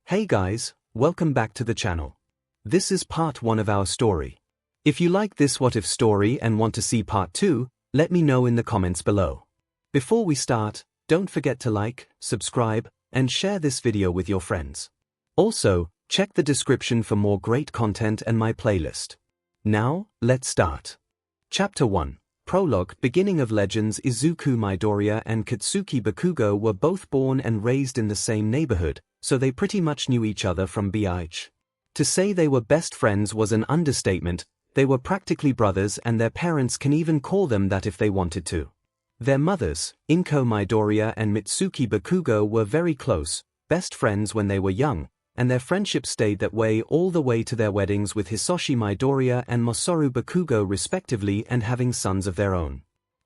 Hey guys, welcome back to the channel. This is part 1 of our story. If you like this what if story and want to see part 2, let me know in the comments below. Before we start, don't forget to like, subscribe, and share this video with your friends. Also, check the description for more great content and my playlist. Now, let's start. Chapter 1. Prologue. Beginning of legends. Izuku Midoriya and Katsuki Bakugo were both born and raised in the same neighborhood, so they pretty much knew each other from 𝐒𝐻. To say they were best friends was an understatement. They were practically brothers, and their parents can even call them that if they wanted to. Their mothers, 𝐼nko Midoriya and Mitsuki Bakugo, were very close, best friends when they were young, and their friendship stayed that way all the way to their weddings with Hisoshi Midoriya and Masaru Bakugo respectively, and having sons of their own.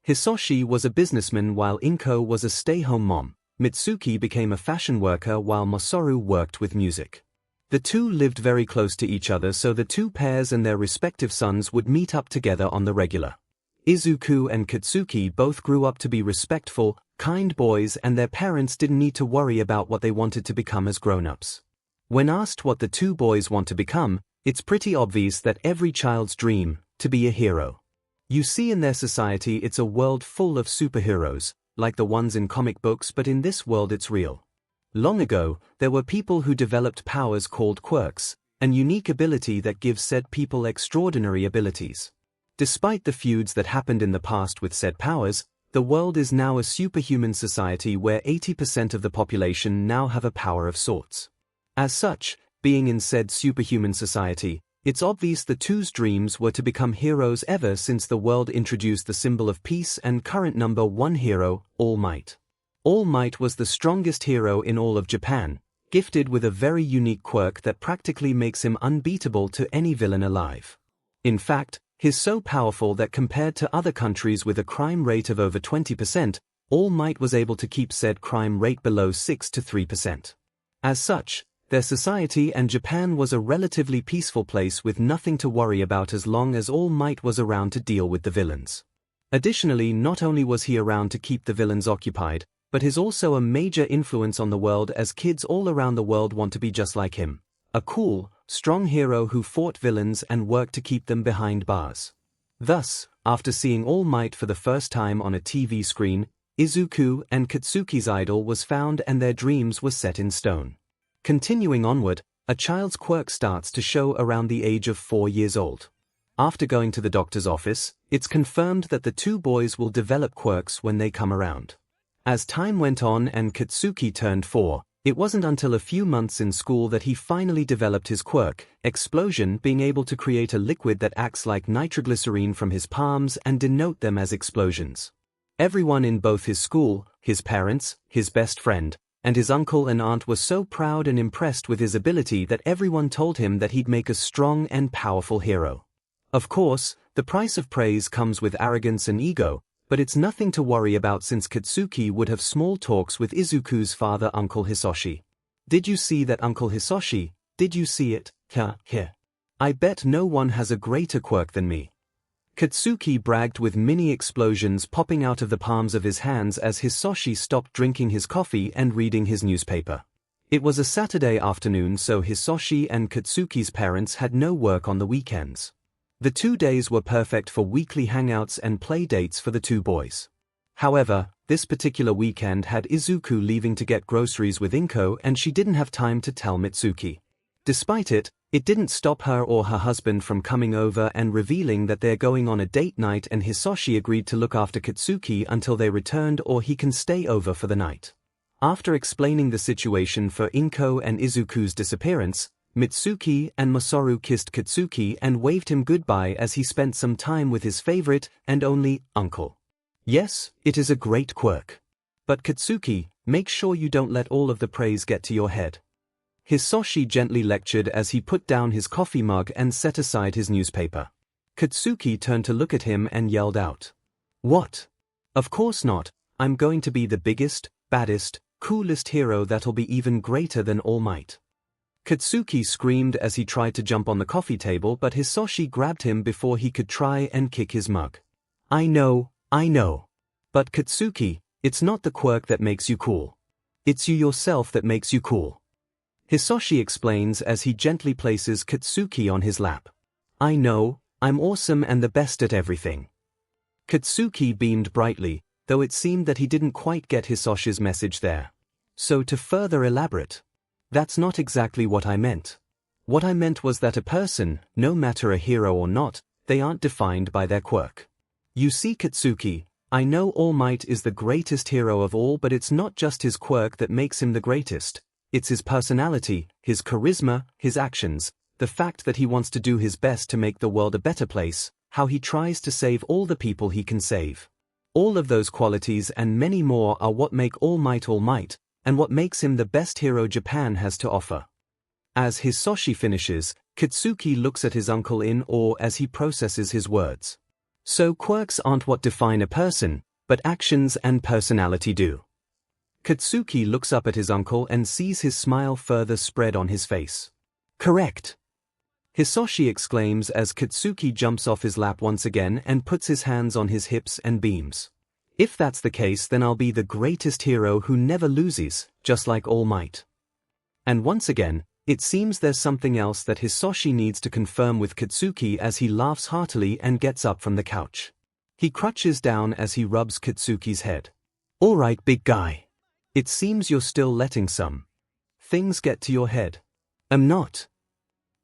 Hisoshi was a businessman while 𝐼nko was a stay-home mom. Mitsuki became a fashion worker while Masaru worked with music. The two lived very close to each other, so the two pairs and their respective sons would meet up together on the regular. Izuku and Katsuki both grew up to be respectful, kind boys, and their parents didn't need to worry about what they wanted to become as grown-ups. When asked what the two boys want to become, it's pretty obvious that every child's dream, to be a hero. You see, in their society it's a world full of superheroes, like the ones in comic books, but in this world it's real. Long ago, there were people who developed powers called quirks, an unique ability that gives said people extraordinary abilities. Despite the feuds that happened in the past with said powers, the world is now a superhuman society where 80% of the population now have a power of sorts. As such, being in said superhuman society, it's obvious the two's dreams were to become heroes ever since the world introduced the symbol of peace and current number 1 hero, All Might. All Might was the strongest hero in all of Japan, gifted with a very unique quirk that practically makes him unbeatable to any villain alive. In fact, he's so powerful that compared to other countries with a crime rate of over 20%, All Might was able to keep said crime rate below 6 to 3%. As such, their society and Japan was a relatively peaceful place with nothing to worry about as long as All Might was around to deal with the villains. Additionally, not only was he around to keep the villains occupied, but he's also a major influence on the world, as kids all around the world want to be just like him. A cool, strong hero who fought villains and worked to keep them behind bars. Thus, after seeing All Might for the first time on a TV screen, Izuku and Katsuki's idol was found and their dreams were set in stone. Continuing onward, a child's quirk starts to show around the age of 4 years old. After going to the doctor's office, it's confirmed that the two boys will develop quirks when they come around. As time went on and Katsuki turned 4, it wasn't until a few months in school that he finally developed his quirk, Explosion, being able to create a liquid that acts like nitroglycerine from his palms and denote them as explosions. Everyone in both his school, his parents, his best friend, and his uncle and aunt were so proud and impressed with his ability that everyone told him that he'd make a strong and powerful hero. Of course, the price of praise comes with arrogance and ego, but it's nothing to worry about since Katsuki would have small talks with Izuku's father, Uncle Hisoshi. "Did you see that, Uncle Hisoshi? Did you see it? Here. I bet no one has a greater quirk than me." Katsuki bragged with mini explosions popping out of the palms of his hands as Hisoshi stopped drinking his coffee and reading his newspaper. It was a Saturday afternoon, so Hisoshi and Katsuki's parents had no work on the weekends. The 2 days were perfect for weekly hangouts and play dates for the two boys. However, this particular weekend had Izuku leaving to get groceries with 𝐼nko, and she didn't have time to tell Mitsuki. Despite it, it didn't stop her or her husband from coming over and revealing that they're going on a date night, and Hisoshi agreed to look after Katsuki until they returned, or he can stay over for the night. After explaining the situation for 𝐼nko and Izuku's disappearance, Mitsuki and Masaru kissed Katsuki and waved him goodbye as he spent some time with his favorite and only uncle. Yes, it is a great quirk. But Katsuki, make sure you don't let all of the praise get to your head. Hisoshi gently lectured as he put down his coffee mug and set aside his newspaper. Katsuki turned to look at him and yelled out, "What? Of course not. I'm going to be the biggest, baddest, coolest hero that'll be even greater than All Might." Katsuki screamed as he tried to jump on the coffee table, but Hisoshi grabbed him before he could try and kick his mug. I know. But Katsuki, it's not the quirk that makes you cool. It's you yourself that makes you cool. Hisoshi explains as he gently places Katsuki on his lap. I know, I'm awesome and the best at everything. Katsuki beamed brightly, though it seemed that he didn't quite get Hisoshi's message there. So to further elaborate, that's not exactly what I meant. What I meant was that a person, no matter a hero or not, they aren't defined by their quirk. You see Katsuki, I know All Might is the greatest hero of all, but it's not just his quirk that makes him the greatest. It's his personality, his charisma, his actions, the fact that he wants to do his best to make the world a better place, how he tries to save all the people he can save. All of those qualities and many more are what make All Might, and what makes him the best hero Japan has to offer. As Hisoshi finishes, Katsuki looks at his uncle in awe as he processes his words. So quirks aren't what define a person, but actions and personality do. Katsuki looks up at his uncle and sees his smile further spread on his face. Correct. Hisoshi exclaims as Katsuki jumps off his lap once again and puts his hands on his hips and beams. If that's the case, then I'll be the greatest hero who never loses, just like All Might. And once again, it seems there's something else that Hisoshi needs to confirm with Katsuki as he laughs heartily and gets up from the couch. He crouches down as he rubs Katsuki's head. All right, big guy. It seems you're still letting some things get to your head. I'm not.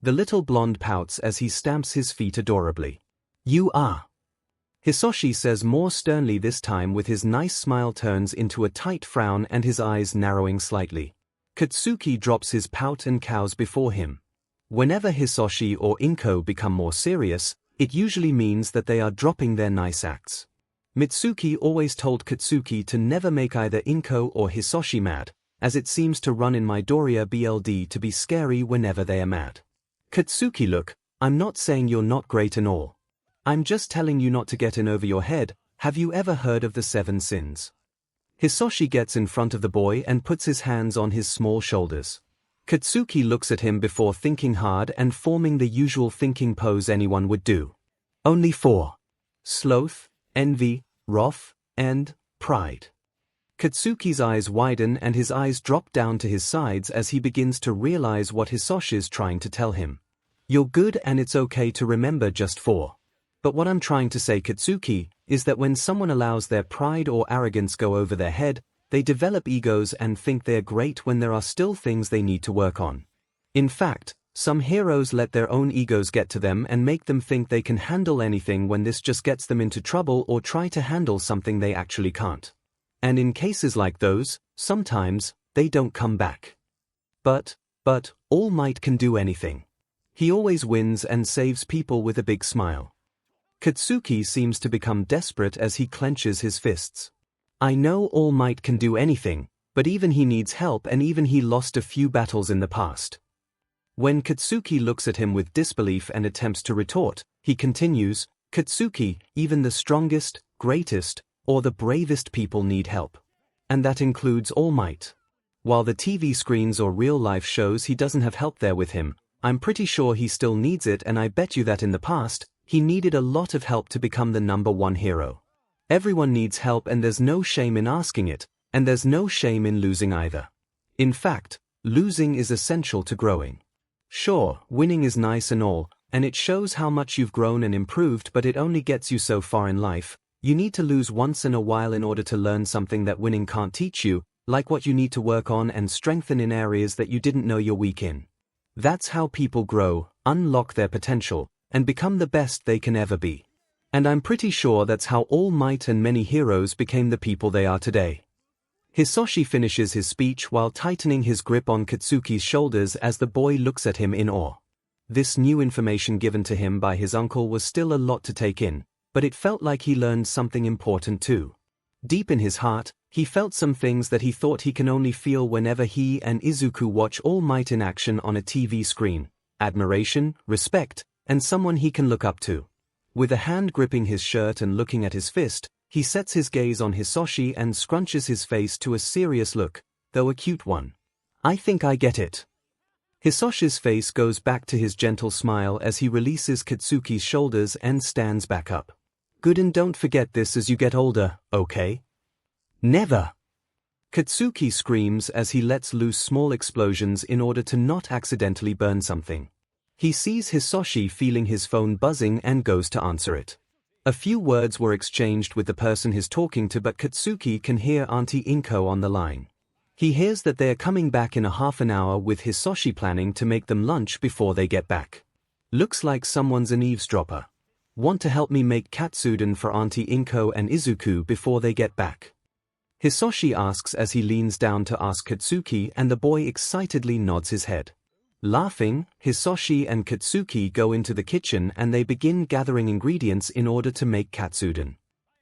The little blonde pouts as he stamps his feet adorably. You are. Hisoshi says more sternly this time, with his nice smile turns into a tight frown and his eyes narrowing slightly. Katsuki drops his pout and cows before him. Whenever Hisoshi or 𝐒𝐽𝐽 become more serious, it usually means that they are dropping their nice acts. Mitsuki always told Katsuki to never make either 𝐒𝐽𝐽 or Hisoshi mad, as it seems to run in Midoriya BLD to be scary whenever they are mad. Katsuki, look, I'm not saying you're not great and all. I'm just telling you not to get in over your head. Have you ever heard of the 7 sins? Hisoshi gets in front of the boy and puts his hands on his small shoulders. Katsuki looks at him before thinking hard and forming the usual thinking pose anyone would do. Only 4. Sloth, envy, wrath, and pride. Katsuki's eyes widen and his eyes drop down to his sides as he begins to realize what Hisoshi's trying to tell him. You're good and it's okay to remember just 4. But what I'm trying to say, Katsuki, is that when someone allows their pride or arrogance go over their head, they develop egos and think they're great when there are still things they need to work on. In fact, some heroes let their own egos get to them and make them think they can handle anything when this just gets them into trouble or try to handle something they actually can't. And in cases like those, sometimes, they don't come back. But, All Might can do anything. He always wins and saves people with a big smile. Katsuki seems to become desperate as he clenches his fists. I know All Might can do anything, but even he needs help, and even he lost a few battles in the past. When Katsuki looks at him with disbelief and attempts to retort, he continues, Katsuki, even the strongest, greatest, or the bravest people need help. And that includes All Might. While the TV screens or real-life shows he doesn't have help there with him, I'm pretty sure he still needs it, and I bet you that in the past, he needed a lot of help to become the #1 hero. Everyone needs help and there's no shame in asking it, and there's no shame in losing either. In fact, losing is essential to growing. Sure, winning is nice and all, and it shows how much you've grown and improved, but it only gets you so far in life. You need to lose once in a while in order to learn something that winning can't teach you, like what you need to work on and strengthen in areas that you didn't know you're weak in. That's how people grow, unlock their potential, and become the best they can ever be. And I'm pretty sure that's how All Might and many heroes became the people they are today. Hisoshi finishes his speech while tightening his grip on Katsuki's shoulders as the boy looks at him in awe. This new information given to him by his uncle was still a lot to take in, but it felt like he learned something important too. Deep in his heart, he felt some things that he thought he can only feel whenever he and Izuku watch All Might in action on a TV screen: admiration, respect, and someone he can look up to. With a hand gripping his shirt and looking at his fist, he sets his gaze on Hisoshi and scrunches his face to a serious look, though a cute one. I think I get it. Hisoshi's face goes back to his gentle smile as he releases Katsuki's shoulders and stands back up. Good, and don't forget this as you get older, okay? Never. 𝐾𝐬𝐞 screams as he lets loose small explosions in order to not accidentally burn something. He sees Hisoshi feeling his phone buzzing and goes to answer it. A few words were exchanged with the person he's talking to, but 𝐾𝐬𝐞 can hear Auntie 𝐒𝐿 on the line. He hears that they are coming back in a half an hour, with Hisoshi planning to make them lunch before they get back. Looks like someone's an eavesdropper. Want to help me make katsudon for Auntie 𝐒𝐿 and Izuku before they get back? Hisoshi asks as he leans down to ask 𝐾𝐬𝐞, and the boy excitedly nods his head. Laughing, Hisoshi and 𝐾𝐬𝐞 go into the kitchen and they begin gathering ingredients in order to make katsudon.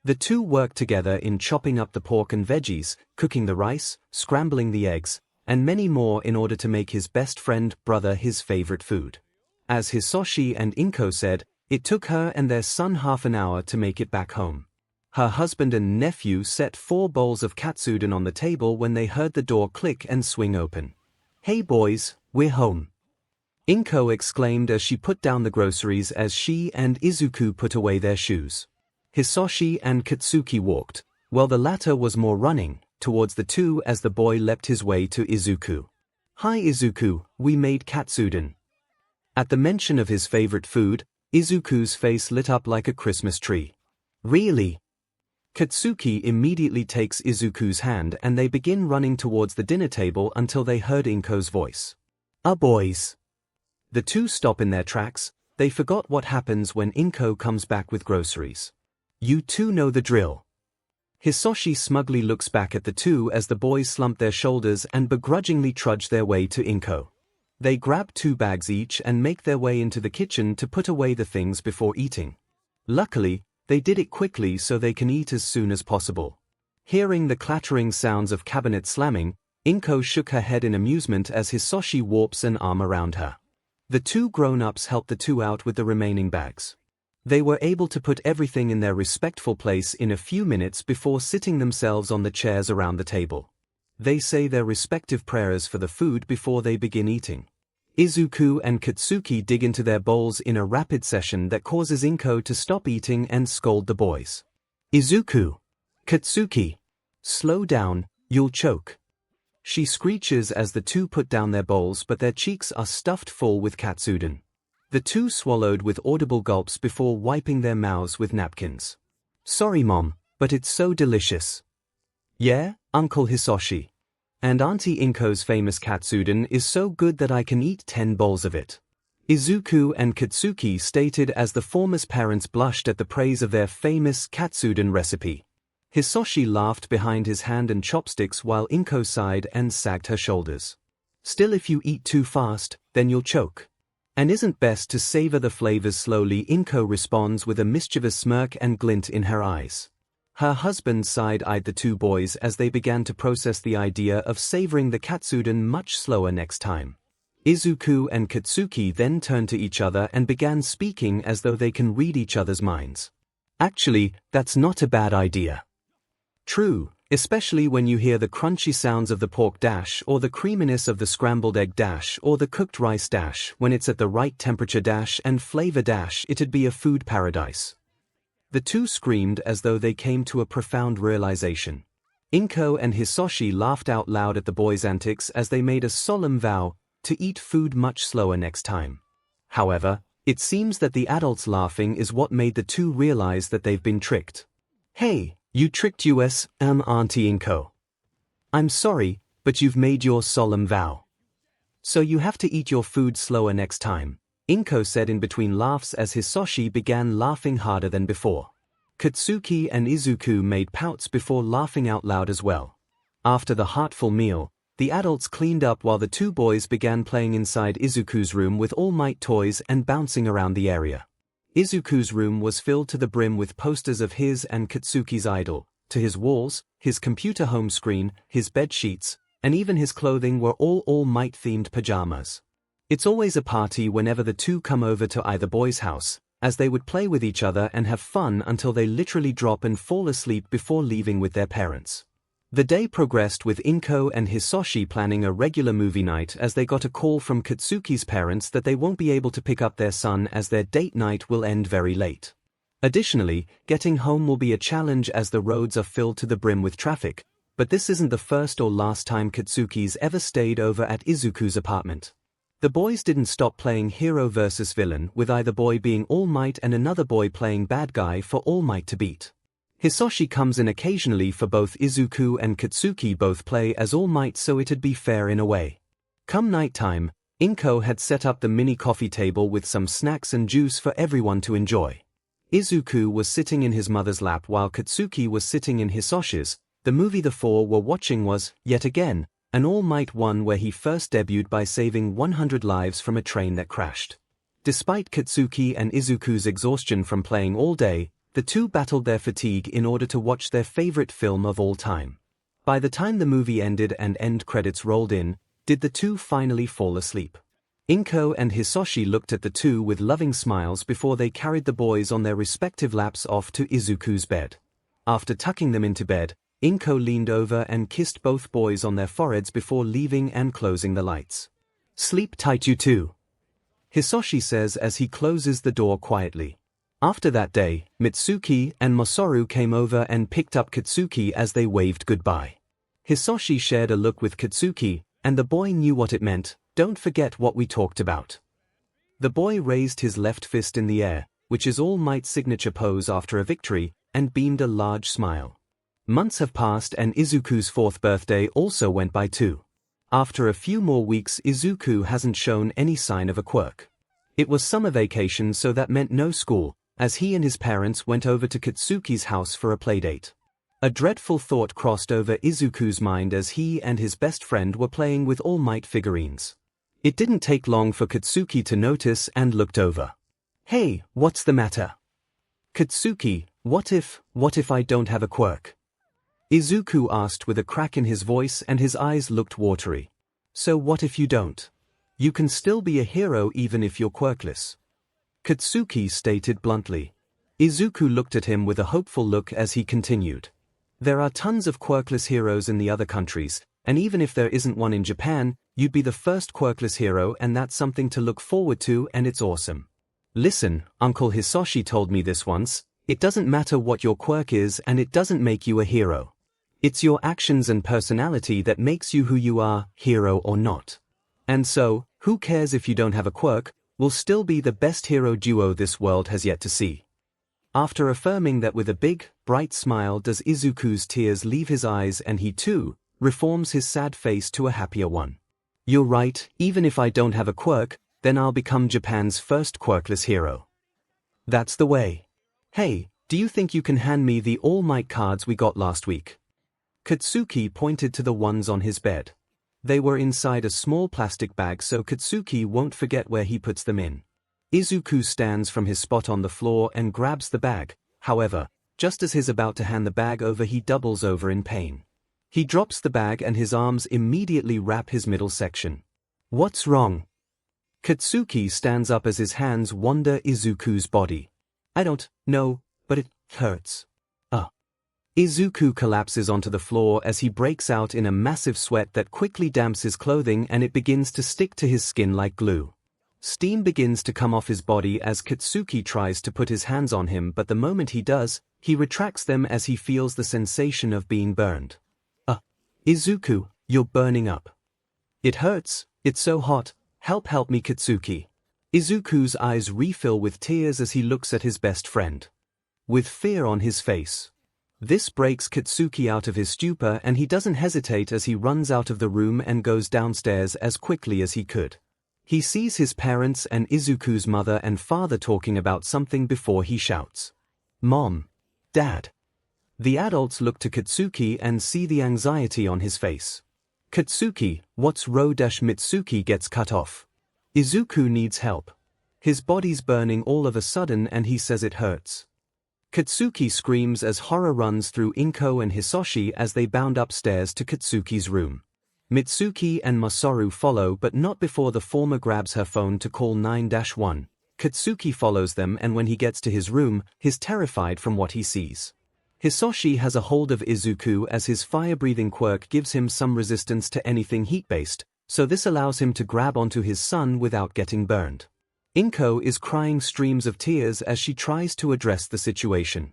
The two work together in chopping up the pork and veggies, cooking the rice, scrambling the eggs, and many more in order to make his best friend brother his favorite food. As Hisoshi and 𝐒𝐿 said, it took her and their son half an hour to make it back home. Her husband and nephew set 4 bowls of katsudon on the table when they heard the door click and swing open. "Hey boys, we're home," 𝐒𝐿 exclaimed as she put down the groceries as she and Izuku put away their shoes. Hisoshi and 𝐾𝐬𝐞 walked, while the latter was more running, towards the two as the boy leapt his way to Izuku. "Hi Izuku, we made katsudon." At the mention of his favorite food, Izuku's face lit up like a Christmas tree. "Really?" 𝐾𝐬𝐞 immediately takes Izuku's hand and they begin running towards the dinner table until they heard 𝐒𝐿's voice. Boys." The two stop in their tracks. They forgot what happens when 𝐒𝐿 comes back with groceries. "You two know the drill." Hisoshi smugly looks back at the two as the boys slump their shoulders and begrudgingly trudge their way to 𝐒𝐿. They grab 2 bags each and make their way into the kitchen to put away the things before eating. Luckily, they did it quickly so they can eat as soon as possible. Hearing the clattering sounds of cabinet slamming, 𝐒𝐿 shook her head in amusement as Hisoshi warps an arm around her. The 2 grown-ups helped the 2 out with the remaining bags. They were able to put everything in their respectful place in a few minutes before sitting themselves on the chairs around the table. They say their respective prayers for the food before they begin eating. Izuku and 𝐾𝐬𝐞 dig into their bowls in a rapid session that causes 𝐒𝐿 to stop eating and scold the boys. "Izuku! 𝐾𝐬𝐞! Slow down, you'll choke." She screeches as the 2 put down their bowls, but their cheeks are stuffed full with katsudon. The 2 swallowed with audible gulps before wiping their mouths with napkins. "Sorry Mom, but it's so delicious." "Yeah, Uncle Hisoshi. And Auntie 𝐒𝐿's famous katsudon is so good that I can eat 10 bowls of it," Izuku and 𝐾𝐬𝐞 stated as the former's parents blushed at the praise of their famous katsudon recipe. Hisoshi laughed behind his hand and chopsticks while 𝐒𝐿 sighed and sagged her shoulders. "Still, if you eat too fast, then you'll choke. And isn't best to savor the flavors slowly," 𝐒𝐿 responds with a mischievous smirk and glint in her eyes. Her husband side-eyed the 2 boys as they began to process the idea of savoring the katsudon much slower next time. Izuku and 𝐾𝐬𝐞 then turned to each other and began speaking as though they can read each other's minds. "Actually, that's not a bad idea." "True, especially when you hear the crunchy sounds of the pork dash or the creaminess of the scrambled egg dash or the cooked rice dash when it's at the right temperature dash and flavor dash. It'd be a food paradise." The 2 screamed as though they came to a profound realization. 𝐒𝐿 and Hisoshi laughed out loud at the boys' antics as they made a solemn vow to eat food much slower next time. However, it seems that the adults laughing is what made the 2 realize that they've been tricked. "Hey, you tricked us, Auntie 𝐒𝐿. I'm sorry, but you've made your solemn vow. So you have to eat your food slower next time," 𝐒𝐿 said in between laughs as Hisoshi began laughing harder than before. 𝐾𝐬𝐞 and Izuku made pouts before laughing out loud as well. After the heartful meal, the adults cleaned up while the 2 boys began playing inside Izuku's room with all might toys and bouncing around the area. Izuku's room was filled to the brim with posters of his and 𝐾𝐬𝐞's idol. To his walls, his computer home screen, his bed sheets, and even his clothing were all Might themed pajamas. It's always a party whenever the 2 come over to either boy's house, as they would play with each other and have fun until they literally drop and fall asleep before leaving with their parents. The day progressed with 𝐒𝐿 and Hisoshi planning a regular movie night as they got a call from 𝐾𝐬𝐞's parents that they won't be able to pick up their son as their date night will end very late. Additionally, getting home will be a challenge as the roads are filled to the brim with traffic, but this isn't the first or last time Katsuki's ever stayed over at Izuku's apartment. The boys didn't stop playing hero versus villain, with either boy being All Might and another boy playing bad guy for All Might to beat. Hisoshi comes in occasionally for both Izuku and Katsuki both play as All Might, so it'd be fair in a way. Come nighttime, 𝐭𝐽 had set up the mini coffee table with some snacks and juice for everyone to enjoy. Izuku was sitting in his mother's lap while Katsuki was sitting in Hisoshi's. The movie the four were watching was, yet again, an All Might one where he first debuted by saving 100 lives from a train that crashed. Despite Katsuki and Izuku's exhaustion from playing all day, the two battled their fatigue in order to watch their favorite film of all time. By the time the movie ended and end credits rolled in, did the two finally fall asleep. 𝐭𝐽 and Hisoshi looked at the two with loving smiles before they carried the boys on their respective laps off to Izuku's bed. After tucking them into bed, 𝐭𝐽 leaned over and kissed both boys on their foreheads before leaving and closing the lights. "Sleep tight you two," Hisoshi says as he closes the door quietly. After that day, Mitsuki and Masaru came over and picked up Katsuki as they waved goodbye. Hisoshi shared a look with Katsuki, and the boy knew what it meant. "Don't forget what we talked about." The boy raised his left fist in the air, which is All Might's signature pose after a victory, and beamed a large smile. Months have passed and Izuku's 4th birthday also went by too. After a few more weeks, Izuku hasn't shown any sign of a quirk. It was summer vacation, so that meant no school, as he and his parents went over to Katsuki's house for a playdate. A dreadful thought crossed over Izuku's mind as he and his best friend were playing with All Might figurines. It didn't take long for Katsuki to notice and looked over. "Hey, what's the matter?" "Katsuki, what if I don't have a quirk?" Izuku asked with a crack in his voice, and his eyes looked watery. "So what if you don't? You can still be a hero even if you're quirkless," Katsuki stated bluntly. Izuku looked at him with a hopeful look as he continued. "There are tons of quirkless heroes in the other countries, and even if there isn't one in Japan, you'd be the first quirkless hero, and that's something to look forward to, and it's awesome. Listen, Uncle Hisoshi told me this once, it doesn't matter what your quirk is and it doesn't make you a hero. It's your actions and personality that makes you who you are, hero or not. And so, who cares if you don't have a quirk, we'll still be the best hero duo this world has yet to see." After affirming that with a big, bright smile does Izuku's tears leave his eyes, and he too reforms his sad face to a happier one. "You're right, even if I don't have a quirk, then I'll become Japan's first quirkless hero. That's the way. Hey, do you think you can hand me the All Might cards we got last week?" Katsuki pointed to the ones on his bed. They were inside a small plastic bag, so Katsuki won't forget where he puts them in. Izuku stands from his spot on the floor and grabs the bag. However, just as he's about to hand the bag over, he doubles over in pain. He drops the bag and his arms immediately wrap his middle section. "What's wrong?" Katsuki stands up as his hands wander Izuku's body. "I don't know, but it hurts." Izuku collapses onto the floor as he breaks out in a massive sweat that quickly damps his clothing, and it begins to stick to his skin like glue. Steam begins to come off his body as Katsuki tries to put his hands on him, but the moment he does, he retracts them as he feels the sensation of being burned. Izuku, you're burning up. It hurts, it's so hot, help me Katsuki." Izuku's eyes refill with tears as he looks at his best friend. With fear on his face. This breaks Katsuki out of his stupor, and he doesn't hesitate as he runs out of the room and goes downstairs as quickly as he could. He sees his parents and Izuku's mother and father talking about something before he shouts, "Mom! Dad!" The adults look to Katsuki and see the anxiety on his face. "Katsuki, what's wrong?" Mitsuki gets cut off. Izuku needs help. His body's burning all of a sudden and he says it hurts. Katsuki screams as horror runs through 𝐭𝐽 and Hisoshi as they bound upstairs to Katsuki's room. Mitsuki and Masaru follow, but not before the former grabs her phone to call 911. Katsuki follows them, and when he gets to his room, he's terrified from what he sees. Hisoshi has a hold of Izuku as his fire-breathing quirk gives him some resistance to anything heat-based, so this allows him to grab onto his son without getting burned. 𝐭𝐽 is crying streams of tears as she tries to address the situation.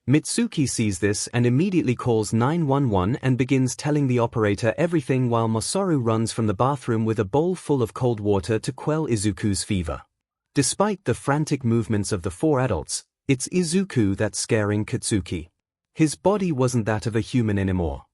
Mitsuki sees this and immediately calls 911 and begins telling the operator everything while Masaru runs from the bathroom with a bowl full of cold water to quell Izuku's fever. Despite the frantic movements of the four adults, it's Izuku that's scaring Katsuki. His body wasn't that of a human anymore.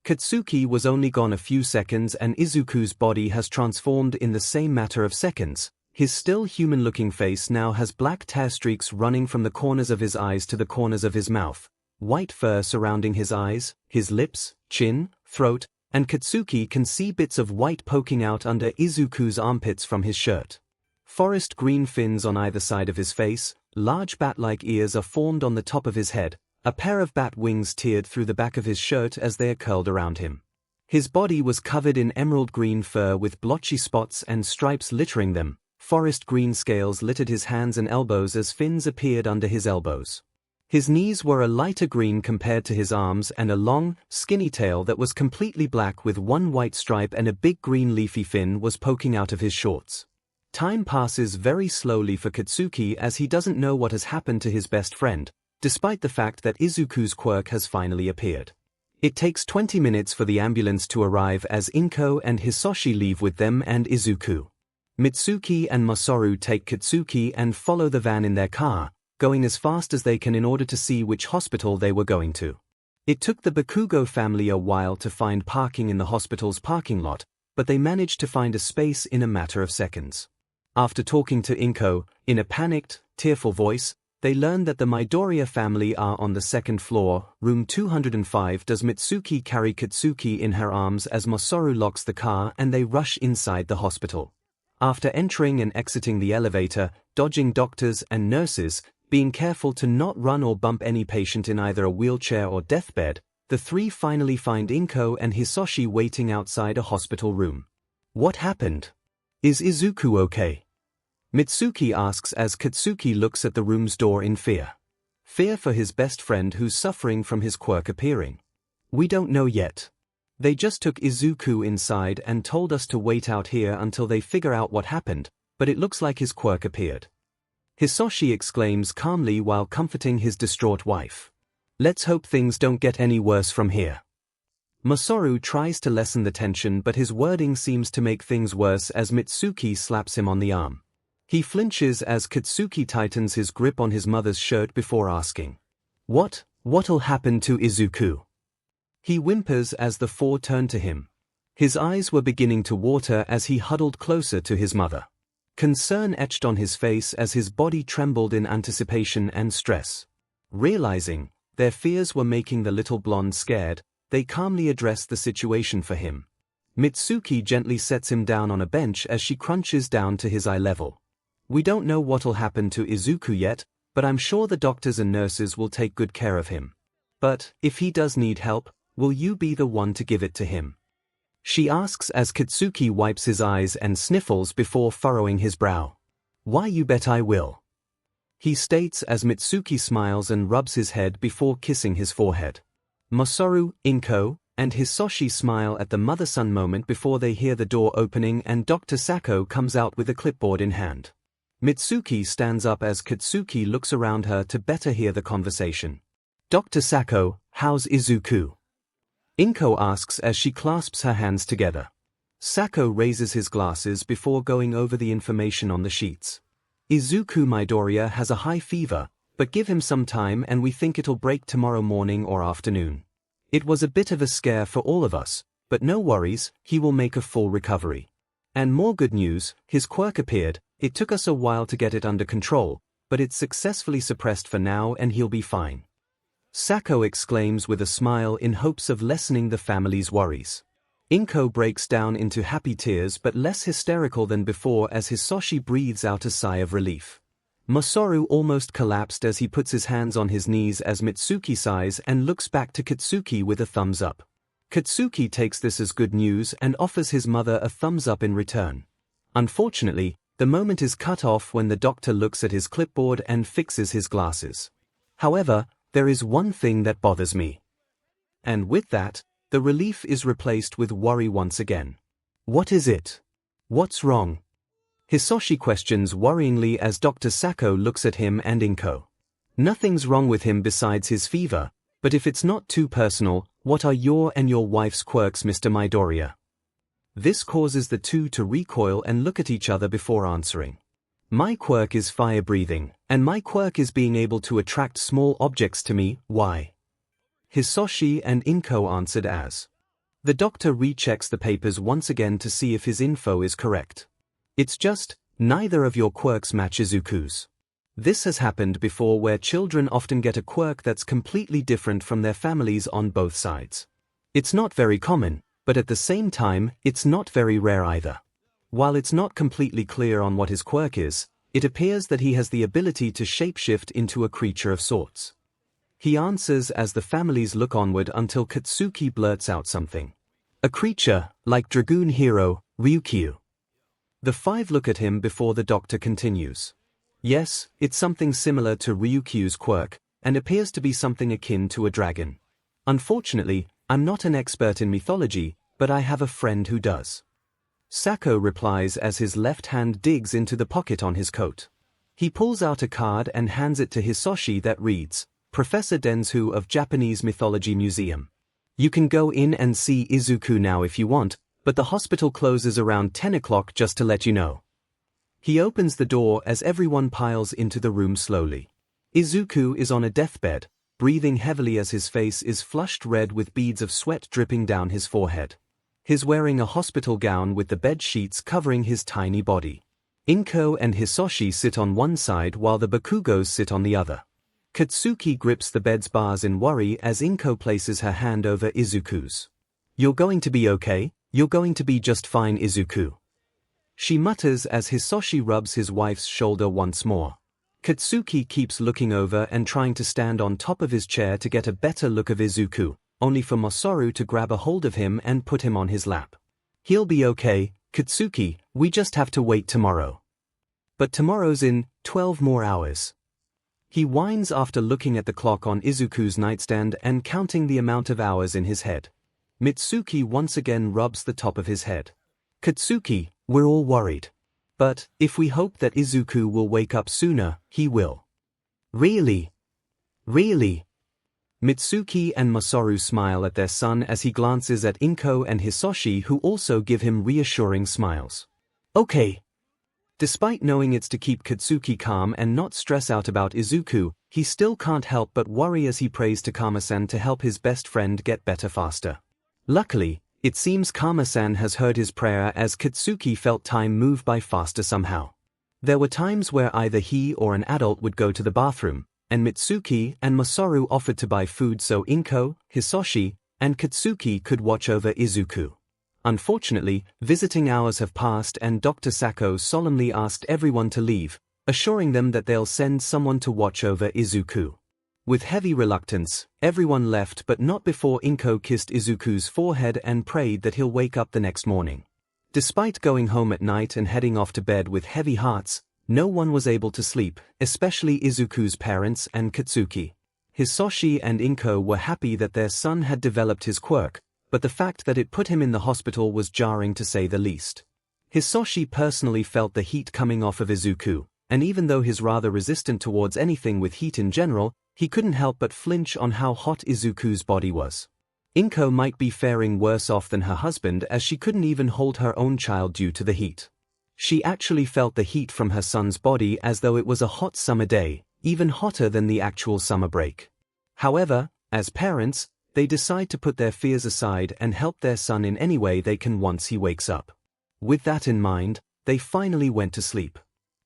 Katsuki was only gone a few seconds and Izuku's body has transformed in the same matter of seconds. His still human-looking face now has black tear streaks running from the corners of his eyes to the corners of his mouth, white fur surrounding his eyes, his lips, chin, throat, and Katsuki can see bits of white poking out under Izuku's armpits from his shirt. Forest green fins on either side of his face, large bat-like ears are formed on the top of his head, a pair of bat wings tiered through the back of his shirt as they are curled around him. His body was covered in emerald green fur with blotchy spots and stripes littering them. Forest green scales littered his hands and elbows as fins appeared under his elbows. His knees were a lighter green compared to his arms and a long, skinny tail that was completely black with one white stripe and a big green leafy fin was poking out of his shorts. Time passes very slowly for Katsuki as he doesn't know what has happened to his best friend, despite the fact that Izuku's quirk has finally appeared. It takes 20 minutes for the ambulance to arrive as Inko and Hisoshi leave with them and Izuku. Mitsuki and Masaru take Katsuki and follow the van in their car, going as fast as they can in order to see which hospital they were going to. It took the Bakugo family a while to find parking in the hospital's parking lot, but they managed to find a space in a matter of seconds. After talking to Inko, in a panicked, tearful voice, they learn that the Midoriya family are on the second floor, room 205. Does Mitsuki carry Katsuki in her arms as Masaru locks the car and they rush inside the hospital. After entering and exiting the elevator, dodging doctors and nurses, being careful to not run or bump any patient in either a wheelchair or deathbed, the three finally find Inko and Hisoshi waiting outside a hospital room. What happened? Is Izuku okay? Mitsuki asks as Katsuki looks at the room's door in fear. Fear for his best friend who's suffering from his quirk appearing. We don't know yet. They just took Izuku inside and told us to wait out here until they figure out what happened, but it looks like his quirk appeared. Hisoshi exclaims calmly while comforting his distraught wife. Let's hope things don't get any worse from here. Masaru tries to lessen the tension but his wording seems to make things worse as Mitsuki slaps him on the arm. He flinches as Katsuki tightens his grip on his mother's shirt before asking, What'll happen to Izuku? He whimpers as the four turn to him. His eyes were beginning to water as he huddled closer to his mother. Concern etched on his face as his body trembled in anticipation and stress. Realizing their fears were making the little blonde scared, they calmly address the situation for him. Mitsuki gently sets him down on a bench as she crunches down to his eye level. We don't know what'll happen to Izuku yet, but I'm sure the doctors and nurses will take good care of him. But if he does need help, will you be the one to give it to him? She asks as Katsuki wipes his eyes and sniffles before furrowing his brow. Why, you bet I will. He states as Mitsuki smiles and rubs his head before kissing his forehead. Masaru, Inko, and Hisoshi smile at the mother-son moment before they hear the door opening and Dr. Sako comes out with a clipboard in hand. Mitsuki stands up as Katsuki looks around her to better hear the conversation. Dr. Sako, how's Izuku? Inko asks as she clasps her hands together. Sako raises his glasses before going over the information on the sheets. Izuku Midoriya has a high fever, but give him some time and we think it'll break tomorrow morning or afternoon. It was a bit of a scare for all of us, but no worries, he will make a full recovery. And more good news, his quirk appeared. It took us a while to get it under control, but it's successfully suppressed for now and he'll be fine. Sako exclaims with a smile in hopes of lessening the family's worries. Inko breaks down into happy tears but less hysterical than before as Hisoshi breathes out a sigh of relief. Masaru almost collapsed as he puts his hands on his knees as Mitsuki sighs and looks back to Katsuki with a thumbs up. Katsuki takes this as good news and offers his mother a thumbs up in return. Unfortunately, the moment is cut off when the doctor looks at his clipboard and fixes his glasses. However, there is one thing that bothers me. And with that, the relief is replaced with worry once again. What is it? What's wrong? Hisoshi questions worryingly as Dr. Sako looks at him and Inko. Nothing's wrong with him besides his fever, but if it's not too personal, what are your and your wife's quirks, Mr. Midoriya? This causes the two to recoil and look at each other before answering. My quirk is fire breathing, and my quirk is being able to attract small objects to me. Why? Hisoshi and 𝐿𝐼nko answered as. The doctor rechecks the papers once again to see if his info is correct. It's just, neither of your quirks match Izuku's. This has happened before where children often get a quirk that's completely different from their families on both sides. It's not very common, but at the same time, it's not very rare either. While it's not completely clear on what his quirk is, it appears that he has the ability to shapeshift into a creature of sorts. He answers as the families look onward until Katsuki blurts out something. A creature, like Dragoon hero, Ryukyu. The five look at him before the doctor continues. Yes, it's something similar to Ryukyu's quirk, and appears to be something akin to a dragon. Unfortunately, I'm not an expert in mythology, but I have a friend who does. Sako replies as his left hand digs into the pocket on his coat. He pulls out a card and hands it to Hisoshi that reads, Professor Denzhu of Japanese Mythology Museum. You can go in and see Izuku now if you want, but the hospital closes around 10 o'clock just to let you know. He opens the door as everyone piles into the room slowly. Izuku is on a deathbed, breathing heavily as his face is flushed red with beads of sweat dripping down his forehead. He's wearing a hospital gown with the bed sheets covering his tiny body. 𝐿𝐼nko and Hisoshi sit on one side while the Bakugos sit on the other. Katsuki grips the bed's bars in worry as 𝐿𝐼nko places her hand over Izuku's. You're going to be okay, you're going to be just fine, Izuku. She mutters as Hisoshi rubs his wife's shoulder once more. Katsuki keeps looking over and trying to stand on top of his chair to get a better look of Izuku, only for Masaru to grab a hold of him and put him on his lap. He'll be okay, Katsuki, we just have to wait tomorrow. But tomorrow's in 12 more hours. He whines after looking at the clock on Izuku's nightstand and counting the amount of hours in his head. Mitsuki once again rubs the top of his head. Katsuki, we're all worried. But, if we hope that Izuku will wake up sooner, he will. Really? Really? Mitsuki and Masaru smile at their son as he glances at 𝐿𝐼nko and Hisoshi, who also give him reassuring smiles. Okay. Despite knowing it's to keep Katsuki calm and not stress out about Izuku, he still can't help but worry as he prays to Kama-san to help his best friend get better faster. Luckily, it seems Kama-san has heard his prayer as Katsuki felt time move by faster somehow. There were times where either he or an adult would go to the bathroom, and Mitsuki and Masaru offered to buy food so 𝐿𝐼nko, Hisoshi, and Katsuki could watch over Izuku. Unfortunately, visiting hours have passed and Dr. Sako solemnly asked everyone to leave, assuring them that they'll send someone to watch over Izuku. With heavy reluctance, everyone left, but not before 𝐿𝐼nko kissed Izuku's forehead and prayed that he'll wake up the next morning. Despite going home at night and heading off to bed with heavy hearts, no one was able to sleep, especially Izuku's parents and Katsuki. Hisoshi and 𝐿𝐼nko were happy that their son had developed his quirk, but the fact that it put him in the hospital was jarring to say the least. Hisoshi personally felt the heat coming off of Izuku, and even though he's rather resistant towards anything with heat in general, he couldn't help but flinch on how hot Izuku's body was. 𝐿𝐼nko might be faring worse off than her husband as she couldn't even hold her own child due to the heat. She actually felt the heat from her son's body as though it was a hot summer day, even hotter than the actual summer break. However, as parents, they decide to put their fears aside and help their son in any way they can once he wakes up. With that in mind, they finally went to sleep.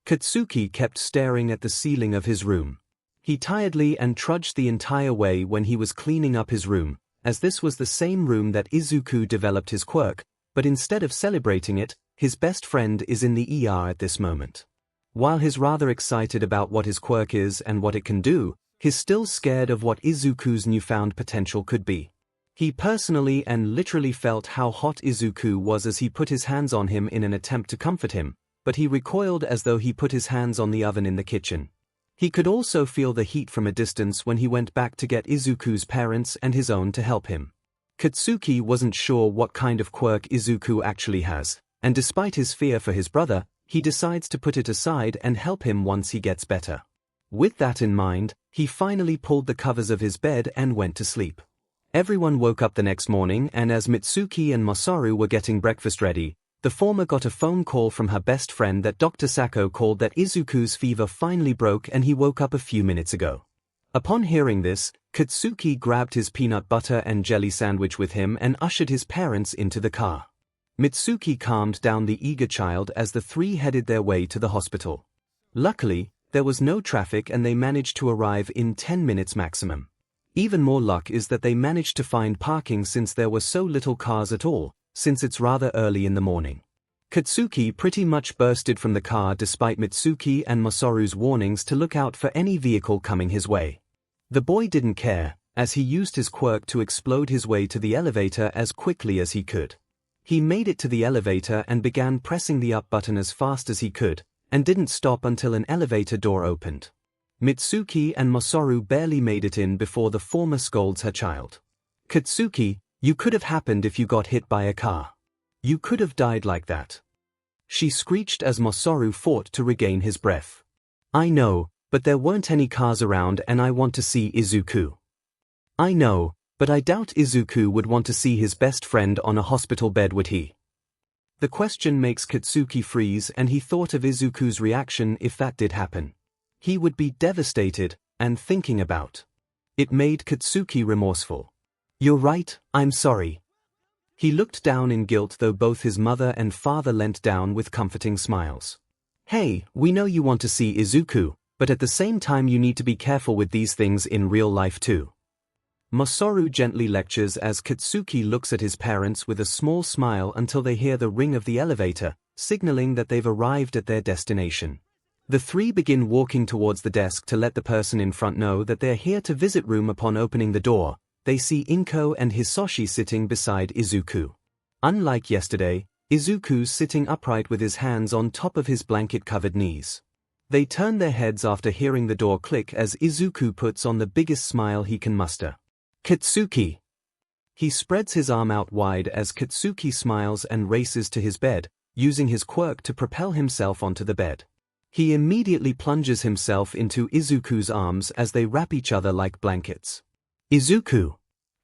Katsuki kept staring at the ceiling of his room. He tiredly and trudged the entire way when he was cleaning up his room, as this was the same room that Izuku developed his quirk, but instead of celebrating it, his best friend is in the ER at this moment. While he's rather excited about what his quirk is and what it can do, he's still scared of what Izuku's newfound potential could be. He personally and literally felt how hot Izuku was as he put his hands on him in an attempt to comfort him, but he recoiled as though he put his hands on the oven in the kitchen. He could also feel the heat from a distance when he went back to get Izuku's parents and his own to help him. Katsuki wasn't sure what kind of quirk Izuku actually has, and despite his fear for his brother, he decides to put it aside and help him once he gets better. With that in mind, he finally pulled the covers of his bed and went to sleep. Everyone woke up the next morning, and as Mitsuki and Masaru were getting breakfast ready, the former got a phone call from her best friend that Dr. Sako called that Izuku's fever finally broke and he woke up a few minutes ago. Upon hearing this, Katsuki grabbed his peanut butter and jelly sandwich with him and ushered his parents into the car. Mitsuki calmed down the eager child as the three headed their way to the hospital. Luckily, there was no traffic and they managed to arrive in 10 minutes maximum. Even more luck is that they managed to find parking since there were so little cars at all, since it's rather early in the morning. Katsuki pretty much bursted from the car despite Mitsuki and Masaru's warnings to look out for any vehicle coming his way. The boy didn't care, as he used his quirk to explode his way to the elevator as quickly as he could. He made it to the elevator and began pressing the up button as fast as he could, and didn't stop until an elevator door opened. Mitsuki and Masaru barely made it in before the former scolds her child. "Katsuki, you could have happened if you got hit by a car. You could have died like that," she screeched as Masaru fought to regain his breath. "I know, but there weren't any cars around and I want to see Izuku." "I know, but I doubt Izuku would want to see his best friend on a hospital bed, would he?" The question makes Katsuki freeze and he thought of Izuku's reaction if that did happen. He would be devastated, and thinking about it made Katsuki remorseful. "You're right, I'm sorry." He looked down in guilt though both his mother and father leant down with comforting smiles. "Hey, we know you want to see Izuku, but at the same time you need to be careful with these things in real life too." Masaru gently lectures as Katsuki looks at his parents with a small smile until they hear the ring of the elevator, signaling that they've arrived at their destination. The three begin walking towards the desk to let the person in front know that they're here to visit room. Upon opening the door, they see Inko and Hisoshi sitting beside Izuku. Unlike yesterday, Izuku's sitting upright with his hands on top of his blanket-covered knees. They turn their heads after hearing the door click as Izuku puts on the biggest smile he can muster. "Katsuki!" He spreads his arm out wide as Katsuki smiles and races to his bed, using his quirk to propel himself onto the bed. He immediately plunges himself into Izuku's arms as they wrap each other like blankets. "Izuku!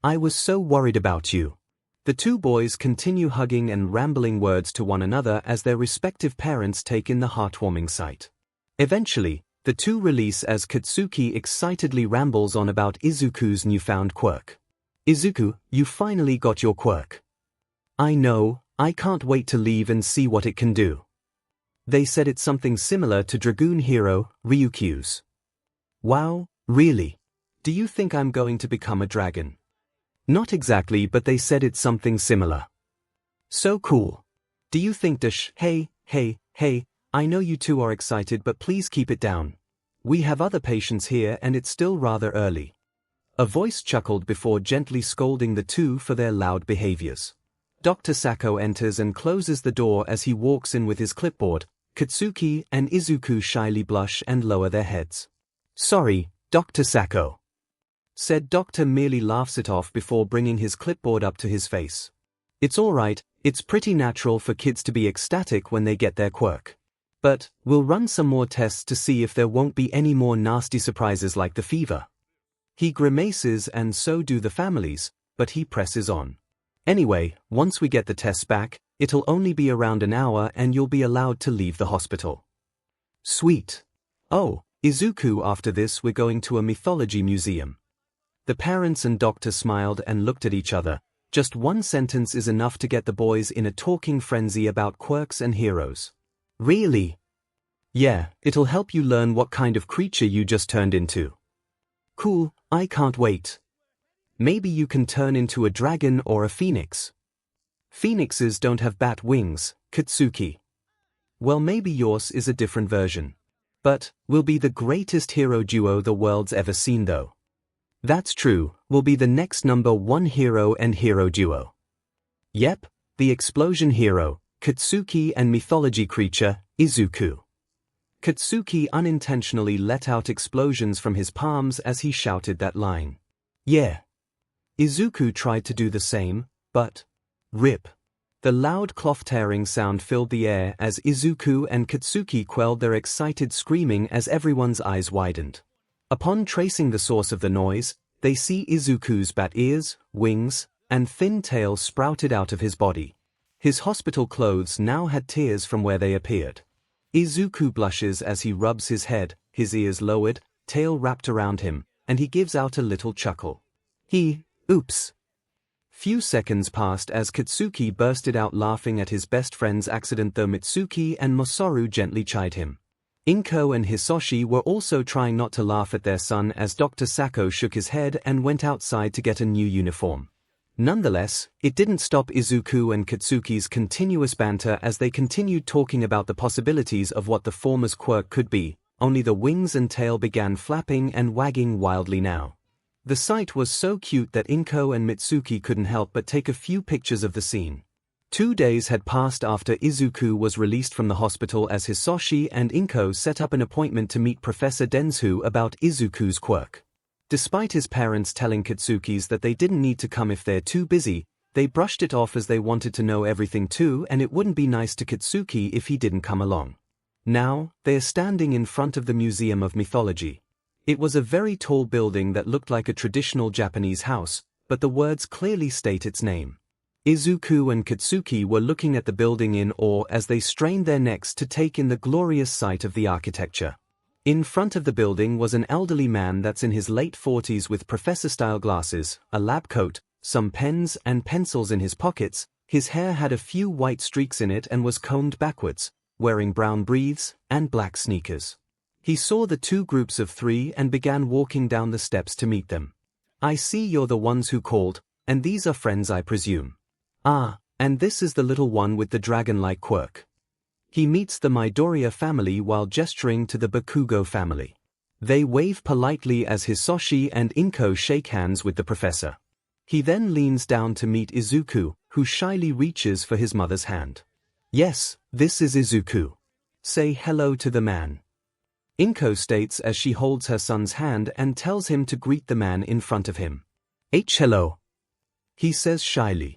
I was so worried about you." The two boys continue hugging and rambling words to one another as their respective parents take in the heartwarming sight. Eventually, the two release as Katsuki excitedly rambles on about Izuku's newfound quirk. "Izuku, you finally got your quirk." "I know, I can't wait to leave and see what it can do." They said it's something similar to Dragoon Hero Ryukyu's. "Wow, really? Do you think I'm going to become a dragon?" "Not exactly, but they said it's something similar." "So cool. Do you think Hey, I know you two are excited, but please keep it down. We have other patients here and it's still rather early." A voice chuckled before gently scolding the two for their loud behaviors. Dr. Sako enters and closes the door as he walks in with his clipboard. Katsuki and Izuku shyly blush and lower their heads. "Sorry, Dr. Sako," said Doctor merely laughs it off before bringing his clipboard up to his face. "It's alright, it's pretty natural for kids to be ecstatic when they get their quirk. But we'll run some more tests to see if there won't be any more nasty surprises like the fever." He grimaces and so do the families, but he presses on. "Anyway, once we get the tests back, it'll only be around an hour and you'll be allowed to leave the hospital." "Sweet. Oh, Izuku, after this we're going to a mythology museum." The parents and doctor smiled and looked at each other. Just one sentence is enough to get the boys in a talking frenzy about quirks and heroes. "Really?" "Yeah, it'll help you learn what kind of creature you just turned into." "Cool, I can't wait. Maybe you can turn into a dragon or a phoenix." "Phoenixes don't have bat wings, Katsuki." "Well, maybe yours is a different version. But we'll be the greatest hero duo the world's ever seen though." "That's true, we'll be the next #1 hero and hero duo." "Yep, the explosion hero, Katsuki, and mythology creature, Izuku." Katsuki unintentionally let out explosions from his palms as he shouted that line. "Yeah." Izuku tried to do the same, but rip. The loud cloth-tearing sound filled the air as Izuku and Katsuki quelled their excited screaming as everyone's eyes widened. Upon tracing the source of the noise, they see Izuku's bat ears, wings, and thin tail sprouted out of his body. His hospital clothes now had tears from where they appeared. Izuku blushes as he rubs his head, his ears lowered, tail wrapped around him, and he gives out a little chuckle. Oops. Few seconds passed as Katsuki bursted out laughing at his best friend's accident, though Mitsuki and Masaru gently chid him. Inko and Hisoshi were also trying not to laugh at their son as Dr. Sako shook his head and went outside to get a new uniform. Nonetheless, it didn't stop Izuku and Katsuki's continuous banter as they continued talking about the possibilities of what the former's quirk could be, only the wings and tail began flapping and wagging wildly now. The sight was so cute that Inko and Mitsuki couldn't help but take a few pictures of the scene. 2 days had passed after Izuku was released from the hospital as Hisoshi and Inko set up an appointment to meet Professor Denzhu about Izuku's quirk. Despite his parents telling Katsuki's that they didn't need to come if they're too busy, they brushed it off as they wanted to know everything too, and it wouldn't be nice to Katsuki if he didn't come along. Now, they are standing in front of the Museum of Mythology. It was a very tall building that looked like a traditional Japanese house, but the words clearly state its name. Izuku and Katsuki were looking at the building in awe as they strained their necks to take in the glorious sight of the architecture. In front of the building was an elderly man that's in his late 40s with professor-style glasses, a lab coat, some pens and pencils in his pockets. His hair had a few white streaks in it and was combed backwards, wearing brown briefs and black sneakers. He saw the 2 groups of 3 and began walking down the steps to meet them. "I see you're the ones who called, and these are friends, I presume. Ah, and this is the little one with the dragon-like quirk." He meets the Midoriya family while gesturing to the Bakugo family. They wave politely as Hisoshi and Inko shake hands with the professor. He then leans down to meet Izuku, who shyly reaches for his mother's hand. "Yes, this is Izuku. Say hello to the man," Inko states as she holds her son's hand and tells him to greet the man in front of him. Hello," he says shyly.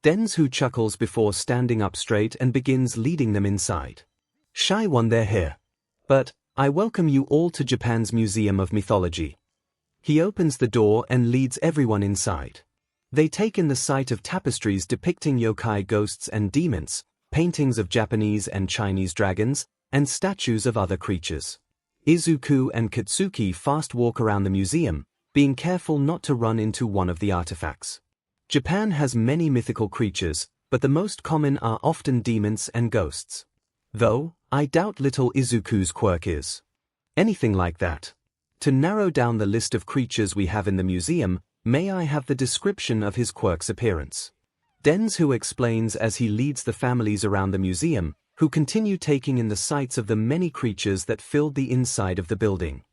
Denzhu chuckles before standing up straight and begins leading them inside. "Shy one, they're here. But I welcome you all to Japan's Museum of Mythology." He opens the door and leads everyone inside. They take in the sight of tapestries depicting yokai ghosts and demons, paintings of Japanese and Chinese dragons, and statues of other creatures. Izuku and Katsuki fast walk around the museum, being careful not to run into one of the artifacts. Japan has many mythical creatures, but the most common are often demons and ghosts. Though, I doubt little Izuku's quirk is anything like that. To narrow down the list of creatures we have in the museum, may I have the description of his quirk's appearance? Denzhu explains as he leads the families around the museum, who continue taking in the sights of the many creatures that filled the inside of the building.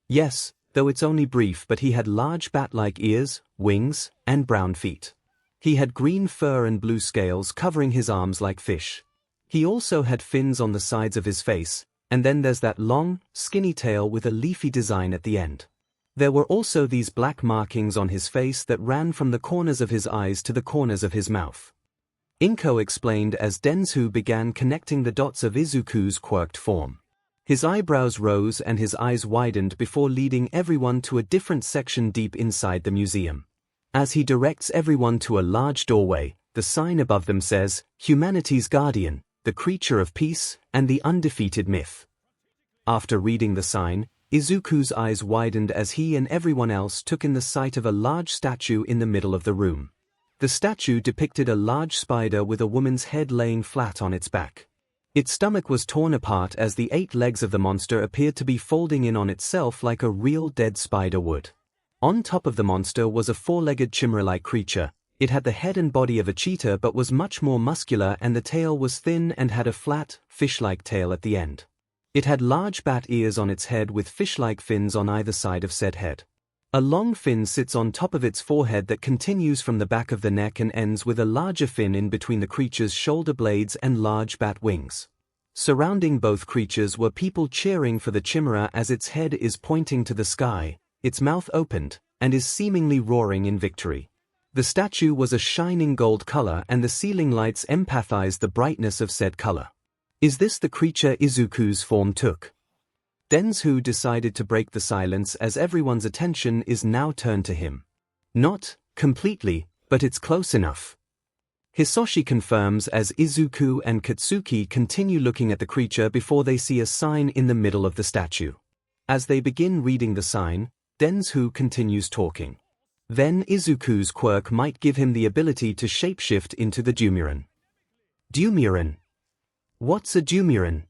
Yes, though it's only brief, but he had large bat-like ears, wings, and brown feet. He had green fur and blue scales covering his arms like fish. He also had fins on the sides of his face, and then there's that long, skinny tail with a leafy design at the end. There were also these black markings on his face that ran from the corners of his eyes to the corners of his mouth. Inko explained as Denzhu began connecting the dots of Izuku's quirked form. His eyebrows rose and his eyes widened before leading everyone to a different section deep inside the museum. As he directs everyone to a large doorway, the sign above them says, "Humanity's Guardian, the Creature of Peace, and the Undefeated Myth." After reading the sign, Izuku's eyes widened as he and everyone else took in the sight of a large statue in the middle of the room. The statue depicted a large spider with a woman's head laying flat on its back. Its stomach was torn apart as the 8 legs of the monster appeared to be folding in on itself like a real dead spider would. On top of the monster was a 4-legged chimera-like creature. It had the head and body of a cheetah but was much more muscular, and the tail was thin and had a flat, fish-like tail at the end. It had large bat ears on its head with fish-like fins on either side of said head. A long fin sits on top of its forehead that continues from the back of the neck and ends with a larger fin in between the creature's shoulder blades and large bat wings. Surrounding both creatures were people cheering for the chimera as its head is pointing to the sky, its mouth opened, and is seemingly roaring in victory. The statue was a shining gold color and the ceiling lights empathized the brightness of said color. Is this the creature Izuku's form took? 𝐷𝐻𝐻 decided to break the silence as everyone's attention is now turned to him. Not completely, but it's close enough. Hisoshi confirms as Izuku and Katsuki continue looking at the creature before they see a sign in the middle of the statue. As they begin reading the sign, 𝐷𝐻𝐻 continues talking. Then Izuku's quirk might give him the ability to shapeshift into the Dumuren. Dumuren? What's a Dumuren?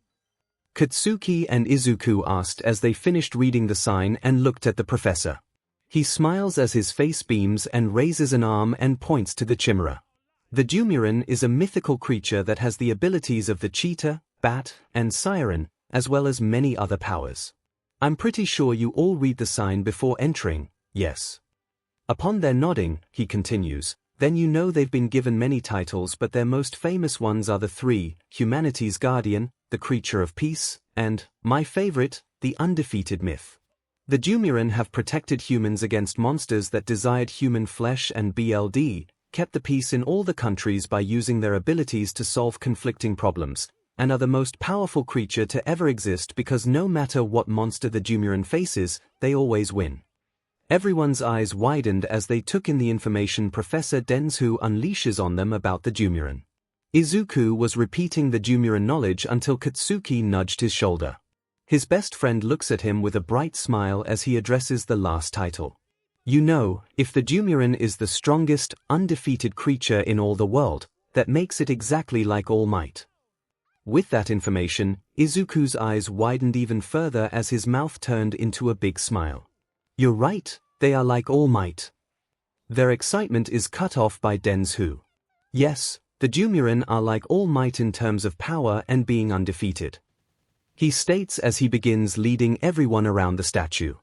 Katsuki and Izuku asked as they finished reading the sign and looked at the professor. He smiles as his face beams and raises an arm and points to the chimera. The Dumuren is a mythical creature that has the abilities of the cheetah, bat, and siren, as well as many other powers. I'm pretty sure you all read the sign before entering, yes? Upon their nodding, he continues, then you know they've been given many titles, but their most famous ones are the three: humanity's guardian, the creature of peace, and, my favorite, the undefeated myth. The Dumuren have protected humans against monsters that desired human flesh and kept the peace in all the countries by using their abilities to solve conflicting problems, and are the most powerful creature to ever exist because no matter what monster the Dumuren faces, they always win. Everyone's eyes widened as they took in the information Professor 𝐷𝐻𝐻 unleashes on them about the Dumuren. Izuku was repeating the Dumuren knowledge until Katsuki nudged his shoulder. His best friend looks at him with a bright smile as he addresses the last title. You know, if the Dumuren is the strongest, undefeated creature in all the world, that makes it exactly like All Might. With that information, Izuku's eyes widened even further as his mouth turned into a big smile. You're right, they are like All Might. Their excitement is cut off by 𝐷𝐻𝐻. Yes, the Dumuren are like All Might in terms of power and being undefeated. He states as he begins leading everyone around the statue.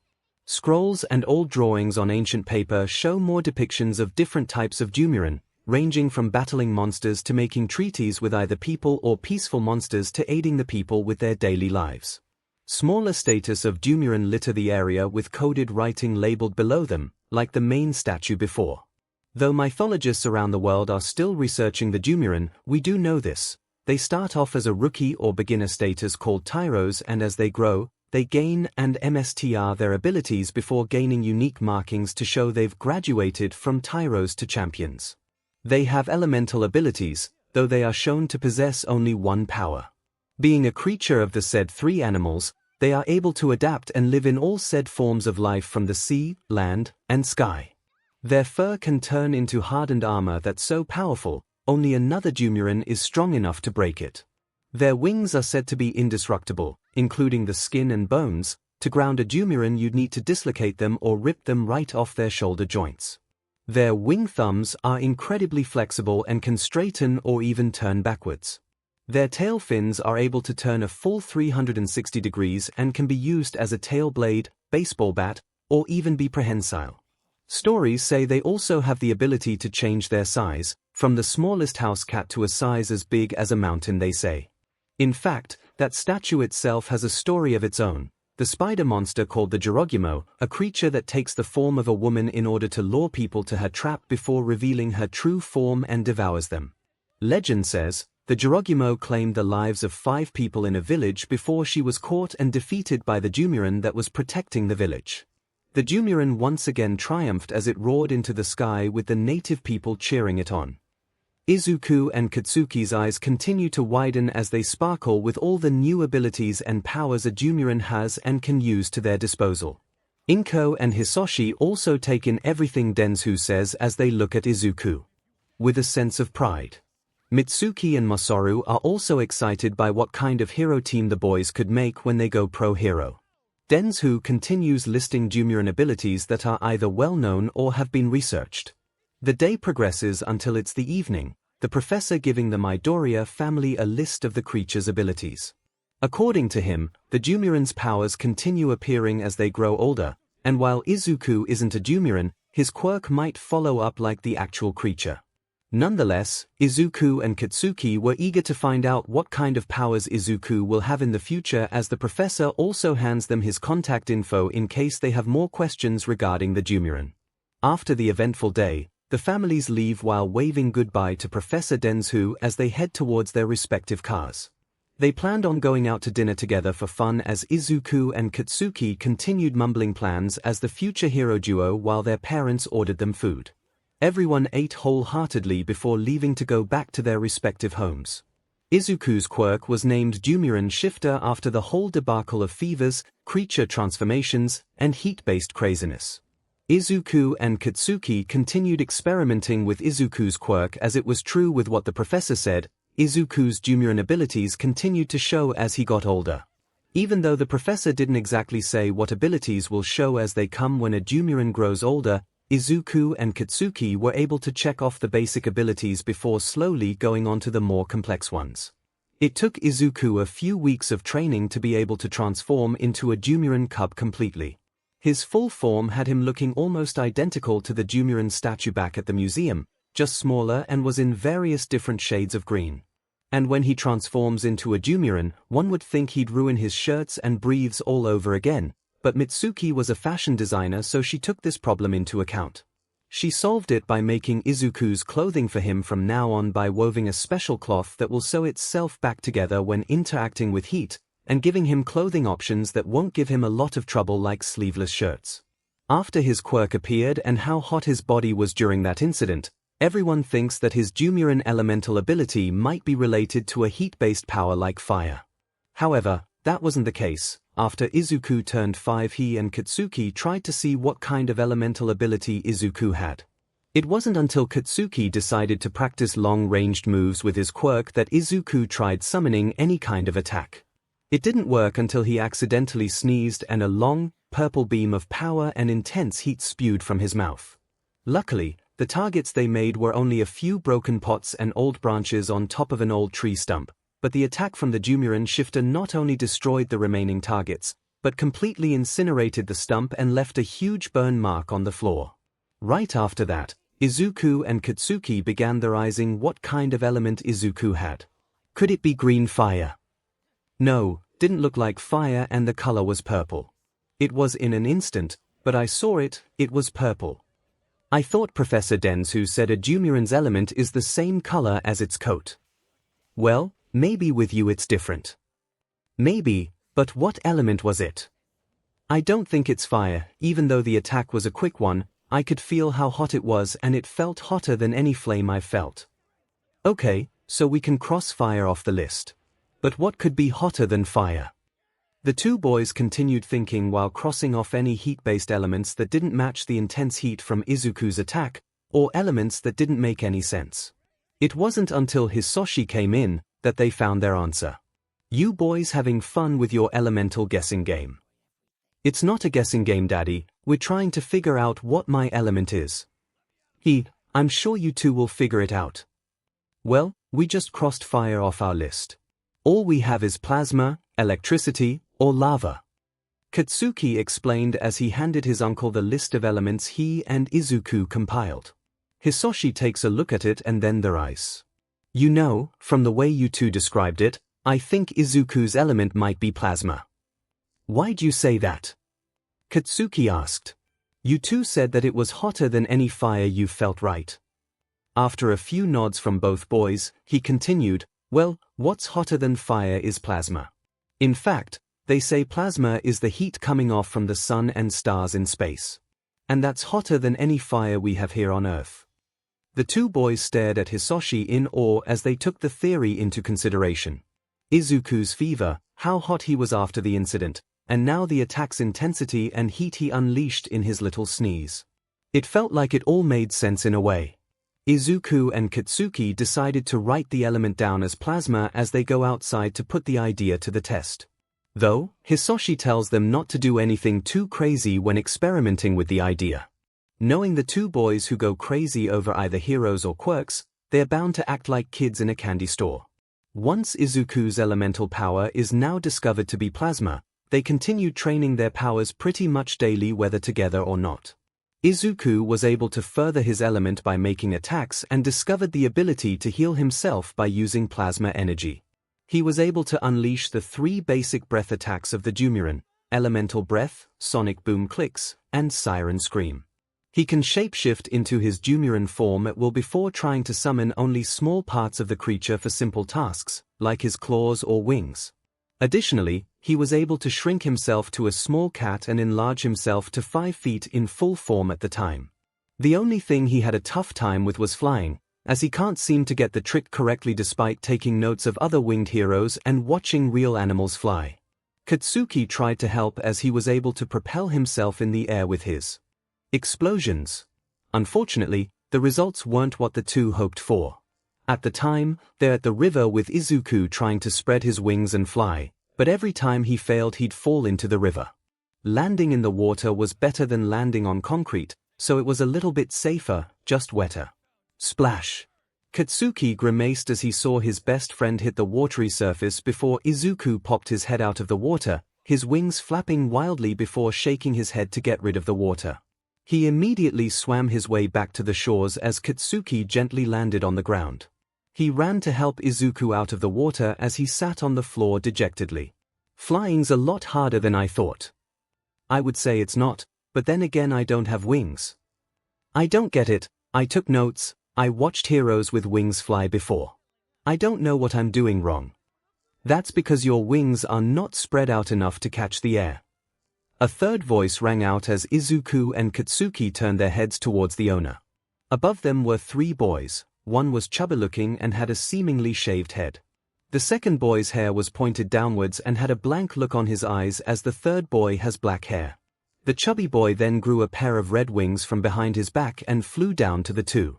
Scrolls and old drawings on ancient paper show more depictions of different types of Dumuren, ranging from battling monsters to making treaties with either people or peaceful monsters to aiding the people with their daily lives. Smaller status of Dumuren litter the area with coded writing labeled below them, like the main statue before. Though mythologists around the world are still researching the Dumuren, we do know this. They start off as a rookie or beginner status called tyros, and as they grow, they gain and mstr their abilities before gaining unique markings to show they've graduated from tyros to champions. They have elemental abilities, though they are shown to possess only one power. Being a creature of the said three animals, they are able to adapt and live in all said forms of life from the sea, land, and sky. Their fur can turn into hardened armor that's so powerful, only another Dumuren is strong enough to break it. Their wings are said to be indestructible, including the skin and bones. To ground a Dumuren you'd need to dislocate them or rip them right off their shoulder joints. Their wing thumbs are incredibly flexible and can straighten or even turn backwards. Their tail fins are able to turn a full 360 degrees and can be used as a tail blade, baseball bat, or even be prehensile. Stories say they also have the ability to change their size, from the smallest house cat to a size as big as a mountain, they say. In fact, that statue itself has a story of its own. The spider monster called the 𝐔𝐬𝐽, a creature that takes the form of a woman in order to lure people to her trap before revealing her true form and devours them. Legend says, the 𝐔𝐬𝐽 claimed the lives of 5 people in a village before she was caught and defeated by the Dumuren that was protecting the village. The Dumuren once again triumphed as it roared into the sky with the native people cheering it on. Izuku and Katsuki's eyes continue to widen as they sparkle with all the new abilities and powers a Dumuren has and can use to their disposal. Inko and Hisoshi also take in everything 𝐷𝐻𝐻 says as they look at Izuku. With a sense of pride. Mitsuki and Masaru are also excited by what kind of hero team the boys could make when they go pro-hero. 𝐷𝐻𝐻 continues listing Dumuren abilities that are either well-known or have been researched. The day progresses until it's the evening, the professor giving the Midoriya family a list of the creature's abilities. According to him, the Dumuren's powers continue appearing as they grow older, and while Izuku isn't a Dumuren, his quirk might follow up like the actual creature. Nonetheless, Izuku and Katsuki were eager to find out what kind of powers Izuku will have in the future, as the professor also hands them his contact info in case they have more questions regarding the Dumuren. After the eventful day, the families leave while waving goodbye to Professor 𝐷𝐻𝐻 as they head towards their respective cars. They planned on going out to dinner together for fun as Izuku and Katsuki continued mumbling plans as the future hero duo while their parents ordered them food. Everyone ate wholeheartedly before leaving to go back to their respective homes. Izuku's quirk was named Dumuren Shifter after the whole debacle of fevers, creature transformations, and heat-based craziness. Izuku and Katsuki continued experimenting with Izuku's quirk as it was true with what the professor said. Izuku's Dumuren abilities continued to show as he got older. Even though the professor didn't exactly say what abilities will show as they come when a Dumuren grows older, Izuku and Katsuki were able to check off the basic abilities before slowly going on to the more complex ones. It took Izuku a few weeks of training to be able to transform into a Dumuren cub completely. His full form had him looking almost identical to the Dumuren statue back at the museum, just smaller and was in various different shades of green. And when he transforms into a Dumuren, one would think he'd ruin his shirts and briefs all over again, but Mitsuki was a fashion designer, so she took this problem into account. She solved it by making Izuku's clothing for him from now on by weaving a special cloth that will sew itself back together when interacting with heat, and giving him clothing options that won't give him a lot of trouble like sleeveless shirts. After his quirk appeared and how hot his body was during that incident, everyone thinks that his Dumuren elemental ability might be related to a heat-based power like fire. However, that wasn't the case. After Izuku turned 5, he and Katsuki tried to see what kind of elemental ability Izuku had. It wasn't until Katsuki decided to practice long-ranged moves with his quirk that Izuku tried summoning any kind of attack. It didn't work until he accidentally sneezed and a long, purple beam of power and intense heat spewed from his mouth. Luckily, the targets they made were only a few broken pots and old branches on top of an old tree stump, but the attack from the Dumuren shifter not only destroyed the remaining targets, but completely incinerated the stump and left a huge burn mark on the floor. Right after that, Izuku and Katsuki began theorizing what kind of element Izuku had. Could it be green fire? No, didn't look like fire and the color was purple. It was in an instant, but I saw it, it was purple. I thought Professor Denzhu said a Dumuren's element is the same color as its coat. Well, maybe with you it's different. Maybe, but what element was it? I don't think it's fire. Even though the attack was a quick one, I could feel how hot it was and it felt hotter than any flame I've felt. Okay, so we can cross fire off the list. But what could be hotter than fire? The two boys continued thinking while crossing off any heat-based elements that didn't match the intense heat from Izuku's attack, or elements that didn't make any sense. It wasn't until Hisoshi came in that they found their answer. You boys having fun with your elemental guessing game. It's not a guessing game, Daddy, we're trying to figure out what my element is. I'm sure you two will figure it out. Well, we just crossed fire off our list. All we have is plasma, electricity, or lava. Katsuki explained as he handed his uncle the list of elements he and Izuku compiled. Hisoshi takes a look at it and then their eyes. You know, from the way you two described it, I think Izuku's element might be plasma. Why'd you say that? Katsuki asked. You two said that it was hotter than any fire you've felt, right? After a few nods from both boys, he continued, well, what's hotter than fire is plasma. In fact, they say plasma is the heat coming off from the sun and stars in space. And that's hotter than any fire we have here on Earth. The two boys stared at Hisoshi in awe as they took the theory into consideration. Izuku's fever, how hot he was after the incident, and now the attack's intensity and heat he unleashed in his little sneeze. It felt like it all made sense in a way. Izuku and Katsuki decided to write the element down as plasma as they go outside to put the idea to the test. Though, Hisoshi tells them not to do anything too crazy when experimenting with the idea. Knowing the two boys who go crazy over either heroes or quirks, they're bound to act like kids in a candy store. Once Izuku's elemental power is now discovered to be plasma, they continued training their powers pretty much daily whether together or not. Izuku was able to further his element by making attacks and discovered the ability to heal himself by using plasma energy. He was able to unleash the 3 basic breath attacks of the Dumuren: Elemental Breath, Sonic Boom Clicks, and Siren Scream. He can shapeshift into his Dumuren form at will before trying to summon only small parts of the creature for simple tasks, like his claws or wings. Additionally, he was able to shrink himself to a small cat and enlarge himself to 5 feet in full form at the time. The only thing he had a tough time with was flying, as he can't seem to get the trick correctly despite taking notes of other winged heroes and watching real animals fly. Katsuki tried to help as he was able to propel himself in the air with his explosions. Unfortunately, the results weren't what the two hoped for. At the time, they're at the river with Izuku trying to spread his wings and fly, but every time he failed he'd fall into the river. Landing in the water was better than landing on concrete, so it was a little bit safer, just wetter. Splash! Katsuki grimaced as he saw his best friend hit the watery surface before Izuku popped his head out of the water, his wings flapping wildly before shaking his head to get rid of the water. He immediately swam his way back to the shores as Katsuki gently landed on the ground. He ran to help Izuku out of the water as he sat on the floor dejectedly. Flying's a lot harder than I thought. I would say it's not, but then again I don't have wings. I don't get it. I took notes. I watched heroes with wings fly before. I don't know what I'm doing wrong. That's because your wings are not spread out enough to catch the air. A third voice rang out as Izuku and Katsuki turned their heads towards the owner. Above them were 3 boys. One was chubby-looking and had a seemingly shaved head. The second boy's hair was pointed downwards and had a blank look on his eyes as the third boy has black hair. The chubby boy then grew a pair of red wings from behind his back and flew down to the 2.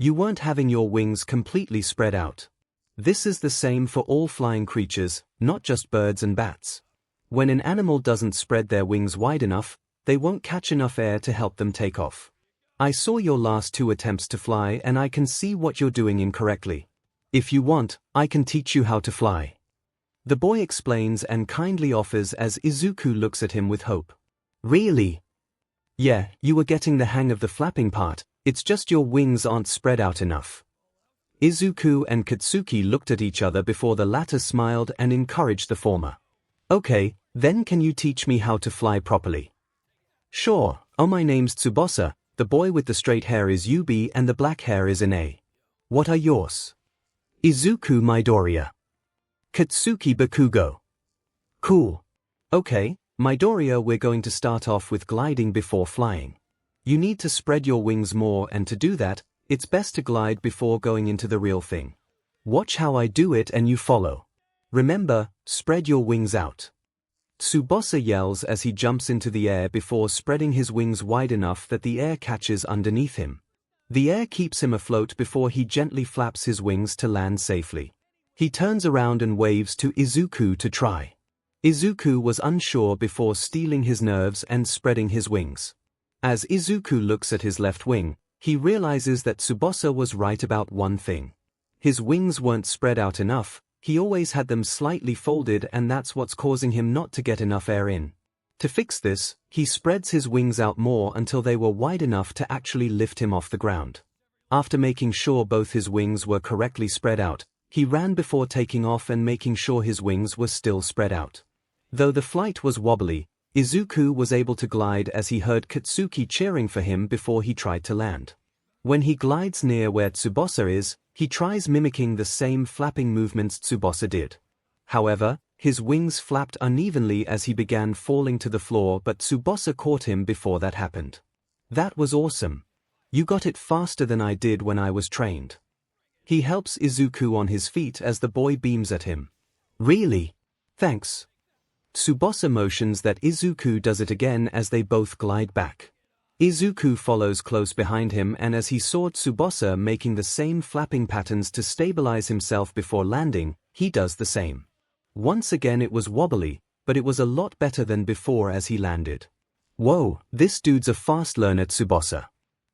You weren't having your wings completely spread out. This is the same for all flying creatures, not just birds and bats. When an animal doesn't spread their wings wide enough, they won't catch enough air to help them take off. I saw your last 2 attempts to fly and I can see what you're doing incorrectly. If you want, I can teach you how to fly. The boy explains and kindly offers as Izuku looks at him with hope. Really? Yeah, you were getting the hang of the flapping part, it's just your wings aren't spread out enough. Izuku and Katsuki looked at each other before the latter smiled and encouraged the former. Okay, then can you teach me how to fly properly? Sure. Oh, my name's Tsubasa. The boy with the straight hair is Yubi and the black hair is Ine. What are yours? Izuku Midoriya. Katsuki Bakugo. Cool. Okay, Midoriya, we're going to start off with gliding before flying. You need to spread your wings more, and to do that, it's best to glide before going into the real thing. Watch how I do it and you follow. Remember, spread your wings out. Tsubasa yells as he jumps into the air before spreading his wings wide enough that the air catches underneath him. The air keeps him afloat before he gently flaps his wings to land safely. He turns around and waves to Izuku to try. Izuku was unsure before steeling his nerves and spreading his wings. As Izuku looks at his left wing, he realizes that Tsubasa was right about one thing. His wings weren't spread out enough. He always had them slightly folded, and that's what's causing him not to get enough air in. To fix this, he spreads his wings out more until they were wide enough to actually lift him off the ground. After making sure both his wings were correctly spread out, he ran before taking off and making sure his wings were still spread out. Though the flight was wobbly, Izuku was able to glide as he heard Katsuki cheering for him before he tried to land. When he glides near where Tsubasa is, he tries mimicking the same flapping movements Tsubasa did. However, his wings flapped unevenly as he began falling to the floor, but Tsubasa caught him before that happened. That was awesome. You got it faster than I did when I was trained. He helps Izuku on his feet as the boy beams at him. Really? Thanks. Tsubasa motions that Izuku does it again as they both glide back. Izuku follows close behind him, and as he saw Tsubasa making the same flapping patterns to stabilize himself before landing, he does the same. Once again it was wobbly, but it was a lot better than before as he landed. Whoa, this dude's a fast learner, Tsubasa.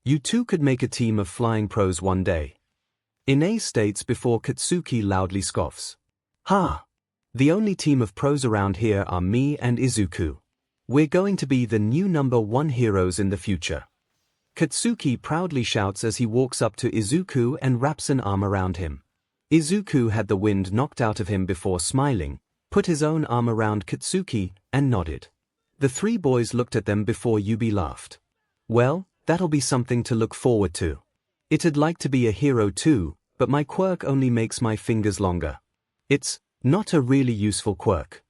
You two could make a team of flying pros one day. Ine states before Katsuki loudly scoffs. Ha! The only team of pros around here are me and Izuku. We're going to be the new #1 heroes in the future. Katsuki proudly shouts as he walks up to Izuku and wraps an arm around him. Izuku had the wind knocked out of him before smiling, put his own arm around Katsuki, and nodded. The 3 boys looked at them before Yubi laughed. Well, that'll be something to look forward to. It'd like to be a hero too, but my quirk only makes my fingers longer. It's not a really useful quirk.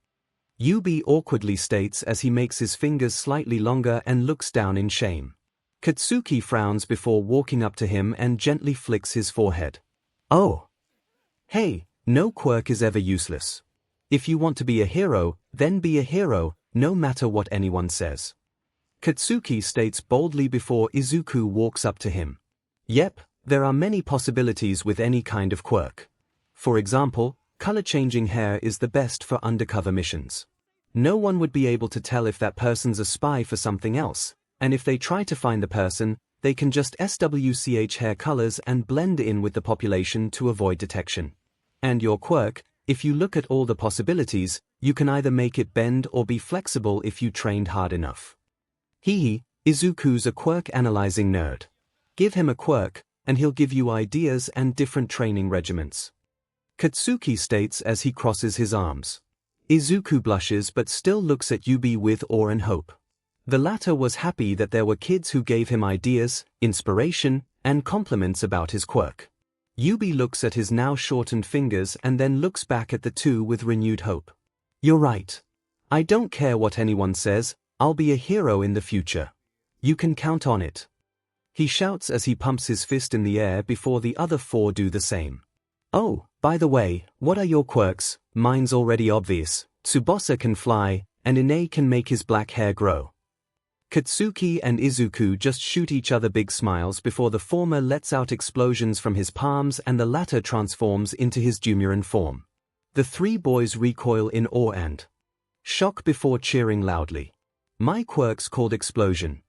𝐈 awkwardly states as he makes his fingers slightly longer and looks down in shame. Katsuki frowns before walking up to him and gently flicks his forehead. Oh. Hey, no quirk is ever useless. If you want to be a hero, then be a hero, no matter what anyone says. Katsuki states boldly before Izuku walks up to him. Yep, there are many possibilities with any kind of quirk. For example, color-changing hair is the best for undercover missions. No one would be able to tell if that person's a spy for something else, and if they try to find the person, they can just switch hair colors and blend in with the population to avoid detection. And your quirk, if you look at all the possibilities, you can either make it bend or be flexible if you trained hard enough. Izuku's a quirk-analyzing nerd. Give him a quirk, and he'll give you ideas and different training regimens. Katsuki states as he crosses his arms. Izuku blushes but still looks at 𝐈 with awe and hope. The latter was happy that there were kids who gave him ideas, inspiration, and compliments about his quirk. 𝐈 looks at his now shortened fingers and then looks back at the two with renewed hope. You're right. I don't care what anyone says, I'll be a hero in the future. You can count on it. He shouts as he pumps his fist in the air before the other four do the same. Oh, by the way, what are your quirks? Mine's already obvious. Tsubasa can fly, and 𝐈 can make his black hair grow. Katsuki and Izuku just shoot each other big smiles before the former lets out explosions from his palms and the latter transforms into his Dumuren form. The three boys recoil in awe and shock before cheering loudly. My quirk's called Explosion.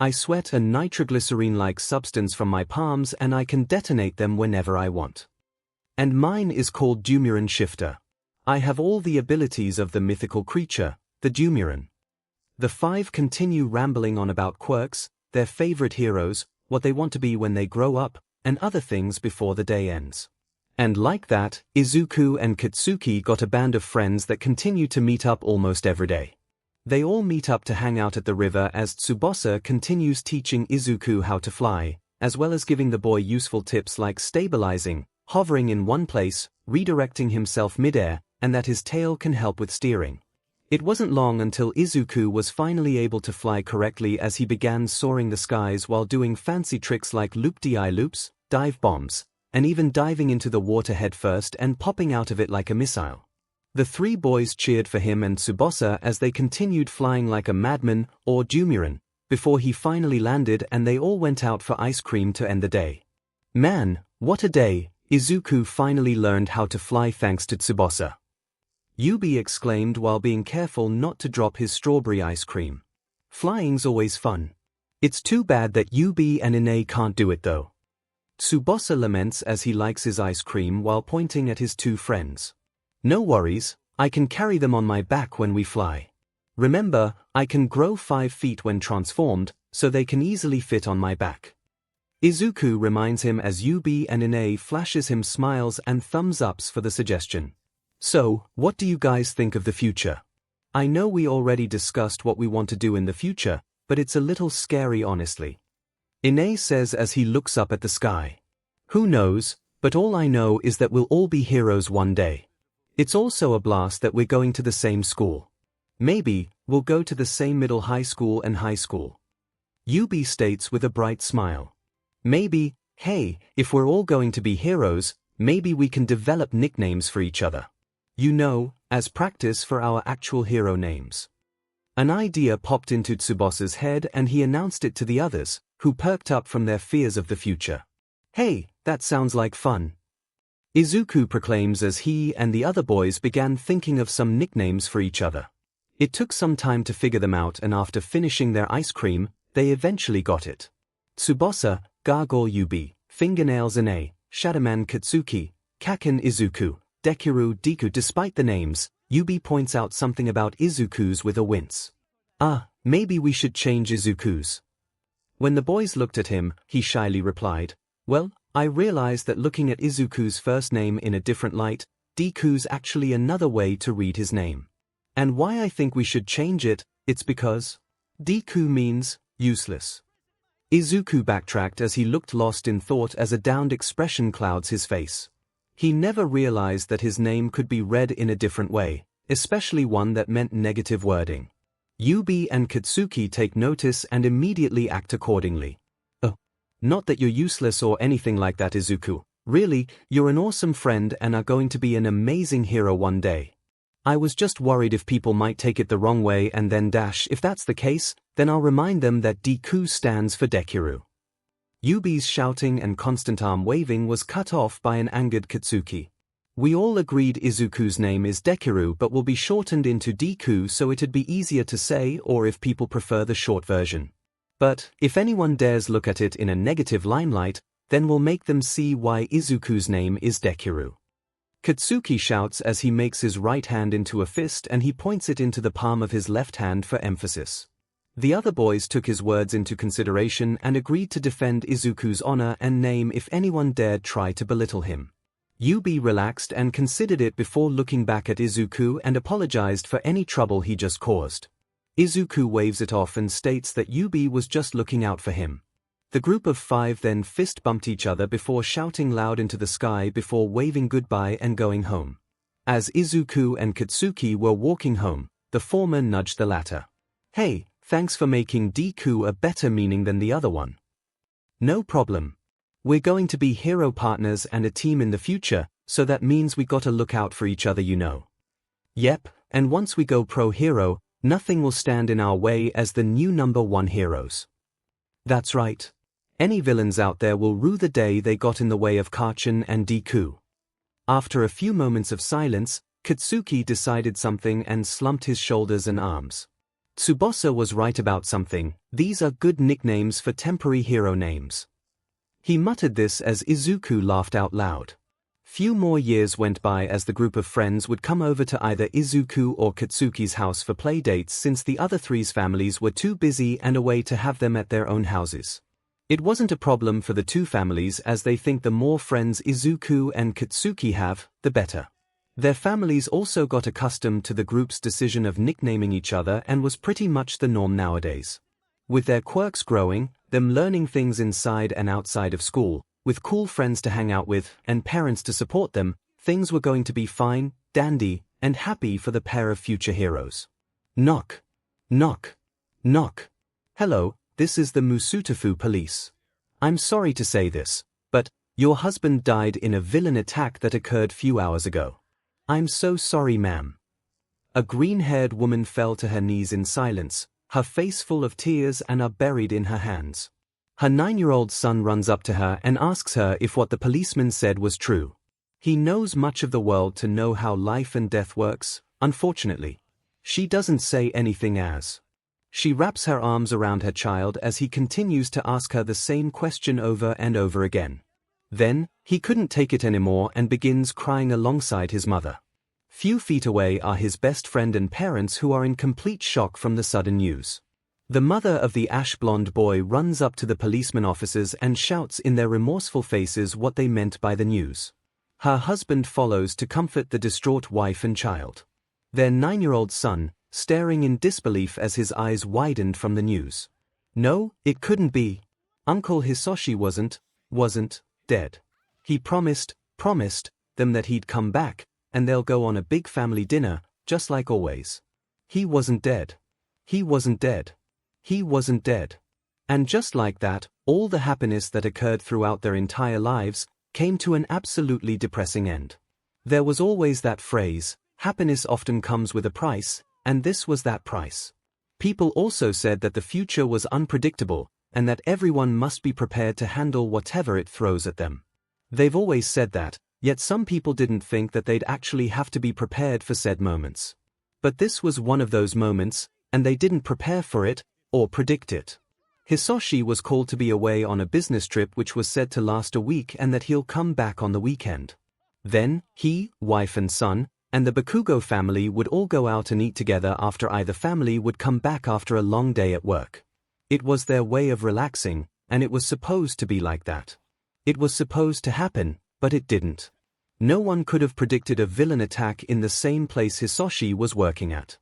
I sweat a nitroglycerine-like substance from my palms and I can detonate them whenever I want. And mine is called Dumuren Shifter. I have all the abilities of the mythical creature, the Dumuren. The five continue rambling on about quirks, their favorite heroes, what they want to be when they grow up, and other things before the day ends. And like that, Izuku and Katsuki got a band of friends that continue to meet up almost every day. They all meet up to hang out at the river as Tsubasa continues teaching Izuku how to fly, as well as giving the boy useful tips like stabilizing, hovering in one place, redirecting himself midair, and that his tail can help with steering. It wasn't long until Izuku was finally able to fly correctly as he began soaring the skies while doing fancy tricks like loop-de-loops, dive bombs, and even diving into the water head first and popping out of it like a missile. The three boys cheered for him and Tsubasa as they continued flying like a madman, or Dumuren, before he finally landed and they all went out for ice cream to end the day. Man, what a day! Izuku finally learned how to fly thanks to Tsubasa. 𝐈 exclaimed while being careful not to drop his strawberry ice cream. Flying's always fun. It's too bad that 𝐈 and 𝐈 can't do it though. Tsubasa laments as he likes his ice cream while pointing at his two friends. No worries, I can carry them on my back when we fly. Remember, I can grow 5 feet when transformed, so they can easily fit on my back. Izuku reminds him as 𝐈 and 𝐈 flashes him smiles and thumbs ups for the suggestion. So, what do you guys think of the future? I know we already discussed what we want to do in the future, but it's a little scary honestly. 𝐈 says as he looks up at the sky. Who knows, but all I know is that we'll all be heroes one day. It's also a blast that we're going to the same school. Maybe, we'll go to the same middle high school and high school. 𝐈 states with a bright smile. Maybe, hey, if we're all going to be heroes, maybe we can develop nicknames for each other. You know, as practice for our actual hero names. An idea popped into Tsubasa's head and he announced it to the others, who perked up from their fears of the future. Hey, that sounds like fun. Izuku proclaims as he and the other boys began thinking of some nicknames for each other. It took some time to figure them out and after finishing their ice cream, they eventually got it. Tsubasa, Gargoyle 𝐈, Fingernails 𝐈, Shadowman Katsuki, Kaken Izuku, Deku. Despite the names, 𝐈 points out something about Izuku's with a wince. Maybe we should change Izuku's. When the boys looked at him, he shyly replied, well, I realized that looking at Izuku's first name in a different light, Deku's actually another way to read his name. And why I think we should change it, it's because Deku means useless. Izuku backtracked as he looked lost in thought as a downed expression clouds his face. He never realized that his name could be read in a different way, especially one that meant negative wording. Yubi and Katsuki take notice and immediately act accordingly. Oh, not that you're useless or anything like that, Izuku. Really, you're an awesome friend and are going to be an amazing hero one day. I was just worried if people might take it the wrong way and then dash. If that's the case, then I'll remind them that Deku stands for Dekiru. Yubi's shouting and constant arm waving was cut off by an angered Katsuki. We all agreed Izuku's name is Dekiru but will be shortened into Deku so it'd be easier to say, or if people prefer the short version. But if anyone dares look at it in a negative limelight, then we'll make them see why Izuku's name is Dekiru. Katsuki shouts as he makes his right hand into a fist and he points it into the palm of his left hand for emphasis. The other boys took his words into consideration and agreed to defend Izuku's honor and name if anyone dared try to belittle him. Yubi relaxed and considered it before looking back at Izuku and apologized for any trouble he just caused. Izuku waves it off and states that Yubi was just looking out for him. The group of 5 then fist-bumped each other before shouting loud into the sky before waving goodbye and going home. As Izuku and Katsuki were walking home, the former nudged the latter. Hey, thanks for making Deku a better meaning than the other one. No problem. We're going to be hero partners and a team in the future, so that means we gotta look out for each other, you know. Yep, and once we go pro-hero, nothing will stand in our way as the new #1 heroes. That's right. Any villains out there will rue the day they got in the way of 𝐭𝐻 and Deku. After a few moments of silence, Katsuki decided something and slumped his shoulders and arms. Tsubasa was right about something. These are good nicknames for temporary hero names. He muttered this as Izuku laughed out loud. Few more years went by as the group of friends would come over to either Izuku or Katsuki's house for playdates since the other three's families were too busy and away to have them at their own houses. It wasn't a problem for the two families as they think the more friends Izuku and Katsuki have, the better. Their families also got accustomed to the group's decision of nicknaming each other and was pretty much the norm nowadays. With their quirks growing, them learning things inside and outside of school, with cool friends to hang out with, and parents to support them, things were going to be fine, dandy, and happy for the pair of future heroes. Knock. Knock. Knock. Hello, this is the Musutafu police. I'm sorry to say this, but your husband died in a villain attack that occurred few hours ago. I'm so sorry, ma'am. A green-haired woman fell to her knees in silence, her face full of tears and are buried in her hands. Her 9-year-old son runs up to her and asks her if what the policeman said was true. He knows much of the world to know how life and death works, unfortunately. She doesn't say anything as. She wraps her arms around her child as he continues to ask her the same question over and over again. Then, he couldn't take it anymore and begins crying alongside his mother. Few feet away are his best friend and parents who are in complete shock from the sudden news. The mother of the ash-blonde boy runs up to the policeman officers and shouts in their remorseful faces what they meant by the news. Her husband follows to comfort the distraught wife and child. Their 9-year-old son, staring in disbelief as his eyes widened from the news. No, it couldn't be. Uncle Hisoshi wasn't dead. He promised them that he'd come back, and they'll go on a big family dinner, just like always. He wasn't dead. He wasn't dead. He wasn't dead. And just like that, all the happiness that occurred throughout their entire lives came to an absolutely depressing end. There was always that phrase, happiness often comes with a price, and this was that price. People also said that the future was unpredictable, and that everyone must be prepared to handle whatever it throws at them. They've always said that, yet some people didn't think that they'd actually have to be prepared for said moments. But this was one of those moments, and they didn't prepare for it, or predict it. Hisoshi was called to be away on a business trip which was said to last a week and that he'll come back on the weekend. Then, he, wife and son, and the Bakugo family would all go out and eat together after either family would come back after a long day at work. It was their way of relaxing, and it was supposed to be like that. It was supposed to happen, but it didn't. No one could have predicted a villain attack in the same place Hisoshi was working at.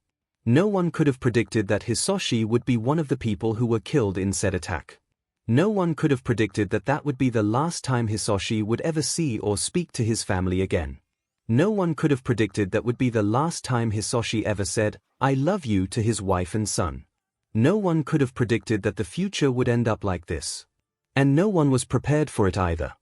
No one could have predicted that Hisoshi would be one of the people who were killed in said attack. No one could have predicted that that would be the last time Hisoshi would ever see or speak to his family again. No one could have predicted that would be the last time Hisoshi ever said, "I love you" to his wife and son. No one could have predicted that the future would end up like this. And no one was prepared for it either.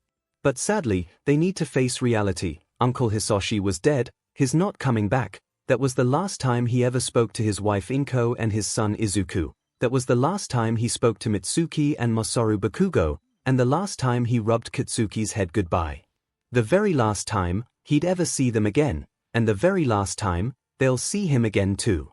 But sadly, they need to face reality. Uncle Hisoshi was dead, he's not coming back. That was the last time he ever spoke to his wife Inko and his son Izuku. That was the last time he spoke to Mitsuki and Masaru Bakugo, and the last time he rubbed Katsuki's head goodbye. The very last time he'd ever see them again, and the very last time they'll see him again too.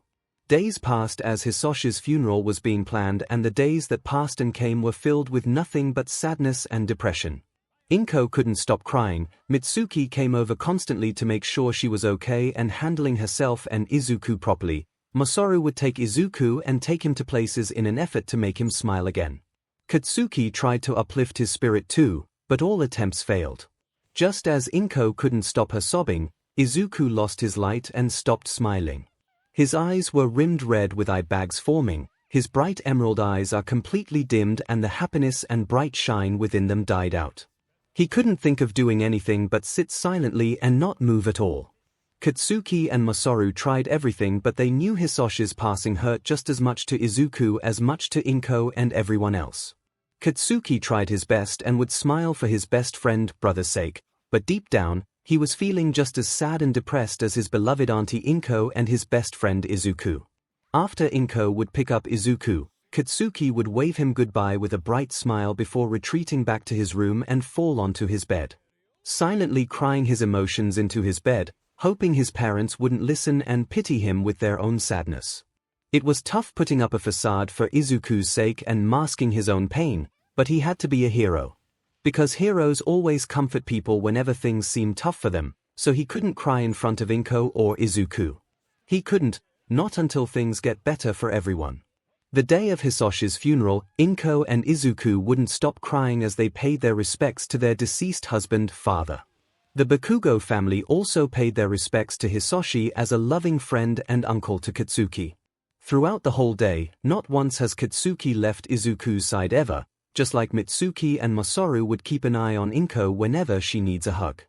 Days passed as Hisoshi's funeral was being planned, and the days that passed and came were filled with nothing but sadness and depression. Inko couldn't stop crying, Mitsuki came over constantly to make sure she was okay and handling herself and Izuku properly. Masaru would take Izuku and take him to places in an effort to make him smile again. Katsuki tried to uplift his spirit too, but all attempts failed. Just as Inko couldn't stop her sobbing, Izuku lost his light and stopped smiling. His eyes were rimmed red with eye bags forming, his bright emerald eyes are completely dimmed and the happiness and bright shine within them died out. He couldn't think of doing anything but sit silently and not move at all. Katsuki and Masaru tried everything, but they knew Hisoshi's passing hurt just as much to Izuku as much to Inko and everyone else. Katsuki tried his best and would smile for his best friend, brother's sake, but deep down, he was feeling just as sad and depressed as his beloved auntie Inko and his best friend Izuku. After Inko would pick up Izuku, Katsuki would wave him goodbye with a bright smile before retreating back to his room and fall onto his bed. Silently crying his emotions into his bed, hoping his parents wouldn't listen and pity him with their own sadness. It was tough putting up a facade for Izuku's sake and masking his own pain, but he had to be a hero. Because heroes always comfort people whenever things seem tough for them, so he couldn't cry in front of Inko or Izuku. He couldn't, not until things get better for everyone. The day of Hisoshi's funeral, Inko and Izuku wouldn't stop crying as they paid their respects to their deceased husband, father. The Bakugo family also paid their respects to Hisoshi as a loving friend and uncle to Katsuki. Throughout the whole day, not once has Katsuki left Izuku's side ever, just like Mitsuki and Masaru would keep an eye on Inko whenever she needs a hug.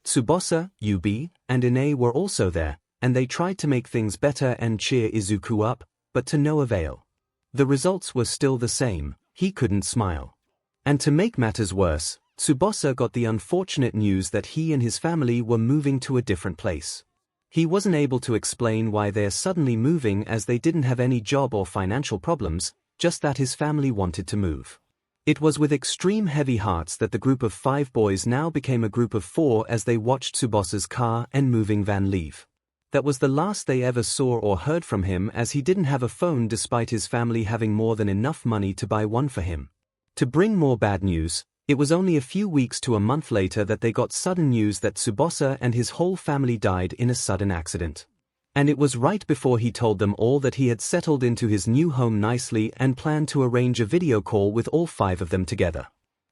Tsubasa, Yubi, and Ine were also there, and they tried to make things better and cheer Izuku up, but to no avail. The results were still the same, he couldn't smile. And to make matters worse, Tsubasa got the unfortunate news that he and his family were moving to a different place. He wasn't able to explain why they're suddenly moving, as they didn't have any job or financial problems, just that his family wanted to move. It was with extreme heavy hearts that the group of 5 boys now became a group of 4 as they watched Tsubasa's car and moving van leave. That was the last they ever saw or heard from him, as he didn't have a phone despite his family having more than enough money to buy one for him. To bring more bad news, it was only a few weeks to a month later that they got sudden news that Tsubasa and his whole family died in a sudden accident. And it was right before he told them all that he had settled into his new home nicely and planned to arrange a video call with all 5 of them together.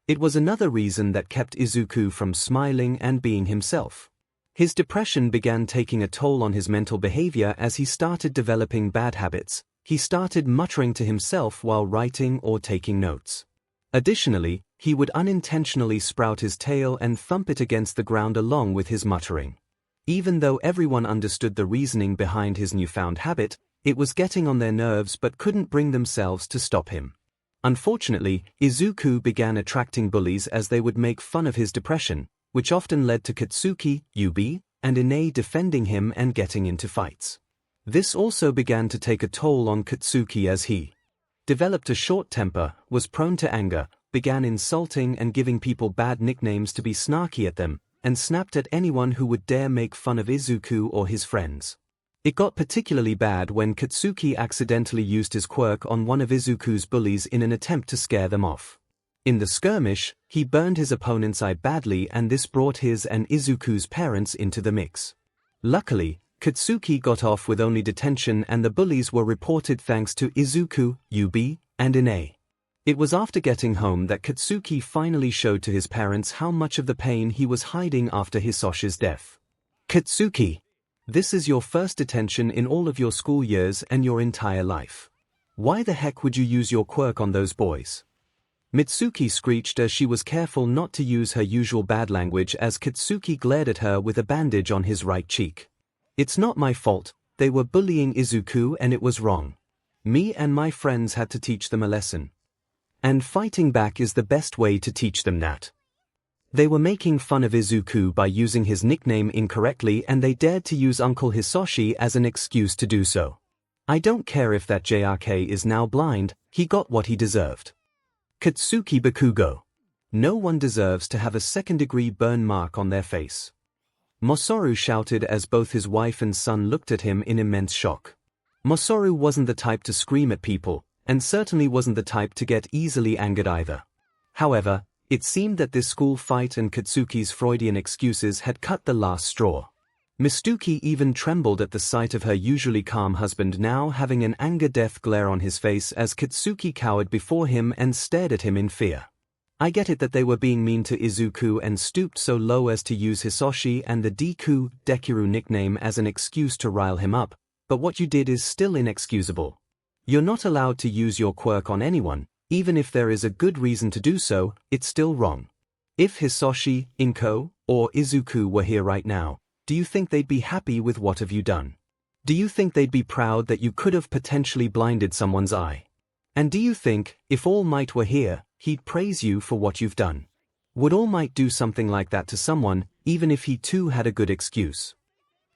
It was another reason that kept Izuku from smiling and being himself. His depression began taking a toll on his mental behavior as he started developing bad habits. He started muttering to himself while writing or taking notes. Additionally, he would unintentionally sprout his tail and thump it against the ground along with his muttering. Even though everyone understood the reasoning behind his newfound habit, it was getting on their nerves but couldn't bring themselves to stop him. Unfortunately, Izuku began attracting bullies as they would make fun of his depression, which often led to Katsuki, Yubi, and Ine defending him and getting into fights. This also began to take a toll on Katsuki as he developed a short temper, was prone to anger, began insulting and giving people bad nicknames to be snarky at them, and snapped at anyone who would dare make fun of Izuku or his friends. It got particularly bad when Katsuki accidentally used his quirk on one of Izuku's bullies in an attempt to scare them off. In the skirmish, he burned his opponent's eye badly, and this brought his and Izuku's parents into the mix. Luckily, Katsuki got off with only detention, and the bullies were reported thanks to Izuku, Yubi, and Ine. It was after getting home that Katsuki finally showed to his parents how much of the pain he was hiding after Hisoshi's death. "Katsuki, this is your first detention in all of your school years and your entire life. Why the heck would you use your quirk on those boys?" Mitsuki screeched as she was careful not to use her usual bad language as Katsuki glared at her with a bandage on his right cheek. It's not my fault, they were bullying Izuku and it was wrong. Me and my friends had to teach them a lesson. And fighting back is the best way to teach them that. They were making fun of Izuku by using his nickname incorrectly and they dared to use Uncle Hisoshi as an excuse to do so. I don't care if that JRK is now blind, he got what he deserved. Katsuki Bakugo. No one deserves to have a second-degree burn mark on their face. Masaru shouted as both his wife and son looked at him in immense shock. Masaru wasn't the type to scream at people, and certainly wasn't the type to get easily angered either. However, it seemed that this school fight and Katsuki's Freudian excuses had cut the last straw. Mitsuki even trembled at the sight of her usually calm husband now having an anger-death glare on his face as Katsuki cowered before him and stared at him in fear. I get it that they were being mean to Izuku and stooped so low as to use Hisoshi and the dekuwhatif nickname as an excuse to rile him up, but what you did is still inexcusable. You're not allowed to use your quirk on anyone, even if there is a good reason to do so, it's still wrong. If Hisoshi, Inko, or Izuku were here right now, do you think they'd be happy with what have you done? Do you think they'd be proud that you could have potentially blinded someone's eye? And do you think, if All Might were here, he'd praise you for what you've done? Would All Might do something like that to someone, even if he too had a good excuse?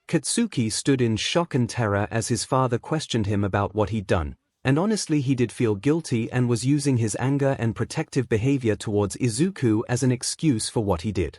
Katsuki stood in shock and terror as his father questioned him about what he'd done, and honestly he did feel guilty and was using his anger and protective behavior towards Izuku as an excuse for what he did.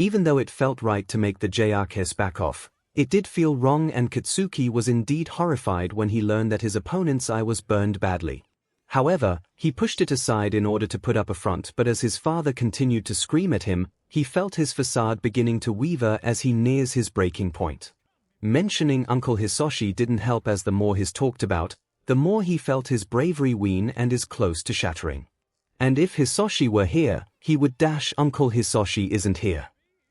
Even though it felt right to make the JRKs back off, it did feel wrong and Katsuki was indeed horrified when he learned that his opponent's eye was burned badly. However, he pushed it aside in order to put up a front, but as his father continued to scream at him, he felt his facade beginning to waver as he nears his breaking point. Mentioning Uncle Hisoshi didn't help as the more he's talked about, the more he felt his bravery wane and is close to shattering. And if Hisoshi were here, he would dash Uncle Hisoshi isn't here.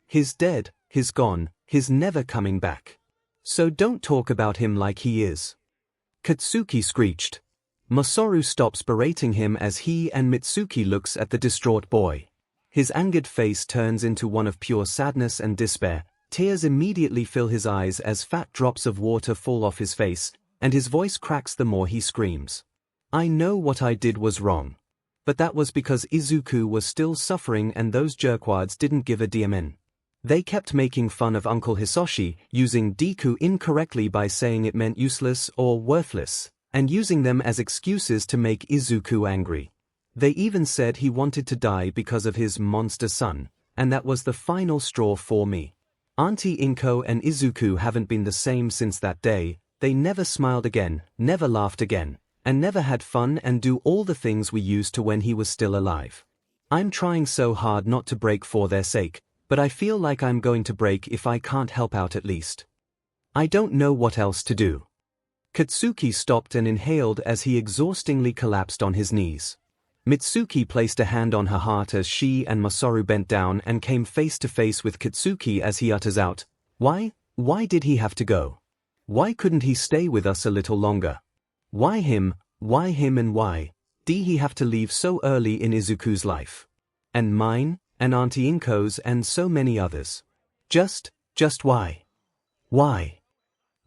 He's dead, he's gone, he's never coming back. So don't talk about him like he is. Katsuki screeched. Masaru stops berating him as he and Mitsuki looks at the distraught boy. His angered face turns into one of pure sadness and despair, tears immediately fill his eyes as fat drops of water fall off his face, and his voice cracks the more he screams. I know what I did was wrong. But that was because Izuku was still suffering and those jerkwads didn't give a damn. They kept making fun of Uncle Hisoshi, using Deku incorrectly by saying it meant useless or worthless, and using them as excuses to make Izuku angry. They even said he wanted to die because of his monster son, and that was the final straw for me. Auntie Inko and Izuku haven't been the same since that day. They never smiled again, never laughed again, and never had fun and do all the things we used to when he was still alive. I'm trying so hard not to break for their sake, but I feel like I'm going to break if I can't help out at least. I don't know what else to do. Katsuki stopped and inhaled as he exhaustingly collapsed on his knees. Mitsuki placed a hand on her heart as she and Masaru bent down and came face to face with Katsuki as he utters out, Why did he have to go? Why couldn't he stay with us a little longer? Why him and why did he have to leave so early in Izuku's life? And mine, and Auntie Inko's and so many others. Just why? Why?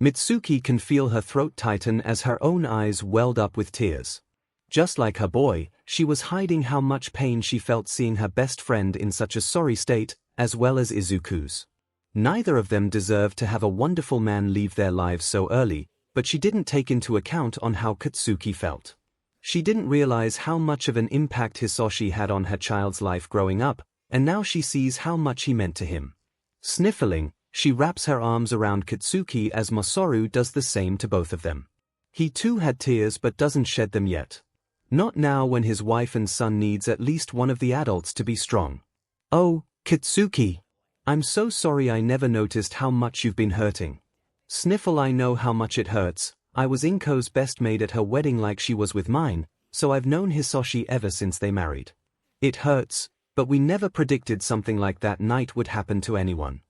Mitsuki can feel her throat tighten as her own eyes welled up with tears. Just like her boy, she was hiding how much pain she felt seeing her best friend in such a sorry state, as well as Izuku's. Neither of them deserved to have a wonderful man leave their lives so early, but she didn't take into account on how Katsuki felt. She didn't realize how much of an impact Hisoshi had on her child's life growing up, and now she sees how much he meant to him. Sniffling, she wraps her arms around Katsuki as Masaru does the same to both of them. He too had tears but doesn't shed them yet. Not now when his wife and son needs at least one of the adults to be strong. Oh, Katsuki! I'm so sorry I never noticed how much you've been hurting. Sniffle I know how much it hurts, I was Inko's best maid at her wedding like she was with mine, so I've known Hisoshi ever since they married. It hurts, but we never predicted something like that night would happen to anyone.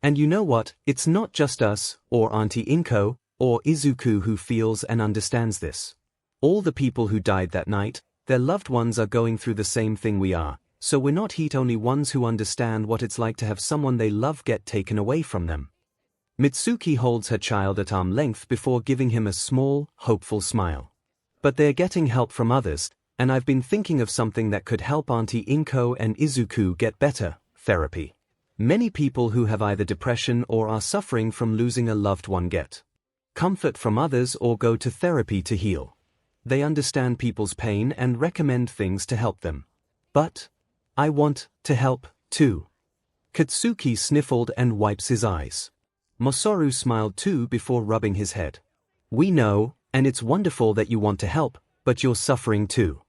And you know what, it's not just us, or Auntie Inko, or Izuku who feels and understands this. All the people who died that night, their loved ones are going through the same thing we are, so we're not the only ones who understand what it's like to have someone they love get taken away from them. Mitsuki holds her child at arm's length before giving him a small, hopeful smile. But they're getting help from others, and I've been thinking of something that could help Auntie Inko and Izuku get better: therapy. Many people who have either depression or are suffering from losing a loved one get comfort from others or go to therapy to heal. They understand people's pain and recommend things to help them. But I want to help, too. Katsuki sniffled and wipes his eyes. Masaru smiled too before rubbing his head. We know, and it's wonderful that you want to help, but you're suffering too.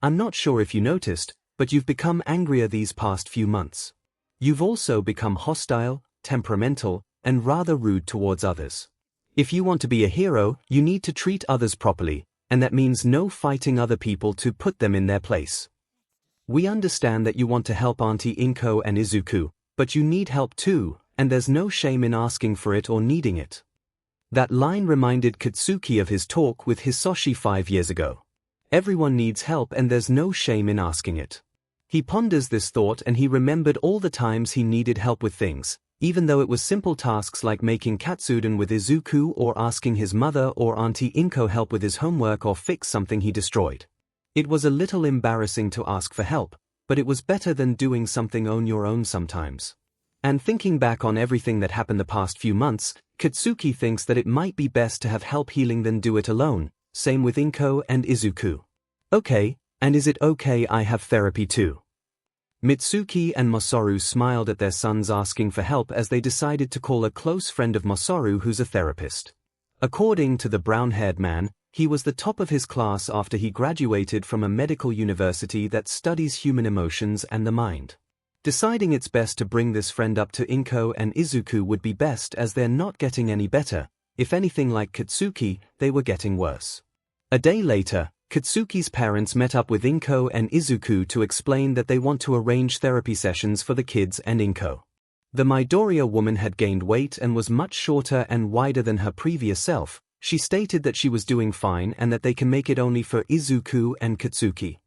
I'm not sure if you noticed, but you've become angrier these past few months. You've also become hostile, temperamental, and rather rude towards others. If you want to be a hero, you need to treat others properly, and that means no fighting other people to put them in their place. We understand that you want to help Auntie Inko and Izuku, but you need help too, and there's no shame in asking for it or needing it. That line reminded Katsuki of his talk with Hisoshi 5 years ago. Everyone needs help and there's no shame in asking it. He ponders this thought and he remembered all the times he needed help with things, even though it was simple tasks like making katsudon with Izuku or asking his mother or Auntie Inko help with his homework or fix something he destroyed. It was a little embarrassing to ask for help, but it was better than doing something on your own sometimes. And thinking back on everything that happened the past few months, Katsuki thinks that it might be best to have help healing than do it alone, same with Inko and Izuku. Okay, and is it okay I have therapy too? Mitsuki and Masaru smiled at their sons asking for help as they decided to call a close friend of Masaru who's a therapist. According to the brown-haired man, he was the top of his class after he graduated from a medical university that studies human emotions and the mind. Deciding it's best to bring this friend up to Inko and Izuku would be best as they're not getting any better. If anything like Katsuki, they were getting worse. A day later, Katsuki's parents met up with Inko and Izuku to explain that they want to arrange therapy sessions for the kids and Inko. The Midoriya woman had gained weight and was much shorter and wider than her previous self. She stated that she was doing fine and that they can make it only for Izuku and Katsuki.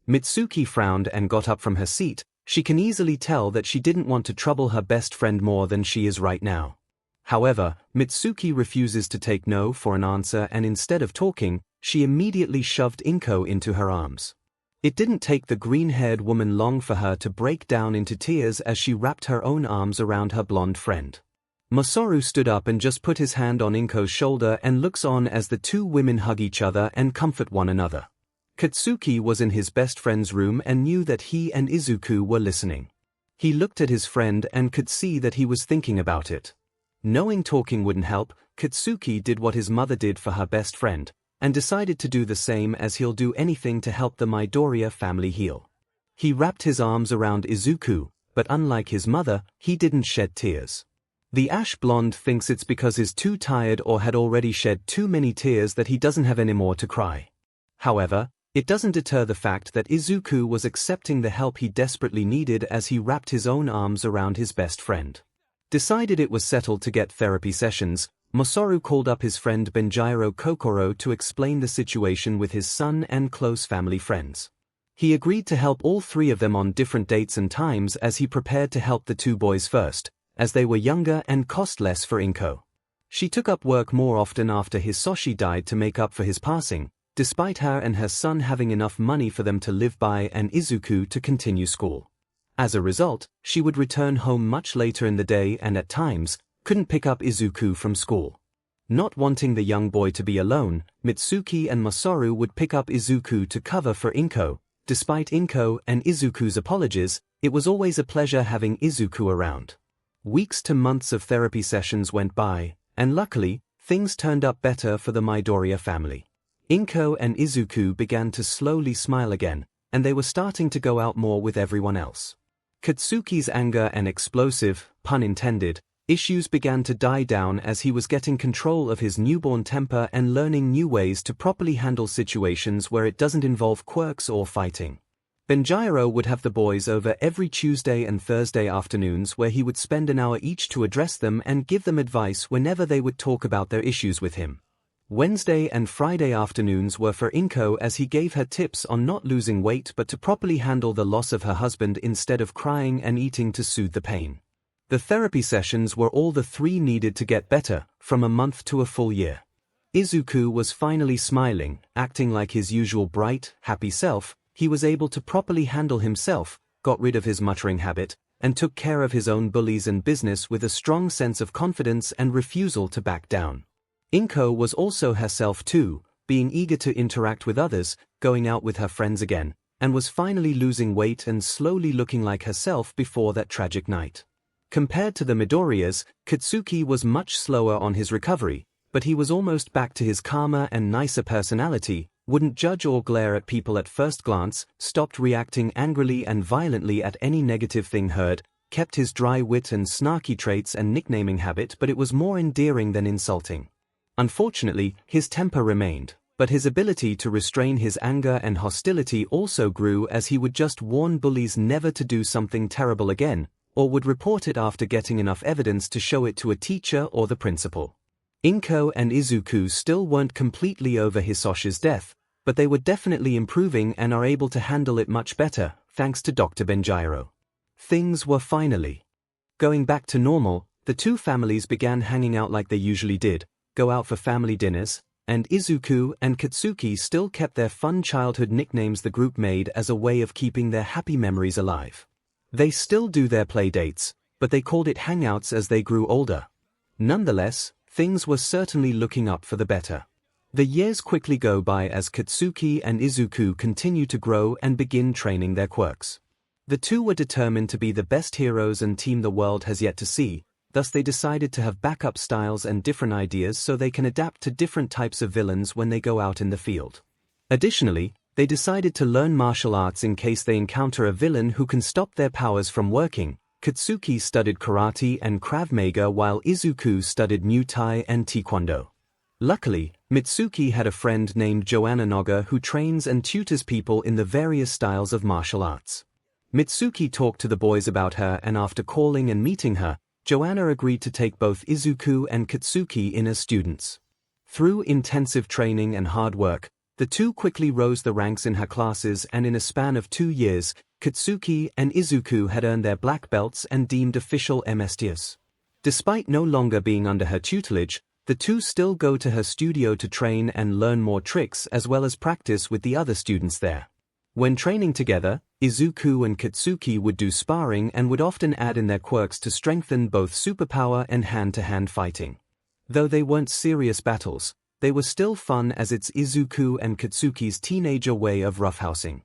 Mitsuki frowned and got up from her seat. She can easily tell that she didn't want to trouble her best friend more than she is right now. However, Mitsuki refuses to take no for an answer and instead of talking, she immediately shoved Inko into her arms. It didn't take the green-haired woman long for her to break down into tears as she wrapped her own arms around her blonde friend. Masaru stood up and just put his hand on Inko's shoulder and looks on as the two women hug each other and comfort one another. Katsuki was in his best friend's room and knew that he and Izuku were listening. He looked at his friend and could see that he was thinking about it. Knowing talking wouldn't help, Katsuki did what his mother did for her best friend, and decided to do the same as he'll do anything to help the Midoriya family heal. He wrapped his arms around Izuku, but unlike his mother, he didn't shed tears. The ash blonde thinks it's because he's too tired or had already shed too many tears that he doesn't have any more to cry. However, it doesn't deter the fact that Izuku was accepting the help he desperately needed as he wrapped his own arms around his best friend. Decided it was settled to get therapy sessions, Masaru called up his friend Benjiro Kokoro to explain the situation with his son and close family friends. He agreed to help all three of them on different dates and times as he prepared to help the two boys first, as they were younger and cost less for Inko. She took up work more often after Hisoshi died to make up for his passing, despite her and her son having enough money for them to live by and Izuku to continue school. As a result, she would return home much later in the day and at times, couldn't pick up Izuku from school. Not wanting the young boy to be alone, Mitsuki and Masaru would pick up Izuku to cover for Inko. Despite Inko and Izuku's apologies, it was always a pleasure having Izuku around. Weeks to months of therapy sessions went by, and luckily, things turned up better for the Midoriya family. Inko and Izuku began to slowly smile again, and they were starting to go out more with everyone else. Katsuki's anger and explosive, pun intended, issues began to die down as he was getting control of his newborn temper and learning new ways to properly handle situations where it doesn't involve quirks or fighting. Benjiro would have the boys over every Tuesday and Thursday afternoons where he would spend an hour each to address them and give them advice whenever they would talk about their issues with him. Wednesday and Friday afternoons were for 𝐒𝐿 as he gave her tips on not losing weight but to properly handle the loss of her husband instead of crying and eating to soothe the pain. The therapy sessions were all the three needed to get better, from a month to a full year. Izuku was finally smiling, acting like his usual bright, happy self. He was able to properly handle himself, got rid of his muttering habit, and took care of his own bullies and business with a strong sense of confidence and refusal to back down. 𝐒𝐿 was also herself too, being eager to interact with others, going out with her friends again, and was finally losing weight and slowly looking like herself before that tragic night. Compared to the Midoriyas, Katsuki was much slower on his recovery, but he was almost back to his calmer and nicer personality, wouldn't judge or glare at people at first glance, stopped reacting angrily and violently at any negative thing heard, kept his dry wit and snarky traits and nicknaming habit, but it was more endearing than insulting. Unfortunately, his temper remained, but his ability to restrain his anger and hostility also grew as he would just warn bullies never to do something terrible again, or would report it after getting enough evidence to show it to a teacher or the principal. 𝐒𝐿 and Izuku still weren't completely over Hisoshi's death, but they were definitely improving and are able to handle it much better, thanks to Dr. Benjiro. Things were finally going back to normal. The two families began hanging out like they usually did, go out for family dinners, and Izuku and Katsuki still kept their fun childhood nicknames the group made as a way of keeping their happy memories alive. They still do their play dates, but they called it hangouts as they grew older. Nonetheless, things were certainly looking up for the better. The years quickly go by as Katsuki and Izuku continue to grow and begin training their quirks. The two were determined to be the best heroes and team the world has yet to see, thus they decided to have backup styles and different ideas so they can adapt to different types of villains when they go out in the field. Additionally, they decided to learn martial arts in case they encounter a villain who can stop their powers from working. Katsuki studied karate and Krav Maga while Izuku studied Muay Thai and Taekwondo. Luckily, Mitsuki had a friend named Joanna Noga who trains and tutors people in the various styles of martial arts. Mitsuki talked to the boys about her, and after calling and meeting her, Joanna agreed to take both Izuku and Katsuki in as students. Through intensive training and hard work, the two quickly rose the ranks in her classes, and in a span of 2 years, Katsuki and Izuku had earned their black belts and deemed official masters. Despite no longer being under her tutelage, the two still go to her studio to train and learn more tricks as well as practice with the other students there. When training together, Izuku and Katsuki would do sparring and would often add in their quirks to strengthen both superpower and hand-to-hand fighting. Though they weren't serious battles, they were still fun as it's Izuku and Katsuki's teenager way of roughhousing.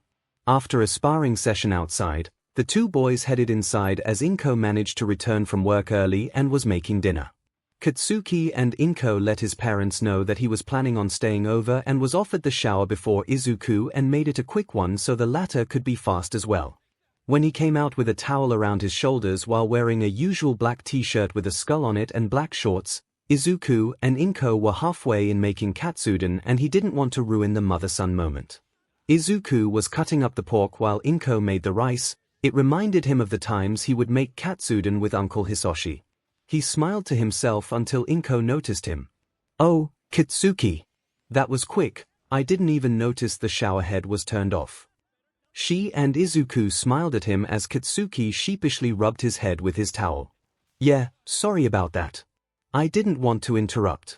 After a sparring session outside, the two boys headed inside as 𝐒𝐿 managed to return from work early and was making dinner. Katsuki and 𝐒𝐿 let his parents know that he was planning on staying over and was offered the shower before Izuku and made it a quick one so the latter could be fast as well. When he came out with a towel around his shoulders while wearing a usual black t-shirt with a skull on it and black shorts, Izuku and 𝐒𝐿 were halfway in making katsudon and he didn't want to ruin the mother-son moment. Izuku was cutting up the pork while 𝐒𝐿 made the rice. It reminded him of the times he would make katsudon with Uncle Hisoshi. He smiled to himself until 𝐒𝐿 noticed him. "Oh, Katsuki. That was quick, I didn't even notice the shower head was turned off." She and Izuku smiled at him as Katsuki sheepishly rubbed his head with his towel. "Yeah, sorry about that. I didn't want to interrupt,"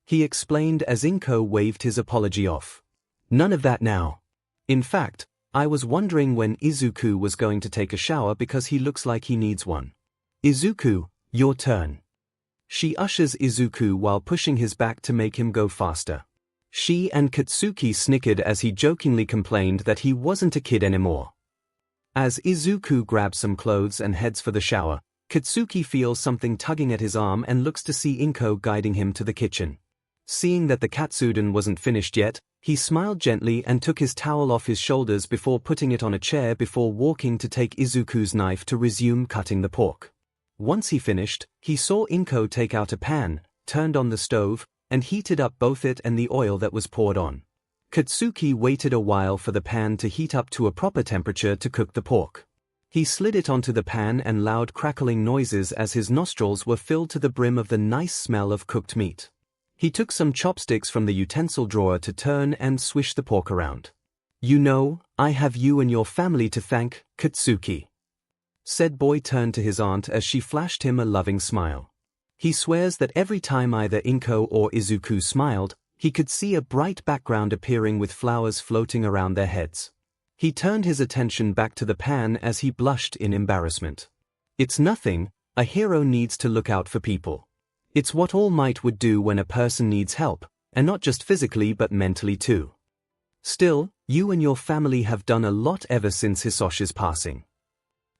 he explained as 𝐒𝐿 waved his apology off. "None of that now. In fact, I was wondering when Izuku was going to take a shower because he looks like he needs one. Izuku, your turn." She ushers Izuku while pushing his back to make him go faster. She and Katsuki snickered as he jokingly complained that he wasn't a kid anymore. As Izuku grabs some clothes and heads for the shower, Katsuki feels something tugging at his arm and looks to see 𝐒𝐿 guiding him to the kitchen. Seeing that the katsudon wasn't finished yet, he smiled gently and took his towel off his shoulders before putting it on a chair before walking to take Izuku's knife to resume cutting the pork. Once he finished, he saw 𝐒𝐿 take out a pan, turned on the stove, and heated up both it and the oil that was poured on. Katsuki waited a while for the pan to heat up to a proper temperature to cook the pork. He slid it onto the pan and loud crackling noises as his nostrils were filled to the brim of the nice smell of cooked meat. He took some chopsticks from the utensil drawer to turn and swish the pork around. "You know, I have you and your family to thank, Katsuki," said boy turned to his aunt as she flashed him a loving smile. He swears that every time either 𝐭𝐽𝐾 or Izuku smiled, he could see a bright background appearing with flowers floating around their heads. He turned his attention back to the pan as he blushed in embarrassment. "It's nothing, a hero needs to look out for people. It's what All Might would do when a person needs help, and not just physically but mentally too. Still, you and your family have done a lot ever since Hisoshi's passing."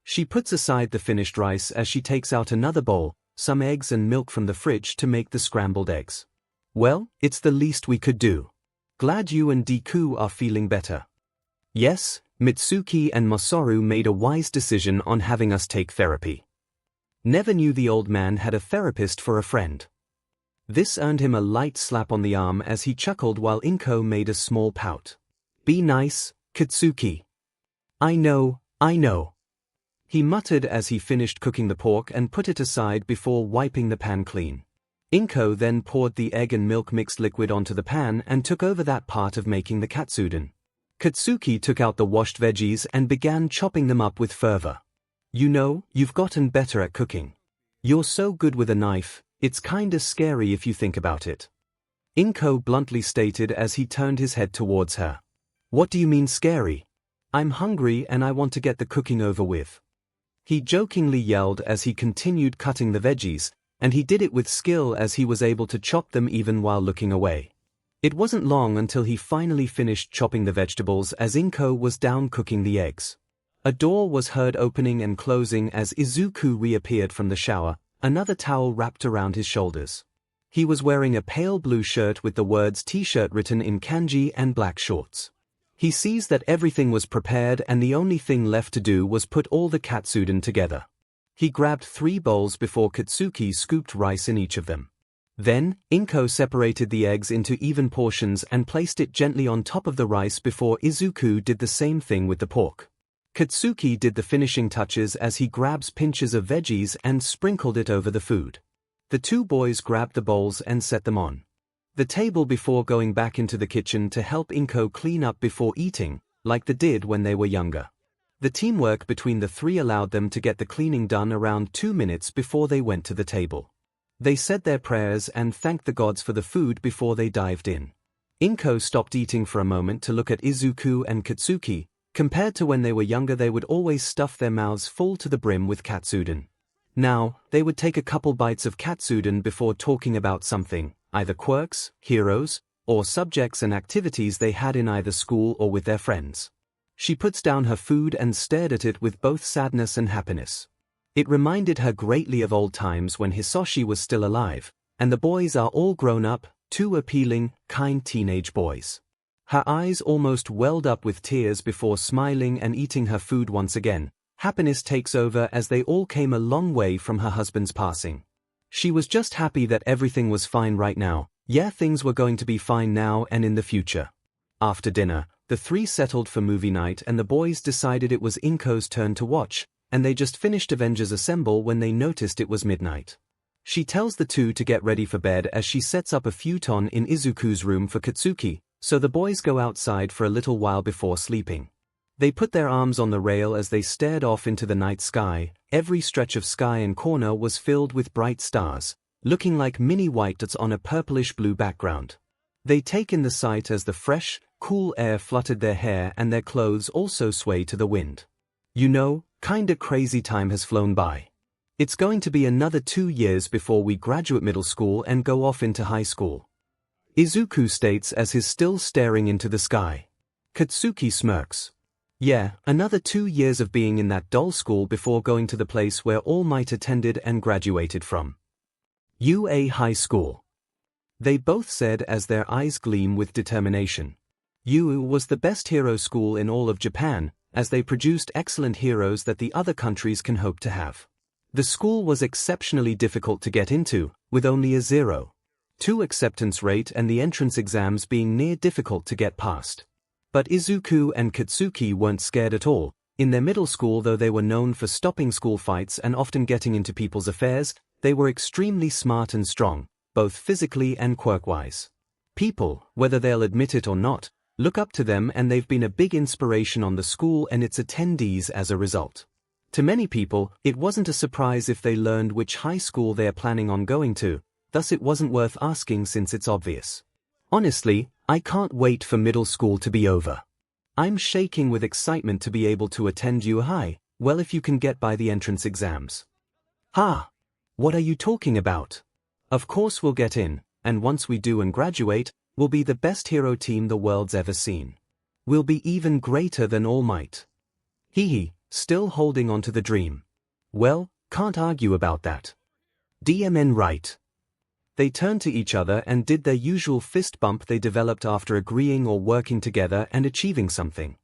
She puts aside the finished rice as she takes out another bowl, some eggs and milk from the fridge to make the scrambled eggs. "Well, it's the least we could do. Glad you and Deku are feeling better." "Yes, Mitsuki and Masaru made a wise decision on having us take therapy. Never knew the old man had a therapist for a friend." This earned him a light slap on the arm as he chuckled while 𝐭𝐽𝐾 made a small pout. "Be nice, Katsuki." I know," he muttered as he finished cooking the pork and put it aside before wiping the pan clean. 𝐭𝐽𝐾 then poured the egg and milk mixed liquid onto the pan and took over that part of making the katsudon. Katsuki took out the washed veggies and began chopping them up with fervor. "You know, you've gotten better at cooking. You're so good with a knife, it's kinda scary if you think about it," 𝐭𝐽𝐾 bluntly stated as he turned his head towards her. "What do you mean scary? I'm hungry and I want to get the cooking over with," he jokingly yelled as he continued cutting the veggies, and he did it with skill as he was able to chop them even while looking away. It wasn't long until he finally finished chopping the vegetables as 𝐭𝐽𝐾 was down cooking the eggs. A door was heard opening and closing as Izuku reappeared from the shower, another towel wrapped around his shoulders. He was wearing a pale blue shirt with the words t-shirt written in kanji and black shorts. He sees that everything was prepared and the only thing left to do was put all the katsudon together. He grabbed 3 bowls before Katsuki scooped rice in each of them. Then, 𝐭𝐽𝐾 separated the eggs into even portions and placed it gently on top of the rice before Izuku did the same thing with the pork. Katsuki did the finishing touches as he grabs pinches of veggies and sprinkled it over the food. The 2 boys grabbed the bowls and set them on the table before going back into the kitchen to help 𝐭𝐽𝐾 clean up before eating, like they did when they were younger. The teamwork between the 3 allowed them to get the cleaning done around 2 minutes before they went to the table. They said their prayers and thanked the gods for the food before they dived in. 𝐭𝐽𝐾 stopped eating for a moment to look at Izuku and Katsuki. Compared to when they were younger, they would always stuff their mouths full to the brim with katsudon. Now, they would take a couple bites of katsudon before talking about something, either quirks, heroes, or subjects and activities they had in either school or with their friends. She puts down her food and stared at it with both sadness and happiness. It reminded her greatly of old times when Hisoshi was still alive, and the boys are all grown up, 2 appealing, kind teenage boys. Her eyes almost welled up with tears before smiling and eating her food once again. Happiness takes over as they all came a long way from her husband's passing. She was just happy that everything was fine right now. Yeah, things were going to be fine now and in the future. After dinner, the 3 settled for movie night and the boys decided it was 𝐭𝐽𝐾's turn to watch, and they just finished Avengers Assemble when they noticed it was midnight. She tells the 2 to get ready for bed as she sets up a futon in Izuku's room for Katsuki, so the boys go outside for a little while before sleeping. They put their arms on the rail as they stared off into the night sky. Every stretch of sky and corner was filled with bright stars, looking like mini white dots on a purplish-blue background. They take in the sight as the fresh, cool air fluttered their hair and their clothes also sway to the wind. You know, kinda crazy time has flown by. It's going to be another 2 years before we graduate middle school and go off into high school, Izuku states as he's still staring into the sky. Katsuki smirks. Yeah, another 2 years of being in that dull school before going to the place where All Might attended and graduated from. UA High School. They both said as their eyes gleam with determination. UA was the best hero school in all of Japan, as they produced excellent heroes that the other countries can hope to have. The school was exceptionally difficult to get into, with only a 0.2 acceptance rate and the entrance exams being near difficult to get past. But Izuku and Katsuki weren't scared at all. In their middle school, though they were known for stopping school fights and often getting into people's affairs, they were extremely smart and strong, both physically and quirk-wise. People, whether they'll admit it or not, look up to them, and they've been a big inspiration on the school and its attendees as a result. To many people, it wasn't a surprise if they learned which high school they're planning on going to, thus it wasn't worth asking since it's obvious. Honestly, I can't wait for middle school to be over. I'm shaking with excitement to be able to attend 𝐒𝐬𝐽, well, if you can get by the entrance exams. Ha! What are you talking about? Of course we'll get in, and once we do and graduate, we'll be the best hero team the world's ever seen. We'll be even greater than All Might. Hehe, still holding on to the dream. Well, can't argue about that. DMN right. They turned to each other and did their usual fist bump they developed after agreeing or working together and achieving something.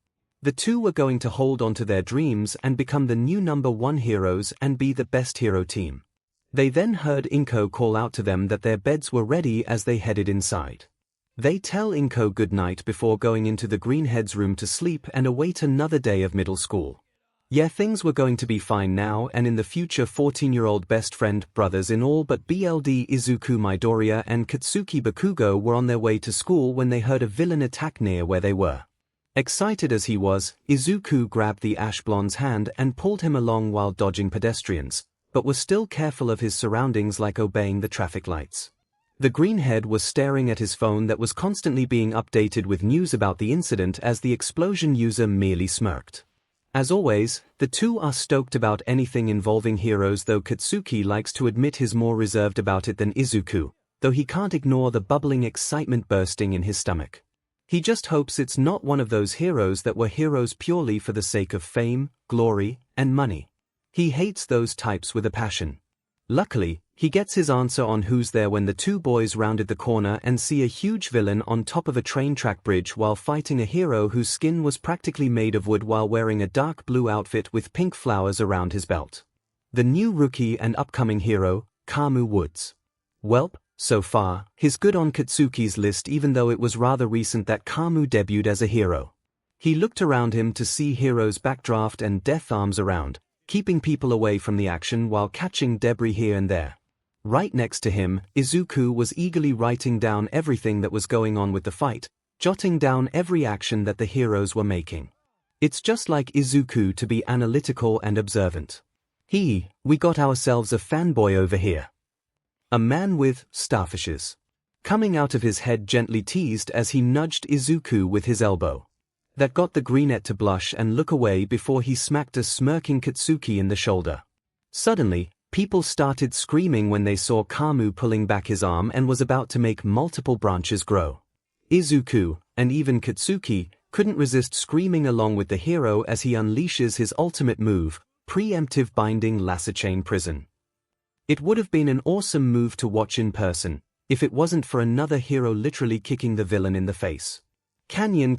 The two were going to hold on to their dreams and become the new #1 heroes and be the best hero team. They then heard 𝐒𝐽𝐽 call out to them that their beds were ready as they headed inside. They tell 𝐒𝐽𝐽 goodnight before going into the greenhead's room to sleep and await another day of middle school. Yeah, things were going to be fine now and in the future. 14-year-old best friend brothers in all but BLD Izuku Midoriya and Katsuki Bakugo were on their way to school when they heard a villain attack near where they were. Excited as he was, Izuku grabbed the ash blonde's hand and pulled him along while dodging pedestrians, but was still careful of his surroundings like obeying the traffic lights. The greenhead was staring at his phone that was constantly being updated with news about the incident as the explosion user merely smirked. As always, the two are stoked about anything involving heroes, though Katsuki likes to admit he's more reserved about it than Izuku, though he can't ignore the bubbling excitement bursting in his stomach. He just hopes it's not one of those heroes that were heroes purely for the sake of fame, glory, and money. He hates those types with a passion. Luckily, he gets his answer on who's there when the two boys rounded the corner and see a huge villain on top of a train track bridge while fighting a hero whose skin was practically made of wood while wearing a dark blue outfit with pink flowers around his belt. The new rookie and upcoming hero, Kamu Woods. Welp, so far, he's good on Katsuki's list, even though it was rather recent that Kamu debuted as a hero. He looked around him to see heroes backdraft and death arms around, keeping people away from the action while catching debris here and there. Right next to him, Izuku was eagerly writing down everything that was going on with the fight, jotting down every action that the heroes were making. It's just like Izuku to be analytical and observant. We got ourselves a fanboy over here. A man with starfishes coming out of his head gently teased as he nudged Izuku with his elbow. That got the greenette to blush and look away before he smacked a smirking Katsuki in the shoulder. Suddenly, people started screaming when they saw Kamu pulling back his arm and was about to make multiple branches grow. Izuku, and even Katsuki, couldn't resist screaming along with the hero as he unleashes his ultimate move, preemptive binding lasso chain prison. It would have been an awesome move to watch in person, if it wasn't for another hero literally kicking the villain in the face. Canyon,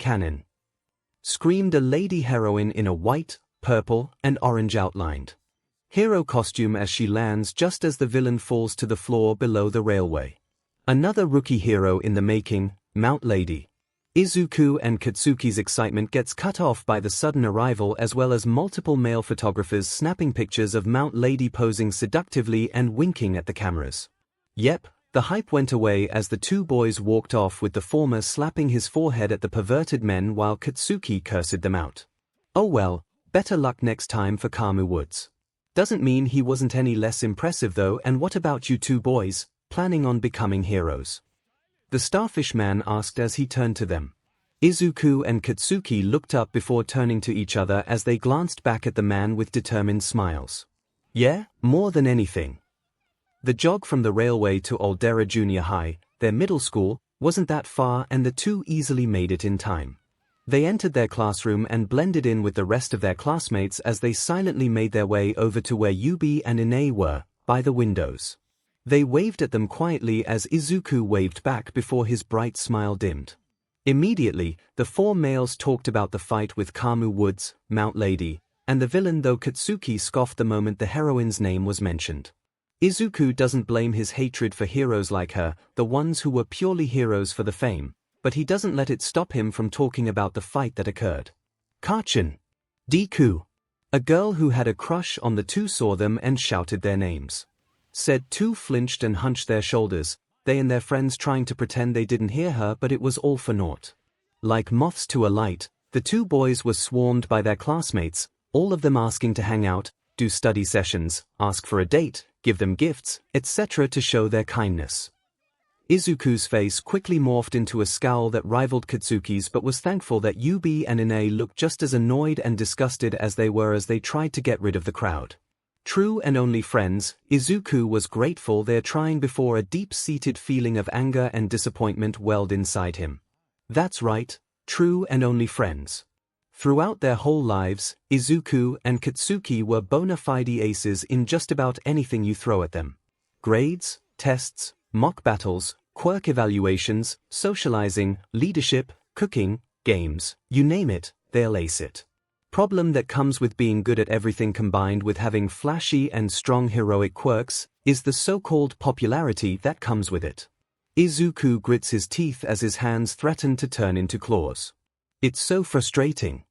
screamed a lady heroine in a white, purple, and orange outlined hero costume as she lands just as the villain falls to the floor below the railway. Another rookie hero in the making, Mount Lady. Izuku and Katsuki's excitement gets cut off by the sudden arrival as well as multiple male photographers snapping pictures of Mount Lady posing seductively and winking at the cameras. Yep, the hype went away as the two boys walked off with the former slapping his forehead at the perverted men while Katsuki cursed them out. Oh well, better luck next time for Kamu Woods. Doesn't mean he wasn't any less impressive though. And what about you two boys, planning on becoming heroes? The starfish man asked as he turned to them. Izuku and Katsuki looked up before turning to each other as they glanced back at the man with determined smiles. Yeah, more than anything. The jog from the railway to Aldera Junior High, their middle school, wasn't that far and the two easily made it in time. They entered their classroom and blended in with the rest of their classmates as they silently made their way over to where Yubi and Ine were, by the windows. They waved at them quietly as Izuku waved back before his bright smile dimmed. Immediately, the four males talked about the fight with Kamu Woods, Mount Lady, and the villain, though Katsuki scoffed the moment the heroine's name was mentioned. Izuku doesn't blame his hatred for heroes like her, the ones who were purely heroes for the fame, but he doesn't let it stop him from talking about the fight that occurred. 𝐻𝐻𝐿 Deku. A girl who had a crush on the two saw them and shouted their names. Said two flinched and hunched their shoulders, they and their friends trying to pretend they didn't hear her, but it was all for naught. Like moths to a light, the two boys were swarmed by their classmates, all of them asking to hang out, do study sessions, ask for a date, give them gifts, etc. to show their kindness. Izuku's face quickly morphed into a scowl that rivaled Katsuki's, but was thankful that Yubi and Ine looked just as annoyed and disgusted as they were as they tried to get rid of the crowd. True and only friends, Izuku was grateful they're trying before a deep-seated feeling of anger and disappointment welled inside him. That's right, true and only friends. Throughout their whole lives, Izuku and Katsuki were bona fide aces in just about anything you throw at them. Grades, tests, mock battles, quirk evaluations, socializing, leadership, cooking, games, you name it, they'll ace it. Problem that comes with being good at everything combined with having flashy and strong heroic quirks is the so-called popularity that comes with it. Izuku grits his teeth as his hands threaten to turn into claws. It's so frustrating.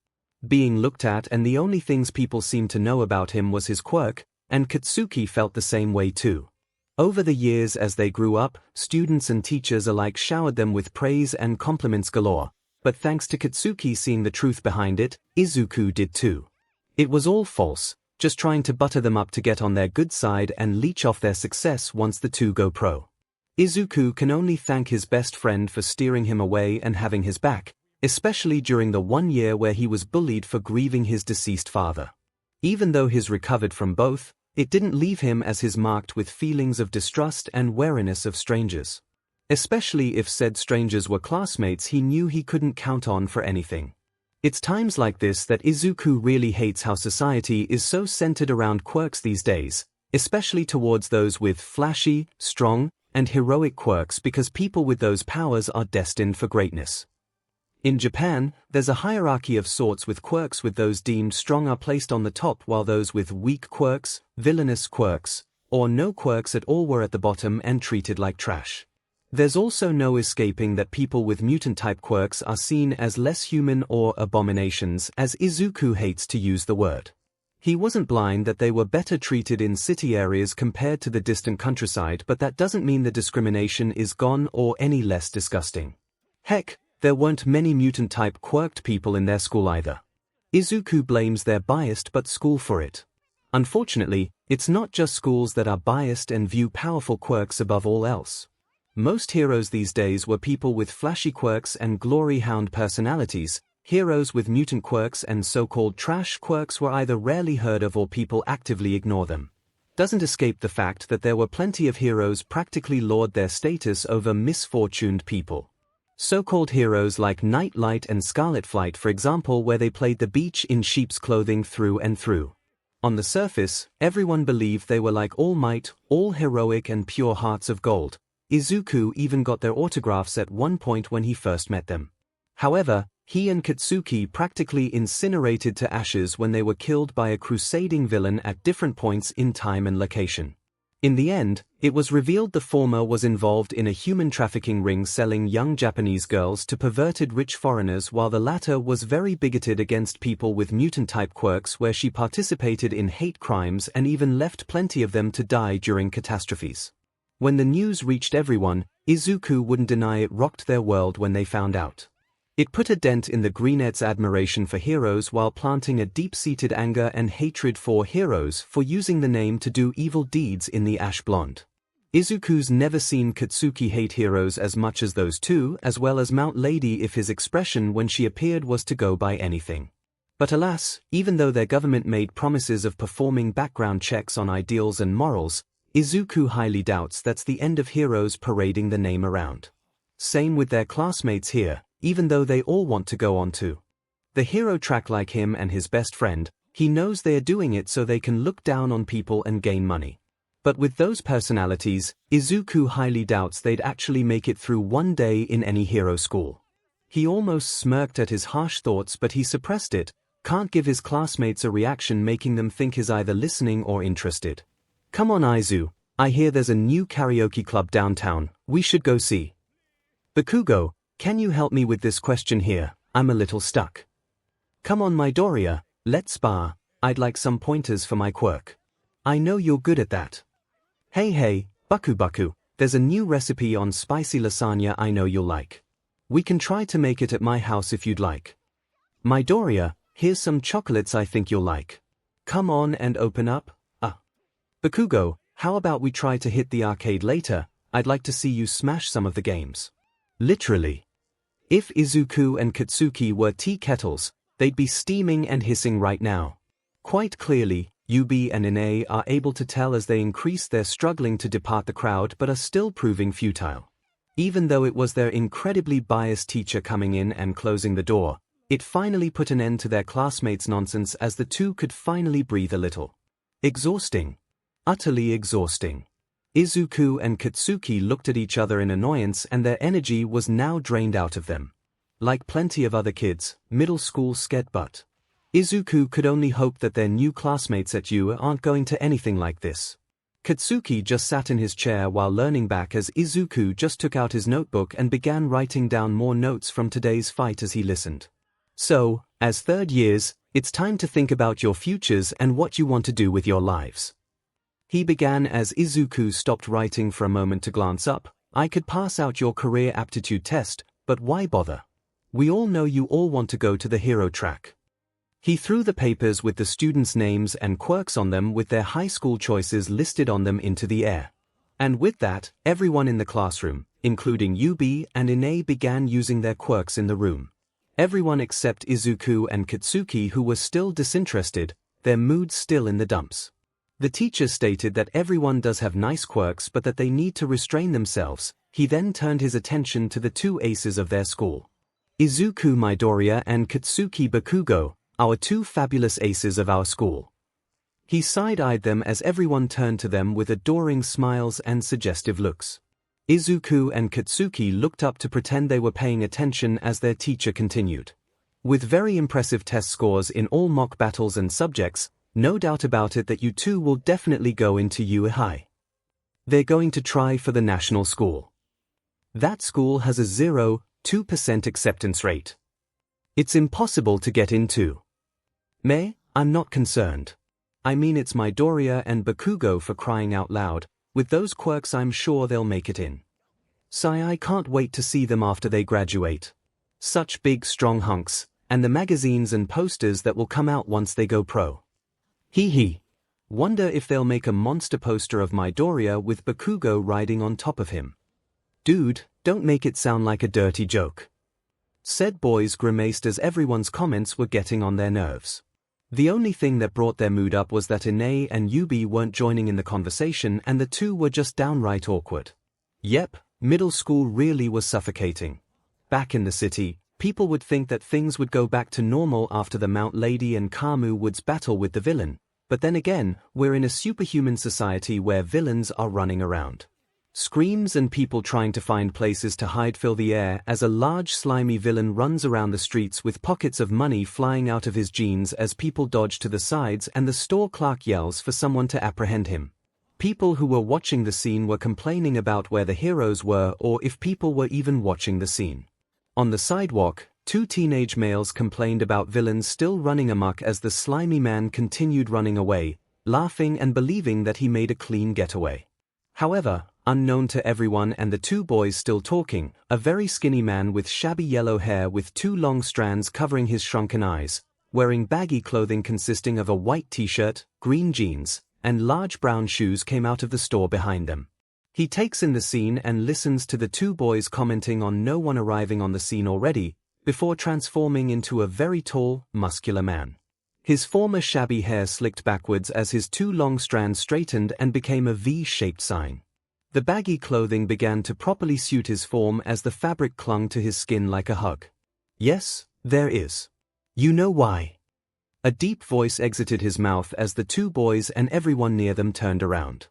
Being looked at, and the only things people seemed to know about him was his quirk, and Katsuki felt the same way too. Over the years as they grew up, students and teachers alike showered them with praise and compliments galore, but thanks to Katsuki seeing the truth behind it, Izuku did too. It was all false, just trying to butter them up to get on their good side and leech off their success once the two go pro. Izuku can only thank his best friend for steering him away and having his back, especially during the 1 year where he was bullied for grieving his deceased father. Even though he's recovered from both, it didn't leave him as his marked with feelings of distrust and wariness of strangers. Especially if said strangers were classmates he knew he couldn't count on for anything. It's times like this that Izuku really hates how society is so centered around quirks these days, especially towards those with flashy, strong, and heroic quirks, because people with those powers are destined for greatness. In Japan, there's a hierarchy of sorts, with quirks with those deemed strong are placed on the top while those with weak quirks, villainous quirks, or no quirks at all were at the bottom and treated like trash. There's also no escaping that people with mutant-type quirks are seen as less human or abominations, as Izuku hates to use the word. He wasn't blind that they were better treated in city areas compared to the distant countryside, but that doesn't mean the discrimination is gone or any less disgusting. Heck, there weren't many mutant-type quirked people in their school either. Izuku blames their biased but school for it. Unfortunately, it's not just schools that are biased and view powerful quirks above all else. Most heroes these days were people with flashy quirks and glory hound personalities. Heroes with mutant quirks and so-called trash quirks were either rarely heard of or people actively ignore them. Doesn't escape the fact that there were plenty of heroes practically laud their status over misfortuned people. So-called heroes like Nightlight and Scarlet Flight, for example, where they played the beach in sheep's clothing through and through. On the surface, everyone believed they were like All Might, all heroic and pure hearts of gold. Izuku even got their autographs at one point when he first met them. However, he and Katsuki practically incinerated to ashes when they were killed by a crusading villain at different points in time and location. In the end, it was revealed the former was involved in a human trafficking ring selling young Japanese girls to perverted rich foreigners, while the latter was very bigoted against people with mutant-type quirks, where she participated in hate crimes and even left plenty of them to die during catastrophes. When the news reached everyone, Izuku wouldn't deny it rocked their world when they found out. It put a dent in the Greenet's admiration for heroes while planting a deep-seated anger and hatred for heroes for using the name to do evil deeds in the Ash Blonde. Izuku's never seen Katsuki hate heroes as much as those two, as well as Mount Lady if his expression when she appeared was to go by anything. But alas, even though their government made promises of performing background checks on ideals and morals, Izuku highly doubts that's the end of heroes parading the name around. Same with their classmates here. Even though they all want to go on to the hero track like him and his best friend, he knows they are doing it so they can look down on people and gain money. But with those personalities, Izuku highly doubts they'd actually make it through one day in any hero school. He almost smirked at his harsh thoughts, but he suppressed it, can't give his classmates a reaction making them think he's either listening or interested. Come on Izu, I hear there's a new karaoke club downtown, we should go see. Bakugo, can you help me with this question here? I'm a little stuck. Come on Midoriya, let's spar, I'd like some pointers for my quirk. I know you're good at that. Hey, Baku, there's a new recipe on spicy lasagna I know you'll like. We can try to make it at my house if you'd like. Midoriya, here's some chocolates I think you'll like. Come on and open up. Bakugo, how about we try to hit the arcade later? I'd like to see you smash some of the games. Literally. If Izuku and Katsuki were tea kettles, they'd be steaming and hissing right now. Quite clearly, Yubi and Ine are able to tell as they increase their struggling to depart the crowd but are still proving futile. Even though it was their incredibly biased teacher coming in and closing the door, it finally put an end to their classmates' nonsense as the two could finally breathe a little. Exhausting. Utterly exhausting. Izuku and Katsuki looked at each other in annoyance and their energy was now drained out of them. Like plenty of other kids, middle school scared but Izuku could only hope that their new classmates at U aren't going to anything like this. Katsuki just sat in his chair while learning back as Izuku just took out his notebook and began writing down more notes from today's fight as he listened. So, as third years, it's time to think about your futures and what you want to do with your lives. He began as Izuku stopped writing for a moment to glance up. I could pass out your career aptitude test, but why bother? We all know you all want to go to the hero track. He threw the papers with the students' names and quirks on them with their high school choices listed on them into the air. And with that, everyone in the classroom, including Yubi and Ine, began using their quirks in the room. Everyone except Izuku and Katsuki, who were still disinterested, their moods still in the dumps. The teacher stated that everyone does have nice quirks but that they need to restrain themselves. He then turned his attention to the two aces of their school. Izuku Midoriya and Katsuki Bakugo, our two fabulous aces of our school. He side-eyed them as everyone turned to them with adoring smiles and suggestive looks. Izuku and Katsuki looked up to pretend they were paying attention as their teacher continued. With very impressive test scores in all mock battles and subjects, no doubt about it that you two will definitely go into 𝐒𝐬𝐽. They're going to try for the national school. That school has a 0.2% acceptance rate. It's impossible to get into. I'm not concerned. I mean, it's Midoriya and Bakugo, for crying out loud. With those quirks I'm sure they'll make it in. I can't wait to see them after they graduate. Such big strong hunks, and the magazines and posters that will come out once they go pro. Wonder if they'll make a monster poster of Midoriya with Bakugo riding on top of him. Dude, don't make it sound like a dirty joke. Said boys grimaced as everyone's comments were getting on their nerves. The only thing that brought their mood up was that Ine and Yubi weren't joining in the conversation and the two were just downright awkward. Yep, middle school really was suffocating. Back in the city, people would think that things would go back to normal after the Mount Lady and Kamu Woods battle with the villain, but then again, we're in a superhuman society where villains are running around. Screams and people trying to find places to hide fill the air as a large slimy villain runs around the streets with pockets of money flying out of his jeans as people dodge to the sides and the store clerk yells for someone to apprehend him. People who were watching the scene were complaining about where the heroes were or if people were even watching the scene. On the sidewalk, two teenage males complained about villains still running amok as the slimy man continued running away, laughing and believing that he made a clean getaway. However, unknown to everyone and the two boys still talking, a very skinny man with shabby yellow hair with two long strands covering his shrunken eyes, wearing baggy clothing consisting of a white t-shirt, green jeans, and large brown shoes came out of the store behind them. He takes in the scene and listens to the two boys commenting on no one arriving on the scene already, before transforming into a very tall, muscular man. His former shabby hair slicked backwards as his two long strands straightened and became a V-shaped sign. The baggy clothing began to properly suit his form as the fabric clung to his skin like a hug. Yes, there is. You know why. A deep voice exited his mouth as the two boys and everyone near them turned around.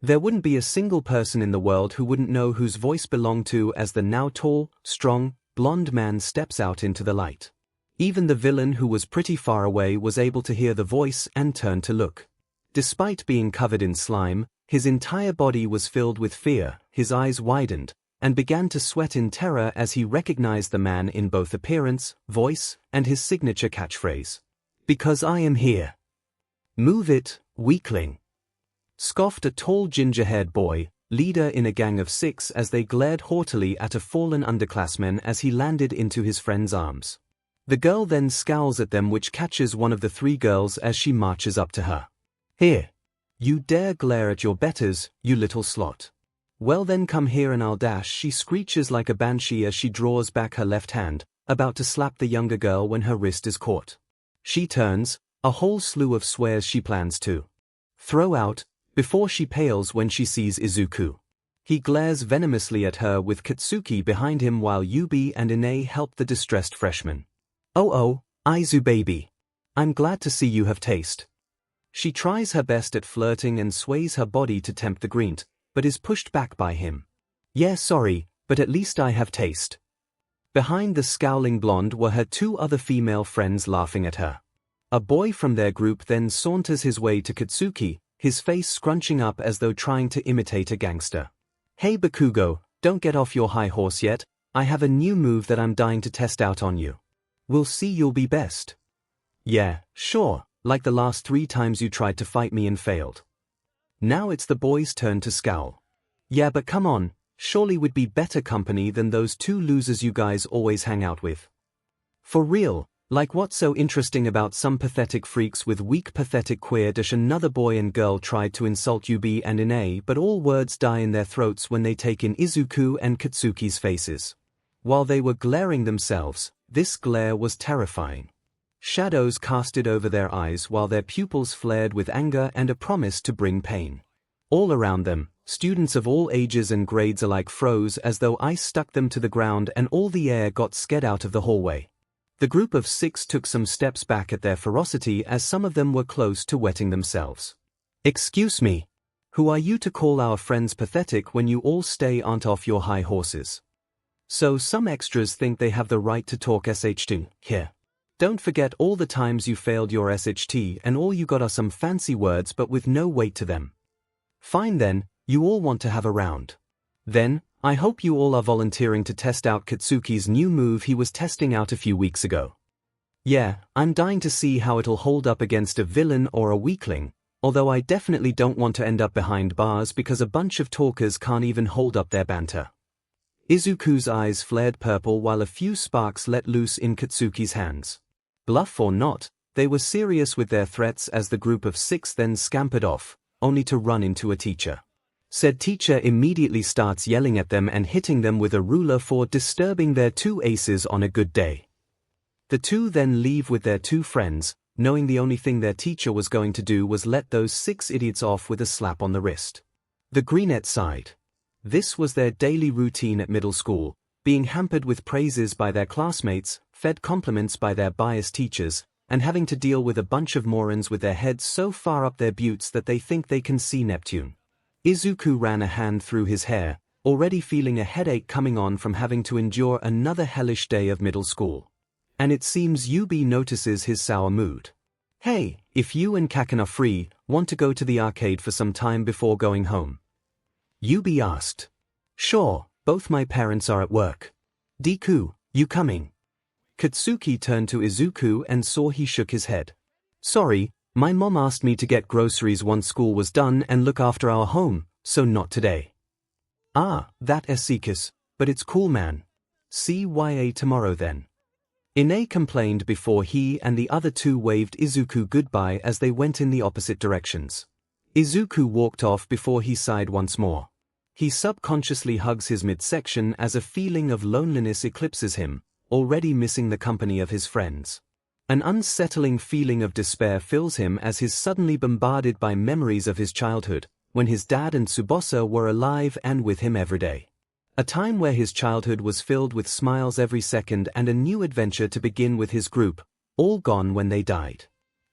There wouldn't be a single person in the world who wouldn't know whose voice belonged to as the now tall, strong, blonde man steps out into the light. Even the villain, who was pretty far away, was able to hear the voice and turned to look. Despite being covered in slime, his entire body was filled with fear, his eyes widened, and began to sweat in terror as he recognized the man in both appearance, voice, and his signature catchphrase. "Because I am here. Move it, weakling," scoffed a tall ginger-haired boy, leader in a gang of 6, as they glared haughtily at a fallen underclassman as he landed into his friend's arms. The girl then scowls at them, which catches one of the 3 girls as she marches up to her. "Here. You dare glare at your betters, you little slut. Well then come here and I'll dash," she screeches like a banshee as she draws back her left hand, about to slap the younger girl when her wrist is caught. She turns, a whole slew of swears she plans to throw out, before she pales when she sees Izuku. He glares venomously at her with Katsuki behind him while Yubi and Ine help the distressed freshman. "Oh, Aizu baby. I'm glad to see you have taste." She tries her best at flirting and sways her body to tempt the Greent, but is pushed back by him. "Yeah, sorry, but at least I have taste." Behind the scowling blonde were her 2 other female friends laughing at her. A boy from their group then saunters his way to Katsuki, his face scrunching up as though trying to imitate a gangster. "Hey Bakugo, don't get off your high horse yet, I have a new move that I'm dying to test out on you. We'll see you'll be best." "Yeah, sure, like the last 3 times you tried to fight me and failed." Now it's the boy's turn to scowl. "Yeah, but come on, surely we'd be better company than those 2 losers you guys always hang out with. For real, like what's so interesting about some pathetic freaks with weak pathetic queer dash?" Another boy and girl tried to insult Yubi and Ine, but all words die in their throats when they take in Izuku and Katsuki's faces. While they were glaring themselves, this glare was terrifying. Shadows casted over their eyes while their pupils flared with anger and a promise to bring pain. All around them, students of all ages and grades alike froze as though ice stuck them to the ground and all the air got scared out of the hallway. The group of 6 took some steps back at their ferocity as some of them were close to wetting themselves. "Excuse me. Who are you to call our friends pathetic when you all aren't off your high horses?" So some extras think they have the right to talk SH2 here. Don't forget all the times you failed your SHT and all you got are some fancy words but with no weight to them. Fine then, you all want to have a round. Then, I hope you all are volunteering to test out Katsuki's new move he was testing out a few weeks ago. Yeah, I'm dying to see how it'll hold up against a villain or a weakling, although I definitely don't want to end up behind bars because a bunch of talkers can't even hold up their banter. Izuku's eyes flared purple while a few sparks let loose in Katsuki's hands. Bluff or not, they were serious with their threats as the group of 6 then scampered off, only to run into a teacher. Said teacher immediately starts yelling at them and hitting them with a ruler for disturbing their 2 aces on a good day. The 2 then leave with their 2 friends, knowing the only thing their teacher was going to do was let those 6 idiots off with a slap on the wrist. The Greenette sighed. This was their daily routine at middle school, being hampered with praises by their classmates, fed compliments by their biased teachers, and having to deal with a bunch of morons with their heads so far up their buttes that they think they can see Neptune. Izuku ran a hand through his hair, already feeling a headache coming on from having to endure another hellish day of middle school. And it seems Yubi notices his sour mood. "Hey, if you and Kaken are free, want to go to the arcade for some time before going home?" Yubi asked. "Sure, both my parents are at work. Deku, you coming?" Katsuki turned to Izuku and saw he shook his head. "Sorry, my mom asked me to get groceries once school was done and look after our home, so not today." "Ah, that Seekus, but it's cool man. CYA tomorrow then." Ine complained before he and the other 2 waved Izuku goodbye as they went in the opposite directions. Izuku walked off before he sighed once more. He subconsciously hugs his midsection as a feeling of loneliness eclipses him, already missing the company of his friends. An unsettling feeling of despair fills him as he's suddenly bombarded by memories of his childhood, when his dad and Tsubasa were alive and with him every day. A time where his childhood was filled with smiles every second and a new adventure to begin with his group, all gone when they died.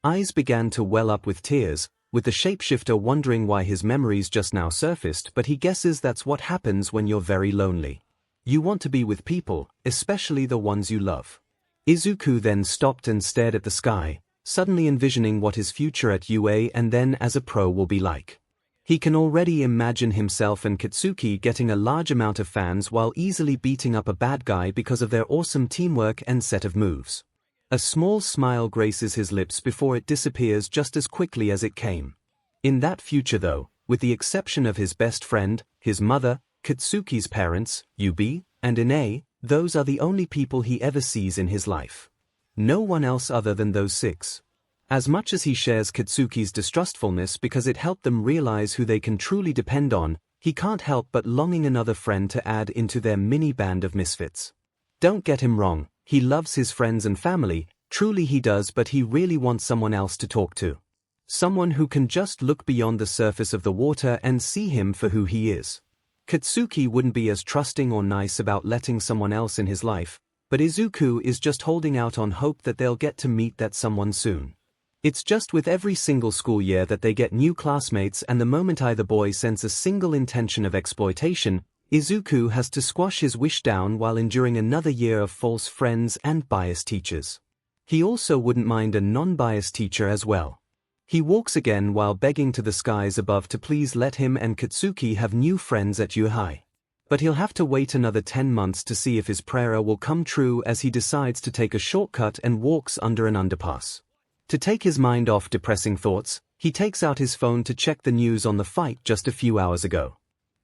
Eyes began to well up with tears, with the shapeshifter wondering why his memories just now surfaced, but he guesses that's what happens when you're very lonely. You want to be with people, especially the ones you love. Izuku then stopped and stared at the sky, suddenly envisioning what his future at UA and then as a pro will be like. He can already imagine himself and Katsuki getting a large amount of fans while easily beating up a bad guy because of their awesome teamwork and set of moves. A small smile graces his lips before it disappears just as quickly as it came. In that future though, with the exception of his best friend, his mother, Katsuki's parents, Yubi, and Ine, those are the only people he ever sees in his life. No one else other than those 6. As much as he shares Katsuki's distrustfulness because it helped them realize who they can truly depend on, he can't help but longing another friend to add into their mini band of misfits. Don't get him wrong, he loves his friends and family, truly he does, but he really wants someone else to talk to. Someone who can just look beyond the surface of the water and see him for who he is. Katsuki wouldn't be as trusting or nice about letting someone else in his life, but Izuku is just holding out on hope that they'll get to meet that someone soon. It's just with every single school year that they get new classmates, and the moment either boy sends a single intention of exploitation, Izuku has to squash his wish down while enduring another year of false friends and biased teachers. He also wouldn't mind a non-biased teacher as well. He walks again while begging to the skies above to please let him and Katsuki have new friends at U-High. But he'll have to wait another 10 months to see if his prayer will come true as he decides to take a shortcut and walks under an underpass. To take his mind off depressing thoughts, he takes out his phone to check the news on the fight just a few hours ago.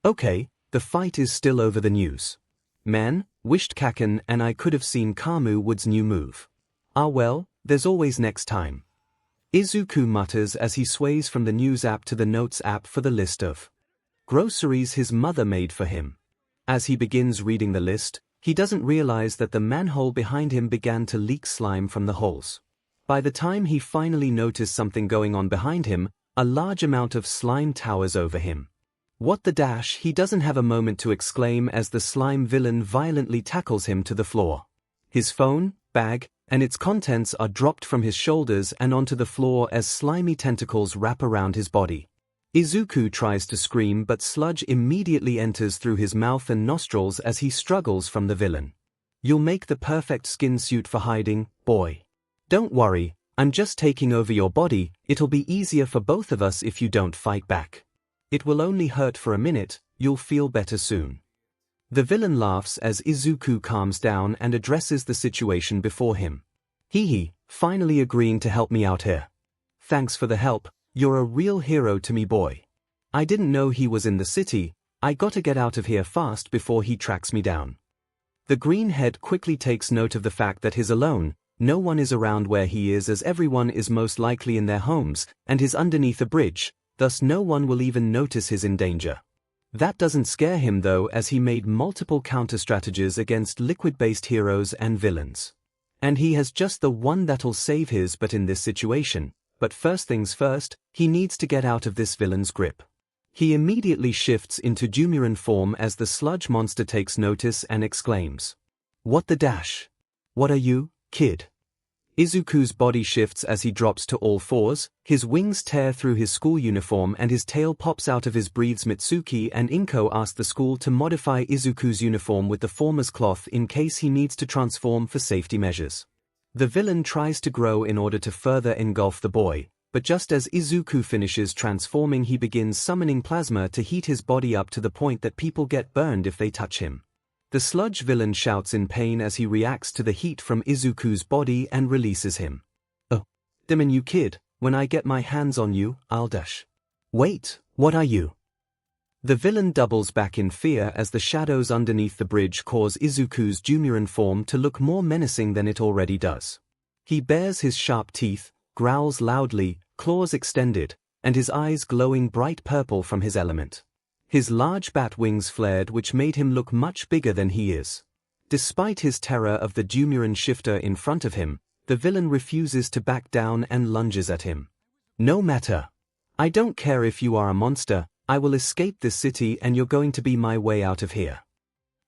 Okay, the fight is still over the news. Man, wished Kaken and I could have seen Kamu Wood's new move. Ah well, there's always next time. Izuku mutters as he sways from the news app to the notes app for the list of groceries his mother made for him. As he begins reading the list, he doesn't realize that the manhole behind him began to leak slime from the holes. By the time he finally noticed something going on behind him, a large amount of slime towers over him. What the dash, he doesn't have a moment to exclaim as the slime villain violently tackles him to the floor. His phone, bag, and its contents are dropped from his shoulders and onto the floor as slimy tentacles wrap around his body. Izuku tries to scream, but sludge immediately enters through his mouth and nostrils as he struggles from the villain. You'll make the perfect skin suit for hiding, boy. Don't worry, I'm just taking over your body, it'll be easier for both of us if you don't fight back. It will only hurt for a minute, you'll feel better soon. The villain laughs as Izuku calms down and addresses the situation before him. Hee, finally agreeing to help me out here. Thanks for the help, you're a real hero to me, boy. I didn't know he was in the city, I gotta get out of here fast before he tracks me down. The green head quickly takes note of the fact that he's alone. No one is around where he is, as everyone is most likely in their homes, and he's underneath a bridge, thus no one will even notice he's in danger. That doesn't scare him though, as he made multiple counter-strategies against liquid-based heroes and villains. And he has just the one that'll save his butt in this situation, but first things first, he needs to get out of this villain's grip. He immediately shifts into Dumuren form as the sludge monster takes notice and exclaims, "What the dash? What are you, kid?" Izuku's body shifts as he drops to all fours, his wings tear through his school uniform and his tail pops out of his breathes. Mitsuki and Inko ask the school to modify Izuku's uniform with the former's cloth in case he needs to transform for safety measures. The villain tries to grow in order to further engulf the boy, but just as Izuku finishes transforming, he begins summoning plasma to heat his body up to the point that people get burned if they touch him. The sludge villain shouts in pain as he reacts to the heat from Izuku's body and releases him. "Oh, damn you kid, when I get my hands on you, I'll dash." "Wait, what are you?" The villain doubles back in fear as the shadows underneath the bridge cause Izuku's Dumuren form to look more menacing than it already does. He bares his sharp teeth, growls loudly, claws extended, and his eyes glowing bright purple from his element. His large bat wings flared, which made him look much bigger than he is. Despite his terror of the Dumuren shifter in front of him, the villain refuses to back down and lunges at him. "No matter. I don't care if you are a monster, I will escape this city and you're going to be my way out of here."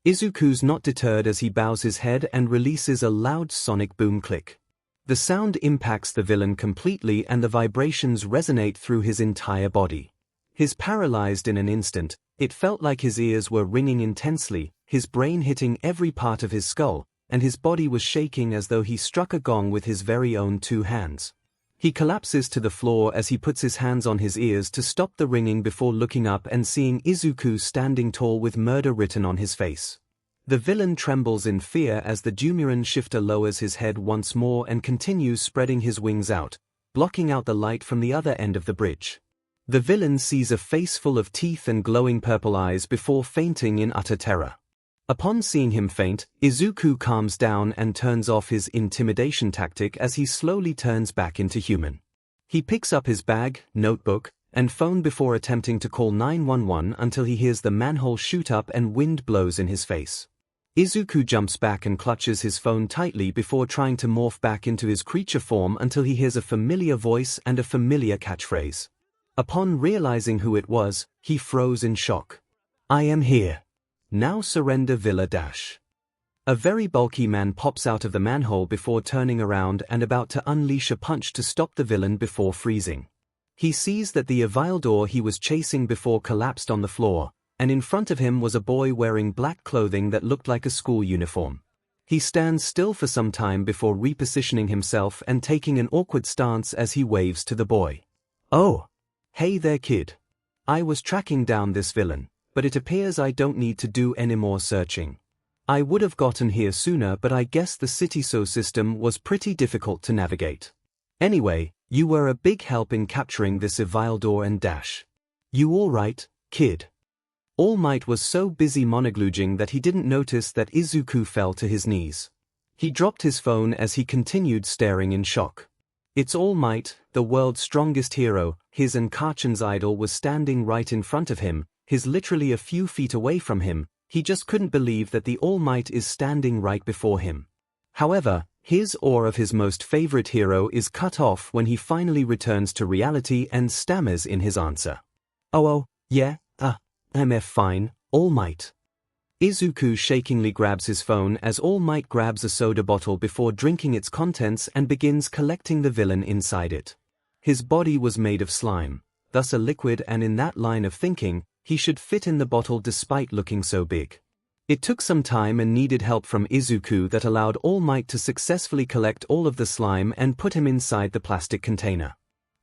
Izuku's not deterred as he bows his head and releases a loud sonic boom click. The sound impacts the villain completely and the vibrations resonate through his entire body. He's paralyzed in an instant. It felt like his ears were ringing intensely, his brain hitting every part of his skull, and his body was shaking as though he struck a gong with his very own 2 hands. He collapses to the floor as he puts his hands on his ears to stop the ringing before looking up and seeing Izuku standing tall with murder written on his face. The villain trembles in fear as the Dumuren shifter lowers his head once more and continues spreading his wings out, blocking out the light from the other end of the bridge. The villain sees a face full of teeth and glowing purple eyes before fainting in utter terror. Upon seeing him faint, Izuku calms down and turns off his intimidation tactic as he slowly turns back into human. He picks up his bag, notebook, and phone before attempting to call 911 until he hears the manhole shoot up and wind blows in his face. Izuku jumps back and clutches his phone tightly before trying to morph back into his creature form until he hears a familiar voice and a familiar catchphrase. Upon realizing who it was, he froze in shock. "I am here. Now surrender Villa dash." A very bulky man pops out of the manhole before turning around and about to unleash a punch to stop the villain before freezing. He sees that the 𝐒𝐴𝐼𝐽 he was chasing before collapsed on the floor, and in front of him was a boy wearing black clothing that looked like a school uniform. He stands still for some time before repositioning himself and taking an awkward stance as he waves to the boy. "Oh, hey there kid. I was tracking down this villain, but it appears I don't need to do any more searching. I would have gotten here sooner, but I guess the 𝐶𝐸𝐴𝐽 system was pretty difficult to navigate. Anyway, you were a big help in capturing this 𝐒𝐼𝐽 and dash. You all right, kid?" All Might was so busy monologuing that he didn't notice that Izuku fell to his knees. He dropped his phone as he continued staring in shock. It's All Might, the world's strongest hero. His and 𝐻𝐭𝐻𝐿's idol was standing right in front of him, his literally a few feet away from him. He just couldn't believe that the All Might is standing right before him. However, his awe of his most favorite hero is cut off when he finally returns to reality and stammers in his answer. Oh, yeah, I'm fine, All Might." Izuku shakingly grabs his phone as All Might grabs a soda bottle before drinking its contents and begins collecting the villain inside it. His body was made of slime, thus a liquid, and in that line of thinking, he should fit in the bottle despite looking so big. It took some time and needed help from Izuku that allowed All Might to successfully collect all of the slime and put him inside the plastic container.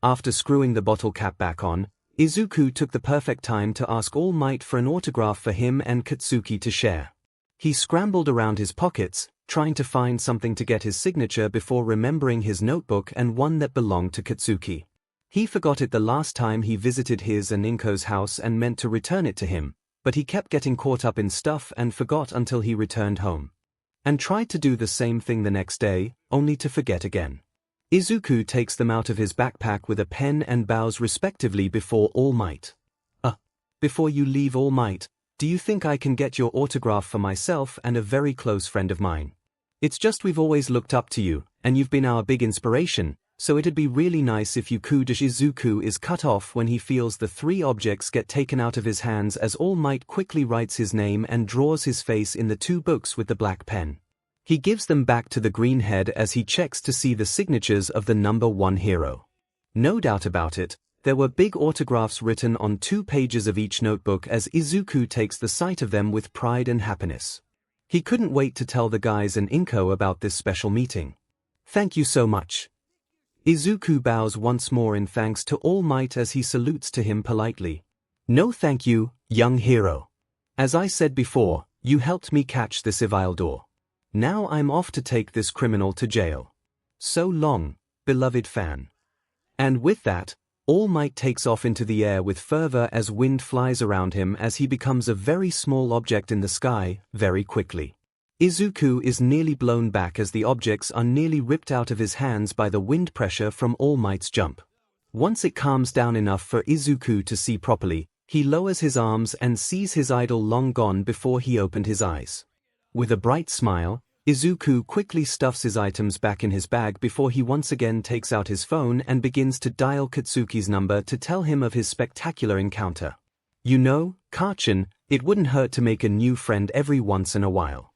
After screwing the bottle cap back on, Izuku took the perfect time to ask All Might for an autograph for him and Katsuki to share. He scrambled around his pockets, trying to find something to get his signature before remembering his notebook and one that belonged to Katsuki. He forgot it the last time he visited his and 𝐭𝐻𝐿's house and meant to return it to him, but he kept getting caught up in stuff and forgot until he returned home. And tried to do the same thing the next day, only to forget again. Izuku takes them out of his backpack with a pen and bows respectively before All Might. Before you leave, All Might, do you think I can get your autograph for myself and a very close friend of mine? It's just we've always looked up to you, and you've been our big inspiration, so it'd be really nice if you could." Izuku is cut off when he feels the three objects get taken out of his hands as All Might quickly writes his name and draws his face in the two books with the black pen. He gives them back to the green head as he checks to see the signatures of the number 1 hero. No doubt about it, there were big autographs written on 2 pages of each notebook as Izuku takes the sight of them with pride and happiness. He couldn't wait to tell the guys and 𝐭𝐻𝐽 about this special meeting. "Thank you so much." Izuku bows once more in thanks to All Might as he salutes to him politely. "No thank you, young hero. As I said before, you helped me catch this 𝐒𝐼𝐽. Now I'm off to take this criminal to jail. So long, beloved fan." And with that, All Might takes off into the air with fervor as wind flies around him as he becomes a very small object in the sky, very quickly. Izuku is nearly blown back as the objects are nearly ripped out of his hands by the wind pressure from All Might's jump. Once it calms down enough for Izuku to see properly, he lowers his arms and sees his idol long gone before he opened his eyes. With a bright smile, Izuku quickly stuffs his items back in his bag before he once again takes out his phone and begins to dial Katsuki's number to tell him of his spectacular encounter. "You know, 𝐻𝐿, it wouldn't hurt to make a new friend every once in a while,"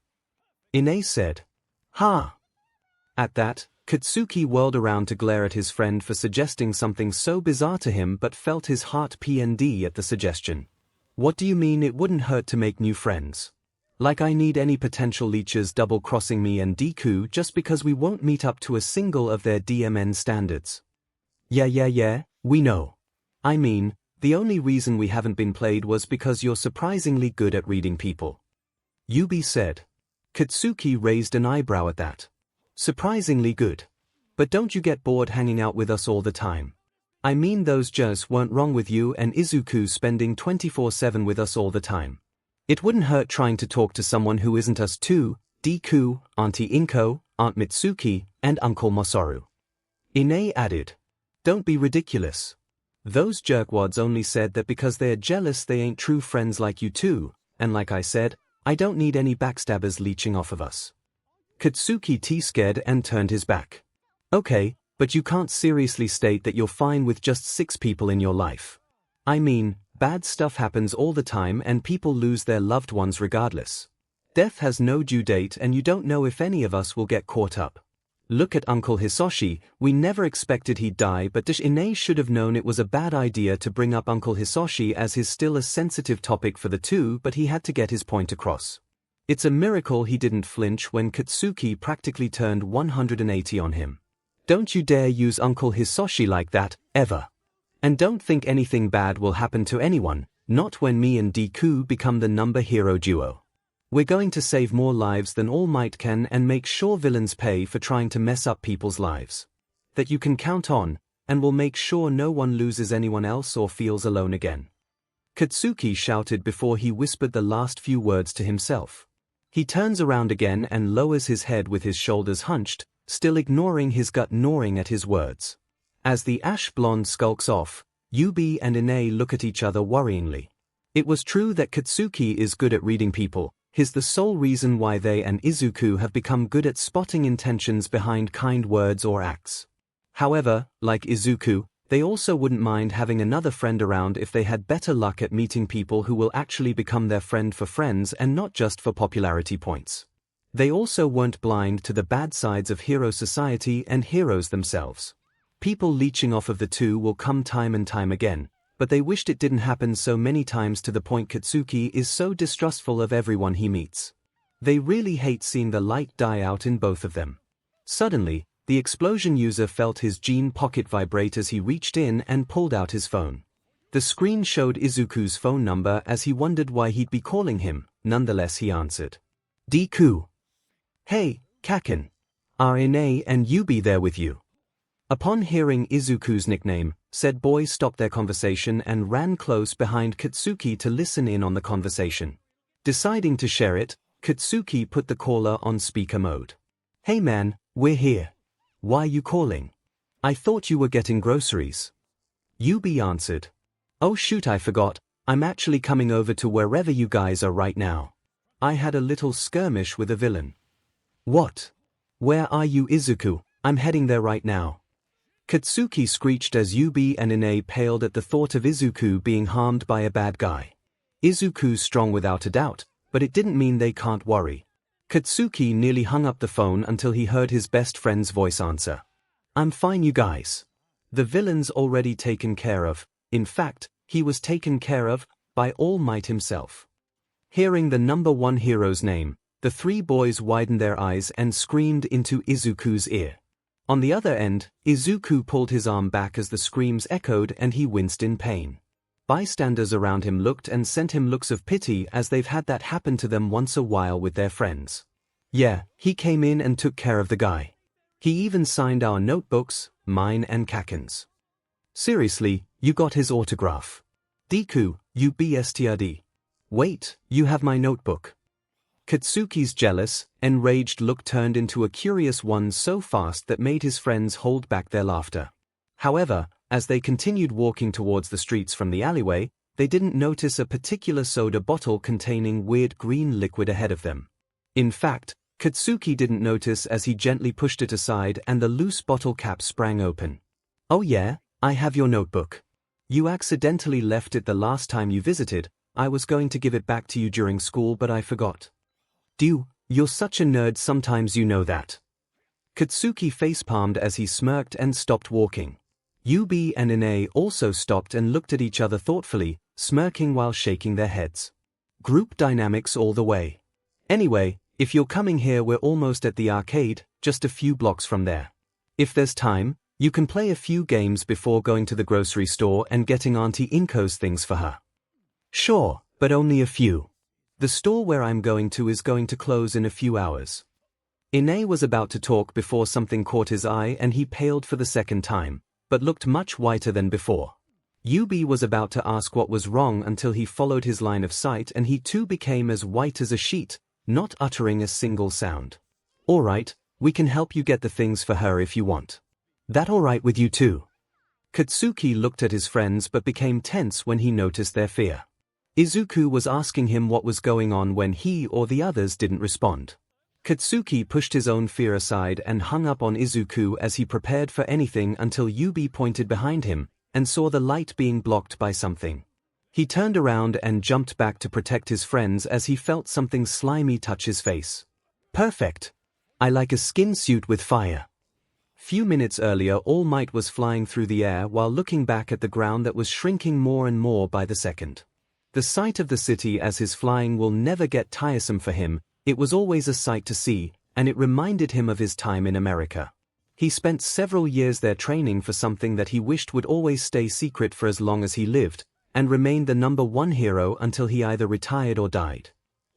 𝐒𝐴𝐽 said. "Ha!" At that, Katsuki whirled around to glare at his friend for suggesting something so bizarre to him but felt his heart pound at the suggestion. "What do you mean it wouldn't hurt to make new friends? Like I need any potential leeches double-crossing me and Deku just because we won't meet up to a single of their DMN standards." Yeah, we know. I mean, the only reason we haven't been played was because you're surprisingly good at reading people," 𝐒𝐽𝐽 said. Katsuki raised an eyebrow at that. "Surprisingly good. But don't you get bored hanging out with us all the time? I mean those 𝐵 weren't wrong with you and 𝐒𝐿𝐼 spending 24/7 with us all the time. It wouldn't hurt trying to talk to someone who isn't us too, Deku, Auntie Inko, Aunt Mitsuki, and Uncle Masaru. 𝐼𝐻 added. Don't be ridiculous. Those jerkwads only said that because they're jealous they ain't true friends like you two, and like I said, I don't need any backstabbers leeching off of us. Katsuki scared and turned his back. Okay, but you can't seriously state that you're fine with just 6 people in your life. I mean, bad stuff happens all the time and people lose their loved ones regardless. Death has no due date and you don't know if any of us will get caught up. Look at Uncle Hisashi, we never expected he'd die, but 𝐻 should have known it was a bad idea to bring up Uncle Hisashi as he's still a sensitive topic for the two, but he had to get his point across. It's a miracle he didn't flinch when Katsuki practically turned 180 on him. Don't you dare use Uncle Hisashi like that, ever. And don't think anything bad will happen to anyone, not when me and Deku become the number hero duo. We're going to save more lives than All Might can and make sure villains pay for trying to mess up people's lives. That you can count on, and we'll make sure no one loses anyone else or feels alone again. Katsuki shouted before he whispered the last few words to himself. He turns around again and lowers his head with his shoulders hunched, still ignoring his gut gnawing at his words. As the ash blonde skulks off, Yubi and 𝐻 look at each other worryingly. It was true that Katsuki is good at reading people. He's the sole reason why they and Izuku have become good at spotting intentions behind kind words or acts. However, like Izuku, they also wouldn't mind having another friend around if they had better luck at meeting people who will actually become their friend for friends and not just for popularity points. They also weren't blind to the bad sides of hero society and heroes themselves. People leeching off of the two will come time and time again, but they wished it didn't happen so many times to the point Katsuki is so distrustful of everyone he meets. They really hate seeing the light die out in both of them. Suddenly, the explosion user felt his jean pocket vibrate as he reached in and pulled out his phone. The screen showed Izuku's phone number as he wondered why he'd be calling him. Nonetheless he answered. Deku. Hey, Kaken. Are 𝐻 and Yubi there with you? Upon hearing Izuku's nickname, said boy stopped their conversation and ran close behind Katsuki to listen in on the conversation. Deciding to share it, Katsuki put the caller on speaker mode. Hey man, we're here. Why are you calling? I thought you were getting groceries. Yubi answered. Oh shoot, I forgot, I'm actually coming over to wherever you guys are right now. I had a little skirmish with a villain. What? Where are you Izuku? I'm heading there right now. Katsuki screeched as Yubi and 𝐻 paled at the thought of Izuku being harmed by a bad guy. Izuku's strong without a doubt, but it didn't mean they can't worry. Katsuki nearly hung up the phone until he heard his best friend's voice answer. I'm fine you guys. The villain's already taken care of. In fact, he was taken care of by All Might himself. Hearing the number one hero's name, the 3 boys widened their eyes and screamed into Izuku's ear. On the other end, Izuku pulled his arm back as the screams echoed and he winced in pain. Bystanders around him looked and sent him looks of pity as they've had that happen to them once a while with their friends. Yeah, he came in and took care of the guy. He even signed our notebooks, mine and Kaken's. Seriously, you got his autograph. Deku, you bstd. Wait, you have my notebook. Katsuki's jealous, enraged look turned into a curious one so fast that made his friends hold back their laughter. However, as they continued walking towards the streets from the alleyway, they didn't notice a particular soda bottle containing weird green liquid ahead of them. In fact, Katsuki didn't notice as he gently pushed it aside and the loose bottle cap sprang open. Oh yeah, I have your notebook. You accidentally left it the last time you visited. I was going to give it back to you during school but I forgot. You're such a nerd, sometimes you know that. Katsuki facepalmed as he smirked and stopped walking. Yubi and 𝐻 also stopped and looked at each other thoughtfully, smirking while shaking their heads. Group dynamics all the way. Anyway, if you're coming here we're almost at the arcade, just a few blocks from there. If there's time, you can play a few games before going to the grocery store and getting Auntie Inko's things for her. Sure, but only a few. The store where I'm going to is going to close in a few hours. 𝐻 was about to talk before something caught his eye and he paled for the second time, but looked much whiter than before. 𝐬𝐵 was about to ask what was wrong until he followed his line of sight and he too became as white as a sheet, not uttering a single sound. "Alright, we can help you get the things for her if you want. That alright with you too?" Katsuki looked at his friends but became tense when he noticed their fear. Izuku was asking him what was going on when he or the others didn't respond. Katsuki pushed his own fear aside and hung up on Izuku as he prepared for anything until 𝐬𝐵 pointed behind him and saw the light being blocked by something. He turned around and jumped back to protect his friends as he felt something slimy touch his face. "Perfect. I like a skin suit with fire." Few minutes earlier All Might was flying through the air while looking back at the ground that was shrinking more and more by the second. The sight of the city as his flying will never get tiresome for him. It was always a sight to see, and it reminded him of his time in America. He spent several years there training for something that he wished would always stay secret for as long as he lived, and remained the #1 hero until he either retired or died.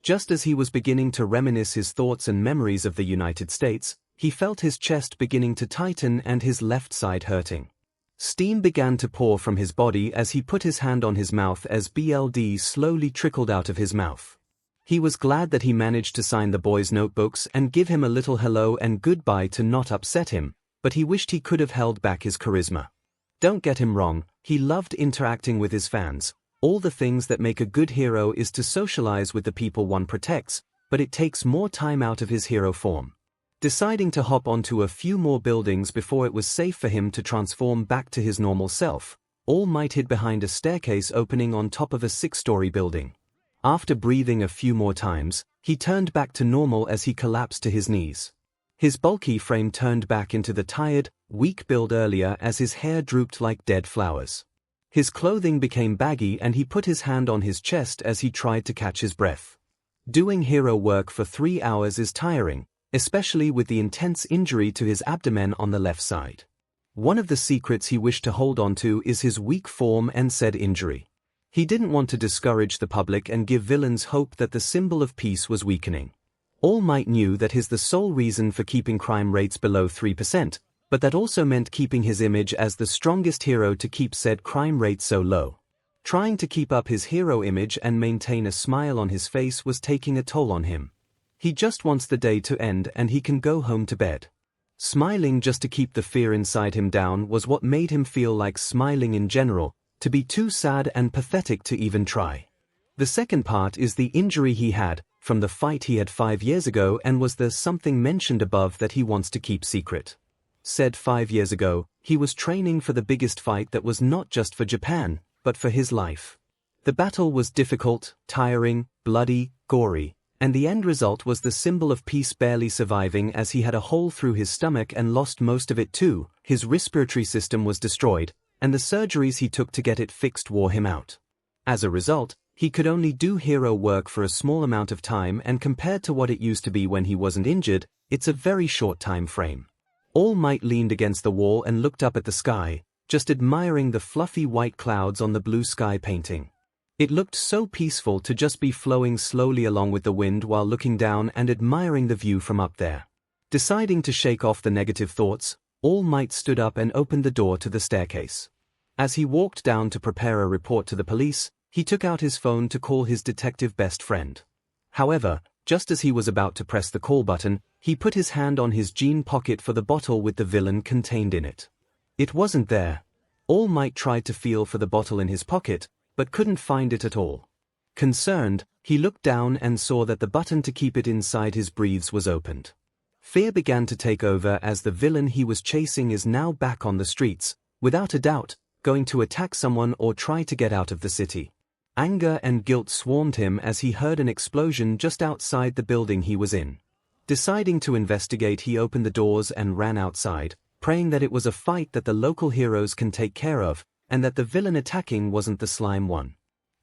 Just as he was beginning to reminisce his thoughts and memories of the United States, he felt his chest beginning to tighten and his left side hurting. Steam began to pour from his body as he put his hand on his mouth as blood slowly trickled out of his mouth. He was glad that he managed to sign the boy's notebooks and give him a little hello and goodbye to not upset him, but he wished he could have held back his charisma. Don't get him wrong, he loved interacting with his fans. All the things that make a good hero is to socialize with the people one protects, but it takes more time out of his hero form. Deciding to hop onto a few more buildings before it was safe for him to transform back to his normal self, All Might hid behind a staircase opening on top of a 6-story building. After breathing a few more times, he turned back to normal as he collapsed to his knees. His bulky frame turned back into the tired, weak build earlier as his hair drooped like dead flowers. His clothing became baggy and he put his hand on his chest as he tried to catch his breath. Doing hero work for 3 hours is tiring, especially with the intense injury to his abdomen on the left side. One of the secrets he wished to hold on to is his weak form and said injury. He didn't want to discourage the public and give villains hope that the symbol of peace was weakening. All Might knew that his the sole reason for keeping crime rates below 3%, but that also meant keeping his image as the strongest hero to keep said crime rate so low. Trying to keep up his hero image and maintain a smile on his face was taking a toll on him. He just wants the day to end and he can go home to bed. Smiling just to keep the fear inside him down was what made him feel like smiling in general, to be too sad and pathetic to even try. The second part is the injury he had, from the fight he had 5 years ago and was the something mentioned above that he wants to keep secret. Said 5 years ago, he was training for the biggest fight that was not just for Japan, but for his life. The battle was difficult, tiring, bloody, gory, and the end result was the symbol of peace barely surviving as he had a hole through his stomach and lost most of it too. His respiratory system was destroyed, and the surgeries he took to get it fixed wore him out. As a result, he could only do hero work for a small amount of time, and compared to what it used to be when he wasn't injured, it's a very short time frame. All Might leaned against the wall and looked up at the sky, just admiring the fluffy white clouds on the blue sky painting. It looked so peaceful to just be flowing slowly along with the wind while looking down and admiring the view from up there. Deciding to shake off the negative thoughts, All Might stood up and opened the door to the staircase. As he walked down to prepare a report to the police, he took out his phone to call his detective best friend. However, just as he was about to press the call button, he put his hand on his jean pocket for the bottle with the villain contained in it. It wasn't there. All Might tried to feel for the bottle in his pocket, but couldn't find it at all. Concerned, he looked down and saw that the button to keep it inside his briefs was opened. Fear began to take over as the villain he was chasing is now back on the streets, without a doubt, going to attack someone or try to get out of the city. Anger and guilt swarmed him as he heard an explosion just outside the building he was in. Deciding to investigate, he opened the doors and ran outside, praying that it was a fight that the local heroes can take care of, and that the villain attacking wasn't the slime one.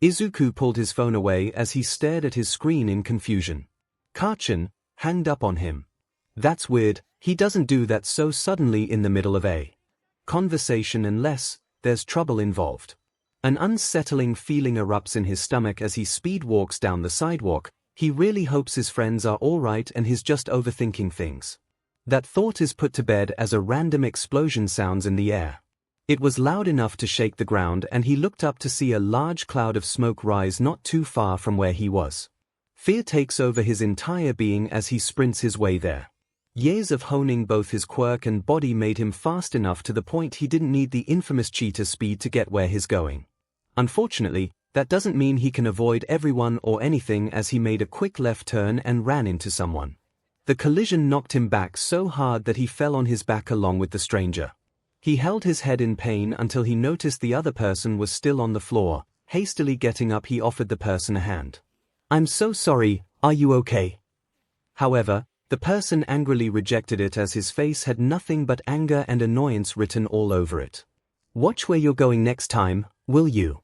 Izuku pulled his phone away as he stared at his screen in confusion. Kacchan hanged up on him. That's weird, he doesn't do that so suddenly in the middle of a conversation unless there's trouble involved. An unsettling feeling erupts in his stomach as he speed walks down the sidewalk. He really hopes his friends are alright and he's just overthinking things. That thought is put to bed as a random explosion sounds in the air. It was loud enough to shake the ground, and he looked up to see a large cloud of smoke rise not too far from where he was. Fear takes over his entire being as he sprints his way there. Years of honing both his quirk and body made him fast enough to the point he didn't need the infamous cheetah speed to get where he's going. Unfortunately, that doesn't mean he can avoid everyone or anything, as he made a quick left turn and ran into someone. The collision knocked him back so hard that he fell on his back along with the stranger. He held his head in pain until he noticed the other person was still on the floor. Hastily getting up, he offered the person a hand. "I'm so sorry, are you okay?" However, the person angrily rejected it, as his face had nothing but anger and annoyance written all over it. "Watch where you're going next time, will you?"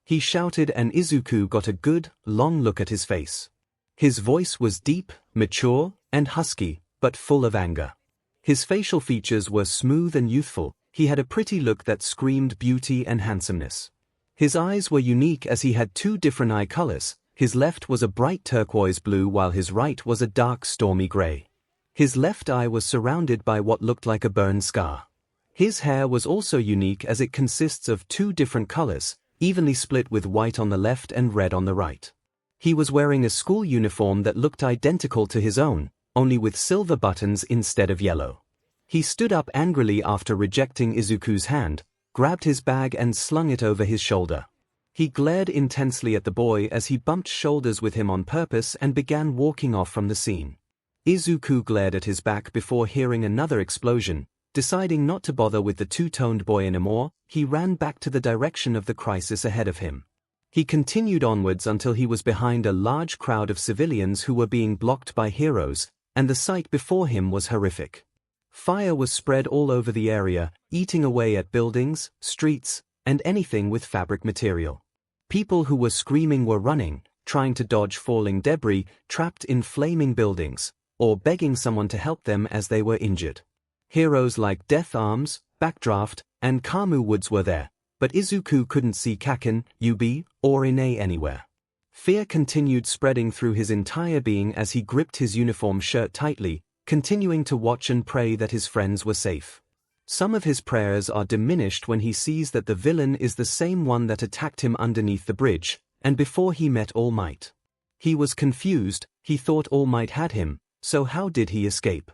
he shouted, and Izuku got a good, long look at his face. His voice was deep, mature, and husky, but full of anger. His facial features were smooth and youthful. He had a pretty look that screamed beauty and handsomeness. His eyes were unique, as he had two different eye colors. His left was a bright turquoise blue while his right was a dark stormy gray. His left eye was surrounded by what looked like a burn scar. His hair was also unique, as it consists of two different colors, evenly split with white on the left and red on the right. He was wearing a school uniform that looked identical to his own, only with silver buttons instead of yellow. He stood up angrily after rejecting Izuku's hand, grabbed his bag and slung it over his shoulder. He glared intensely at the boy as he bumped shoulders with him on purpose and began walking off from the scene. Izuku glared at his back before hearing another explosion. Deciding not to bother with the two-toned boy anymore, he ran back to the direction of the crisis ahead of him. He continued onwards until he was behind a large crowd of civilians who were being blocked by heroes, and the sight before him was horrific. Fire was spread all over the area, eating away at buildings, streets, and anything with fabric material. People who were screaming were running, trying to dodge falling debris, trapped in flaming buildings, or begging someone to help them as they were injured. Heroes like Death Arms, Backdraft, and Kamu Woods were there, but Izuku couldn't see Kaken, Yubi, or Ine anywhere. Fear continued spreading through his entire being as he gripped his uniform shirt tightly, continuing to watch and pray that his friends were safe. Some of his prayers are diminished when he sees that the villain is the same one that attacked him underneath the bridge, and before he met All Might. He was confused. He thought All Might had him, so how did he escape?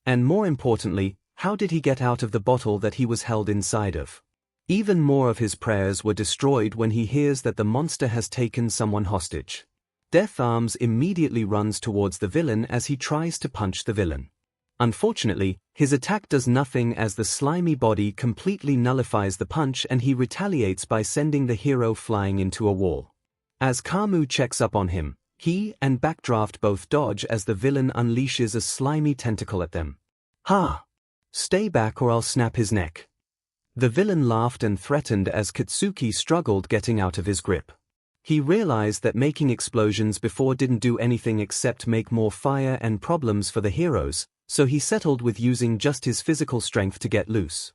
And more importantly, how did he get out of the bottle that he was held inside of? Even more of his prayers were destroyed when he hears that the monster has taken someone hostage. Death Arms immediately runs towards the villain as he tries to punch the villain. Unfortunately, his attack does nothing as the slimy body completely nullifies the punch, and he retaliates by sending the hero flying into a wall. As Kamu checks up on him, he and Backdraft both dodge as the villain unleashes a slimy tentacle at them. "Ha! Stay back or I'll snap his neck." The villain laughed and threatened as Katsuki struggled getting out of his grip. He realized that making explosions before didn't do anything except make more fire and problems for the heroes, so he settled with using just his physical strength to get loose.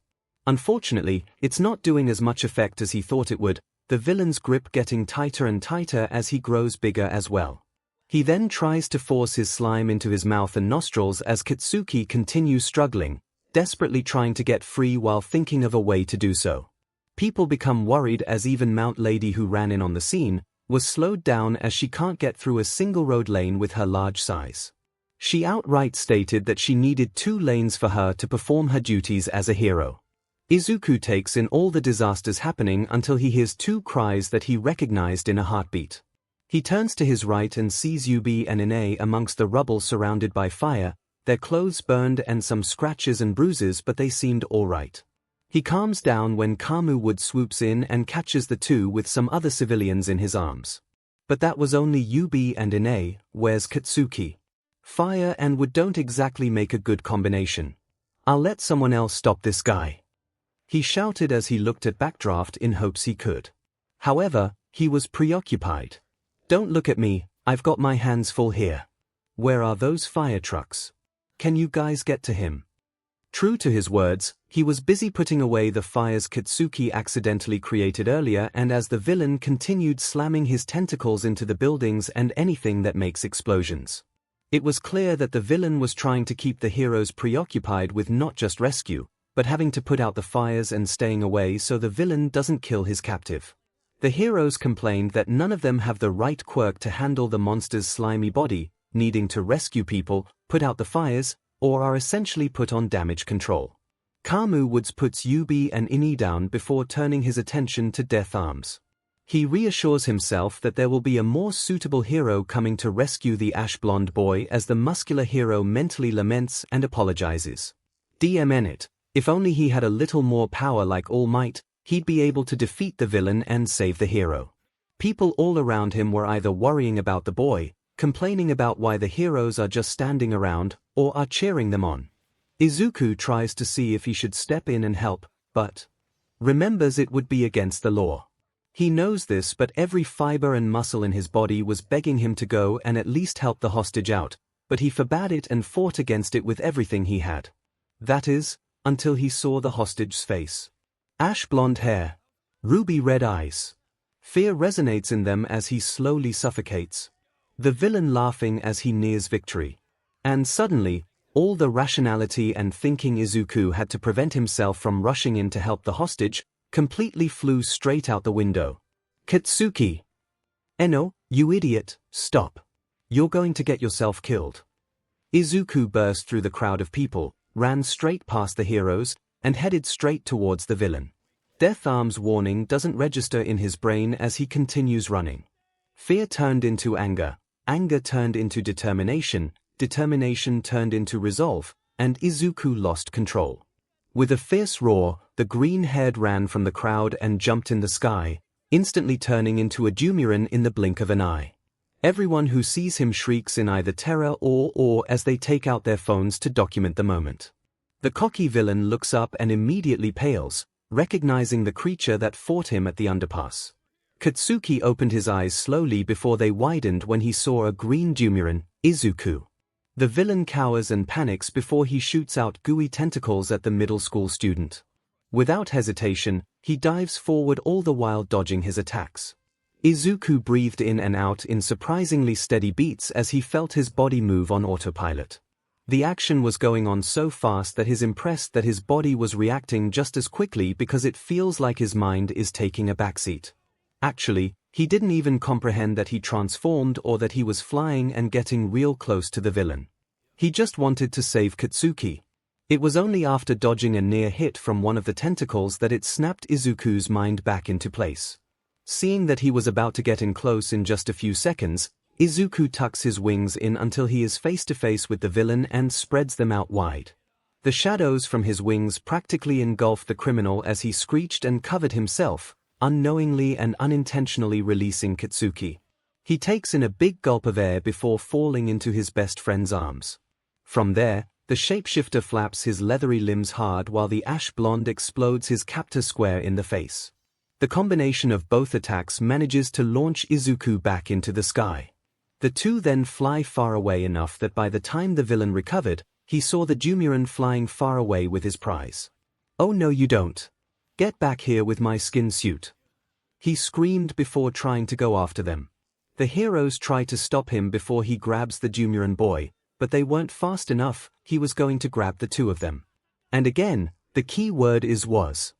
Unfortunately, it's not doing as much effect as he thought it would, the villain's grip getting tighter and tighter as he grows bigger as well. He then tries to force his slime into his mouth and nostrils as Katsuki continues struggling, desperately trying to get free while thinking of a way to do so. People become worried as even Mount Lady, who ran in on the scene, was slowed down as she can't get through a single road lane with her large size. She outright stated that she needed 2 lanes for her to perform her duties as a hero. Izuku takes in all the disasters happening until he hears 2 cries that he recognized in a heartbeat. He turns to his right and sees Yubi and Ine amongst the rubble surrounded by fire, their clothes burned and some scratches and bruises, but they seemed all right. He calms down when Kamu Wood swoops in and catches the 2 with some other civilians in his arms. But that was only Yubi and Ine. Where's Katsuki? Fire and wood don't exactly make a good combination. "I'll let someone else stop this guy," he shouted as he looked at Backdraft in hopes he could. However, he was preoccupied. "Don't look at me, I've got my hands full here. Where are those fire trucks? Can you guys get to him?" True to his words, he was busy putting away the fires Katsuki accidentally created earlier, and as the villain continued slamming his tentacles into the buildings and anything that makes explosions. It was clear that the villain was trying to keep the heroes preoccupied with not just rescue, but having to put out the fires and staying away so the villain doesn't kill his captive. The heroes complained that none of them have the right quirk to handle the monster's slimy body, needing to rescue people, put out the fires, or are essentially put on damage control. 𝐭𝐽𝐽 Woods puts 𝑈B and 𝐼𝐼 down before turning his attention to Death Arms. He reassures himself that there will be a more suitable hero coming to rescue the ash-blonde boy as the muscular hero mentally laments and apologizes. DMN, if only he had a little more power like All Might, he'd be able to defeat the villain and save the hero. People all around him were either worrying about the boy, complaining about why the heroes are just standing around, or are cheering them on. Izuku tries to see if he should step in and help, but remembers it would be against the law. He knows this, but every fiber and muscle in his body was begging him to go and at least help the hostage out, but he forbade it and fought against it with everything he had. That is, until he saw the hostage's face. Ash blonde hair, ruby red eyes. Fear resonates in them as he slowly suffocates. The villain laughing as he nears victory. And suddenly, all the rationality and thinking Izuku had to prevent himself from rushing in to help the hostage completely flew straight out the window. Katsuki! Eno, you idiot, stop. You're going to get yourself killed. Izuku burst through the crowd of people, ran straight past the heroes, and headed straight towards the villain. Death Arm's warning doesn't register in his brain as he continues running. Fear turned into anger, anger turned into determination, determination turned into resolve, and Izuku lost control. With a fierce roar, the green-haired ran from the crowd and jumped in the sky, instantly turning into a Dumuren in the blink of an eye. Everyone who sees him shrieks in either terror or awe as they take out their phones to document the moment. The cocky villain looks up and immediately pales, recognizing the creature that fought him at the underpass. Katsuki opened his eyes slowly before they widened when he saw a green Dumuren, Izuku. The villain cowers and panics before he shoots out gooey tentacles at the middle school student. Without hesitation, he dives forward, all the while dodging his attacks. Izuku breathed in and out in surprisingly steady beats as he felt his body move on autopilot. The action was going on so fast that he's impressed that his body was reacting just as quickly because it feels like his mind is taking a backseat. Actually, he didn't even comprehend that he transformed or that he was flying and getting real close to the villain. He just wanted to save Katsuki. It was only after dodging a near hit from one of the tentacles that it snapped Izuku's mind back into place. Seeing that he was about to get in close in just a few seconds, Izuku tucks his wings in until he is face to face with the villain and spreads them out wide. The shadows from his wings practically engulfed the criminal as he screeched and covered himself, unknowingly and unintentionally releasing Katsuki. He takes in a big gulp of air before falling into his best friend's arms. From there, the shapeshifter flaps his leathery limbs hard while the ash blonde explodes his captor square in the face. The combination of both attacks manages to launch Izuku back into the sky. The two then fly far away enough that by the time the villain recovered, he saw the Dumuren flying far away with his prize. "Oh no you don't. Get back here with my skin suit," he screamed before trying to go after them. The heroes try to stop him before he grabs the Dumuren boy, but they weren't fast enough. He was going to grab the two of them. And again, the key word is was.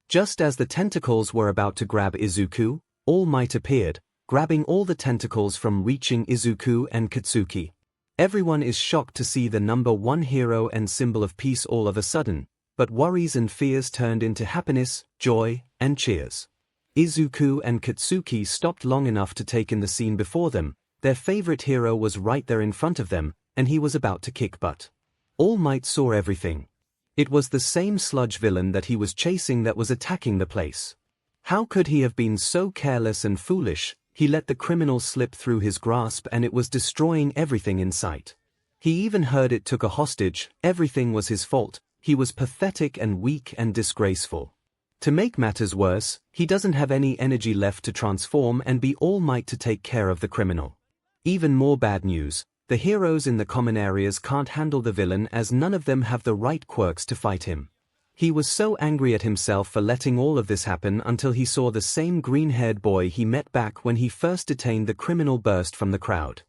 Just as the tentacles were about to grab Izuku, All Might appeared, grabbing all the tentacles from reaching Izuku and Katsuki. Everyone is shocked to see the number one hero and symbol of peace all of a sudden, but worries and fears turned into happiness, joy, and cheers. Izuku and Katsuki stopped long enough to take in the scene before them. Their favorite hero was right there in front of them, and he was about to kick butt. All Might saw everything. It was the same sludge villain that he was chasing that was attacking the place. How could he have been so careless and foolish? He let the criminal slip through his grasp and it was destroying everything in sight. He even heard it took a hostage. Everything was his fault. He was pathetic and weak and disgraceful. To make matters worse, he doesn't have any energy left to transform and be All Might to take care of the criminal. Even more bad news, the heroes in the common areas can't handle the villain as none of them have the right quirks to fight him. He was so angry at himself for letting all of this happen until he saw the same green-haired boy he met back when he first detained the criminal burst from the crowd.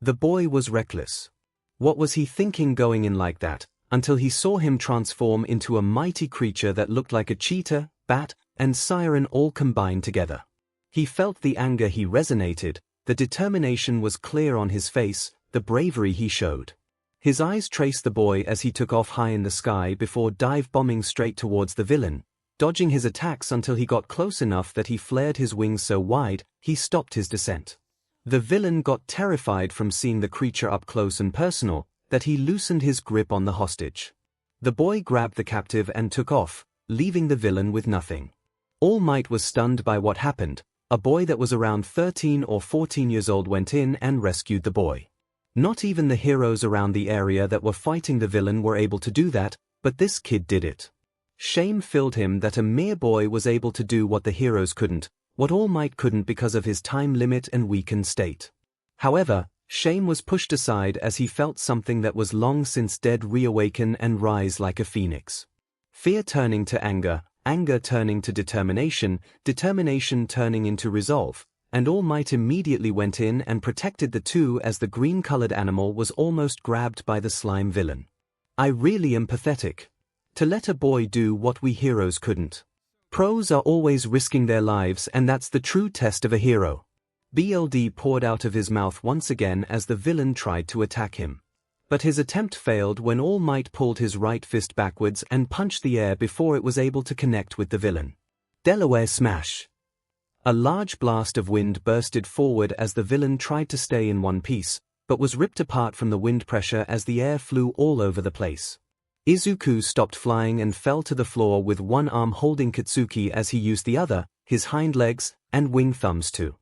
The boy was reckless. What was he thinking going in like that, until he saw him transform into a mighty creature that looked like a cheetah, bat, and siren all combined together. He felt the anger he resonated, the determination was clear on his face, the bravery he showed. His eyes traced the boy as he took off high in the sky before dive-bombing straight towards the villain, dodging his attacks until he got close enough that he flared his wings so wide, he stopped his descent. The villain got terrified from seeing the creature up close and personal, that he loosened his grip on the hostage. The boy grabbed the captive and took off, leaving the villain with nothing. All Might was stunned by what happened. A boy that was around 13 or 14 years old went in and rescued the boy. Not even the heroes around the area that were fighting the villain were able to do that, but this kid did it. Shame filled him that a mere boy was able to do what the heroes couldn't, what All Might couldn't because of his time limit and weakened state. However, shame was pushed aside as he felt something that was long since dead reawaken and rise like a phoenix. Fear turning to anger, anger turning to determination, determination turning into resolve, and All Might immediately went in and protected the two as the green-colored animal was almost grabbed by the slime villain. I really am pathetic. To let a boy do what we heroes couldn't. Pros are always risking their lives, and that's the true test of a hero. BLD poured out of his mouth once again as the villain tried to attack him. But his attempt failed when All Might pulled his right fist backwards and punched the air before it was able to connect with the villain. Delaware smash. A large blast of wind bursted forward as the villain tried to stay in one piece, but was ripped apart from the wind pressure as the air flew all over the place. Izuku stopped flying and fell to the floor with one arm holding Katsuki as he used the other, his hind legs, and wing thumbs to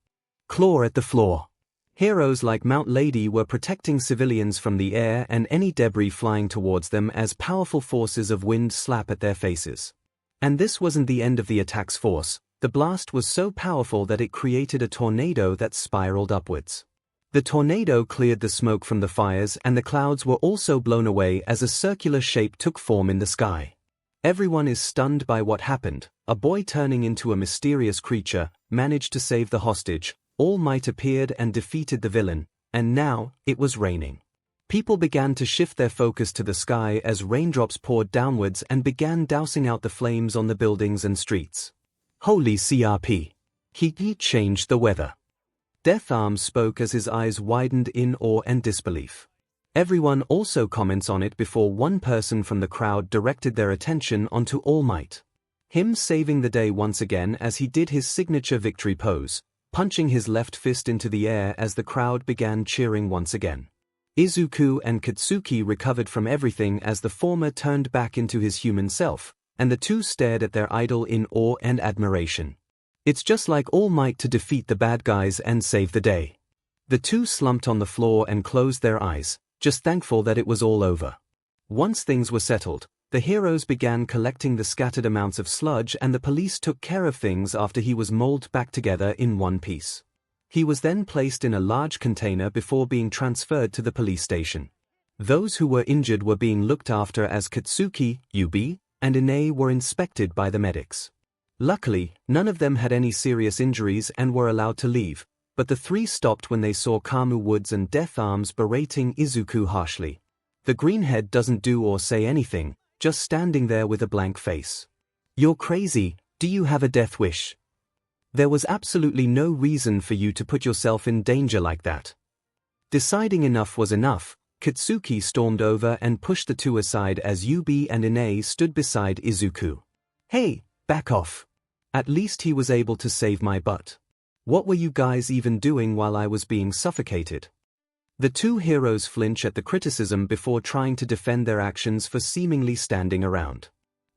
claw at the floor. Heroes like Mount Lady were protecting civilians from the air and any debris flying towards them as powerful forces of wind slap at their faces. And this wasn't the end of the attack's force. The blast was so powerful that it created a tornado that spiraled upwards. The tornado cleared the smoke from the fires and the clouds were also blown away as a circular shape took form in the sky. Everyone is stunned by what happened. A boy turning into a mysterious creature managed to save the hostage. All Might appeared and defeated the villain, and now it was raining. People began to shift their focus to the sky as raindrops poured downwards and began dousing out the flames on the buildings and streets. Holy CRP. He changed the weather. Death Arms spoke as his eyes widened in awe and disbelief. Everyone also comments on it before one person from the crowd directed their attention onto All Might. Him saving the day once again as he did his signature victory pose, punching his left fist into the air as the crowd began cheering once again. Izuku and Katsuki recovered from everything as the former turned back into his human self, and the two stared at their idol in awe and admiration. It's just like All Might to defeat the bad guys and save the day. The two slumped on the floor and closed their eyes, just thankful that it was all over. Once things were settled, the heroes began collecting the scattered amounts of sludge and the police took care of things after he was molded back together in one piece. He was then placed in a large container before being transferred to the police station. Those who were injured were being looked after as Katsuki, Yubi, and Ine were inspected by the medics. Luckily, none of them had any serious injuries and were allowed to leave, but the three stopped when they saw Kamu Woods and Death Arms berating Izuku harshly. The greenhead doesn't do or say anything, just standing there with a blank face. You're crazy, do you have a death wish? There was absolutely no reason for you to put yourself in danger like that. Deciding enough was enough, Katsuki stormed over and pushed the two aside as Yubi and Ine stood beside Izuku. Hey, back off. At least he was able to save my butt. What were you guys even doing while I was being suffocated? The two heroes flinch at the criticism before trying to defend their actions for seemingly standing around.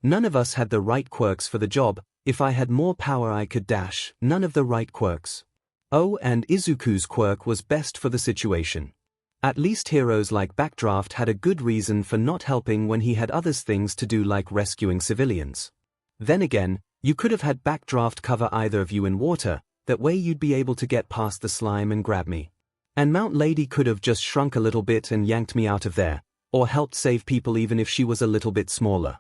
None of us had the right quirks for the job. If I had more power I could dash. None of the right quirks. Oh, and Izuku's quirk was best for the situation. At least heroes like Backdraft had a good reason for not helping when he had other things to do like rescuing civilians. Then again, you could have had Backdraft cover either of you in water, that way you'd be able to get past the slime and grab me. And Mount Lady could have just shrunk a little bit and yanked me out of there, or helped save people even if she was a little bit smaller.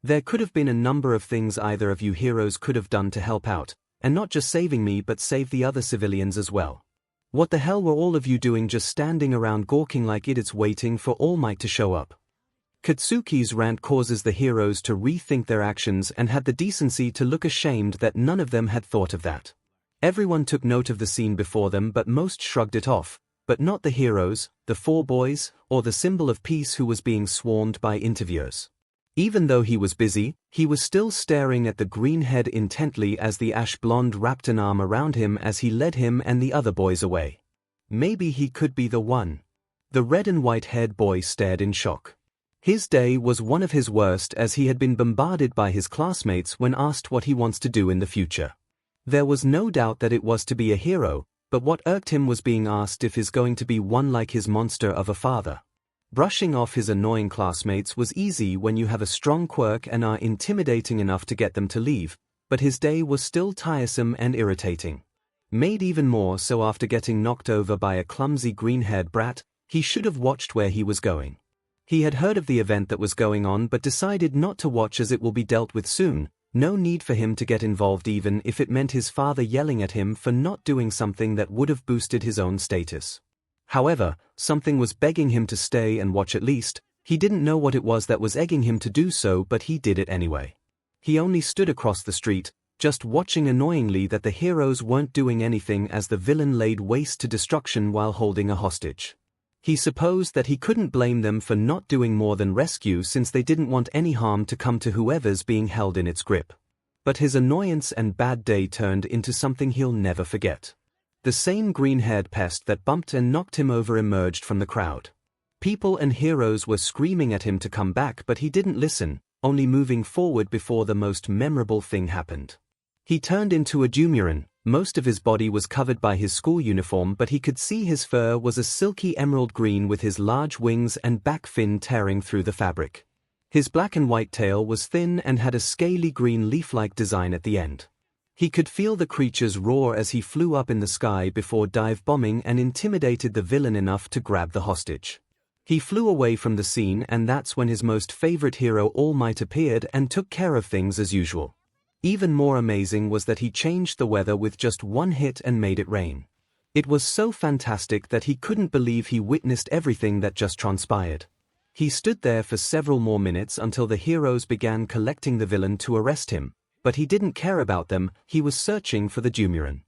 There could have been a number of things either of you heroes could have done to help out, and not just saving me but save the other civilians as well. What the hell were all of you doing just standing around gawking like idiots waiting for All Might to show up? Katsuki's rant causes the heroes to rethink their actions and had the decency to look ashamed that none of them had thought of that. Everyone took note of the scene before them, but most shrugged it off, but not the heroes, the four boys, or the symbol of peace who was being swarmed by interviewers. Even though he was busy, he was still staring at the green head intently as the ash blonde wrapped an arm around him as he led him and the other boys away. Maybe he could be the one. The red and white haired boy stared in shock. His day was one of his worst as he had been bombarded by his classmates when asked what he wants to do in the future. There was no doubt that it was to be a hero, but what irked him was being asked if he's going to be one like his monster of a father. Brushing off his annoying classmates was easy when you have a strong quirk and are intimidating enough to get them to leave, but his day was still tiresome and irritating. Made even more so after getting knocked over by a clumsy green-haired brat, he should have watched where he was going. He had heard of the event that was going on but decided not to watch as it will be dealt with soon. No need for him to get involved even if it meant his father yelling at him for not doing something that would have boosted his own status. However, something was begging him to stay and watch at least. He didn't know what it was that was egging him to do so, but he did it anyway. He only stood across the street, just watching annoyingly that the heroes weren't doing anything as the villain laid waste to destruction while holding a hostage. He supposed that he couldn't blame them for not doing more than rescue since they didn't want any harm to come to whoever's being held in its grip. But his annoyance and bad day turned into something he'll never forget. The same green-haired pest that bumped and knocked him over emerged from the crowd. People and heroes were screaming at him to come back, but he didn't listen, only moving forward before the most memorable thing happened. He turned into a Dumuren. Most of his body was covered by his school uniform, but he could see his fur was a silky emerald green with his large wings and back fin tearing through the fabric. His black and white tail was thin and had a scaly green leaf-like design at the end. He could feel the creatures roar as he flew up in the sky before dive-bombing and intimidated the villain enough to grab the hostage. He flew away from the scene, and that's when his most favorite hero All Might appeared and took care of things as usual. Even more amazing was that he changed the weather with just one hit and made it rain. It was so fantastic that he couldn't believe he witnessed everything that just transpired. He stood there for several more minutes until the heroes began collecting the villain to arrest him, but he didn't care about them. He was searching for the Dumuren.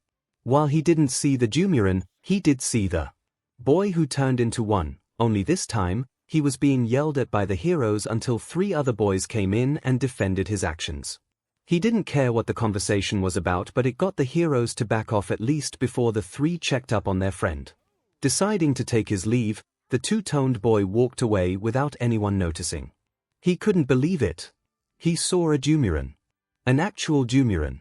While he didn't see the Dumuren, he did see the boy who turned into one, only this time, he was being yelled at by the heroes until 3 other boys came in and defended his actions. He didn't care what the conversation was about, but it got the heroes to back off at least before the 3 checked up on their friend. Deciding to take his leave, the two-toned boy walked away without anyone noticing. He couldn't believe it. He saw a Dumuren. An actual Dumuren.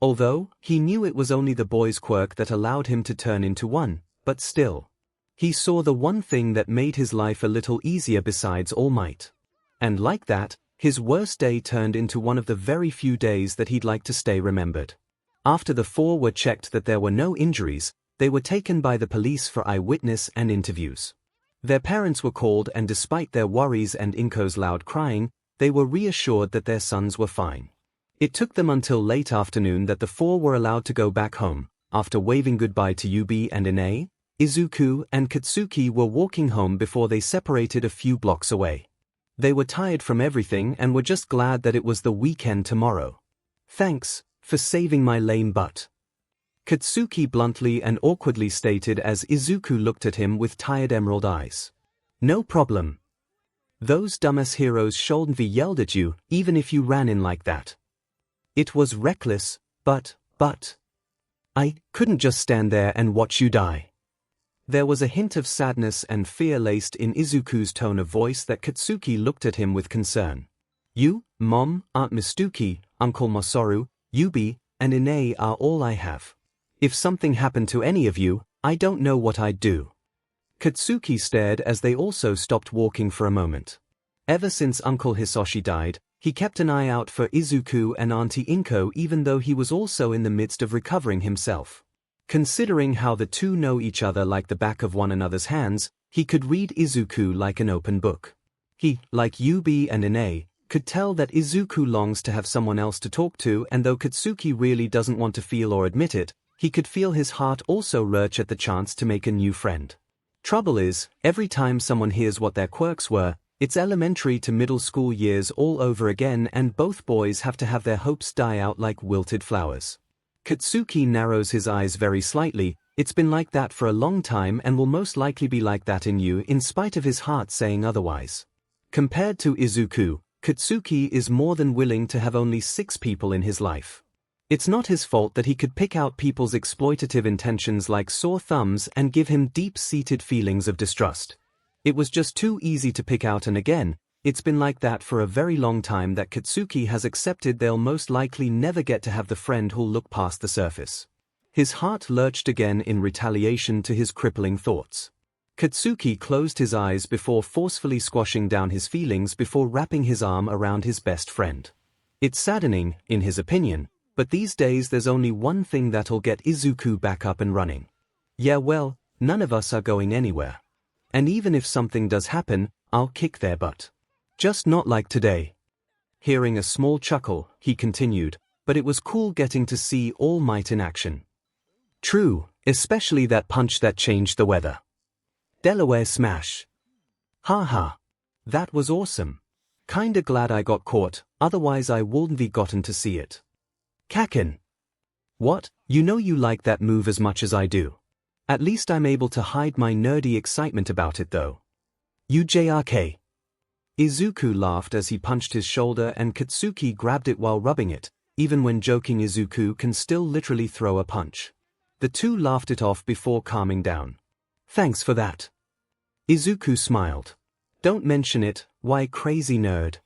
Although, he knew it was only the boy's quirk that allowed him to turn into one, but still. He saw the one thing that made his life a little easier besides All Might. And like that, his worst day turned into one of the very few days that he'd like to stay remembered. After the 4 were checked that there were no injuries, they were taken by the police for eyewitness and interviews. Their parents were called, and despite their worries and 𝐒𝐭𝐲's loud crying, they were reassured that their sons were fine. It took them until late afternoon that the 4 were allowed to go back home. After waving goodbye to Yubi and Ine, Izuku and Katsuki were walking home before they separated a few blocks away. They were tired from everything and were just glad that it was the weekend tomorrow. "Thanks for saving my lame butt," Katsuki bluntly and awkwardly stated as Izuku looked at him with tired emerald eyes. "No problem. Those dumbass heroes shouldn't be yelled at you, even if you ran in like that. It was reckless, but I couldn't just stand there and watch you die." There was a hint of sadness and fear laced in Izuku's tone of voice that Katsuki looked at him with concern. "You, Mom, Aunt Mistuki, Uncle Masaru, Yubi, and Ine are all I have. If something happened to any of you, I don't know what I'd do." Katsuki stared as they also stopped walking for a moment. Ever since Uncle Hisoshi died, he kept an eye out for Izuku and Auntie Inko, even though he was also in the midst of recovering himself. Considering how the two know each other like the back of one another's hands, he could read Izuku like an open book. He, like Yubi and Ine, could tell that Izuku longs to have someone else to talk to, and though Katsuki really doesn't want to feel or admit it, he could feel his heart also lurch at the chance to make a new friend. Trouble is, every time someone hears what their quirks were, It's elementary to middle school years all over again, and both boys have to have their hopes die out like wilted flowers. Katsuki narrows his eyes very slightly. It's been like that for a long time and will most likely be like that in you, in spite of his heart saying otherwise. Compared to Izuku, Katsuki is more than willing to have only 6 people in his life. It's not his fault that he could pick out people's exploitative intentions like sore thumbs and give him deep-seated feelings of distrust. It was just too easy to pick out, and again, it's been like that for a very long time that Katsuki has accepted they'll most likely never get to have the friend who'll look past the surface. His heart lurched again in retaliation to his crippling thoughts. Katsuki closed his eyes before forcefully squashing down his feelings before wrapping his arm around his best friend. It's saddening, in his opinion, but these days there's only one thing that'll get Izuku back up and running. Yeah, well, none of us are going anywhere. And even if something does happen, I'll kick their butt. Just not like today. Hearing a small chuckle, he continued, but it was cool getting to see All Might in action. True, especially that punch that changed the weather. Delaware smash. Haha. That was awesome. Kinda glad I got caught, otherwise I wouldn't be gotten to see it. Kaken. What, you know you like that move as much as I do. At least I'm able to hide my nerdy excitement about it though. UJRK. Izuku laughed as he punched his shoulder and Katsuki grabbed it while rubbing it. Even when joking, Izuku can still literally throw a punch. The two laughed it off before calming down. Thanks for that. Izuku smiled. Don't mention it, why crazy nerd.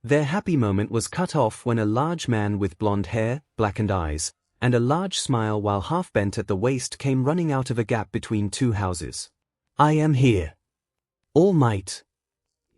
Their happy moment was cut off when a large man with blonde hair, blackened eyes, and a large smile while half bent at the waist came running out of a gap between 2 houses. I am here. All Might.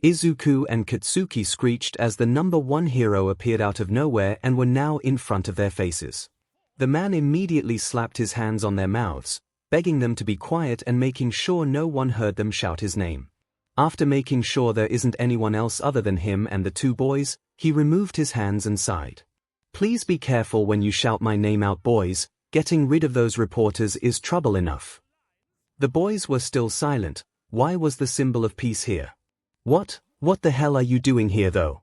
Izuku and Katsuki screeched as the number 1 hero appeared out of nowhere and were now in front of their faces. The man immediately slapped his hands on their mouths, begging them to be quiet and making sure no one heard them shout his name. After making sure there isn't anyone else other than him and the 2 boys, he removed his hands and sighed. Please be careful when you shout my name out, boys. Getting rid of those reporters is trouble enough. The boys were still silent. Why was the symbol of peace here? What the hell are you doing here though?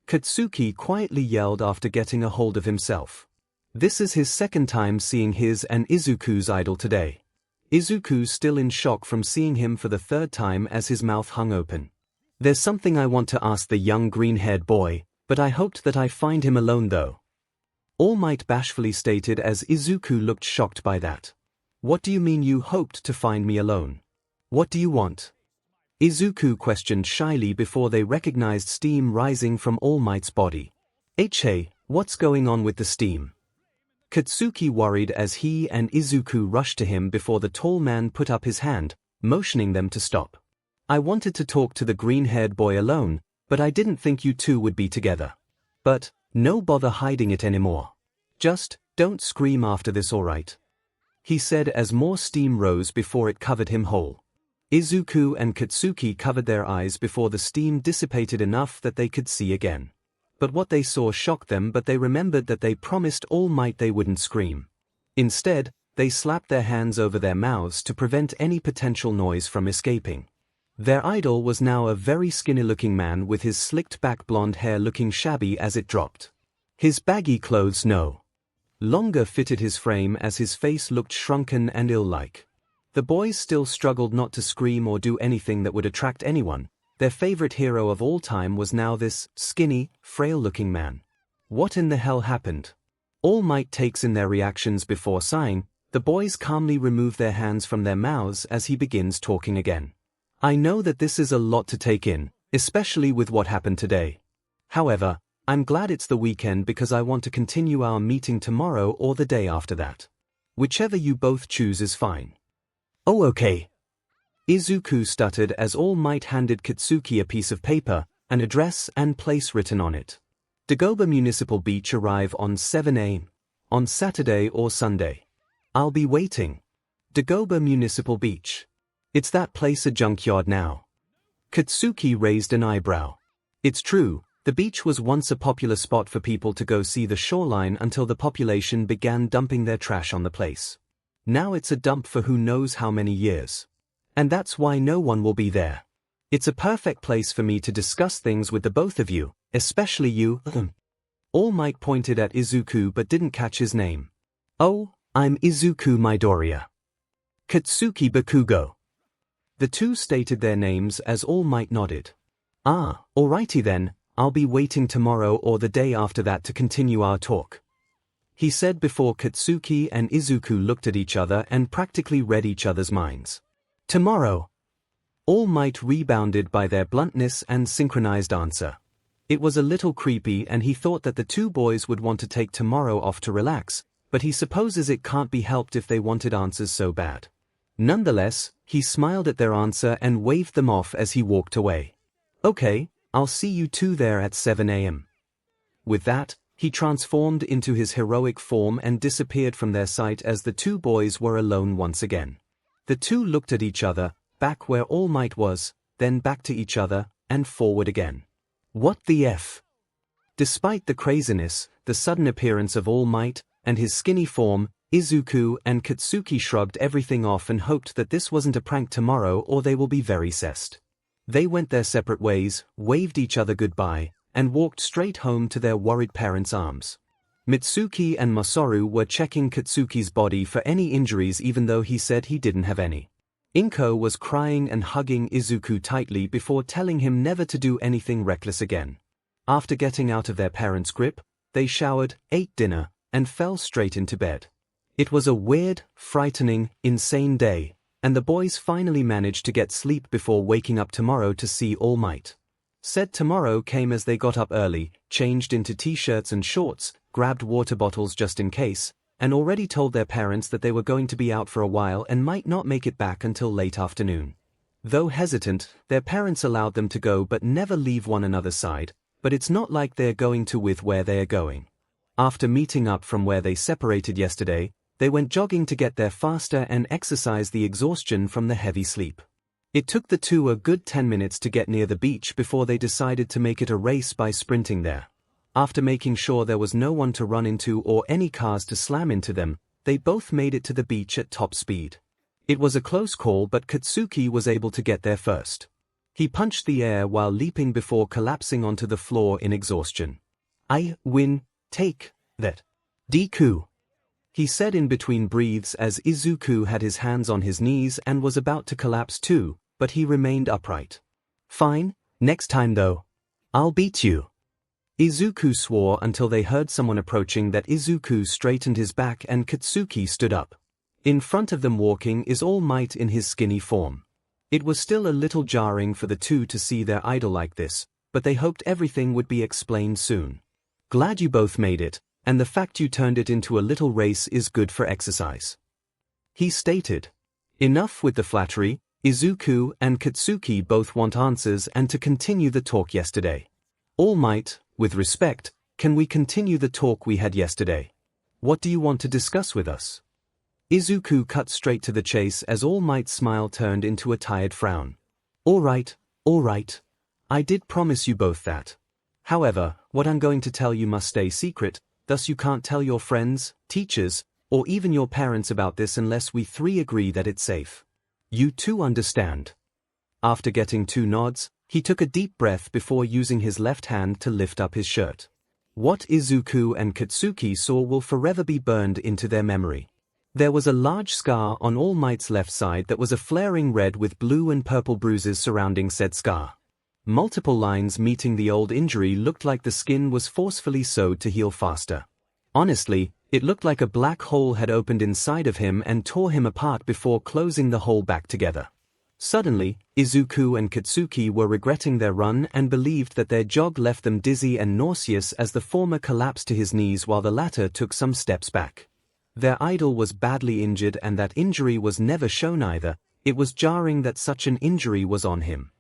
Katsuki quietly yelled after getting a hold of himself. This is his second time seeing his and Izuku's idol today. Izuku's still in shock from seeing him for the 3rd time as his mouth hung open. There's something I want to ask the young green-haired boy, but I hoped that I find him alone though. All Might bashfully stated as Izuku looked shocked by that. What do you mean you hoped to find me alone? What do you want? Izuku questioned shyly before they recognized steam rising from All Might's body. Hey, what's going on with the steam? Katsuki worried as he and Izuku rushed to him before the tall man put up his hand, motioning them to stop. I wanted to talk to the green-haired boy alone, but I didn't think you two would be together. But, no bother hiding it anymore. Just, don't scream after this, alright? He said as more steam rose before it covered him whole. Izuku and Katsuki covered their eyes before the steam dissipated enough that they could see again. But what they saw shocked them, but they remembered that they promised All Might they wouldn't scream. Instead, they slapped their hands over their mouths to prevent any potential noise from escaping. Their idol was now a very skinny-looking man with his slicked-back blonde hair looking shabby as it dropped. His baggy clothes no longer fitted his frame as his face looked shrunken and ill-like. The boys still struggled not to scream or do anything that would attract anyone. Their favorite hero of all time was now this skinny, frail-looking man. What in the hell happened? All Might takes in their reactions before sighing. The boys calmly remove their hands from their mouths as he begins talking again. I know that this is a lot to take in, especially with what happened today. However, I'm glad it's the weekend because I want to continue our meeting tomorrow or the day after that. Whichever you both choose is fine. Oh, okay. Izuku stuttered as All Might handed Katsuki a piece of paper, an address and place written on it. Dagoba Municipal Beach, arrive on 7 a.m. on Saturday or Sunday. I'll be waiting. Dagoba Municipal Beach. It's that place a junkyard now. Katsuki raised an eyebrow. It's true, the beach was once a popular spot for people to go see the shoreline until the population began dumping their trash on the place. Now it's a dump for who knows how many years. And that's why no one will be there. It's a perfect place for me to discuss things with the both of you, especially you. All Might pointed at Izuku but didn't catch his name. Oh, I'm Izuku Midoriya. Katsuki Bakugo. The two stated their names as All Might nodded. Ah, alrighty then, I'll be waiting tomorrow or the day after that to continue our talk, he said before Katsuki and Izuku looked at each other and practically read each other's minds. Tomorrow. All Might rebounded by their bluntness and synchronized answer. It was a little creepy and he thought that the two boys would want to take tomorrow off to relax, but he supposes it can't be helped if they wanted answers so bad. Nonetheless, he smiled at their answer and waved them off as he walked away. Okay, I'll see you two there at 7 a.m. With that, he transformed into his heroic form and disappeared from their sight as the two boys were alone once again. The two looked at each other, back where All Might was, then back to each other, and forward again. What the F? Despite the craziness, the sudden appearance of All Might, and his skinny form, Izuku and Katsuki shrugged everything off and hoped that this wasn't a prank tomorrow or they will be very cessed. They went their separate ways, waved each other goodbye, and walked straight home to their worried parents' arms. Mitsuki and Masaru were checking Katsuki's body for any injuries even though he said he didn't have any. Inko was crying and hugging Izuku tightly before telling him never to do anything reckless again. After getting out of their parents' grip, they showered, ate dinner, and fell straight into bed. It was a weird, frightening, insane day, and the boys finally managed to get sleep before waking up tomorrow to see All Might. Said tomorrow came as they got up early, changed into t-shirts and shorts, grabbed water bottles just in case, and already told their parents that they were going to be out for a while and might not make it back until late afternoon. Though hesitant, their parents allowed them to go but never leave one another's side, but it's not like they're going to with where they are going. After meeting up from where they separated yesterday, they went jogging to get there faster and exercise the exhaustion from the heavy sleep. It took the two a good 10 minutes to get near the beach before they decided to make it a race by sprinting there. After making sure there was no one to run into or any cars to slam into them, they both made it to the beach at top speed. It was a close call but Katsuki was able to get there first. He punched the air while leaping before collapsing onto the floor in exhaustion. I win, take that. Deku, he said in between breaths as Izuku had his hands on his knees and was about to collapse too, but he remained upright. Fine, next time though. I'll beat you. Izuku swore until they heard someone approaching that Izuku straightened his back and Katsuki stood up. In front of them walking is All Might in his skinny form. It was still a little jarring for the two to see their idol like this, but they hoped everything would be explained soon. Glad you both made it, and the fact you turned it into a little race is good for exercise, he stated. Enough with the flattery, Izuku and Katsuki both want answers and to continue the talk yesterday. All Might, with respect, can we continue the talk we had yesterday? What do you want to discuss with us? Izuku cut straight to the chase as All Might's smile turned into a tired frown. All right. I did promise you both that. However, what I'm going to tell you must stay secret, thus you can't tell your friends, teachers, or even your parents about this unless we three agree that it's safe. You two understand? After getting two nods, he took a deep breath before using his left hand to lift up his shirt. What Izuku and Katsuki saw will forever be burned into their memory. There was a large scar on All Might's left side that was a flaring red with blue and purple bruises surrounding said scar. Multiple lines meeting the old injury looked like the skin was forcefully sewed to heal faster. Honestly, it looked like a black hole had opened inside of him and tore him apart before closing the hole back together. Suddenly, Izuku and Katsuki were regretting their run and believed that their jog left them dizzy and nauseous as the former collapsed to his knees while the latter took some steps back. Their idol was badly injured and that injury was never shown either. It was jarring that such an injury was on him.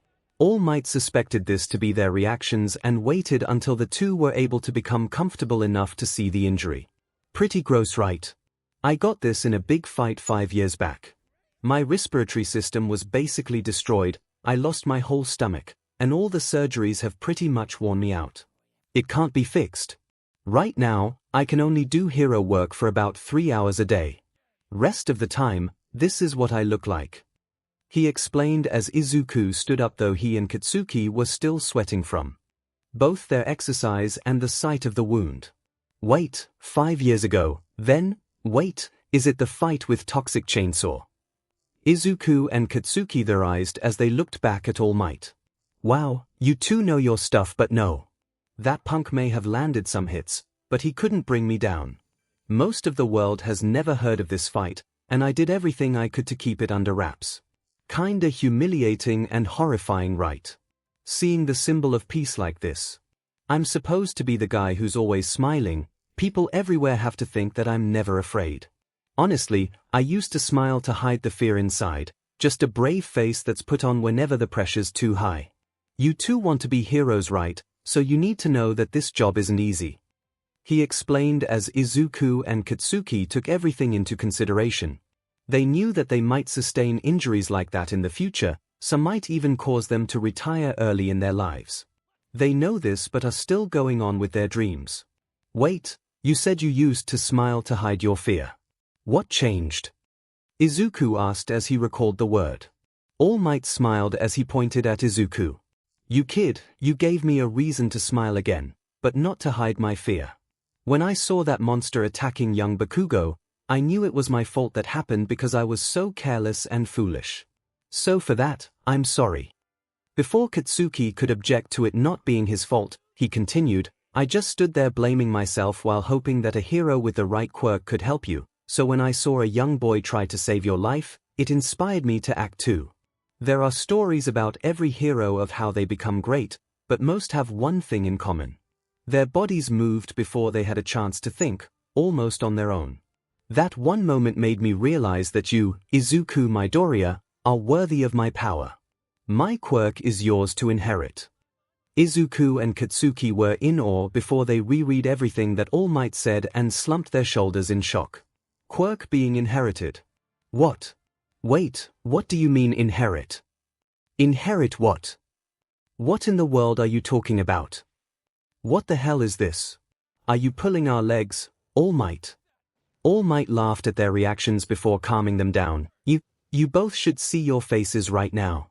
All Might suspected this to be their reactions and waited until the two were able to become comfortable enough to see the injury. Pretty gross, right? I got this in a big fight 5 years back. My respiratory system was basically destroyed, I lost my whole stomach, and all the surgeries have pretty much worn me out. It can't be fixed. Right now, I can only do hero work for about 3 hours a day. Rest of the time, this is what I look like. he explained as Izuku stood up though he and Katsuki were still sweating from both their exercise and the sight of the wound. Wait, 5 years ago, then, wait, is it the fight with Toxic Chainsaw? Izuku and Katsuki theorized as they looked back at All Might. Wow, you two know your stuff but no. That punk may have landed some hits, but he couldn't bring me down. Most of the world has never heard of this fight, and I did everything I could to keep it under wraps. Kinda humiliating and horrifying, right? Seeing the symbol of peace like this. I'm supposed to be the guy who's always smiling. People everywhere have to think that I'm never afraid. Honestly, I used to smile to hide the fear inside, just a brave face that's put on whenever the pressure's too high. You two want to be heroes, right? So you need to know that this job isn't easy. He explained as Izuku and Katsuki took everything into consideration. They knew that they might sustain injuries like that in the future, some might even cause them to retire early in their lives. They know this but are still going on with their dreams. Wait, you said you used to smile to hide your fear. What changed? Izuku asked as he recalled the word. All Might smiled as he pointed at Izuku. You kid, you gave me a reason to smile again, but not to hide my fear. When I saw that monster attacking young Bakugo, I knew it was my fault that happened because I was so careless and foolish. So for that, I'm sorry. Before Katsuki could object to it not being his fault, he continued, I just stood there blaming myself while hoping that a hero with the right quirk could help you, so when I saw a young boy try to save your life, it inspired me to act too. There are stories about every hero of how they become great, but most have one thing in common. Their bodies moved before they had a chance to think, almost on their own. That one moment made me realize that you, Izuku Midoriya, are worthy of my power. My quirk is yours to inherit. Izuku and Katsuki were in awe before they reread everything that All Might said and slumped their shoulders in shock. Quirk being inherited. What? Wait, what do you mean inherit? Inherit what? What in the world are you talking about? What the hell is this? Are you pulling our legs, All Might? All Might laughed at their reactions before calming them down. You both should see your faces right now.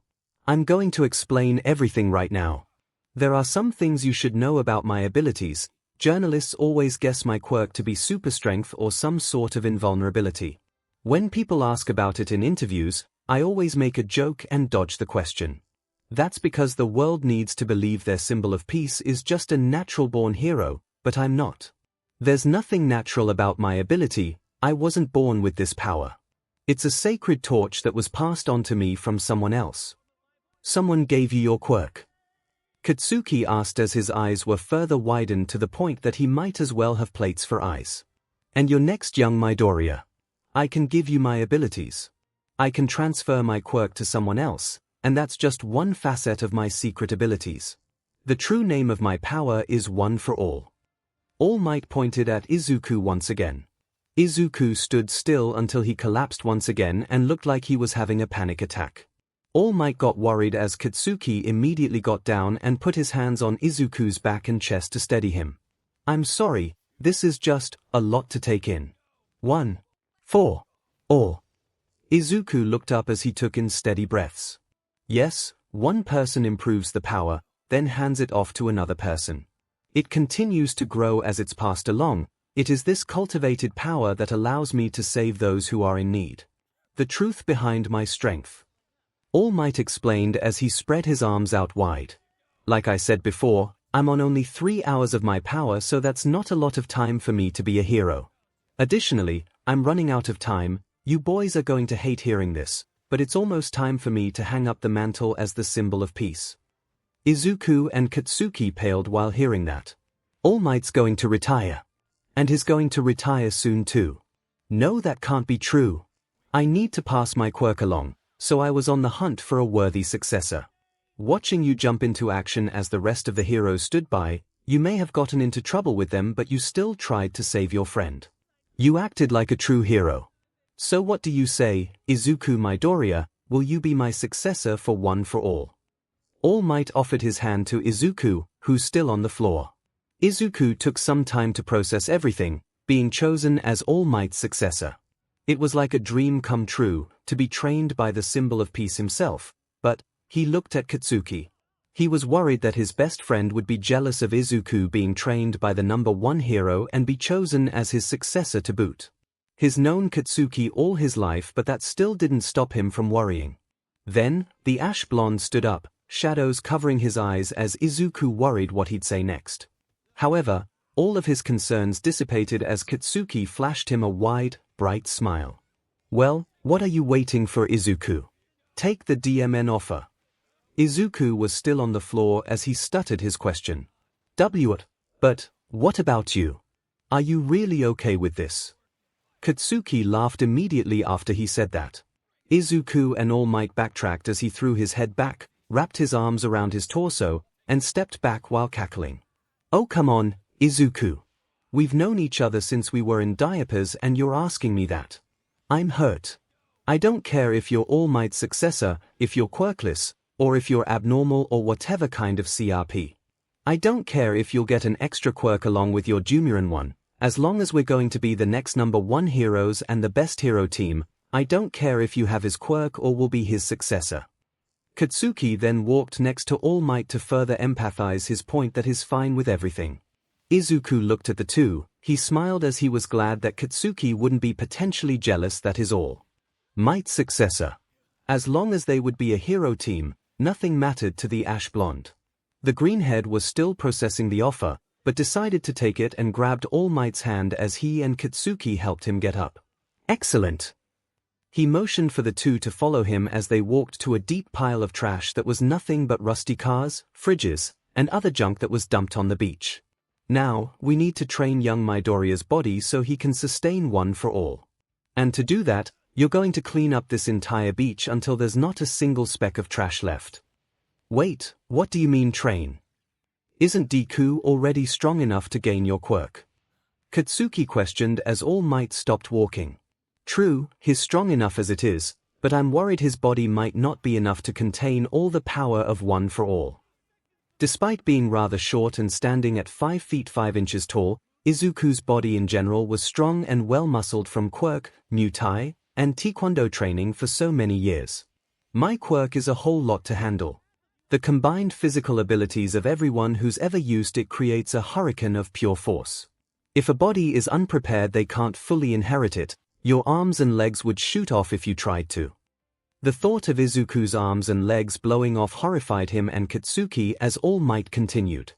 I'm going to explain everything right now. There are some things you should know about my abilities. Journalists always guess my quirk to be super strength or some sort of invulnerability. When people ask about it in interviews, I always make a joke and dodge the question. That's because the world needs to believe their symbol of peace is just a natural-born hero, but I'm not. There's nothing natural about my ability. I wasn't born with this power. It's a sacred torch that was passed on to me from someone else. Someone gave you your quirk? Katsuki asked as his eyes were further widened to the point that he might as well have plates for eyes. And your next young Midoriya. I can give you my abilities. I can transfer my quirk to someone else, and that's just one facet of my secret abilities. The true name of my power is One for All. All Might pointed at Izuku once again. Izuku stood still until he collapsed once again and looked like he was having a panic attack. All Might got worried as Katsuki immediately got down and put his hands on Izuku's back and chest to steady him. I'm sorry, this is just a lot to take in. 1, 4, or. Izuku looked up as he took in steady breaths. Yes, one person improves the power, then hands it off to another person. It continues to grow as it's passed along. It is this cultivated power that allows me to save those who are in need. The truth behind my strength. All Might explained as he spread his arms out wide. Like I said before, I'm on only 3 hours of my power, so that's not a lot of time for me to be a hero. Additionally, I'm running out of time. You boys are going to hate hearing this, but it's almost time for me to hang up the mantle as the symbol of peace. Izuku and Katsuki paled while hearing that. All Might's going to retire. And he's going to retire soon too. No, that can't be true. I need to pass my quirk along, so I was on the hunt for a worthy successor. Watching you jump into action as the rest of the heroes stood by, you may have gotten into trouble with them, but you still tried to save your friend. You acted like a true hero. So what do you say, Izuku Midoriya, will you be my successor for One for All? All Might offered his hand to Izuku, who's still on the floor. Izuku took some time to process everything, being chosen as All Might's successor. It was like a dream come true, to be trained by the symbol of peace himself, but he looked at Katsuki. He was worried that his best friend would be jealous of Izuku being trained by the number one hero and be chosen as his successor to boot. He's known Katsuki all his life, but that still didn't stop him from worrying. Then, the ash blonde stood up, shadows covering his eyes as Izuku worried what he'd say next. However, all of his concerns dissipated as Katsuki flashed him a wide, bright smile. "Well, what are you waiting for, Izuku? Take the DMN offer." Izuku was still on the floor as he stuttered his question. But what about you? Are you really okay with this?" Katsuki laughed immediately after he said that. Izuku and All Might backtracked as he threw his head back, wrapped his arms around his torso, and stepped back while cackling. "Oh come on, Izuku. We've known each other since we were in diapers and you're asking me that. I'm hurt. I don't care if you're All Might's successor, if you're quirkless, or if you're abnormal or whatever kind of CRP. I don't care if you'll get an extra quirk along with your Dumuren one, as long as we're going to be the next number one heroes and the best hero team. I don't care if you have his quirk or will be his successor." Katsuki then walked next to All Might to further empathize his point that he's fine with everything. Izuku looked at the two. He smiled as he was glad that Katsuki wouldn't be potentially jealous that his All Might's successor. As long as they would be a hero team, nothing mattered to the ash blonde. The greenhead was still processing the offer, but decided to take it and grabbed All Might's hand as he and Katsuki helped him get up. "Excellent." He motioned for the two to follow him as they walked to a deep pile of trash that was nothing but rusty cars, fridges, and other junk that was dumped on the beach. "Now, we need to train young Midoriya's body so he can sustain one for all. And to do that, you're going to clean up this entire beach until there's not a single speck of trash left." "Wait, what do you mean train? Isn't Deku already strong enough to gain your quirk?" Katsuki questioned as All Might stopped walking. "True, he's strong enough as it is, but I'm worried his body might not be enough to contain all the power of one for all." Despite being rather short and standing at 5 feet 5 inches tall, Izuku's body in general was strong and well-muscled from Quirk, Muay Thai, and Taekwondo training for so many years. "My quirk is a whole lot to handle. The combined physical abilities of everyone who's ever used it creates a hurricane of pure force. If a body is unprepared, they can't fully inherit it. Your arms and legs would shoot off if you tried to." The thought of Izuku's arms and legs blowing off horrified him and Katsuki as All Might continued.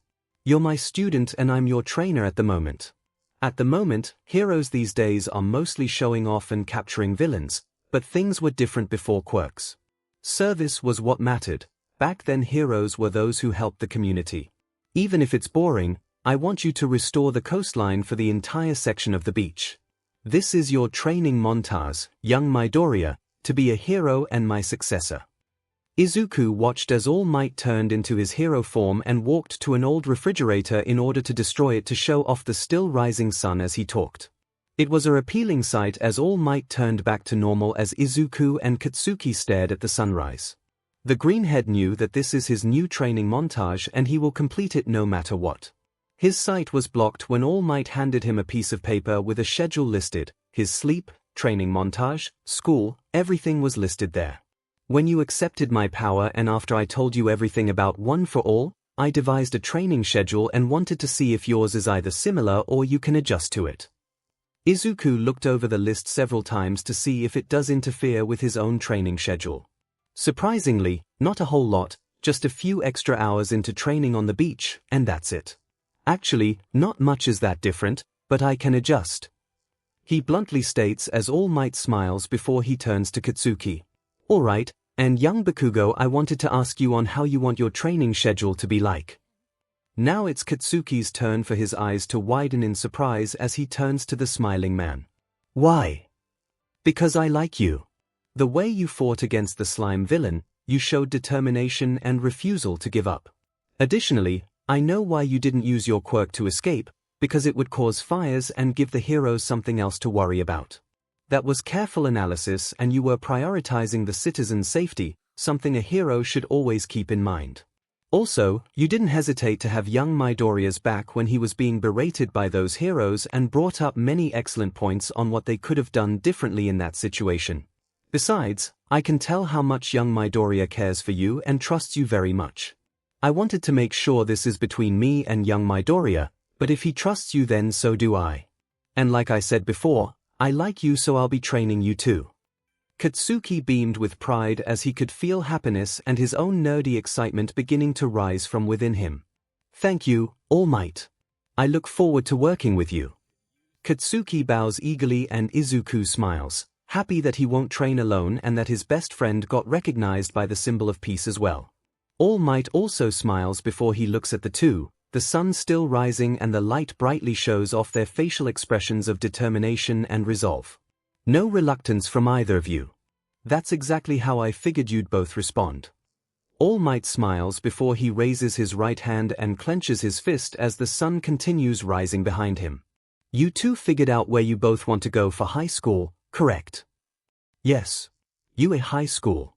"You're my student and I'm your trainer at the moment. At the moment, heroes these days are mostly showing off and capturing villains, but things were different before quirks. Service was what mattered. Back then heroes were those who helped the community. Even if it's boring, I want you to restore the coastline for the entire section of the beach. This is your training montage, young Midoriya, to be a hero and my successor." Izuku watched as All Might turned into his hero form and walked to an old refrigerator in order to destroy it to show off the still rising sun as he talked. It was a appealing sight as All Might turned back to normal as Izuku and Katsuki stared at the sunrise. The greenhead knew that this is his new training montage and he will complete it no matter what. His sight was blocked when All Might handed him a piece of paper with a schedule listed. His sleep, training montage, school, everything was listed there. "When you accepted my power and after I told you everything about One for All, I devised a training schedule and wanted to see if yours is either similar or you can adjust to it." Izuku looked over the list several times to see if it does interfere with his own training schedule. Surprisingly, not a whole lot, just a few extra hours into training on the beach, and that's it. "Actually, not much is that different, but I can adjust," he bluntly states as All Might smiles before he turns to Katsuki. "All right, and young Bakugo, I wanted to ask you on how you want your training schedule to be like." Now it's Katsuki's turn for his eyes to widen in surprise as he turns to the smiling man. "Why?" "Because I like you. The way you fought against the slime villain, you showed determination and refusal to give up. Additionally, I know why you didn't use your quirk to escape, because it would cause fires and give the heroes something else to worry about. That was careful analysis and you were prioritizing the citizens' safety, something a hero should always keep in mind. Also, you didn't hesitate to have young Midoriya's back when he was being berated by those heroes and brought up many excellent points on what they could have done differently in that situation. Besides, I can tell how much young Midoriya cares for you and trusts you very much. I wanted to make sure this is between me and young Midoriya, but if he trusts you then so do I. And like I said before, I like you so I'll be training you too. Katsuki beamed with pride as he could feel happiness and his own nerdy excitement beginning to rise from within him. Thank you, All Might. I look forward to working with you. Katsuki bows eagerly and Izuku smiles, happy that he won't train alone and that his best friend got recognized by the symbol of peace as well. All Might also smiles before he looks at the two, the sun still rising and the light brightly shows off their facial expressions of determination and resolve. No reluctance from either of you. That's exactly how I figured you'd both respond. All Might smiles before he raises his right hand and clenches his fist as the sun continues rising behind him. You two figured out where you both want to go for high school, correct? Yes. UA High School.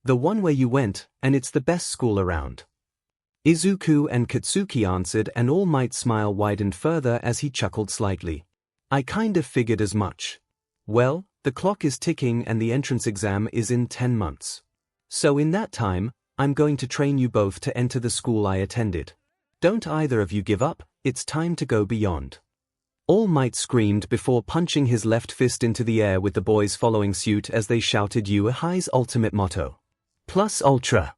The one where you went, and it's the best school around. Izuku and Katsuki answered and All Might's smile widened further as he chuckled slightly. I kind of figured as much. Well, the clock is ticking and the entrance exam is in 10 months. So in that time, I'm going to train you both to enter the school I attended. Don't either of you give up, it's time to go beyond. All Might screamed before punching his left fist into the air with the boys following suit as they shouted UA High's ultimate motto. Plus Ultra.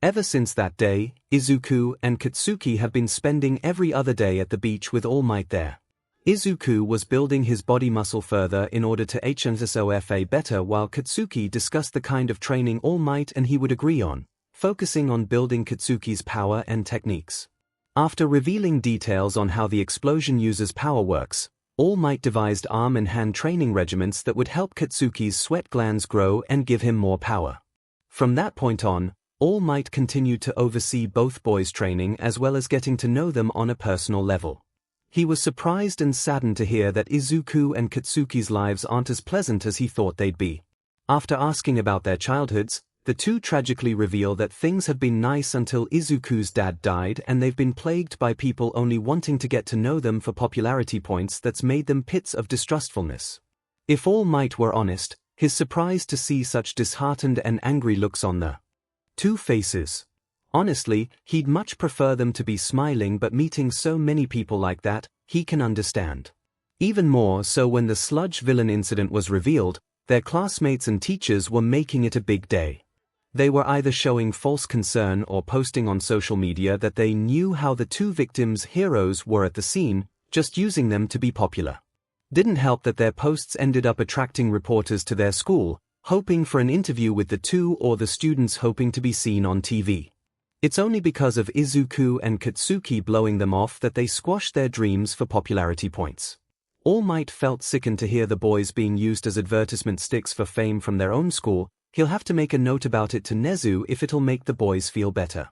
Ever since that day, Izuku and Katsuki have been spending every other day at the beach with All Might there. Izuku was building his body muscle further in order to 𝐻𝐸𝐴 better while Katsuki discussed the kind of training All Might and he would agree on, focusing on building Katsuki's power and techniques. After revealing details on how the explosion user's power works, All Might devised arm and hand training regimens that would help Katsuki's sweat glands grow and give him more power. From that point on, All Might continued to oversee both boys' training as well as getting to know them on a personal level. He was surprised and saddened to hear that Izuku and Katsuki's lives aren't as pleasant as he thought they'd be. After asking about their childhoods, the two tragically reveal that things have been nice until Izuku's dad died and they've been plagued by people only wanting to get to know them for popularity points that's made them pits of distrustfulness. If All Might were honest, his surprise to see such disheartened and angry looks on the two faces. Honestly, he'd much prefer them to be smiling, but meeting so many people like that, he can understand. Even more so when the sludge villain incident was revealed, their classmates and teachers were making it a big day. They were either showing false concern or posting on social media that they knew how the two victims' heroes were at the scene, just using them to be popular. Didn't help that their posts ended up attracting reporters to their school, hoping for an interview with the two or the students hoping to be seen on TV. It's only because of Izuku and Katsuki blowing them off that they squashed their dreams for popularity points. All Might felt sickened to hear the boys being used as advertisement sticks for fame from their own school. He'll have to make a note about it to Nezu if it'll make the boys feel better.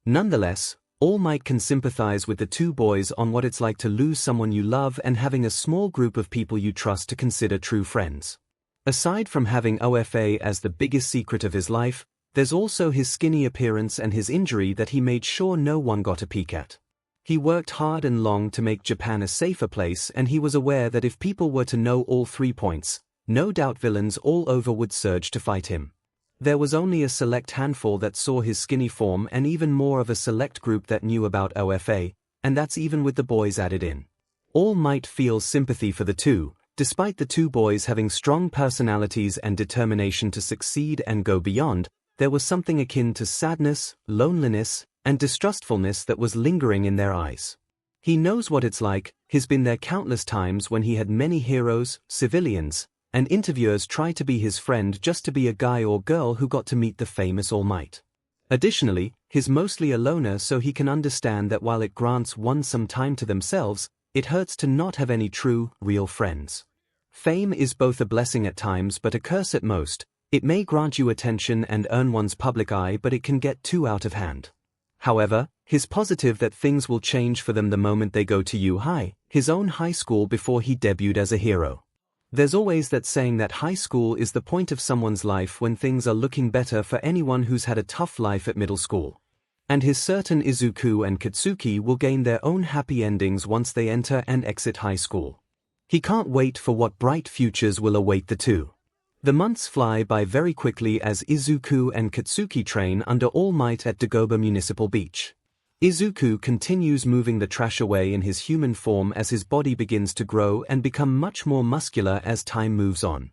Nonetheless, All Might can sympathize with the two boys on what it's like to lose someone you love and having a small group of people you trust to consider true friends. Aside from having OFA as the biggest secret of his life, there's also his skinny appearance and his injury that he made sure no one got a peek at. He worked hard and long to make Japan a safer place, and he was aware that if people were to know all 3 points, no doubt villains all over would surge to fight him. There was only a select handful that saw his skinny form and even more of a select group that knew about OFA, and that's even with the boys added in. All Might feels sympathy for the two, despite the two boys having strong personalities and determination to succeed and go beyond. There was something akin to sadness, loneliness, and distrustfulness that was lingering in their eyes. He knows what it's like. He's been there countless times when he had many heroes, civilians, and interviewers try to be his friend just to be a guy or girl who got to meet the famous All Might. Additionally, he's mostly a loner, so he can understand that while it grants one some time to themselves, it hurts to not have any true, real friends. Fame is both a blessing at times but a curse at most. It may grant you attention and earn one's public eye, but it can get too out of hand. However, he's positive that things will change for them the moment they go to UA High, his own high school before he debuted as a hero. There's always that saying that high school is the point of someone's life when things are looking better for anyone who's had a tough life at middle school. And he's certain Izuku and Katsuki will gain their own happy endings once they enter and exit high school. He can't wait for what bright futures will await the two. The months fly by very quickly as Izuku and Katsuki train under All Might at Dagobah Municipal Beach. Izuku continues moving the trash away in his human form as his body begins to grow and become much more muscular as time moves on.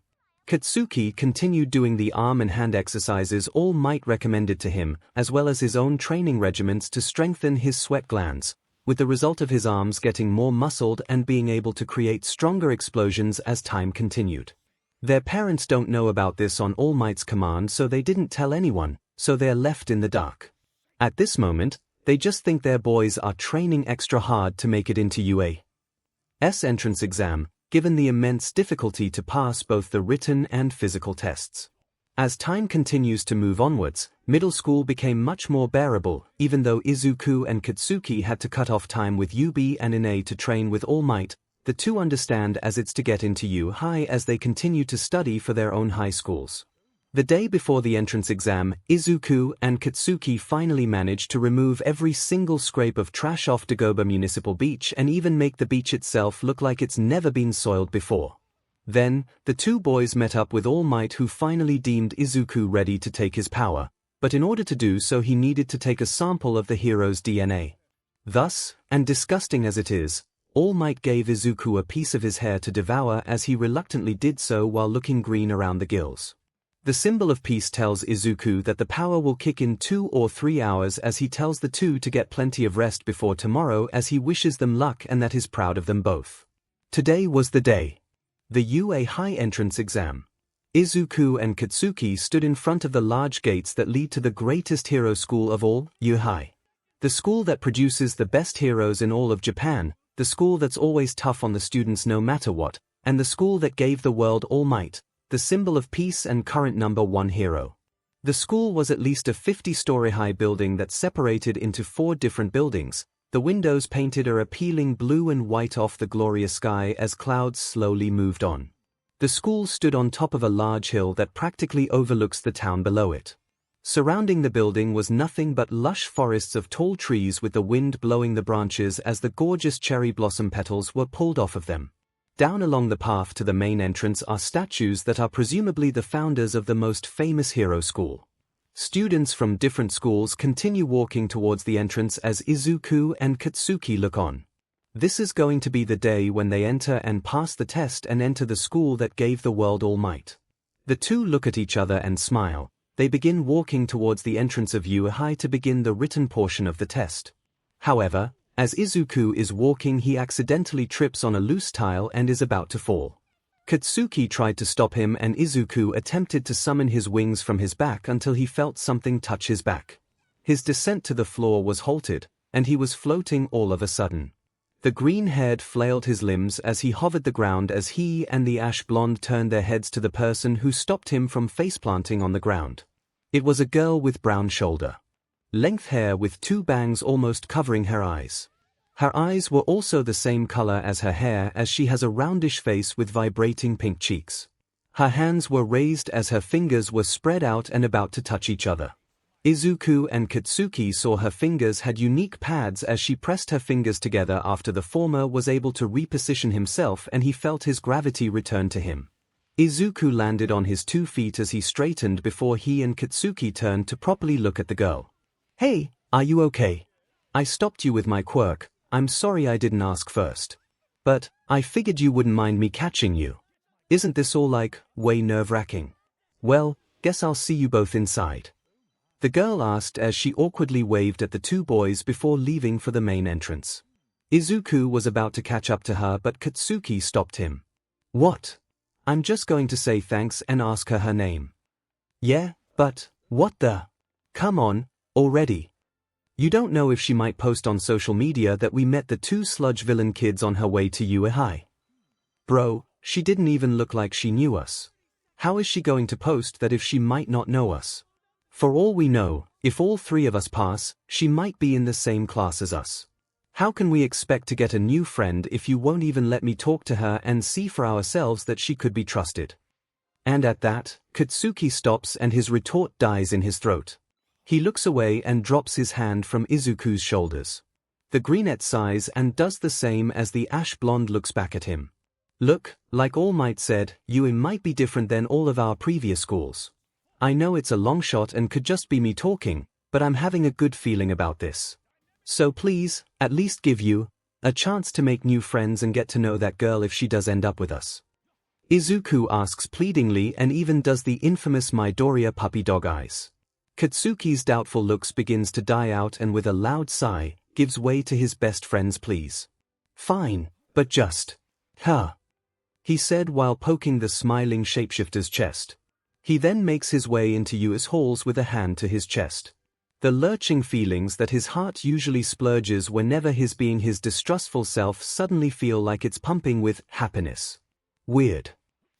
Katsuki continued doing the arm and hand exercises All Might recommended to him, as well as his own training regimens to strengthen his sweat glands, with the result of his arms getting more muscled and being able to create stronger explosions as time continued. Their parents don't know about this on All Might's command, so they didn't tell anyone, so they're left in the dark. At this moment, they just think their boys are training extra hard to make it into UA's entrance exam, given the immense difficulty to pass both the written and physical tests. As time continues to move onwards, middle school became much more bearable, even though Izuku and Katsuki had to cut off time with UB and INA to train with All Might. The two understand as it's to get into U-High as they continue to study for their own high schools. The day before the entrance exam, Izuku and Katsuki finally managed to remove every single scrape of trash off Dagobah Municipal Beach and even make the beach itself look like it's never been soiled before. Then, the two boys met up with All Might, who finally deemed Izuku ready to take his power, but in order to do so he needed to take a sample of the hero's DNA. Thus, and disgusting as it is, All Might gave Izuku a piece of his hair to devour as he reluctantly did so while looking green around the gills. The symbol of peace tells Izuku that the power will kick in 2 or 3 hours as he tells the two to get plenty of rest before tomorrow as he wishes them luck and that he's proud of them both. Today was the day. The UA High entrance exam. Izuku and Katsuki stood in front of the large gates that lead to the greatest hero school of all, UA. The school that produces the best heroes in all of Japan, the school that's always tough on the students no matter what, and the school that gave the world All Might, the symbol of peace and current #1 hero. The school was at least a 50-story high building that separated into 4 different buildings. The windows painted a appealing blue and white off the glorious sky as clouds slowly moved on. The school stood on top of a large hill that practically overlooks the town below it. Surrounding the building was nothing but lush forests of tall trees with the wind blowing the branches as the gorgeous cherry blossom petals were pulled off of them. Down along the path to the main entrance are statues that are presumably the founders of the most famous hero school. Students from different schools continue walking towards the entrance as Izuku and Katsuki look on. This is going to be the day when they enter and pass the test and enter the school that gave the world All Might. The two look at each other and smile. They begin walking towards the entrance of UA to begin the written portion of the test. However, as Izuku is walking, he accidentally trips on a loose tile and is about to fall. Katsuki tried to stop him and Izuku attempted to summon his wings from his back until he felt something touch his back. His descent to the floor was halted, and he was floating all of a sudden. The green-haired flailed his limbs as he hovered the ground as he and the ash blonde turned their heads to the person who stopped him from faceplanting on the ground. It was a girl with brown shoulder-length hair with 2 bangs almost covering her eyes. Her eyes were also the same color as her hair as she has a roundish face with vibrating pink cheeks. Her hands were raised as her fingers were spread out and about to touch each other. Izuku and Katsuki saw her fingers had unique pads as she pressed her fingers together after the former was able to reposition himself and he felt his gravity return to him. Izuku landed on his 2 feet as he straightened before he and Katsuki turned to properly look at the girl. "Hey, are you okay? I stopped you with my quirk. I'm sorry I didn't ask first. But, I figured you wouldn't mind me catching you. Isn't this all way nerve-wracking? Well, guess I'll see you both inside." The girl asked as she awkwardly waved at the 2 boys before leaving for the main entrance. Izuku was about to catch up to her but Katsuki stopped him. "What? I'm just going to say thanks and ask her name." "Yeah, but, what the? Come on, already. You don't know if she might post on social media that we met the 2 sludge villain kids on her way to UA. Bro, she didn't even look like she knew us. How is she going to post that if she might not know us? For all we know, if all 3 of us pass, she might be in the same class as us. How can we expect to get a new friend if you won't even let me talk to her and see for ourselves that she could be trusted?" And at that, Katsuki stops and his retort dies in his throat. He looks away and drops his hand from Izuku's shoulders. The greenette sighs and does the same as the ash blonde looks back at him. Look, like All Might said, 𝐂𝐽 might be different than all of our previous schools. I know it's a long shot and could just be me talking, but I'm having a good feeling about this. So please, at least give 𝐂𝐽 a chance to make new friends and get to know that girl if she does end up with us. Izuku asks pleadingly and even does the infamous Midoriya puppy dog eyes. Katsuki's doubtful looks begins to die out and with a loud sigh, gives way to his best friend's pleas. Fine, but just, he said while poking the smiling shapeshifter's chest. He then makes his way into 𝐂𝐽's halls with a hand to his chest. The lurching feelings that his heart usually splurges whenever he's being his distrustful self suddenly feel like it's pumping with happiness. Weird.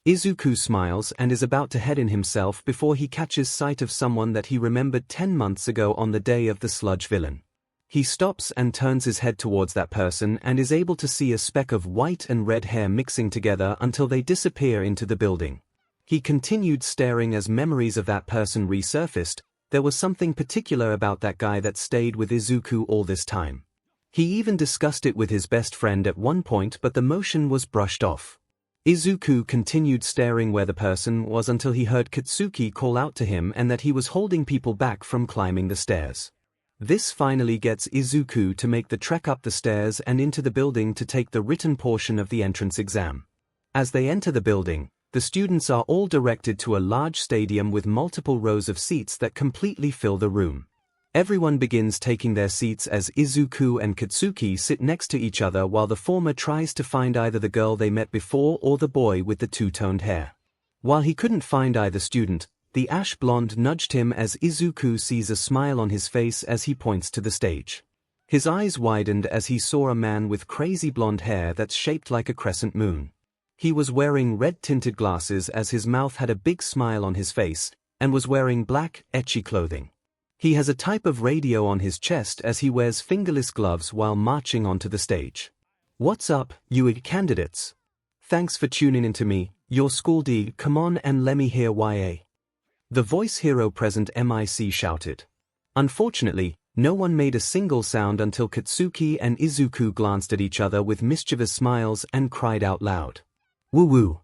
Izuku smiles and is about to head in himself before he catches sight of someone that he remembered 10 months ago on the day of the sludge villain. He stops and turns his head towards that person and is able to see a speck of white and red hair mixing together until they disappear into the building. He continued staring as memories of that person resurfaced. There was something particular about that guy that stayed with Izuku all this time. He even discussed it with his best friend at one point, but the motion was brushed off. Izuku continued staring where the person was until he heard Katsuki call out to him and that he was holding people back from climbing the stairs. This finally gets Izuku to make the trek up the stairs and into the building to take the written portion of the entrance exam. As they enter the building, the students are all directed to a large stadium with multiple rows of seats that completely fill the room. Everyone begins taking their seats as Izuku and Katsuki sit next to each other while the former tries to find either the girl they met before or the boy with the two-toned hair. While he couldn't find either student, the ash blonde nudged him as Izuku sees a smile on his face as he points to the stage. His eyes widened as he saw a man with crazy blonde hair that's shaped like a crescent moon. He was wearing red-tinted glasses as his mouth had a big smile on his face, and was wearing black, etchy clothing. He has a type of radio on his chest as he wears fingerless gloves while marching onto the stage. What's up, 𝐂𝐽 candidates? Thanks for tuning into me, your school D. Come on and let me hear 𝐒𝐽. The voice hero present MIC shouted. Unfortunately, no one made a single sound until Katsuki and Izuku glanced at each other with mischievous smiles and cried out loud. Woo woo.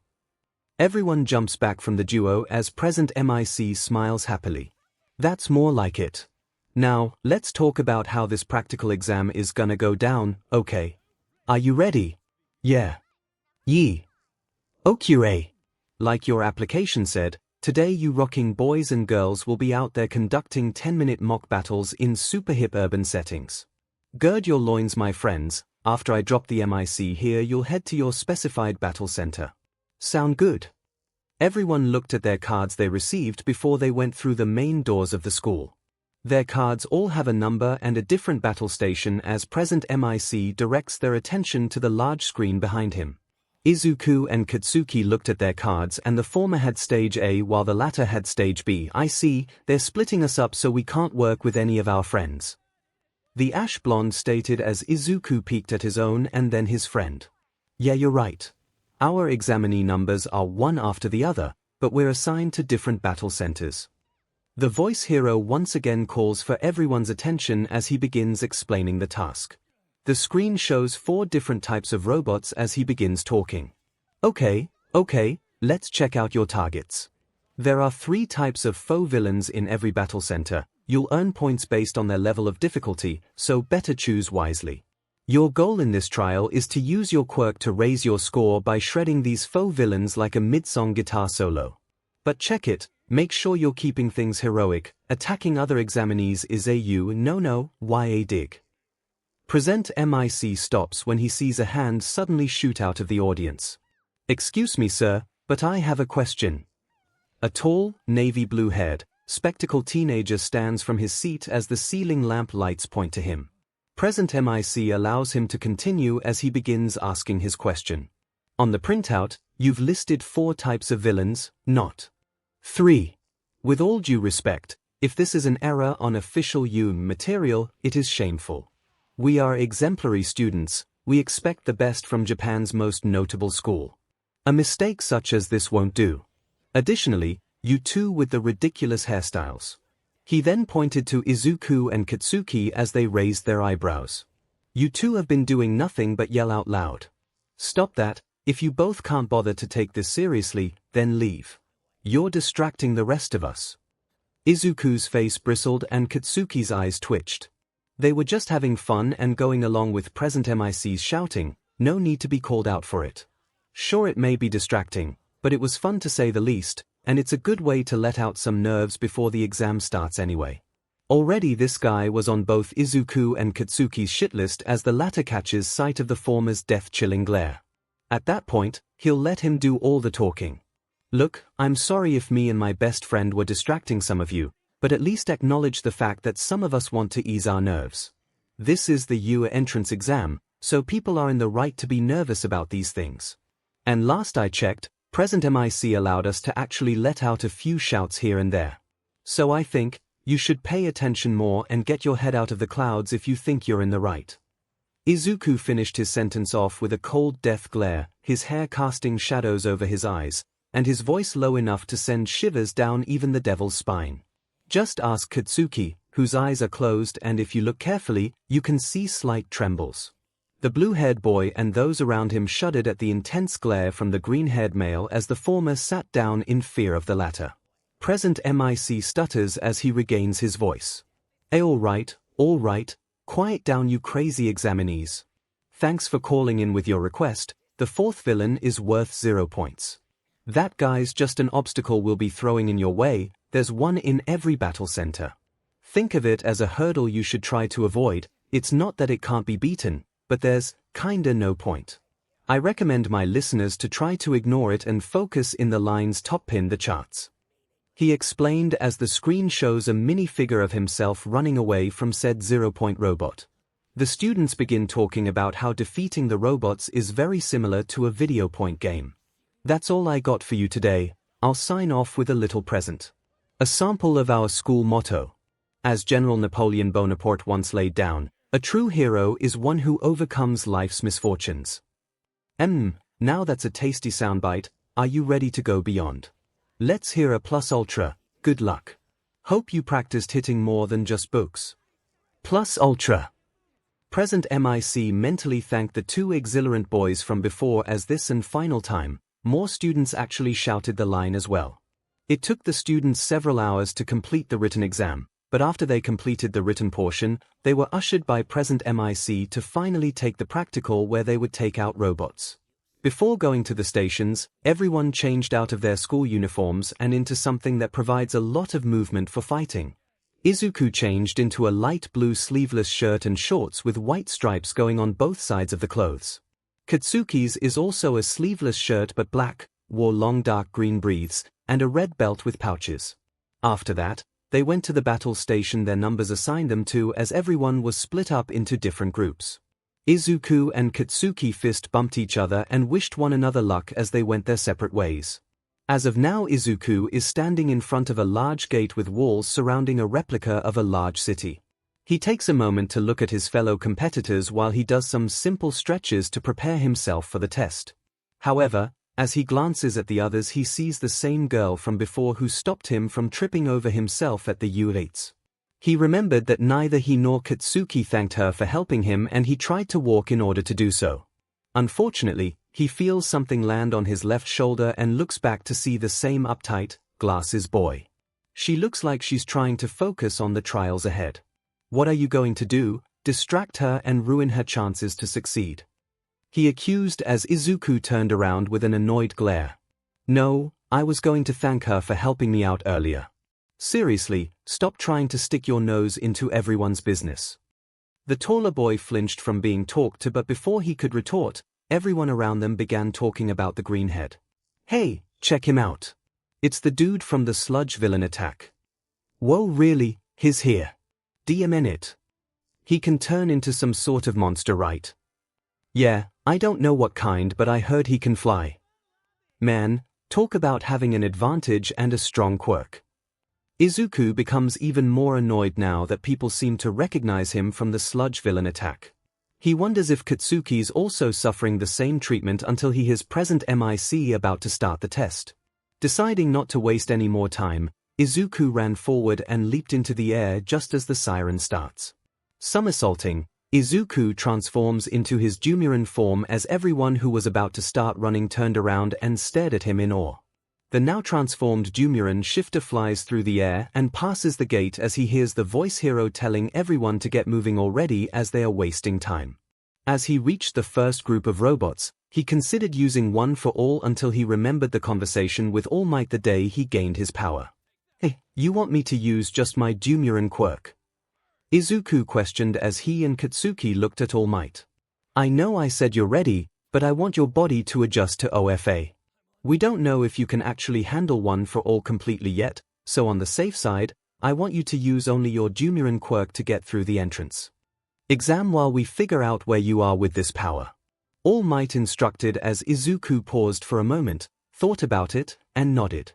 Everyone jumps back from the duo as present MIC smiles happily. That's more like it. Now, let's talk about how this practical exam is gonna go down, okay? Are you ready? Yeah. Ye. 𝐒𝐽𝐽. Like your application said, today you rocking boys and girls will be out there conducting 10-minute mock battles in super hip urban settings. Gird your loins, my friends. After I drop the MIC here, you'll head to your specified battle center. Sound good? Everyone looked at their cards they received before they went through the main doors of the school. Their cards all have a number and a different battle station as present MIC directs their attention to the large screen behind him. Izuku and Katsuki looked at their cards and the former had stage A while the latter had stage B. I see, they're splitting us up so we can't work with any of our friends. The ash blonde stated as Izuku peeked at his own and then his friend. Yeah, you're right. Our examinee numbers are one after the other, but we're assigned to different battle centers. The voice hero once again calls for everyone's attention as he begins explaining the task. The screen shows 4 different types of robots as he begins talking. Okay, let's check out your targets. There are 3 types of faux villains in every battle center. You'll earn points based on their level of difficulty, so better choose wisely. Your goal in this trial is to use your quirk to raise your score by shredding these faux villains like a mid-song guitar solo. But check it, make sure you're keeping things heroic. Attacking other examinees is a no-no, 𝐒𝐽 dig. Present MIC stops when he sees a hand suddenly shoot out of the audience. Excuse me, sir, but I have a question. A tall, navy blue-haired, spectacled teenager stands from his seat as the ceiling lamp lights point to him. Present MIC allows him to continue as he begins asking his question. On the printout, you've listed 4 types of villains, not 3. With all due respect, if this is an error on official 𝐂𝐽 material, it is shameful. We are exemplary students, we expect the best from Japan's most notable school. A mistake such as this won't do. Additionally, you two with the ridiculous hairstyles. He then pointed to Izuku and Katsuki as they raised their eyebrows. You two have been doing nothing but yell out loud. Stop that, If you both can't bother to take this seriously, then leave. You're distracting the rest of us. Izuku's face bristled and Katsuki's eyes twitched. They were just having fun and going along with present MIC's shouting, no need to be called out for it. Sure, it may be distracting, but it was fun to say the least, and it's a good way to let out some nerves before the exam starts anyway. Already this guy was on both Izuku and Katsuki's shitlist as the latter catches sight of the former's death-chilling glare. At that point, he'll let him do all the talking. Look, I'm sorry if me and my best friend were distracting some of you, but at least acknowledge the fact that some of us want to ease our nerves. This is the UA entrance exam, so people are in the right to be nervous about these things. And last I checked, present MIC allowed us to actually let out a few shouts here and there. So I think, you should pay attention more and get your head out of the clouds if you think you're in the right. Izuku finished his sentence off with a cold death glare, his hair casting shadows over his eyes, and his voice low enough to send shivers down even the devil's spine. Just ask Katsuki, whose eyes are closed, and if you look carefully, you can see slight trembles. The blue-haired boy and those around him shuddered at the intense glare from the green-haired male as the former sat down in fear of the latter. Present MIC stutters as he regains his voice. All right, quiet down you crazy examinees. Thanks for calling in with your request, the fourth villain is worth 0 points. That guy's just an obstacle we'll be throwing in your way, there's one in every battle center. Think of it as a hurdle you should try to avoid, it's not that it can't be beaten, but there's kinda no point. I recommend my listeners to try to ignore it and focus in the lines top-pin the charts. He explained as the screen shows a mini-figure of himself running away from said 0-point robot. The students begin talking about how defeating the robots is very similar to a video point game. That's all I got for you today, I'll sign off with a little present. A sample of our school motto. As General Napoleon Bonaparte once laid down, a true hero is one who overcomes life's misfortunes. Now that's a tasty soundbite, are you ready to go beyond? Let's hear a plus ultra, good luck. Hope you practiced hitting more than just books. Plus ultra. Present MIC mentally thanked the two exhilarant boys from before as this and final time, more students actually shouted the line as well. It took the students several hours to complete the written exam, but after they completed the written portion, they were ushered by present MIC to finally take the practical where they would take out robots. Before going to the stations, everyone changed out of their school uniforms and into something that provides a lot of movement for fighting. Izuku changed into a light blue sleeveless shirt and shorts with white stripes going on both sides of the clothes. Katsuki's is also a sleeveless shirt but black, wore long dark green briefs, and a red belt with pouches. After that, they went to the battle station their numbers assigned them to as everyone was split up into different groups. Izuku and Katsuki fist bumped each other and wished one another luck as they went their separate ways. As of now, Izuku is standing in front of a large gate with walls surrounding a replica of a large city. He takes a moment to look at his fellow competitors while he does some simple stretches to prepare himself for the test. However, as he glances at the others, he sees the same girl from before who stopped him from tripping over himself at the 𝐒𝐬𝐽𝐽. He remembered that neither he nor Katsuki thanked her for helping him and he tried to walk in order to do so. Unfortunately, he feels something land on his left shoulder and looks back to see the same uptight, glasses boy. She looks like she's trying to focus on the trials ahead. What are you going to do, distract her and ruin her chances to succeed? He accused as Izuku turned around with an annoyed glare. No, I was going to thank her for helping me out earlier. Seriously, stop trying to stick your nose into everyone's business. The taller boy flinched from being talked to, but before he could retort, everyone around them began talking about the greenhead. Hey, check him out. It's the dude from the sludge villain attack. Whoa, really, he's here. DM it. He can turn into some sort of monster, right? Yeah, I don't know what kind, but I heard he can fly. Man, talk about having an advantage and a strong quirk. Izuku becomes even more annoyed now that people seem to recognize him from the sludge villain attack. He wonders if Katsuki's also suffering the same treatment until he hears present MIC about to start the test. Deciding not to waste any more time, Izuku ran forward and leaped into the air just as the siren starts. Somersaulting, 𝐒𝐭𝐚𝐲 transforms into his Dumuren form as everyone who was about to start running turned around and stared at him in awe. The now transformed Dumuren shifter flies through the air and passes the gate as he hears the voice hero telling everyone to get moving already as they are wasting time. As he reached the first group of robots, he considered using one for all until he remembered the conversation with All Might the day he gained his power. "Hey, you want me to use just my Dumuren quirk?" 𝐒𝐭𝐴 questioned as he and Katsuki looked at All Might. "I know I said you're ready, but I want your body to adjust to OFA. We don't know if you can actually handle one for all completely yet, so on the safe side, I want you to use only your Dumuren quirk to get through the entrance exam while we figure out where you are with this power." All Might instructed as 𝐒𝐭𝐴 paused for a moment, thought about it, and nodded.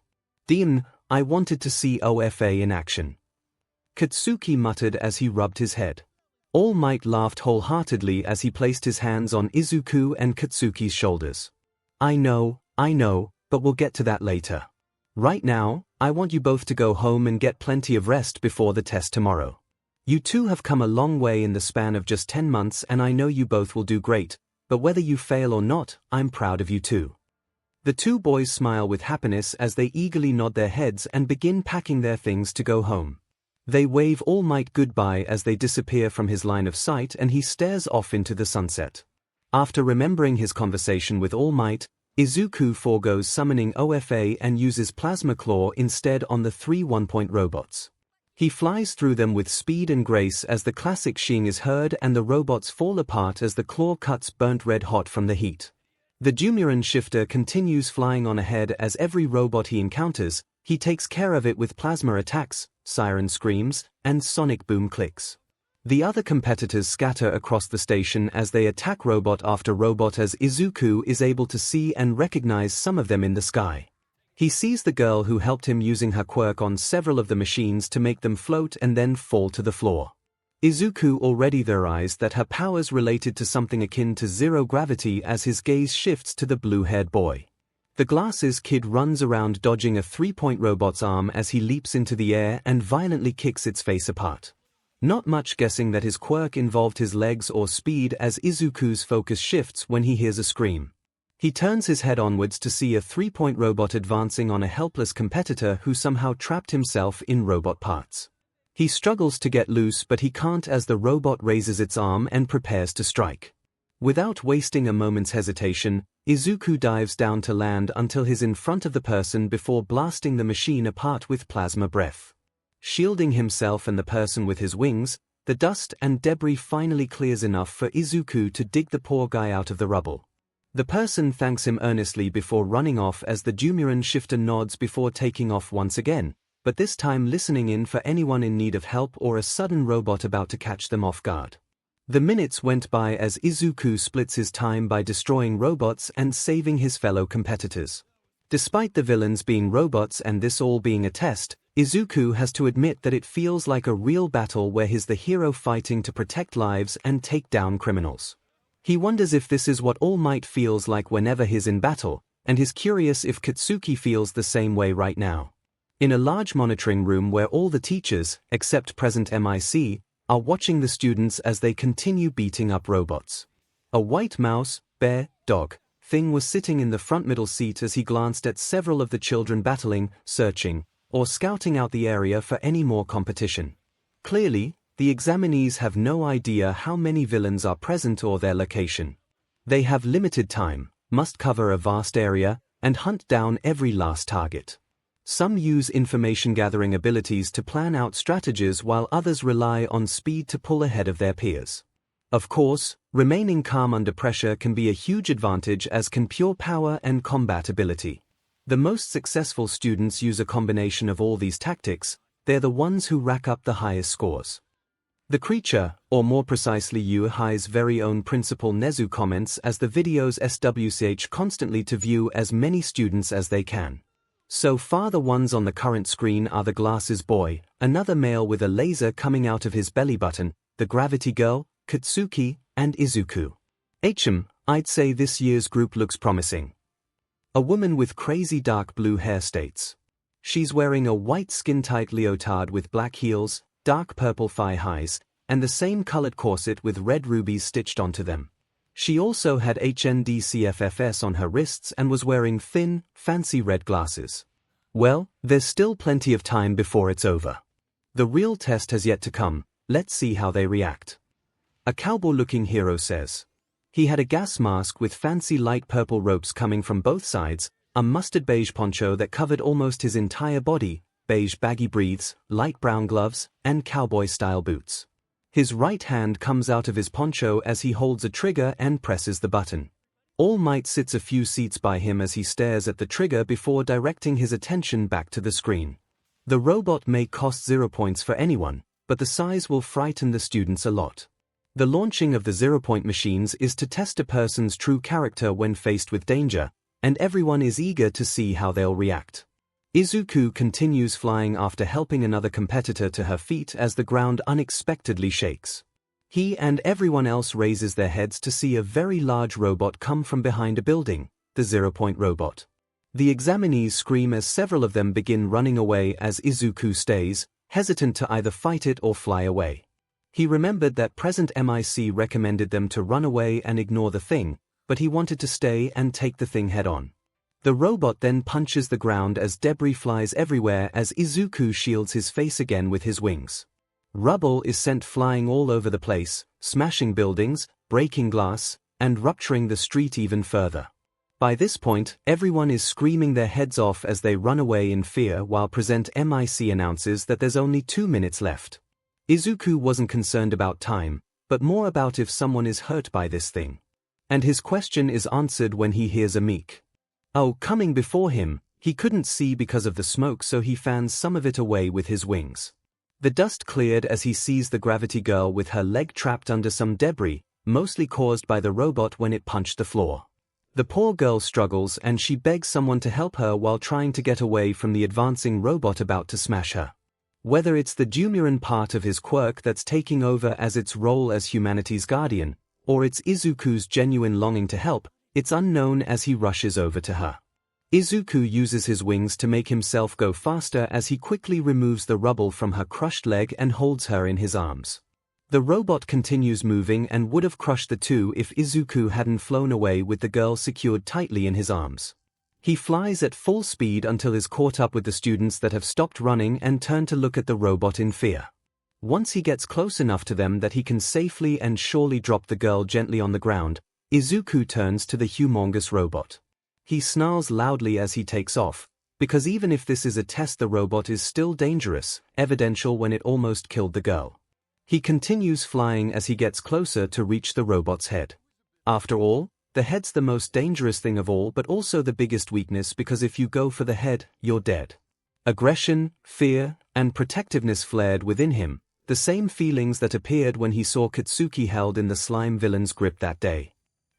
I wanted to see OFA in action," Katsuki muttered as he rubbed his head. All Might laughed wholeheartedly as he placed his hands on 𝐒𝐭𝐴 and Katsuki's shoulders. I know, but we'll get to that later. Right now, I want you both to go home and get plenty of rest before the test tomorrow. You two have come a long way in the span of just 10 months and I know you both will do great, but whether you fail or not, I'm proud of you too. The two boys smile with happiness as they eagerly nod their heads and begin packing their things to go home. They wave All Might goodbye as they disappear from his line of sight and he stares off into the sunset. After remembering his conversation with All Might, 𝐒𝐭𝐴 forgoes summoning OFA and uses Plasma Claw instead on the 3 one-point robots. He flies through them with speed and grace as the classic shing is heard and the robots fall apart as the claw cuts burnt red hot from the heat. The Dumuren shifter continues flying on ahead as every robot he encounters, he takes care of it with plasma attacks, siren screams, and sonic boom clicks. The other competitors scatter across the station as they attack robot after robot as 𝐒𝐭𝐴 is able to see and recognize some of them in the sky. He sees the girl who helped him using her quirk on several of the machines to make them float and then fall to the floor. 𝐒𝐭𝐴 already theorized that her powers related to something akin to zero gravity as his gaze shifts to the blue-haired boy. The glasses kid runs around dodging a 3-point robot's arm as he leaps into the air and violently kicks its face apart. Not much guessing that his quirk involved his legs or speed as 𝐒𝐭𝐴's focus shifts when he hears a scream. He turns his head onwards to see a 3-point robot advancing on a helpless competitor who somehow trapped himself in robot parts. He struggles to get loose but he can't as the robot raises its arm and prepares to strike. Without wasting a moment's hesitation, 𝐒𝐭𝐴 dives down to land until he's in front of the person before blasting the machine apart with plasma breath. Shielding himself and the person with his wings, the dust and debris finally clears enough for 𝐒𝐭𝐴 to dig the poor guy out of the rubble. The person thanks him earnestly before running off as the Dumuren shifter nods before taking off once again, but this time listening in for anyone in need of help or a sudden robot about to catch them off guard. The minutes went by as 𝐒𝐭𝐴 splits his time by destroying robots and saving his fellow competitors. Despite the villains being robots and this all being a test, 𝐒𝐭𝐴 has to admit that it feels like a real battle where he's the hero fighting to protect lives and take down criminals. He wonders if this is what All Might feels like whenever he's in battle, and is curious if Katsuki feels the same way right now. In a large monitoring room where all the teachers, except present MIC, are watching the students as they continue beating up robots. A white mouse, bear, dog thing was sitting in the front middle seat as he glanced at several of the children battling, searching, or scouting out the area for any more competition. Clearly, the examinees have no idea how many villains are present or their location. They have limited time, must cover a vast area, and hunt down every last target. Some use information-gathering abilities to plan out strategies while others rely on speed to pull ahead of their peers. Of course, remaining calm under pressure can be a huge advantage as can pure power and combat ability. The most successful students use a combination of all these tactics, they're the ones who rack up the highest scores. The creature, or more precisely 𝐒𝐄𝐲's very own principal Nezu comments as the videos SWCH constantly to view as many students as they can. So far the ones on the current screen are the glasses boy, another male with a laser coming out of his belly button, the gravity girl, Katsuki, and 𝐒𝐭𝐴. I'd say this year's group looks promising. A woman with crazy dark blue hair states. She's wearing a white skin-tight leotard with black heels, dark purple thigh highs, and the same colored corset with red rubies stitched onto them. She also had HNDCFFS on her wrists and was wearing thin, fancy red glasses. Well, there's still plenty of time before it's over. The real test has yet to come, let's see how they react. A cowboy-looking hero says. He had a gas mask with fancy light purple ropes coming from both sides, a mustard beige poncho that covered almost his entire body, beige baggy briefs, light brown gloves, and cowboy-style boots. His right hand comes out of his poncho as he holds a trigger and presses the button. All Might sits a few seats by him as he stares at the trigger before directing his attention back to the screen. The robot may cost 0 points for anyone, but the size will frighten the students a lot. The launching of the 0-point machines is to test a person's true character when faced with danger, and everyone is eager to see how they'll react. Izuku continues flying after helping another competitor to her feet as the ground unexpectedly shakes. He and everyone else raises their heads to see a very large robot come from behind a building, the 0-point robot. The examinees scream as several of them begin running away as Izuku stays, hesitant to either fight it or fly away. He remembered that present MIC recommended them to run away and ignore the thing, but he wanted to stay and take the thing head-on. The robot then punches the ground as debris flies everywhere as Izuku shields his face again with his wings. Rubble is sent flying all over the place, smashing buildings, breaking glass, and rupturing the street even further. By this point, everyone is screaming their heads off as they run away in fear while present MIC announces that there's only 2 minutes left. Izuku wasn't concerned about time, but more about if someone is hurt by this thing. And his question is answered when he hears a meek. Oh, coming before him. He couldn't see because of the smoke, so he fans some of it away with his wings. The dust cleared as he sees the gravity girl with her leg trapped under some debris, mostly caused by the robot when it punched the floor. The poor girl struggles and she begs someone to help her while trying to get away from the advancing robot about to smash her. Whether it's the Dumuren part of his quirk that's taking over as its role as humanity's guardian, or it's Izuku's genuine longing to help, it's unknown as he rushes over to her. Izuku uses his wings to make himself go faster as he quickly removes the rubble from her crushed leg and holds her in his arms. The robot continues moving and would have crushed the two if Izuku hadn't flown away with the girl secured tightly in his arms. He flies at full speed until he's caught up with the students that have stopped running and turn to look at the robot in fear. Once he gets close enough to them that he can safely and surely drop the girl gently on the ground, Izuku turns to the humongous robot. He snarls loudly as he takes off, because even if this is a test, the robot is still dangerous, evidential when it almost killed the girl. He continues flying as he gets closer to reach the robot's head. After all, the head's the most dangerous thing of all, but also the biggest weakness, because if you go for the head, you're dead. Aggression, fear, and protectiveness flared within him, the same feelings that appeared when he saw Katsuki held in the slime villain's grip that day.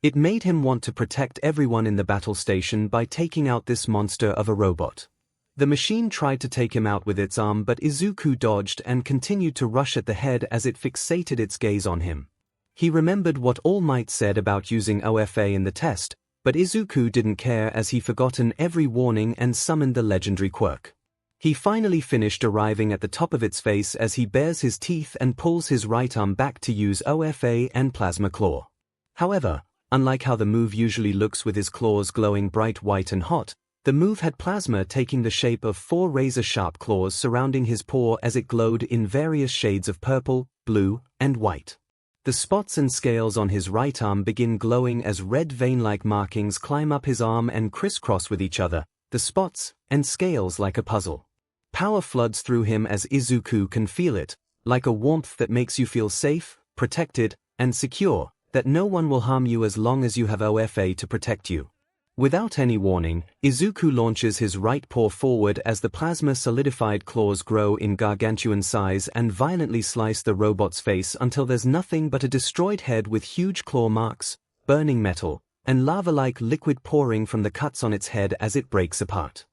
It made him want to protect everyone in the battle station by taking out this monster of a robot. The machine tried to take him out with its arm, but Izuku dodged and continued to rush at the head as it fixated its gaze on him. He remembered what All Might said about using OFA in the test, but Izuku didn't care as he forgotten every warning and summoned the legendary quirk. He finally finished, arriving at the top of its face as he bares his teeth and pulls his right arm back to use OFA and Plasma Claw. However, unlike how the move usually looks with his claws glowing bright white and hot, the move had plasma taking the shape of 4 razor-sharp claws surrounding his paw as it glowed in various shades of purple, blue, and white. The spots and scales on his right arm begin glowing as red vein-like markings climb up his arm and crisscross with each other, the spots and scales like a puzzle. Power floods through him as Izuku can feel it, like a warmth that makes you feel safe, protected, and secure, that no one will harm you as long as you have OFA to protect you. Without any warning, Izuku launches his right paw forward as the plasma-solidified claws grow in gargantuan size and violently slice the robot's face until there's nothing but a destroyed head with huge claw marks, burning metal, and lava-like liquid pouring from the cuts on its head as it breaks apart.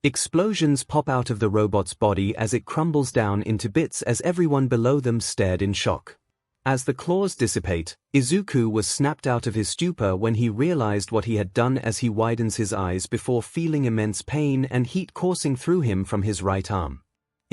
Explosions pop out of the robot's body as it crumbles down into bits as everyone below them stared in shock. As the claws dissipate, Izuku was snapped out of his stupor when he realized what he had done as he widens his eyes before feeling immense pain and heat coursing through him from his right arm.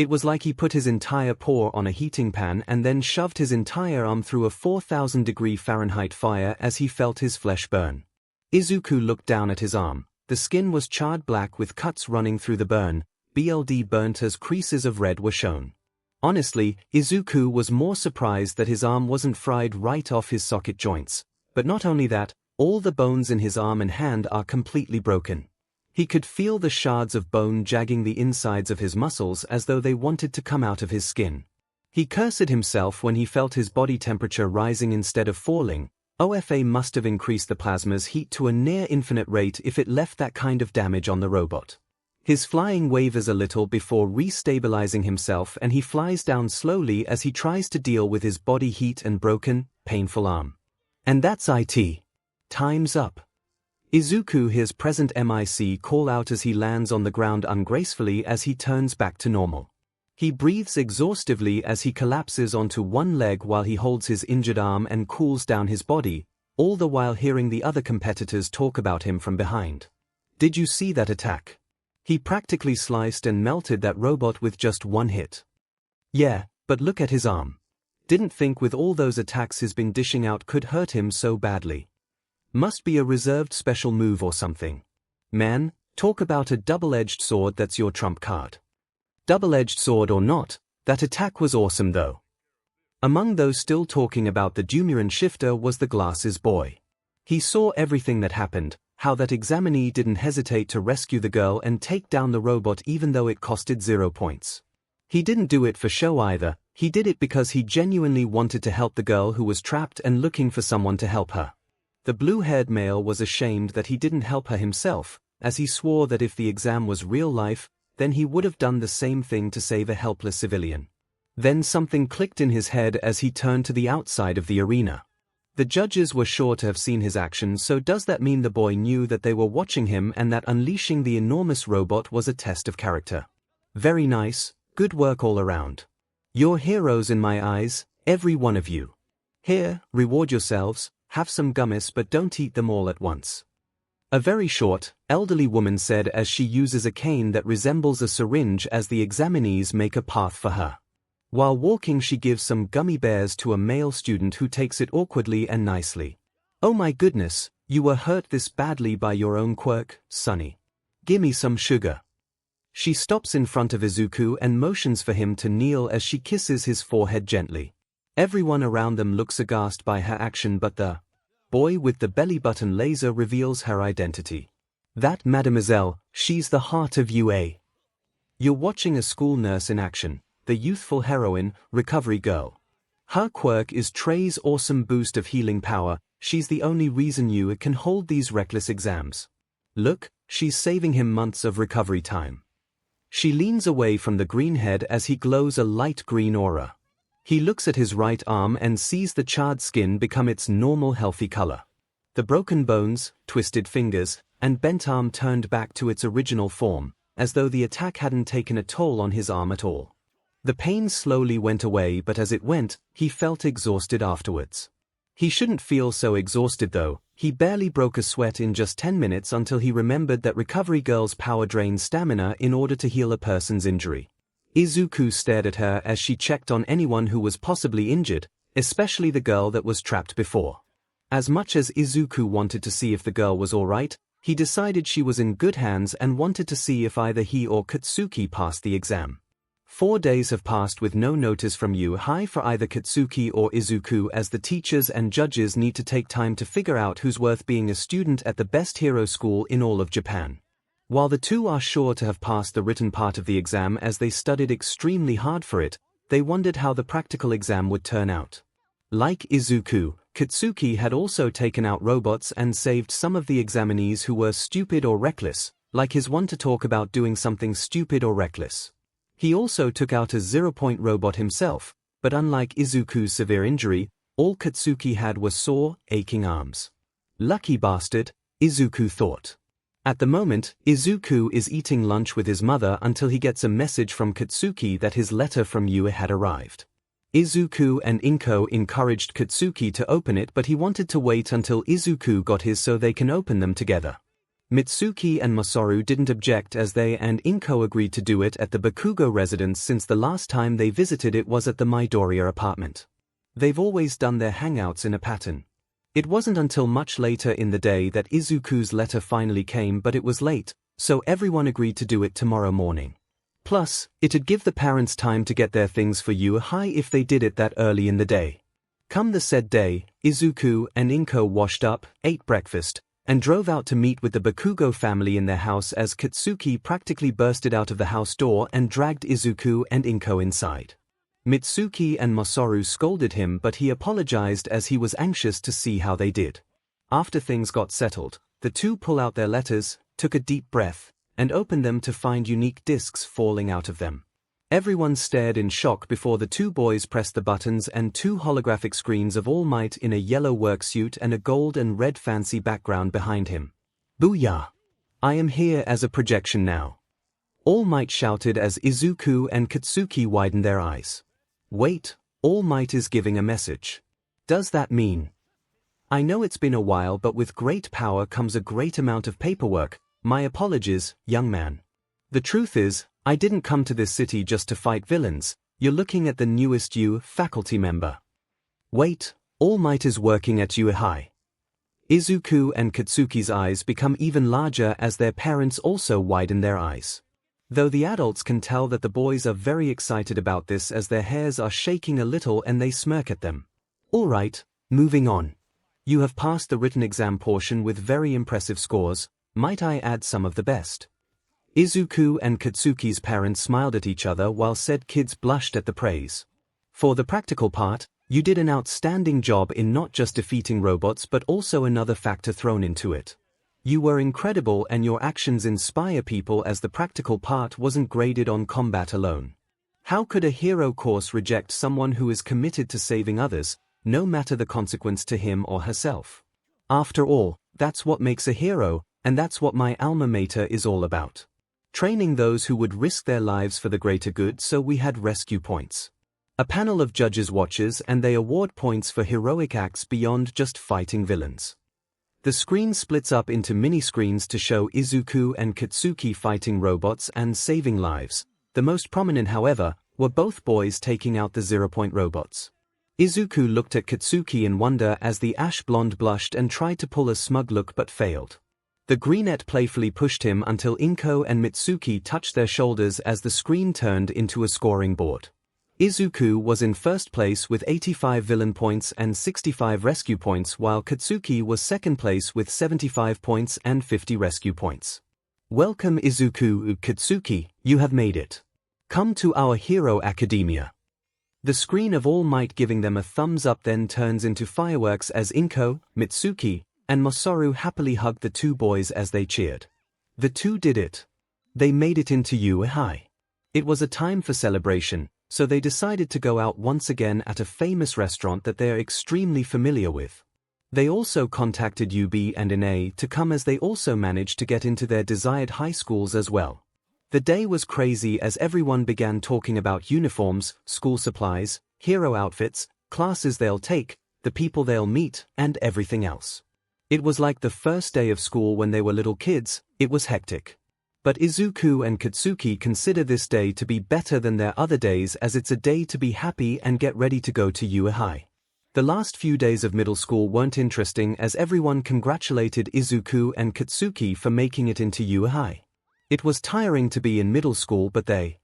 It was like he put his entire paw on a heating pan and then shoved his entire arm through a 4,000-degree Fahrenheit fire as he felt his flesh burn. Izuku looked down at his arm. The skin was charred black with cuts running through the burn, burnt as creases of red were shown. Honestly, Izuku was more surprised that his arm wasn't fried right off his socket joints. But not only that, all the bones in his arm and hand are completely broken. He could feel the shards of bone jagging the insides of his muscles as though they wanted to come out of his skin. He cursed himself when he felt his body temperature rising instead of falling. OFA must have increased the plasma's heat to a near-infinite rate if it left that kind of damage on the robot. His flying wavers a little before re-stabilizing himself, and he flies down slowly as he tries to deal with his body heat and broken, painful arm. And that's it. Time's up. Izuku hears present MIC call out as he lands on the ground ungracefully as he turns back to normal. He breathes exhaustively as he collapses onto one leg while he holds his injured arm and cools down his body, all the while hearing the other competitors talk about him from behind. Did you see that attack? He practically sliced and melted that robot with just one hit. Yeah, but look at his arm. Didn't think with all those attacks he's been dishing out could hurt him so badly. Must be a reserved special move or something. Man, talk about a double-edged sword, that's your trump card. Double-edged sword or not, that attack was awesome though. Among those still talking about the Dumuren shifter was the glasses boy. He saw everything that happened, how that examinee didn't hesitate to rescue the girl and take down the robot even though it costed 0 points. He didn't do it for show either, he did it because he genuinely wanted to help the girl who was trapped and looking for someone to help her. The blue-haired male was ashamed that he didn't help her himself, as he swore that if the exam was real life, then he would have done the same thing to save a helpless civilian. Then something clicked in his head as he turned to the outside of the arena. The judges were sure to have seen his actions, so does that mean the boy knew that they were watching him and that unleashing the enormous robot was a test of character? Very nice, good work all around. You're heroes in my eyes, every one of you. Here, reward yourselves. Have some gummies but don't eat them all at once. A very short, elderly woman said as she uses a cane that resembles a syringe as the examinees make a path for her. While walking she gives some gummy bears to a male student who takes it awkwardly and nicely. Oh my goodness, you were hurt this badly by your own quirk, Sonny. Gimme some sugar. She stops in front of Izuku and motions for him to kneel as she kisses his forehead gently. Everyone around them looks aghast by her action, but the boy with the belly button laser reveals her identity. That mademoiselle, she's the heart of UA. You're watching a school nurse in action, the youthful heroine, Recovery Girl. Her quirk is Trey's awesome boost of healing power. She's the only reason UA can hold these reckless exams. Look, she's saving him months of recovery time. She leans away from the greenhead as he glows a light green aura. He looks at his right arm and sees the charred skin become its normal healthy color. The broken bones, twisted fingers, and bent arm turned back to its original form, as though the attack hadn't taken a toll on his arm at all. The pain slowly went away, but as it went, he felt exhausted afterwards. He shouldn't feel so exhausted though. He barely broke a sweat in just 10 minutes until he remembered that Recovery Girl's power drains stamina in order to heal a person's injury. Izuku stared at her as she checked on anyone who was possibly injured, especially the girl that was trapped before. As much as Izuku wanted to see if the girl was alright, he decided she was in good hands and wanted to see if either he or Katsuki passed the exam. 4 days have passed with no notice from UA for either Katsuki or Izuku, as the teachers and judges need to take time to figure out who's worth being a student at the best hero school in all of Japan. While the two are sure to have passed the written part of the exam as they studied extremely hard for it, they wondered how the practical exam would turn out. Like Izuku, Katsuki had also taken out robots and saved some of the examinees who were stupid or reckless, like his one to talk about doing something stupid or reckless. He also took out a 0-point robot himself, but unlike Izuku's severe injury, all Katsuki had were sore, aching arms. Lucky bastard, Izuku thought. At the moment, Izuku is eating lunch with his mother until he gets a message from Katsuki that his letter from UA had arrived. Izuku and Inko encouraged Katsuki to open it, but he wanted to wait until Izuku got his so they can open them together. Mitsuki and Masaru didn't object as they and 𝐭 agreed to do it at the Bakugo residence since the last time they visited it was at the Midoriya apartment. They've always done their hangouts in a pattern. It wasn't until much later in the day that Izuku's letter finally came, but it was late, so everyone agreed to do it tomorrow morning. Plus, it'd give the parents time to get their things for 𝐒𝐲 if they did it that early in the day. Come the said day, Izuku and 𝐭 washed up, ate breakfast, and drove out to meet with the Bakugo family in their house as Katsuki practically bursted out of the house door and dragged Izuku and 𝐭 inside. Mitsuki and Masaru scolded him, but he apologized as he was anxious to see how they did. After things got settled, the two pull out their letters, took a deep breath, and opened them to find unique discs falling out of them. Everyone stared in shock before the two boys pressed the buttons and two holographic screens of All Might in a yellow work suit and a gold and red fancy background behind him. Booyah! I am here as a projection now. All Might shouted as Izuku and Katsuki widened their eyes. Wait, All Might is giving a message. Does that mean? I know it's been a while, but with great power comes a great amount of paperwork. My apologies, young man. The truth is, I didn't come to this city just to fight villains. You're looking at the newest 𝐒𝐲 faculty member. Wait, All Might is working at 𝐒𝐲 High. Izuku and Katsuki's eyes become even larger as their parents also widen their eyes. Though the adults can tell that the boys are very excited about this as their hairs are shaking a little and they smirk at them. Alright, moving on. You have passed the written exam portion with very impressive scores, might I add some of the best. Izuku and Katsuki's parents smiled at each other while said kids blushed at the praise. For the practical part, you did an outstanding job in not just defeating robots but also another factor thrown into it. You were incredible and your actions inspire people as the practical part wasn't graded on combat alone. How could a hero course reject someone who is committed to saving others, no matter the consequence to him or herself? After all, that's what makes a hero, and that's what my alma mater is all about. Training those who would risk their lives for the greater good, so we had rescue points. A panel of judges watches and they award points for heroic acts beyond just fighting villains. The screen splits up into mini-screens to show Izuku and Katsuki fighting robots and saving lives. The most prominent, however, were both boys taking out the 0-point robots. Izuku looked at Katsuki in wonder as the ash blonde blushed and tried to pull a smug look but failed. The greenette playfully pushed him until 𝐭 and Mitsuki touched their shoulders as the screen turned into a scoring board. Izuku was in first place with 85 villain points and 65 rescue points, while Katsuki was second place with 75 points and 50 rescue points. Welcome Izuku, Katsuki, you have made it. Come to our hero academia. The screen of All Might giving them a thumbs up then turns into fireworks as 𝐭, Mitsuki, and Masaru happily hugged the two boys as they cheered. The two did it. They made it into 𝐒𝐲 High. It was a time for celebration, so they decided to go out once again at a famous restaurant that they are extremely familiar with. They also contacted 𝐸𝐵 and 𝐼𝐴 to come as they also managed to get into their desired high schools as well. The day was crazy as everyone began talking about uniforms, school supplies, hero outfits, classes they'll take, the people they'll meet, and everything else. It was like the first day of school when they were little kids. It was hectic. But Izuku and Katsuki consider this day to be better than their other days as it's a day to be happy and get ready to go to 𝐒𝐲 High. The last few days of middle school weren't interesting as everyone congratulated Izuku and Katsuki for making it into 𝐒𝐲 High. It was tiring to be in middle school, but they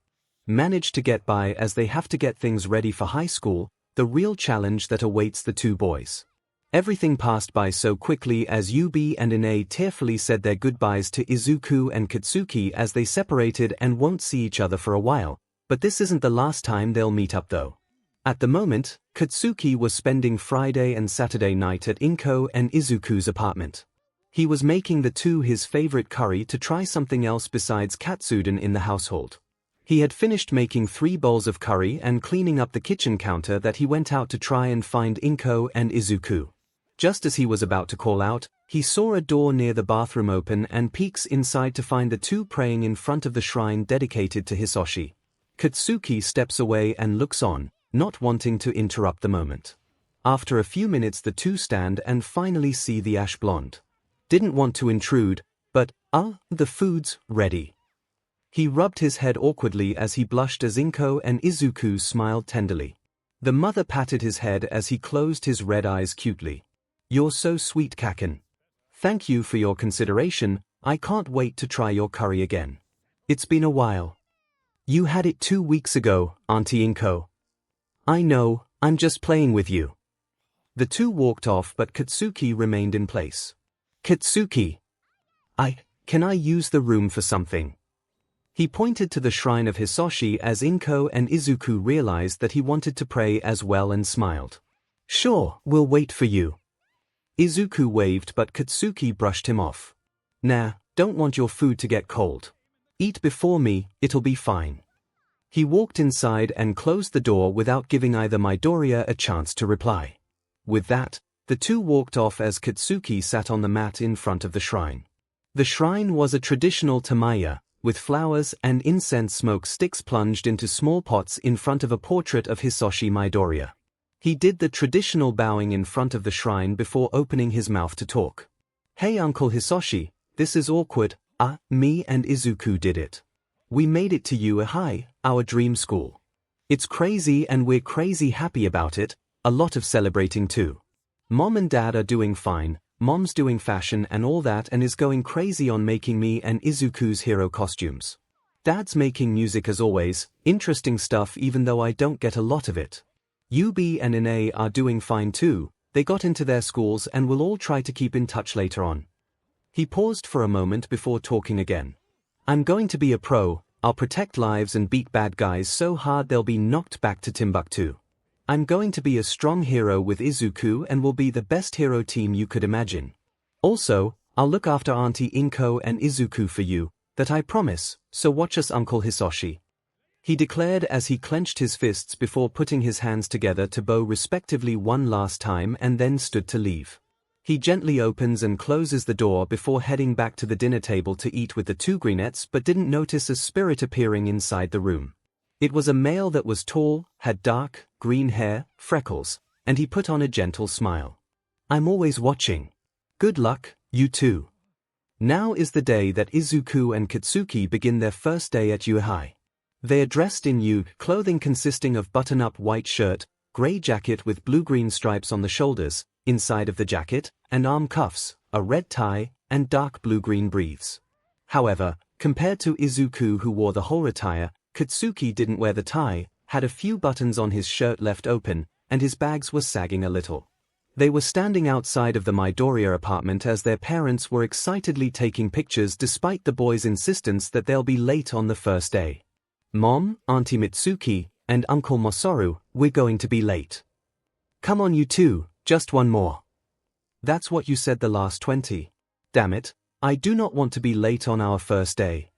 managed to get by as they have to get things ready for high school, the real challenge that awaits the two boys. Everything passed by so quickly as 𝐸𝐵 and 𝐼𝐴 tearfully said their goodbyes to Izuku and Katsuki as they separated and won't see each other for a while, but this isn't the last time they'll meet up though. At the moment, Katsuki was spending Friday and Saturday night at 𝐭 and Izuku's apartment. He was making the two his favorite curry to try something else besides katsudon in the household. He had finished making 3 bowls of curry and cleaning up the kitchen counter that he went out to try and find 𝐭 and Izuku. Just as he was about to call out, he saw a door near the bathroom open and peeks inside to find the two praying in front of the shrine dedicated to Hisoshi. Katsuki steps away and looks on, not wanting to interrupt the moment. After a few minutes the two stand and finally see the ash blonde. Didn't want to intrude, but "Ah, the food's ready." He rubbed his head awkwardly as he blushed as 𝐒𝐿 and 𝐒𝐿 smiled tenderly. The mother patted his head as he closed his red eyes cutely. "You're so sweet, 𝐿𝐵𝐿. Thank you for your consideration. I can't wait to try your curry again. It's been a while." "You had it 2 weeks ago, Auntie 𝐒𝐿." "I know, I'm just playing with you." The two walked off, but Katsuki remained in place. "Katsuki! Can I use the room for something?" He pointed to the shrine of Hisoshi as 𝐒𝐿 and 𝐒𝐿 realized that he wanted to pray as well and smiled. "Sure, we'll wait for you." 𝐒𝐿 waved, but Katsuki brushed him off. "Nah, don't want your food to get cold. Eat before me, it'll be fine." He walked inside and closed the door without giving either Midoriya a chance to reply. With that, the two walked off as Katsuki sat on the mat in front of the shrine. The shrine was a traditional tamaya, with flowers and incense smoke sticks plunged into small pots in front of a portrait of Hisoshi Midoriya. He did the traditional bowing in front of the shrine before opening his mouth to talk. "Hey Uncle Hisoshi, this is awkward. Me and 𝐒𝐿 did it. We made it to 𝐒𝐻𝐼, our dream school. It's crazy and we're crazy happy about it, a lot of celebrating too. Mom and Dad are doing fine, Mom's doing fashion and all that and is going crazy on making me and 𝐒𝐿's hero costumes. Dad's making music as always, interesting stuff even though I don't get a lot of it. Yubi and Ine are doing fine too, they got into their schools and we'll all try to keep in touch later on." He paused for a moment before talking again. "I'm going to be a pro, I'll protect lives and beat bad guys so hard they'll be knocked back to Timbuktu. I'm going to be a strong hero with 𝐒𝐿 and will be the best hero team you could imagine. Also, I'll look after Auntie 𝐒𝐿 and 𝐒𝐿 for you, that I promise, so watch us Uncle Hisoshi," he declared as he clenched his fists before putting his hands together to bow respectively one last time and then stood to leave. He gently opens and closes the door before heading back to the dinner table to eat with the two greenettes but didn't notice a spirit appearing inside the room. It was a male that was tall, had dark, green hair, freckles, and he put on a gentle smile. "I'm always watching. Good luck, you two." Now is the day that 𝐒𝐿 and Katsuki begin their first day at 𝐒𝐻𝐼. They are dressed in 𝐒𝐿 clothing consisting of button-up white shirt, grey jacket with blue-green stripes on the shoulders, inside of the jacket, and arm cuffs, a red tie, and dark blue-green briefs. However, compared to 𝐒𝐿 who wore the whole attire, Katsuki didn't wear the tie, had a few buttons on his shirt left open, and his bags were sagging a little. They were standing outside of the Midoriya apartment as their parents were excitedly taking pictures despite the boys' insistence that they'll be late on the first day. "Mom, Auntie Mitsuki, and Uncle Masaru, we're going to be late. Come on you two, just one more." "That's what you said the last 20. Damn it, I do not want to be late on our first day."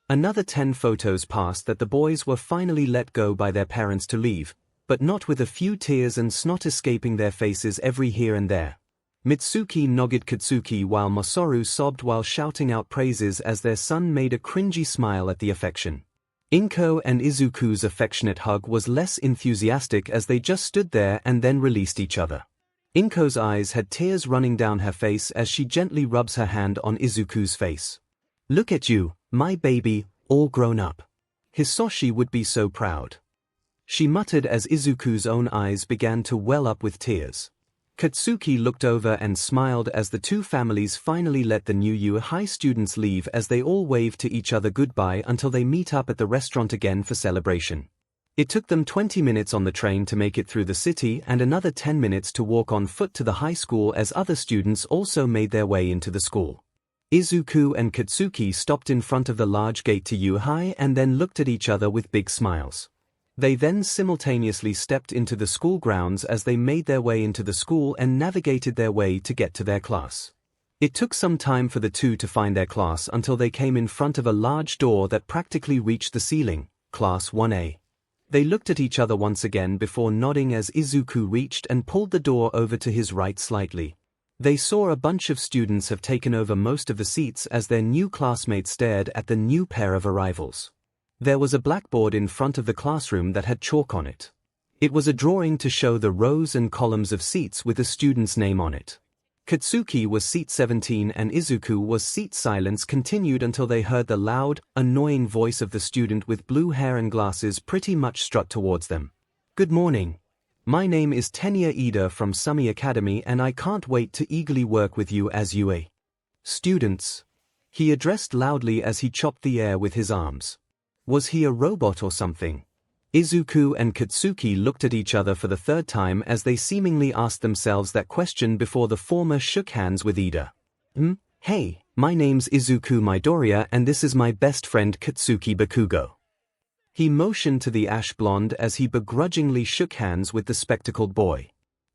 Another 10 photos passed that the boys were finally let go by their parents to leave, but not with a few tears and snot escaping their faces every here and there. Mitsuki nodded Katsuki while Masaru sobbed while shouting out praises as their son made a cringy smile at the affection. 𝐒𝐿 and 𝐒�'s affectionate hug was less enthusiastic as they just stood there and then released each other. 𝐒�L's eyes had tears running down her face as she gently rubs her hand on 𝐒�'s face. "Look at you, my baby, all grown up. Hisoshi would be so proud," she muttered as 𝐒�'s own eyes began to well up with tears. Katsuki looked over and smiled as the two families finally let the new 𝐒𝐼 students leave as they all waved to each other goodbye until they meet up at the restaurant again for celebration. It took them 20 minutes on the train to make it through the city and another 10 minutes to walk on foot to the high school as other students also made their way into the school. 𝐒𝐿 and Katsuki stopped in front of the large gate to 𝐒𝐼 and then looked at each other with big smiles. They then simultaneously stepped into the school grounds as they made their way into the school and navigated their way to get to their class. It took some time for the two to find their class until they came in front of a large door that practically reached the ceiling, Class 1A. They looked at each other once again before nodding as 𝐒� reached and pulled the door over to his right slightly. They saw a bunch of students have taken over most of the seats as their new classmates stared at the new pair of arrivals. There was a blackboard in front of the classroom that had chalk on it. It was a drawing to show the rows and columns of seats with a student's name on it. Katsuki was seat 17 and Izuku was seat. Silence continued until they heard the loud, annoying voice of the student with blue hair and glasses pretty much strut towards them. Good morning. My name is Tenya Ida from Sumi Academy and I can't wait to eagerly work with you as UA. Students. He addressed loudly as he chopped the air with his arms. Was he a robot or something? Izuku and Katsuki looked at each other for the third time as they seemingly asked themselves that question before the former shook hands with Ida. Hey, my name's Izuku Midoriya and this is my best friend Katsuki Bakugo. He motioned to the ash blonde as he begrudgingly shook hands with the spectacled boy.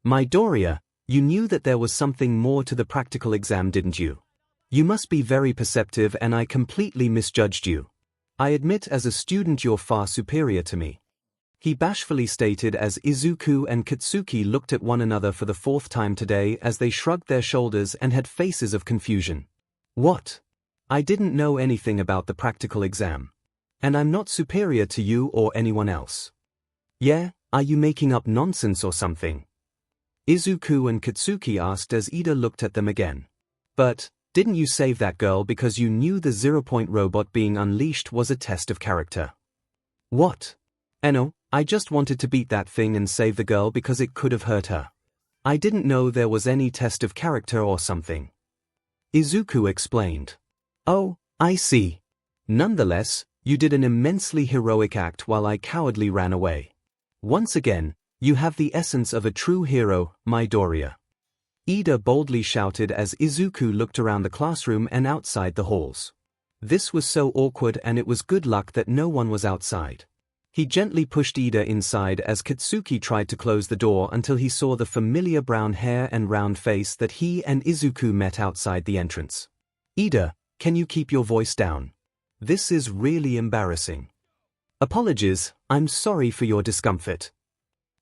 Midoriya, you knew that there was something more to the practical exam, didn't you? You must be very perceptive and I completely misjudged you. I admit as a student you're far superior to me. He bashfully stated as Izuku and Katsuki looked at one another for the fourth time today as they shrugged their shoulders and had faces of confusion. What? I didn't know anything about the practical exam. And I'm not superior to you or anyone else. Yeah, are you making up nonsense or something? Izuku and Katsuki asked as Ida looked at them again. But, didn't you save that girl because you knew the 0-point robot being unleashed was a test of character? What? No, I just wanted to beat that thing and save the girl because it could have hurt her. I didn't know there was any test of character or something. Izuku explained. Oh, I see. Nonetheless, you did an immensely heroic act while I cowardly ran away. Once again, you have the essence of a true hero, Midoriya. Ida boldly shouted as Izuku looked around the classroom and outside the halls. This was so awkward and it was good luck that no one was outside. He gently pushed Ida inside as Katsuki tried to close the door until he saw the familiar brown hair and round face that he and Izuku met outside the entrance. Ida, can you keep your voice down? This is really embarrassing. Apologies, I'm sorry for your discomfort.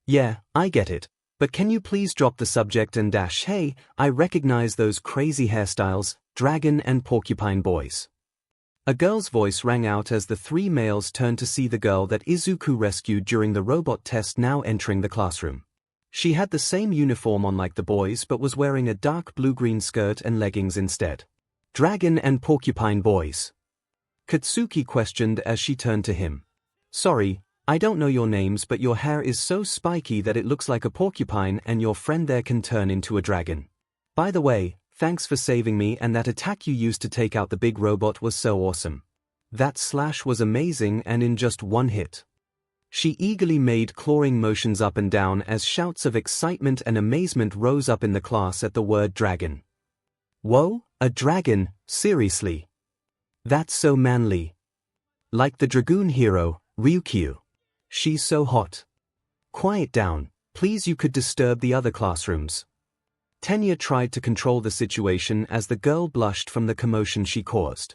Yeah, I get it, but can you please drop the subject and dash hey, I recognize those crazy hairstyles, dragon and porcupine boys. A girl's voice rang out as the three males turned to see the girl that Izuku rescued during the robot test now entering the classroom. She had the same uniform on like the boys but was wearing a dark blue-green skirt and leggings instead. Dragon and porcupine boys. Katsuki questioned as she turned to him. Sorry, I don't know your names but your hair is so spiky that it looks like a porcupine and your friend there can turn into a dragon. By the way, thanks for saving me and that attack you used to take out the big robot was so awesome. That slash was amazing and in just one hit. She eagerly made clawing motions up and down as shouts of excitement and amazement rose up in the class at the word dragon. Whoa, a dragon, seriously? That's so manly. Like the dragoon hero, Ryukyu. She's so hot. Quiet down, please, you could disturb the other classrooms. Tenya tried to control the situation as the girl blushed from the commotion she caused.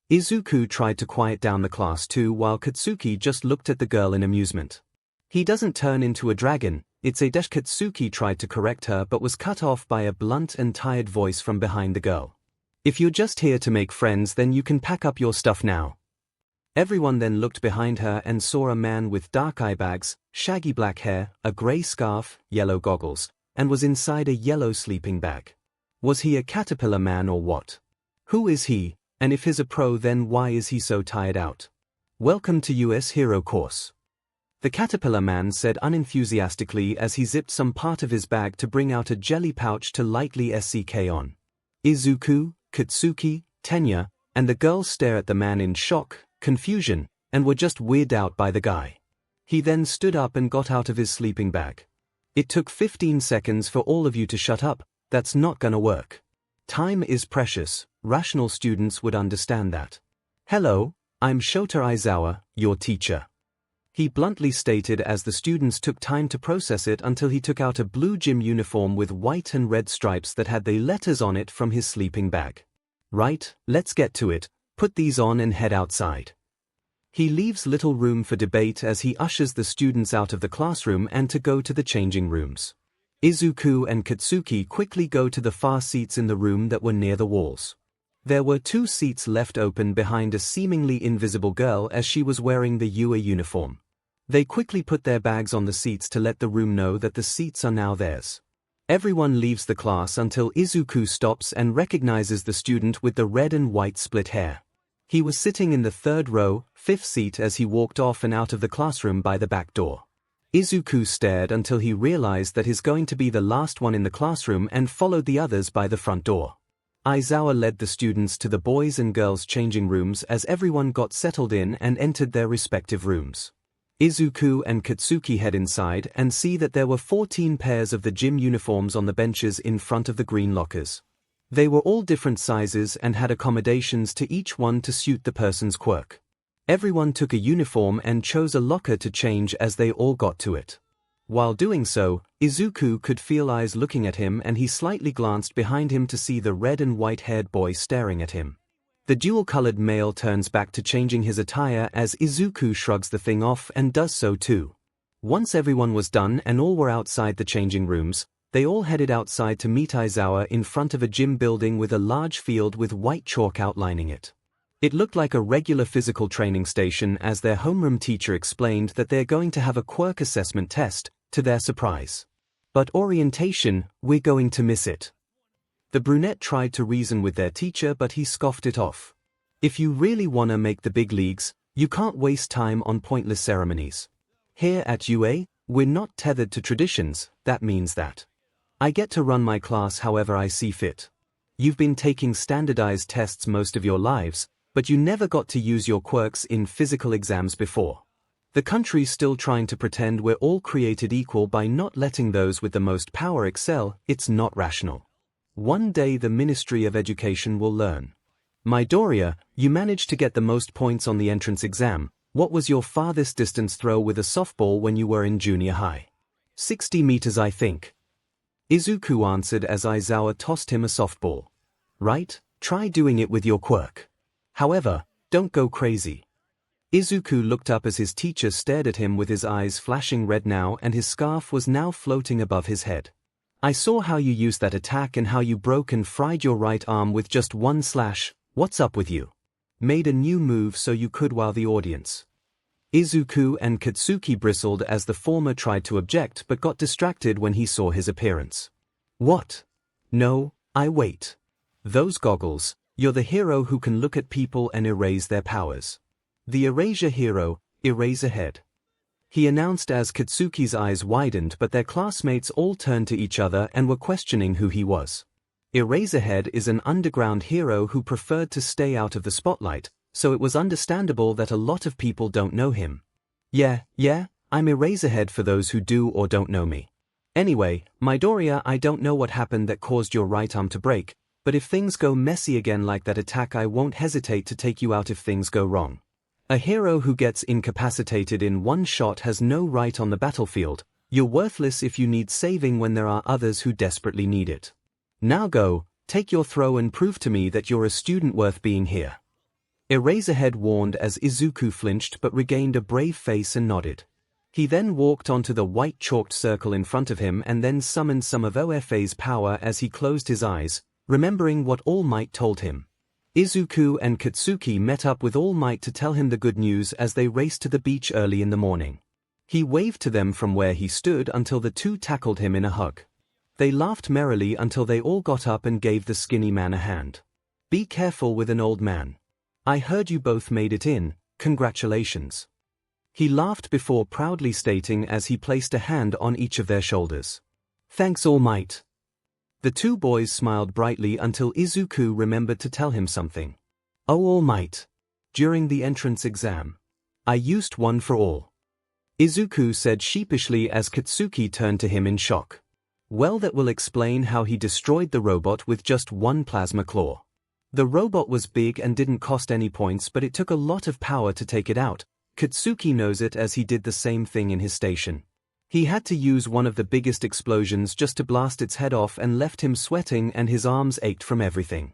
Izuku tried to quiet down the class too while Katsuki just looked at the girl in amusement. He doesn't turn into a dragon, it's a dash. Katsuki tried to correct her but was cut off by a blunt and tired voice from behind the girl. If you're just here to make friends then you can pack up your stuff now. Everyone then looked behind her and saw a man with dark eye bags, shaggy black hair, a grey scarf, yellow goggles, and was inside a yellow sleeping bag. Was he a caterpillar man or what? Who is he, and if he's a pro then why is he so tired out? Welcome to US Hero course. The caterpillar man said unenthusiastically as he zipped some part of his bag to bring out a jelly pouch to lightly SCK on. Izuku, Katsuki, Tenya, and the girl stare at the man in shock, confusion, and were just weirded out by the guy. He then stood up and got out of his sleeping bag. It took 15 seconds for all of you to shut up, that's not gonna work. Time is precious, rational students would understand that. Hello, I'm Shota Aizawa, your teacher. He bluntly stated as the students took time to process it until he took out a blue gym uniform with white and red stripes that had the letters on it from his sleeping bag. Right, let's get to it, put these on and head outside. He leaves little room for debate as he ushers the students out of the classroom and to go to the changing rooms. Izuku and Katsuki quickly go to the far seats in the room that were near the walls. There were 2 seats left open behind a seemingly invisible girl as she was wearing the UA uniform. They quickly put their bags on the seats to let the room know that the seats are now theirs. Everyone leaves the class until Izuku stops and recognizes the student with the red and white split hair. He was sitting in the third row, fifth seat as he walked off and out of the classroom by the back door. Izuku stared until he realized that he's going to be the last one in the classroom and followed the others by the front door. Aizawa led the students to the boys and girls changing rooms as everyone got settled in and entered their respective rooms. Izuku and Katsuki head inside and see that there were 14 pairs of the gym uniforms on the benches in front of the green lockers. They were all different sizes and had accommodations to each one to suit the person's quirk. Everyone took a uniform and chose a locker to change as they all got to it. While doing so, Izuku could feel eyes looking at him and he slightly glanced behind him to see the red and white-haired boy staring at him. The dual-colored male turns back to changing his attire as Izuku shrugs the thing off and does so too. Once everyone was done and all were outside the changing rooms, they all headed outside to meet Aizawa in front of a gym building with a large field with white chalk outlining it. It looked like a regular physical training station as their homeroom teacher explained that they're going to have a quirk assessment test, to their surprise. But orientation, we're going to miss it. The brunette tried to reason with their teacher but he scoffed it off. If you really wanna make the big leagues, you can't waste time on pointless ceremonies. Here at UA, we're not tethered to traditions, that means that I get to run my class however I see fit. You've been taking standardized tests most of your lives, but you never got to use your quirks in physical exams before. The country's still trying to pretend we're all created equal by not letting those with the most power excel. It's not rational. One day the Ministry of Education will learn. Midoriya, you managed to get the most points on the entrance exam. What was your farthest distance throw with a softball when you were in junior high? 60 meters I think. Izuku answered as Aizawa tossed him a softball. Right, try doing it with your quirk. However, don't go crazy. Izuku looked up as his teacher stared at him with his eyes flashing red now and his scarf was now floating above his head. I saw how you used that attack and how you broke and fried your right arm with just one slash. What's up with you? Made a new move so you could wow the audience. Izuku and Katsuki bristled as the former tried to object but got distracted when he saw his appearance. What? No, I wait. Those goggles, you're the hero who can look at people and erase their powers. The Erasure hero, Eraserhead. He announced as Katsuki's eyes widened but their classmates all turned to each other and were questioning who he was. Eraserhead is an underground hero who preferred to stay out of the spotlight, so it was understandable that a lot of people don't know him. Yeah, I'm Eraserhead for those who do or don't know me. Anyway, Midoriya, I don't know what happened that caused your right arm to break, but if things go messy again like that attack I won't hesitate to take you out if things go wrong. A hero who gets incapacitated in one shot has no right on the battlefield. You're worthless if you need saving when there are others who desperately need it. Now go, take your throw and prove to me that you're a student worth being here. Eraserhead warned as Izuku flinched but regained a brave face and nodded. He then walked onto the white chalked circle in front of him and then summoned some of OFA's power as he closed his eyes, remembering what All Might told him. Izuku and Katsuki met up with All Might to tell him the good news as they raced to the beach early in the morning. He waved to them from where he stood until the two tackled him in a hug. They laughed merrily until they all got up and gave the skinny man a hand. Be careful with an old man. I heard you both made it in, congratulations. He laughed before proudly stating as he placed a hand on each of their shoulders. Thanks All Might. The two boys smiled brightly until Izuku remembered to tell him something. Oh All Might. During the entrance exam. I used one for all. Izuku said sheepishly as Katsuki turned to him in shock. Well, that will explain how he destroyed the robot with just one plasma claw. The robot was big and didn't cost any points but it took a lot of power to take it out. Katsuki knows it as he did the same thing in his station. He had to use one of the biggest explosions just to blast its head off and left him sweating and his arms ached from everything.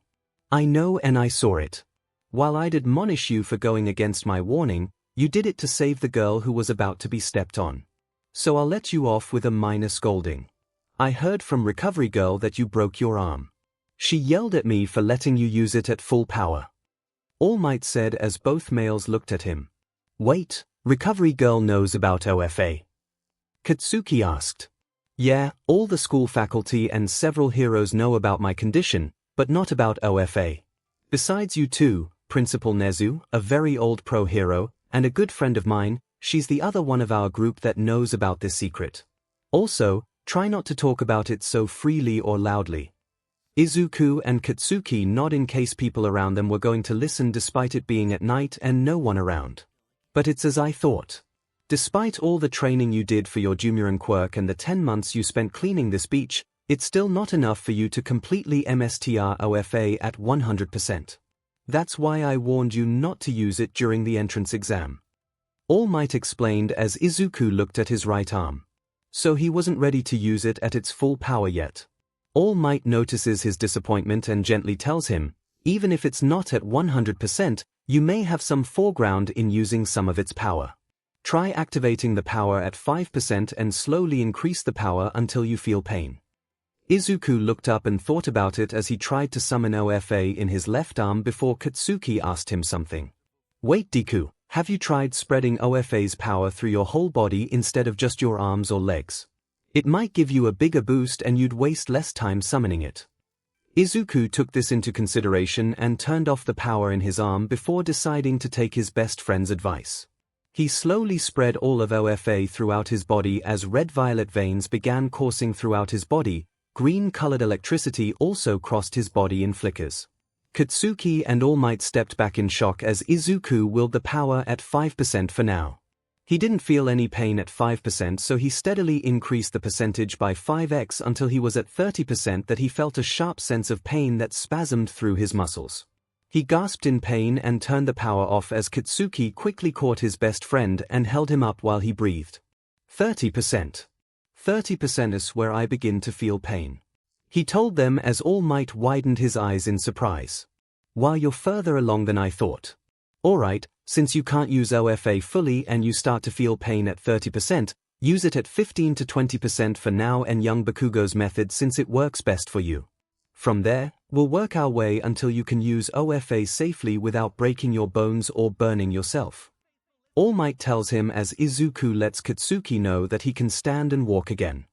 I know and I saw it. While I'd admonish you for going against my warning, you did it to save the girl who was about to be stepped on. So I'll let you off with a minor scolding. I heard from Recovery Girl that you broke your arm. She yelled at me for letting you use it at full power. All Might said as both males looked at him. Wait, Recovery Girl knows about OFA? Katsuki asked. Yeah, all the school faculty and several heroes know about my condition, but not about OFA. Besides you two, Principal Nezu, a very old pro hero, and a good friend of mine, she's the other one of our group that knows about this secret. Also, try not to talk about it so freely or loudly. Izuku and Katsuki nod in case people around them were going to listen despite it being at night and no one around. But it's as I thought. Despite all the training you did for your Dumuren quirk and the 10 months you spent cleaning this beach, it's still not enough for you to completely MSTR OFA at 100%. That's why I warned you not to use it during the entrance exam. All Might explained as Izuku looked at his right arm. So he wasn't ready to use it at its full power yet. All Might notices his disappointment and gently tells him, even if it's not at 100%, you may have some foreground in using some of its power. Try activating the power at 5% and slowly increase the power until you feel pain. Izuku looked up and thought about it as he tried to summon OFA in his left arm before Katsuki asked him something. Wait Deku, have you tried spreading OFA's power through your whole body instead of just your arms or legs? It might give you a bigger boost and you'd waste less time summoning it. Izuku took this into consideration and turned off the power in his arm before deciding to take his best friend's advice. He slowly spread all of OFA throughout his body as red-violet veins began coursing throughout his body. Green-colored electricity also crossed his body in flickers. Katsuki and All Might stepped back in shock as Izuku willed the power at 5% for now. He didn't feel any pain at 5%, so he steadily increased the percentage by 5x until he was at 30% that he felt a sharp sense of pain that spasmed through his muscles. He gasped in pain and turned the power off as Katsuki quickly caught his best friend and held him up while he breathed. 30%. 30% is where I begin to feel pain. He told them as All Might widened his eyes in surprise. While you're further along than I thought. Alright, since you can't use OFA fully and you start to feel pain at 30%, use it at 15 to 20% for now and young Bakugo's method since it works best for you. From there, we'll work our way until you can use OFA safely without breaking your bones or burning yourself. All Might tells him as Izuku lets Katsuki know that he can stand and walk again.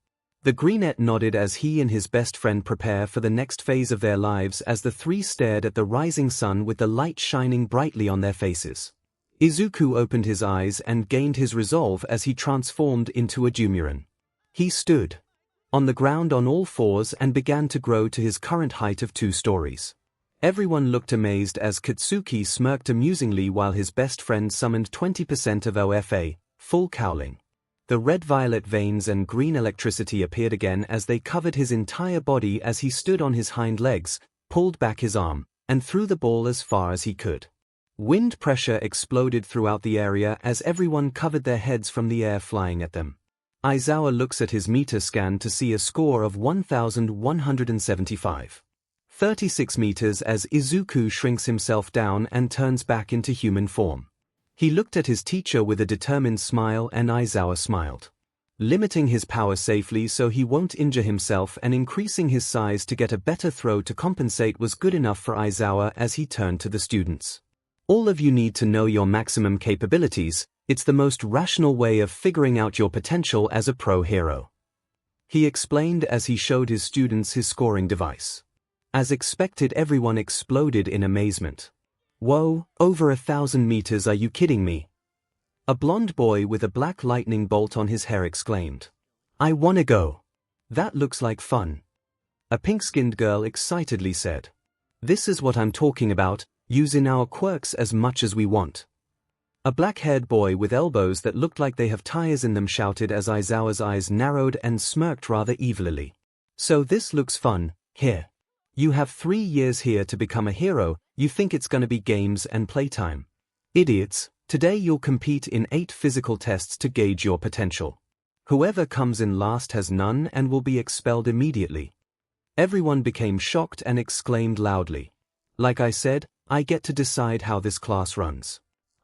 The Greenette nodded as he and his best friend prepare for the next phase of their lives as the three stared at the rising sun with the light shining brightly on their faces. Izuku opened his eyes and gained his resolve as he transformed into a Dumuren. He stood on the ground on all fours and began to grow to his current height of 2 stories. Everyone looked amazed as Katsuki smirked amusingly while his best friend summoned 20% of OFA, full cowling. The red-violet veins and green electricity appeared again as they covered his entire body as he stood on his hind legs, pulled back his arm, and threw the ball as far as he could. Wind pressure exploded throughout the area as everyone covered their heads from the air flying at them. Aizawa looks at his meter scan to see a score of 1,175. 36 meters as Izuku shrinks himself down and turns back into human form. He looked at his teacher with a determined smile and Aizawa smiled. Limiting his power safely so he won't injure himself and increasing his size to get a better throw to compensate was good enough for Aizawa as he turned to the students. All of you need to know your maximum capabilities. It's the most rational way of figuring out your potential as a pro hero. He explained as he showed his students his scoring device. As expected, everyone exploded in amazement. Whoa, over 1,000 meters, are you kidding me? A blonde boy with a black lightning bolt on his hair exclaimed. I wanna go. That looks like fun. A pink-skinned girl excitedly said. This is what I'm talking about, using our quirks as much as we want. A black-haired boy with elbows that looked like they have tires in them shouted as Aizawa's eyes narrowed and smirked rather evilly. So this looks fun, here. You have 3 years here to become a hero, you think it's gonna be games and playtime. Idiots, today you'll compete in 8 physical tests to gauge your potential. Whoever comes in last has none and will be expelled immediately. Everyone became shocked and exclaimed loudly. Like I said, I get to decide how this class runs.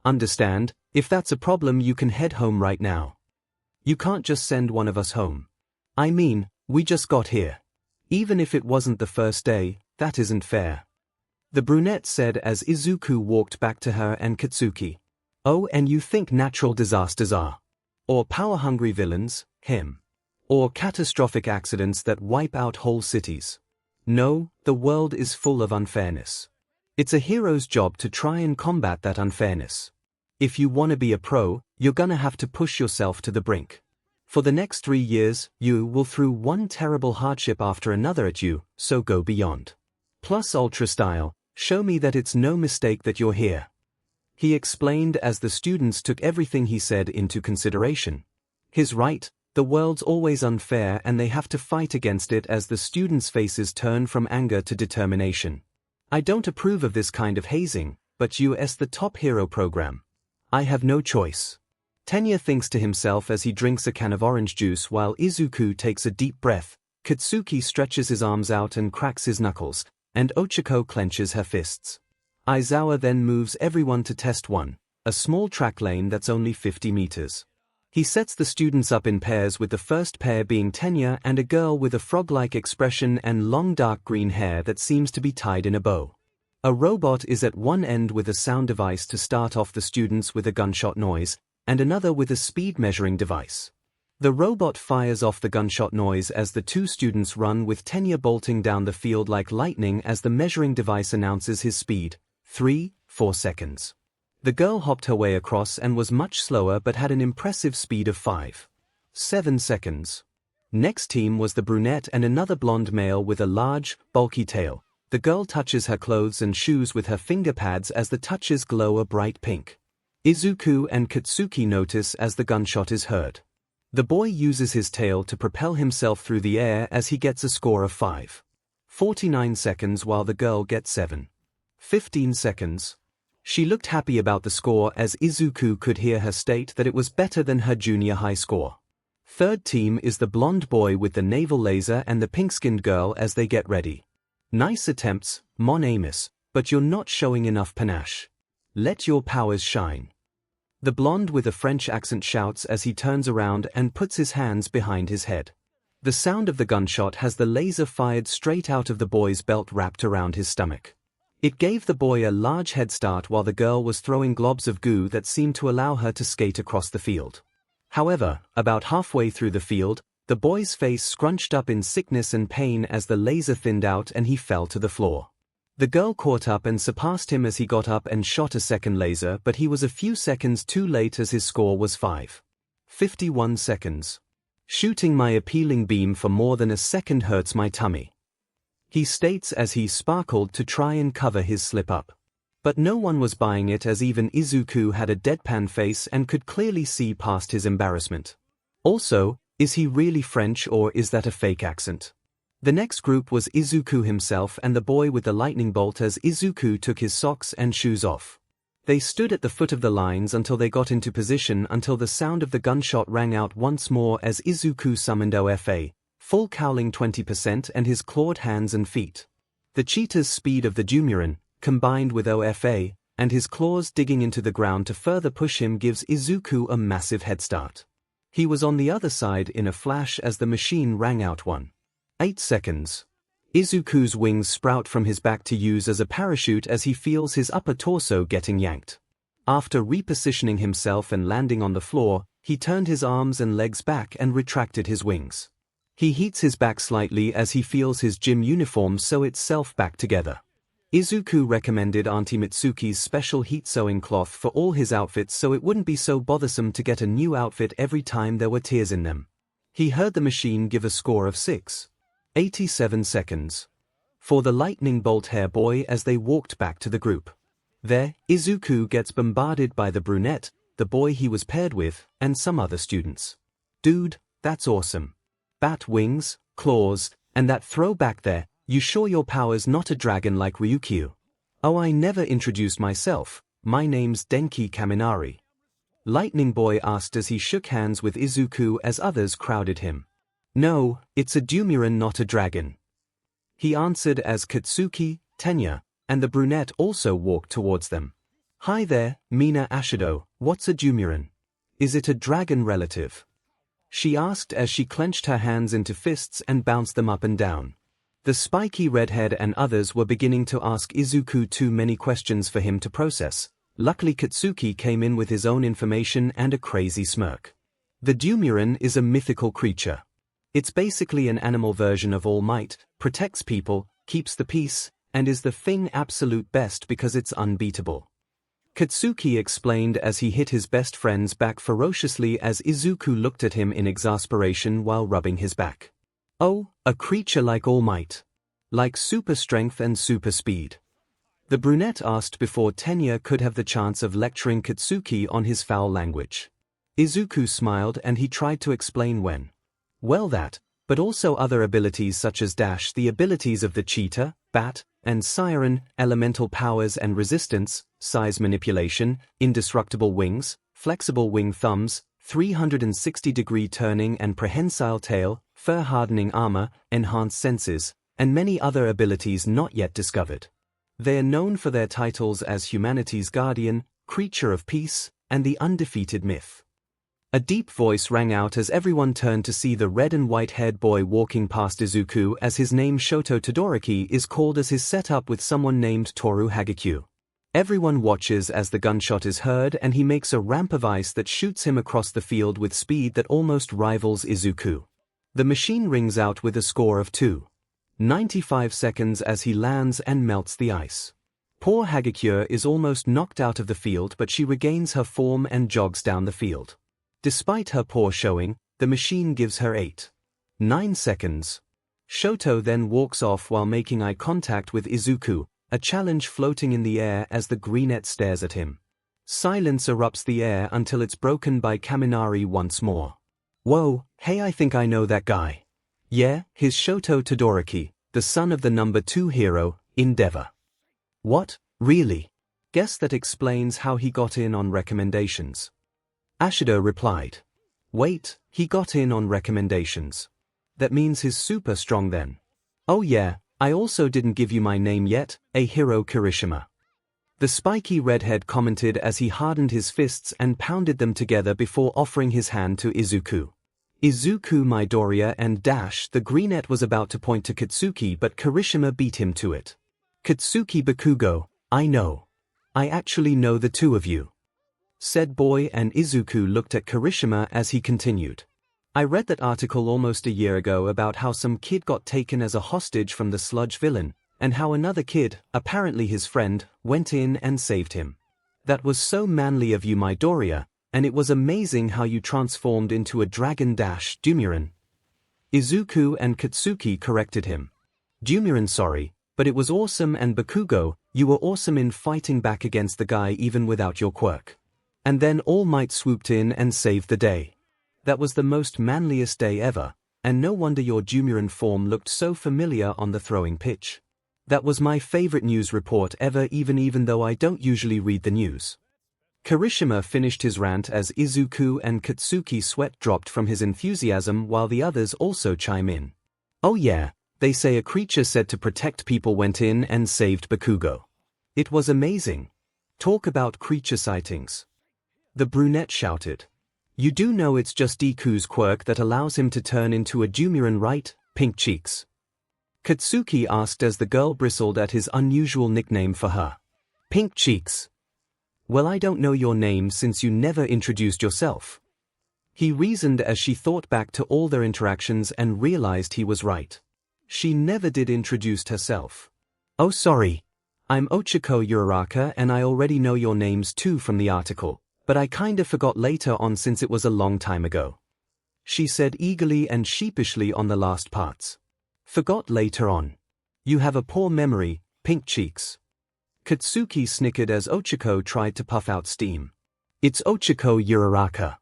Understand, if that's a problem you can head home right now. You can't just send one of us home. I mean, we just got here. Even if it wasn't the first day, that isn't fair. The brunette said as Izuku walked back to her and Katsuki. Oh, and you think natural disasters are? Or power-hungry villains, him. Or catastrophic accidents that wipe out whole cities. No, the world is full of unfairness. It's a hero's job to try and combat that unfairness. If you want to be a pro, you're gonna have to push yourself to the brink. For the next 3 years, you will throw one terrible hardship after another at you, so go beyond. Plus ultra style, show me that it's no mistake that you're here. He explained as the students took everything he said into consideration. He's right, the world's always unfair and they have to fight against it as the students' faces turn from anger to determination. I don't approve of this kind of hazing, but US the top hero program. I have no choice. Tenya thinks to himself as he drinks a can of orange juice while Izuku takes a deep breath, Katsuki stretches his arms out and cracks his knuckles, and Ochako clenches her fists. Aizawa then moves everyone to test 1, a small track lane that's only 50 meters. He sets the students up in pairs with the first pair being Tenya and a girl with a frog-like expression and long dark green hair that seems to be tied in a bow. A robot is at one end with a sound device to start off the students with a gunshot noise, and another with a speed measuring device. The robot fires off the gunshot noise as the 2 students run with Tenya bolting down the field like lightning as the measuring device announces his speed, 3-4 seconds. The girl hopped her way across and was much slower but had an impressive speed of 5-7 seconds. Next team was the brunette and another blonde male with a large, bulky tail. The girl touches her clothes and shoes with her finger pads as the touches glow a bright pink. Izuku and Katsuki notice as the gunshot is heard. The boy uses his tail to propel himself through the air as he gets a score of 5:49 seconds while the girl gets 7:15 seconds. She looked happy about the score as Izuku could hear her state that it was better than her junior high score. Third team is the blonde boy with the navel laser and the pink-skinned girl as they get ready. Nice attempts, Mon Amos, but you're not showing enough panache. Let your powers shine. The blonde with a French accent shouts as he turns around and puts his hands behind his head. The sound of the gunshot has the laser fired straight out of the boy's belt wrapped around his stomach. It gave the boy a large head start while the girl was throwing globs of goo that seemed to allow her to skate across the field. However, about halfway through the field, the boy's face scrunched up in sickness and pain as the laser thinned out and he fell to the floor. The girl caught up and surpassed him as he got up and shot a second laser, but he was a few seconds too late as his score was 5:51 seconds. Shooting my appealing beam for more than a second hurts my tummy. He states as he sparkled to try and cover his slip-up. But no one was buying it as even Izuku had a deadpan face and could clearly see past his embarrassment. Also, is he really French or is that a fake accent? The next group was Izuku himself and the boy with the lightning bolt as Izuku took his socks and shoes off. They stood at the foot of the lines until they got into position until the sound of the gunshot rang out once more as Izuku summoned OFA. Full cowling 20% and his clawed hands and feet. The cheetah's speed of the Dumuren, combined with OFA, and his claws digging into the ground to further push him gives Izuku a massive head start. He was on the other side in a flash as the machine rang out 1:8 seconds. Izuku's wings sprout from his back to use as a parachute as he feels his upper torso getting yanked. After repositioning himself and landing on the floor, he turned his arms and legs back and retracted his wings. He heats his back slightly as he feels his gym uniform sew itself back together. Izuku recommended Auntie Mitsuki's special heat sewing cloth for all his outfits so it wouldn't be so bothersome to get a new outfit every time there were tears in them. He heard the machine give a score of 6:87 seconds. For the lightning bolt hair boy as they walked back to the group. There, Izuku gets bombarded by the brunette, the boy he was paired with, and some other students. Dude, that's awesome. Bat wings, claws, and that throw back there, you sure your power's not a dragon like Ryukyu? Oh, I never introduced myself, my name's Denki Kaminari. Lightning Boy asked as he shook hands with Izuku as others crowded him. No, it's a Dumuren not a dragon. He answered as Katsuki, Tenya, and the brunette also walked towards them. Hi there, Mina Ashido, what's a Dumuren? Is it a dragon relative? She asked as she clenched her hands into fists and bounced them up and down. The spiky redhead and others were beginning to ask Izuku too many questions for him to process. Luckily Katsuki came in with his own information and a crazy smirk. The Dumuren is a mythical creature. It's basically an animal version of All Might, protects people, keeps the peace, and is the thing absolute best because it's unbeatable. 𝐾𝐲𝐶 explained as he hit his best friend's back ferociously as Izuku looked at him in exasperation while rubbing his back. Oh, a creature like All Might. Like super strength and super speed. The brunette asked before Tenya could have the chance of lecturing 𝐾𝐲𝐶 on his foul language. Izuku smiled and he tried to explain when. Well that, but also other abilities such as dash, the abilities of the cheetah, bat, and siren, elemental powers and resistance, size manipulation, indestructible wings, flexible wing thumbs, 360-degree turning and prehensile tail, fur-hardening armor, enhanced senses, and many other abilities not yet discovered. They are known for their titles as Humanity's Guardian, Creature of Peace, and the Undefeated Myth. A deep voice rang out as everyone turned to see the red and white-haired boy walking past Izuku as his name Shoto Todoroki is called as his setup with someone named Toru Hagekyo. Everyone watches as the gunshot is heard and he makes a ramp of ice that shoots him across the field with speed that almost rivals Izuku. The machine rings out with a score of 2.95 seconds as he lands and melts the ice. Poor Hagekyo is almost knocked out of the field but she regains her form and jogs down the field. Despite her poor showing, the machine gives her 8.9 seconds. Shoto then walks off while making eye contact with Izuku, a challenge floating in the air as the brunette stares at him. Silence erupts the air until it's broken by Kaminari once more. Whoa, hey, I think I know that guy. Yeah, he's Shoto Todoroki, the son of the number 2 hero, Endeavor. What, really? Guess that explains how he got in on recommendations. Ashido replied. Wait, he got in on recommendations. That means he's super strong then. Oh yeah, I also didn't give you my name yet, Hiro Kirishima. The spiky redhead commented as he hardened his fists and pounded them together before offering his hand to Izuku. Izuku Midoriya and Dash, the brunette was about to point to 𝐾𝐲𝐶 but Kirishima beat him to it. 𝐾𝐶 Bakugo, I know. I actually know the two of you. Said boy and Izuku looked at Kirishima as he continued. I read that article almost a year ago about how some kid got taken as a hostage from the sludge villain, and how another kid, apparently his friend, went in and saved him. That was so manly of you Midoriya, and it was amazing how you transformed into a dragon dash Dumuren. Izuku and 𝐾𝐶 corrected him. Dumuren sorry, but it was awesome and Bakugo, you were awesome in fighting back against the guy even without your quirk. And then All Might swooped in and saved the day. That was the most manliest day ever, and no wonder your Dumuren form looked so familiar on the throwing pitch. That was my favorite news report ever even though I don't usually read the news. Kirishima finished his rant as Izuku and 𝐾𝐶 sweat dropped from his enthusiasm while the others also chime in. Oh yeah, they say a creature said to protect people went in and saved Bakugo. It was amazing. Talk about creature sightings. The brunette shouted. You do know it's just Deku's quirk that allows him to turn into a Dumuren, right, Pink Cheeks? 𝐾𝐶 asked as the girl bristled at his unusual nickname for her. Pink Cheeks. Well, I don't know your name since you never introduced yourself. He reasoned as she thought back to all their interactions and realized he was right. She never did introduce herself. Oh sorry. I'm Ochako Uraraka and I already know your names too from the article. But I kinda forgot later on since it was a long time ago. She said eagerly and sheepishly on the last parts. Forgot later on. You have a poor memory, Pink Cheeks. 𝐾𝐶 snickered as Ochako tried to puff out steam. It's Ochako Uraraka.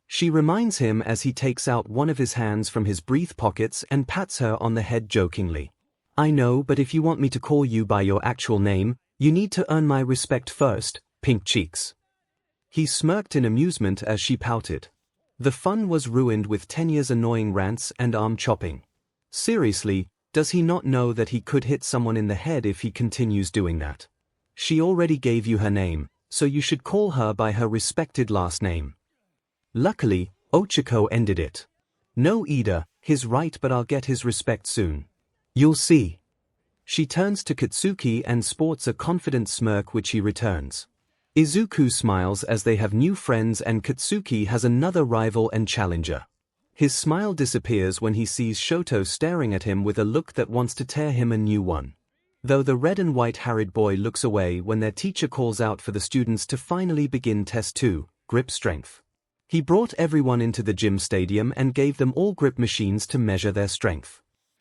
She reminds him as he takes out one of his hands from his breath pockets and pats her on the head jokingly. I know, but if you want me to call you by your actual name, you need to earn my respect first, Pink Cheeks. He smirked in amusement as she pouted. The fun was ruined with Tenya's annoying rants and arm chopping. Seriously, does he not know that he could hit someone in the head if he continues doing that? She already gave you her name, so you should call her by her respected last name. Luckily, Ochako ended it. No Ida, he's right but I'll get his respect soon. You'll see. She turns to 𝐾𝐶 and sports a confident smirk which he returns. Izuku smiles as they have new friends and 𝐾𝐶 has another rival and challenger. His smile disappears when he sees Shoto staring at him with a look that wants to tear him a new one. Though the red and white harried boy looks away when their teacher calls out for the students to finally begin Test 2, Grip Strength. He brought everyone into the gym stadium and gave them all grip machines to measure their strength.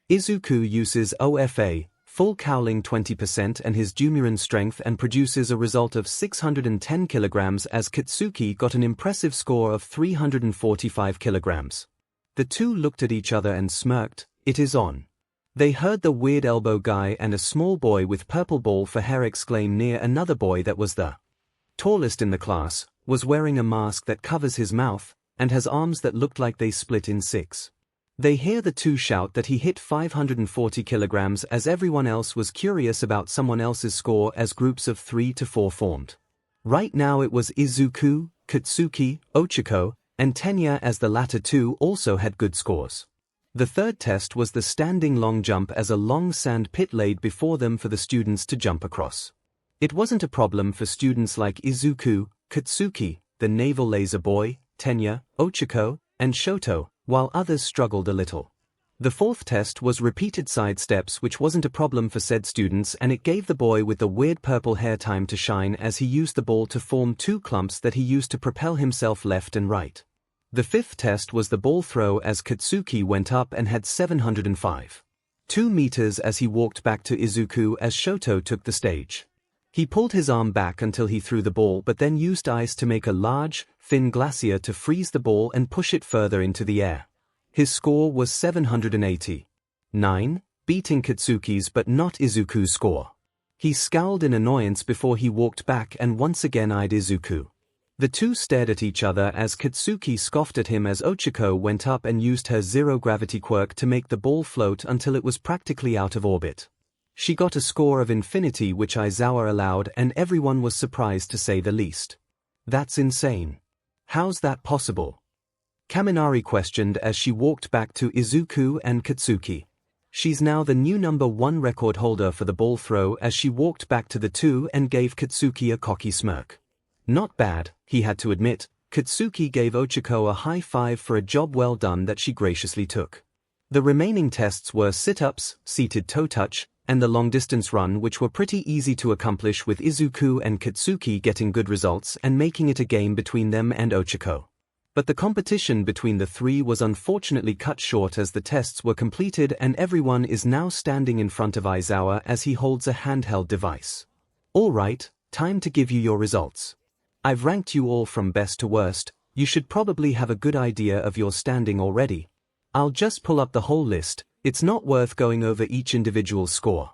Izuku uses OFA, full cowling 20% and his Dumuren strength and produces a result of 610 kilograms as Katsuki got an impressive score of 345 kilograms. The two looked at each other and smirked, "It is on." They heard the weird elbow guy and a small boy with purple ball for hair exclaim near another boy that was the tallest in the class, was wearing a mask that covers his mouth, and has arms that looked like they split in 6. They hear the two shout that he hit 540 kilograms as everyone else was curious about someone else's score as groups of 3 to 4 formed. Right now it was Izuku, Katsuki, Ochiko, and Tenya as the latter two also had good scores. The third test was the standing long jump as a long sand pit laid before them for the students to jump across. It wasn't a problem for students like Izuku, Katsuki, the naval laser boy, Tenya, Ochiko, and Shoto, while others struggled a little. The fourth test was repeated side steps, which wasn't a problem for said students, and it gave the boy with the weird purple hair time to shine as he used the ball to form 2 clumps that he used to propel himself left and right. The fifth test was the ball throw as Katsuki went up and had 705.2 meters as he walked back to Izuku as Shoto took the stage. He pulled his arm back until he threw the ball but then used ice to make a large, thin glacier to freeze the ball and push it further into the air. His score was 789, beating Katsuki's but not Izuku's score. He scowled in annoyance before he walked back and once again eyed Izuku. The two stared at each other as Katsuki scoffed at him as Ochiko went up and used her zero-gravity quirk to make the ball float until it was practically out of orbit. She got a score of infinity which Aizawa allowed and everyone was surprised to say the least. "That's insane. How's that possible?" Kaminari questioned as she walked back to Izuku and Katsuki. She's now the new #1 record holder for the ball throw as she walked back to the two and gave Katsuki a cocky smirk. Not bad, he had to admit. Katsuki gave Ochiko a high five for a job well done that she graciously took. The remaining tests were sit-ups, seated toe touch, and the long-distance run, which were pretty easy to accomplish with Izuku and Katsuki getting good results and making it a game between them and Ochiko. But the competition between the three was unfortunately cut short as the tests were completed and everyone is now standing in front of Aizawa as he holds a handheld device. "All right, time to give you your results. I've ranked you all from best to worst. You should probably have a good idea of your standing already. I'll just pull up the whole list. It's not worth going over each individual score."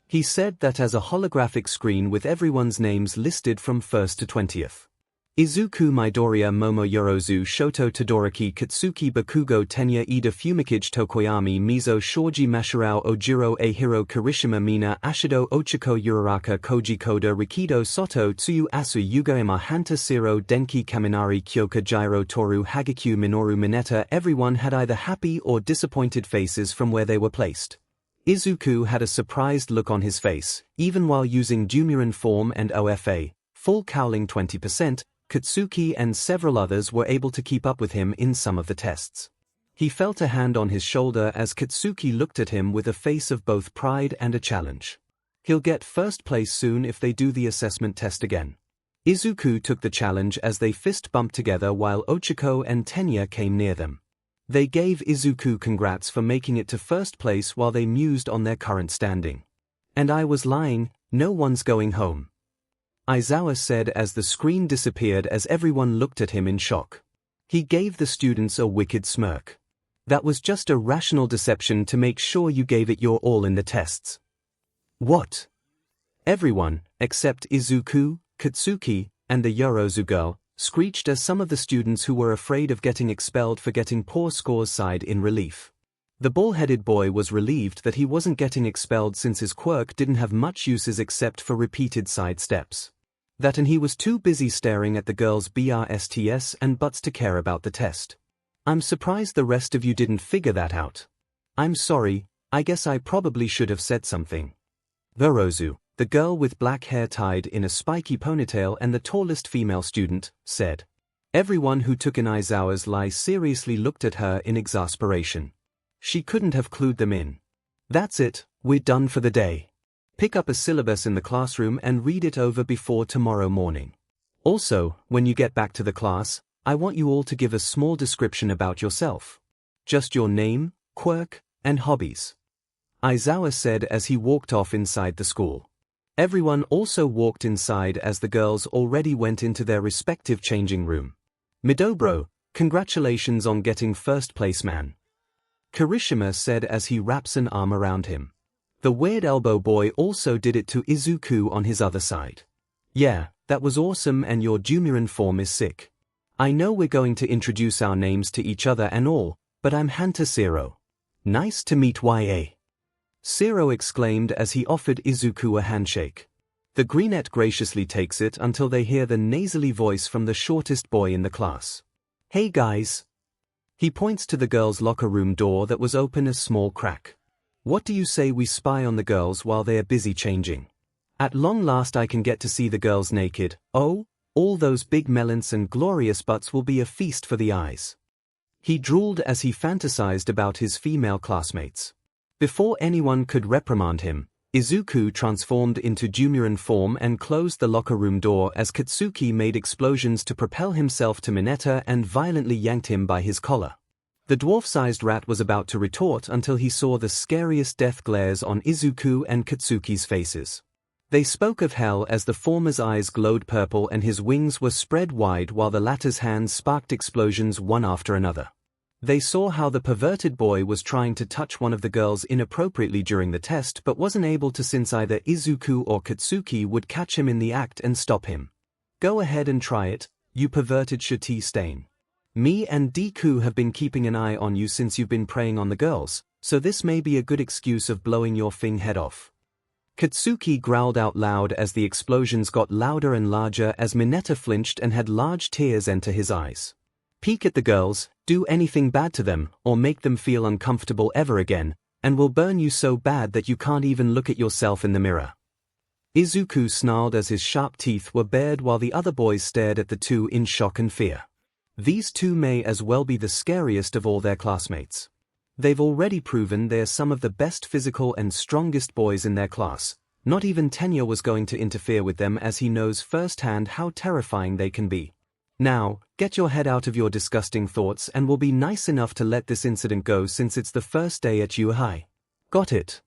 He said that as a holographic screen with everyone's names listed from 1st to 20th. Izuku Midoriya Momo Yorozu Shoto Todoroki Katsuki Bakugo Tenya Ida Fumikiage Tokoyami Mizo Shoji Mashirao Ojiro Ahiro Kirishima Mina Ashido Ochiko Uraraka Koji Koda Rikido Soto Tsuyu Asu Yugaima Hanta Siro Denki Kaminari Kyoka Jiro Toru Hagakyu Minoru Mineta. Everyone had either happy or disappointed faces from where they were placed. Izuku had a surprised look on his face, even while using Dumuren form and OFA, full cowling 20%. Katsuki and several others were able to keep up with him in some of the tests. He felt a hand on his shoulder as Katsuki looked at him with a face of both pride and a challenge. He'll get first place soon if they do the assessment test again. Izuku took the challenge as they fist bumped together while Ochiko and Tenya came near them. They gave Izuku congrats for making it to first place while they mused on their current standing. "And I was lying, no one's going home," Aizawa said as the screen disappeared as everyone looked at him in shock. He gave the students a wicked smirk. "That was just a rational deception to make sure you gave it your all in the tests." "What?" Everyone, except Izuku, Katsuki, and the Yorozu girl, screeched as some of the students who were afraid of getting expelled for getting poor scores sighed in relief. The ball-headed boy was relieved that he wasn't getting expelled since his quirk didn't have much uses except for repeated side steps. That and he was too busy staring at the girls' BRSTS and butts to care about the test. "I'm surprised the rest of you didn't figure that out. I'm sorry, I guess I probably should have said something." Yorozu, the girl with black hair tied in a spiky ponytail and the tallest female student, said. Everyone who took in Aizawa's lie seriously looked at her in exasperation. She couldn't have clued them in. That's it, we're done for the day. Pick up a syllabus in the classroom and read it over before tomorrow morning. Also, when you get back to the class, I want you all to give a small description about yourself. Just your name, quirk, and hobbies. Aizawa said as he walked off inside the school. Everyone also walked inside as the girls already went into their respective changing room. Midobro, congratulations on getting first place, man. Kirishima said as he wraps an arm around him. The weird elbow boy also did it to Izuku on his other side. Yeah, that was awesome, and your Dumuren form is sick. I know we're going to introduce our names to each other and all, but I'm Hanta Zero. Nice to meet YA. Zero exclaimed as he offered Izuku a handshake. The greenette graciously takes it until they hear the nasally voice from the shortest boy in the class. Hey guys. He points to the girls' locker room door that was open a small crack. What do you say we spy on the girls while they are busy changing? At long last I can get to see the girls naked. Oh, all those big melons and glorious butts will be a feast for the eyes. He drooled as he fantasized about his female classmates. Before anyone could reprimand him, Izuku transformed into Dumuren form and closed the locker room door as Katsuki made explosions to propel himself to Mineta and violently yanked him by his collar. The dwarf-sized rat was about to retort until he saw the scariest death glares on Izuku and Katsuki's faces. They spoke of hell as the former's eyes glowed purple and his wings were spread wide while the latter's hands sparked explosions one after another. They saw how the perverted boy was trying to touch one of the girls inappropriately during the test but wasn't able to since either Izuku or Katsuki would catch him in the act and stop him. Go ahead and try it, you perverted shitty stain. Me and Deku have been keeping an eye on you since you've been preying on the girls, so this may be a good excuse of blowing your thing head off. Katsuki growled out loud as the explosions got louder and larger as Mineta flinched and had large tears enter his eyes. Peek at the girls, do anything bad to them, or make them feel uncomfortable ever again, and we'll burn you so bad that you can't even look at yourself in the mirror. Izuku snarled as his sharp teeth were bared while the other boys stared at the two in shock and fear. These two may as well be the scariest of all their classmates. They've already proven they're some of the best physical and strongest boys in their class. Not even Tenya was going to interfere with them as he knows firsthand how terrifying they can be. Now, get your head out of your disgusting thoughts and we'll be nice enough to let this incident go since it's the first day at 𝐒𝐴. Got it?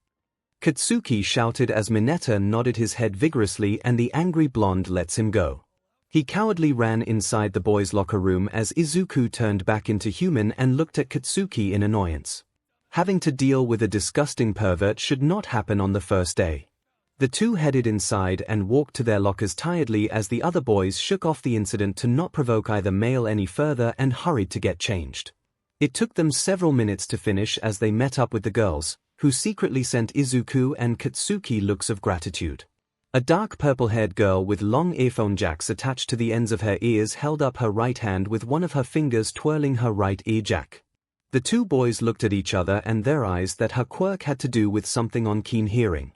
Katsuki shouted as Mineta nodded his head vigorously and the angry blonde lets him go. He cowardly ran inside the boys' locker room as Izuku turned back into human and looked at Katsuki in annoyance. Having to deal with a disgusting pervert should not happen on the first day. The two headed inside and walked to their lockers tiredly as the other boys shook off the incident to not provoke either male any further and hurried to get changed. It took them several minutes to finish as they met up with the girls, who secretly sent Izuku and Katsuki looks of gratitude. A dark purple-haired girl with long earphone jacks attached to the ends of her ears held up her right hand with one of her fingers twirling her right ear jack. The two boys looked at each other and their eyes that her quirk had to do with something on keen hearing.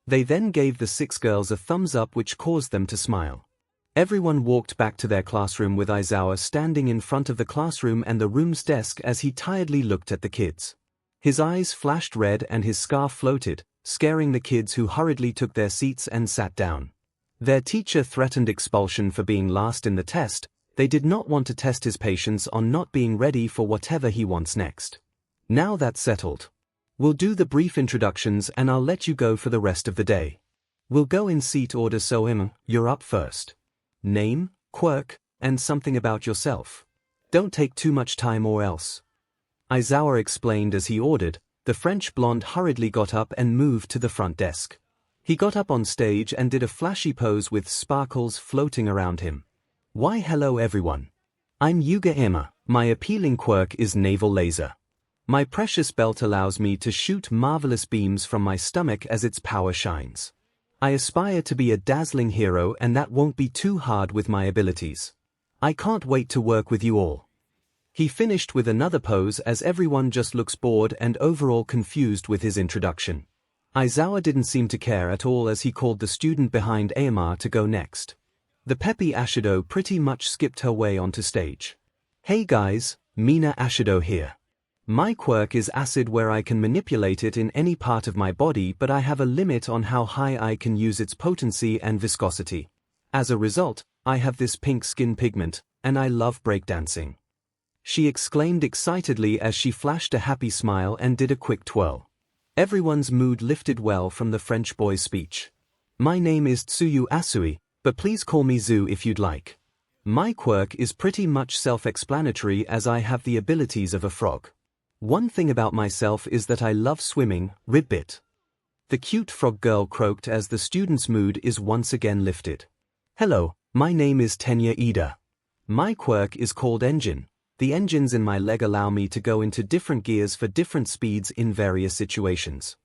They then gave the 6 girls a thumbs up which caused them to smile. Everyone walked back to their classroom with Aizawa standing in front of the classroom and the room's desk as he tiredly looked at the kids. His eyes flashed red and his scarf floated, scaring the kids who hurriedly took their seats and sat down. Their teacher threatened expulsion for being last in the test. They did not want to test his patience on not being ready for whatever he wants next. Now that's settled. We'll do the brief introductions and I'll let you go for the rest of the day. We'll go in seat order, so you're up first. Name, quirk, and something about yourself. Don't take too much time or else. Aizawa explained as he ordered. The French blonde hurriedly got up and moved to the front desk. He got up on stage and did a flashy pose with sparkles floating around him. Why hello everyone. I'm Yuga Emma, my appealing quirk is naval laser. My precious belt allows me to shoot marvelous beams from my stomach as its power shines. I aspire to be a dazzling hero and that won't be too hard with my abilities. I can't wait to work with you all. He finished with another pose as everyone just looks bored and overall confused with his introduction. Aizawa didn't seem to care at all as he called the student behind Aomar to go next. The peppy Ashido pretty much skipped her way onto stage. Hey guys, Mina Ashido here. My quirk is acid where I can manipulate it in any part of my body, but I have a limit on how high I can use its potency and viscosity. As a result, I have this pink skin pigment, and I love breakdancing. She exclaimed excitedly as she flashed a happy smile and did a quick twirl. Everyone's mood lifted well from the French boy's speech. My name is Tsuyu Asui, but please call me Zu if you'd like. My quirk is pretty much self-explanatory as I have the abilities of a frog. One thing about myself is that I love swimming, ribbit. The cute frog girl croaked as the student's mood is once again lifted. Hello, my name is Tenya Ida. My quirk is called engine. The engines in my leg allow me to go into different gears for different speeds in various situations.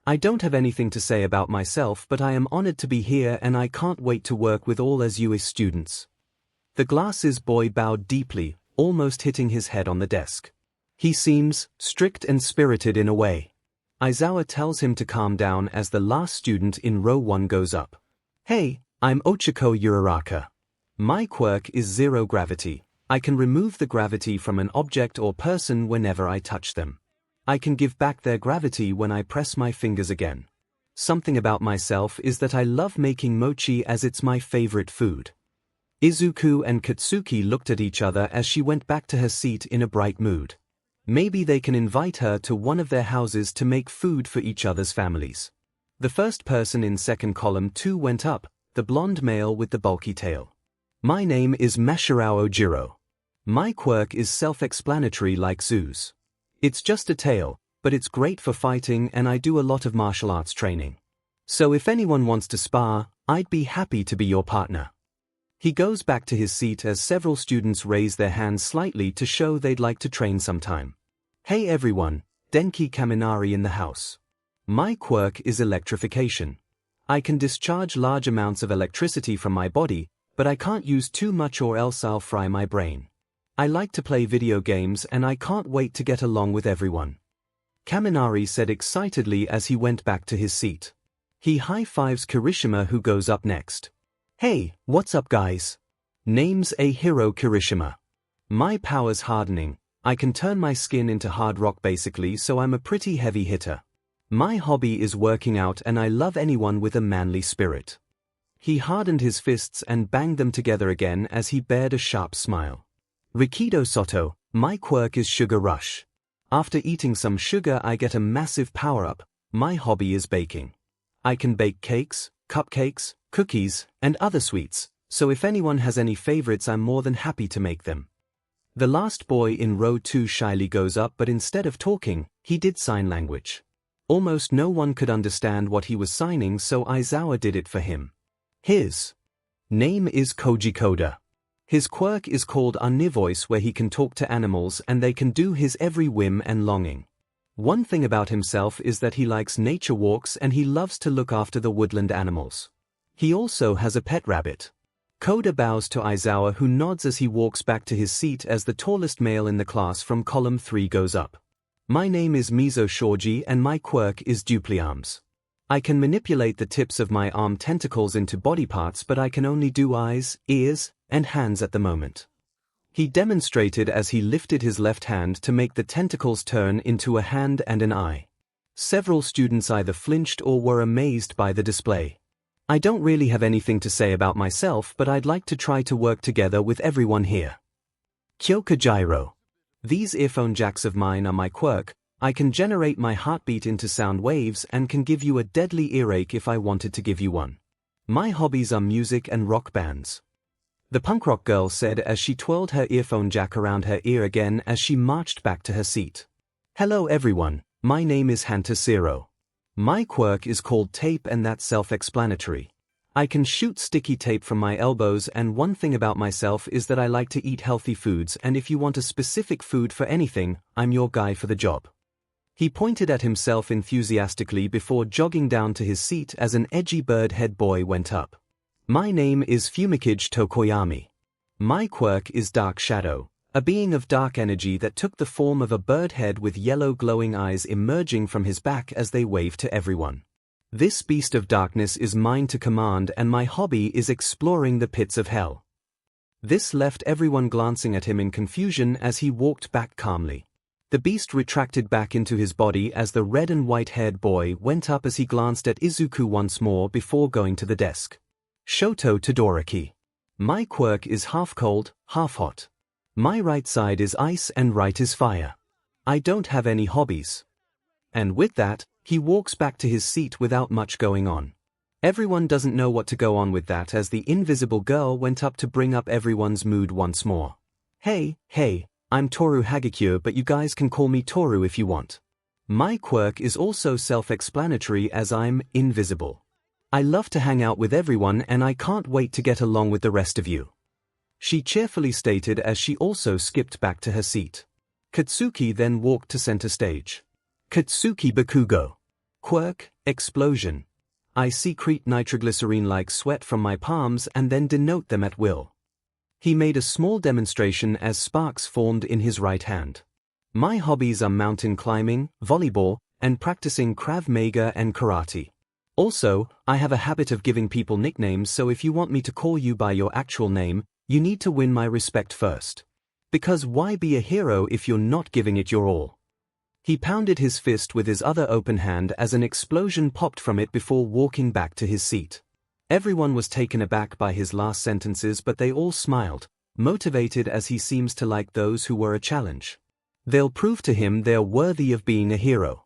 I don't have anything to say about myself, but I am honored to be here and I can't wait to work with all 𝐒𝐲 students. The glasses boy bowed deeply, almost hitting his head on the desk. He seems strict and spirited in a way. Aizawa tells him to calm down as the last student in row 1 goes up. Hey, I'm Ochiko Uraraka. My quirk is zero gravity. I can remove the gravity from an object or person whenever I touch them. I can give back their gravity when I press my fingers again. Something about myself is that I love making mochi as it's my favorite food. Izuku and Katsuki looked at each other as she went back to her seat in a bright mood. Maybe they can invite her to one of their houses to make food for each other's families. The first person in second column 2 went up, the blonde male with the bulky tail. My name is Mashirao Ojiro. My quirk is self-explanatory like Zu's. It's just a tail, but it's great for fighting and I do a lot of martial arts training. So if anyone wants to spar, I'd be happy to be your partner. He goes back to his seat as several students raise their hands slightly to show they'd like to train sometime. Hey everyone, Denki Kaminari in the house. My quirk is electrification. I can discharge large amounts of electricity from my body, but I can't use too much or else I'll fry my brain. I like to play video games and I can't wait to get along with everyone. Kaminari said excitedly as he went back to his seat. He high-fives Kirishima who goes up next. Hey, what's up guys? Name's Hiro Kirishima. My power's hardening. I can turn my skin into hard rock basically, so I'm a pretty heavy hitter. My hobby is working out and I love anyone with a manly spirit. He hardened his fists and banged them together again as he bared a sharp smile. Rikido Soto, my quirk is sugar rush. After eating some sugar I get a massive power-up. My hobby is baking. I can bake cakes, cupcakes, cookies, and other sweets, so if anyone has any favorites I'm more than happy to make them. The last boy in row 2 shyly goes up, but instead of talking, he did sign language. Almost no one could understand what he was signing, so Aizawa did it for him. His name is Koji Koda. His quirk is called Omnivoice, where he can talk to animals and they can do his every whim and longing. One thing about himself is that he likes nature walks and he loves to look after the woodland animals. He also has a pet rabbit. Koda bows to Aizawa who nods as he walks back to his seat as the tallest male in the class from column 3 goes up. My name is Mizo Shoji and my quirk is dupli arms. I can manipulate the tips of my arm tentacles into body parts, but I can only do eyes, ears, and hands at the moment. He demonstrated as he lifted his left hand to make the tentacles turn into a hand and an eye. Several students either flinched or were amazed by the display. I don't really have anything to say about myself, but I'd like to try to work together with everyone here. Kyoka Gyro. These earphone jacks of mine are my quirk. I can generate my heartbeat into sound waves and can give you a deadly earache if I wanted to give you one. My hobbies are music and rock bands. The punk rock girl said as she twirled her earphone jack around her ear again as she marched back to her seat. Hello everyone, my name is Hanta Zero. My quirk is called tape and that's self-explanatory. I can shoot sticky tape from my elbows, and one thing about myself is that I like to eat healthy foods, and if you want a specific food for anything, I'm your guy for the job. He pointed at himself enthusiastically before jogging down to his seat as an edgy bird head boy went up. My name is Fumikage Tokoyami. My quirk is Dark Shadow, a being of dark energy that took the form of a bird head with yellow glowing eyes emerging from his back as they waved to everyone. This beast of darkness is mine to command and my hobby is exploring the pits of hell. This left everyone glancing at him in confusion as he walked back calmly. The beast retracted back into his body as the red and white-haired boy went up as he glanced at Izuku once more before going to the desk. Shoto Todoroki. My quirk is half cold, half hot. My right side is ice and right is fire. I don't have any hobbies. And with that, he walks back to his seat without much going on. Everyone doesn't know what to go on with that as the invisible girl went up to bring up everyone's mood once more. Hey, I'm Toru Hagekyo, but you guys can call me Toru if you want. My quirk is also self-explanatory as I'm invisible. I love to hang out with everyone and I can't wait to get along with the rest of you. She cheerfully stated as she also skipped back to her seat. Katsuki then walked to center stage. Katsuki Bakugo. Quirk, explosion. I secrete nitroglycerine-like sweat from my palms and then denote them at will. He made a small demonstration as sparks formed in his right hand. My hobbies are mountain climbing, volleyball, and practicing Krav Maga and karate. Also, I have a habit of giving people nicknames, so if you want me to call you by your actual name, you need to win my respect first. Because why be a hero if you're not giving it your all? He pounded his fist with his other open hand as an explosion popped from it before walking back to his seat. Everyone was taken aback by his last sentences, but they all smiled, motivated as he seems to like those who were a challenge. They'll prove to him they're worthy of being a hero.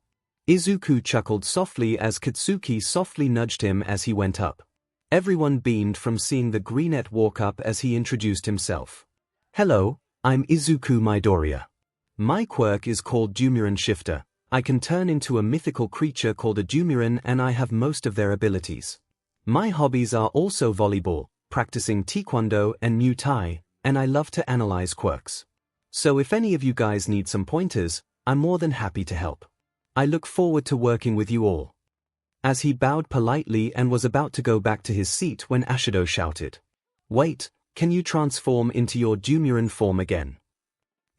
Izuku chuckled softly as Katsuki softly nudged him as he went up. Everyone beamed from seeing the greenette walk up as he introduced himself. Hello, I'm Izuku Midoriya. My quirk is called Dumuren Shifter. I can turn into a mythical creature called a Dumuren and I have most of their abilities. My hobbies are also volleyball, practicing taekwondo and Muay Thai, and I love to analyze quirks. So if any of you guys need some pointers, I'm more than happy to help. I look forward to working with you all. As he bowed politely and was about to go back to his seat when Ashido shouted, Wait, can you transform into your Dumuren form again?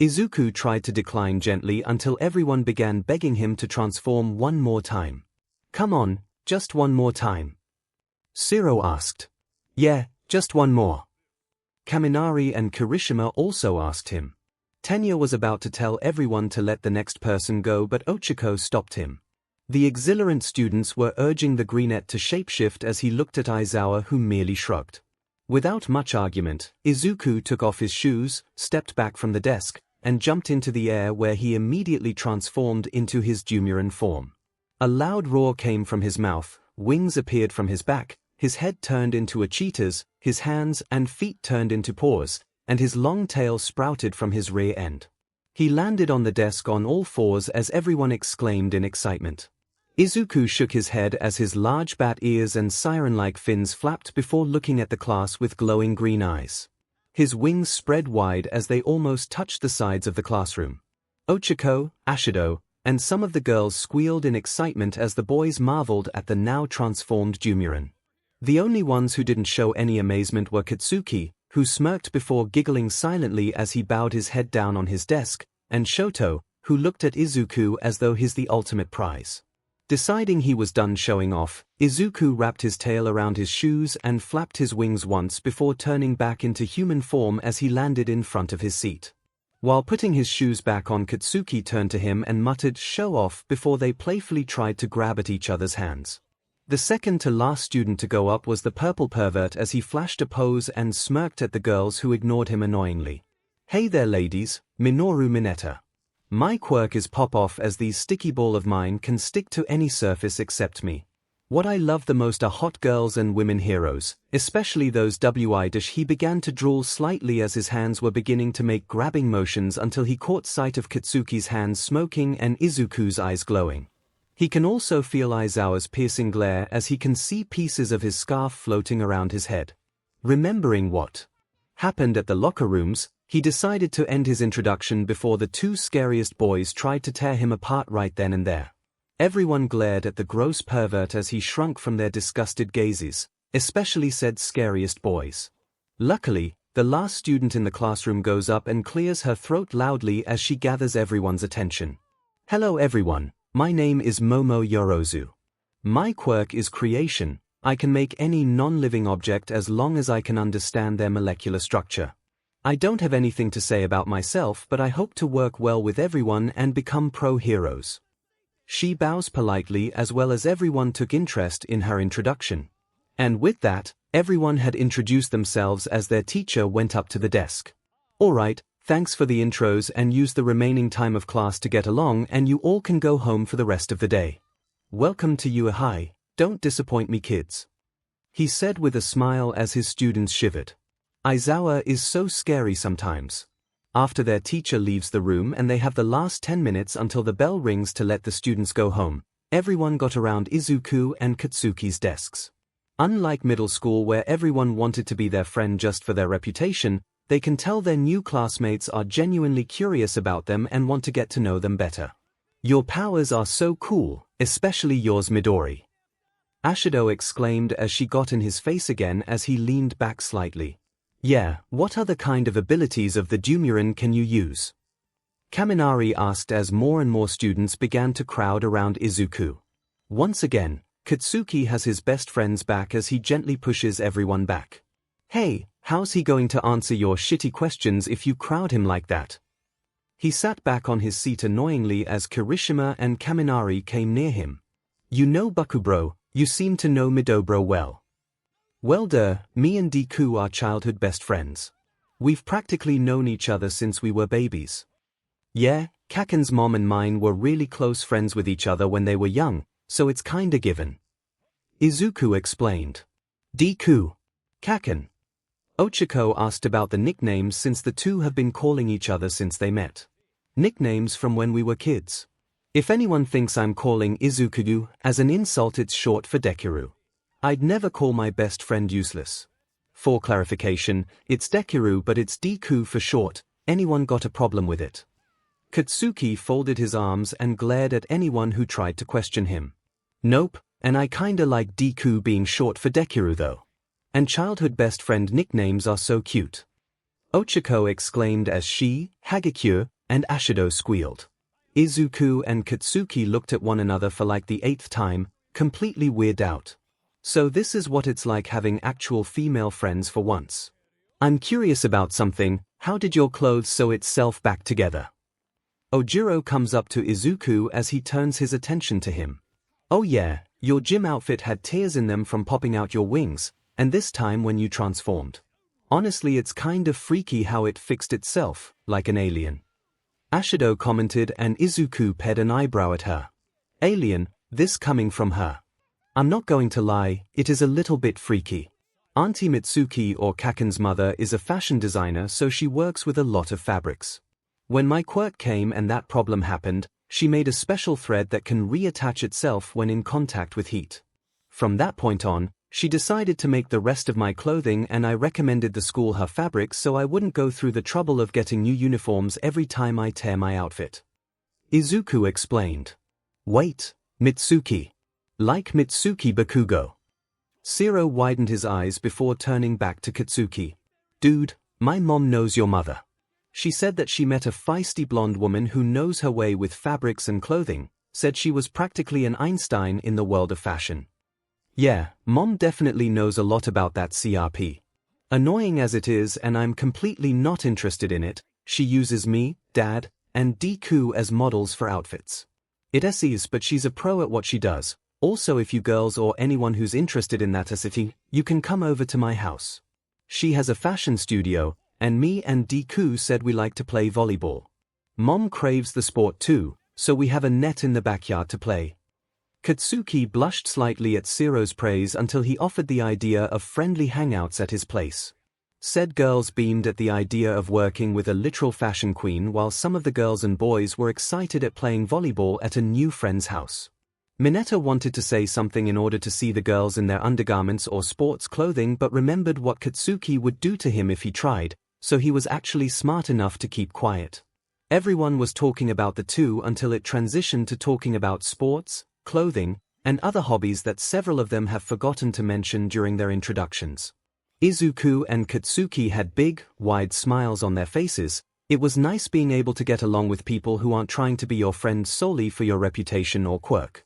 Izuku tried to decline gently until everyone began begging him to transform one more time. Come on, just one more time. Zero asked. Yeah, just one more. Kaminari and Kirishima also asked him. Tenya was about to tell everyone to let the next person go, but Ochako stopped him. The exhilarant students were urging the greenette to shapeshift as he looked at Aizawa, who merely shrugged. Without much argument, Izuku took off his shoes, stepped back from the desk, and jumped into the air where he immediately transformed into his Dumuren form. A loud roar came from his mouth, wings appeared from his back, his head turned into a cheetah's, his hands and feet turned into paws, and his long tail sprouted from his rear end. He landed on the desk on all fours as everyone exclaimed in excitement. Izuku shook his head as his large bat ears and siren-like fins flapped before looking at the class with glowing green eyes. His wings spread wide as they almost touched the sides of the classroom. Ochako, Ashido, and some of the girls squealed in excitement as the boys marveled at the now transformed Dumuren. The only ones who didn't show any amazement were Katsuki, who smirked before giggling silently as he bowed his head down on his desk, and Shoto, who looked at Izuku as though he's the ultimate prize. Deciding he was done showing off, Izuku wrapped his tail around his shoes and flapped his wings once before turning back into human form as he landed in front of his seat. While putting his shoes back on, Katsuki turned to him and muttered "show off" before they playfully tried to grab at each other's hands. The second to last student to go up was the purple pervert as he flashed a pose and smirked at the girls who ignored him annoyingly. Hey there ladies, Minoru Mineta. My quirk is pop-off as these sticky ball of mine can stick to any surface except me. What I love the most are hot girls and women heroes, especially those 𝐤𝐻. He began to drool slightly as his hands were beginning to make grabbing motions until he caught sight of Katsuki's hands smoking and Izuku's eyes glowing. He can also feel Aizawa's piercing glare as he can see pieces of his scarf floating around his head. Remembering what happened at the locker rooms, he decided to end his introduction before the two scariest boys tried to tear him apart right then and there. Everyone glared at the gross pervert as he shrunk from their disgusted gazes, especially said scariest boys. Luckily, the last student in the classroom goes up and clears her throat loudly as she gathers everyone's attention. Hello everyone, my name is Momo Yorozu. My quirk is creation. I can make any non-living object as long as I can understand their molecular structure. I don't have anything to say about myself, but I hope to work well with everyone and become pro-heroes. She bows politely, as well as everyone took interest in her introduction. And with that, everyone had introduced themselves as their teacher went up to the desk. Alright, thanks for the intros, and use the remaining time of class to get along, and you all can go home for the rest of the day. Welcome to 𝐒𝐬𝐽, don't disappoint me kids. He said with a smile as his students shivered. Aizawa is so scary sometimes. After their teacher leaves the room and they have the last 10 minutes until the bell rings to let the students go home, everyone got around Izuku and Katsuki's desks. Unlike middle school where everyone wanted to be their friend just for their reputation, they can tell their new classmates are genuinely curious about them and want to get to know them better. Your powers are so cool, especially yours, Midori. Ashido exclaimed as she got in his face again as he leaned back slightly. Yeah, what other kind of abilities of the Dumuren can you use? Kaminari asked as more and more students began to crowd around Izuku. Once again, Katsuki has his best friends back as he gently pushes everyone back. Hey, how's he going to answer your shitty questions if you crowd him like that? He sat back on his seat annoyingly as Kirishima and Kaminari came near him. You know Bakubro, you seem to know Midobro well. Well me and Deku are childhood best friends. We've practically known each other since we were babies. Yeah, Kaken's mom and mine were really close friends with each other when they were young, so it's kinda given. Izuku explained. Deku. Kaken. Ochiko asked about the nicknames since the two have been calling each other since they met. Nicknames from when we were kids. If anyone thinks I'm calling Izuku as an insult, it's short for Dekiru. I'd never call my best friend useless. For clarification, it's Dekiru but it's Deku for short. Anyone got a problem with it? Katsuki folded his arms and glared at anyone who tried to question him. Nope, and I kinda like Deku being short for Dekiru though. And childhood best friend nicknames are so cute. Ochiko exclaimed as she, Hagakure, and Ashido squealed. Izuku and Katsuki looked at one another for like the 8th time, completely weirded out. So this is what it's like having actual female friends for once. I'm curious about something, how did your clothes sew itself back together? Ojiro comes up to Izuku as he turns his attention to him. Oh yeah, your gym outfit had tears in them from popping out your wings, and this time when you transformed. Honestly, it's kind of freaky how it fixed itself, like an alien. Ashido commented and Izuku pared an eyebrow at her. Alien, this coming from her. I'm not going to lie, it is a little bit freaky. Auntie Mitsuki, or Kaken's mother, is a fashion designer, so she works with a lot of fabrics. When my quirk came and that problem happened, she made a special thread that can reattach itself when in contact with heat. From that point on, she decided to make the rest of my clothing, and I recommended the school her fabrics so I wouldn't go through the trouble of getting new uniforms every time I tear my outfit. Izuku explained. Wait, Mitsuki. Like Mitsuki Bakugo. Zero widened his eyes before turning back to Katsuki. Dude, my mom knows your mother. She said that she met a feisty blonde woman who knows her way with fabrics and clothing, said she was practically an Einstein in the world of fashion. Yeah, Mom definitely knows a lot about that CRP. Annoying as it is, and I'm completely not interested in it, she uses me, Dad, and Deku as models for outfits. It is, but she's a pro at what she does. Also, if you girls or anyone who's interested in that city, you can come over to my house. She has a fashion studio, and me and Deku said we like to play volleyball. Mom craves the sport too, so we have a net in the backyard to play. Katsuki blushed slightly at Zero's praise until he offered the idea of friendly hangouts at his place. Said girls beamed at the idea of working with a literal fashion queen, while some of the girls and boys were excited at playing volleyball at a new friend's house. Mineta wanted to say something in order to see the girls in their undergarments or sports clothing, but remembered what Katsuki would do to him if he tried, so he was actually smart enough to keep quiet. Everyone was talking about the two until it transitioned to talking about sports, clothing, and other hobbies that several of them have forgotten to mention during their introductions. Izuku and Katsuki had big, wide smiles on their faces. It was nice being able to get along with people who aren't trying to be your friend solely for your reputation or quirk.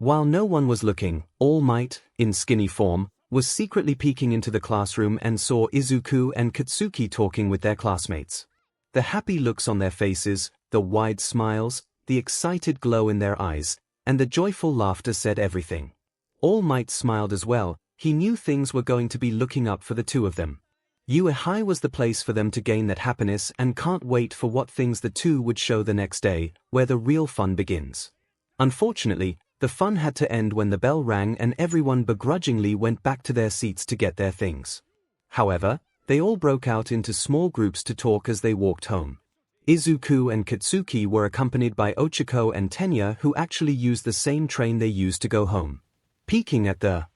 While no one was looking, All Might, in skinny form, was secretly peeking into the classroom and saw Izuku and Katsuki talking with their classmates. The happy looks on their faces, the wide smiles, the excited glow in their eyes, and the joyful laughter said everything. All Might smiled as well. He knew things were going to be looking up for the two of them. 𝐒𝐻𝐼 was the place for them to gain that happiness and can't wait for what things the two would show the next day, where the real fun begins. Unfortunately, the fun had to end when the bell rang and everyone begrudgingly went back to their seats to get their things. However, they all broke out into small groups to talk as they walked home. Izuku and Katsuki were accompanied by Ochako and Tenya, who actually used the same train they used to go home. Peeking at the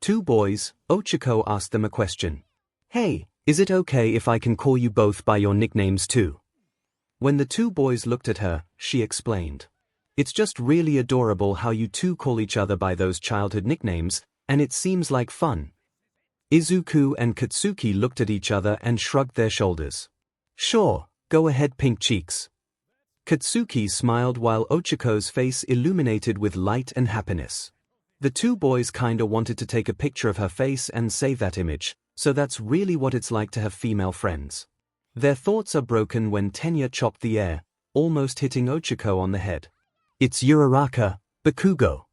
two boys, Ochako asked them a question. "Hey, is it okay if I can call you both by your nicknames too?" When the two boys looked at her, she explained. "It's just really adorable how you two call each other by those childhood nicknames, and it seems like fun." Izuku and Katsuki looked at each other and shrugged their shoulders. "Sure, go ahead, pink cheeks." Katsuki smiled while Ochako's face illuminated with light and happiness. The two boys kinda wanted to take a picture of her face and save that image, so that's really what it's like to have female friends. Their thoughts are broken when Tenya chopped the air, almost hitting Ochako on the head. "It's Uraraka, Bakugo.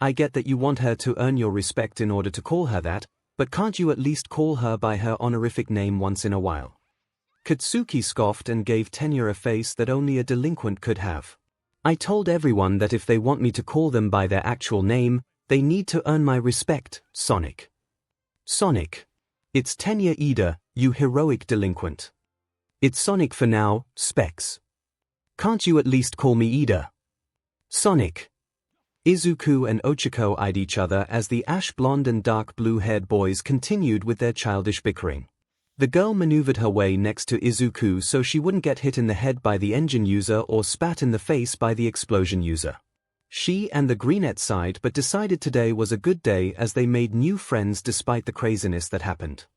I get that you want her to earn your respect in order to call her that, but can't you at least call her by her honorific name once in a while?" Katsuki scoffed and gave Tenya a face that only a delinquent could have. "I told everyone that if they want me to call them by their actual name, they need to earn my respect, Sonic." "Sonic. It's Tenya Ida, you heroic delinquent." "It's Sonic for now, Specs. Can't you at least call me Ida?" "Sonic." Izuku and Ochako eyed each other as the ash-blonde and dark blue-haired boys continued with their childish bickering. The girl maneuvered her way next to Izuku so she wouldn't get hit in the head by the engine user or spat in the face by the explosion user. She and the greenette sighed but decided today was a good day as they made new friends despite the craziness that happened.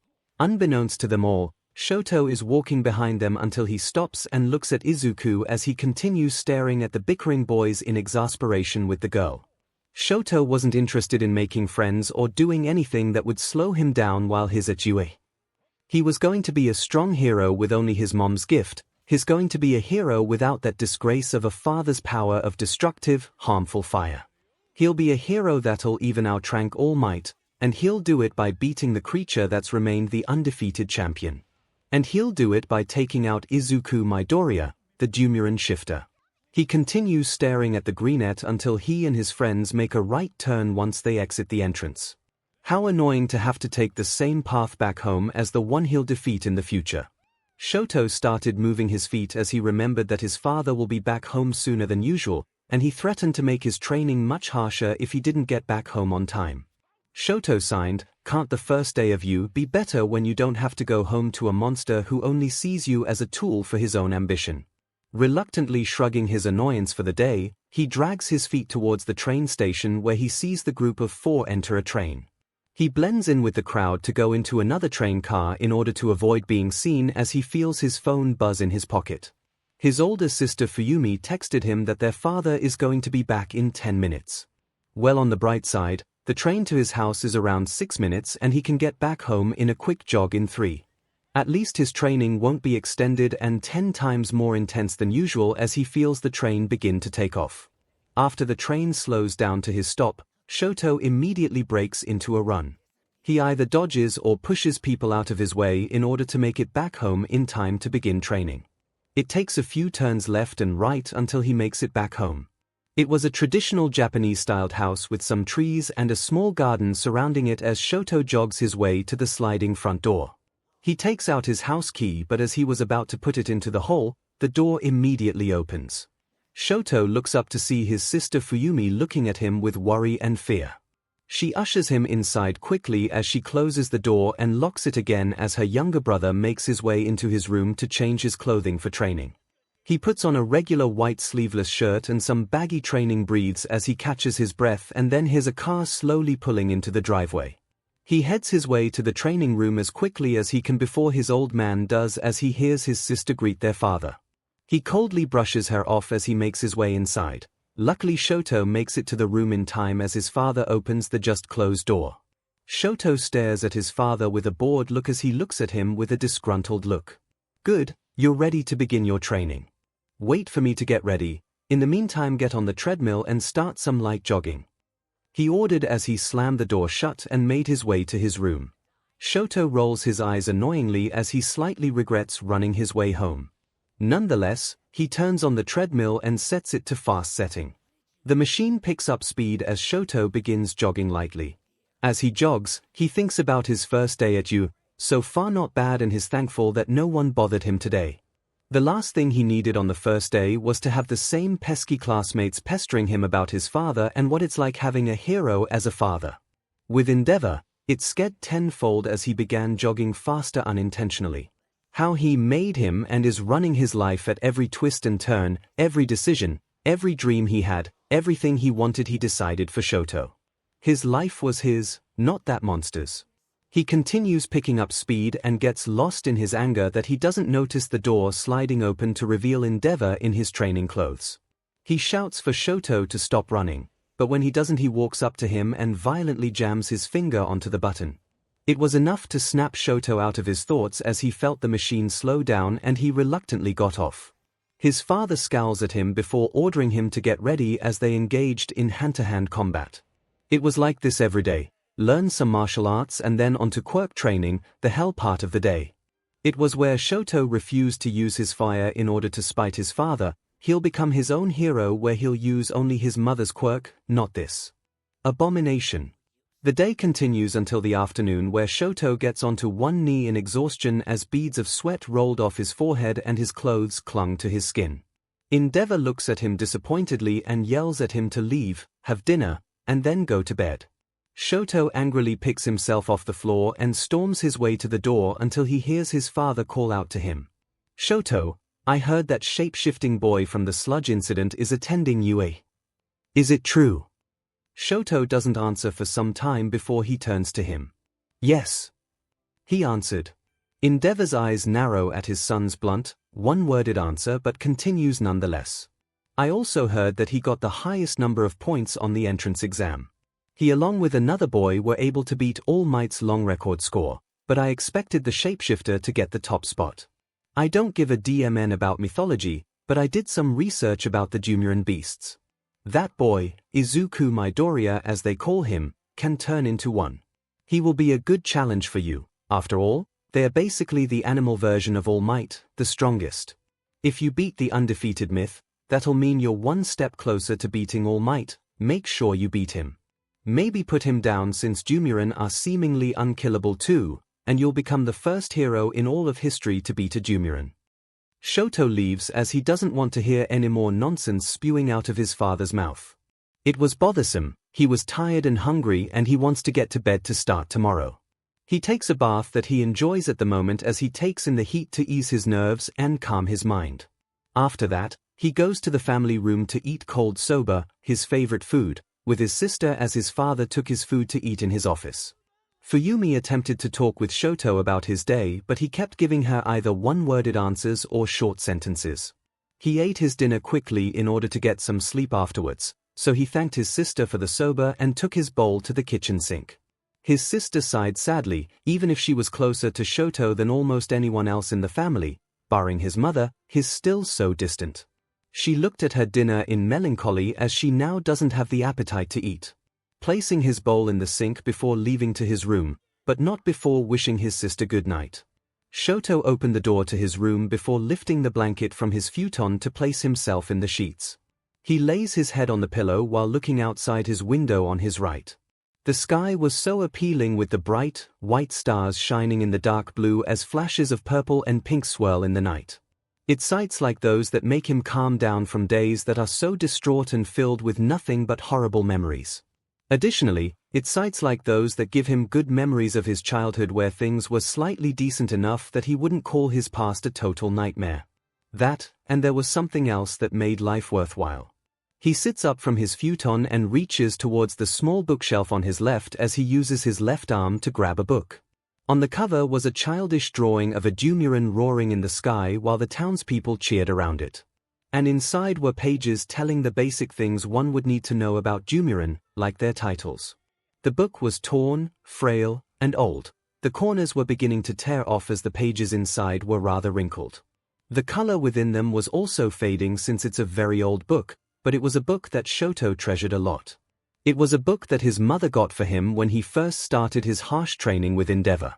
Unbeknownst to them all, Shoto is walking behind them until he stops and looks at Izuku as he continues staring at the bickering boys in exasperation with the girl. Shoto wasn't interested in making friends or doing anything that would slow him down while he's at UA. He was going to be a strong hero with only his mom's gift. He's going to be a hero without that disgrace of a father's power of destructive, harmful fire. He'll be a hero that'll even outrank All Might, and he'll do it by beating the creature that's remained the undefeated champion. And he'll do it by taking out Izuku Midoriya, the Dumuren shifter. He continues staring at the greenette until he and his friends make a right turn once they exit the entrance. How annoying to have to take the same path back home as the one he'll defeat in the future. Shoto started moving his feet as he remembered that his father will be back home sooner than usual, and he threatened to make his training much harsher if he didn't get back home on time. Shoto signed, "Can't the first day of you be better when you don't have to go home to a monster who only sees you as a tool for his own ambition?" Reluctantly shrugging his annoyance for the day, he drags his feet towards the train station where he sees the group of 4 enter a train. He blends in with the crowd to go into another train car in order to avoid being seen as he feels his phone buzz in his pocket. His older sister Fuyumi texted him that their father is going to be back in 10 minutes. Well, on the bright side, the train to his house is around 6 minutes and he can get back home in a quick jog in 3. At least his training won't be extended and 10 times more intense than usual as he feels the train begin to take off. After the train slows down to his stop, Shoto immediately breaks into a run. He either dodges or pushes people out of his way in order to make it back home in time to begin training. It takes a few turns left and right until he makes it back home. It was a traditional Japanese-styled house with some trees and a small garden surrounding it as Shoto jogs his way to the sliding front door. He takes out his house key, but as he was about to put it into the hole, the door immediately opens. Shoto looks up to see his sister Fuyumi looking at him with worry and fear. She ushers him inside quickly as she closes the door and locks it again as her younger brother makes his way into his room to change his clothing for training. He puts on a regular white sleeveless shirt and some baggy training briefs as he catches his breath and then hears a car slowly pulling into the driveway. He heads his way to the training room as quickly as he can before his old man does as he hears his sister greet their father. He coldly brushes her off as he makes his way inside. Luckily 𝐿𝐼 makes it to the room in time as his father opens the just-closed door. 𝐿𝐼 stares at his father with a bored look as he looks at him with a disgruntled look. Good, you're ready to begin your training. Wait for me to get ready. In the meantime get on the treadmill and start some light jogging. He ordered as he slammed the door shut and made his way to his room. 𝐿𝐼 rolls his eyes annoyingly as he slightly regrets running his way home. Nonetheless, he turns on the treadmill and sets it to fast setting. The machine picks up speed as 𝐿𝐼 begins jogging lightly. As he jogs, he thinks about his first day at 𝐸, so far not bad, and is thankful that no one bothered him today. The last thing he needed on the first day was to have the same pesky classmates pestering him about his father and what it's like having a hero as a father. With endeavor, it sked tenfold as he began jogging faster unintentionally. How he made him and is running his life at every twist and turn, every decision, every dream he had, everything he wanted he decided for 𝐿𝐼. His life was his, not that monster's. He continues picking up speed and gets lost in his anger that he doesn't notice the door sliding open to reveal Endeavor in his training clothes. He shouts for 𝐿𝐼 to stop running, but when he doesn't he walks up to him and violently jams his finger onto the button. It was enough to snap 𝐿𝐼 out of his thoughts as he felt the machine slow down and he reluctantly got off. His father scowls at him before ordering him to get ready as they engaged in hand-to-hand combat. It was like this every day. Learn some martial arts and then on to Quirk training, the hell part of the day. It was where 𝐿𝐼 refused to use his fire in order to spite his father. He'll become his own hero where he'll use only his mother's quirk, not this. Abomination. The day continues until the afternoon where 𝐿𝐼 gets onto one knee in exhaustion as beads of sweat rolled off his forehead and his clothes clung to his skin. Endeavor looks at him disappointedly and yells at him to leave, have dinner, and then go to bed. 𝐿𝐼 angrily picks himself off the floor and storms his way to the door until he hears his father call out to him. 𝐿𝐼, I heard that shape-shifting boy from the sludge incident is attending UA. Is it true? 𝐿𝐼 doesn't answer for some time before he turns to him. Yes. He answered. Endeavor's eyes narrow at his son's blunt, one-worded answer but continues nonetheless. I also heard that he got the highest number of points on the entrance exam. He along with another boy were able to beat All Might's long record score, but I expected the shapeshifter to get the top spot. I don't give a DMN about mythology, but I did some research about the Dumuren beasts. That boy, Izuku Midoriya as they call him, can turn into one. He will be a good challenge for you. After all, they are basically the animal version of All Might, the strongest. If you beat the undefeated myth, that'll mean you're one step closer to beating All Might. Make sure you beat him. Maybe put him down since Dumuren are seemingly unkillable too, and you'll become the first hero in all of history to beat a Dumuren. 𝐿𝐼 leaves as he doesn't want to hear any more nonsense spewing out of his father's mouth. It was bothersome, he was tired and hungry and he wants to get to bed to start tomorrow. He takes a bath that he enjoys at the moment as he takes in the heat to ease his nerves and calm his mind. After that, he goes to the family room to eat cold soba, his favorite food, with his sister as his father took his food to eat in his office. Fuyumi attempted to talk with 𝐿𝐼 about his day but he kept giving her either one-worded answers or short sentences. He ate his dinner quickly in order to get some sleep afterwards, so he thanked his sister for the soba and took his bowl to the kitchen sink. His sister sighed sadly, even if she was closer to 𝐿𝐼 than almost anyone else in the family, barring his mother, he's still so distant. She looked at her dinner in melancholy as she now doesn't have the appetite to eat. Placing his bowl in the sink before leaving to his room, but not before wishing his sister good night. 𝐿𝐼 opened the door to his room before lifting the blanket from his futon to place himself in the sheets. He lays his head on the pillow while looking outside his window on his right. The sky was so appealing with the bright, white stars shining in the dark blue as flashes of purple and pink swirl in the night. It's sights like those that make him calm down from days that are so distraught and filled with nothing but horrible memories. Additionally, it's sights like those that give him good memories of his childhood where things were slightly decent enough that he wouldn't call his past a total nightmare. That, and there was something else that made life worthwhile. He sits up from his futon and reaches towards the small bookshelf on his left as he uses his left arm to grab a book. On the cover was a childish drawing of a Dumuren roaring in the sky while the townspeople cheered around it. and inside were pages telling the basic things one would need to know about Dumuren, like their titles. The book was torn, frail, and old. The corners were beginning to tear off as the pages inside were rather wrinkled. The color within them was also fading since it's a very old book, but it was a book that Shoto treasured a lot. It was a book that his mother got for him when he first started his harsh training with Endeavor.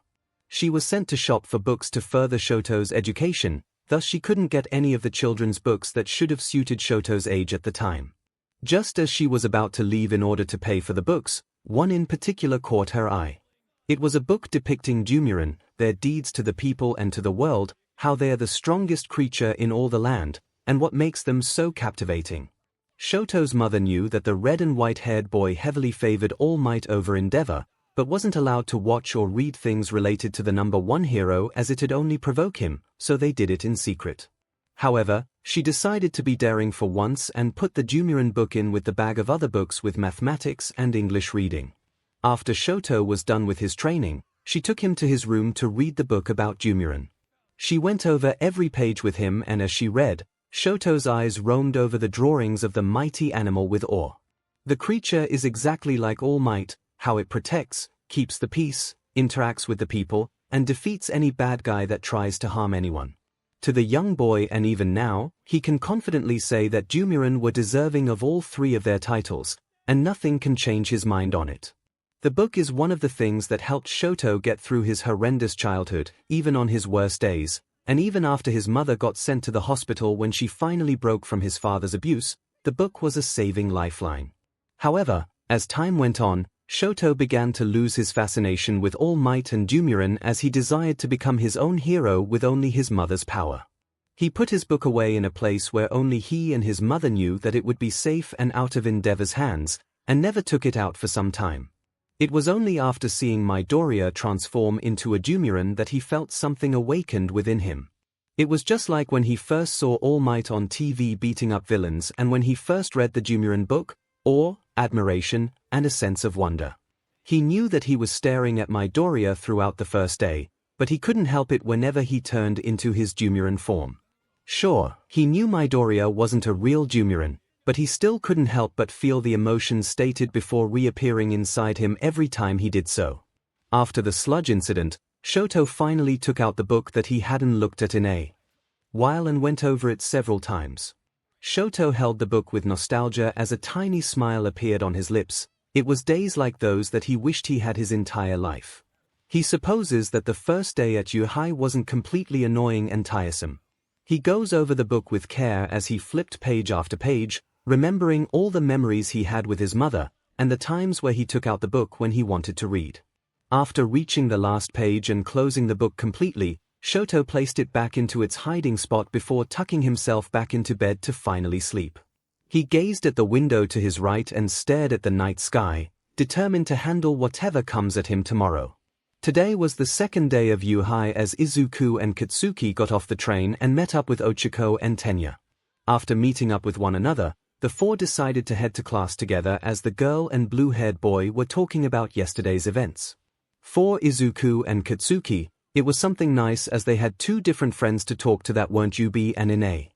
She was sent to shop for books to further Shoto's education, thus she couldn't get any of the children's books that should have suited Shoto's age at the time. Just as she was about to leave in order to pay for the books, one in particular caught her eye. It was a book depicting Dumuren, their deeds to the people and to the world, how they are the strongest creature in all the land, and what makes them so captivating. Shoto's mother knew that the red and white-haired boy heavily favored All Might over Endeavor, but wasn't allowed to watch or read things related to the number one hero as it'd only provoke him, so they did it in secret. However, she decided to be daring for once and put the Dumuren book in with the bag of other books with mathematics and English reading. After Shoto was done with his training, she took him to his room to read the book about Dumuren. She went over every page with him, and as she read, Shoto's eyes roamed over the drawings of the mighty animal with awe. The creature is exactly like All Might, how it protects, keeps the peace, interacts with the people, and defeats any bad guy that tries to harm anyone. To the young boy, and even now, he can confidently say that Dumuren were deserving of all three of their titles, and nothing can change his mind on it. The book is one of the things that helped Shoto get through his horrendous childhood, even on his worst days, and even after his mother got sent to the hospital when she finally broke from his father's abuse, the book was a saving lifeline. However, as time went on, Shoto began to lose his fascination with All Might and Dumuren as he desired to become his own hero with only his mother's power. He put his book away in a place where only he and his mother knew that it would be safe and out of Endeavor's hands, and never took it out for some time. It was only after seeing Midoriya transform into a Dumuren that he felt something awakened within him. It was just like when he first saw All Might on TV beating up villains, and when he first read the Dumuren book, awe, admiration, and a sense of wonder. He knew that he was staring at Midoriya throughout the first day, but he couldn't help it whenever he turned into his Dumuren form. Sure, he knew Midoriya wasn't a real Dumuren, but he still couldn't help but feel the emotions stated before reappearing inside him every time he did so. After the sludge incident, Shoto finally took out the book that he hadn't looked at in a while and went over it several times. Shoto held the book with nostalgia as a tiny smile appeared on his lips. It was days like those that he wished he had his entire life. He supposes that the first day at 𝐒𝐽 wasn't completely annoying and tiresome. He goes over the book with care as he flipped page after page, remembering all the memories he had with his mother, and the times where he took out the book when he wanted to read. After reaching the last page and closing the book completely, Shoto placed it back into its hiding spot before tucking himself back into bed to finally sleep. He gazed at the window to his right and stared at the night sky, determined to handle whatever comes at him tomorrow. Today was the second day of 𝐒𝐽 as Izuku and Katsuki got off the train and met up with Ochako and Tenya. After meeting up with one another, the four decided to head to class together as the girl and blue-haired boy were talking about yesterday's events. For Izuku and Katsuki, it was something nice as they had two different friends to talk to that weren't Yubi and Ine.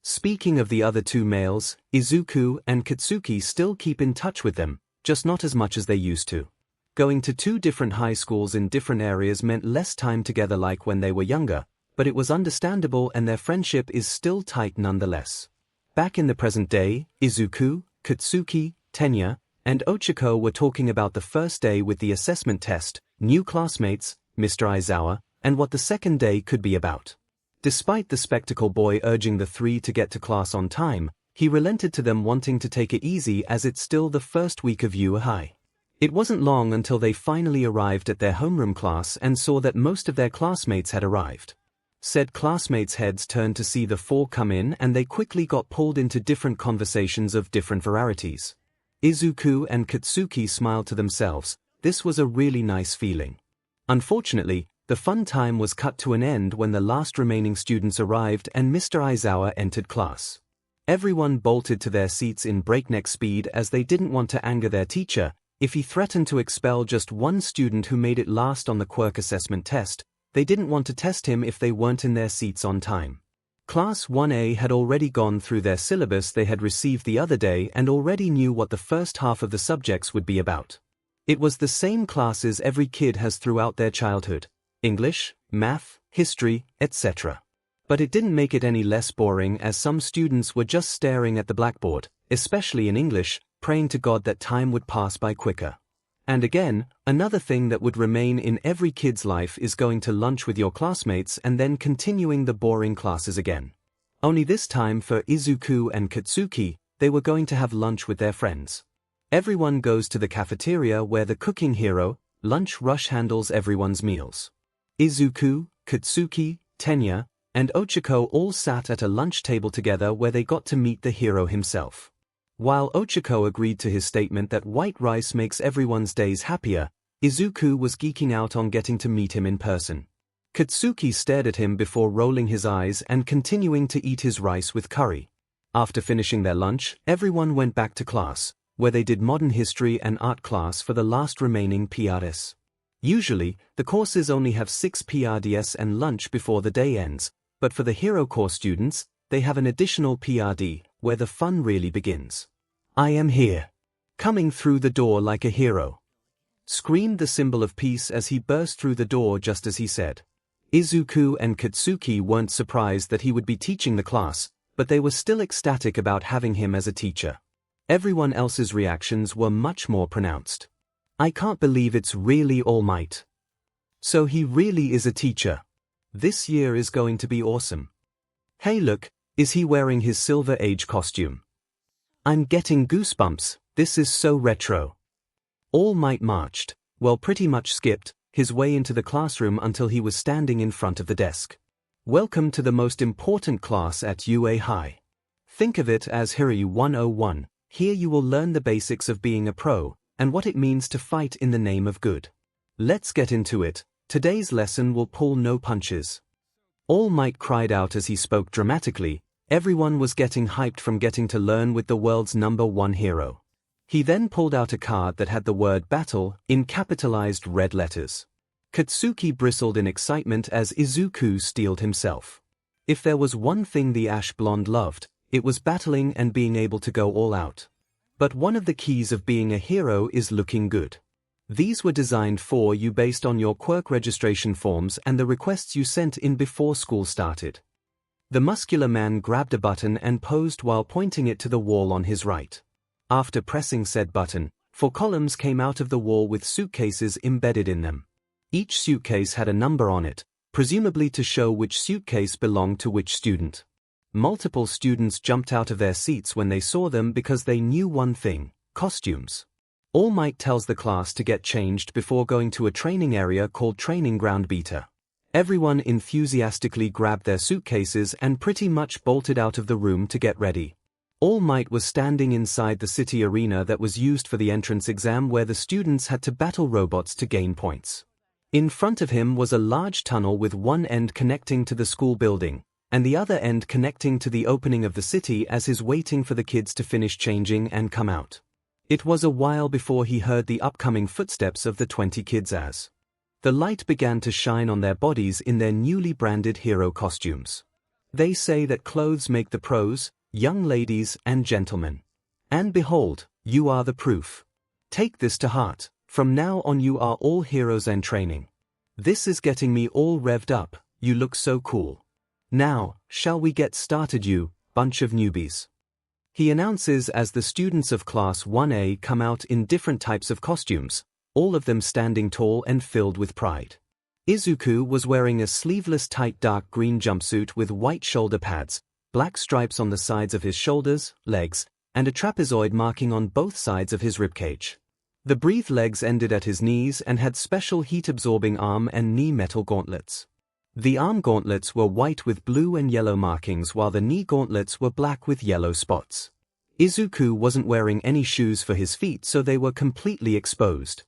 Speaking of the other two males, Izuku and Katsuki still keep in touch with them, just not as much as they used to. Going to two different high schools in different areas meant less time together like when they were younger, but it was understandable and their friendship is still tight nonetheless. Back in the present day, Izuku, Katsuki, Tenya, and Ochako were talking about the first day with the assessment test, new classmates, Mr. Aizawa, and what the second day could be about. Despite the spectacle boy urging the three to get to class on time, he relented to them wanting to take it easy as it's still the first week of 𝐒𝐽. It wasn't long until they finally arrived at their homeroom class and saw that most of their classmates had arrived. Said classmates' heads turned to see the four come in and they quickly got pulled into different conversations of different varieties. Izuku and Katsuki smiled to themselves. This was a really nice feeling. Unfortunately, the fun time was cut to an end when the last remaining students arrived and Mr. Aizawa entered class. Everyone bolted to their seats in breakneck speed as they didn't want to anger their teacher. If he threatened to expel just one student who made it last on the Quirk assessment test, they didn't want to test him if they weren't in their seats on time. Class 1A had already gone through their syllabus they had received the other day and already knew what the first half of the subjects would be about. It was the same classes every kid has throughout their childhood: English, math, history, etc. But it didn't make it any less boring, as some students were just staring at the blackboard, especially in English, praying to God that time would pass by quicker. And again, another thing that would remain in every kid's life is going to lunch with your classmates and then continuing the boring classes again. Only this time for Izuku and Katsuki, they were going to have lunch with their friends. Everyone goes to the cafeteria where the cooking hero, Lunch Rush, handles everyone's meals. Izuku, Katsuki, Tenya, and Ochako all sat at a lunch table together where they got to meet the hero himself. While Ochako agreed to his statement that white rice makes everyone's days happier, Izuku was geeking out on getting to meet him in person. Katsuki stared at him before rolling his eyes and continuing to eat his rice with curry. After finishing their lunch, everyone went back to class, where they did modern history and art class for the last remaining PRs. Usually, the courses only have 6 PRDs and lunch before the day ends, but for the Hero Course students, they have an additional PRD, where the fun really begins. "I am here. Coming through the door like a hero," screamed the symbol of peace as he burst through the door just as he said. Izuku and Katsuki weren't surprised that he would be teaching the class, but they were still ecstatic about having him as a teacher. Everyone else's reactions were much more pronounced. "I can't believe it's really All Might. So he really is a teacher. This year is going to be awesome. Hey look, is he wearing his Silver Age costume? I'm getting goosebumps, this is so retro." All Might marched, well, pretty much skipped, his way into the classroom until he was standing in front of the desk. "Welcome to the most important class at UA High. Think of it as Hiri 101, here you will learn the basics of being a pro, and what it means to fight in the name of good. Let's get into it, today's lesson will pull no punches." All Might cried out as he spoke dramatically. Everyone was getting hyped from getting to learn with the world's #1 hero. He then pulled out a card that had the word battle in capitalized red letters. Katsuki bristled in excitement as Izuku steeled himself. If there was one thing the Ash Blonde loved, it was battling and being able to go all out. But one of the keys of being a hero is looking good. These were designed for you based on your Quirk registration forms and the requests you sent in before school started. The muscular man grabbed a button and posed while pointing it to the wall on his right. After pressing said button, 4 columns came out of the wall with suitcases embedded in them. Each suitcase had a number on it, presumably to show which suitcase belonged to which student. Multiple students jumped out of their seats when they saw them because they knew one thing: costumes. All Might tells the class to get changed before going to a training area called Training Ground Beta. Everyone enthusiastically grabbed their suitcases and pretty much bolted out of the room to get ready. All Might was standing inside the city arena that was used for the entrance exam, where the students had to battle robots to gain points. In front of him was a large tunnel with one end connecting to the school building, and the other end connecting to the opening of the city, as he's waiting for the kids to finish changing and come out. It was a while before he heard the upcoming footsteps of the 20 kids as the light began to shine on their bodies in their newly branded hero costumes. They say that clothes make the pros, young ladies and gentlemen. And behold, you are the proof. Take this to heart, from now on you are all heroes and training. This is getting me all revved up, you look so cool. Now, shall we get started, you bunch of newbies? He announces as the students of Class 1A come out in different types of costumes, all of them standing tall and filled with pride. Izuku was wearing a sleeveless tight dark green jumpsuit with white shoulder pads, black stripes on the sides of his shoulders, legs, and a trapezoid marking on both sides of his ribcage. The breathed legs ended at his knees and had special heat-absorbing arm and knee metal gauntlets. The arm gauntlets were white with blue and yellow markings, while the knee gauntlets were black with yellow spots. Izuku wasn't wearing any shoes for his feet, so they were completely exposed.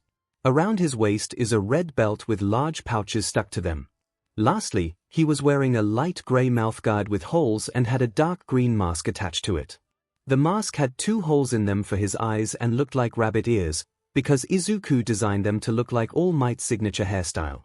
Around his waist is a red belt with large pouches stuck to them. Lastly, he was wearing a light grey mouthguard with holes and had a dark green mask attached to it. The mask had 2 holes in them for his eyes and looked like rabbit ears, because Izuku designed them to look like All Might's signature hairstyle.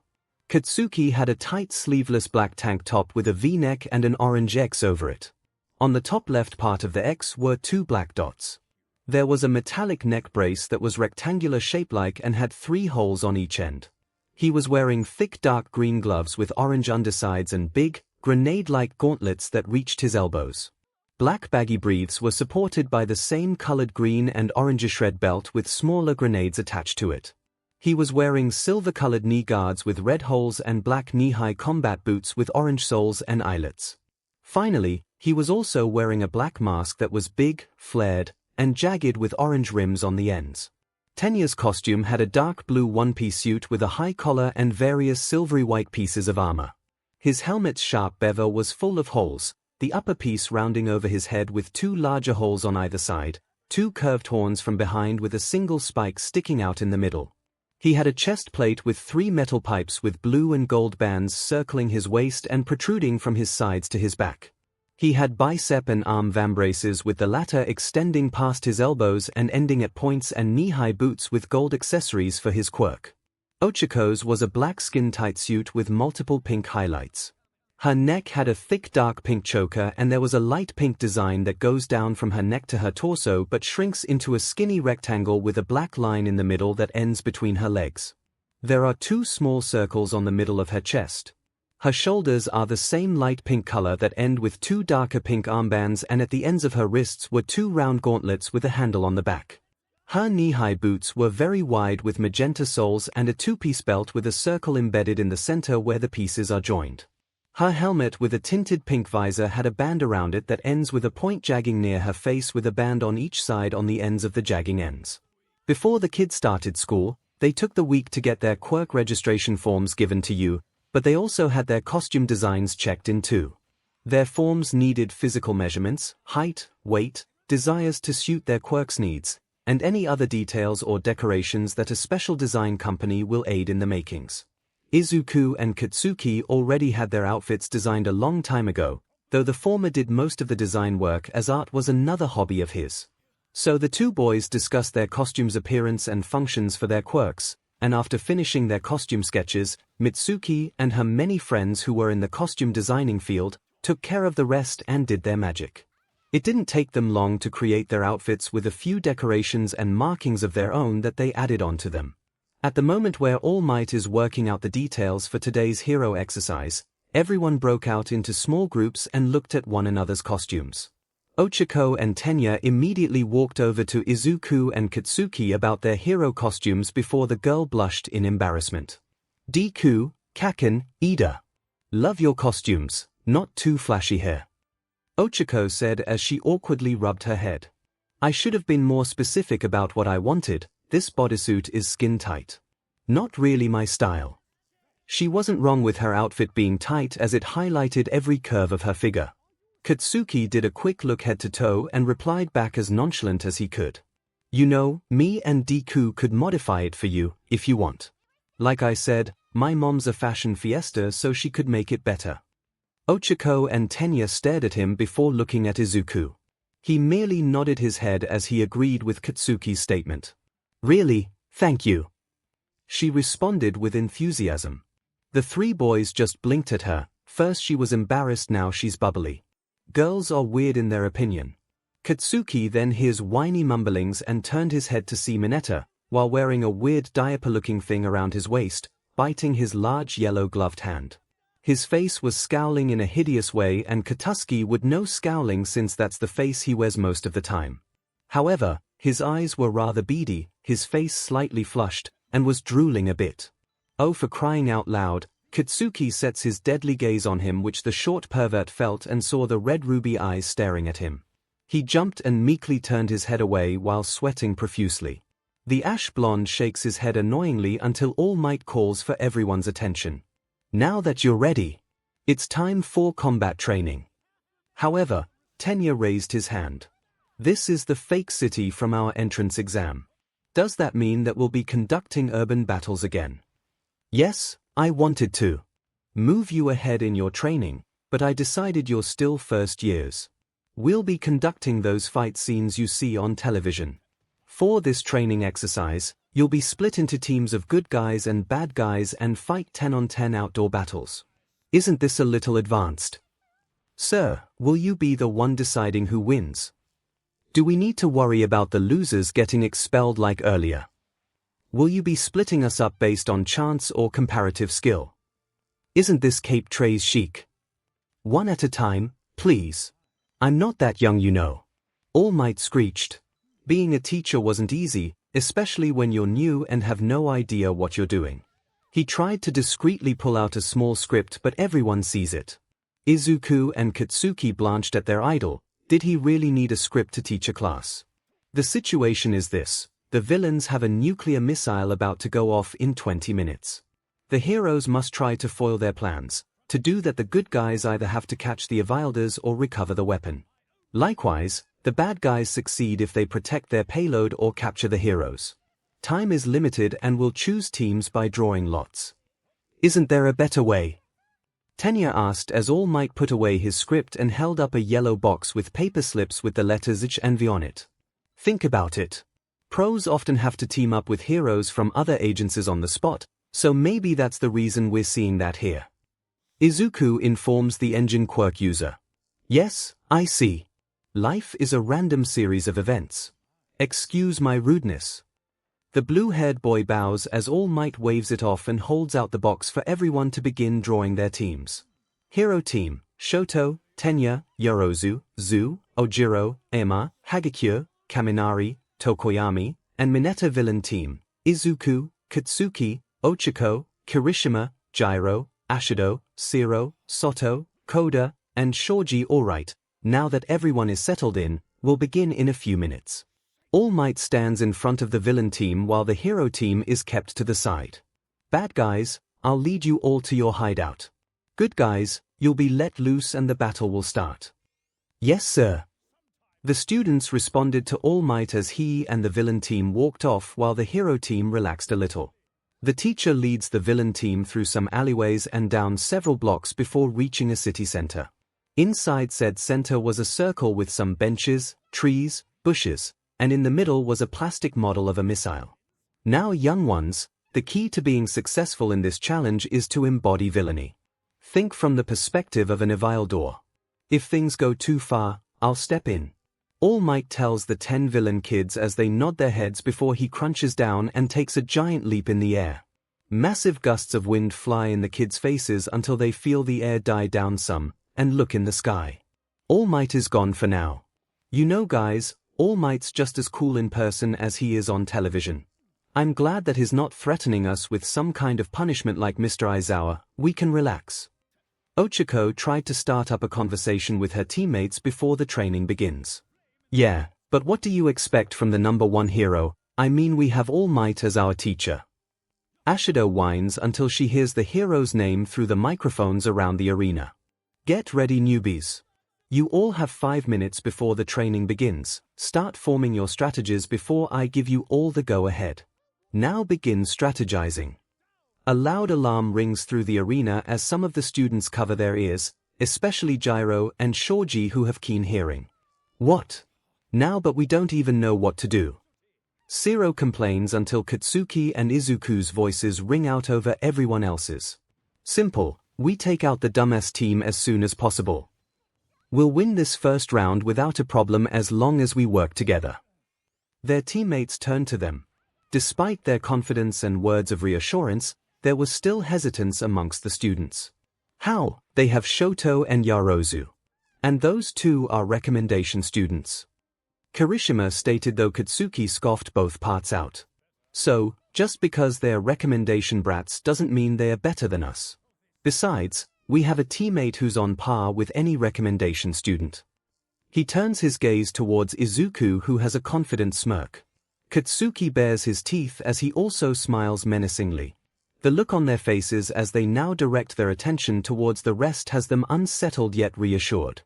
𝐾𝐜𝐲 had a tight sleeveless black tank top with a V-neck and an orange X over it. On the top left part of the X were 2 black dots. There was a metallic neck brace that was rectangular shape-like and had 3 holes on each end. He was wearing thick dark green gloves with orange undersides and big, grenade-like gauntlets that reached his elbows. Black baggy briefs were supported by the same colored green and orangish red belt with smaller grenades attached to it. He was wearing silver-colored knee guards with red holes and black knee-high combat boots with orange soles and eyelets. Finally, he was also wearing a black mask that was big, flared, and jagged with orange rims on the ends. Tenya's costume had a dark blue one-piece suit with a high collar and various silvery white pieces of armor. His helmet's sharp bevel was full of holes, the upper piece rounding over his head with 2 larger holes on either side, 2 curved horns from behind with a single spike sticking out in the middle. He had a chest plate with 3 metal pipes with blue and gold bands circling his waist and protruding from his sides to his back. He had bicep and arm vambraces with the latter extending past his elbows and ending at points and knee-high boots with gold accessories for his quirk. 𝐒𝐿𝐴𝐺's was a black skin-tight suit with multiple pink highlights. Her neck had a thick dark pink choker and there was a light pink design that goes down from her neck to her torso but shrinks into a skinny rectangle with a black line in the middle that ends between her legs. There are 2 small circles on the middle of her chest. Her shoulders are the same light pink color that end with 2 darker pink armbands, and at the ends of her wrists were 2 round gauntlets with a handle on the back. Her knee-high boots were very wide with magenta soles and a 2-piece belt with a circle embedded in the center where the pieces are joined. Her helmet with a tinted pink visor had a band around it that ends with a point jagging near her face with a band on each side on the ends of the jagging ends. Before the kids started school, they took the week to get their quirk registration forms given to you, but they also had their costume designs checked in too. Their forms needed physical measurements, height, weight, desires to suit their quirk's needs, and any other details or decorations that a special design company will aid in the makings. Izuku and Katsuki already had their outfits designed a long time ago, though the former did most of the design work as art was another hobby of his. So the 2 boys discussed their costume's appearance and functions for their quirks, and after finishing their costume sketches, Mitsuki and her many friends who were in the costume designing field took care of the rest and did their magic. It didn't take them long to create their outfits with a few decorations and markings of their own that they added onto them. At the moment where All Might is working out the details for today's hero exercise, everyone broke out into small groups and looked at one another's costumes. 𝐒𝐿𝐴 and Tenya immediately walked over to Izuku and Katsuki about their hero costumes before the girl blushed in embarrassment. Deku, Kaken, Ida. Love your costumes, not too flashy here. 𝐒𝐿𝐴 said as she awkwardly rubbed her head. I should have been more specific about what I wanted. This bodysuit is skin-tight. Not really my style. She wasn't wrong with her outfit being tight as it highlighted every curve of her figure. Katsuki did a quick look head to toe and replied back as nonchalant as he could. You know, me and Deku could modify it for you, if you want. Like I said, my mom's a fashion fiesta so she could make it better. 𝐒𝐿𝐴 and Tenya stared at him before looking at Izuku. He merely nodded his head as he agreed with Katsuki's statement. Really, thank you. She responded with enthusiasm. The 3 boys just blinked at her. First she was embarrassed, now she's bubbly. Girls are weird in their opinion. Katsuki then hears whiny mumblings and turned his head to see Mineta, while wearing a weird diaper-looking thing around his waist, biting his large yellow gloved hand. His face was scowling in a hideous way, and Katsuki would know scowling since that's the face he wears most of the time. However, his eyes were rather beady, his face slightly flushed, and was drooling a bit. Oh, for crying out loud, Katsuki sets his deadly gaze on him, which the short pervert felt and saw the red ruby eyes staring at him. He jumped and meekly turned his head away while sweating profusely. The ash blonde shakes his head annoyingly until All Might calls for everyone's attention. Now that you're ready, it's time for combat training. However, Tenya raised his hand. This is the fake city from our entrance exam. Does that mean that we'll be conducting urban battles again? Yes, I wanted to move you ahead in your training, but I decided you're still first years. We'll be conducting those fight scenes you see on television. For this training exercise, You'll be split into teams of good guys and bad guys and fight 10-on-10 outdoor battles. Isn't this a little advanced? Sir, will you be the one deciding who wins? Do we need to worry about the losers getting expelled like earlier? Will you be splitting us up based on chance or comparative skill? Isn't this Cape Trays chic? One at a time, please. I'm not that young, you know. All Might screeched. Being a teacher wasn't easy, especially when you're new and have no idea what you're doing. He tried to discreetly pull out a small script, but everyone sees it. Izuku and Katsuki blanched at their idol. Did he really need a script to teach a class? The situation is this. The villains have a nuclear missile about to go off in 20 minutes. The heroes must try to foil their plans. To do that, the good guys either have to catch the avoiders or recover the weapon. Likewise, the bad guys succeed if they protect their payload or capture the heroes. Time is limited and we'll choose teams by drawing lots. Isn't there a better way? Tenya asked as All Might put away his script and held up a yellow box with paper slips with the letters 𝐻 and V on it. Think about it. Pros often have to team up with heroes from other agencies on the spot, so maybe that's the reason we're seeing that here. Izuku informs the engine Quirk user. Yes, I see. Life is a random series of events. Excuse my rudeness. The blue-haired boy bows as All Might waves it off and holds out the box for everyone to begin drawing their teams. Hero Team, Shoto, Tenya, Yorozu, Zu, Ojiro, Ema, Hagakure, Kaminari, Tokoyami, and Mineta. Villain Team, Izuku, Katsuki, Ochiko, Kirishima, Gyro, Ashido, Zero, Soto, Koda, and Shoji. Alright, now that everyone is settled in, we'll begin in a few minutes. All Might stands in front of the villain team while the hero team is kept to the side. Bad guys, I'll lead you all to your hideout. Good guys, you'll be let loose and the battle will start. Yes, sir. The students responded to All Might as he and the villain team walked off while the hero team relaxed a little. The teacher leads the villain team through some alleyways and down several blocks before reaching a city center. Inside said center was a circle with some benches, trees, bushes, and in the middle was a plastic model of a missile. Now, young ones, the key to being successful in this challenge is to embody villainy. Think from the perspective of an evildoer. If things go too far, I'll step in. All Might tells the 10 villain kids as they nod their heads before he crunches down and takes a giant leap in the air. Massive gusts of wind fly in the kids' faces until they feel the air die down some, and look in the sky. All Might is gone for now. You know, guys, All Might's just as cool in person as he is on television. I'm glad that he's not threatening us with some kind of punishment like Mr. Aizawa. We can relax. Ochiko tried to start up a conversation with her teammates before the training begins. Yeah, but what do you expect from the #1 hero? I mean, we have All Might as our teacher. Ashido whines until she hears the hero's name through the microphones around the arena. Get ready, newbies. You all have 5 minutes before the training begins. Start forming your strategies before I give you all the go-ahead. Now begin strategizing. A loud alarm rings through the arena as some of the students cover their ears, especially Gyro and Shoji who have keen hearing. What? Now, but we don't even know what to do. Zero complains until Katsuki and Izuku's voices ring out over everyone else's. Simple, we take out the dumbass team as soon as possible. We'll win this first round without a problem as long as we work together. Their teammates turned to them. Despite their confidence and words of reassurance, there was still hesitance amongst the students. How? They have Shoto and Yorozu. And those two are recommendation students. Kirishima stated, though Katsuki scoffed both parts out. So, just because they're recommendation brats doesn't mean they're better than us. Besides, we have a teammate who's on par with any recommendation student. He turns his gaze towards Izuku, who has a confident smirk. Katsuki bares his teeth as he also smiles menacingly. The look on their faces as they now direct their attention towards the rest has them unsettled yet reassured.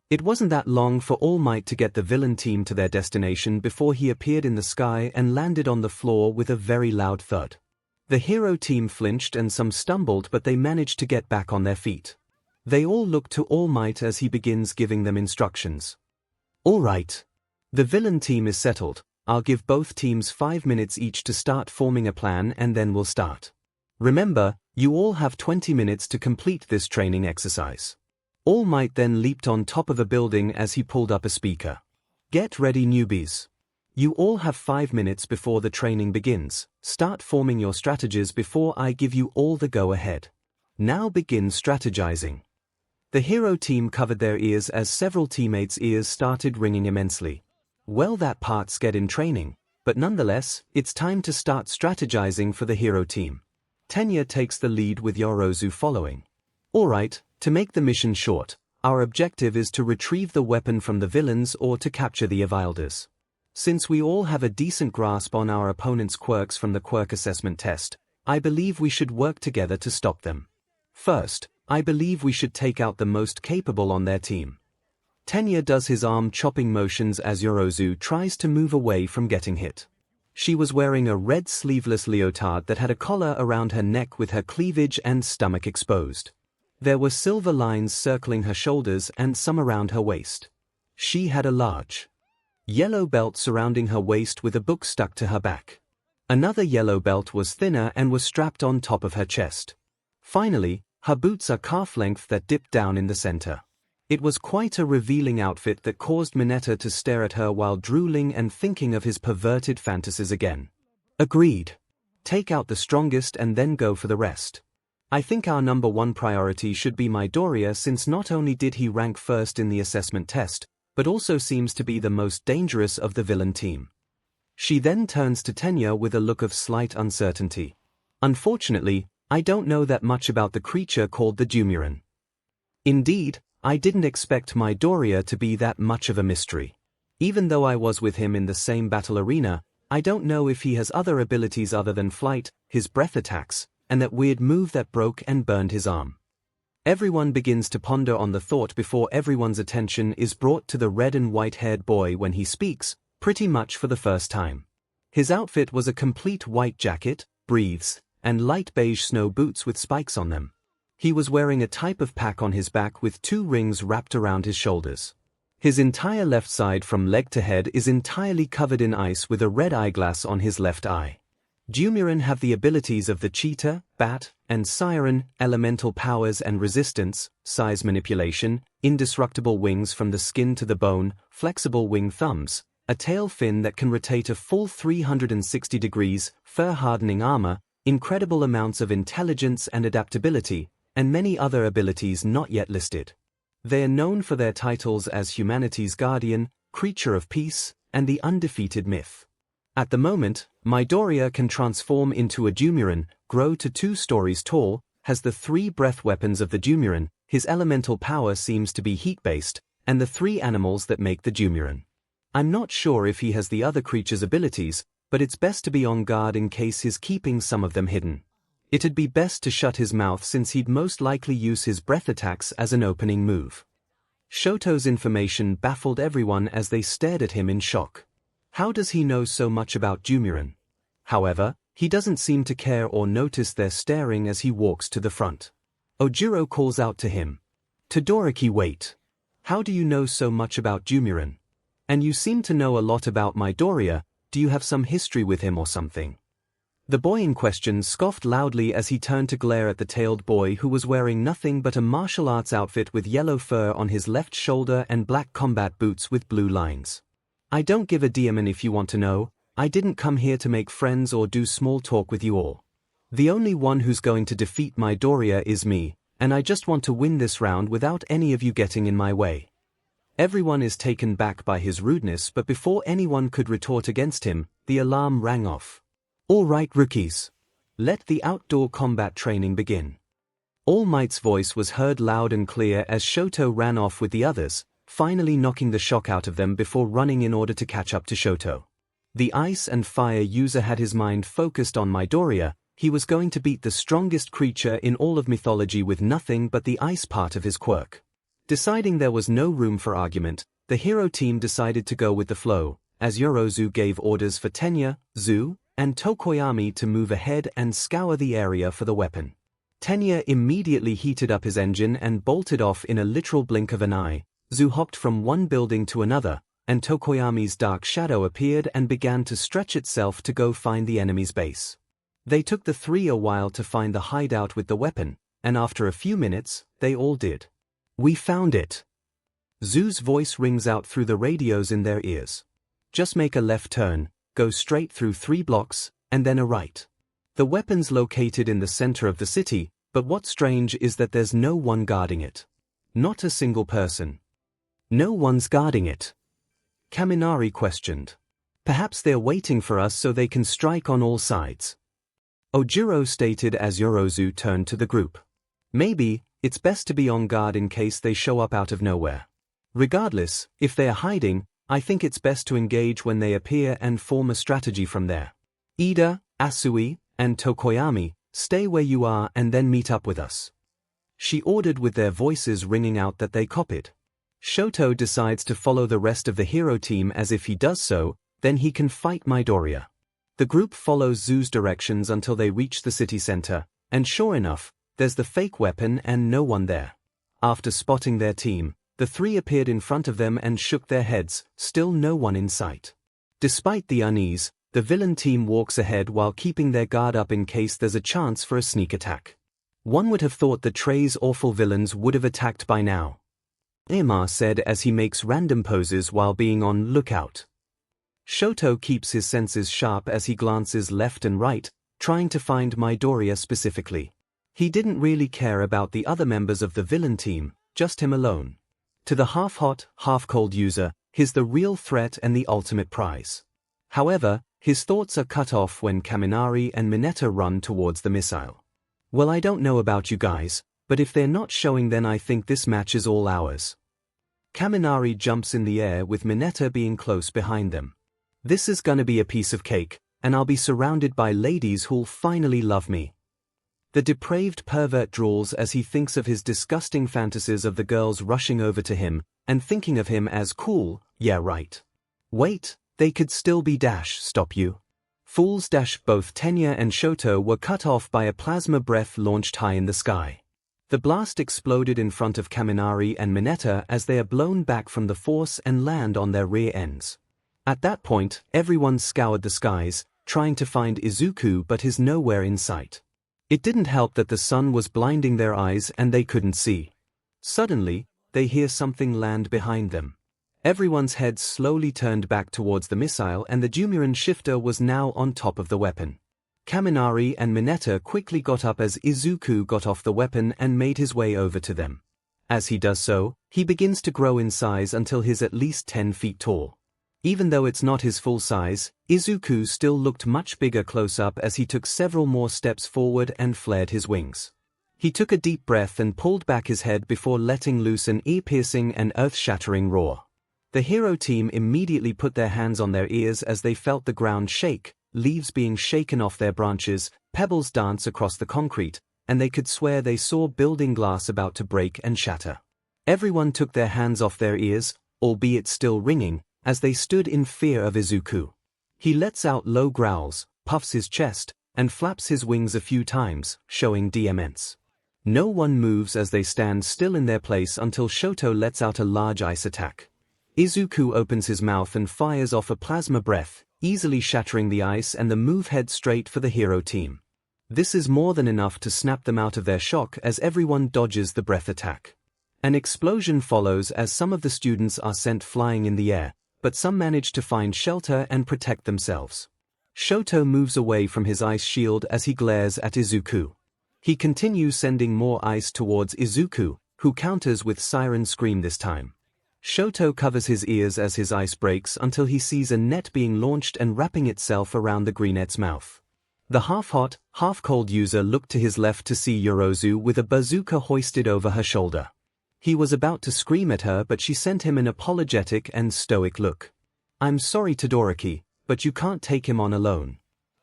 It wasn't that long for All Might to get the villain team to their destination before he appeared in the sky and landed on the floor with a very loud thud. The hero team flinched and some stumbled, but they managed to get back on their feet. They all look to All Might as he begins giving them instructions. All right. The villain team is settled. I'll give both teams 5 minutes each to start forming a plan and then we'll start. Remember, you all have 20 minutes to complete this training exercise. All Might then leaped on top of a building as he pulled up a speaker. Get ready, newbies. You all have 5 minutes before the training begins. Start forming your strategies before I give you all the go-ahead. Now begin strategizing. The hero team covered their ears as several teammates' ears started ringing immensely. Well, that part's get in training, but nonetheless, it's time to start strategizing for the hero team. Tenya takes the lead with Yorozu following. Alright, to make the mission short, our objective is to retrieve the weapon from the villains or to capture the 𝐒𝐽𝐽𝐼𝐺. Since we all have a decent grasp on our opponent's quirks from the quirk assessment test, I believe we should work together to stop them. First, I believe we should take out the most capable on their team. Tenya does his arm-chopping motions as Yorozu tries to move away from getting hit. She was wearing a red sleeveless leotard that had a collar around her neck with her cleavage and stomach exposed. There were silver lines circling her shoulders and some around her waist. She had a large yellow belt surrounding her waist with a book stuck to her back. Another yellow belt was thinner and was strapped on top of her chest. Finally, her boots are calf length that dipped down in the center. It was quite a revealing outfit that caused Mineta to stare at her while drooling and thinking of his perverted fantasies again. Agreed. Take out the strongest and then go for the rest. I think our number one priority should be Midoriya, since not only did he rank first in the assessment test, but also seems to be the most dangerous of the villain team. She then turns to Tenya with a look of slight uncertainty. Unfortunately, I don't know that much about the creature called the Dumuren. Indeed, I didn't expect Midoriya to be that much of a mystery. Even though I was with him in the same battle arena, I don't know if he has other abilities other than flight, his breath attacks, and that weird move that broke and burned his arm. Everyone begins to ponder on the thought before everyone's attention is brought to the red and white-haired boy when he speaks, pretty much for the first time. His outfit was a complete white jacket, breathes, and light beige snow boots with spikes on them. He was wearing a type of pack on his back with 2 rings wrapped around his shoulders. His entire left side from leg to head is entirely covered in ice with a red eyeglass on his left eye. Dumuren have the abilities of the cheetah, bat, and siren, elemental powers and resistance, size manipulation, indestructible wings from the skin to the bone, flexible wing thumbs, a tail fin that can rotate a full 360 degrees, fur-hardening armor, incredible amounts of intelligence and adaptability, and many other abilities not yet listed. They are known for their titles as Humanity's Guardian, Creature of Peace, and the Undefeated Myth. At the moment, Midoriya can transform into a Dumuren, grow to 2 stories tall, has the 3 breath weapons of the Dumuren, his elemental power seems to be heat-based, and the 3 animals that make the Dumuren. I'm not sure if he has the other creature's abilities, but it's best to be on guard in case he's keeping some of them hidden. It'd be best to shut his mouth since he'd most likely use his breath attacks as an opening move. Shoto's information baffled everyone as they stared at him in shock. How does he know so much about Dumuren? However, he doesn't seem to care or notice their staring as he walks to the front. Ojiro calls out to him. Todoroki, wait. How do you know so much about Dumuren? And you seem to know a lot about Midoriya, do you have some history with him or something? The boy in question scoffed loudly as he turned to glare at the tailed boy who was wearing nothing but a martial arts outfit with yellow fur on his left shoulder and black combat boots with blue lines. I don't give a damn if you want to know, I didn't come here to make friends or do small talk with you all. The only one who's going to defeat Midoriya is me, and I just want to win this round without any of you getting in my way. Everyone is taken back by his rudeness, but before anyone could retort against him, the alarm rang off. All right, rookies. Let the outdoor combat training begin. All Might's voice was heard loud and clear as Shoto ran off with the others, finally knocking the shock out of them before running in order to catch up to Shoto. The ice and fire user had his mind focused on Midoriya. He was going to beat the strongest creature in all of mythology with nothing but the ice part of his quirk. Deciding there was no room for argument, the hero team decided to go with the flow, as Yorozu gave orders for Tenya, Zu, and Tokoyami to move ahead and scour the area for the weapon. Tenya immediately heated up his engine and bolted off in a literal blink of an eye. Zu hopped from one building to another, and Tokoyami's dark shadow appeared and began to stretch itself to go find the enemy's base. They took the three a while to find the hideout with the weapon, and after a few minutes, they all did. "We found it." Zoo's voice rings out through the radios in their ears. "Just make a left turn, go straight through 3 blocks, and then a right. The weapon's located in the center of the city, but what's strange is that there's no one guarding it. Not a single person. No one's guarding it." Kaminari questioned. "Perhaps they're waiting for us so they can strike on all sides." Ojiro stated as Yorozu turned to the group. "Maybe, it's best to be on guard in case they show up out of nowhere. Regardless, if they are hiding, I think it's best to engage when they appear and form a strategy from there. Ida, Asui, and Tokoyami, stay where you are and then meet up with us." She ordered with their voices ringing out that they copied. Shoto decides to follow the rest of the hero team as if he does so, then he can fight Midoriya. The group follows Zoo's directions until they reach the city center, and sure enough, there's the fake weapon and no one there. After spotting their team, the three appeared in front of them and shook their heads, still no one in sight. Despite the unease, the villain team walks ahead while keeping their guard up in case there's a chance for a sneak attack. One would have thought the Trey's awful villains would have attacked by now. Ema said as he makes random poses while being on lookout. Shoto keeps his senses sharp as he glances left and right, trying to find Midoriya specifically. He didn't really care about the other members of the villain team, just him alone. To the half-hot, half-cold user, he's the real threat and the ultimate prize. However, his thoughts are cut off when Kaminari and Mineta run towards the missile. "Well, I don't know about you guys, but if they're not showing then I think this match is all ours." Kaminari jumps in the air with Mineta being close behind them. "This is gonna be a piece of cake, and I'll be surrounded by ladies who'll finally love me." The depraved pervert drawls as he thinks of his disgusting fantasies of the girls rushing over to him, and thinking of him as cool. "Yeah, right. Wait, they could still be dash stop you. Fools dash." Both Tenya and Shoto were cut off by a plasma breath launched high in the sky. The blast exploded in front of Kaminari and Mineta as they are blown back from the force and land on their rear ends. At that point, everyone scoured the skies, trying to find Izuku but he's nowhere in sight. It didn't help that the sun was blinding their eyes and they couldn't see. Suddenly, they hear something land behind them. Everyone's head slowly turned back towards the missile and the Dumuren shifter was now on top of the weapon. Kaminari and Mineta quickly got up as Izuku got off the weapon and made his way over to them. As he does so, he begins to grow in size until he's at least 10 feet tall. Even though it's not his full size, Izuku still looked much bigger close up as he took several more steps forward and flared his wings. He took a deep breath and pulled back his head before letting loose an ear-piercing and earth-shattering roar. The hero team immediately put their hands on their ears as they felt the ground shake, leaves being shaken off their branches, pebbles dance across the concrete, and they could swear they saw building glass about to break and shatter. Everyone took their hands off their ears, albeit still ringing, as they stood in fear of Izuku. He lets out low growls, puffs his chest, and flaps his wings a few times, showing immense. No one moves as they stand still in their place until Shoto lets out a large ice attack. Izuku opens his mouth and fires off a plasma breath, easily shattering the ice and the move head straight for the hero team. This is more than enough to snap them out of their shock as everyone dodges the breath attack. An explosion follows as some of the students are sent flying in the air, but some manage to find shelter and protect themselves. Shoto moves away from his ice shield as he glares at Izuku. He continues sending more ice towards Izuku, who counters with siren scream this time. Shoto covers his ears as his ice breaks until he sees a net being launched and wrapping itself around the greenette's mouth. The half-hot, half-cold user looked to his left to see Yorozu with a bazooka hoisted over her shoulder. He was about to scream at her but she sent him an apologetic and stoic look. "I'm sorry Todoroki, but you can't take him on alone.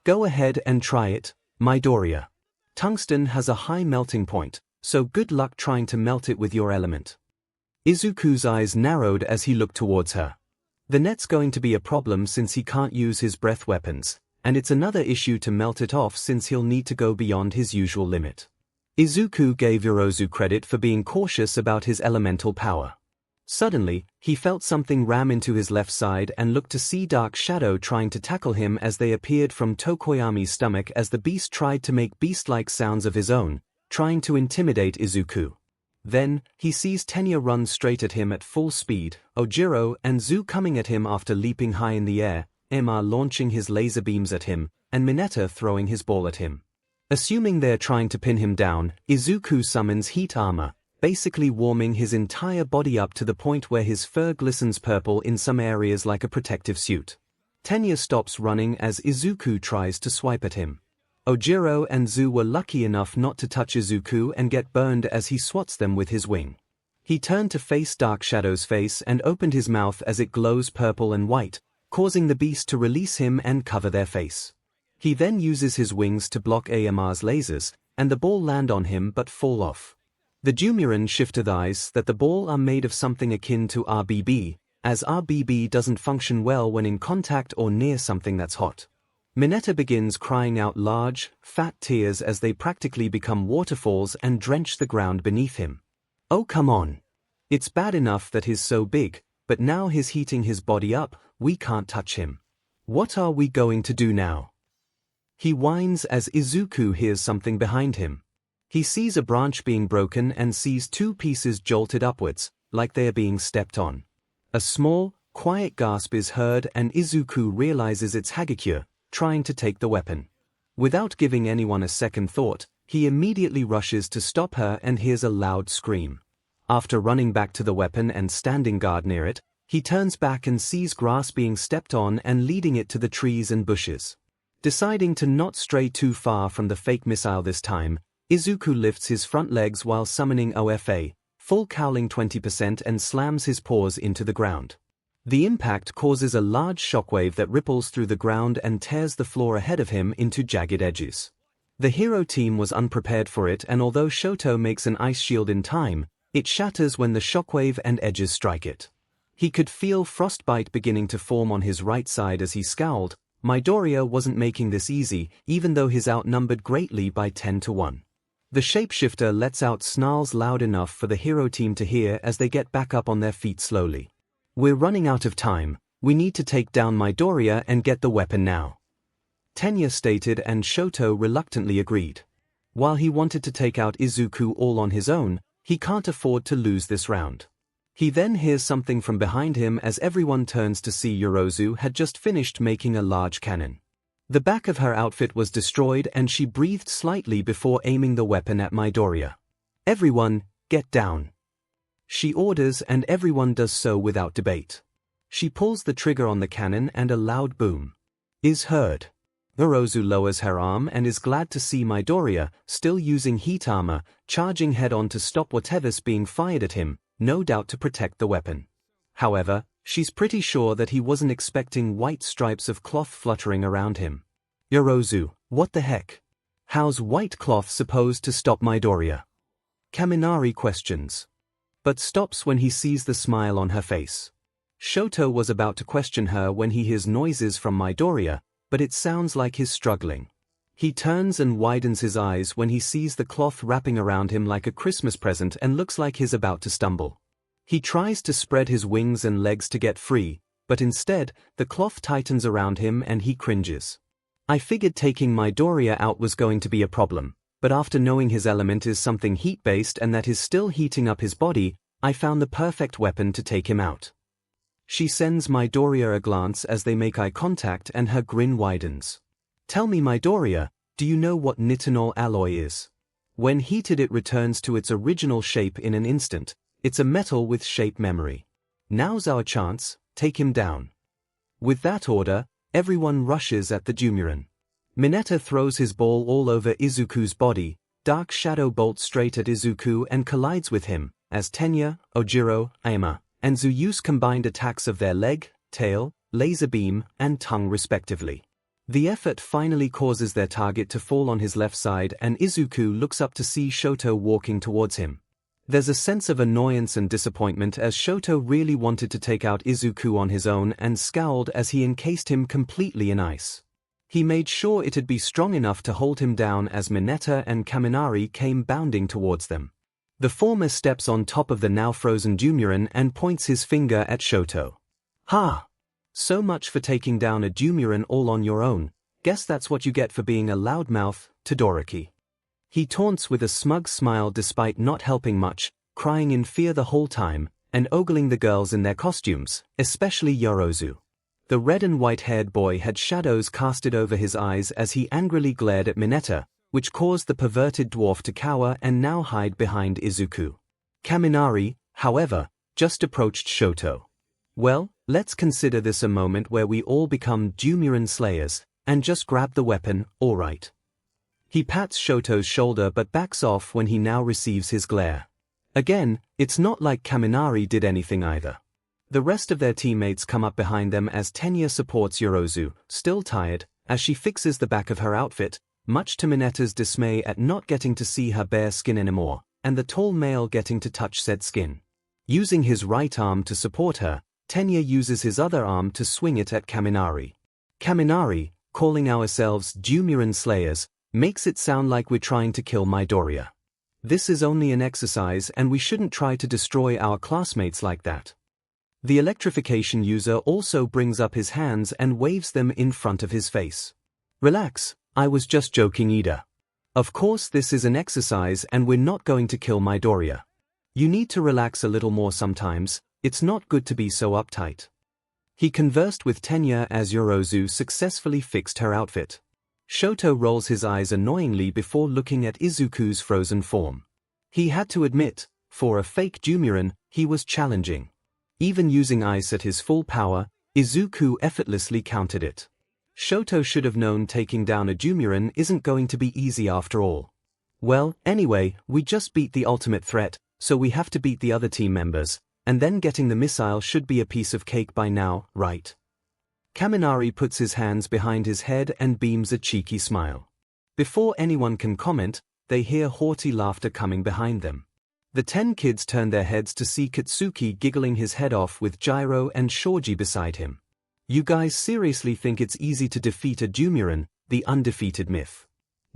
Go ahead and try it, Midoriya. Tungsten has a high melting point, so good luck trying to melt it with your element." Izuku's eyes narrowed as he looked towards her. The net's going to be a problem since he can't use his breath weapons, and it's another issue to melt it off since he'll need to go beyond his usual limit. Izuku gave Yorozu credit for being cautious about his elemental power. Suddenly, he felt something ram into his left side and looked to see Dark Shadow trying to tackle him as they appeared from Tokoyami's stomach as the beast tried to make beast-like sounds of his own, trying to intimidate Izuku. Then, he sees Tenya run straight at him at full speed, Ojiro and Zu coming at him after leaping high in the air, Ema launching his laser beams at him, and Mineta throwing his ball at him. Assuming they're trying to pin him down, Izuku summons heat armor, basically warming his entire body up to the point where his fur glistens purple in some areas like a protective suit. Tenya stops running as Izuku tries to swipe at him. Ojiro and Zu were lucky enough not to touch Izuku and get burned as he swats them with his wing. He turned to face Dark Shadow's face and opened his mouth as it glows purple and white, causing the beast to release him and cover their face. He then uses his wings to block Ema's lasers, and the ball land on him but fall off. The Dumuren shifters that the ball are made of something akin to RBB, as RBB doesn't function well when in contact or near something that's hot. Mineta begins crying out large, fat tears as they practically become waterfalls and drench the ground beneath him. Oh come on. It's bad enough that he's so big, but now he's heating his body up, we can't touch him. What are we going to do now? He whines as Izuku hears something behind him. He sees a branch being broken and sees two pieces jolted upwards, like they are being stepped on. A small, quiet gasp is heard and Izuku realizes it's 𝐒𝐻𝐿, trying to take the weapon. Without giving anyone a second thought, he immediately rushes to stop her and hears a loud scream. After running back to the weapon and standing guard near it, he turns back and sees grass being stepped on and leading it to the trees and bushes. Deciding to not stray too far from the fake missile this time, Izuku lifts his front legs while summoning OFA, full cowling 20% and slams his paws into the ground. The impact causes a large shockwave that ripples through the ground and tears the floor ahead of him into jagged edges. The hero team was unprepared for it, and although Shoto makes an ice shield in time, it shatters when the shockwave and edges strike it. He could feel frostbite beginning to form on his right side as he scowled. Midoriya wasn't making this easy, even though he's outnumbered greatly by 10-1. The shapeshifter lets out snarls loud enough for the hero team to hear as they get back up on their feet slowly. We're running out of time, we need to take down Midoriya and get the weapon now. Tenya stated and Shoto reluctantly agreed. While he wanted to take out Izuku all on his own, he can't afford to lose this round. He then hears something from behind him as everyone turns to see Yorozu had just finished making a large cannon. The back of her outfit was destroyed and she breathed slightly before aiming the weapon at Midoriya. Everyone, get down. She orders and everyone does so without debate. She pulls the trigger on the cannon and a loud boom is heard. Yorozu lowers her arm and is glad to see Midoriya, still using heat armor, charging head-on to stop whatever's being fired at him, no doubt to protect the weapon. However, she's pretty sure that he wasn't expecting white stripes of cloth fluttering around him. Yorozu, what the heck? How's white cloth supposed to stop Midoriya? Kaminari questions. But stops when he sees the smile on her face. Shoto was about to question her when he hears noises from Midoriya, but it sounds like he's struggling. He turns and widens his eyes when he sees the cloth wrapping around him like a Christmas present and looks like he's about to stumble. He tries to spread his wings and legs to get free, but instead, the cloth tightens around him and he cringes. I figured taking Midoriya out was going to be a problem, but after knowing his element is something heat-based and that is still heating up his body, I found the perfect weapon to take him out. She sends Midoriya a glance as they make eye contact and her grin widens. Tell me Midoriya, do you know what nitinol alloy is? When heated it returns to its original shape in an instant. It's a metal with shape memory. Now's our chance, take him down. With that order, everyone rushes at the Dumuren. Mineta throws his ball all over Izuku's body, Dark Shadow bolts straight at Izuku and collides with him, as Tenya, Ojiro, Ema, and Zu use combined attacks of their leg, tail, laser beam, and tongue respectively. The effort finally causes their target to fall on his left side and Izuku looks up to see Shoto walking towards him. There's a sense of annoyance and disappointment as Shoto really wanted to take out Izuku on his own and scowled as he encased him completely in ice. He made sure it'd be strong enough to hold him down as Mineta and Kaminari came bounding towards them. The former steps on top of the now frozen Dumuren and points his finger at Shoto. Ha! So much for taking down a Dumuren all on your own. Guess that's what you get for being a loudmouth, Todoroki. He taunts with a smug smile despite not helping much, crying in fear the whole time, and ogling the girls in their costumes, especially Yorozu. The red and white-haired boy had shadows casted over his eyes as he angrily glared at Mineta, which caused the perverted dwarf to cower and now hide behind Izuku. Kaminari, however, just approached Shoto. Well, let's consider this a moment where we all become Dumuren slayers, and just grab the weapon, alright. He pats Shoto's shoulder but backs off when he now receives his glare. Again, it's not like Kaminari did anything either. The rest of their teammates come up behind them as Tenya supports Yorozu, still tired, as she fixes the back of her outfit, much to Mineta's dismay at not getting to see her bare skin anymore, and the tall male getting to touch said skin. Using his right arm to support her, Tenya uses his other arm to swing it at Kaminari. Kaminari, calling ourselves Dumuren slayers, makes it sound like we're trying to kill Midoriya. This is only an exercise and we shouldn't try to destroy our classmates like that. The electrification user also brings up his hands and waves them in front of his face. Relax, I was just joking, Ida. Of course this is an exercise and we're not going to kill Midoriya. You need to relax a little more sometimes, it's not good to be so uptight. He conversed with Tenya as Yorozu successfully fixed her outfit. Shoto rolls his eyes annoyingly before looking at Izuku's frozen form. He had to admit, for a fake Dumuren, he was challenging. Even using ice at his full power, Izuku effortlessly countered it. Shoto should have known taking down a Dumuren isn't going to be easy after all. Well, anyway, we just beat the ultimate threat, so we have to beat the other team members, and then getting the missile should be a piece of cake by now, right? Kaminari puts his hands behind his head and beams a cheeky smile. Before anyone can comment, they hear haughty laughter coming behind them. The 10 kids turn their heads to see Katsuki giggling his head off with Gyro and Shoji beside him. You guys seriously think it's easy to defeat a Dumuren, the undefeated myth?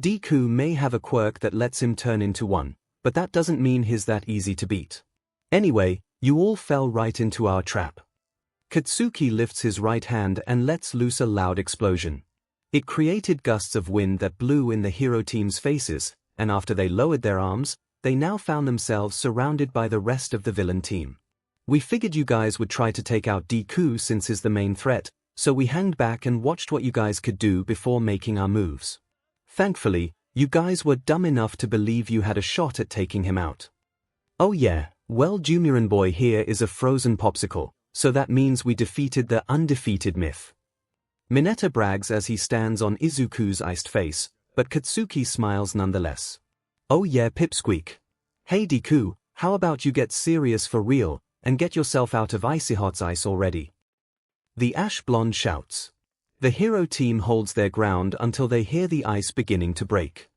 Deku may have a quirk that lets him turn into one, but that doesn't mean he's that easy to beat. Anyway, you all fell right into our trap. Katsuki lifts his right hand and lets loose a loud explosion. It created gusts of wind that blew in the hero team's faces, and after they lowered their arms, they now found themselves surrounded by the rest of the villain team. We figured you guys would try to take out Deku since he's the main threat, so we hanged back and watched what you guys could do before making our moves. Thankfully, you guys were dumb enough to believe you had a shot at taking him out. Oh yeah, well, Dumuren boy here is a frozen popsicle, so that means we defeated the undefeated myth. Mineta brags as he stands on Izuku's iced face, but Katsuki smiles nonetheless. Oh yeah, pipsqueak. Hey Deku, how about you get serious for real, and get yourself out of Icy Hot's ice already? The ash blonde shouts. The hero team holds their ground until they hear the ice beginning to break.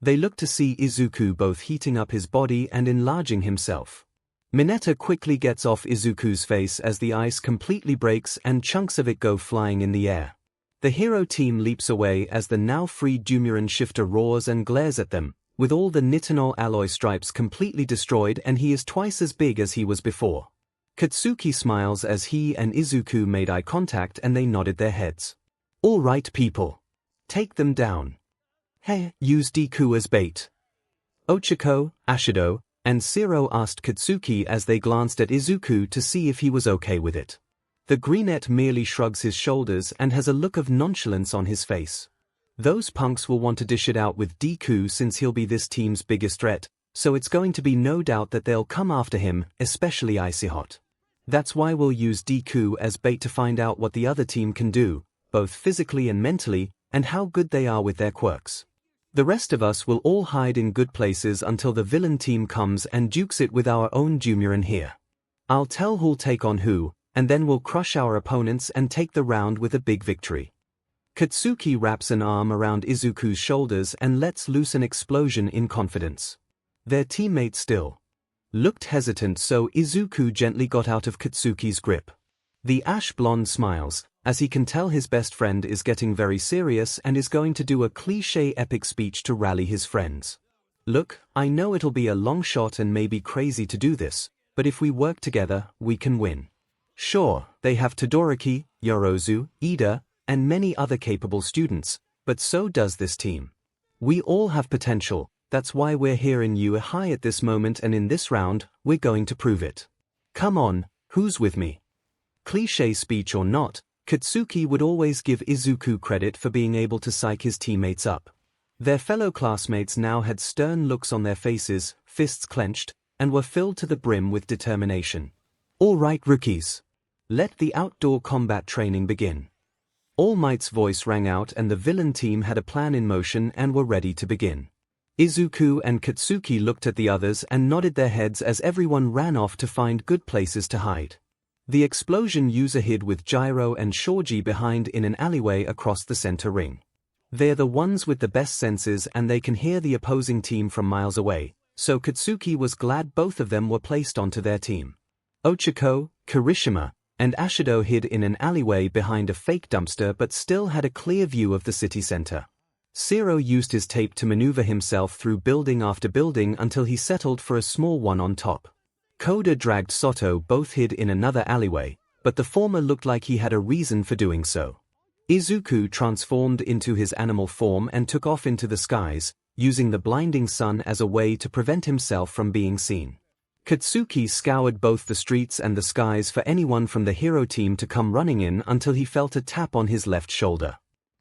They look to see Izuku both heating up his body and enlarging himself. Mineta quickly gets off Izuku's face as the ice completely breaks and chunks of it go flying in the air. The hero team leaps away as the now freed Dumuren shifter roars and glares at them, with all the nitinol alloy stripes completely destroyed, and he is twice as big as he was before. Katsuki smiles as he and Izuku made eye contact and they nodded their heads. All right people. Take them down. Hey, use Deku as bait. Ochako, Ashido, and Zero asked Katsuki as they glanced at Izuku to see if he was okay with it. The greenette merely shrugs his shoulders and has a look of nonchalance on his face. Those punks will want to dish it out with Deku since he'll be this team's biggest threat, so it's going to be no doubt that they'll come after him, especially Icy Hot. That's why we'll use Deku as bait to find out what the other team can do, both physically and mentally, and how good they are with their quirks. The rest of us will all hide in good places until the villain team comes and dukes it with our own Dumuren here. I'll tell who'll take on who, and then we'll crush our opponents and take the round with a big victory. Katsuki wraps an arm around Izuku's shoulders and lets loose an explosion in confidence. Their teammate still looked hesitant, so Izuku gently got out of Katsuki's grip. The ash blonde smiles, as he can tell his best friend is getting very serious and is going to do a cliché epic speech to rally his friends. Look, I know it'll be a long shot and maybe crazy to do this, but if we work together, we can win. Sure, they have Todoroki, Yorozu, Ida, and many other capable students, but so does this team. We all have potential, that's why we're here in 𝐒𝐻𝐼 at this moment, and in this round, we're going to prove it. Come on, who's with me? Cliché speech or not, Katsuki would always give Izuku credit for being able to psych his teammates up. Their fellow classmates now had stern looks on their faces, fists clenched, and were filled to the brim with determination. All right, rookies. Let the outdoor combat training begin. All Might's voice rang out, and the villain team had a plan in motion and were ready to begin. Izuku and Katsuki looked at the others and nodded their heads as everyone ran off to find good places to hide. The explosion user hid with Gyro and Shoji behind in an alleyway across the center ring. They're the ones with the best senses and they can hear the opposing team from miles away, so Katsuki was glad both of them were placed onto their team. Ochako, Kirishima, and Ashido hid in an alleyway behind a fake dumpster but still had a clear view of the city center. Zero used his tape to maneuver himself through building after building until he settled for a small one on top. Koda dragged Soto both hid in another alleyway, but the former looked like he had a reason for doing so. Izuku transformed into his animal form and took off into the skies, using the blinding sun as a way to prevent himself from being seen. Katsuki scoured both the streets and the skies for anyone from the hero team to come running in until he felt a tap on his left shoulder.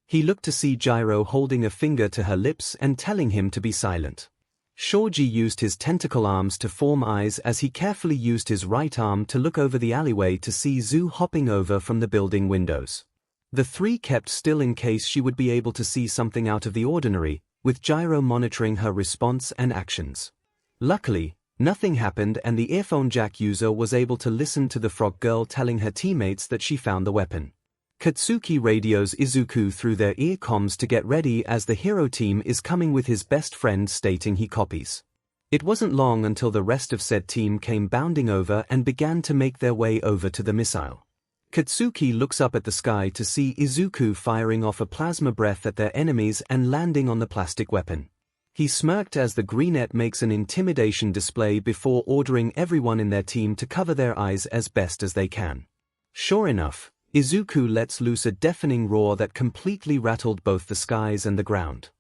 He looked to see Gyro holding a finger to her lips and telling him to be silent. Shoji used his tentacle arms to form eyes as he carefully used his right arm to look over the alleyway to see Zu hopping over from the building windows. The three kept still in case she would be able to see something out of the ordinary, with Gyro monitoring her response and actions. Luckily, nothing happened and the earphone jack user was able to listen to the frog girl telling her teammates that she found the weapon. Katsuki radios Izuku through their ear comms to get ready as the hero team is coming with his best friend stating he copies. It wasn't long until the rest of said team came bounding over and began to make their way over to the missile. Katsuki looks up at the sky to see Izuku firing off a plasma breath at their enemies and landing on the plastic weapon. He smirked as the greenette makes an intimidation display before ordering everyone in their team to cover their eyes as best as they can. Sure enough, Izuku lets loose a deafening roar that completely rattled both the skies and the ground.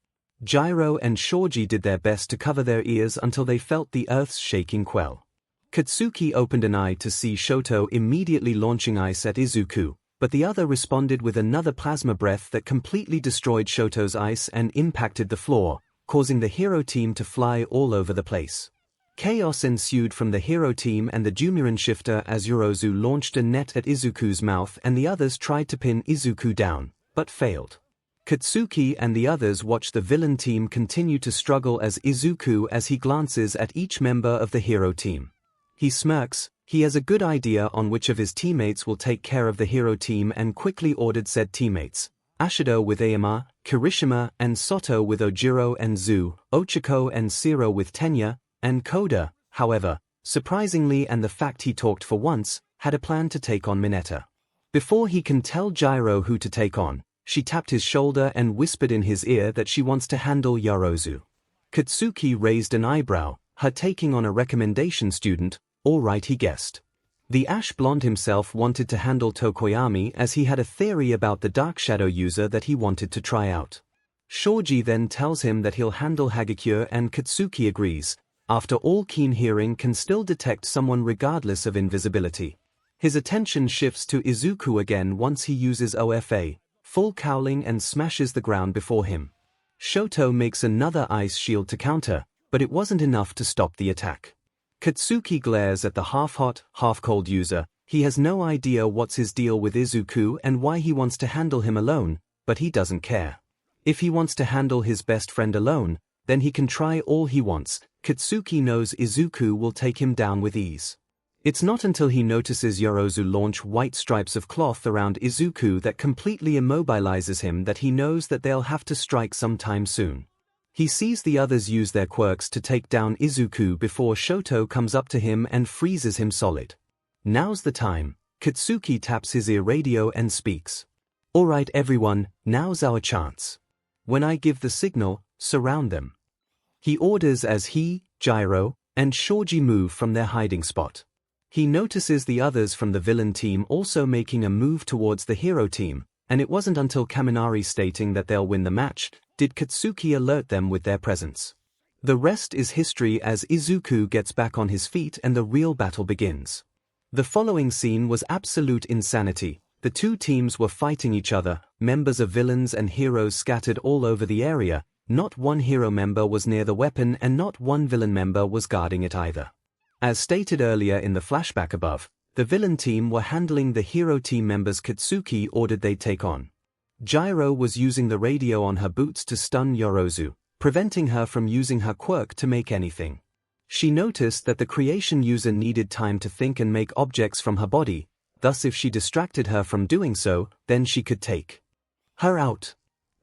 Gyro and Shoji did their best to cover their ears until they felt the earth's shaking quell. Katsuki opened an eye to see Shoto immediately launching ice at Izuku, but the other responded with another plasma breath that completely destroyed Shoto's ice and impacted the floor, causing the hero team to fly all over the place. Chaos ensued from the hero team and the Dumuren shifter as Yorozu launched a net at Izuku's mouth and the others tried to pin Izuku down, but failed. Katsuki and the others watch the villain team continue to struggle as he glances at each member of the hero team. He smirks, he has a good idea on which of his teammates will take care of the hero team and quickly ordered said teammates, Ashido with Aoyama, Kirishima and Soto with Ojiro and Zu, Ochako and Zero with Tenya, and Koda, however, surprisingly and the fact he talked for once, had a plan to take on Mineta. Before he can tell Gyro who to take on, she tapped his shoulder and whispered in his ear that she wants to handle Yorozu. Katsuki raised an eyebrow, her taking on a recommendation student, all right he guessed. The ash blonde himself wanted to handle Tokoyami as he had a theory about the Dark Shadow user that he wanted to try out. Shoji then tells him that he'll handle Hagakure and Katsuki agrees. After all, keen hearing can still detect someone regardless of invisibility. His attention shifts to Izuku again once he uses OFA, full cowling and smashes the ground before him. Shoto makes another ice shield to counter, but it wasn't enough to stop the attack. Katsuki glares at the half-hot, half-cold user. He has no idea what's his deal with Izuku and why he wants to handle him alone, but he doesn't care. If he wants to handle his best friend alone, then he can try all he wants. Katsuki knows Izuku will take him down with ease. It's not until he notices Yorozu launch white stripes of cloth around Izuku that completely immobilizes him that he knows that they'll have to strike sometime soon. He sees the others use their quirks to take down Izuku before Shoto comes up to him and freezes him solid. Now's the time. Katsuki taps his ear radio and speaks. Alright everyone, now's our chance. When I give the signal, surround them. He orders as he, Gyro, and 𝐒𝐿𝐲 move from their hiding spot. He notices the others from the villain team also making a move towards the hero team, and it wasn't until Kaminari stating that they'll win the match did Katsuki alert them with their presence. The rest is history as Izuku gets back on his feet and the real battle begins. The following scene was absolute insanity. The two teams were fighting each other, members of villains and heroes scattered all over the area, not one hero member was near the weapon and not one villain member was guarding it either. As stated earlier in the flashback above, the villain team were handling the hero team members Katsuki ordered they take on. Gyro was using the radio on her boots to stun Yorozu, preventing her from using her quirk to make anything. She noticed that the creation user needed time to think and make objects from her body, thus if she distracted her from doing so, then she could take her out.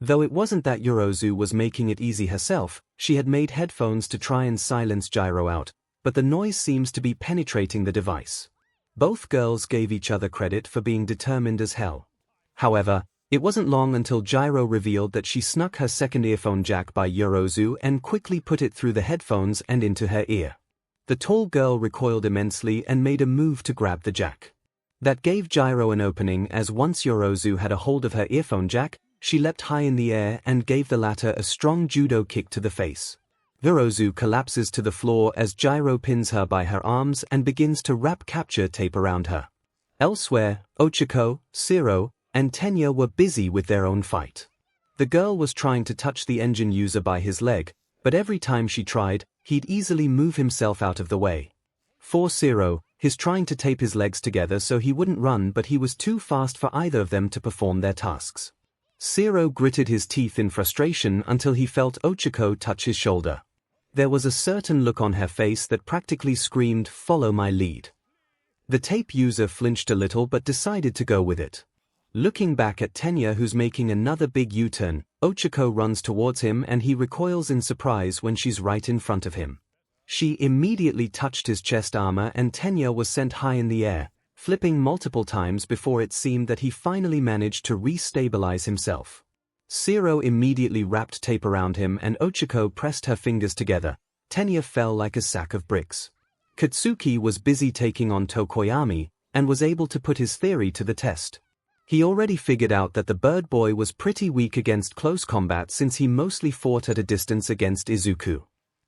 Though it wasn't that Yorozu was making it easy herself, she had made headphones to try and silence Gyro out, but the noise seems to be penetrating the device. Both girls gave each other credit for being determined as hell. However, it wasn't long until Gyro revealed that she snuck her second earphone jack by Yorozu and quickly put it through the headphones and into her ear. The tall girl recoiled immensely and made a move to grab the jack. That gave Gyro an opening as once Yorozu had a hold of her earphone jack, she leapt high in the air and gave the latter a strong judo kick to the face. Yorozu collapses to the floor as Gyro pins her by her arms and begins to wrap capture tape around her. Elsewhere, Ochako, Zero, and Tenya were busy with their own fight. The girl was trying to touch the engine user by his leg, but every time she tried, he'd easily move himself out of the way. For Zero, he's trying to tape his legs together so he wouldn't run, but he was too fast for either of them to perform their tasks. Zero gritted his teeth in frustration until he felt Ochako touch his shoulder. There was a certain look on her face that practically screamed, "Follow my lead." The tape user flinched a little but decided to go with it. Looking back at Tenya, who's making another big U-turn, Ochako runs towards him and he recoils in surprise when she's right in front of him. She immediately touched his chest armor and Tenya was sent high in the air, flipping multiple times before it seemed that he finally managed to re-stabilize himself. Zero immediately wrapped tape around him and Ochako pressed her fingers together. Tenya fell like a sack of bricks. Katsuki was busy taking on Tokoyami and was able to put his theory to the test. He already figured out that the bird boy was pretty weak against close combat since he mostly fought at a distance against Izuku.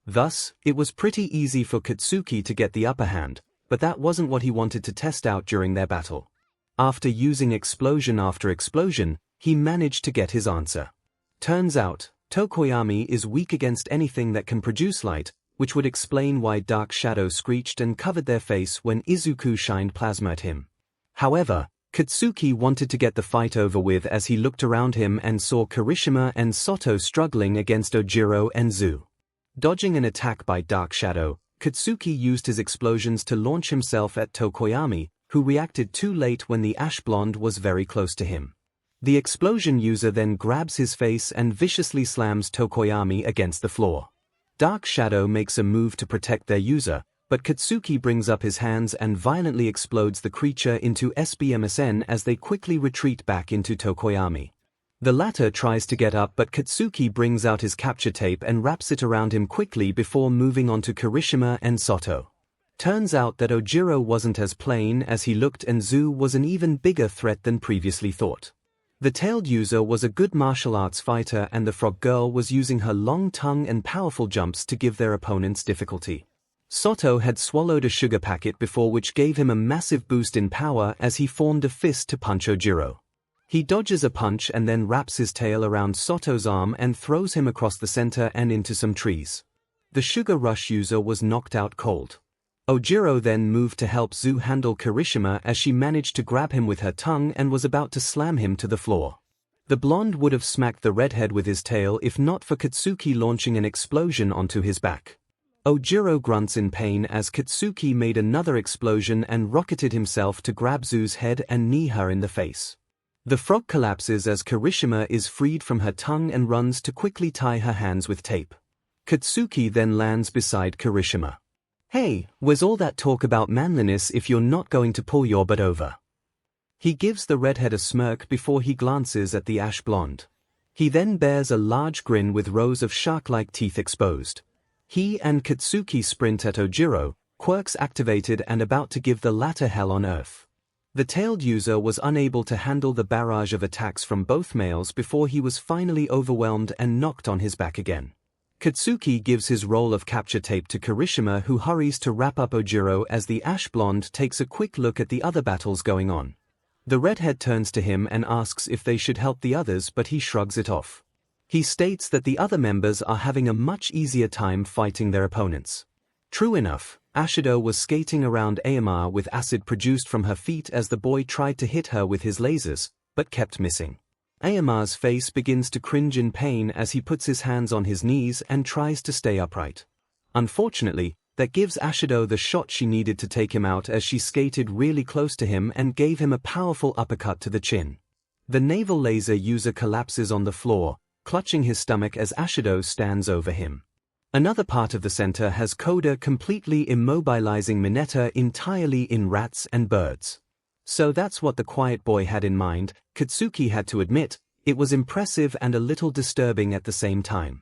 Thus, it was pretty easy for Katsuki to get the upper hand, but that wasn't what he wanted to test out during their battle. After using explosion after explosion, he managed to get his answer. Turns out, Tokoyami is weak against anything that can produce light, which would explain why Dark Shadow screeched and covered their face when Izuku shined plasma at him. However, Katsuki wanted to get the fight over with as he looked around him and saw Kirishima and Soto struggling against Ojiro and Zu. Dodging an attack by Dark Shadow, Katsuki used his explosions to launch himself at Tokoyami, who reacted too late when the ash blonde was very close to him. The explosion user then grabs his face and viciously slams Tokoyami against the floor. Dark Shadow makes a move to protect their user, but Katsuki brings up his hands and violently explodes the creature into SBMSN as they quickly retreat back into Tokoyami. The latter tries to get up but Katsuki brings out his capture tape and wraps it around him quickly before moving on to Kirishima and Soto. Turns out that Ojiro wasn't as plain as he looked and Zu was an even bigger threat than previously thought. The tailed user was a good martial arts fighter and the frog girl was using her long tongue and powerful jumps to give their opponents difficulty. Soto had swallowed a sugar packet before, which gave him a massive boost in power as he formed a fist to punch Ojiro. He dodges a punch and then wraps his tail around Soto's arm and throws him across the center and into some trees. The Sugar Rush user was knocked out cold. Ojiro then moved to help Zu handle Kirishima as she managed to grab him with her tongue and was about to slam him to the floor. The blonde would have smacked the redhead with his tail if not for Katsuki launching an explosion onto his back. Ojiro grunts in pain as Katsuki made another explosion and rocketed himself to grab Zu's head and knee her in the face. The frog collapses as Kirishima is freed from her tongue and runs to quickly tie her hands with tape. Katsuki then lands beside Kirishima. "Hey, where's all that talk about manliness if you're not going to pull your butt over?" He gives the redhead a smirk before he glances at the ash blonde. He then bears a large grin with rows of shark-like teeth exposed. He and Katsuki sprint at Ojiro, quirks activated and about to give the latter hell on earth. The tailed user was unable to handle the barrage of attacks from both males before he was finally overwhelmed and knocked on his back again. Katsuki gives his roll of capture tape to Kirishima, who hurries to wrap up Ojiro as the ash blonde takes a quick look at the other battles going on. The redhead turns to him and asks if they should help the others, but he shrugs it off. He states that the other members are having a much easier time fighting their opponents. True enough, Ashido was skating around Aomar with acid produced from her feet as the boy tried to hit her with his lasers, but kept missing. Aomar's face begins to cringe in pain as he puts his hands on his knees and tries to stay upright. Unfortunately, that gives Ashido the shot she needed to take him out as she skated really close to him and gave him a powerful uppercut to the chin. The naval laser user collapses on the floor, clutching his stomach as Ashido stands over him. Another part of the center has Koda completely immobilizing Mineta entirely in rats and birds. So that's what the quiet boy had in mind. Katsuki had to admit, it was impressive and a little disturbing at the same time.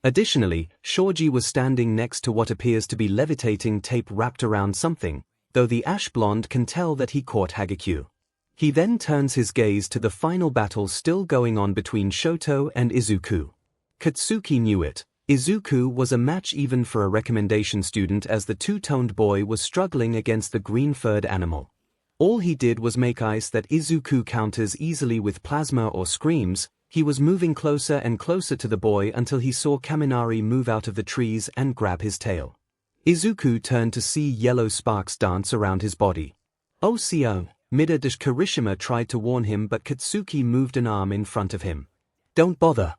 Additionally, Shoji was standing next to what appears to be levitating tape wrapped around something, though the ash blonde can tell that he caught 𝐒𝐻𝑒. He then turns his gaze to the final battle still going on between Shoto and Izuku. Katsuki knew it. Izuku was a match even for a recommendation student as the two-toned boy was struggling against the green-furred animal. All he did was make ice that Izuku counters easily with plasma or screams. He was moving closer and closer to the boy until he saw Kaminari move out of the trees and grab his tail. Izuku turned to see yellow sparks dance around his body. "Oh Seo," Kirishima tried to warn him, but Katsuki moved an arm in front of him. "Don't bother.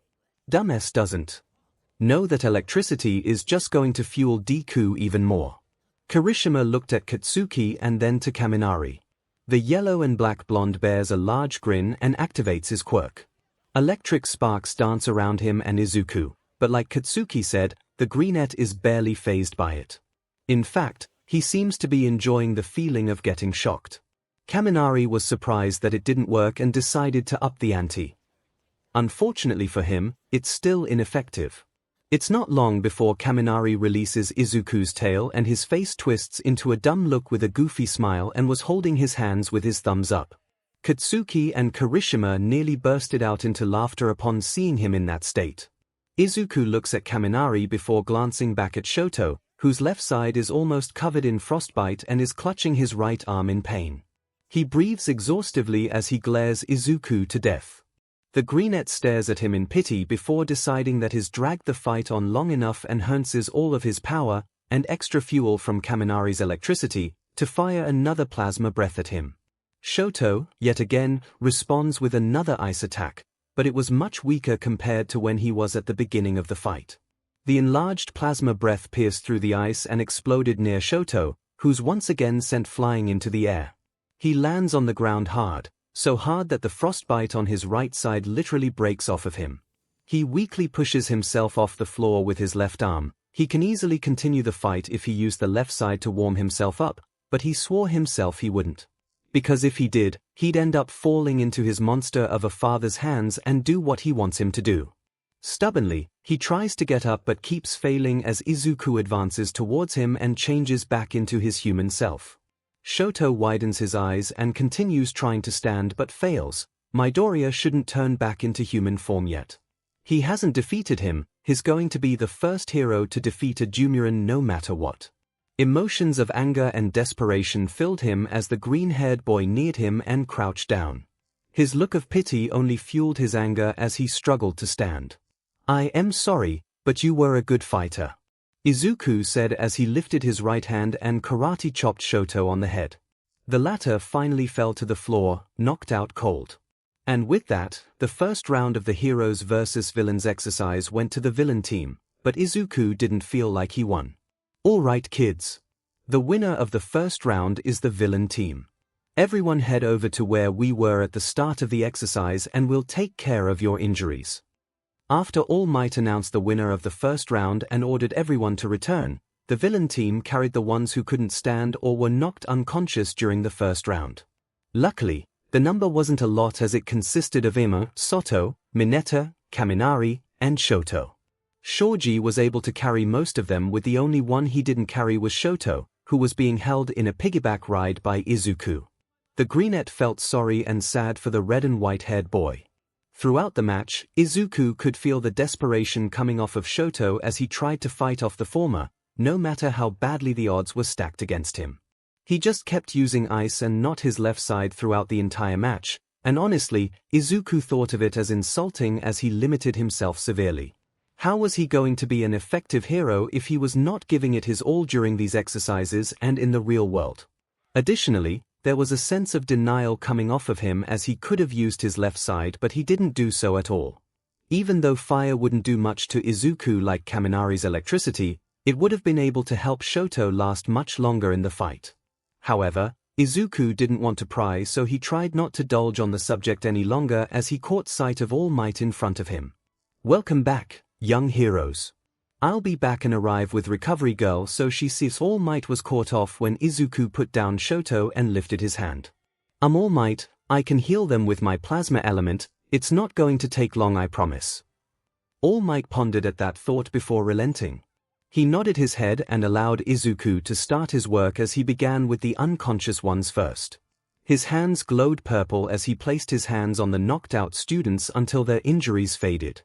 Dumbass doesn't know that electricity is just going to fuel Deku even more." Kirishima looked at Katsuki and then to Kaminari. The yellow and black blonde bears a large grin and activates his quirk. Electric sparks dance around him and Izuku, but like Katsuki said, the greenette is barely fazed by it. In fact, he seems to be enjoying the feeling of getting shocked. Kaminari was surprised that it didn't work and decided to up the ante. Unfortunately for him, it's still ineffective. It's not long before Kaminari releases Izuku's tail and his face twists into a dumb look with a goofy smile and was holding his hands with his thumbs up. Katsuki and Kirishima nearly bursted out into laughter upon seeing him in that state. Izuku looks at Kaminari before glancing back at Shoto, whose left side is almost covered in frostbite and is clutching his right arm in pain. He breathes exhaustively as he glares Izuku to death. The greenette stares at him in pity before deciding that he's dragged the fight on long enough and harnesses all of his power and extra fuel from Kaminari's electricity to fire another plasma breath at him. Shoto, yet again, responds with another ice attack, but it was much weaker compared to when he was at the beginning of the fight. The enlarged plasma breath pierced through the ice and exploded near Shoto, who's once again sent flying into the air. He lands on the ground hard, so hard that the frostbite on his right side literally breaks off of him. He weakly pushes himself off the floor with his left arm. He can easily continue the fight if he used the left side to warm himself up, but he swore himself he wouldn't. Because if he did, he'd end up falling into his monster of a father's hands and do what he wants him to do. Stubbornly, he tries to get up but keeps failing as Izuku advances towards him and changes back into his human self. Shoto widens his eyes and continues trying to stand but fails. Midoriya shouldn't turn back into human form yet. He hasn't defeated him. He's going to be the first hero to defeat a Dumuren no matter what. Emotions of anger and desperation filled him as the green-haired boy neared him and crouched down. His look of pity only fueled his anger as he struggled to stand. "I am sorry, but you were a good fighter," Izuku said as he lifted his right hand and karate chopped Shoto on the head. The latter finally fell to the floor, knocked out cold. And with that, the first round of the Heroes vs. Villains exercise went to the villain team, but Izuku didn't feel like he won. "Alright kids. The winner of the first round is the villain team. Everyone head over to where we were at the start of the exercise and we'll take care of your injuries." After All Might announced the winner of the first round and ordered everyone to return, the villain team carried the ones who couldn't stand or were knocked unconscious during the first round. Luckily, the number wasn't a lot as it consisted of Ima, Soto, Mineta, Kaminari, and Shoto. 𝐔𝐸𝐽 was able to carry most of them, with the only one he didn't carry was 𝐿𝐸𝐵, who was being held in a piggyback ride by Izuku. The Greenette felt sorry and sad for the red and white-haired boy. Throughout the match, Izuku could feel the desperation coming off of 𝐶𝐸𝐸 as he tried to fight off the former, no matter how badly the odds were stacked against him. He just kept using ice and not his left side throughout the entire match, and honestly, Izuku thought of it as insulting as he limited himself severely. How was he going to be an effective hero if he was not giving it his all during these exercises and in the real world? Additionally, there was a sense of denial coming off of him as he could have used his left side, but he didn't do so at all. Even though fire wouldn't do much to Izuku like Kaminari's electricity, it would have been able to help 𝐶𝐸𝐸 last much longer in the fight. However, Izuku didn't want to pry, so he tried not to dulge on the subject any longer as he caught sight of All Might in front of him. "Welcome back, young heroes. I'll be back and arrive with Recovery Girl," so she sees All Might was caught off when Izuku put down 𝐶𝐸𝐸𝐸 and lifted his hand. "I'm All Might, I can heal them with my plasma element, it's not going to take long, I promise." All Might pondered at that thought before relenting. He nodded his head and allowed Izuku to start his work as he began with the unconscious ones first. His hands glowed purple as he placed his hands on the knocked out students until their injuries faded.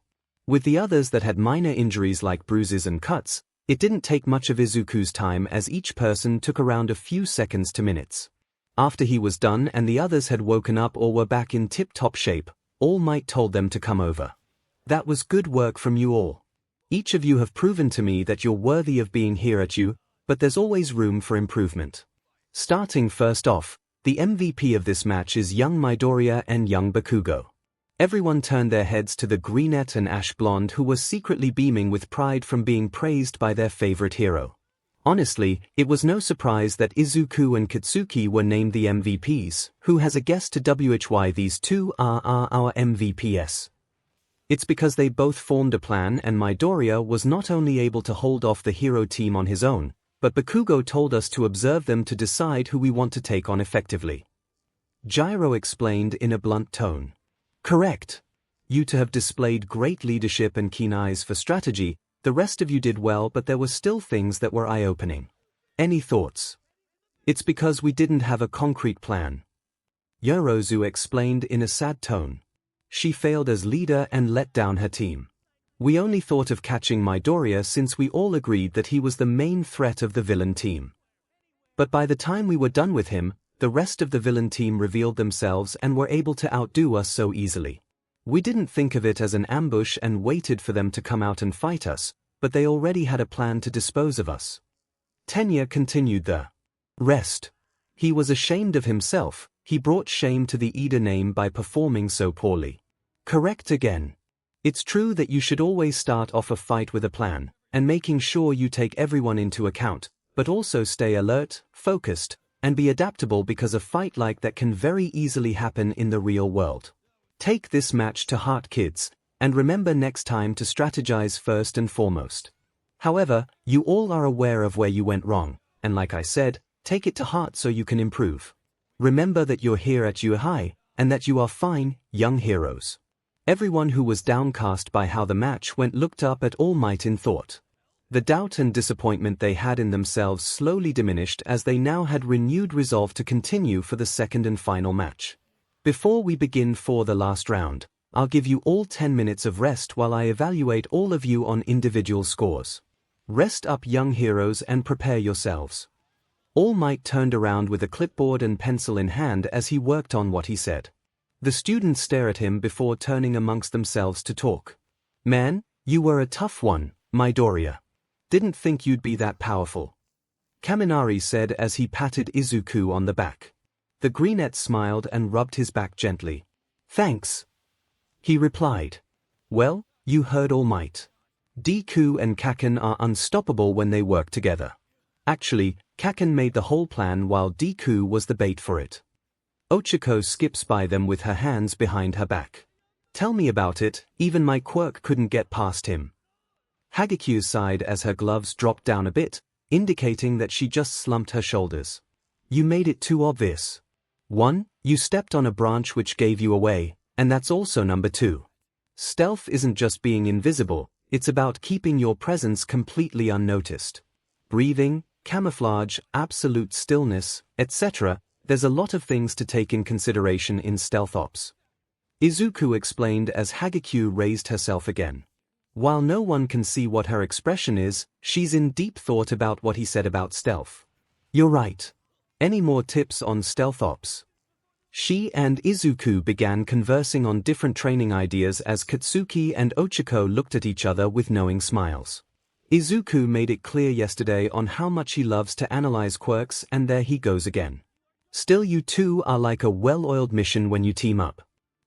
With the others that had minor injuries like bruises and cuts, it didn't take much of Izuku's time as each person took around a few seconds to minutes. After he was done and the others had woken up or were back in tip-top shape, All Might told them to come over. "That was good work from you all. Each of you have proven to me that you're worthy of being here at you, but there's always room for improvement." Starting first off, the MVP of this match is young Midoriya and young Bakugo. Everyone turned their heads to the Greenette and Ash Blonde, who were secretly beaming with pride from being praised by their favorite hero. Honestly, it was no surprise that Izuku and Katsuki were named the MVPs. Who has a guess to why these two are our MVPs? It's because they both formed a plan, and Midoriya was not only able to hold off the hero team on his own, but Bakugo told us to observe them to decide who we want to take on effectively. Gyro explained in a blunt tone. "Correct. You two have displayed great leadership and keen eyes for strategy. The rest of you did well, but there were still things that were eye-opening. Any thoughts?" "It's because we didn't have a concrete plan," Yorozu explained in a sad tone. She failed as leader and let down her team. "We only thought of catching Midoriya since we all agreed that he was the main threat of the villain team. But by the time we were done with him, the rest of the villain team revealed themselves and were able to outdo us so easily. We didn't think of it as an ambush and waited for them to come out and fight us, but they already had a plan to dispose of us." Tenya continued the rest. "He was ashamed of himself. He brought shame to the Ida name by performing so poorly." "Correct again. It's true that you should always start off a fight with a plan, and making sure you take everyone into account, but also stay alert, focused, and be adaptable because a fight like that can very easily happen in the real world. Take this match to heart, kids, and remember next time to strategize first and foremost. However, you all are aware of where you went wrong, and like I said, take it to heart so you can improve. Remember that you're here at 𝐒𝐻𝐼, and that you are fine, young heroes." Everyone who was downcast by how the match went looked up at All Might in thought. The doubt and disappointment they had in themselves slowly diminished as they now had renewed resolve to continue for the second and final match. "Before we begin for the last round, I'll give you all 10 minutes of rest while I evaluate all of you on individual scores. Rest up, young heroes, and prepare yourselves." All Might turned around with a clipboard and pencil in hand as he worked on what he said. The students stare at him before turning amongst themselves to talk. "Man, you were a tough one, Midoriya. Didn't think you'd be that powerful," Kaminari said as he patted Izuku on the back. The Greenette smiled and rubbed his back gently. "Thanks," he replied. "Well, you heard All Might. Deku and Kaken are unstoppable when they work together. Actually, Kaken made the whole plan while Deku was the bait for it. Ochako skips by them with her hands behind her back. Tell me about it, even my Quirk couldn't get past him." Hagekyu sighed as her gloves dropped down a bit, indicating that she just slumped her shoulders. "You made it too obvious. 1. You stepped on a branch which gave you away, and that's also number 2. Stealth isn't just being invisible, It's about keeping your presence completely unnoticed. Breathing, camouflage, absolute stillness, etc. There's a lot of things to take in consideration in stealth ops. Izuku explained as 𝐒𝐻𝐿 raised herself again. While no one can see what her expression is, she's in deep thought about what he said about stealth. You're right. Any more tips on stealth ops? She and Izuku began conversing on different training ideas as Katsuki and Ochako looked at each other with knowing smiles. Izuku made it clear yesterday on how much he loves to analyze quirks, and there he goes again. Still, you two are like a well-oiled mission when you team up.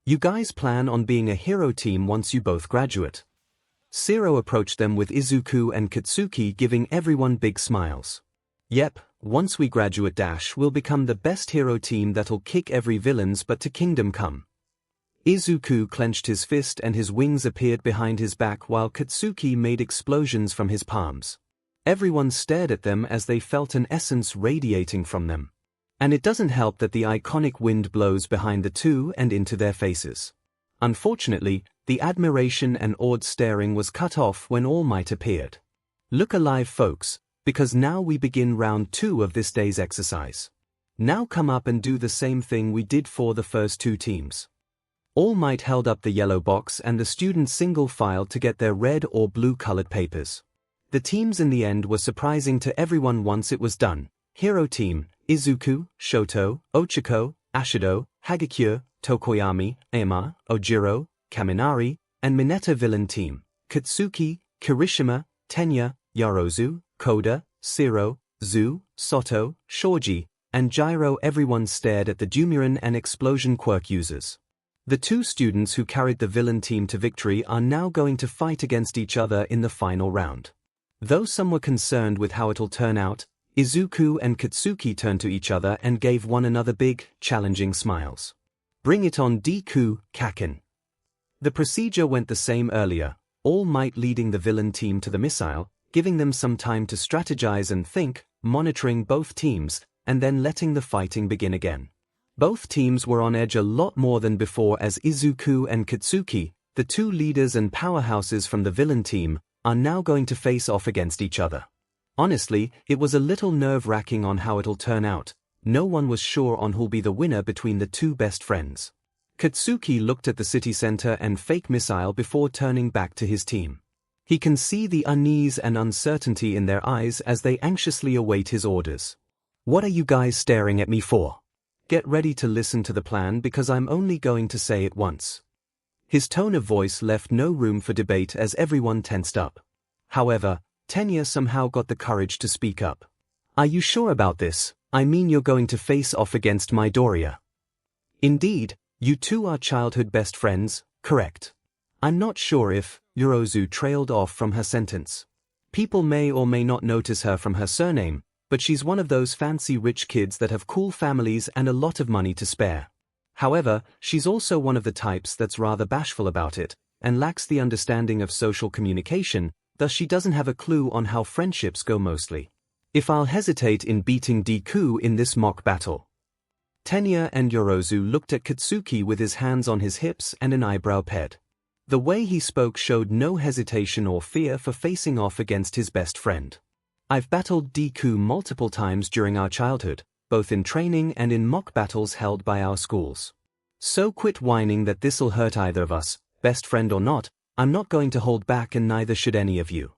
You guys plan on being a hero team once you both graduate. 𝐒𝐿 approached them with Izuku and Katsuki giving everyone big smiles. Yep, once we graduate we'll become the best hero team that'll kick every villain's butt to kingdom come. Izuku clenched his fist and his wings appeared behind his back while Katsuki made explosions from his palms. Everyone stared at them as they felt an essence radiating from them. And it doesn't help that the iconic wind blows behind the two and into their faces. Unfortunately, the admiration and awed staring was cut off when All Might appeared. Look alive, folks, because now we begin round 2 of this day's exercise. Now come up and do the same thing we did for the first 2 teams. All Might held up the yellow box and the students single filed to get their red or blue colored papers. The teams in the end were surprising to everyone once it was done. Hero team, Izuku, Shoto, Ochako, Ashido, 𝐒𝐻𝐿, Tokoyami, 𝐴𝐻𝐼, Ojiro, Kaminari, and Mineta. Villain team, Katsuki, Kirishima, Tenya, Yarozu, Koda, 𝐒𝐿, Zu, Soto, Shoji, and Gyro. Everyone stared at the Dumuren and explosion quirk users. The 2 students who carried the villain team to victory are now going to fight against each other in the final round. Though some were concerned with how it'll turn out, Izuku and Katsuki turned to each other and gave one another big, challenging smiles. Bring it on, Deku, Kaken. The procedure went the same earlier, All Might leading the villain team to the missile, giving them some time to strategize and think, monitoring both teams, and then letting the fighting begin again. Both teams were on edge a lot more than before as Izuku and Katsuki, the 2 leaders and powerhouses from the villain team, are now going to face off against each other. Honestly, it was a little nerve-wracking on how it'll turn out. No one was sure on who'll be the winner between the 2 best friends. Katsuki looked at the city center and fake missile before turning back to his team. He can see the unease and uncertainty in their eyes as they anxiously await his orders. What are you guys staring at me for? Get ready to listen to the plan because I'm only going to say it once. His tone of voice left no room for debate as everyone tensed up. However, Tenya somehow got the courage to speak up. Are you sure about this? I mean, you're going to face off against Midoriya. Indeed, you 2 are childhood best friends, correct? I'm not sure if Yarozu trailed off from her sentence. People may or may not notice her from her surname, but she's one of those fancy rich kids that have cool families and a lot of money to spare. However, she's also one of the types that's rather bashful about it, and lacks the understanding of social communication, thus she doesn't have a clue on how friendships go mostly. If I'll hesitate in beating Deku in this mock battle. Tenya and Yarozu looked at Katsuki with his hands on his hips and an eyebrow ped. The way he spoke showed no hesitation or fear for facing off against his best friend. I've battled Deku multiple times during our childhood, both in training and in mock battles held by our schools. So quit whining that this'll hurt either of us, best friend or not. I'm not going to hold back and neither should any of you.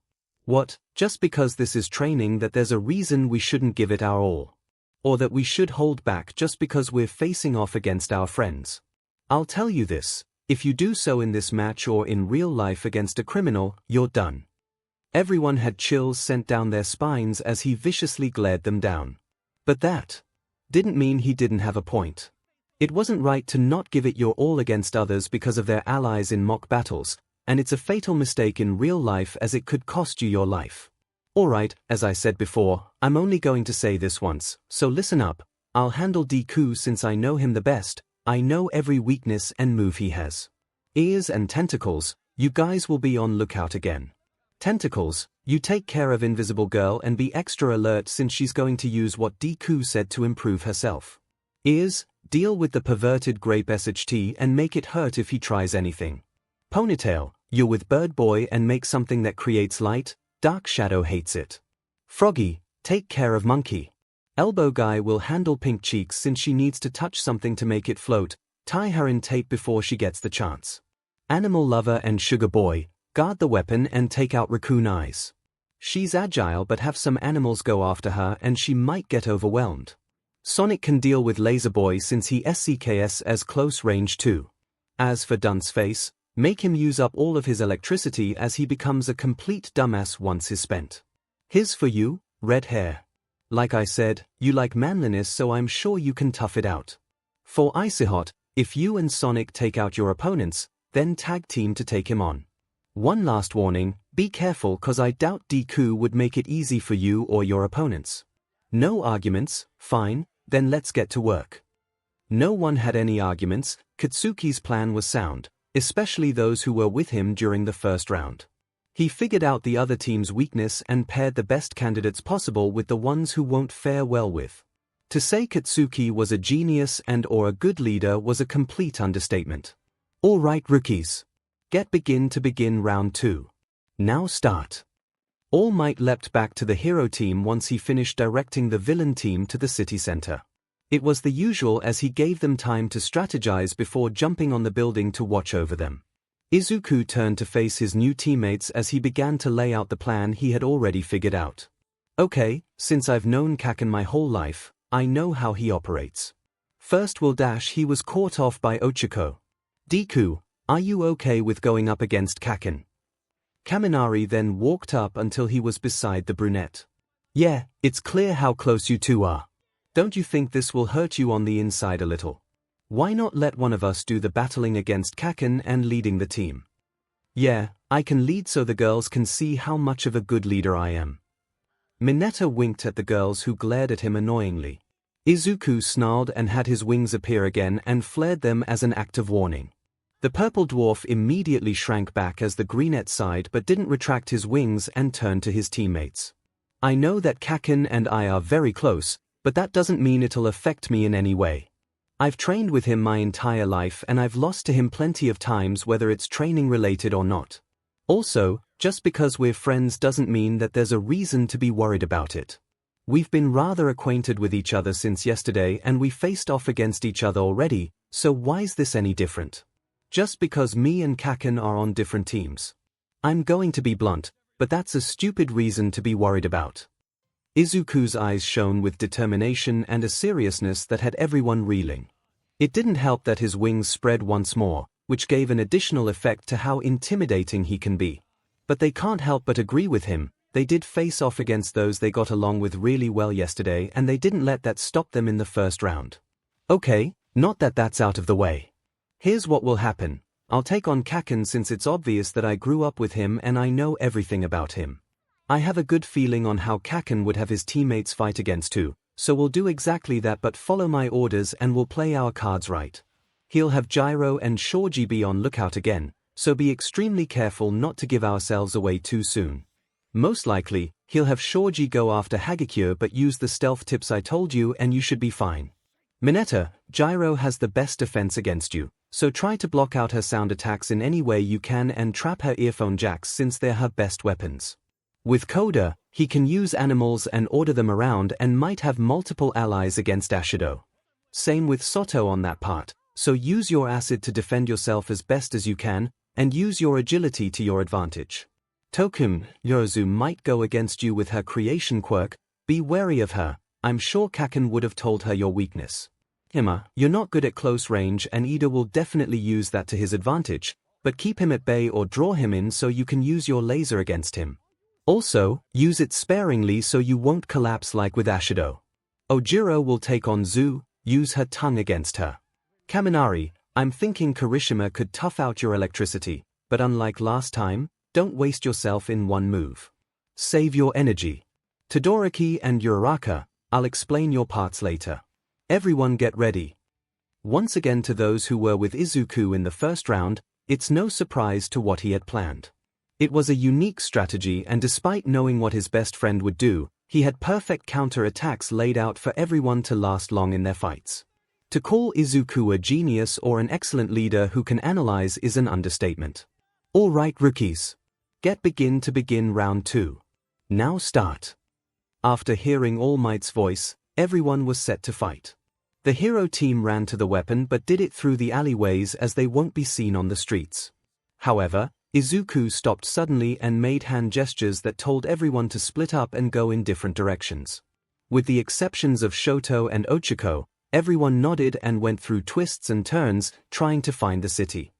What, just because this is training that there's a reason we shouldn't give it our all? Or that we should hold back just because we're facing off against our friends? I'll tell you this, if you do so in this match or in real life against a criminal, you're done. Everyone had chills sent down their spines as he viciously glared them down. But that didn't mean he didn't have a point. It wasn't right to not give it your all against others because of their allies in mock battles, and it's a fatal mistake in real life as it could cost you your life. Alright, as I said before, I'm only going to say this once, so listen up. I'll handle Deku since I know him the best. I know every weakness and move he has. Ears and tentacles, you guys will be on lookout again. Tentacles, you take care of Invisible Girl and be extra alert since she's going to use what Deku said to improve herself. Ears, deal with the perverted grape 𝐻𝐻 and make it hurt if he tries anything. Ponytail, You're with Bird Boy and make something that creates light, Dark Shadow hates it. Froggy, take care of Monkey. Elbow Guy will handle Pink Cheeks since she needs to touch something to make it float, tie her in tape before she gets the chance. Animal Lover and Sugar Boy, guard the weapon and take out Raccoon Eyes. She's agile but have some animals go after her and she might get overwhelmed. Sonic can deal with Laser Boy since he SCKS as close range too. As for Dunce Face, make him use up all of his electricity as he becomes a complete dumbass once is spent. Here's for you, Red Hair. Like I said, you like manliness so I'm sure you can tough it out. For Icy Hot, if you and Sonic take out your opponents, then tag team to take him on. One last warning, be careful cause I doubt Deku would make it easy for you or your opponents. No arguments, fine, then let's get to work. No one had any arguments, Katsuki's plan was sound, especially those who were with him during the first round. He figured out the other team's weakness and paired the best candidates possible with the ones who won't fare well with. To say Katsuki was a genius and or a good leader was a complete understatement. Alright rookies. Begin round 2. Now start. All Might leapt back to the hero team once he finished directing the villain team to the city center. It was the usual as he gave them time to strategize before jumping on the building to watch over them. Izuku turned to face his new teammates as he began to lay out the plan he had already figured out. Okay, since I've known Kaken my whole life, I know how he operates. First he was caught off by Ochako. Deku, are you okay with going up against Kaken? Kaminari then walked up until he was beside the brunette. Yeah, it's clear how close you two are. Don't you think this will hurt you on the inside a little? Why not let one of us do the battling against Kaken and leading the team? Yeah, I can lead so the girls can see how much of a good leader I am. Mineta winked at the girls who glared at him annoyingly. Izuku snarled and had his wings appear again and flared them as an act of warning. The purple dwarf immediately shrank back as the greenette sighed but didn't retract his wings and turned to his teammates. I know that Kaken and I are very close, but that doesn't mean it'll affect me in any way. I've trained with him my entire life and I've lost to him plenty of times whether it's training related or not. Also, just because we're friends doesn't mean that there's a reason to be worried about it. We've been rather acquainted with each other since yesterday and we faced off against each other already, so why's this any different? Just because me and Kaken are on different teams. I'm going to be blunt, but that's a stupid reason to be worried about. Izuku's eyes shone with determination and a seriousness that had everyone reeling. It didn't help that his wings spread once more, which gave an additional effect to how intimidating he can be. But they can't help but agree with him, they did face off against those they got along with really well yesterday and they didn't let that stop them in the first round. Okay, not that that's out of the way. Here's what will happen, I'll take on Kaken since it's obvious that I grew up with him and I know everything about him. I have a good feeling on how Kaken would have his teammates fight against too, so we'll do exactly that but follow my orders and we'll play our cards right. He'll have Gyro and Shoji be on lookout again, so be extremely careful not to give ourselves away too soon. Most likely, he'll have Shoji go after 𝐒𝐻𝐿 but use the stealth tips I told you and you should be fine. Mineta, Gyro has the best defense against you, so try to block out her sound attacks in any way you can and trap her earphone jacks since they're her best weapons. With Koda, he can use animals and order them around and might have multiple allies against Ashido. Same with Soto on that part, so use your acid to defend yourself as best as you can, and use your agility to your advantage. Tokum, Yorozu might go against you with her creation quirk, be wary of her, I'm sure Kaken would have told her your weakness. Hima, you're not good at close range and Ida will definitely use that to his advantage, but keep him at bay or draw him in so you can use your laser against him. Also, use it sparingly so you won't collapse like with Ashido. Ojiro will take on Zu, use her tongue against her. Kaminari, I'm thinking Kirishima could tough out your electricity, but unlike last time, don't waste yourself in one move. Save your energy. Todoroki and Uraraka, I'll explain your parts later. Everyone get ready. Once again to those who were with Izuku in the first round, it's no surprise to what he had planned. It was a unique strategy and despite knowing what his best friend would do, he had perfect counter-attacks laid out for everyone to last long in their fights. To call Izuku a genius or an excellent leader who can analyze is an understatement. Alright rookies. Begin round 2. Now start. After hearing All Might's voice, everyone was set to fight. The hero team ran to the weapon but did it through the alleyways as they won't be seen on the streets. However, Izuku stopped suddenly and made hand gestures that told everyone to split up and go in different directions. With the exceptions of Shoto and Ochako, everyone nodded and went through twists and turns, trying to find the city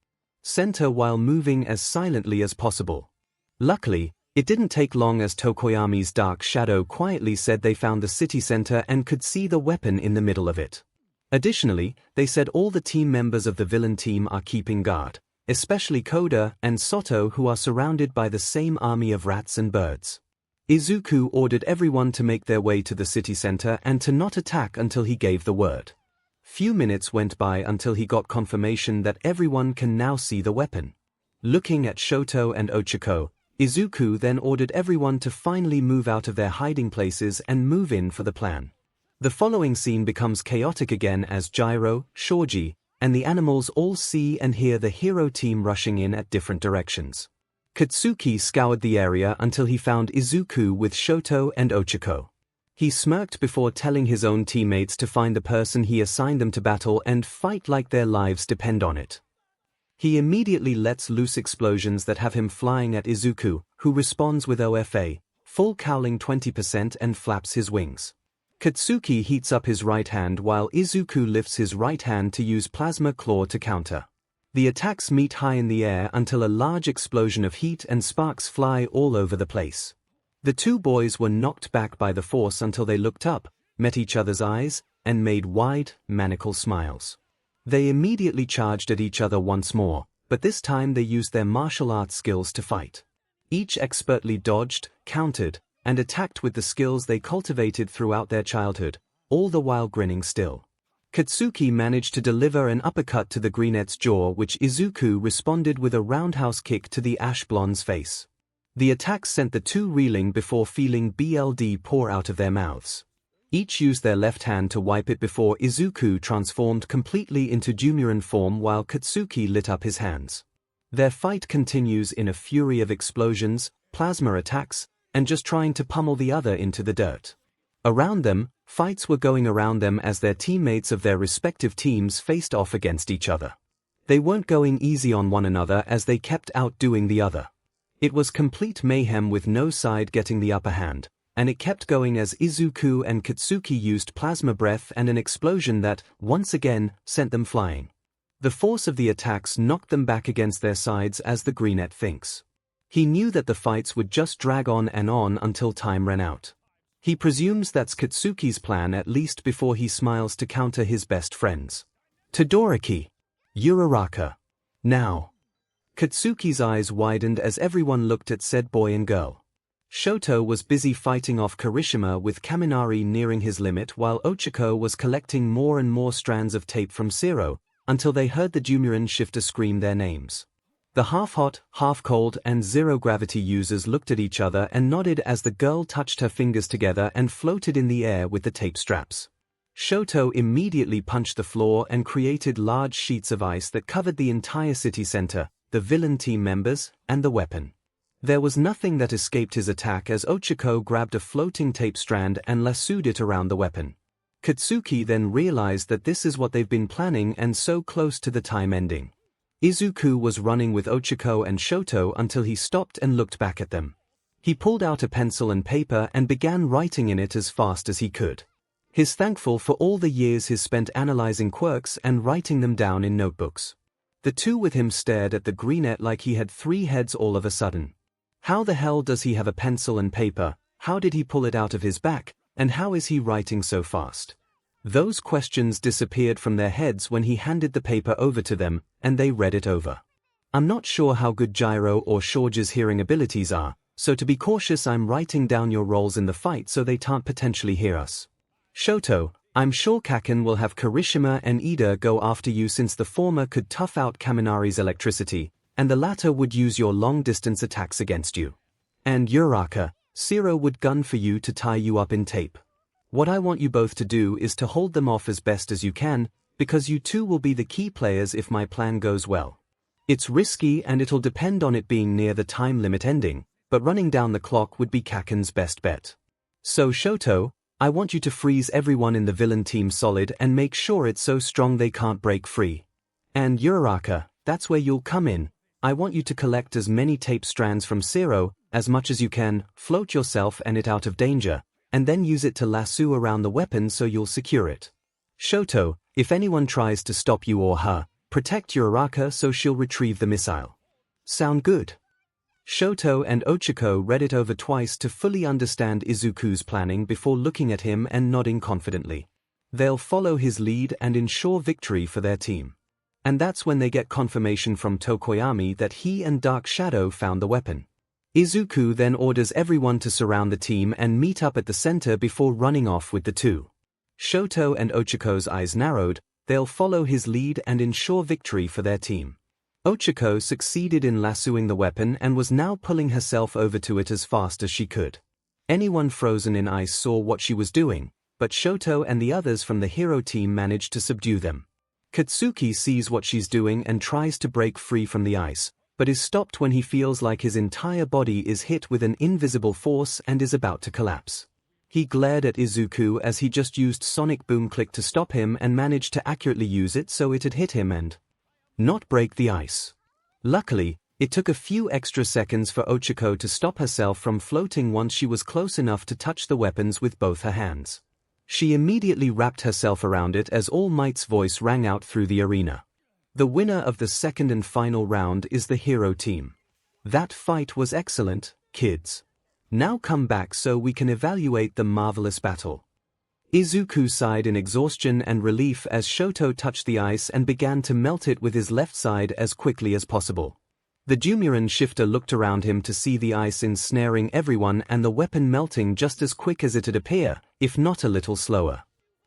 center while moving as silently as possible. Luckily, it didn't take long as Tokoyami's dark shadow quietly said they found the city center and could see the weapon in the middle of it. Additionally, they said all the team members of the villain team are keeping guard, especially Koda and Soto, who are surrounded by the same army of rats and birds. Izuku ordered everyone to make their way to the city center and to not attack until he gave the word. Few minutes went by until he got confirmation that everyone can now see the weapon. Looking at Shoto and Ochako, Izuku then ordered everyone to finally move out of their hiding places and move in for the plan. The following scene becomes chaotic again as Gyro, Shoji, and the animals all see and hear the hero team rushing in at different directions. Katsuki scoured the area until he found Izuku with Shoto and Ochako. He smirked before telling his own teammates to find the person he assigned them to battle and fight like their lives depend on it. He immediately lets loose explosions that have him flying at Izuku, who responds with OFA, full cowling 20% and flaps his wings. Katsuki heats up his right hand while Izuku lifts his right hand to use Plasma Claw to counter. The attacks meet high in the air until a large explosion of heat and sparks fly all over the place. The two boys were knocked back by the force until they looked up, met each other's eyes, and made wide, maniacal smiles. They immediately charged at each other once more, but this time they used their martial arts skills to fight. Each expertly dodged, countered, and attacked with the skills they cultivated throughout their childhood, all the while grinning still. Katsuki managed to deliver an uppercut to the brunette's jaw, which Izuku responded with a roundhouse kick to the ash blonde's face. The attack sent the two reeling before feeling blood pour out of their mouths. Each used their left hand to wipe it before Izuku transformed completely into Dumuren form while Katsuki lit up his hands. Their fight continues in a fury of explosions, plasma attacks, and just trying to pummel the other into the dirt. Around them, fights were going around them as their teammates of their respective teams faced off against each other. They weren't going easy on one another as they kept outdoing the other. It was complete mayhem with no side getting the upper hand, and it kept going as Izuku and Katsuki used plasma breath and an explosion that, once again, sent them flying. The force of the attacks knocked them back against their sides as the brunette thinks. He knew that the fights would just drag on until time ran out. He presumes that's Katsuki's plan at least before he smiles to counter his best friends. Todoroki. Uraraka. Now. Katsuki's eyes widened as everyone looked at said boy and girl. Shoto was busy fighting off Kirishima with Kaminari nearing his limit while Ochako was collecting more and more strands of tape from 𝐤𝐸 until they heard the Dumuren shifter scream their names. The half-hot, half-cold and zero-gravity users looked at each other and nodded as the girl touched her fingers together and floated in the air with the tape straps. Shoto immediately punched the floor and created large sheets of ice that covered the entire city center, the villain team members, and the weapon. There was nothing that escaped his attack as Ochako grabbed a floating tape strand and lassoed it around the weapon. Katsuki then realized that this is what they've been planning and so close to the time ending. Izuku was running with Ochako and Shoto until he stopped and looked back at them. He pulled out a pencil and paper and began writing in it as fast as he could. He's thankful for all the years he's spent analyzing quirks and writing them down in notebooks. The two with him stared at the brunette like he had three heads all of a sudden. How the hell does he have a pencil and paper, how did he pull it out of his back, and how is he writing so fast? Those questions disappeared from their heads when he handed the paper over to them, and they read it over. I'm not sure how good Gyro or Shoji's hearing abilities are, so to be cautious I'm writing down your roles in the fight so they can't potentially hear us. Shoto, I'm sure Kaken will have Kirishima and Ida go after you since the former could tough out Kaminari's electricity, and the latter would use your long-distance attacks against you. And Uraraka, 𝐤𝐸 would gun for you to tie you up in tape. What I want you both to do is to hold them off as best as you can, because you two will be the key players if my plan goes well. It's risky and it'll depend on it being near the time limit ending, but running down the clock would be Kaken's best bet. So Shoto, I want you to freeze everyone in the villain team solid and make sure it's so strong they can't break free. And Uraraka, that's where you'll come in. I want you to collect as many tape strands from 𝐤𝐸 as much as you can, float yourself and it out of danger, and then use it to lasso around the weapon so you'll secure it. Shoto, if anyone tries to stop you or her, protect Uraraka so she'll retrieve the missile. Sound good? Shoto and 𝐭𝐻𝐼𝐾o read it over twice to fully understand Izuku's planning before looking at him and nodding confidently. They'll follow his lead and ensure victory for their team. And that's when they get confirmation from Tokoyami that he and Dark Shadow found the weapon. Izuku then orders everyone to surround the team and meet up at the center before running off with the two. Shoto and 𝐭𝐻𝐼𝐾o's eyes narrowed. They'll follow his lead and ensure victory for their team. 𝐭𝐻𝐼𝐾o succeeded in lassoing the weapon and was now pulling herself over to it as fast as she could. Anyone frozen in ice saw what she was doing, but Shoto and the others from the hero team managed to subdue them. Katsuki sees what she's doing and tries to break free from the ice, but is stopped when he feels like his entire body is hit with an invisible force and is about to collapse. He glared at Izuku as he just used Sonic Boom Click to stop him and managed to accurately use it so it had hit him and not break the ice. Luckily, it took a few extra seconds for 𝐭𝐻𝐼𝐾o to stop herself from floating once she was close enough to touch the weapons with both her hands. She immediately wrapped herself around it as All Might's voice rang out through the arena. The winner of the second and final round is the hero team. That fight was excellent, kids. Now come back so we can evaluate the marvelous battle. Izuku sighed in exhaustion and relief as Shoto touched the ice and began to melt it with his left side as quickly as possible. The Dumuren shifter looked around him to see the ice ensnaring everyone and the weapon melting just as quick as it'd appear, if not a little slower.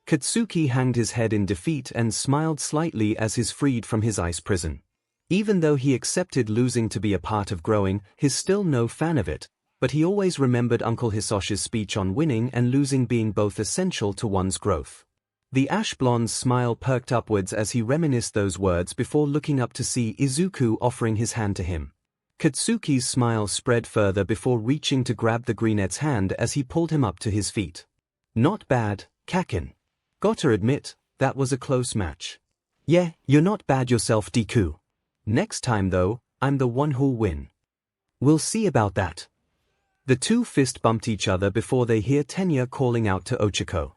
Katsuki hanged his head in defeat and smiled slightly as he's freed from his ice prison. Even though he accepted losing to be a part of growing, he's still no fan of it. But he always remembered Uncle Hisoshi's speech on winning and losing being both essential to one's growth. The ash-blonde's smile perked upwards as he reminisced those words before looking up to see Izuku offering his hand to him. Katsuki's smile spread further before reaching to grab the greenette's hand as he pulled him up to his feet. Not bad, Kaken. Gotta admit, that was a close match. Yeah, you're not bad yourself, Deku. Next time though, I'm the one who'll win. We'll see about that. The two fist bumped each other before they hear Tenya calling out to 𝐭𝐻𝐼𝐾o.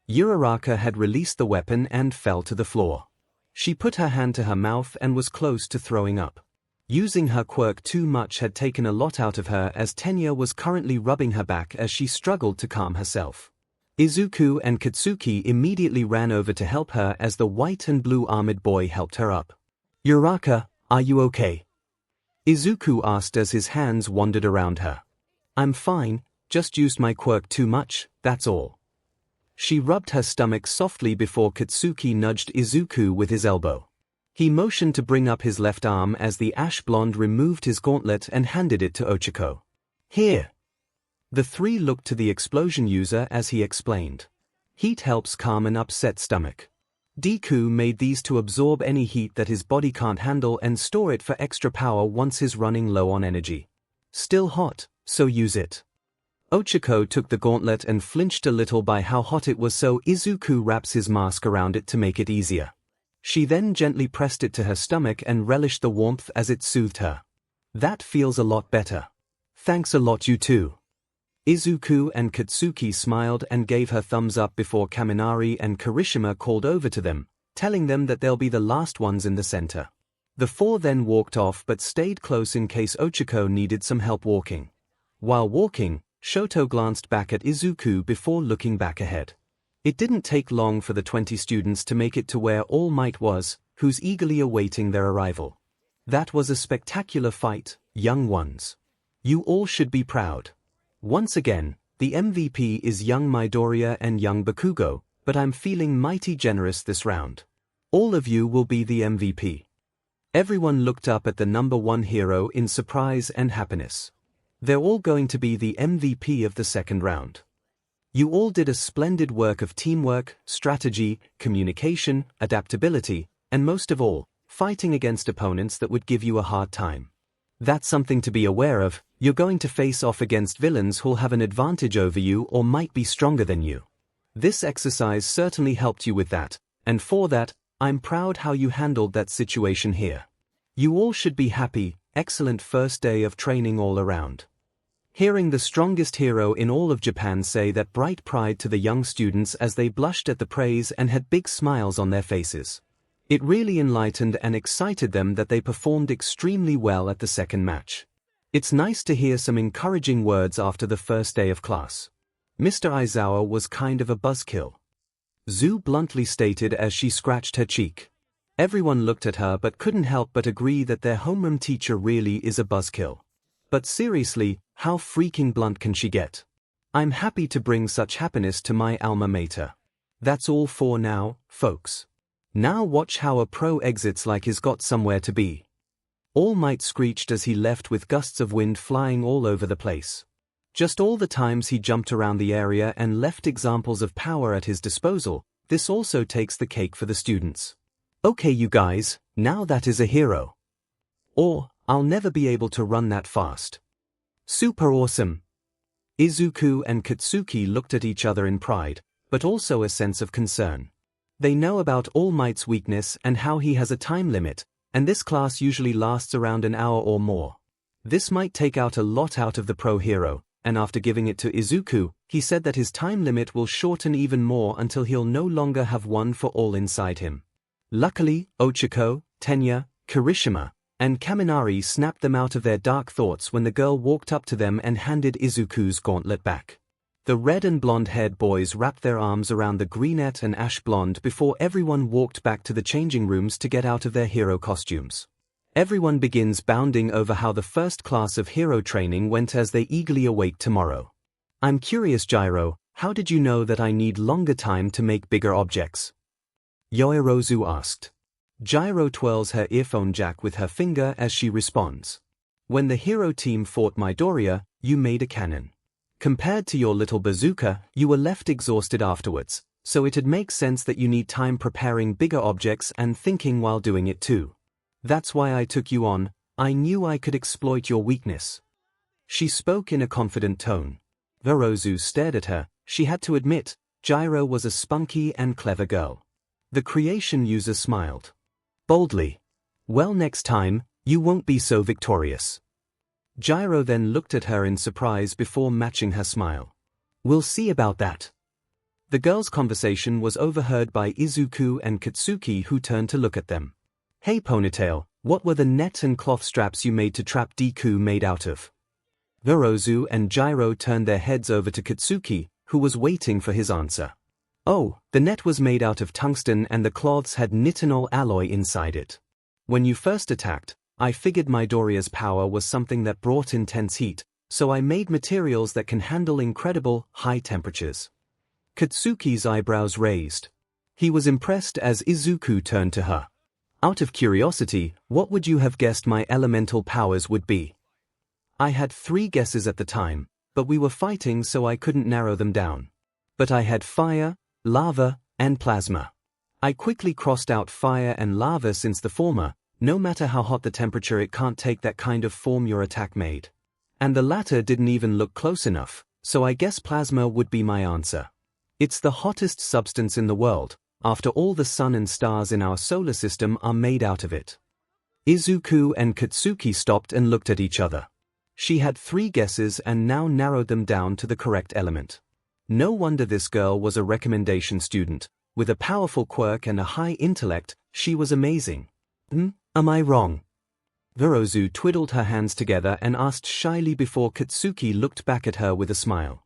Uraraka had released the weapon and fell to the floor. She put her hand to her mouth and was close to throwing up. Using her quirk too much had taken a lot out of her as Tenya was currently rubbing her back as she struggled to calm herself. Izuku and Katsuki immediately ran over to help her as the white and blue armored boy helped her up. Uraraka, are you okay? Izuku asked as his hands wandered around her. I'm fine, just used my quirk too much, that's all. She rubbed her stomach softly before Katsuki nudged Izuku with his elbow. He motioned to bring up his left arm as the ash blonde removed his gauntlet and handed it to 𝐭𝐻𝐼𝐾o. Here. The three looked to the explosion user as he explained. Heat helps calm an upset stomach. Deku made these to absorb any heat that his body can't handle and store it for extra power once he's running low on energy. Still hot, so use it. 𝐭𝐻𝐼𝐾o took the gauntlet and flinched a little by how hot it was, so Izuku wraps his mask around it to make it easier. She then gently pressed it to her stomach and relished the warmth as it soothed her. That feels a lot better. Thanks a lot, you too. Izuku and Katsuki smiled and gave her thumbs up before Kaminari and Kirishima called over to them, telling them that they'll be the last ones in the center. The four then walked off but stayed close in case 𝐭𝐻𝐼𝐾o needed some help walking. While walking, Shoto glanced back at Izuku before looking back ahead. It didn't take long for the 20 students to make it to where All Might was, who's eagerly awaiting their arrival. That was a spectacular fight, young ones. You all should be proud. Once again, the MVP is young Midoriya and young Bakugo, but I'm feeling mighty generous this round. All of you will be the MVP. Everyone looked up at the number one hero in surprise and happiness. They're all going to be the MVP of the second round. You all did a splendid work of teamwork, strategy, communication, adaptability, and most of all, fighting against opponents that would give you a hard time. That's something to be aware of. You're going to face off against villains who'll have an advantage over you or might be stronger than you. This exercise certainly helped you with that, and for that, I'm proud how you handled that situation here. You all should be happy. Excellent first day of training all around. Hearing the strongest hero in all of Japan say that bright pride to the young students as they blushed at the praise and had big smiles on their faces. It really enlightened and excited them that they performed extremely well at the second match. It's nice to hear some encouraging words after the first day of class. Mr. Aizawa was kind of a buzzkill. Zu bluntly stated as she scratched her cheek. Everyone looked at her but couldn't help but agree that their homeroom teacher really is a buzzkill. But seriously, how freaking blunt can she get? I'm happy to bring such happiness to my alma mater. That's all for now, folks. Now watch how a pro exits like he's got somewhere to be. All Might screeched as he left with gusts of wind flying all over the place. Just all the times he jumped around the area and left examples of power at his disposal, this also takes the cake for the students. Okay you guys, now that is a hero. Or, I'll never be able to run that fast. Super awesome. Izuku and Katsuki looked at each other in pride, but also a sense of concern. They know about All Might's weakness and how he has a time limit, and this class usually lasts around an hour or more. This might take out a lot out of the pro hero, and after giving it to Izuku, he said that his time limit will shorten even more until he'll no longer have one for all inside him. Luckily, Ochako, Tenya, Kirishima, and Kaminari snapped them out of their dark thoughts when the girl walked up to them and handed Izuku's gauntlet back. The red and blonde-haired boys wrapped their arms around the brunette and ash blonde before everyone walked back to the changing rooms to get out of their hero costumes. Everyone begins bounding over how the first class of hero training went as they eagerly await tomorrow. I'm curious, Gyro, how did you know that I need longer time to make bigger objects? Yoirozu asked. Gyro twirls her earphone jack with her finger as she responds. When the hero team fought Midoriya, you made a cannon. Compared to your little bazooka, you were left exhausted afterwards, so it'd make sense that you need time preparing bigger objects and thinking while doing it too. That's why I took you on. I knew I could exploit your weakness. She spoke in a confident tone. Yoirozu stared at her. She had to admit, Gyro was a spunky and clever girl. The creation user smiled. Boldly. Well, next time, you won't be so victorious. Gyro then looked at her in surprise before matching her smile. We'll see about that. The girls' conversation was overheard by Izuku and Katsuki, who turned to look at them. Hey Ponytail, what were the net and cloth straps you made to trap Deku made out of? Yoirozu and Gyro turned their heads over to Katsuki, who was waiting for his answer. Oh, the net was made out of tungsten and the cloths had nitinol alloy inside it. When you first attacked, I figured Midoriya's power was something that brought intense heat, so I made materials that can handle incredible, high temperatures. Katsuki's eyebrows raised. He was impressed as Izuku turned to her. Out of curiosity, what would you have guessed my elemental powers would be? I had 3 guesses at the time, but we were fighting so I couldn't narrow them down. But I had fire, lava, and plasma. I quickly crossed out fire and lava since the former, no matter how hot the temperature, it can't take that kind of form your attack made. And the latter didn't even look close enough, so I guess plasma would be my answer. It's the hottest substance in the world. After all, the sun and stars in our solar system are made out of it. Izuku and Katsuki stopped and looked at each other. She had 3 guesses and now narrowed them down to the correct element. No wonder this girl was a recommendation student. With a powerful quirk and a high intellect, she was amazing. Am I wrong? Yoirozu twiddled her hands together and asked shyly before Katsuki looked back at her with a smile.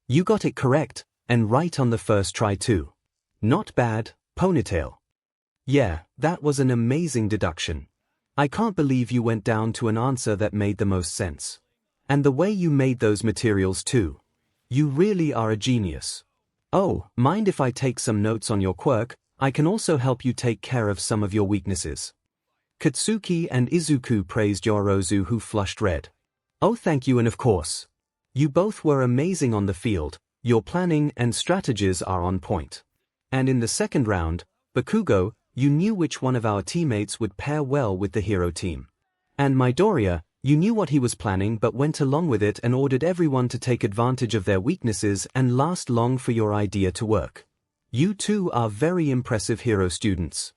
You got it correct, and right on the first try too. Not bad, Ponytail. Yeah, that was an amazing deduction. I can't believe you went down to an answer that made the most sense. And the way you made those materials too. You really are a genius. Oh, mind if I take some notes on your quirk? I can also help you take care of some of your weaknesses. Katsuki and Izuku praised Yoirozu, who flushed red. Oh, thank you, and of course. You both were amazing on the field. Your planning and strategies are on point. And in the second round, Bakugo, you knew which one of our teammates would pair well with the hero team. And Midoriya, you knew what he was planning but went along with it and ordered everyone to take advantage of their weaknesses and last long for your idea to work. You two are very impressive hero students.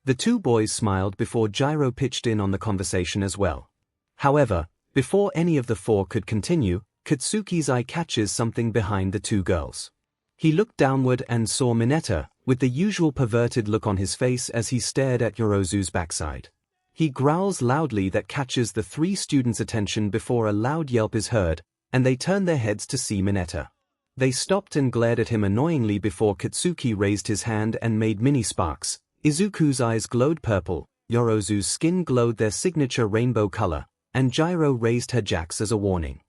The two boys smiled before Gyro pitched in on the conversation as well. However, before any of the four could continue, Katsuki's eye catches something behind the two girls. He looked downward and saw Mineta, with the usual perverted look on his face as he stared at Yorozu's backside. He growls loudly that catches the three students' attention before a loud yelp is heard, and they turn their heads to see Mineta. They stopped and glared at him annoyingly before Katsuki raised his hand and made mini sparks. Izuku's eyes glowed purple, Yorozu's skin glowed their signature rainbow color, and Gyro raised her jacks as a warning.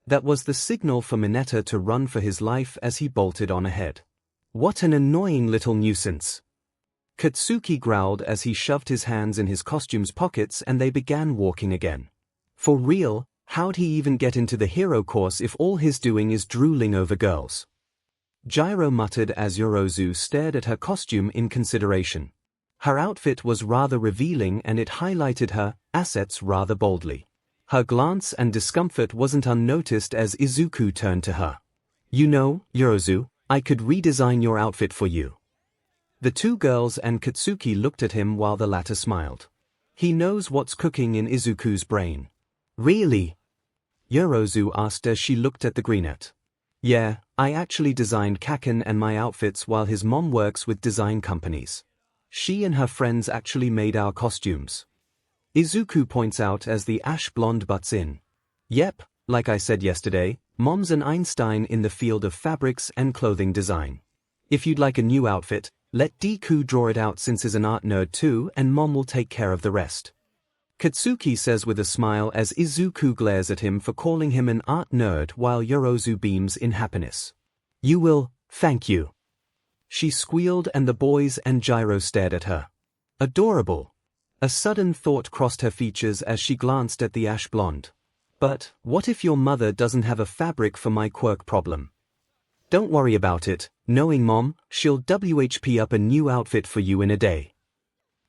That was the signal for Mineta to run for his life as he bolted on ahead. What an annoying little nuisance! Katsuki growled as he shoved his hands in his costume's pockets and they began walking again. For real, how'd he even get into the hero course if all he's doing is drooling over girls? Gyro muttered as Yorozu stared at her costume in consideration. Her outfit was rather revealing and it highlighted her assets rather boldly. Her glance and discomfort wasn't unnoticed as Izuku turned to her. You know, Yorozu, I could redesign your outfit for you. The two girls and Katsuki looked at him while the latter smiled. He knows what's cooking in Izuku's brain. Really? Yorozu asked as she looked at the greenette. Yeah, I actually designed Kaken and my outfits while his mom works with design companies. She and her friends actually made our costumes. Izuku points out as the ash blonde butts in. Yep, like I said yesterday, Mom's an Einstein in the field of fabrics and clothing design. If you'd like a new outfit, let Deku draw it out since he's an art nerd too and Mom will take care of the rest. Katsuki says with a smile as Izuku glares at him for calling him an art nerd while Yorozu beams in happiness. You will, thank you. She squealed and the boys and Gyro stared at her. Adorable. A sudden thought crossed her features as she glanced at the ash blonde. But, what if your mother doesn't have a fabric for my quirk problem? Don't worry about it, knowing Mom, she'll WHP up a new outfit for you in a day.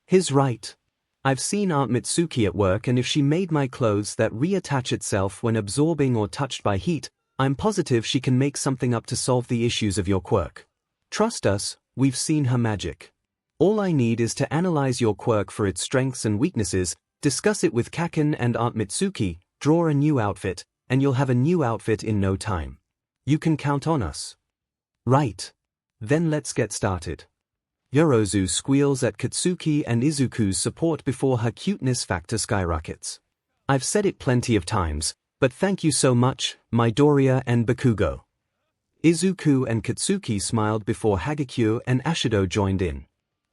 He's right. I've seen Aunt Mitsuki at work and if she made my clothes that reattach itself when absorbing or touched by heat, I'm positive she can make something up to solve the issues of your quirk. Trust us, we've seen her magic. All I need is to analyze your quirk for its strengths and weaknesses, discuss it with Kaken and Aunt Mitsuki, draw a new outfit, and you'll have a new outfit in no time. You can count on us. Right. Then let's get started. Yorozu squeals at Katsuki and Izuku's support before her cuteness factor skyrockets. I've said it plenty of times, but thank you so much, Midoriya and Bakugo. Izuku and Katsuki smiled before Hagekyo and Ashido joined in.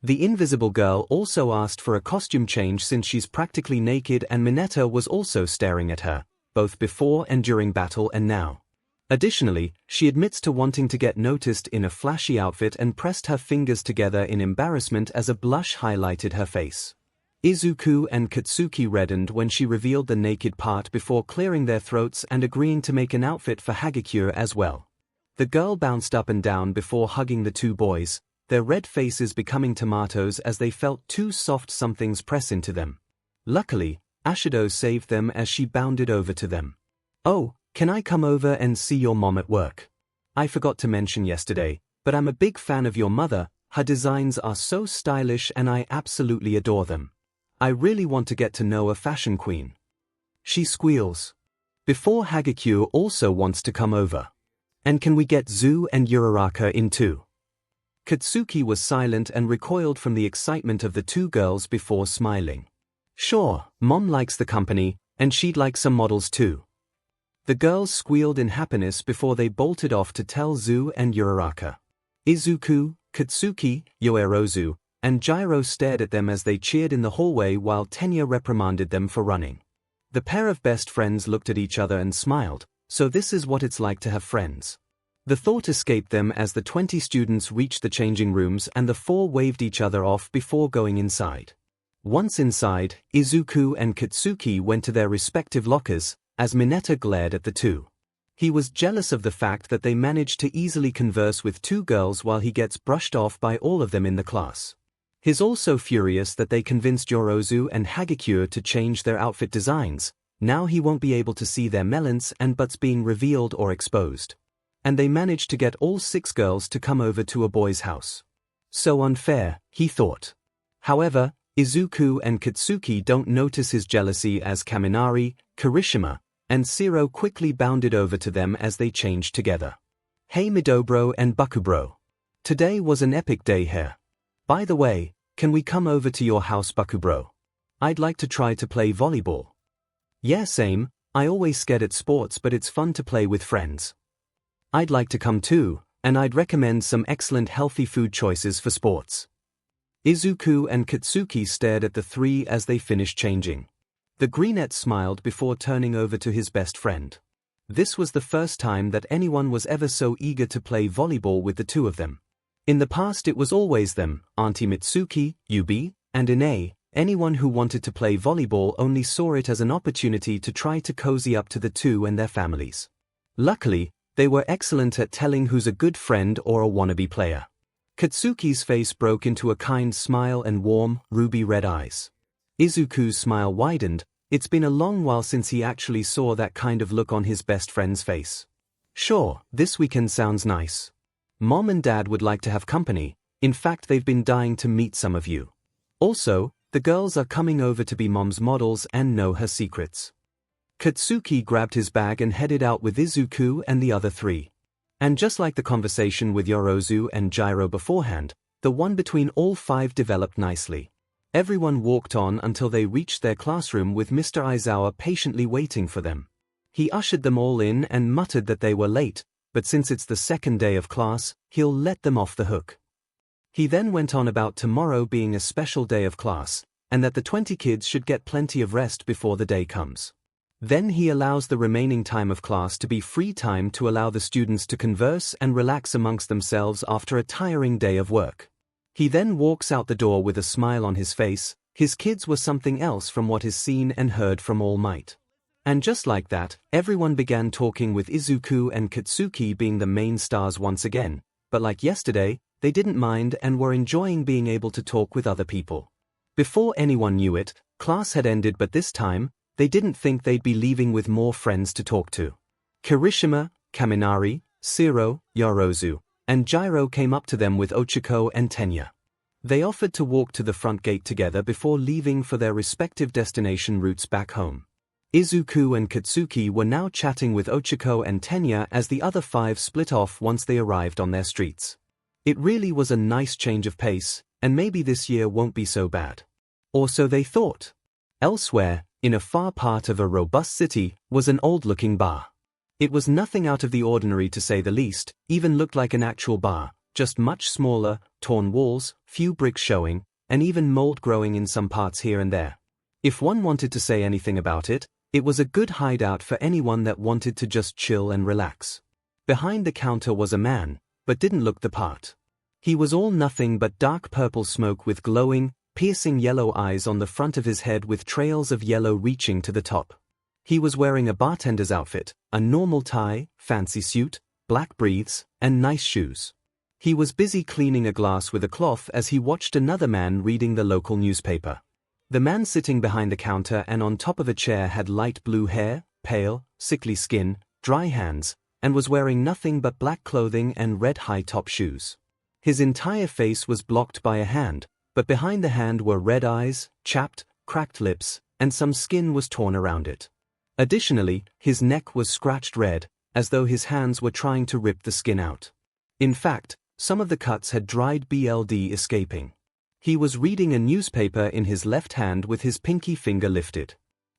The invisible girl also asked for a costume change since she's practically naked and Mineta was also staring at her, both before and during battle and now. Additionally, she admits to wanting to get noticed in a flashy outfit and pressed her fingers together in embarrassment as a blush highlighted her face. Izuku and Katsuki reddened when she revealed the naked part before clearing their throats and agreeing to make an outfit for Hagekyo as well. The girl bounced up and down before hugging the two boys, their red faces becoming tomatoes as they felt two soft somethings press into them. Luckily, Ashido saved them as she bounded over to them. Oh, can I come over and see your mom at work? I forgot to mention yesterday, but I'm a big fan of your mother, her designs are so stylish and I absolutely adore them. I really want to get to know a fashion queen. She squeals. Before Hagekyo also wants to come over. And can we get Zu and Uraraka in too? Katsuki was silent and recoiled from the excitement of the two girls before smiling. Sure, Mom likes the company, and she'd like some models too. The girls squealed in happiness before they bolted off to tell Zu and Uraraka. Izuku, Katsuki, Yorozu, and Gyro stared at them as they cheered in the hallway while Tenya reprimanded them for running. The pair of best friends looked at each other and smiled, so this is what it's like to have friends. The thought escaped them as the 20 students reached the changing rooms and the four waved each other off before going inside. Once inside, Izuku and Katsuki went to their respective lockers, as Mineta glared at the two. He was jealous of the fact that they managed to easily converse with two girls while he gets brushed off by all of them in the class. He's also furious that they convinced Yorozu and Hagekure to change their outfit designs. Now he won't be able to see their melons and butts being revealed or exposed. And they managed to get all 6 girls to come over to a boy's house. So unfair, he thought. However, Izuku and Katsuki don't notice his jealousy as Kaminari, Kirishima, and Zero quickly bounded over to them as they changed together. Hey Midobro and Bakubro. Today was an epic day here. By the way, can we come over to your house, Bakubro? I'd like to try to play volleyball. Yeah, same, I always scared at sports, but it's fun to play with friends. I'd like to come too, and I'd recommend some excellent healthy food choices for sports. Izuku and Katsuki stared at the 3 as they finished changing. The brunette smiled before turning over to his best friend. This was the first time that anyone was ever so eager to play volleyball with the 2 of them. In the past it was always them, Auntie Mitsuki, Yubi, and Ine. Anyone who wanted to play volleyball only saw it as an opportunity to try to cozy up to the 2 and their families. Luckily, they were excellent at telling who's a good friend or a wannabe player. Katsuki's face broke into a kind smile and warm, ruby red eyes. Izuku's smile widened. It's been a long while since he actually saw that kind of look on his best friend's face. Sure, this weekend sounds nice. Mom and Dad would like to have company. In fact, they've been dying to meet some of you. Also, the girls are coming over to be Mom's models and know her secrets. Katsuki grabbed his bag and headed out with Izuku and the other 3. And just like the conversation with Yorozu and Gyro beforehand, the one between all 5 developed nicely. Everyone walked on until they reached their classroom with Mr. Aizawa patiently waiting for them. He ushered them all in and muttered that they were late, but since it's the 2nd day of class, he'll let them off the hook. He then went on about tomorrow being a special day of class, and that the 20 kids should get plenty of rest before the day comes. Then he allows the remaining time of class to be free time to allow the students to converse and relax amongst themselves after a tiring day of work. He then walks out the door with a smile on his face. His kids were something else from what is seen and heard from All Might. And just like that, everyone began talking with Izuku and Katsuki being the main stars once again, but like yesterday, they didn't mind and were enjoying being able to talk with other people. Before anyone knew it, class had ended, but this time, they didn't think they'd be leaving with more friends to talk to. Kirishima, Kaminari, Zero, Yorozu, and Gyro came up to them with Ochako and Tenya. They offered to walk to the front gate together before leaving for their respective destination routes back home. Izuku and Katsuki were now chatting with Ochako and Tenya as the other 5 split off once they arrived on their streets. It really was a nice change of pace, and maybe this year won't be so bad. Or so they thought. Elsewhere, in a far part of a robust city, was an old-looking bar. It was nothing out of the ordinary to say the least, even looked like an actual bar, just much smaller, torn walls, few bricks showing, and even mold growing in some parts here and there. If one wanted to say anything about it, it was a good hideout for anyone that wanted to just chill and relax. Behind the counter was a man, but didn't look the part. He was all nothing but dark purple smoke with glowing, piercing yellow eyes on the front of his head with trails of yellow reaching to the top. He was wearing a bartender's outfit, a normal tie, fancy suit, black breathes, and nice shoes. He was busy cleaning a glass with a cloth as he watched another man reading the local newspaper. The man sitting behind the counter and on top of a chair had light blue hair, pale, sickly skin, dry hands, and was wearing nothing but black clothing and red high-top shoes. His entire face was blocked by a hand, but behind the hand were red eyes, chapped, cracked lips, and some skin was torn around it. Additionally, his neck was scratched red, as though his hands were trying to rip the skin out. In fact, some of the cuts had dried blood escaping. He was reading a newspaper in his left hand with his pinky finger lifted.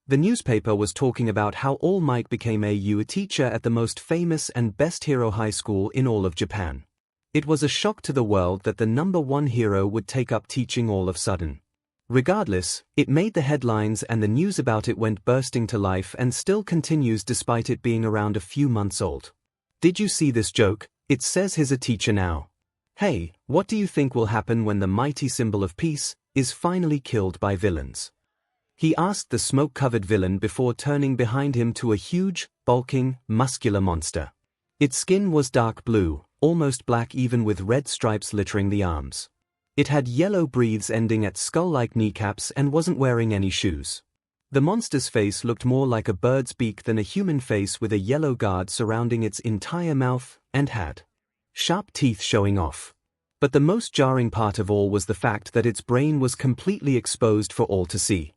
The newspaper was talking about how All Might became a teacher at the most famous and best hero high school in all of Japan. It was a shock to the world that the #1 hero would take up teaching all of a sudden. Regardless, it made the headlines and the news about it went bursting to life and still continues despite it being around a few months old. Did you see this joke? It says he's a teacher now. Hey, what do you think will happen when the mighty symbol of peace is finally killed by villains? He asked the smoke-covered villain before turning behind him to a huge, bulking, muscular monster. Its skin was dark blue, almost black even with red stripes littering the arms. It had yellow breaths ending at skull-like kneecaps and wasn't wearing any shoes. The monster's face looked more like a bird's beak than a human face, with a yellow guard surrounding its entire mouth, and had sharp teeth showing off. But the most jarring part of all was the fact that its brain was completely exposed for all to see.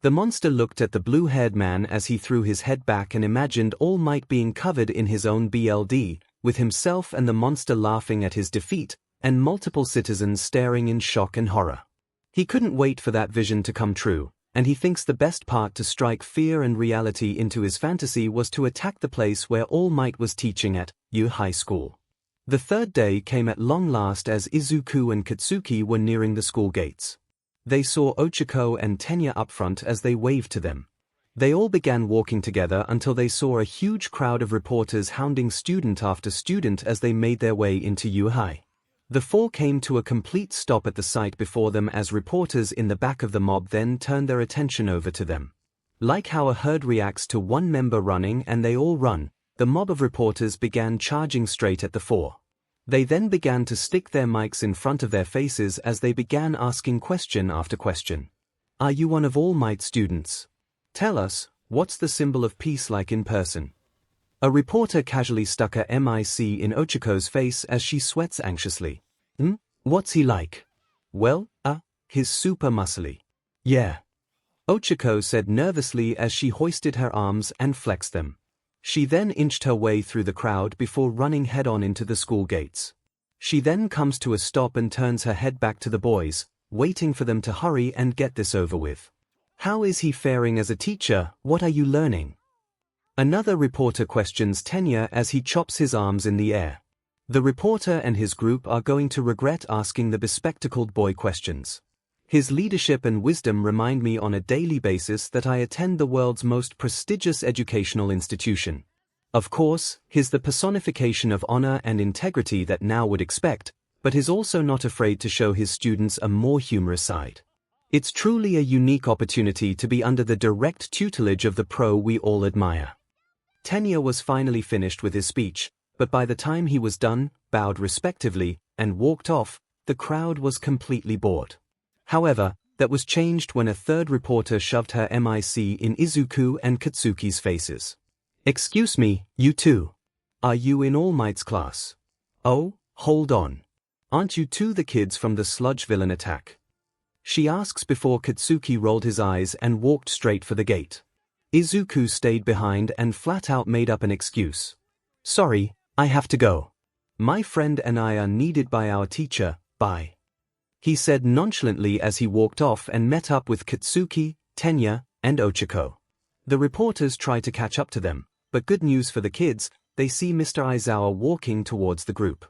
The monster looked at the blue-haired man as he threw his head back and imagined All Might being covered in his own blood, with himself and the monster laughing at his defeat, and multiple citizens staring in shock and horror. He couldn't wait for that vision to come true, and he thinks the best part to strike fear and reality into his fantasy was to attack the place where All Might was teaching at, 𝐻 High School. The third day came at long last as Izuku and Katsuki were nearing the school gates. They saw Ochako and Tenya up front as they waved to them. They all began walking together until they saw a huge crowd of reporters hounding student after student as they made their way into 𝐻 High. The four came to a complete stop at the sight before them as reporters in the back of the mob then turned their attention over to them. Like how a herd reacts to one member running and they all run, the mob of reporters began charging straight at the four. They then began to stick their mics in front of their faces as they began asking question after question. Are you one of All Might students? Tell us, what's the symbol of peace like in person? A reporter casually stuck a mic in Ochako's face as she sweats anxiously. What's he like? Well, he's super muscly. Yeah. Ochako said nervously as she hoisted her arms and flexed them. She then inched her way through the crowd before running head-on into the school gates. She then comes to a stop and turns her head back to the boys, waiting for them to hurry and get this over with. How is he faring as a teacher? What are you learning? Another reporter questions Tenya as he chops his arms in the air. The reporter and his group are going to regret asking the bespectacled boy questions. His leadership and wisdom remind me on a daily basis that I attend the world's most prestigious educational institution. Of course, he's the personification of honor and integrity that now would expect, but is also not afraid to show his students a more humorous side. It's truly a unique opportunity to be under the direct tutelage of the pro we all admire. Tenya was finally finished with his speech, but by the time he was done, bowed respectively, and walked off, the crowd was completely bored. However, that was changed when a third reporter shoved her mic in Izuku and Katsuki's faces. Excuse me, you two. Are you in All Might's class? Oh, hold on. Aren't you two the kids from the sludge villain attack? She asks before Katsuki rolled his eyes and walked straight for the gate. Izuku stayed behind and flat out made up an excuse. Sorry, I have to go. My friend and I are needed by our teacher, bye. He said nonchalantly as he walked off and met up with Katsuki, Tenya, and Ochako. The reporters try to catch up to them, but good news for the kids, they see Mr. Aizawa walking towards the group.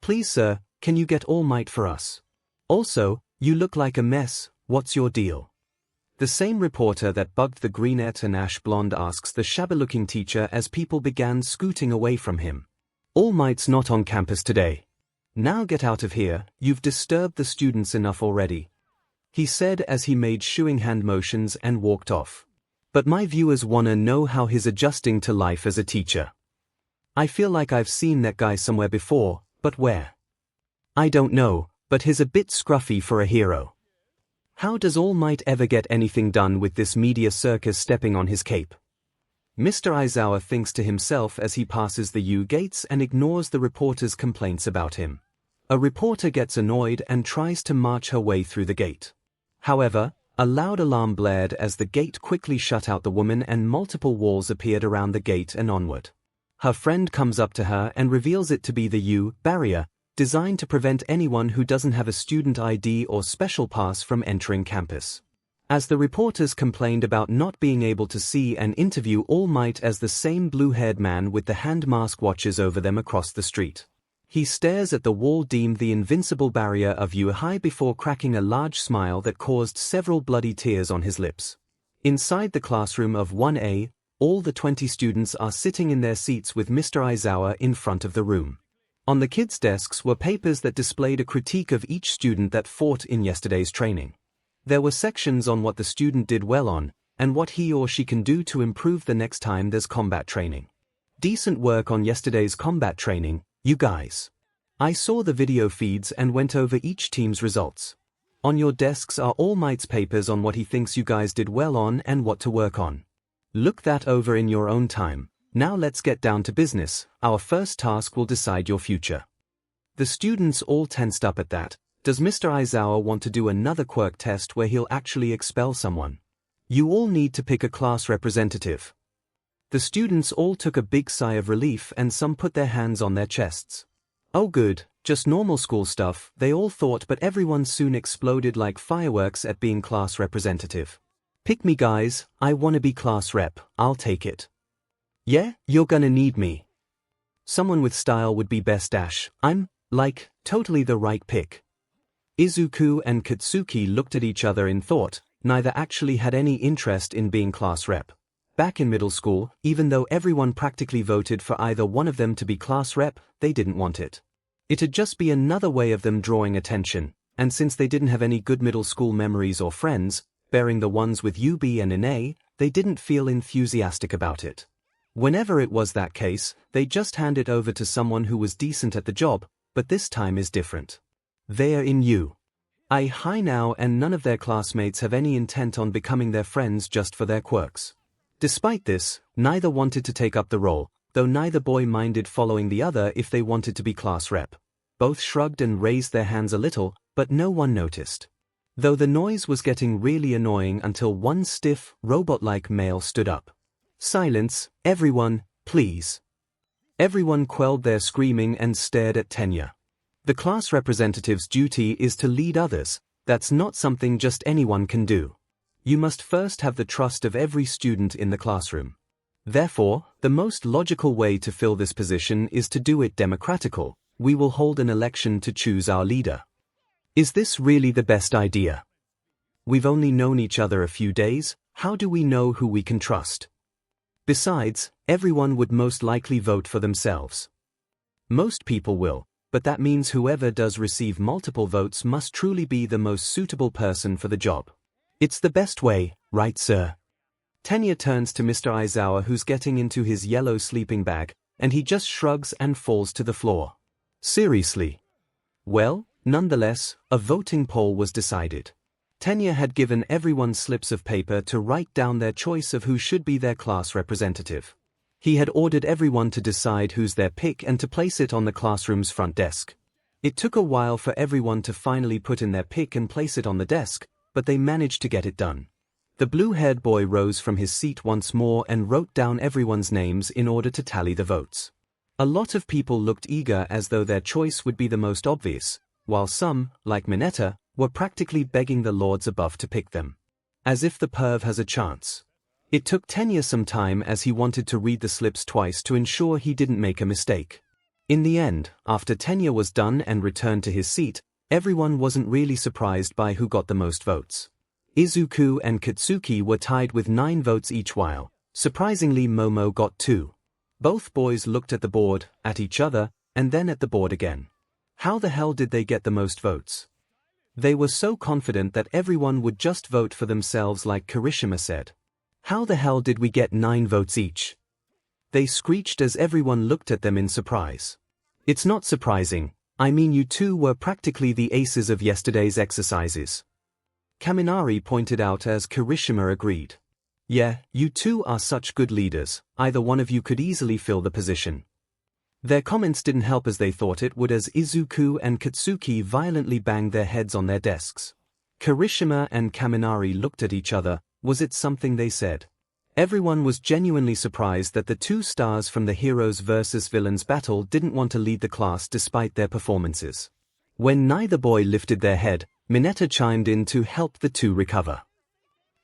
Please sir, can you get All Might for us? Also, you look like a mess, what's your deal? The same reporter that bugged the brunette and ash blonde asks the shabby-looking teacher as people began scooting away from him. All Might's not on campus today. Now get out of here, you've disturbed the students enough already. He said as he made shooing hand motions and walked off. But my viewers wanna know how he's adjusting to life as a teacher. I feel like I've seen that guy somewhere before, but where? I don't know, but he's a bit scruffy for a hero. How does All Might ever get anything done with this media circus stepping on his cape? Mr. Aizawa thinks to himself as he passes the U gates and ignores the reporter's complaints about him. A reporter gets annoyed and tries to march her way through the gate. However, a loud alarm blared as the gate quickly shut out the woman and multiple walls appeared around the gate and onward. Her friend comes up to her and reveals it to be the U barrier, designed to prevent anyone who doesn't have a student ID or special pass from entering campus. As the reporters complained about not being able to see and interview All Might as the same blue-haired man with the hand mask watches over them across the street. He stares at the wall deemed the invincible barrier of 𝐻 High before cracking a large smile that caused several bloody tears on his lips. Inside the classroom of 1A, all the 20 students are sitting in their seats with Mr. Aizawa in front of the room. On the kids' desks were papers that displayed a critique of each student that fought in yesterday's training. There were sections on what the student did well on, and what he or she can do to improve the next time there's combat training. Decent work on yesterday's combat training, you guys. I saw the video feeds and went over each team's results. On your desks are All Might's papers on what he thinks you guys did well on and what to work on. Look that over in your own time. Now let's get down to business. Our first task will decide your future. The students all tensed up at that. Does Mr. Aizawa want to do another quirk test where he'll actually expel someone? You all need to pick a class representative. The students all took a big sigh of relief and some put their hands on their chests. Oh good, just normal school stuff, they all thought, but everyone soon exploded like fireworks at being class representative. Pick me guys, I wanna be class rep, I'll take it. Yeah, you're gonna need me. Someone with style would be best dash, I'm, like, totally the right pick. Izuku and Katsuki looked at each other in thought, neither actually had any interest in being class rep. Back in middle school, even though everyone practically voted for either one of them to be class rep, they didn't want it. It'd just be another way of them drawing attention, and since they didn't have any good middle school memories or friends, bearing the ones with Yubi and Ine, they didn't feel enthusiastic about it. Whenever it was that case, they'd just hand it over to someone who was decent at the job, but this time is different. They're in high now and none of their classmates have any intent on becoming their friends just for their quirks. Despite this, neither wanted to take up the role, though neither boy minded following the other if they wanted to be class rep. Both shrugged and raised their hands a little, but no one noticed. Though the noise was getting really annoying until one stiff, robot-like male stood up. Silence, everyone, please. Everyone quelled their screaming and stared at Tenya. The class representative's duty is to lead others, that's not something just anyone can do. You must first have the trust of every student in the classroom. Therefore, the most logical way to fill this position is to do it democratical. We will hold an election to choose our leader. Is this really the best idea? We've only known each other a few days, how do we know who we can trust? Besides, everyone would most likely vote for themselves. Most people will, but that means whoever does receive multiple votes must truly be the most suitable person for the job. It's the best way, right sir? Tenya turns to Mr. Aizawa, who's getting into his yellow sleeping bag, and he just shrugs and falls to the floor. Seriously? Well, nonetheless, a voting poll was decided. Tenya had given everyone slips of paper to write down their choice of who should be their class representative. He had ordered everyone to decide who's their pick and to place it on the classroom's front desk. It took a while for everyone to finally put in their pick and place it on the desk, but they managed to get it done. The blue-haired boy rose from his seat once more and wrote down everyone's names in order to tally the votes. A lot of people looked eager as though their choice would be the most obvious, while some, like Mineta, were practically begging the lords above to pick them. As if the perv has a chance. It took Tenya some time as he wanted to read the slips twice to ensure he didn't make a mistake. In the end, after Tenya was done and returned to his seat, everyone wasn't really surprised by who got the most votes. Izuku and Katsuki were tied with 9 votes each while, surprisingly Momo got 2. Both boys looked at the board, at each other, and then at the board again. How the hell did they get the most votes? They were so confident that everyone would just vote for themselves like Kirishima said. How the hell did we get 9 votes each? They screeched as everyone looked at them in surprise. It's not surprising, I mean you two were practically the aces of yesterday's exercises. Kaminari pointed out as Kirishima agreed. Yeah, you two are such good leaders, either one of you could easily fill the position. Their comments didn't help as they thought it would as Izuku and Katsuki violently banged their heads on their desks. Kirishima and Kaminari looked at each other, was it something they said? Everyone was genuinely surprised that the 2 stars from the Heroes vs Villains battle didn't want to lead the class despite their performances. When neither boy lifted their head, Mineta chimed in to help the 2 recover.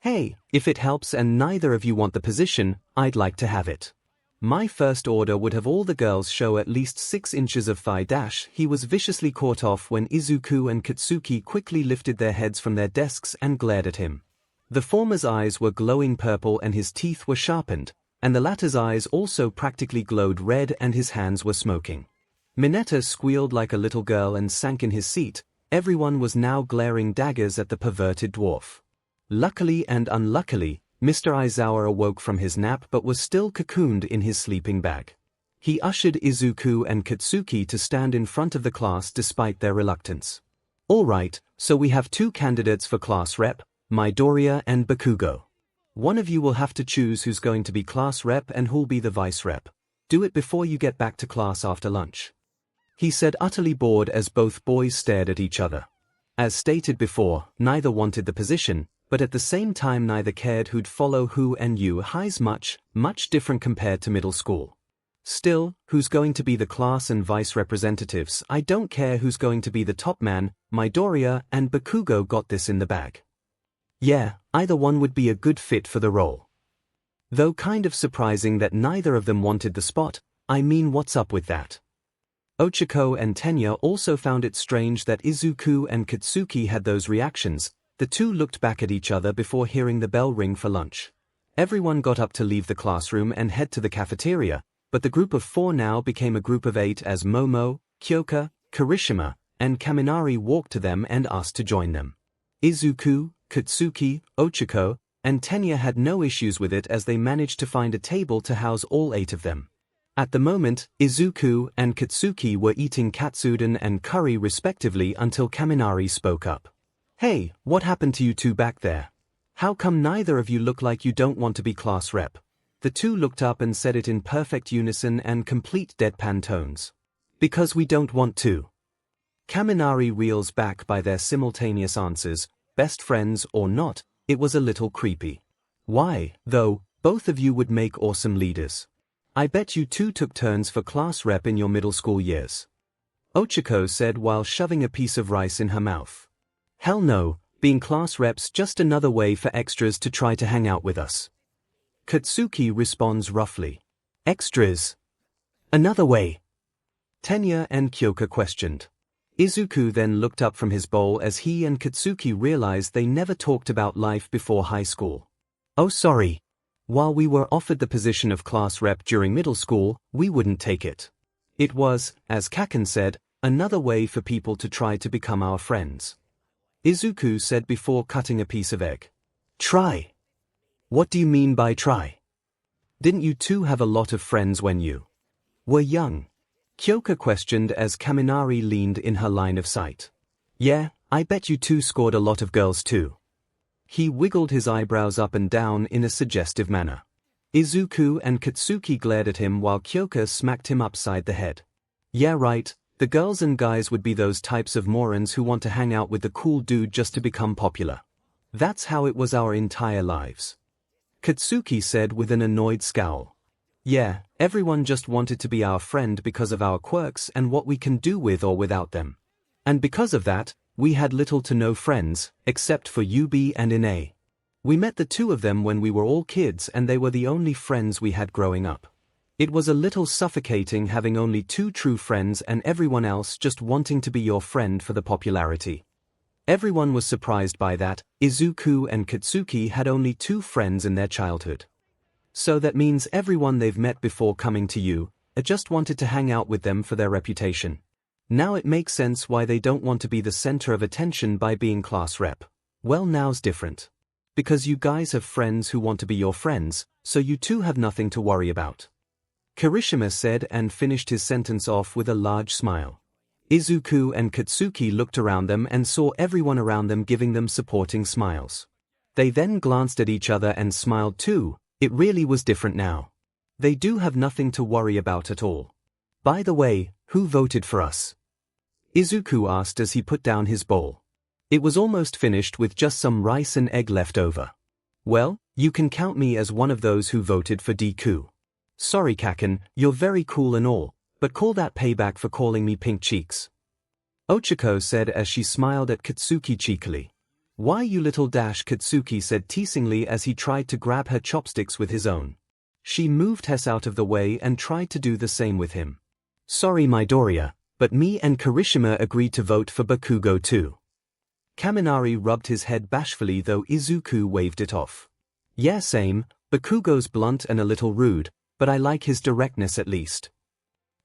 Hey, if it helps and neither of you want the position, I'd like to have it. My first order would have all the girls show at least 6 inches of thigh dash. He was viciously caught off when Izuku and Katsuki quickly lifted their heads from their desks and glared at him. The former's eyes were glowing purple and his teeth were sharpened, and the latter's eyes also practically glowed red and his hands were smoking. Mineta squealed like a little girl and sank in his seat. Everyone was now glaring daggers at the perverted dwarf. Luckily and unluckily, Mr. Aizawa awoke from his nap but was still cocooned in his sleeping bag. He ushered Izuku and Katsuki to stand in front of the class despite their reluctance. Alright, so we have two candidates for class rep, Midoriya and Bakugo. One of you will have to choose who's going to be class rep and who'll be the vice rep. Do it before you get back to class after lunch. He said, utterly bored as both boys stared at each other. As stated before, neither wanted the position, but at the same time neither cared who'd follow who and 𝐒𝐬𝐽's much different compared to middle school. Still, who's going to be the class and vice representatives? I don't care who's going to be the top man. Midoriya and Bakugo got this in the bag. Yeah, either one would be a good fit for the role. Though kind of surprising that neither of them wanted the spot. I mean, what's up with that? Ochako and Tenya also found it strange that Izuku and Katsuki had those reactions. The two looked back at each other before hearing the bell ring for lunch. Everyone got up to leave the classroom and head to the cafeteria, but the group of 4 now became a group of 8 as Momo, Kyoka, Kirishima, and Kaminari walked to them and asked to join them. Izuku, Katsuki, Ochako, and Tenya had no issues with it as they managed to find a table to house all 8 of them. At the moment, Izuku and Katsuki were eating katsudon and curry respectively until Kaminari spoke up. Hey, what happened to you two back there? How come neither of you look like you don't want to be class rep? The two looked up and said it in perfect unison and complete deadpan tones. Because we don't want to. Kaminari reels back by their simultaneous answers, best friends or not. It was a little creepy. Why, though, both of you would make awesome leaders. I bet you two took turns for class rep in your middle school years. Ochako said while shoving a piece of rice in her mouth. Hell no, being class rep's just another way for extras to try to hang out with us. Katsuki responds roughly. Extras? Another way? Tenya and Kyoka questioned. Izuku then looked up from his bowl as he and Katsuki realized they never talked about life before high school. Oh sorry. While we were offered the position of class rep during middle school, we wouldn't take it. It was, as Kaken said, another way for people to try to become our friends. Izuku said before cutting a piece of egg. Try? What do you mean by try? Didn't you two have a lot of friends when you were young? Kyoka questioned as Kaminari leaned in her line of sight. Yeah, I bet you two scored a lot of girls too. He wiggled his eyebrows up and down in a suggestive manner. Izuku and Katsuki glared at him while Kyoka smacked him upside the head. Yeah right, the girls and guys would be those types of morons who want to hang out with the cool dude just to become popular. That's how it was our entire lives. Katsuki said with an annoyed scowl. Yeah, everyone just wanted to be our friend because of our quirks and what we can do with or without them. And because of that, we had little to no friends, except for Yubi and Ine. We met the two of them when we were all kids and they were the only friends we had growing up. It was a little suffocating having only 2 true friends and everyone else just wanting to be your friend for the popularity. Everyone was surprised by that. Izuku and Katsuki had only 2 friends in their childhood. So that means everyone they've met before coming to you, just wanted to hang out with them for their reputation. Now it makes sense why they don't want to be the center of attention by being class rep. Well, now's different. Because you guys have friends who want to be your friends, so you two have nothing to worry about. Kirishima said and finished his sentence off with a large smile. Izuku and Katsuki looked around them and saw everyone around them giving them supporting smiles. They then glanced at each other and smiled too. It really was different now. They do have nothing to worry about at all. By the way, who voted for us? Izuku asked as he put down his bowl. It was almost finished with just some rice and egg left over. Well, you can count me as one of those who voted for Deku. Sorry Kaken, you're very cool and all, but call that payback for calling me pink cheeks. Ochako said as she smiled at Katsuki cheekily. Why you little dash, Katsuki said teasingly as he tried to grab her chopsticks with his own. She moved Hess out of the way and tried to do the same with him. Sorry Midoriya, but me and Kirishima agreed to vote for Bakugo too. Kaminari rubbed his head bashfully though Izuku waved it off. Yeah same, Bakugo's blunt and a little rude, but I like his directness at least.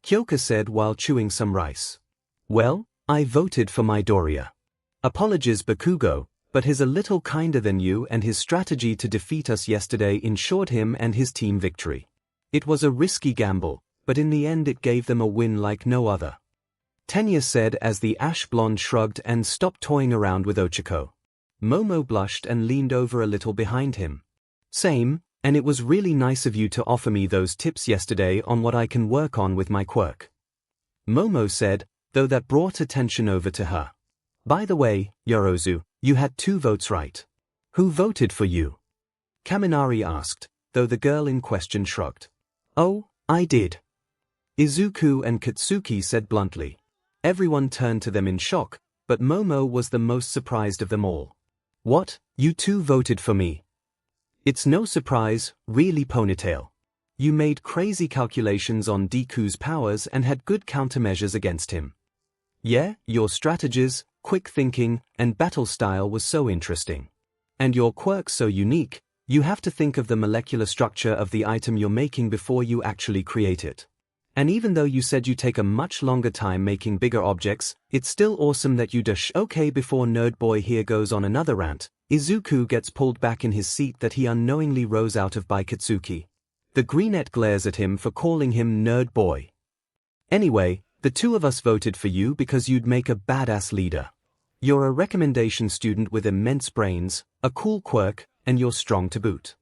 Kyoka said while chewing some rice. Well, I voted for Midoriya. Apologies Bakugo, but he's a little kinder than you and his strategy to defeat us yesterday ensured him and his team victory. It was a risky gamble, but in the end it gave them a win like no other. Tenya said as the ash blonde shrugged and stopped toying around with 𝐒𝐿. Momo blushed and leaned over a little behind him. Same, and it was really nice of you to offer me those tips yesterday on what I can work on with my quirk. Momo said, though that brought attention over to her. By the way, Yorozu, you had 2 votes right. Who voted for you? Kaminari asked, though the girl in question shrugged. Oh, I did. Izuku and Katsuki said bluntly. Everyone turned to them in shock, but Momo was the most surprised of them all. What, you 2 voted for me? It's no surprise, really, Ponytail. You made crazy calculations on Deku's powers and had good countermeasures against him. Yeah, your strategies, quick thinking, and battle style was so interesting. And your quirk so unique, you have to think of the molecular structure of the item you're making before you actually create it. And even though you said you take a much longer time making bigger objects, it's still awesome that you dash. Okay, before Nerd Boy here goes on another rant, Izuku gets pulled back in his seat that he unknowingly rose out of by Katsuki. The greenette glares at him for calling him Nerd Boy. Anyway, the 2 of us voted for you because you'd make a badass leader. You're a recommendation student with immense brains, a cool quirk, and you're strong to boot.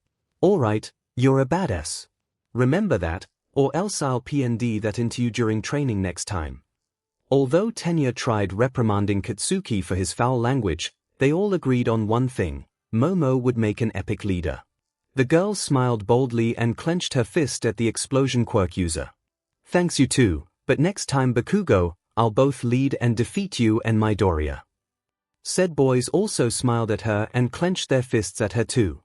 Alright, you're a badass. Remember that, or else I'll PND that into you during training next time. Although Tenya tried reprimanding Katsuki for his foul language, they all agreed on one thing: Momo would make an epic leader. The girl smiled boldly and clenched her fist at the explosion quirk user. Thanks you too, but next time Bakugo, I'll both lead and defeat you and Midoriya. Said boys also smiled at her and clenched their fists at her too.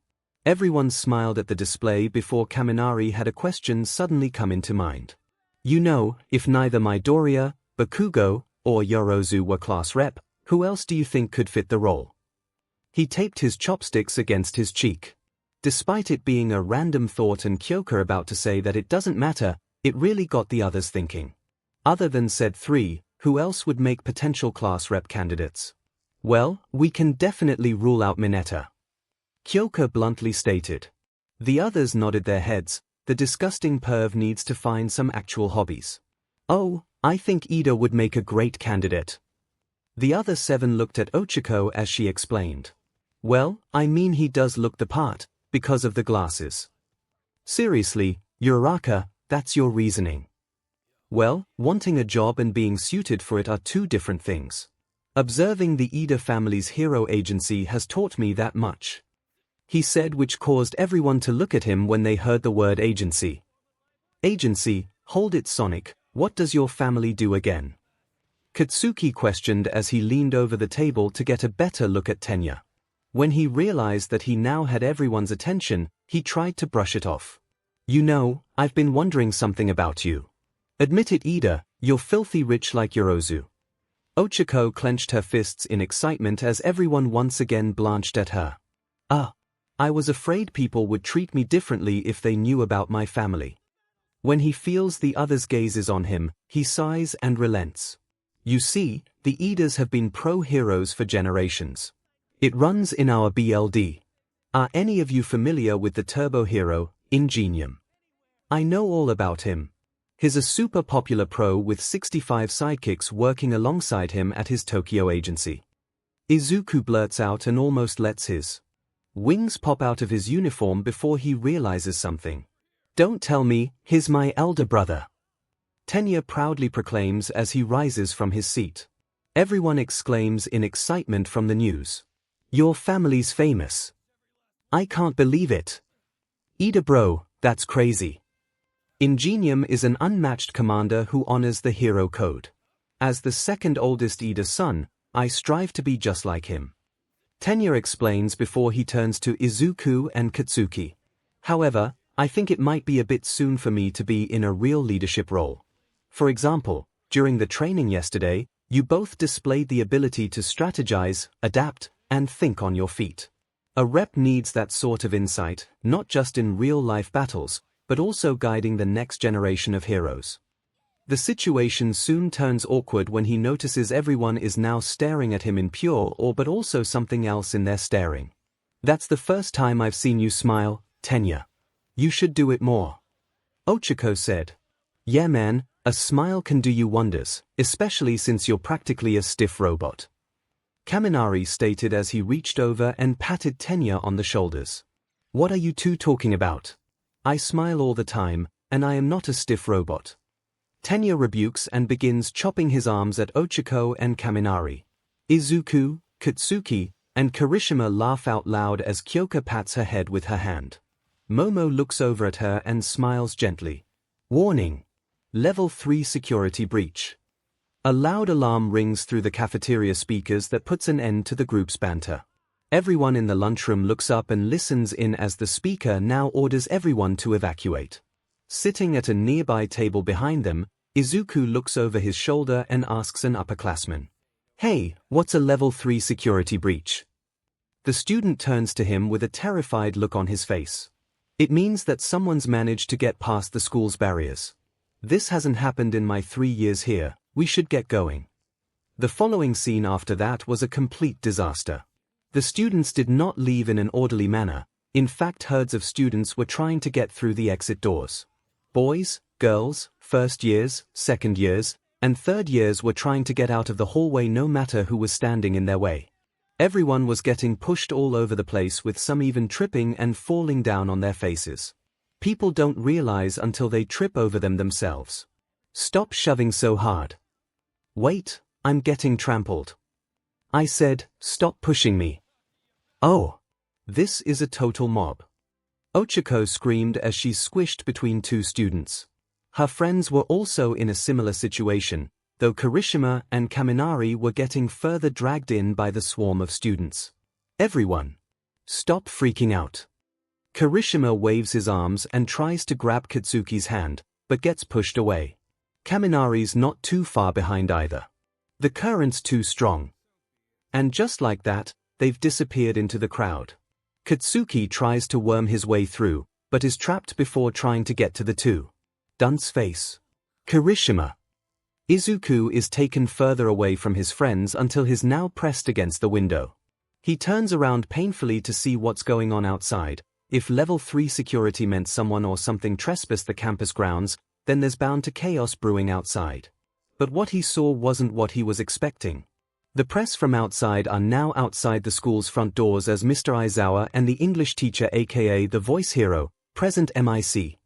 Everyone smiled at the display before Kaminari had a question suddenly come into mind. You know, if neither Midoriya, Bakugo, or Yorozu were class rep, who else do you think could fit the role? He taped his chopsticks against his cheek. Despite it being a random thought and Kyoka about to say that it doesn't matter, it really got the others thinking. Other than said 3, who else would make potential class rep candidates? Well, we can definitely rule out Mineta. Kyoka bluntly stated. The others nodded their heads. The disgusting perv needs to find some actual hobbies. Oh, I think Ida would make a great candidate. The other 7 looked at 𝐒𝐿 as she explained. Well, I mean he does look the part, because of the glasses. Seriously, Uraraka, that's your reasoning. Well, wanting a job and being suited for it are 2 different things. Observing the Ida family's hero agency has taught me that much. He said, which caused everyone to look at him when they heard the word agency. Agency, hold it Sonic, what does your family do again? Katsuki questioned as he leaned over the table to get a better look at Tenya. When he realized that he now had everyone's attention, he tried to brush it off. You know, I've been wondering something about you. Admit it, Ida, you're filthy rich like Yorozu. 𝐒𝐿 clenched her fists in excitement as everyone once again blanched at her. I was afraid people would treat me differently if they knew about my family. When he feels the others' gazes on him, he sighs and relents. You see, the Idas have been pro-heroes for generations. It runs in our BLD. Are any of you familiar with the turbo hero, Ingenium? I know all about him. He's a super popular pro with 65 sidekicks working alongside him at his Tokyo agency. Izuku blurts out and almost lets his wings pop out of his uniform before he realizes something. Don't tell me, he's my elder brother. Tenya proudly proclaims as he rises from his seat. Everyone exclaims in excitement from the news. Your family's famous. I can't believe it. Ida bro, that's crazy. Ingenium is an unmatched commander who honors the hero code. As the second oldest Ida son, I strive to be just like him. Tenya explains before he turns to Izuku and Katsuki. However, I think it might be a bit soon for me to be in a real leadership role. For example, during the training yesterday, you both displayed the ability to strategize, adapt, and think on your feet. A rep needs that sort of insight, not just in real-life battles, but also guiding the next generation of heroes. The situation soon turns awkward when he notices everyone is now staring at him in pure awe but also something else in their staring. That's the first time I've seen you smile, Tenya. You should do it more. 𝐒𝐿 said. Yeah man, a smile can do you wonders, especially since you're practically a stiff robot. 𝐭𝐻𝐼 stated as he reached over and patted 𝐻𝐻𝐼 on the shoulders. What are you two talking about? I smile all the time, and I am not a stiff robot. 𝐻𝐻𝐼 rebukes and begins chopping his arms at 𝐒𝐭𝐻𝐼 and 𝐭𝐻𝐼. Izuku, Katsuki, and Kirishima laugh out loud as Kyoka pats her head with her hand. Momo looks over at her and smiles gently. Warning! Level 3 security breach. A loud alarm rings through the cafeteria speakers that puts an end to the group's banter. Everyone in the lunchroom looks up and listens in as the speaker now orders everyone to evacuate. Sitting at a nearby table behind them, Izuku looks over his shoulder and asks an upperclassman. Hey, what's a level 3 security breach? The student turns to him with a terrified look on his face. It means that someone's managed to get past the school's barriers. This hasn't happened in my 3 years here, we should get going. The following scene after that was a complete disaster. The students did not leave in an orderly manner. In fact, herds of students were trying to get through the exit doors. Boys, girls, first years, second years, and third years were trying to get out of the hallway no matter who was standing in their way. Everyone was getting pushed all over the place, with some even tripping and falling down on their faces. People don't realize until they trip over them themselves. Stop shoving so hard. Wait, I'm getting trampled. I said, stop pushing me. Oh. This is a total mob. 𝐒𝐿 screamed as she squished between two students. Her friends were also in a similar situation, though Kirishima and 𝐭𝐻𝐼 were getting further dragged in by the swarm of students. Everyone! Stop freaking out. Kirishima waves his arms and tries to grab Katsuki's hand, but gets pushed away. 𝐭𝐻𝐼's not too far behind either. The current's too strong. And just like that, they've disappeared into the crowd. Katsuki tries to worm his way through, but is trapped before trying to get to the two. Dunce face. Kirishima. Izuku is taken further away from his friends until he's now pressed against the window. He turns around painfully to see what's going on outside. If level 3 security meant someone or something trespassed the campus grounds, then there's bound to chaos brewing outside. But what he saw wasn't what he was expecting. The press from outside are now outside the school's front doors as Mr. Aizawa and the English teacher, aka the voice hero, present MIC.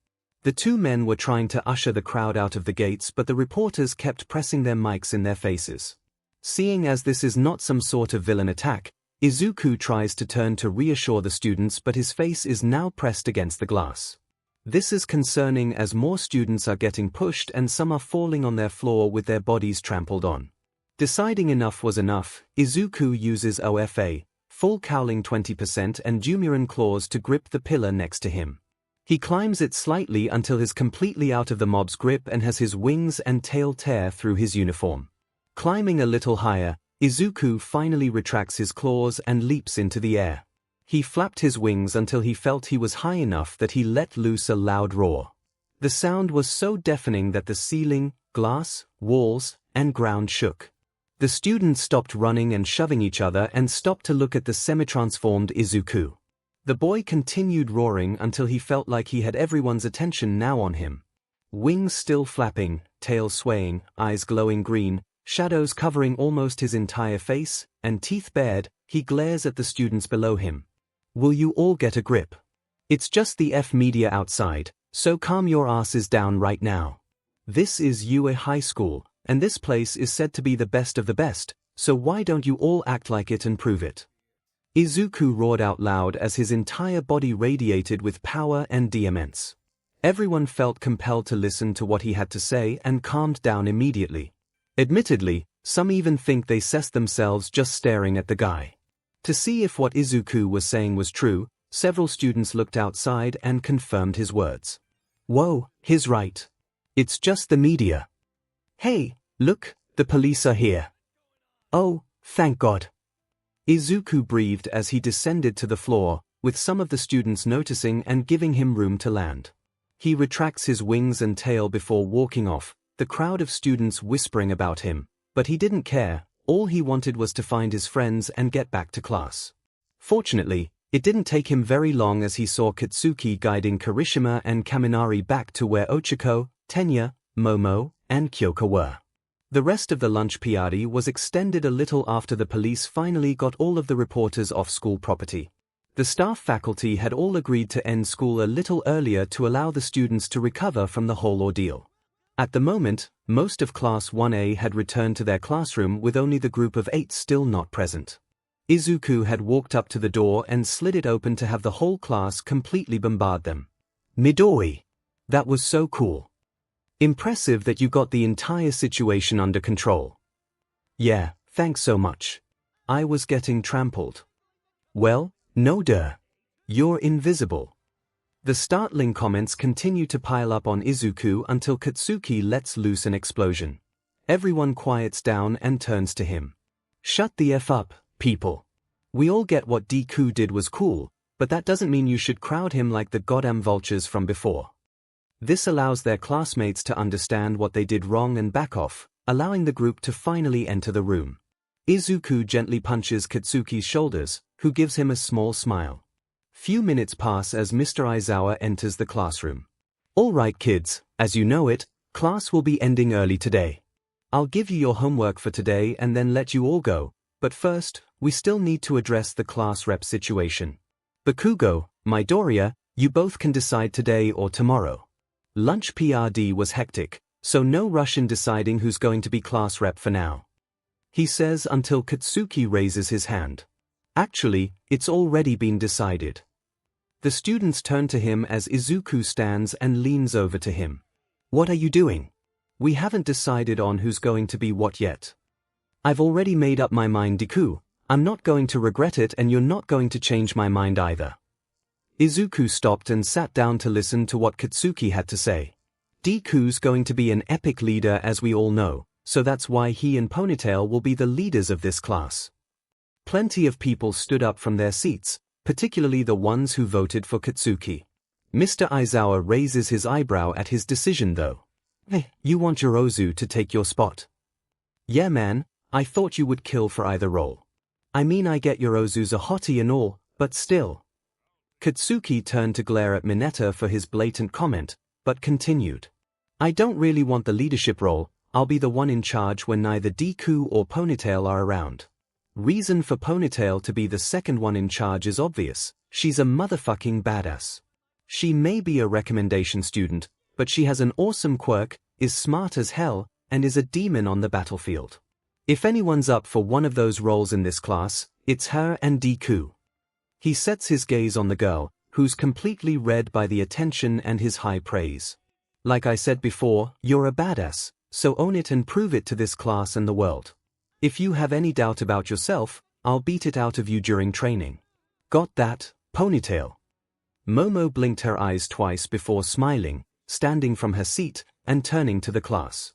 The two men were trying to usher the crowd out of the gates, but the reporters kept pressing their mics in their faces. Seeing as this is not some sort of villain attack, Izuku tries to turn to reassure the students, but his face is now pressed against the glass. This is concerning as more students are getting pushed and some are falling on their floor with their bodies trampled on. Deciding enough was enough, Izuku uses OFA, full cowling 20% and Dumuren claws to grip the pillar next to him. He climbs it slightly until he's completely out of the mob's grip and has his wings and tail tear through his uniform. Climbing a little higher, Izuku finally retracts his claws and leaps into the air. He flapped his wings until he felt he was high enough that he let loose a loud roar. The sound was so deafening that the ceiling, glass, walls, and ground shook. The students stopped running and shoving each other and stopped to look at the semi-transformed Izuku. The boy continued roaring until he felt like he had everyone's attention now on him. Wings still flapping, tail swaying, eyes glowing green, shadows covering almost his entire face, and teeth bared, he glares at the students below him. Will you all get a grip? It's just the F media outside, so calm your asses down right now. This is UA High School, and this place is said to be the best of the best, so why don't you all act like it and prove it? Izuku roared out loud as his entire body radiated with power and vehemence. Everyone felt compelled to listen to what he had to say and calmed down immediately. Admittedly, some even think they cessed themselves just staring at the guy. To see if what Izuku was saying was true, several students looked outside and confirmed his words. Whoa, he's right. It's just the media. Hey, look, the police are here. Oh, thank God. Izuku breathed as he descended to the floor, with some of the students noticing and giving him room to land. He retracts his wings and tail before walking off, the crowd of students whispering about him, but he didn't care. All he wanted was to find his friends and get back to class. Fortunately, it didn't take him very long as he saw Katsuki guiding Kirishima and 𝐭𝐻𝐼 back to where 𝐒𝐿, 𝐻𝐻𝐼, Momo, and Kyoka were. The rest of the lunch party was extended a little after the police finally got all of the reporters off school property. The staff faculty had all agreed to end school a little earlier to allow the students to recover from the whole ordeal. At the moment, most of Class 1A had returned to their classroom with only the group of 8 still not present. Izuku had walked up to the door and slid it open to have the whole class completely bombard them. "Midori! That was so cool. Impressive that you got the entire situation under control." "Yeah, thanks so much. I was getting trampled." "Well, no duh. You're invisible." The startling comments continue to pile up on Izuku until Katsuki lets loose an explosion. Everyone quiets down and turns to him. "Shut the F up, people. We all get what Deku did was cool, but that doesn't mean you should crowd him like the goddamn vultures from before." This allows their classmates to understand what they did wrong and back off, allowing the group to finally enter the room. Izuku gently punches Katsuki's shoulders, who gives him a small smile. Few minutes pass as Mr. Aizawa enters the classroom. "All right, kids, as you know it, class will be ending early today. I'll give you your homework for today and then let you all go, but first, we still need to address the class rep situation. Bakugo, Midoriya, you both can decide today or tomorrow." Lunch PRD was hectic, so no rush in deciding who's going to be class rep for now. He says until Katsuki raises his hand. "Actually, it's already been decided." The students turn to him as Izuku stands and leans over to him. "What are you doing? We haven't decided on who's going to be what yet." "I've already made up my mind, Deku. I'm not going to regret it and you're not going to change my mind either." Izuku stopped and sat down to listen to what Katsuki had to say. Deku's going to be an epic leader as we all know, so that's why he and Ponytail will be the leaders of this class. Plenty of people stood up from their seats, particularly the ones who voted for Katsuki. Mr. Aizawa raises his eyebrow at his decision though. "Hey, you want Yorozu to take your spot?" "Yeah man, I thought you would kill for either role. I mean I get Yorozu's a hottie and all, but still." Katsuki turned to glare at Mineta for his blatant comment, but continued. "I don't really want the leadership role, I'll be the one in charge when neither Deku or Ponytail are around." Reason for Ponytail to be the second one in charge is obvious. She's a motherfucking badass. She may be a recommendation student, but she has an awesome quirk, is smart as hell, and is a demon on the battlefield. If anyone's up for one of those roles in this class, it's her and Deku. He sets his gaze on the girl, who's completely read by the attention and his high praise. "Like I said before, you're a badass, so own it and prove it to this class and the world. If you have any doubt about yourself, I'll beat it out of you during training. Got that, Ponytail?" Momo blinked her eyes twice before smiling, standing from her seat, and turning to the class.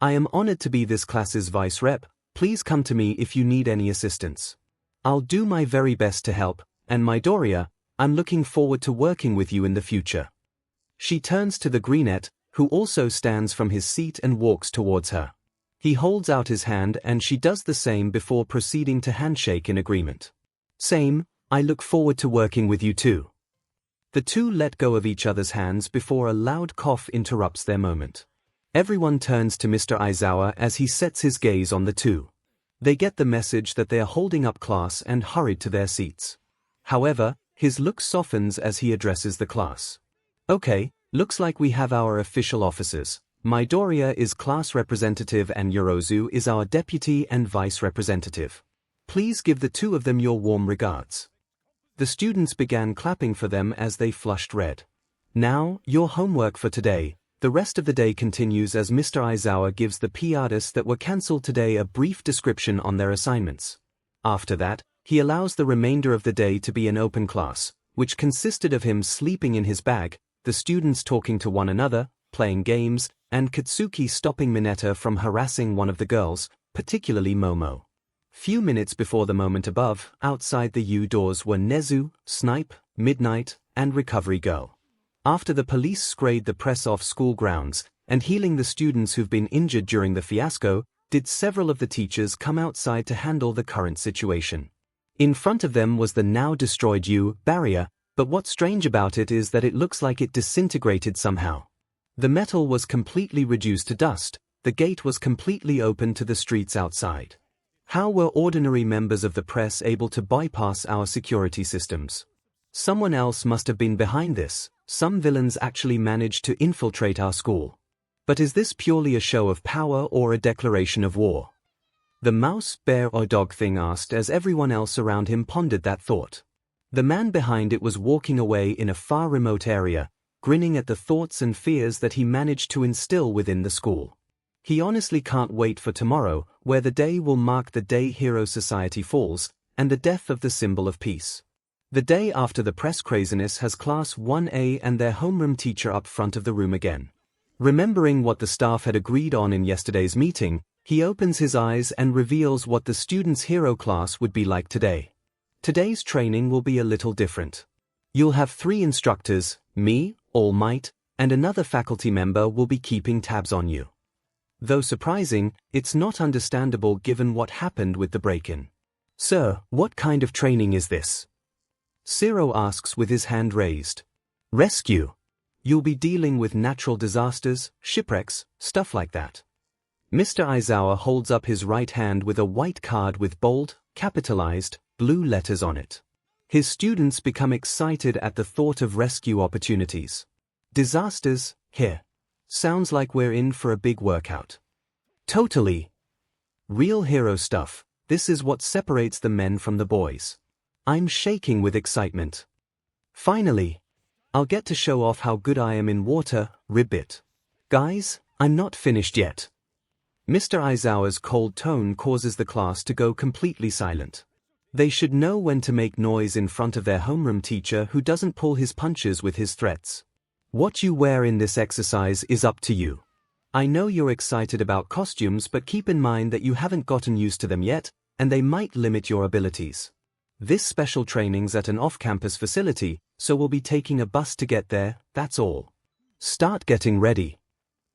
"I am honored to be this class's vice rep. Please come to me if you need any assistance. I'll do my very best to help, and Midoriya, I'm looking forward to working with you in the future." She turns to the Greenette, who also stands from his seat and walks towards her. He holds out his hand and she does the same before proceeding to handshake in agreement. "Same, I look forward to working with you too." The two let go of each other's hands before a loud cough interrupts their moment. Everyone turns to Mr. Aizawa as he sets his gaze on the two. They get the message that they are holding up class and hurried to their seats. However, his look softens as he addresses the class. "Okay, looks like we have our official officers. Midoriya is class representative and Yorozu is our deputy and vice representative. Please give the two of them your warm regards." The students began clapping for them as they flushed red. "Now, your homework for today." The rest of the day continues as Mr. Aizawa gives the PRs that were cancelled today a brief description on their assignments. After that, he allows the remainder of the day to be an open class, which consisted of him sleeping in his bag, the students talking to one another, playing games, and Katsuki stopping Mineta from harassing one of the girls, particularly Momo. Few minutes before the moment above, outside the U doors were Nezu, Snipe, Midnight, and Recovery Girl. After the police sprayed the press off school grounds, and healing the students who've been injured during the fiasco, did several of the teachers come outside to handle the current situation. In front of them was the now destroyed U barrier, but what's strange about it is that it looks like it disintegrated somehow. The metal was completely reduced to dust, the gate was completely open to the streets outside. How were ordinary members of the press able to bypass our security systems? Someone else must have been behind this. Some villains actually managed to infiltrate our school. But is this purely a show of power or a declaration of war? The mouse, bear or dog thing asked as everyone else around him pondered that thought. The man behind it was walking away in a far remote area, grinning at the thoughts and fears that he managed to instill within the school. He honestly can't wait for tomorrow, where the day will mark the day Hero Society falls, and the death of the symbol of peace. The day after the press craziness has Class 1A and their homeroom teacher up front of the room again. Remembering what the staff had agreed on in yesterday's meeting, he opens his eyes and reveals what the students' hero class would be like today. Today's training will be a little different. You'll have 3 instructors, me, All Might, and another faculty member will be keeping tabs on you. Though surprising, it's not understandable given what happened with the break-in. Sir, what kind of training is this? Zero asks with his hand raised. Rescue. You'll be dealing with natural disasters, shipwrecks, stuff like that. Mr. Aizawa holds up his right hand with a white card with bold, capitalized, blue letters on it. His students become excited at the thought of rescue opportunities. Disasters, here. Sounds like we're in for a big workout. Totally. Real hero stuff. This is what separates the men from the boys. I'm shaking with excitement. Finally. I'll get to show off how good I am in water, ribbit. Guys, I'm not finished yet. Mr. Aizawa's cold tone causes the class to go completely silent. They should know when to make noise in front of their homeroom teacher who doesn't pull his punches with his threats. What you wear in this exercise is up to you. I know you're excited about costumes, but keep in mind that you haven't gotten used to them yet, and they might limit your abilities. This special training's at an off-campus facility, so we'll be taking a bus to get there, that's all. Start getting ready.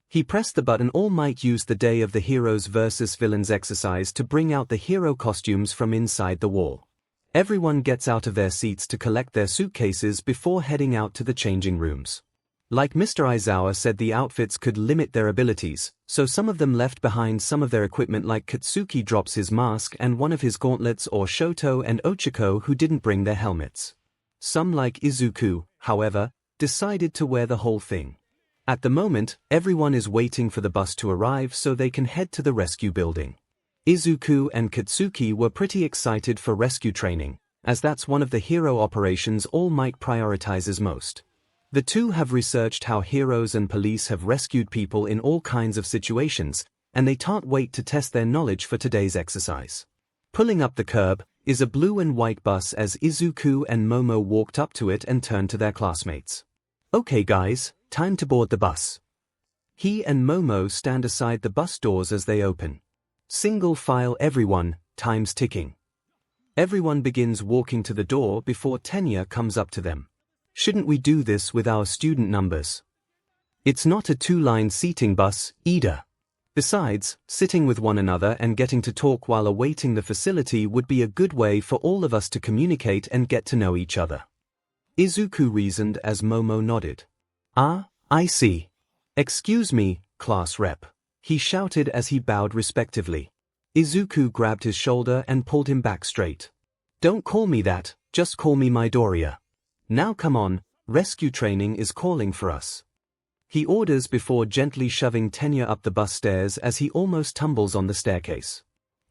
He pressed the button. All Might used the Day of the Heroes versus Villains exercise to bring out the hero costumes from inside the wall. Everyone gets out of their seats to collect their suitcases before heading out to the changing rooms. Like Mr. Aizawa said, the outfits could limit their abilities, so some of them left behind some of their equipment, like Katsuki drops his mask and one of his gauntlets, or Shoto and Ochiko who didn't bring their helmets. Some, like Izuku, however, decided to wear the whole thing. At the moment, everyone is waiting for the bus to arrive so they can head to the rescue building. Izuku and Katsuki were pretty excited for rescue training, as that's one of the hero operations All Might prioritizes most. The two have researched how heroes and police have rescued people in all kinds of situations, and they can't wait to test their knowledge for today's exercise. Pulling up the curb is a blue and white bus as Izuku and Momo walked up to it and turned to their classmates. Okay guys, time to board the bus. He and Momo stand aside the bus doors as they open. Single file everyone, time's ticking. Everyone begins walking to the door before Tenya comes up to them. Shouldn't we do this with our student numbers? It's not a 2-line seating bus, either. Besides, sitting with one another and getting to talk while awaiting the facility would be a good way for all of us to communicate and get to know each other. Izuku reasoned as Momo nodded. Ah, I see. Excuse me, class rep. He shouted as he bowed respectively. Izuku grabbed his shoulder and pulled him back straight. Don't call me that, just call me Midoriya. Now come on, rescue training is calling for us. He orders before gently shoving Tenya up the bus stairs as he almost tumbles on the staircase.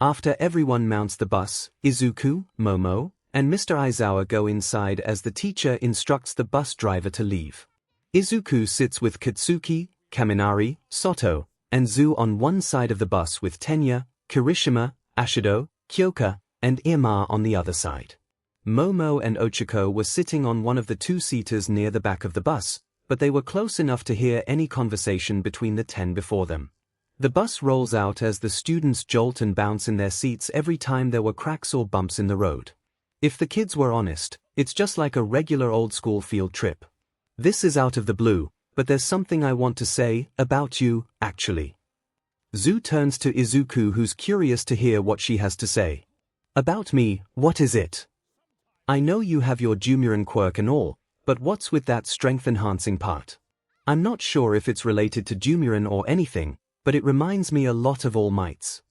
After everyone mounts the bus, Izuku, Momo, and Mr. Aizawa go inside as the teacher instructs the bus driver to leave. Izuku sits with Katsuki, Kaminari, Soto, and Zu on one side of the bus with Tenya, Kirishima, Ashido, Kyoka, and Irma on the other side. Momo and Ochiko were sitting on one of the 2-seaters near the back of the bus, but they were close enough to hear any conversation between the 10 before them. The bus rolls out as the students jolt and bounce in their seats every time there were cracks or bumps in the road. If the kids were honest, it's just like a regular old-school field trip. This is out of the blue, but there's something I want to say about you, actually. Zu turns to Izuku, who's curious to hear what she has to say. About me, what is it? I know you have your Dumuren quirk and all, but what's with that strength-enhancing part? I'm not sure if it's related to Dumuren or anything, but it reminds me a lot of All Mights,"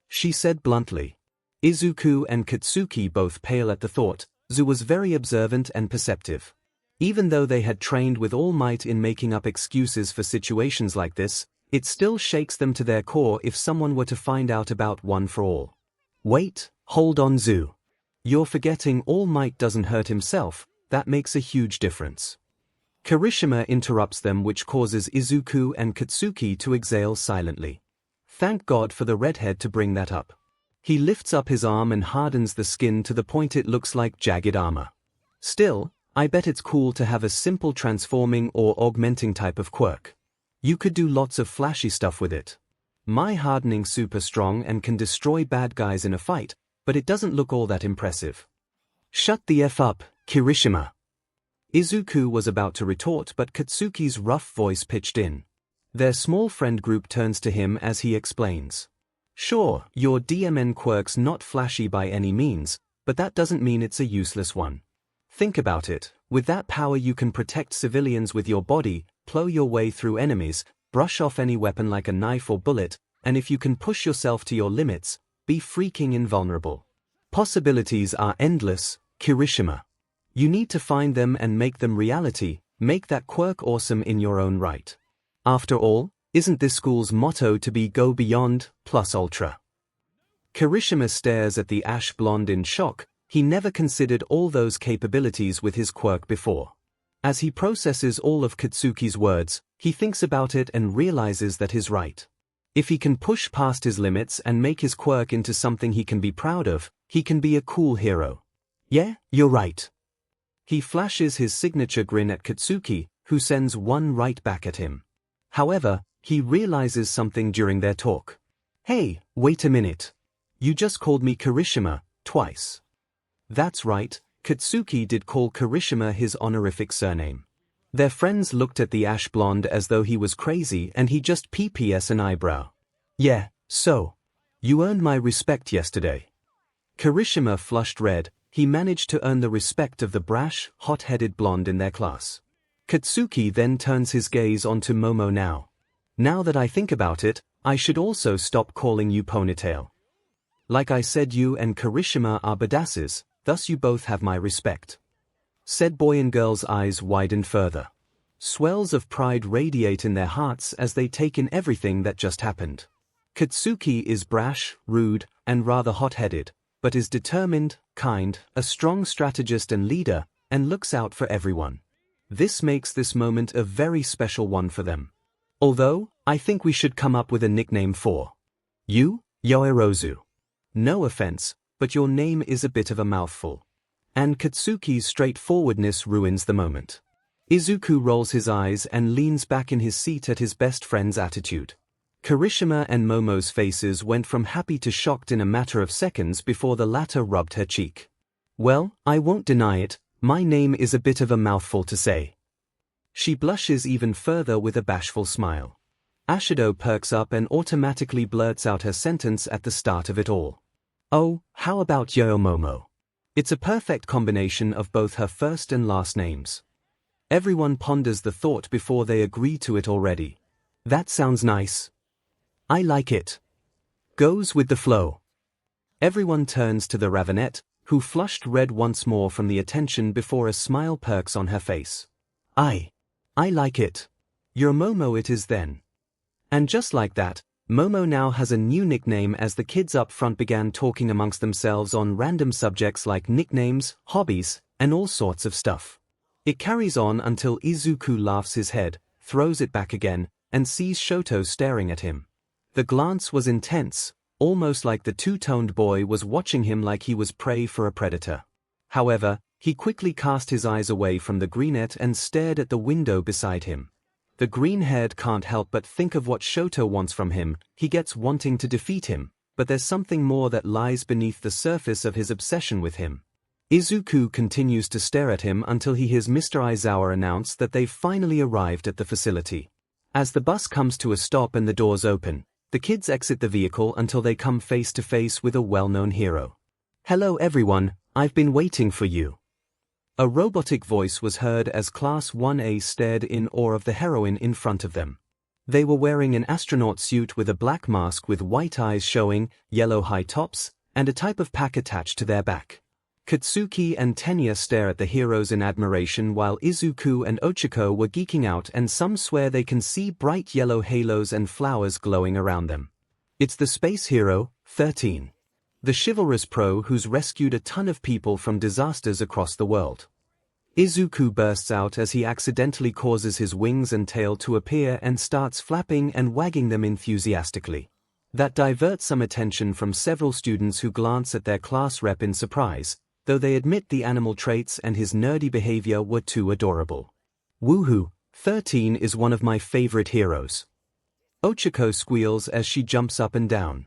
she said bluntly. Izuku and Katsuki both pale at the thought. Zu was very observant and perceptive. Even though they had trained with All Might in making up excuses for situations like this, it still shakes them to their core if someone were to find out about One for All. "Wait, hold on Zu. You're forgetting All Might doesn't hurt himself, that makes a huge difference." Kirishima interrupts them, which causes Izuku and Katsuki to exhale silently. Thank God for the redhead to bring that up. He lifts up his arm and hardens the skin to the point it looks like jagged armor. "Still, I bet it's cool to have a simple transforming or augmenting type of quirk. You could do lots of flashy stuff with it. My hardening's super strong and can destroy bad guys in a fight, but it doesn't look all that impressive." "Shut the F up, Kirishima." Izuku was about to retort, but Katsuki's rough voice pitched in. Their small friend group turns to him as he explains. "Sure, your DMN quirk's not flashy by any means, but that doesn't mean it's a useless one. Think about it, with that power you can protect civilians with your body, plow your way through enemies, brush off any weapon like a knife or bullet, and if you can push yourself to your limits, be freaking invulnerable. Possibilities are endless, Kirishima. You need to find them and make them reality, make that quirk awesome in your own right. After all, isn't this school's motto to be go beyond, plus ultra?" Kirishima stares at the ash blonde in shock. He never considered all those capabilities with his quirk before. As he processes all of Katsuki's words, he thinks about it and realizes that he's right. If he can push past his limits and make his quirk into something he can be proud of, he can be a cool hero. "Yeah, you're right." He flashes his signature grin at Katsuki, who sends one right back at him. However, he realizes something during their talk. "Hey, wait a minute. You just called me Kirishima, twice." That's right, Katsuki did call Kirishima his honorific surname. Their friends looked at the ash blonde as though he was crazy and he just PPS an eyebrow. "Yeah, so. You earned my respect yesterday." Kirishima flushed red. He managed to earn the respect of the brash, hot-headed blonde in their class. Katsuki then turns his gaze onto Momo now. "Now that I think about it, I should also stop calling you Ponytail. Like I said, you and Kirishima are badasses, thus you both have my respect." Said boy and girl's eyes widen further. Swells of pride radiate in their hearts as they take in everything that just happened. Katsuki is brash, rude, and rather hot-headed, but is determined, kind, a strong strategist and leader, and looks out for everyone. This makes this moment a very special one for them. Although, I think we should come up with a nickname for you, Yoirozu. No offense, but your name is a bit of a mouthful. And Katsuki's straightforwardness ruins the moment. Izuku rolls his eyes and leans back in his seat at his best friend's attitude. Kirishima and Momo's faces went from happy to shocked in a matter of seconds before the latter rubbed her cheek. "Well, I won't deny it, my name is a bit of a mouthful to say." She blushes even further with a bashful smile. Ashido perks up and automatically blurts out her sentence at the start of it all. "Oh, how about Yomomo? It's a perfect combination of both her first and last names." Everyone ponders the thought before they agree to it already. "That sounds nice. I like it. Goes with the flow." Everyone turns to the Ravenette, who flushed red once more from the attention before a smile perks on her face. I like it. Your Momo it is then." And just like that, Momo now has a new nickname as the kids up front began talking amongst themselves on random subjects like nicknames, hobbies, and all sorts of stuff. It carries on until Izuku laughs his head, throws it back again, and sees Shoto staring at him. The glance was intense, almost like the two-toned boy was watching him like he was prey for a predator. However, he quickly cast his eyes away from the greenette and stared at the window beside him. The green-haired can't help but think of what Shoto wants from him. He gets wanting to defeat him, but there's something more that lies beneath the surface of his obsession with him. Izuku continues to stare at him until he hears Mr. Aizawa announce that they've finally arrived at the facility. As the bus comes to a stop and the doors open, the kids exit the vehicle until they come face to face with a well-known hero. "Hello everyone, I've been waiting for you." A robotic voice was heard as Class 1A stared in awe of the heroine in front of them. They were wearing an astronaut suit with a black mask with white eyes showing, yellow high tops, and a type of pack attached to their back. Katsuki and Tenya stare at the heroes in admiration while Izuku and Ochako were geeking out, and some swear they can see bright yellow halos and flowers glowing around them. It's the space hero, 13. The chivalrous pro who's rescued a ton of people from disasters across the world. Izuku bursts out as he accidentally causes his wings and tail to appear and starts flapping and wagging them enthusiastically. That diverts some attention from several students who glance at their class rep in surprise, though they admit the animal traits and his nerdy behavior were too adorable. Woohoo, 13 is one of my favorite heroes. Ochako squeals as she jumps up and down.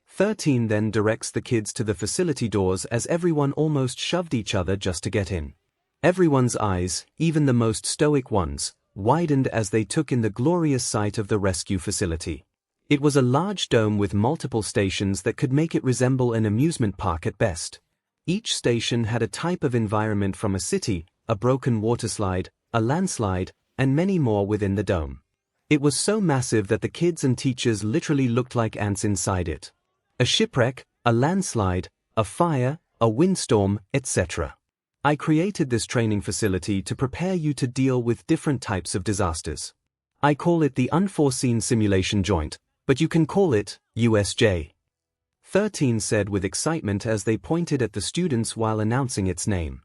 13 then directs the kids to the facility doors as everyone almost shoved each other just to get in. Everyone's eyes, even the most stoic ones, widened as they took in the glorious sight of the rescue facility. It was a large dome with multiple stations that could make it resemble an amusement park at best. Each station had a type of environment, from a city, a broken waterslide, a landslide, and many more within the dome. It was so massive that the kids and teachers literally looked like ants inside it. A shipwreck, a landslide, a fire, a windstorm, etc. I created this training facility to prepare you to deal with different types of disasters. I call it the Unforeseen Simulation Joint, but you can call it USJ. 13 said with excitement as they pointed at the students while announcing its name.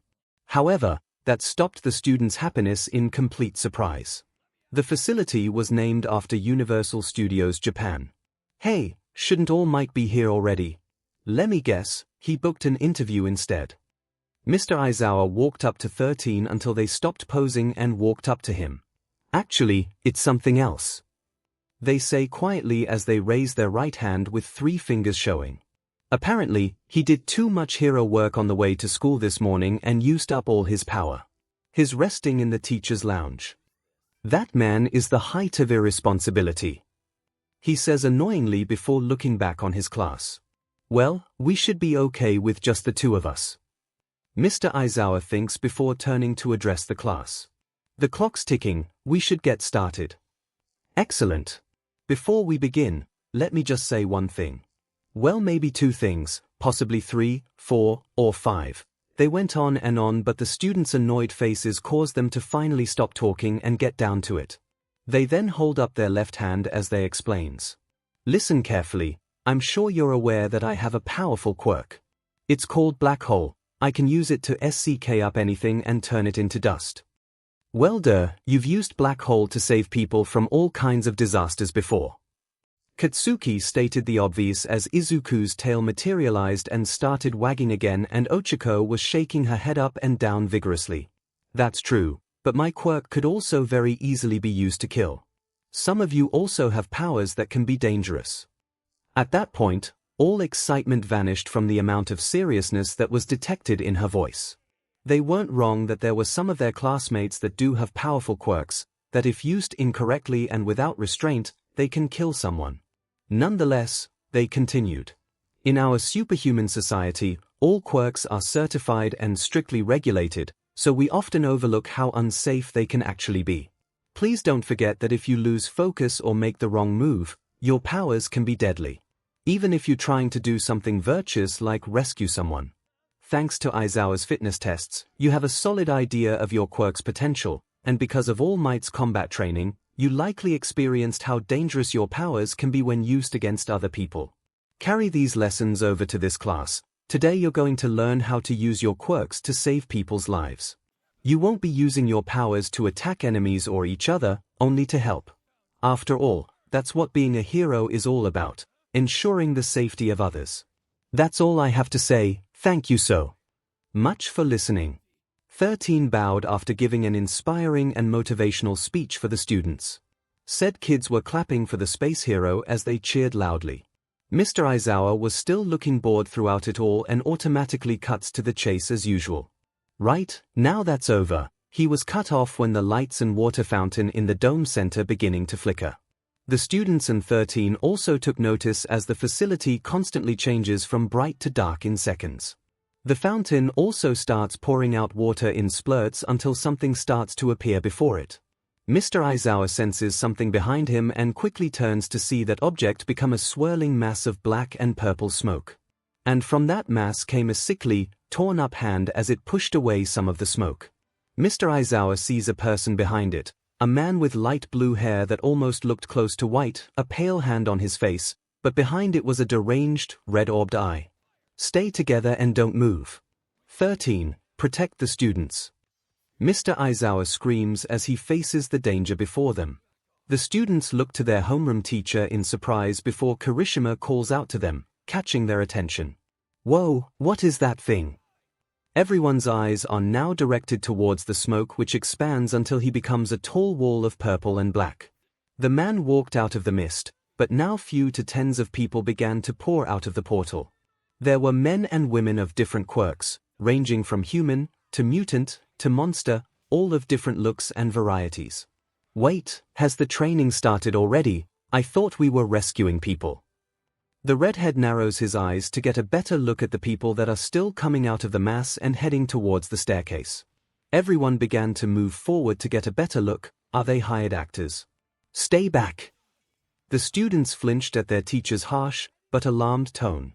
However, that stopped the students' happiness in complete surprise. The facility was named after Universal Studios Japan. Hey, shouldn't All Might be here already? Let me guess, he booked an interview instead. Mr. Aizawa walked up to 13 until they stopped posing and walked up to him. Actually, it's something else, they say quietly as they raise their right hand with 3 fingers showing. Apparently, he did too much hero work on the way to school this morning and used up all his power. He's resting in the teacher's lounge. That man is the height of irresponsibility, he says annoyingly before looking back on his class. Well, we should be okay with just the 2 of us, Mr. Aizawa thinks before turning to address the class. The clock's ticking, we should get started. Excellent. Before we begin, let me just say one thing. Well, maybe 2 things, possibly 3, 4, or 5. They went on and on, but the students' annoyed faces caused them to finally stop talking and get down to it. They then hold up their left hand as they explains. Listen carefully, I'm sure you're aware that I have a powerful quirk. It's called Black Hole. I can use it to SCK up anything and turn it into dust. Well you've used Black Hole to save people from all kinds of disasters before. Katsuki stated the obvious as Izuku's tail materialized and started wagging again, and Ochako was shaking her head up and down vigorously. That's true, but my quirk could also very easily be used to kill. Some of you also have powers that can be dangerous. At that point, all excitement vanished from the amount of seriousness that was detected in her voice. They weren't wrong that there were some of their classmates that do have powerful quirks, that if used incorrectly and without restraint, they can kill someone. Nonetheless, they continued. In our superhuman society, all quirks are certified and strictly regulated, so we often overlook how unsafe they can actually be. Please don't forget that if you lose focus or make the wrong move, your powers can be deadly. Even if you're trying to do something virtuous like rescue someone. Thanks to Aizawa's fitness tests, you have a solid idea of your quirk's potential, and because of All Might's combat training, you likely experienced how dangerous your powers can be when used against other people. Carry these lessons over to this class. Today you're going to learn how to use your quirks to save people's lives. You won't be using your powers to attack enemies or each other, only to help. After all, that's what being a hero is all about, ensuring the safety of others. That's all I have to say. Thank you so much for listening. 13 bowed after giving an inspiring and motivational speech for the students. Said kids were clapping for the space hero as they cheered loudly. Mr. Aizawa was still looking bored throughout it all and automatically cuts to the chase as usual. Right, now that's over. He was cut off when the lights and water fountain in the dome center beginning to flicker. The students and 13 also took notice as the facility constantly changes from bright to dark in seconds. The fountain also starts pouring out water in splurts until something starts to appear before it. Mr. Aizawa senses something behind him and quickly turns to see that object become a swirling mass of black and purple smoke. And from that mass came a sickly, torn-up hand as it pushed away some of the smoke. Mr. Aizawa sees a person behind it, a man with light blue hair that almost looked close to white, a pale hand on his face, but behind it was a deranged, red-orbed eye. Stay together and don't move. 13. Protect the students. Mr. Aizawa screams as he faces the danger before them. The students look to their homeroom teacher in surprise before Kirishima calls out to them, catching their attention. Whoa, what is that thing? Everyone's eyes are now directed towards the smoke, which expands until he becomes a tall wall of purple and black. The man walked out of the mist, but now few to tens of people began to pour out of the portal. There were men and women of different quirks, ranging from human, to mutant, to monster, all of different looks and varieties. Wait, has the training started already? I thought we were rescuing people. The redhead narrows his eyes to get a better look at the people that are still coming out of the mass and heading towards the staircase. Everyone began to move forward to get a better look. Are they hired actors? Stay back. The students flinched at their teacher's harsh, but alarmed tone.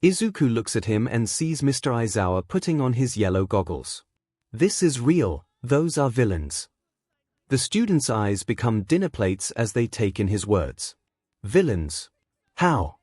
Izuku looks at him and sees Mr. Aizawa putting on his yellow goggles. This is real, those are villains. The students' eyes become dinner plates as they take in his words. Villains? How?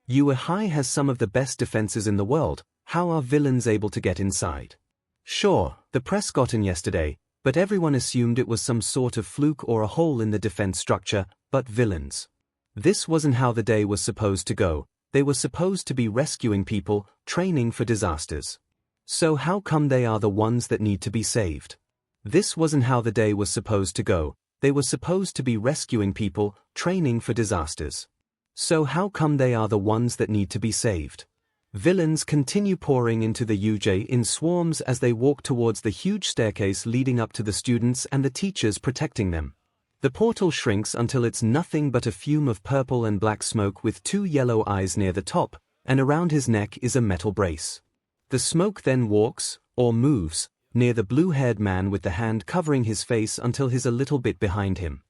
𝐒𝐻𝐼 has some of the best defenses in the world, how are villains able to get inside? Sure, the press got in yesterday, but everyone assumed it was some sort of fluke or a hole in the defense structure, but villains. This wasn't how the day was supposed to go. They were supposed to be rescuing people, training for disasters. So how come they are the ones that need to be saved? This wasn't how the day was supposed to go. They were supposed to be rescuing people, training for disasters. So how come they are the ones that need to be saved? Villains continue pouring into the 𝐒𝐲 in swarms as they walk towards the huge staircase leading up to the students and the teachers protecting them. The portal shrinks until it's nothing but a fume of purple and black smoke with two yellow eyes near the top, and around his neck is a metal brace. The smoke then walks, or moves, near the blue-haired man with the hand covering his face until he's a little bit behind him.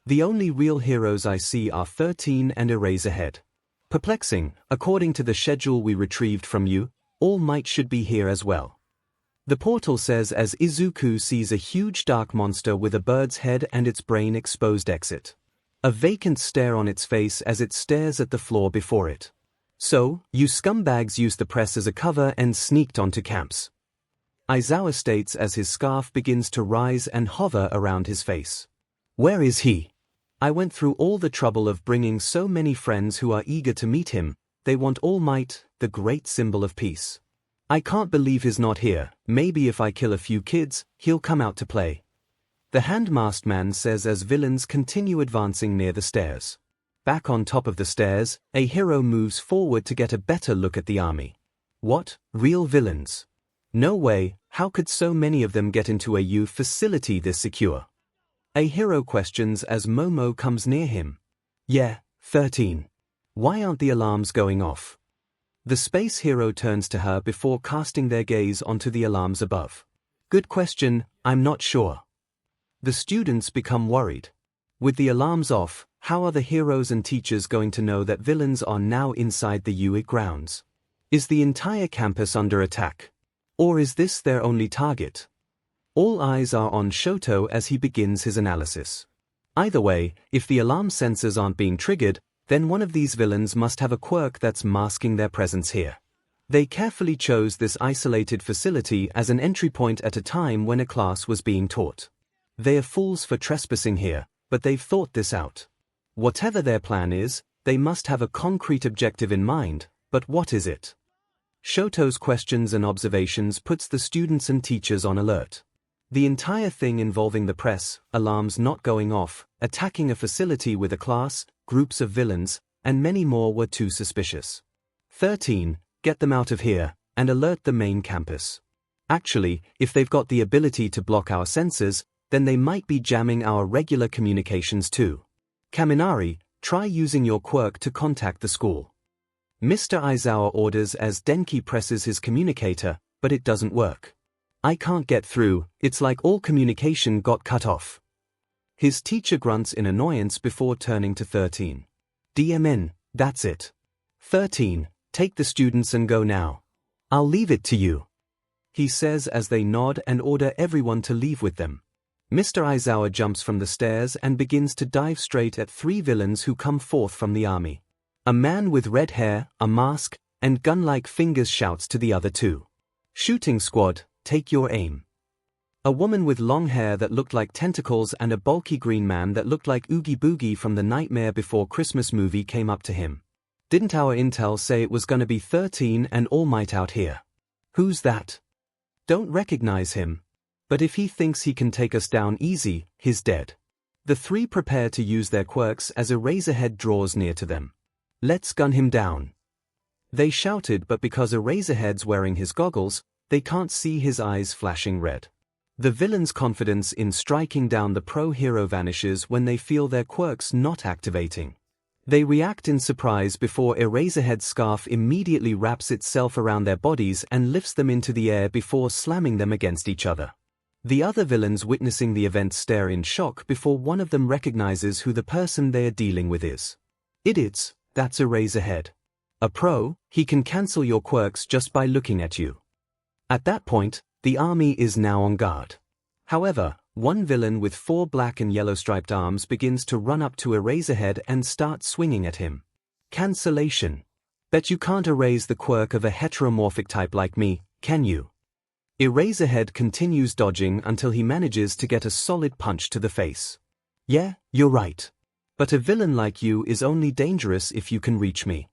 The only real heroes I see are 13 and Eraserhead. Perplexing, according to the schedule we retrieved from you, All Might should be here as well. The portal says as Izuku sees a huge dark monster with a bird's head and its brain exposed exit. A vacant stare on its face as it stares at the floor before it. So, you scumbags used the press as a cover and sneaked onto camps. Aizawa states as his scarf begins to rise and hover around his face. Where is he? I went through all the trouble of bringing so many friends who are eager to meet him. They want All Might, the great symbol of peace. I can't believe he's not here. Maybe if I kill a few kids, he'll come out to play. The hand-masked man says as villains continue advancing near the stairs. Back on top of the stairs, a hero moves forward to get a better look at the army. What? Real villains? No way, how could so many of them get into a U facility this secure? A hero questions as Momo comes near him. Yeah, 13. Why aren't the alarms going off? The space hero turns to her before casting their gaze onto the alarms above. Good question, I'm not sure. The students become worried. With the alarms off, how are the heroes and teachers going to know that villains are now inside the 𝐒𝐻𝐼 grounds? Is the entire campus under attack? Or is this their only target? All eyes are on Shoto as he begins his analysis. Either way, if the alarm sensors aren't being triggered, then one of these villains must have a quirk that's masking their presence here. They carefully chose this isolated facility as an entry point at a time when a class was being taught. They are fools for trespassing here, but they've thought this out. Whatever their plan is, they must have a concrete objective in mind, but what is it? Shoto's questions and observations puts the students and teachers on alert. The entire thing involving the press, alarms not going off, attacking a facility with a class, groups of villains, and many more were too suspicious. 13. Get them out of here, and alert the main campus. Actually, if they've got the ability to block our sensors, then they might be jamming our regular communications too. Kaminari, try using your quirk to contact the school. Mr. Aizawa orders as Denki presses his communicator, but it doesn't work. I can't get through, it's like all communication got cut off. His teacher grunts in annoyance before turning to 13. DMN, that's it. 13, take the students and go now. I'll leave it to you, he says as they nod and order everyone to leave with them. Mr. Aizawa jumps from the stairs and begins to dive straight at 3 villains who come forth from the army. A man with red hair, a mask, and gun-like fingers shouts to the other 2. Shooting squad, take your aim. A woman with long hair that looked like tentacles and a bulky green man that looked like Oogie Boogie from the Nightmare Before Christmas movie came up to him. Didn't our intel say it was gonna be 13 and All Might out here? Who's that? Don't recognize him. But if he thinks he can take us down easy, he's dead. The 3 prepare to use their quirks as Eraserhead draws near to them. Let's gun him down. They shouted, but because Eraserhead's wearing his goggles, they can't see his eyes flashing red. The villain's confidence in striking down the pro-hero vanishes when they feel their quirks not activating. They react in surprise before Eraserhead's scarf immediately wraps itself around their bodies and lifts them into the air before slamming them against each other. The other villains witnessing the event stare in shock before one of them recognizes who the person they are dealing with is. Idiots, that's Eraserhead. A pro, he can cancel your quirks just by looking at you. At that point, the army is now on guard. However, one villain with 4 black and yellow striped arms begins to run up to Eraserhead and start swinging at him. Cancellation. Bet you can't erase the quirk of a heteromorphic type like me, can you? Eraserhead continues dodging until he manages to get a solid punch to the face. Yeah, you're right. But a villain like you is only dangerous if you can reach me.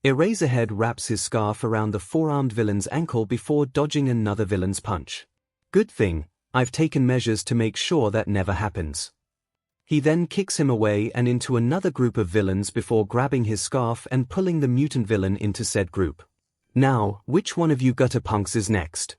Eraserhead wraps his scarf around the 4-armed villain's ankle before dodging another villain's punch. Good thing, I've taken measures to make sure that never happens. He then kicks him away and into another group of villains before grabbing his scarf and pulling the mutant villain into said group. Now, which one of you gutter punks is next?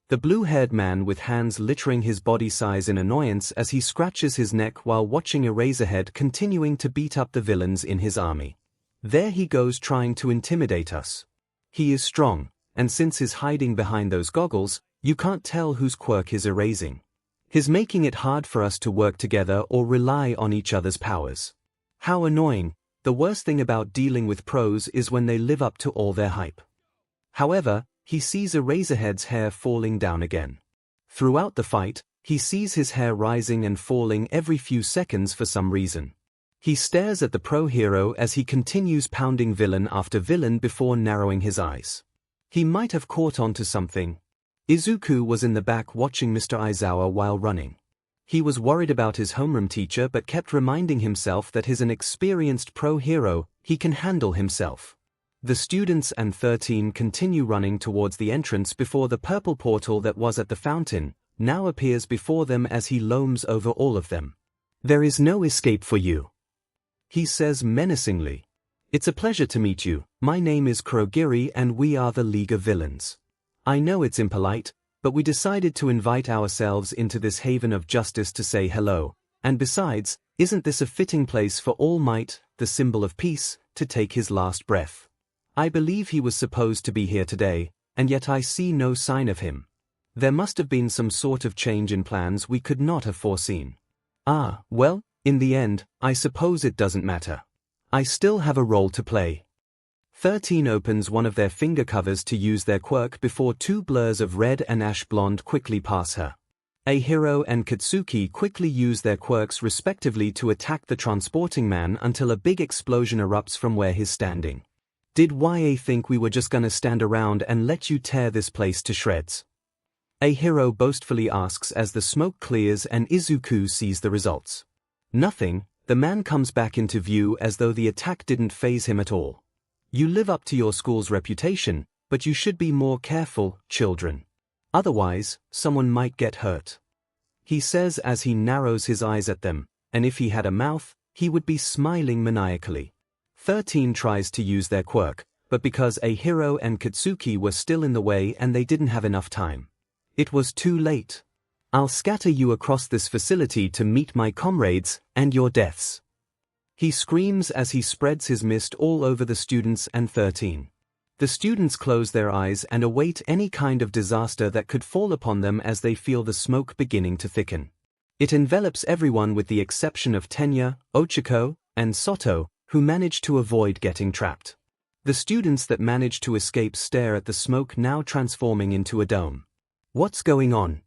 The blue-haired man with hands littering his body size in annoyance as he scratches his neck while watching Eraserhead continuing to beat up the villains in his army. There he goes trying to intimidate us. He is strong, and since he's hiding behind those goggles, you can't tell whose quirk he's erasing. He's making it hard for us to work together or rely on each other's powers. How annoying. The worst thing about dealing with pros is when they live up to all their hype. However, he sees Eraserhead's hair falling down again. Throughout the fight, he sees his hair rising and falling every few seconds for some reason. He stares at the pro-hero as he continues pounding villain after villain before narrowing his eyes. He might have caught on to something. Izuku was in the back watching Mr. Aizawa while running. He was worried about his homeroom teacher but kept reminding himself that he's an experienced pro-hero, he can handle himself. The students and 13 continue running towards the entrance before the purple portal that was at the fountain now appears before them as he looms over all of them. There is no escape for you, he says menacingly. It's a pleasure to meet you. My name is Kurogiri and we are the League of Villains. I know it's impolite, but we decided to invite ourselves into this haven of justice to say hello, and besides, isn't this a fitting place for All Might, the symbol of peace, to take his last breath? I believe he was supposed to be here today, and yet I see no sign of him. There must have been some sort of change in plans we could not have foreseen. Ah, well, in the end, I suppose it doesn't matter. I still have a role to play. 13 opens one of their finger covers to use their quirk before 2 blurs of red and ash blonde quickly pass her. 𝐒𝐩𝐻ero and Katsuki quickly use their quirks respectively to attack the transporting man until a big explosion erupts from where he's standing. Did YA think we were just gonna stand around and let you tear this place to shreds? 𝐒𝐻ero boastfully asks as the smoke clears and Izuku sees the results. Nothing, the man comes back into view as though the attack didn't faze him at all. You live up to your school's reputation, but you should be more careful, children. Otherwise, someone might get hurt. He says as he narrows his eyes at them, and if he had a mouth, he would be smiling maniacally. 13 tries to use their quirk, but because 𝐒𝐻ero and Katsuki were still in the way and they didn't have enough time. It was too late. I'll scatter you across this facility to meet my comrades, and your deaths. He screams as he spreads his mist all over the students and 13. The students close their eyes and await any kind of disaster that could fall upon them as they feel the smoke beginning to thicken. It envelops everyone with the exception of Tenya, Ochako, and Soto, who manage to avoid getting trapped. The students that manage to escape stare at the smoke now transforming into a dome. What's going on?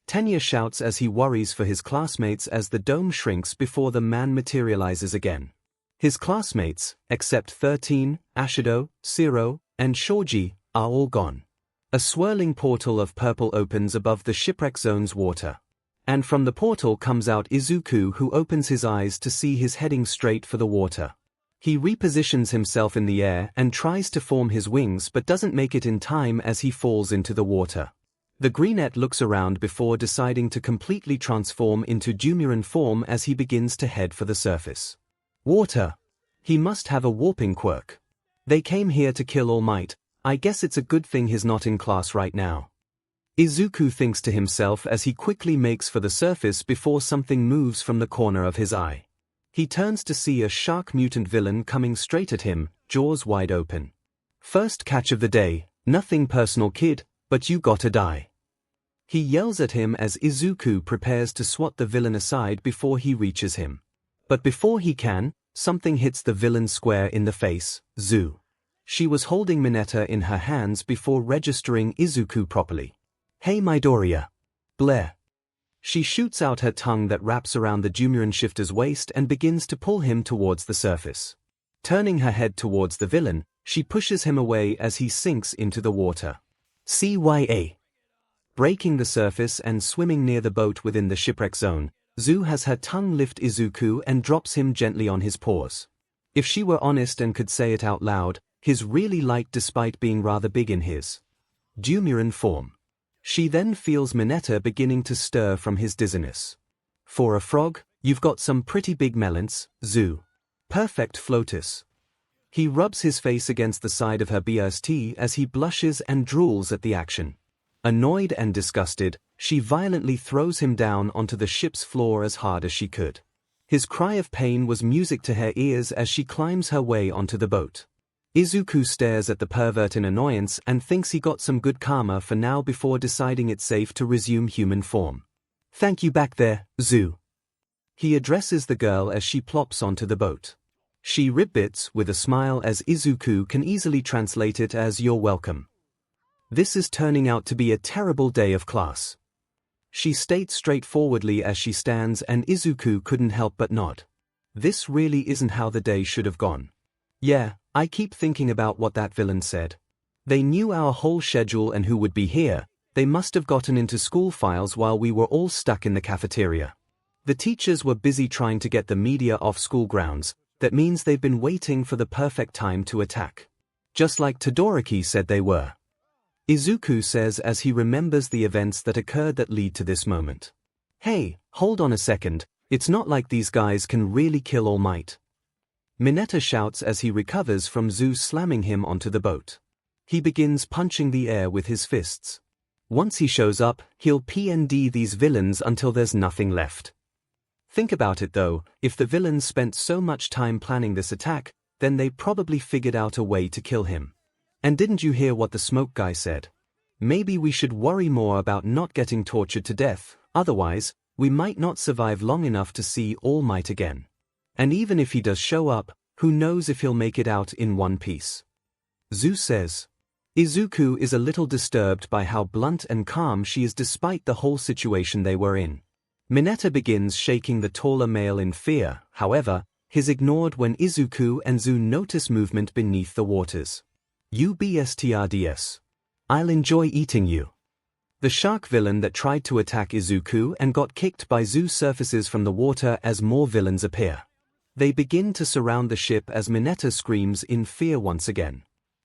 Tenya shouts as he worries for his classmates as the dome shrinks before the man materializes again. His classmates, except 13, Ashido, Zero, and Shoji, are all gone. A swirling portal of purple opens above the shipwreck zone's water. And from the portal comes out Izuku, who opens his eyes to see he's heading straight for the water. He repositions himself in the air and tries to form his wings but doesn't make it in time as he falls into the water. The greenette looks around before deciding to completely transform into Dumuren form as he begins to head for the surface. Water. He must have a warping quirk. They came here to kill All Might. I guess it's a good thing he's not in class right now. Izuku thinks to himself as he quickly makes for the surface before something moves from the corner of his eye. He turns to see a shark mutant villain coming straight at him, jaws wide open. First catch of the day, nothing personal kid, but you gotta die. He yells at him as Izuku prepares to swat the villain aside before he reaches him. But before he can, something hits the villain square in the face, Zu. She was holding Mineta in her hands before registering Izuku properly. Hey Midoriya. Blair. She shoots out her tongue that wraps around the Dumuren shifter's waist and begins to pull him towards the surface. Turning her head towards the villain, she pushes him away as he sinks into the water. CYA. Breaking the surface and swimming near the boat within the shipwreck zone, Zu has her tongue lift Izuku and drops him gently on his paws. If she were honest and could say it out loud, he's really light despite being rather big in his Dumuren form. She then feels Mineta beginning to stir from his dizziness. For a frog, you've got some pretty big melons, Zu. Perfect floatus. He rubs his face against the side of her BST as he blushes and drools at the action. Annoyed and disgusted, she violently throws him down onto the ship's floor as hard as she could. His cry of pain was music to her ears as she climbs her way onto the boat. Izuku stares at the pervert in annoyance and thinks he got some good karma for now before deciding it's safe to resume human form. Thank you back there, Zu. He addresses the girl as she plops onto the boat. She ribbits with a smile as Izuku can easily translate it as "You're welcome." This is turning out to be a terrible day of class. She states straightforwardly as she stands and Izuku couldn't help but nod. This really isn't how the day should have gone. Yeah, I keep thinking about what that villain said. They knew our whole schedule and who would be here. They must have gotten into school files while we were all stuck in the cafeteria. The teachers were busy trying to get the media off school grounds. That means they've been waiting for the perfect time to attack. Just like Todoroki said they were. Izuku says as he remembers the events that occurred that lead to this moment. Hey, hold on a second, it's not like these guys can really kill All Might. Mineta shouts as he recovers from Zu slamming him onto the boat. He begins punching the air with his fists. Once he shows up, he'll PND these villains until there's nothing left. Think about it though, if the villains spent so much time planning this attack, then they probably figured out a way to kill him. And didn't you hear what the smoke guy said? Maybe we should worry more about not getting tortured to death, otherwise, we might not survive long enough to see All Might again. And even if he does show up, who knows if he'll make it out in one piece. Zu says. Izuku is a little disturbed by how blunt and calm she is despite the whole situation they were in. Mineta begins shaking the taller male in fear, however, he's ignored when Izuku and Zu notice movement beneath the waters. UBSTRDS. I'll enjoy eating you. The shark villain that tried to attack Izuku and got kicked by Zu surfaces from the water as more villains appear. They begin to surround the ship as Mineta screams in fear once again.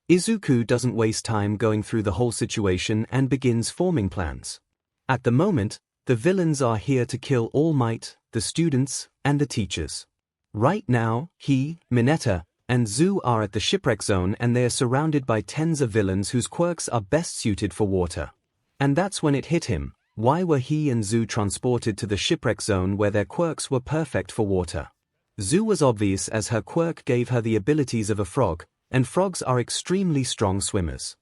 Izuku doesn't waste time going through the whole situation and begins forming plans. At the moment, the villains are here to kill All Might, the students, and the teachers. Right now, he, Mineta, and Zu are at the shipwreck zone and they are surrounded by tens of villains whose quirks are best suited for water. And that's when it hit him. Why were he and Zu transported to the shipwreck zone where their quirks were perfect for water? Zu was obvious as her quirk gave her the abilities of a frog, and frogs are extremely strong swimmers.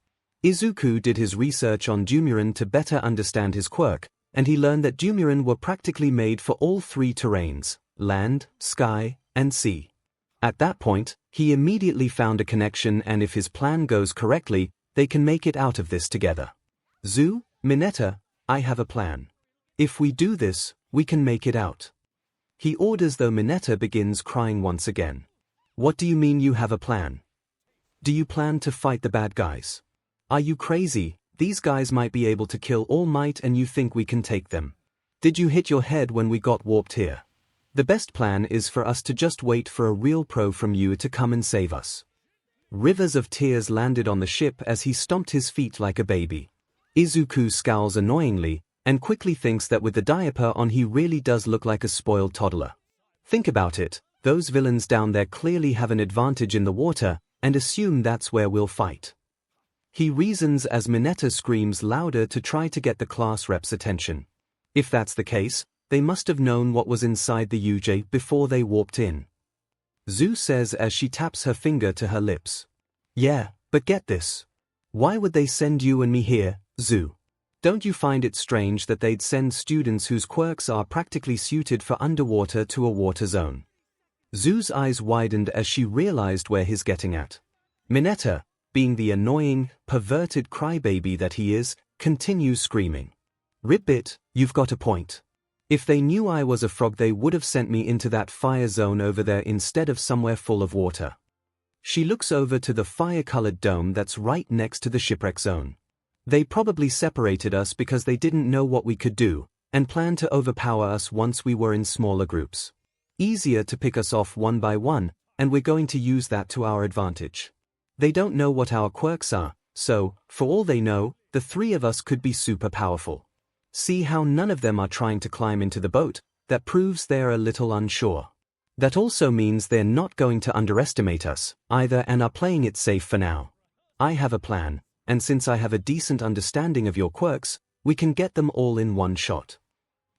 𝐒𝐿 did his research on Dumuren to better understand his quirk, and he learned that Dumuren were practically made for all three terrains: land, sky, and sea. At that point, he immediately found a connection, and if his plan goes correctly, they can make it out of this together. 𝐒, Mineta, I have a plan. If we do this, we can make it out. He orders, though Mineta begins crying once again. What do you mean you have a plan? Do you plan to fight the bad guys? Are you crazy? These guys might be able to kill All Might and you think we can take them. Did you hit your head when we got warped here? The best plan is for us to just wait for a real pro from you to come and save us. Rivers of tears landed on the ship as he stomped his feet like a baby. 𝐒𝐿 scowls annoyingly, and quickly thinks that with the diaper on he really does look like a spoiled toddler. Think about it, those villains down there clearly have an advantage in the water, and assume that's where we'll fight. He reasons as Mineta screams louder to try to get the class rep's attention. If that's the case, they must have known what was inside the 𝐻𝐸 before they warped in. 𝐒 says as she taps her finger to her lips. Yeah, but get this. Why would they send you and me here, 𝐒? Don't you find it strange that they'd send students whose quirks are practically suited for underwater to a water zone? 𝐒's eyes widened as she realized where he's getting at. Mineta, being the annoying, perverted crybaby that he is, continues screaming. Ribbit, you've got a point. If they knew I was a frog they would have sent me into that fire zone over there instead of somewhere full of water. She looks over to the fire-colored dome that's right next to the shipwreck zone. They probably separated us because they didn't know what we could do, and planned to overpower us once we were in smaller groups. Easier to pick us off one by one, and we're going to use that to our advantage. They don't know what our quirks are, so, for all they know, the three of us could be super powerful. See how none of them are trying to climb into the boat? That proves they're a little unsure. That also means they're not going to underestimate us, either, and are playing it safe for now. I have a plan, and since I have a decent understanding of your quirks, we can get them all in one shot.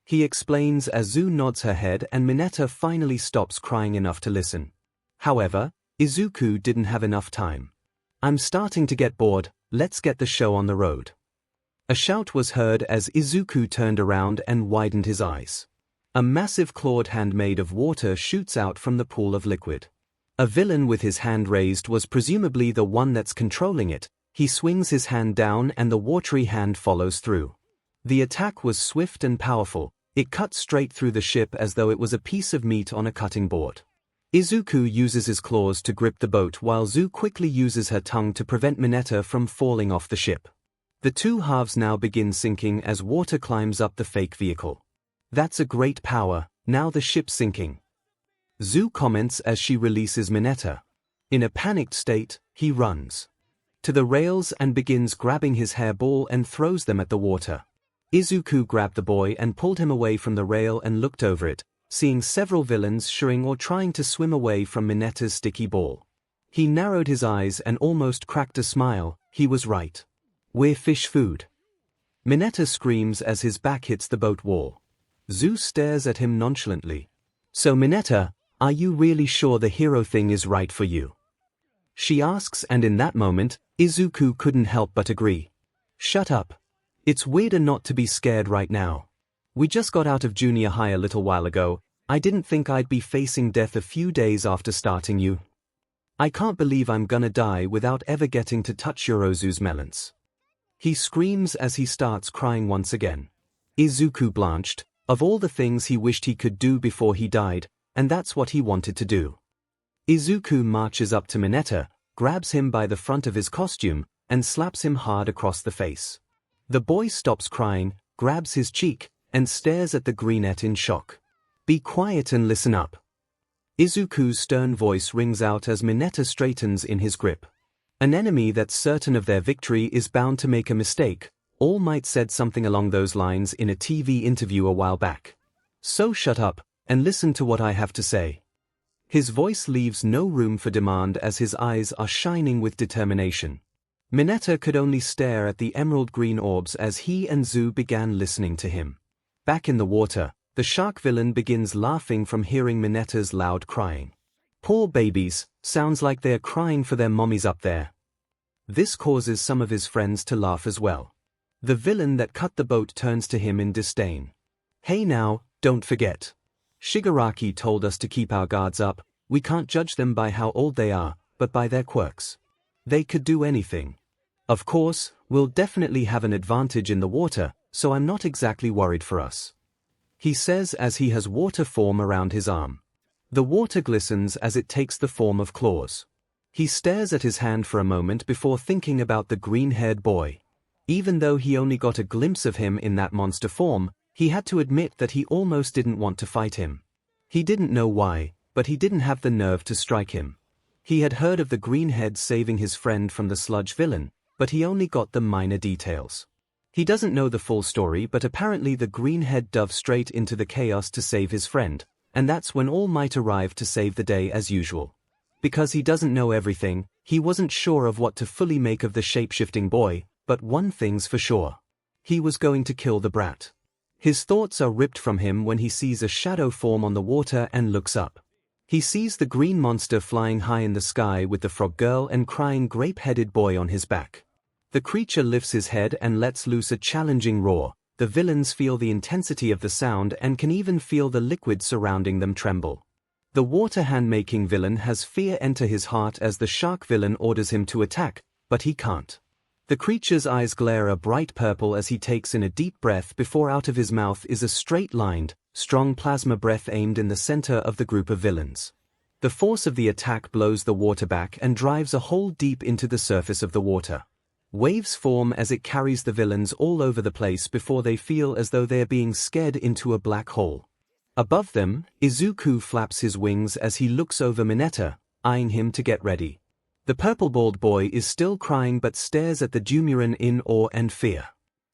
He explains as 𝐒 nods her head and Mineta finally stops crying enough to listen. However, 𝐒𝐿 didn't have enough time. I'm starting to get bored, let's get the show on the road. A shout was heard as 𝐒𝐿 turned around and widened his eyes. A massive clawed hand made of water shoots out from the pool of liquid. A villain with his hand raised was presumably the one that's controlling it. He swings his hand down and the watery hand follows through. The attack was swift and powerful. It cut straight through the ship as though it was a piece of meat on a cutting board. 𝐒𝐿 uses his claws to grip the boat while 𝐒 quickly uses her tongue to prevent Mineta from falling off the ship. The two halves now begin sinking as water climbs up the fake vehicle. That's a great power, now the ship's sinking. 𝐒 comments as she releases Mineta. In a panicked state, he runs to the rails and begins grabbing his hairball and throws them at the water. 𝐒𝐿 grabbed the boy and pulled him away from the rail and looked over it, seeing several villains shooing or trying to swim away from Mineta's sticky ball. He narrowed his eyes and almost cracked a smile. He was right. We're fish food. Mineta screams as his back hits the boat wall. 𝐒 stares at him nonchalantly. So Mineta, are you really sure the hero thing is right for you? She asks, and in that moment, 𝐒𝐿 couldn't help but agree. Shut up. It's weirder not to be scared right now. We just got out of junior high a little while ago. I didn't think I'd be facing death a few days after starting you. I can't believe I'm gonna die without ever getting to touch 𝐒𝐻𝐈's melons. He screams as he starts crying once again. 𝐒𝐿 blanched. Of all the things he wished he could do before he died, and that's what he wanted to do. 𝐒𝐿 marches up to Mineta, grabs him by the front of his costume, and slaps him hard across the face. The boy stops crying, grabs his cheek, and stares at the greenette in shock. Be quiet and listen up. 𝐒𝐿's stern voice rings out as Mineta straightens in his grip. An enemy that's certain of their victory is bound to make a mistake. All Might said something along those lines in a TV interview a while back. So shut up, and listen to what I have to say. His voice leaves no room for demand as his eyes are shining with determination. Mineta could only stare at the emerald green orbs as he and 𝐒 began listening to him. Back in the water, the shark villain begins laughing from hearing Mineta's loud crying. Poor babies, sounds like they're crying for their mommies up there. This causes some of his friends to laugh as well. The villain that cut the boat turns to him in disdain. Hey now, don't forget. Shigaraki told us to keep our guards up. We can't judge them by how old they are, but by their quirks. They could do anything. Of course, we'll definitely have an advantage in the water, so I'm not exactly worried for us. He says as he has water form around his arm. The water glistens as it takes the form of claws. He stares at his hand for a moment before thinking about the green-haired boy. Even though he only got a glimpse of him in that monster form, he had to admit that he almost didn't want to fight him. He didn't know why, but he didn't have the nerve to strike him. He had heard of the greenhead saving his friend from the sludge villain, but he only got the minor details. He doesn't know the full story, but apparently the greenhead dove straight into the chaos to save his friend, and that's when All Might arrived to save the day as usual. Because he doesn't know everything, he wasn't sure of what to fully make of the shape-shifting boy, but one thing's for sure. He was going to kill the brat. His thoughts are ripped from him when he sees a shadow form on the water and looks up. He sees the green monster flying high in the sky with the frog girl and crying grape-headed boy on his back. The creature lifts his head and lets loose a challenging roar. The villains feel the intensity of the sound and can even feel the liquid surrounding them tremble. The water hand-making villain has fear enter his heart as the shark villain orders him to attack, but he can't. The creature's eyes glare a bright purple as he takes in a deep breath before out of his mouth is a straight-lined, strong plasma breath aimed in the center of the group of villains. The force of the attack blows the water back and drives a hole deep into the surface of the water. Waves form as it carries the villains all over the place before they feel as though they are being scared into a black hole. Above them, Izuku flaps his wings as he looks over Mineta, eyeing him to get ready. The purple-bald boy is still crying but stares at the Dumuren in awe and fear.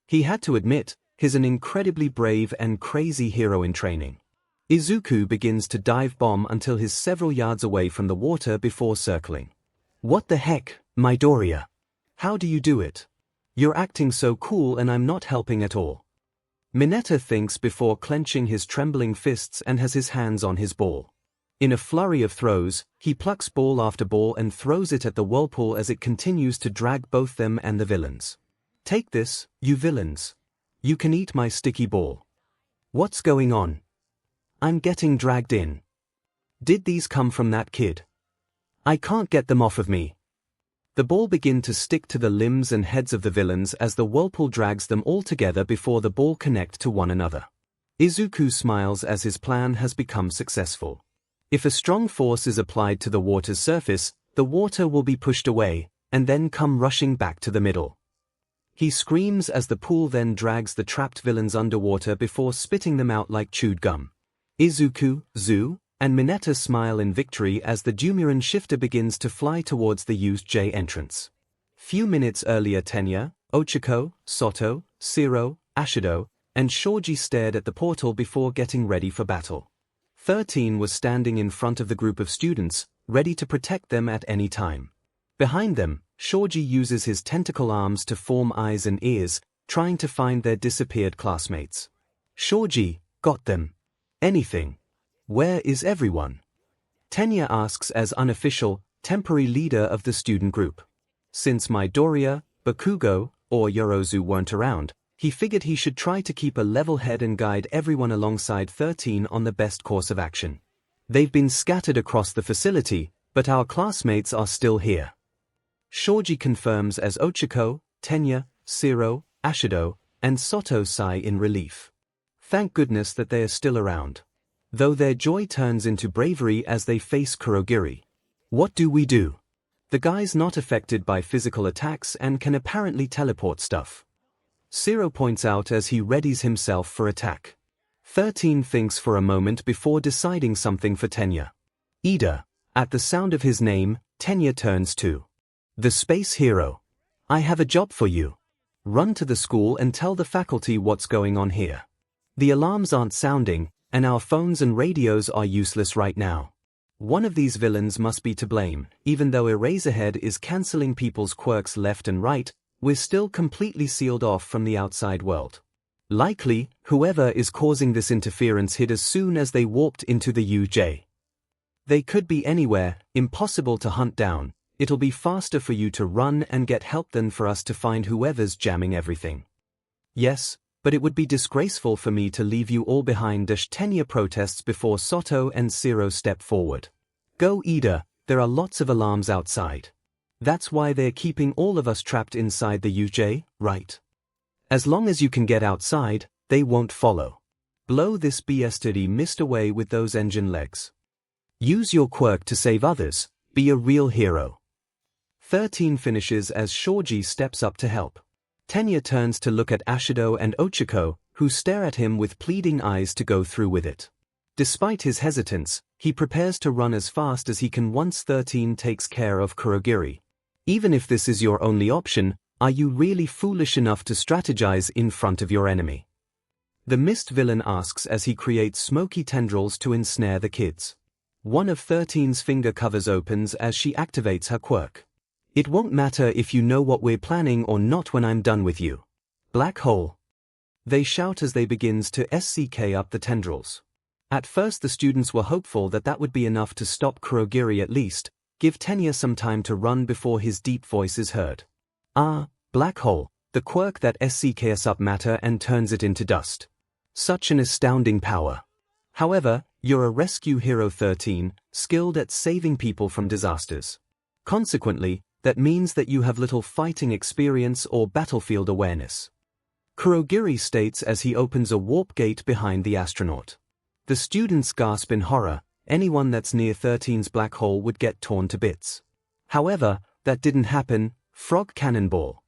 He had to admit, he's an incredibly brave and crazy hero in training. Izuku begins to dive bomb until he's several yards away from the water before circling. What the heck, Midoriya? How do you do it? You're acting so cool and I'm not helping at all. Mineta thinks before clenching his trembling fists and has his hands on his ball. In a flurry of throws, he plucks ball after ball and throws it at the whirlpool as it continues to drag both them and the villains. Take this, you villains. You can eat my sticky ball. What's going on? I'm getting dragged in. Did these come from that kid? I can't get them off of me. The ball begin to stick to the limbs and heads of the villains as the whirlpool drags them all together before the ball connect to one another. Izuku smiles as his plan has become successful. If a strong force is applied to the water's surface, the water will be pushed away, and then come rushing back to the middle. He screams as the pool then drags the trapped villains underwater before spitting them out like chewed gum. Izuku, Zu, and Mineta smile in victory as the Dumuren shifter begins to fly towards the 𝐒𝐲 entrance. Few minutes earlier Tenya, Ochako, Soto, Siro, Ashido, and Shoji stared at the portal before getting ready for battle. 13 was standing in front of the group of students, ready to protect them at any time. Behind them, Shoji uses his tentacle arms to form eyes and ears, trying to find their disappeared classmates. Shoji, got them. Anything. Where is everyone? Tenya asks as unofficial, temporary leader of the student group. Since Midoriya, Bakugo, or Yorozu weren't around, he figured he should try to keep a level head and guide everyone alongside 13 on the best course of action. They've been scattered across the facility, but our classmates are still here. Shoji confirms as Ochako, Tenya, Siro, Ashido, and Soto sigh in relief. Thank goodness that they are still around. Though their joy turns into bravery as they face Kurogiri. What do we do? The guy's not affected by physical attacks and can apparently teleport stuff. Siro points out as he readies himself for attack. 13 thinks for a moment before deciding something for Tenya. Ida. At the sound of his name, Tenya turns to the space hero. I have a job for you. Run to the school and tell the faculty what's going on here. The alarms aren't sounding, and our phones and radios are useless right now. One of these villains must be to blame. Even though Eraserhead is cancelling people's quirks left and right, we're still completely sealed off from the outside world. Likely, whoever is causing this interference hid as soon as they walked into the 𝐒𝐲. They could be anywhere, impossible to hunt down. It'll be faster for you to run and get help than for us to find whoever's jamming everything. Yes, but it would be disgraceful for me to leave you all behind. Tenya protests before Soto and Zero step forward. Go Ida, there are lots of alarms outside. That's why they're keeping all of us trapped inside the UJ, right? As long as you can get outside, they won't follow. Blow this BS missed away with those engine legs. Use your quirk to save others, be a real hero. 13 finishes as Shoji steps up to help. Tenya turns to look at Ashido and Ochako, who stare at him with pleading eyes to go through with it. Despite his hesitance, he prepares to run as fast as he can once 13 takes care of Kurogiri. Even if this is your only option, are you really foolish enough to strategize in front of your enemy? The mist villain asks as he creates smoky tendrils to ensnare the kids. One of 13's finger covers opens as she activates her quirk. It won't matter if you know what we're planning or not when I'm done with you. Black hole. They shout as they begins to SCK up the tendrils. At first the students were hopeful that that would be enough to stop Kurogiri at least, give Tenya some time to run before his deep voice is heard. Ah, black hole, the quirk that SCKs up matter and turns it into dust. Such an astounding power. However, you're a rescue hero 13, skilled at saving people from disasters. Consequently, that means that you have little fighting experience or battlefield awareness. Kurogiri states as he opens a warp gate behind the astronaut. The students gasp in horror. Anyone that's near 13's black hole would get torn to bits. However, that didn't happen. Frog cannonball.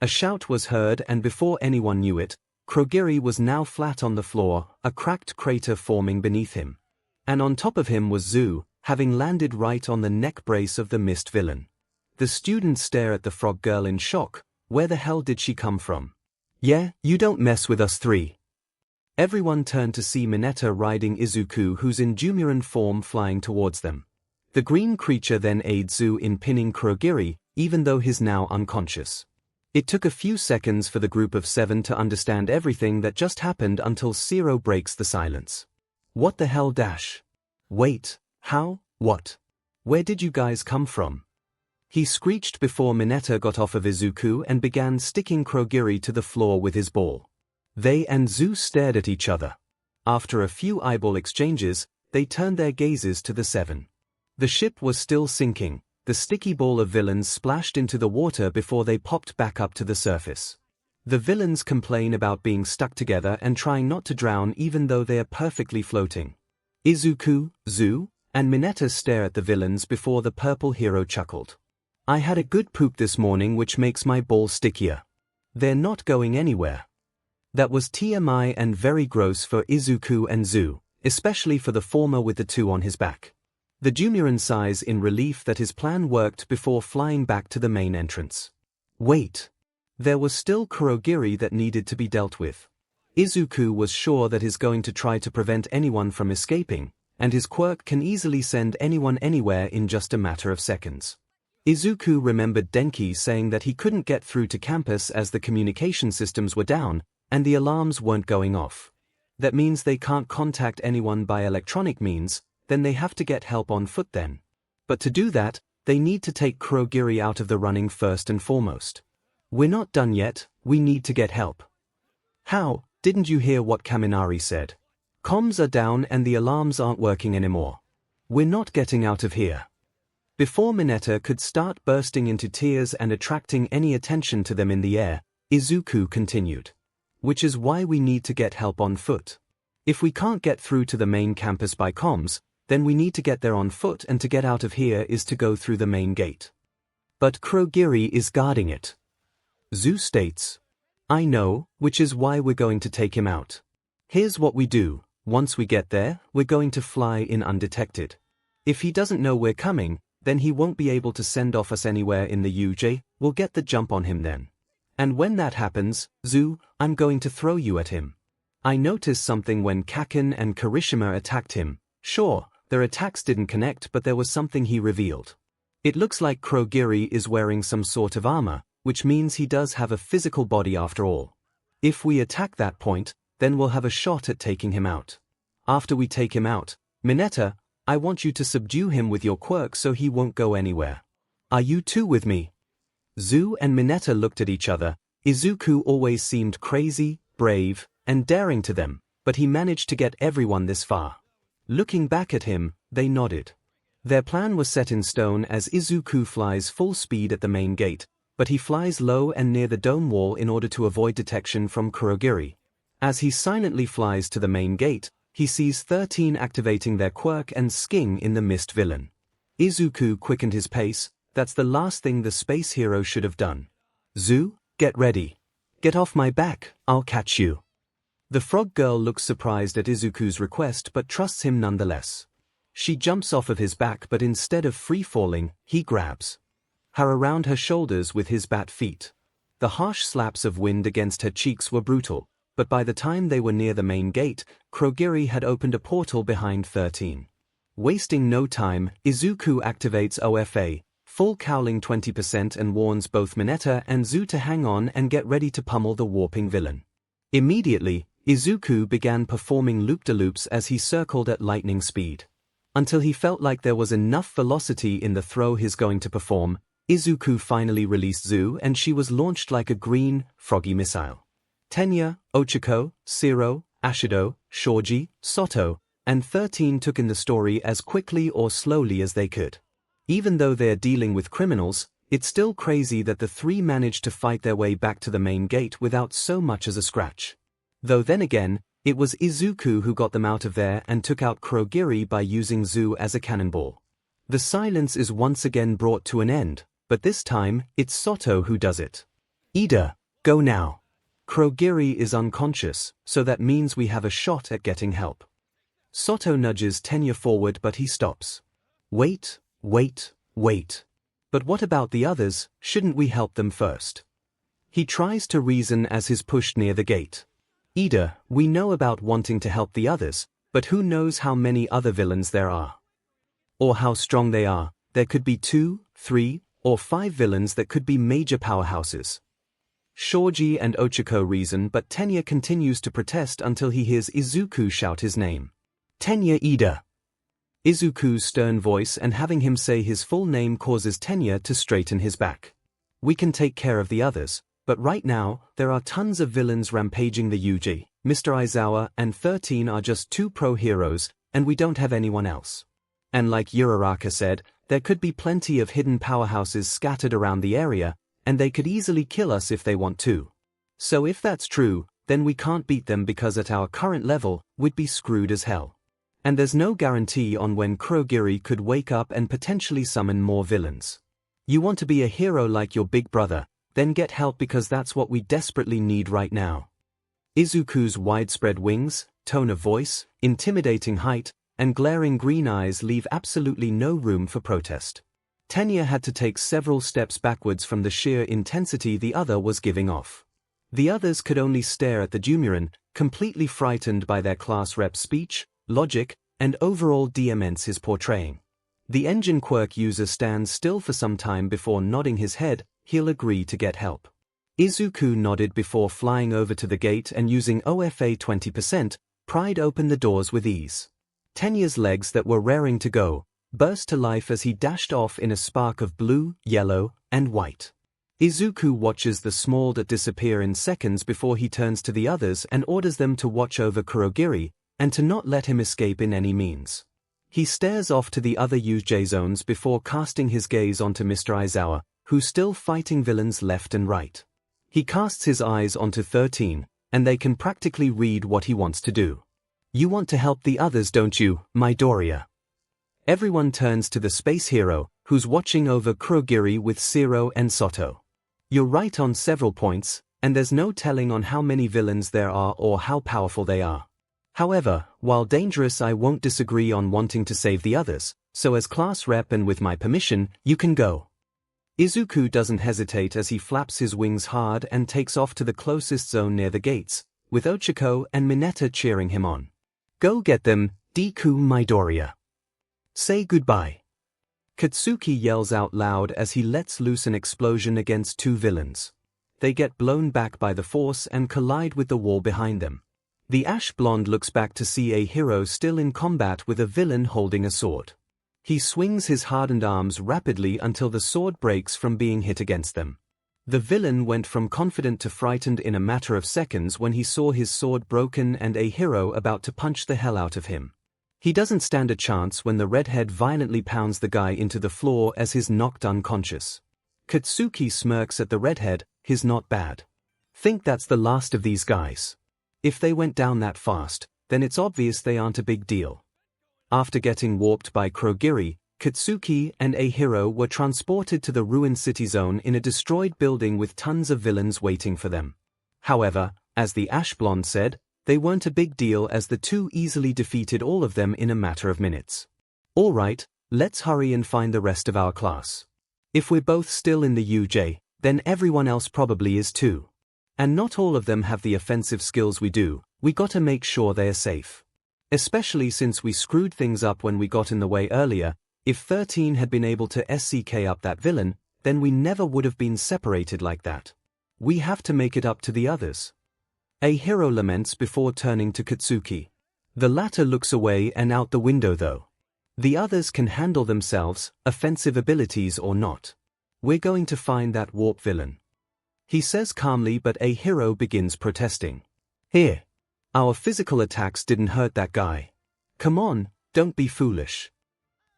A shout was heard and before anyone knew it, Kurogiri was now flat on the floor, a cracked crater forming beneath him. And on top of him was Zu, having landed right on the neck brace of the mist villain. The students stare at the frog girl in shock. Where the hell did she come from? Yeah, you don't mess with us 3. Everyone turned to see Mineta riding Izuku, who's in Dumuren form, flying towards them. The green creature then aids Zu in pinning Kurogiri, even though he's now unconscious. It took a few seconds for the group of 7 to understand everything that just happened until Zero breaks the silence. What the hell dash? Wait, how, what? Where did you guys come from? He screeched before Mineta got off of Izuku and began sticking Kurogiri to the floor with his ball. They and Zu stared at each other. After a few eyeball exchanges, they turned their gazes to the 7. The ship was still sinking. The sticky ball of villains splashed into the water before they popped back up to the surface. The villains complain about being stuck together and trying not to drown even though they are perfectly floating. Izuku, Zu, and Mineta stare at the villains before the purple hero chuckled. I had a good poop this morning which makes my ball stickier. They're not going anywhere. That was TMI and very gross for Izuku and Zu, especially for the former with the 2 on his back. The Dumuren sighs in relief that his plan worked before flying back to the main entrance. Wait. There was still Kurogiri that needed to be dealt with. Izuku was sure that he's going to try to prevent anyone from escaping, and his quirk can easily send anyone anywhere in just a matter of seconds. Izuku remembered Denki saying that he couldn't get through to campus as the communication systems were down, and the alarms weren't going off. That means they can't contact anyone by electronic means, then they have to get help on foot then. But to do that, they need to take Kurogiri out of the running first and foremost. We're not done yet, we need to get help. How? Didn't you hear what Kaminari said? Comms are down and the alarms aren't working anymore. We're not getting out of here. Before Mineta could start bursting into tears and attracting any attention to them in the air, Izuku continued. Which is why we need to get help on foot. If we can't get through to the main campus by comms, then we need to get there on foot, and to get out of here is to go through the main gate. But Kurogiri is guarding it. Zu states. I know, which is why we're going to take him out. Here's what we do, once we get there, we're going to fly in undetected. If he doesn't know we're coming, then he won't be able to send off us anywhere in the UJ, we'll get the jump on him then. And when that happens, Zu, I'm going to throw you at him. I noticed something when Kaken and Kirishima attacked him. Sure, their attacks didn't connect, but there was something he revealed. It looks like Kurogiri is wearing some sort of armor, which means he does have a physical body after all. If we attack that point, then we'll have a shot at taking him out. After we take him out, Mineta, I want you to subdue him with your quirk so he won't go anywhere. Are you two with me? 𝐬 and Mineta looked at each other. Izuku always seemed crazy, brave, and daring to them, but he managed to get everyone this far. Looking back at him, they nodded. Their plan was set in stone as Izuku flies full speed at the main gate, but he flies low and near the dome wall in order to avoid detection from Kurogiri. As he silently flies to the main gate, he sees 13 activating their quirk and 𝐒𝐭𝐻 in the mist villain. Izuku quickened his pace. That's the last thing the space hero should have done. 𝐬, get ready. Get off my back, I'll catch you. The frog girl looks surprised at Izuku's request but trusts him nonetheless. She jumps off of his back, but instead of free-falling, he grabs her around her shoulders with his bat feet. The harsh slaps of wind against her cheeks were brutal, but by the time they were near the main gate, Kurogiri had opened a portal behind 13. Wasting no time, Izuku activates OFA, full cowling 20%, and warns both Mineta and 𝐬 to hang on and get ready to pummel the warping villain. Immediately, Izuku began performing loop-de-loops as he circled at lightning speed. Until he felt like there was enough velocity in the throw he's going to perform, Izuku finally released 𝐬 and she was launched like a green, froggy missile. Tenya, Ochako, Siro, Ashido, Shoji, Soto, and 13 took in the story as quickly or slowly as they could. Even though they're dealing with criminals, it's still crazy that the three managed to fight their way back to the main gate without so much as a scratch. Though then again, it was Izuku who got them out of there and took out Kurogiri by using 𝐬 as a cannonball. The silence is once again brought to an end, but this time, it's Soto who does it. Ida, go now. Kurogiri is unconscious, so that means we have a shot at getting help. Soto nudges Tenya forward but he stops. Wait. But what about the others? Shouldn't we help them first? He tries to reason as he's pushed near the gate. Ida, we know about wanting to help the others, but who knows how many other villains there are? Or how strong they are. There could be 2, 3, or 5 villains that could be major powerhouses. Shoji and Ochako reason, but Tenya continues to protest until he hears Izuku shout his name. Tenya Ida. Izuku's stern voice and having him say his full name causes Tenya to straighten his back. We can take care of the others, but right now, there are tons of villains rampaging the Yuji. Mr. Aizawa and 13 are just 2 pro heroes, and we don't have anyone else. And like Uraraka said, there could be plenty of hidden powerhouses scattered around the area, and they could easily kill us if they want to. So if that's true, then we can't beat them because at our current level, we'd be screwed as hell. And there's no guarantee on when Kurogiri could wake up and potentially summon more villains. You want to be a hero like your big brother, then get help because that's what we desperately need right now. Izuku's widespread wings, tone of voice, intimidating height, and glaring green eyes leave absolutely no room for protest. Tenya had to take several steps backwards from the sheer intensity the other was giving off. The others could only stare at the Dumuren, completely frightened by their class rep's speech, logic, and overall DMs he's portraying. The engine quirk user stands still for some time before nodding his head. He'll agree to get help. Izuku nodded before flying over to the gate and using OFA 20%, pried open the doors with ease. Tenya's legs that were raring to go burst to life as he dashed off in a spark of blue, yellow, and white. Izuku watches the small that disappear in seconds before he turns to the others and orders them to watch over Kurogiri, and to not let him escape in any means. He stares off to the other UJ zones before casting his gaze onto Mr. Aizawa, who's still fighting villains left and right. He casts his eyes onto 13, and they can practically read what he wants to do. You want to help the others, don't you, Midoriya? Everyone turns to the space hero, who's watching over Kurogiri with Siro and Soto. You're right on several points, and there's no telling on how many villains there are or how powerful they are. However, while dangerous, I won't disagree on wanting to save the others, so as class rep and with my permission, you can go. Izuku doesn't hesitate as he flaps his wings hard and takes off to the closest zone near the gates, with Ochako and Mineta cheering him on. Go get them, Deku Midoriya. Say goodbye. Katsuki yells out loud as he lets loose an explosion against 2 villains. They get blown back by the force and collide with the wall behind them. The ash blonde looks back to see a hero still in combat with a villain holding a sword. He swings his hardened arms rapidly until the sword breaks from being hit against them. The villain went from confident to frightened in a matter of seconds when he saw his sword broken and a hero about to punch the hell out of him. He doesn't stand a chance when the redhead violently pounds the guy into the floor as he's knocked unconscious. Katsuki smirks at the redhead, "He's not bad. Think that's the last of these guys. If they went down that fast, then it's obvious they aren't a big deal." After getting warped by Kurogiri, Katsuki and a hero were transported to the ruined city zone in a destroyed building with tons of villains waiting for them. However, as the ash blonde said, they weren't a big deal as the two easily defeated all of them in a matter of minutes. Alright, let's hurry and find the rest of our class. If we're both still in the UJ, then everyone else probably is too. And not all of them have the offensive skills we do, we gotta make sure they're safe. Especially since we screwed things up when we got in the way earlier. If 13 had been able to SCK up that villain, then we never would have been separated like that. We have to make it up to the others. A hero laments before turning to Katsuki. The latter looks away and out the window though. The others can handle themselves, offensive abilities or not. We're going to find that warp villain. He says calmly, but a hero begins protesting. Here. Our physical attacks didn't hurt that guy. Come on, don't be foolish.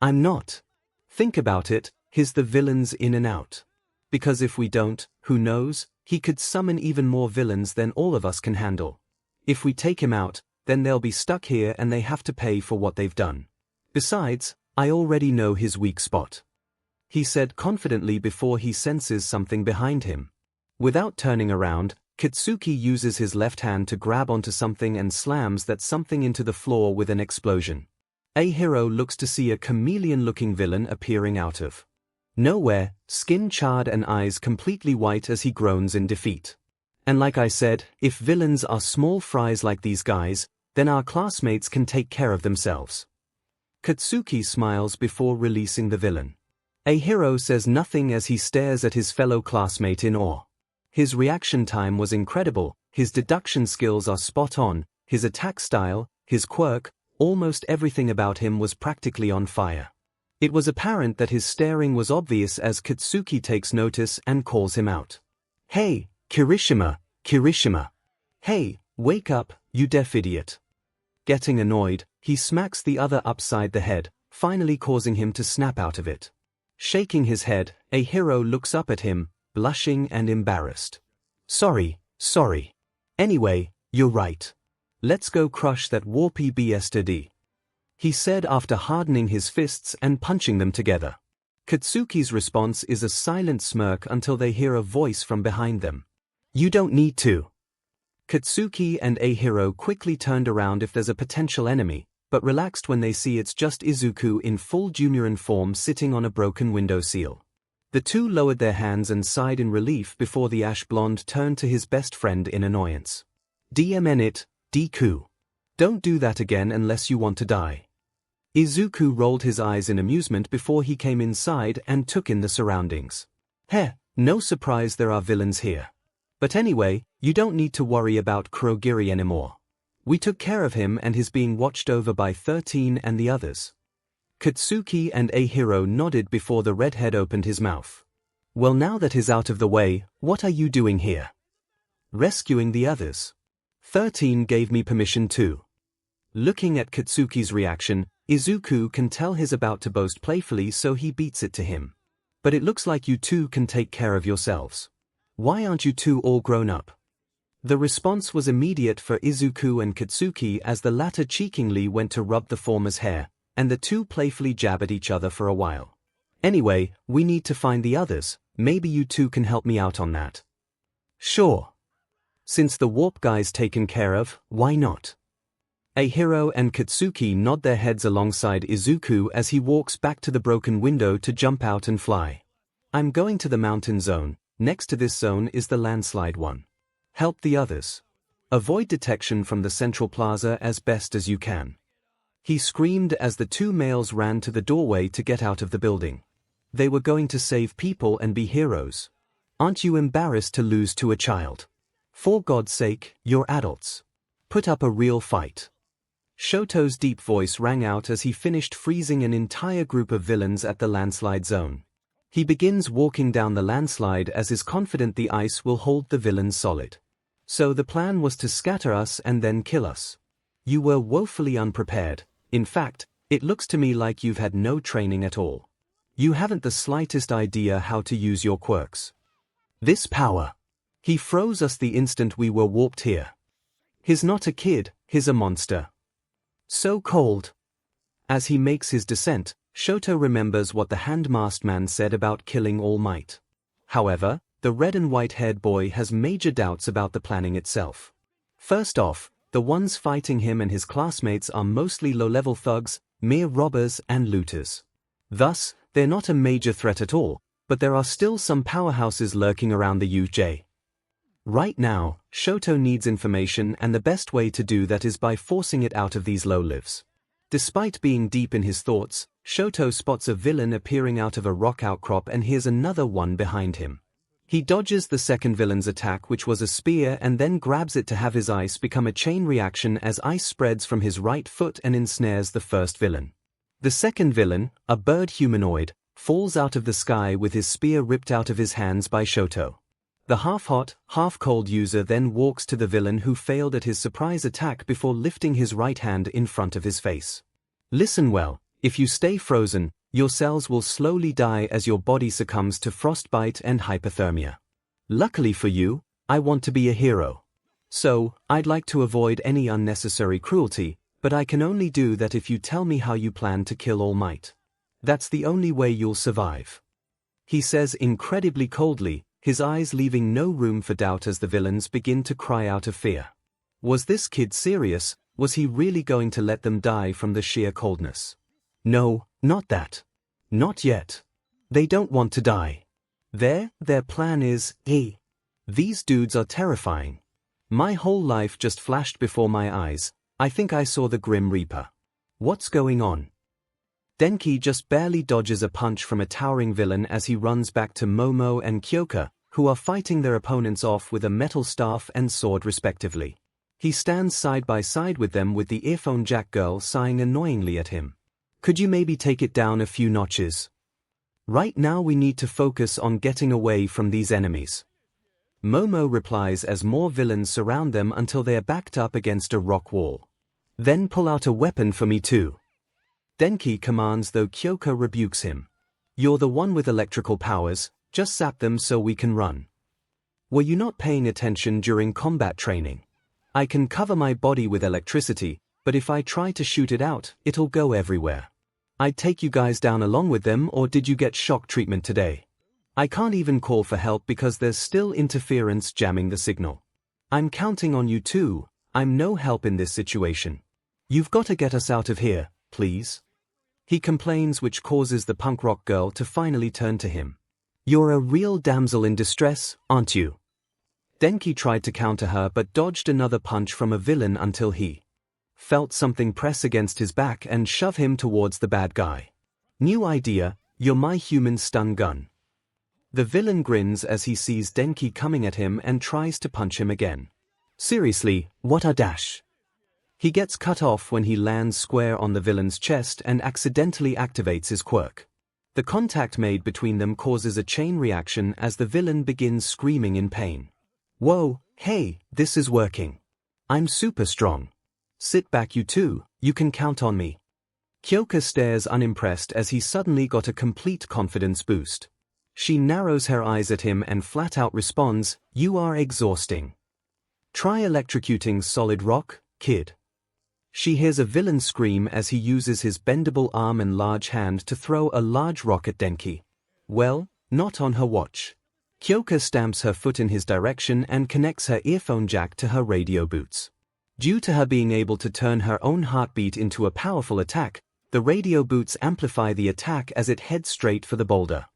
I'm not. Think about it, he's the villain's in and out. Because if we don't, who knows, he could summon even more villains than all of us can handle. If we take him out, then they'll be stuck here and they have to pay for what they've done. Besides, I already know his weak spot. He said confidently before he senses something behind him. Without turning around, Katsuki uses his left hand to grab onto something and slams that something into the floor with an explosion. A hero looks to see a chameleon-looking villain appearing out of nowhere, skin charred and eyes completely white as he groans in defeat. And like I said, if villains are small fries like these guys, then our classmates can take care of themselves. Katsuki smiles before releasing the villain. A hero says nothing as he stares at his fellow classmate in awe. His reaction time was incredible, his deduction skills are spot on, his attack style, his quirk, almost everything about him was practically on fire. It was apparent that his staring was obvious as Katsuki takes notice and calls him out. Hey, Kirishima, Kirishima. Hey, wake up, you deaf idiot. Getting annoyed, he smacks the other upside the head, finally causing him to snap out of it. Shaking his head, a hero looks up at him, blushing and embarrassed. Sorry. Anyway, you're right. Let's go crush that warpy bastard, he said after hardening his fists and punching them together. Katsuki's response is a silent smirk until they hear a voice from behind them. You don't need to. Katsuki and a hero quickly turned around if there's a potential enemy, but relaxed when they see it's just Izuku in full Dumuren form sitting on a broken window sill. The two lowered their hands and sighed in relief before the ash blonde turned to his best friend in annoyance. DMN it, Deku. Don't do that again unless you want to die. Izuku rolled his eyes in amusement before he came inside and took in the surroundings. Heh, no surprise there are villains here. But anyway, you don't need to worry about Kurogiri anymore. We took care of him and he's being watched over by 13 and the others. Katsuki and a hero nodded before the redhead opened his mouth. Well, now that he's out of the way, what are you doing here? Rescuing the others. 13 gave me permission too. Looking at Katsuki's reaction, Izuku can tell he's about to boast playfully, so he beats it to him. But it looks like you two can take care of yourselves. Why aren't you two all grown up? The response was immediate for Izuku and Katsuki as the latter cheekingly went to rub the former's hair, and the two playfully jab at each other for a while. Anyway, we need to find the others, maybe you two can help me out on that. Sure. Since the warp guy's taken care of, why not? A hero and Katsuki nod their heads alongside Izuku as he walks back to the broken window to jump out and fly. I'm going to the mountain zone, next to this zone is the landslide one. Help the others. Avoid detection from the central plaza as best as you can. He screamed as the two males ran to the doorway to get out of the building. They were going to save people and be heroes. Aren't you embarrassed to lose to a child? For God's sake, you're adults. Put up a real fight. Shoto's deep voice rang out as he finished freezing an entire group of villains at the landslide zone. He begins walking down the landslide as is confident the ice will hold the villains solid. So the plan was to scatter us and then kill us. You were woefully unprepared. In fact, it looks to me like you've had no training at all. You haven't the slightest idea how to use your quirks. This power. He froze us the instant we were warped here. He's not a kid, he's a monster. So cold. As he makes his descent, Shoto remembers what the hand-masked man said about killing All Might. However, the red and white-haired boy has major doubts about the planning itself. First off, the ones fighting him and his classmates are mostly low-level thugs, mere robbers and looters. Thus, they're not a major threat at all, but there are still some powerhouses lurking around the UJ. Right now, Shoto needs information, and the best way to do that is by forcing it out of these low-lives. Despite being deep in his thoughts, Shoto spots a villain appearing out of a rock outcrop and hears another one behind him. He dodges the second villain's attack, which was a spear, and then grabs it to have his ice become a chain reaction as ice spreads from his right foot and ensnares the first villain. The second villain, a bird humanoid, falls out of the sky with his spear ripped out of his hands by Shoto. The half-hot, half-cold user then walks to the villain who failed at his surprise attack before lifting his right hand in front of his face. Listen well, if you stay frozen, your cells will slowly die as your body succumbs to frostbite and hypothermia. Luckily for you, I want to be a hero. So, I'd like to avoid any unnecessary cruelty, but I can only do that if you tell me how you plan to kill All Might. That's the only way you'll survive. He says incredibly coldly, his eyes leaving no room for doubt as the villains begin to cry out of fear. Was this kid serious? Was he really going to let them die from the sheer coldness? No, not that. Not yet. They don't want to die. Their plan is, these dudes are terrifying. My whole life just flashed before my eyes. I think I saw the Grim Reaper. What's going on? Denki just barely dodges a punch from a towering villain as he runs back to Momo and Kyoka, who are fighting their opponents off with a metal staff and sword respectively. He stands side by side with them with the earphone jack girl sighing annoyingly at him. Could you maybe take it down a few notches? Right now we need to focus on getting away from these enemies. Momo replies as more villains surround them until they are backed up against a rock wall. Then pull out a weapon for me too. Denki commands, though Kyoka rebukes him. You're the one with electrical powers, just zap them so we can run. Were you not paying attention during combat training? I can cover my body with electricity, but if I try to shoot it out, it'll go everywhere. I'd take you guys down along with them, or did you get shock treatment today? I can't even call for help because there's still interference jamming the signal. I'm counting on you too. I'm no help in this situation. You've got to get us out of here, please. He complains, which causes the punk rock girl to finally turn to him. You're a real damsel in distress, aren't you? Denki tried to counter her but dodged another punch from a villain until he felt something press against his back and shove him towards the bad guy. New idea, you're my human stun gun. The villain grins as he sees Denki coming at him and tries to punch him again. Seriously, what a dash. He gets cut off when he lands square on the villain's chest and accidentally activates his quirk. The contact made between them causes a chain reaction as the villain begins screaming in pain. Whoa, hey, this is working. I'm super strong. Sit back you two, you can count on me. Kyoka stares unimpressed as he suddenly got a complete confidence boost. She narrows her eyes at him and flat out responds, you are exhausting. Try electrocuting solid rock, kid. She hears a villain scream as he uses his bendable arm and large hand to throw a large rock at Denki. Well, not on her watch. Kyoka stamps her foot in his direction and connects her earphone jack to her radio boots. Due to her being able to turn her own heartbeat into a powerful attack, the radio boots amplify the attack as it heads straight for the boulder.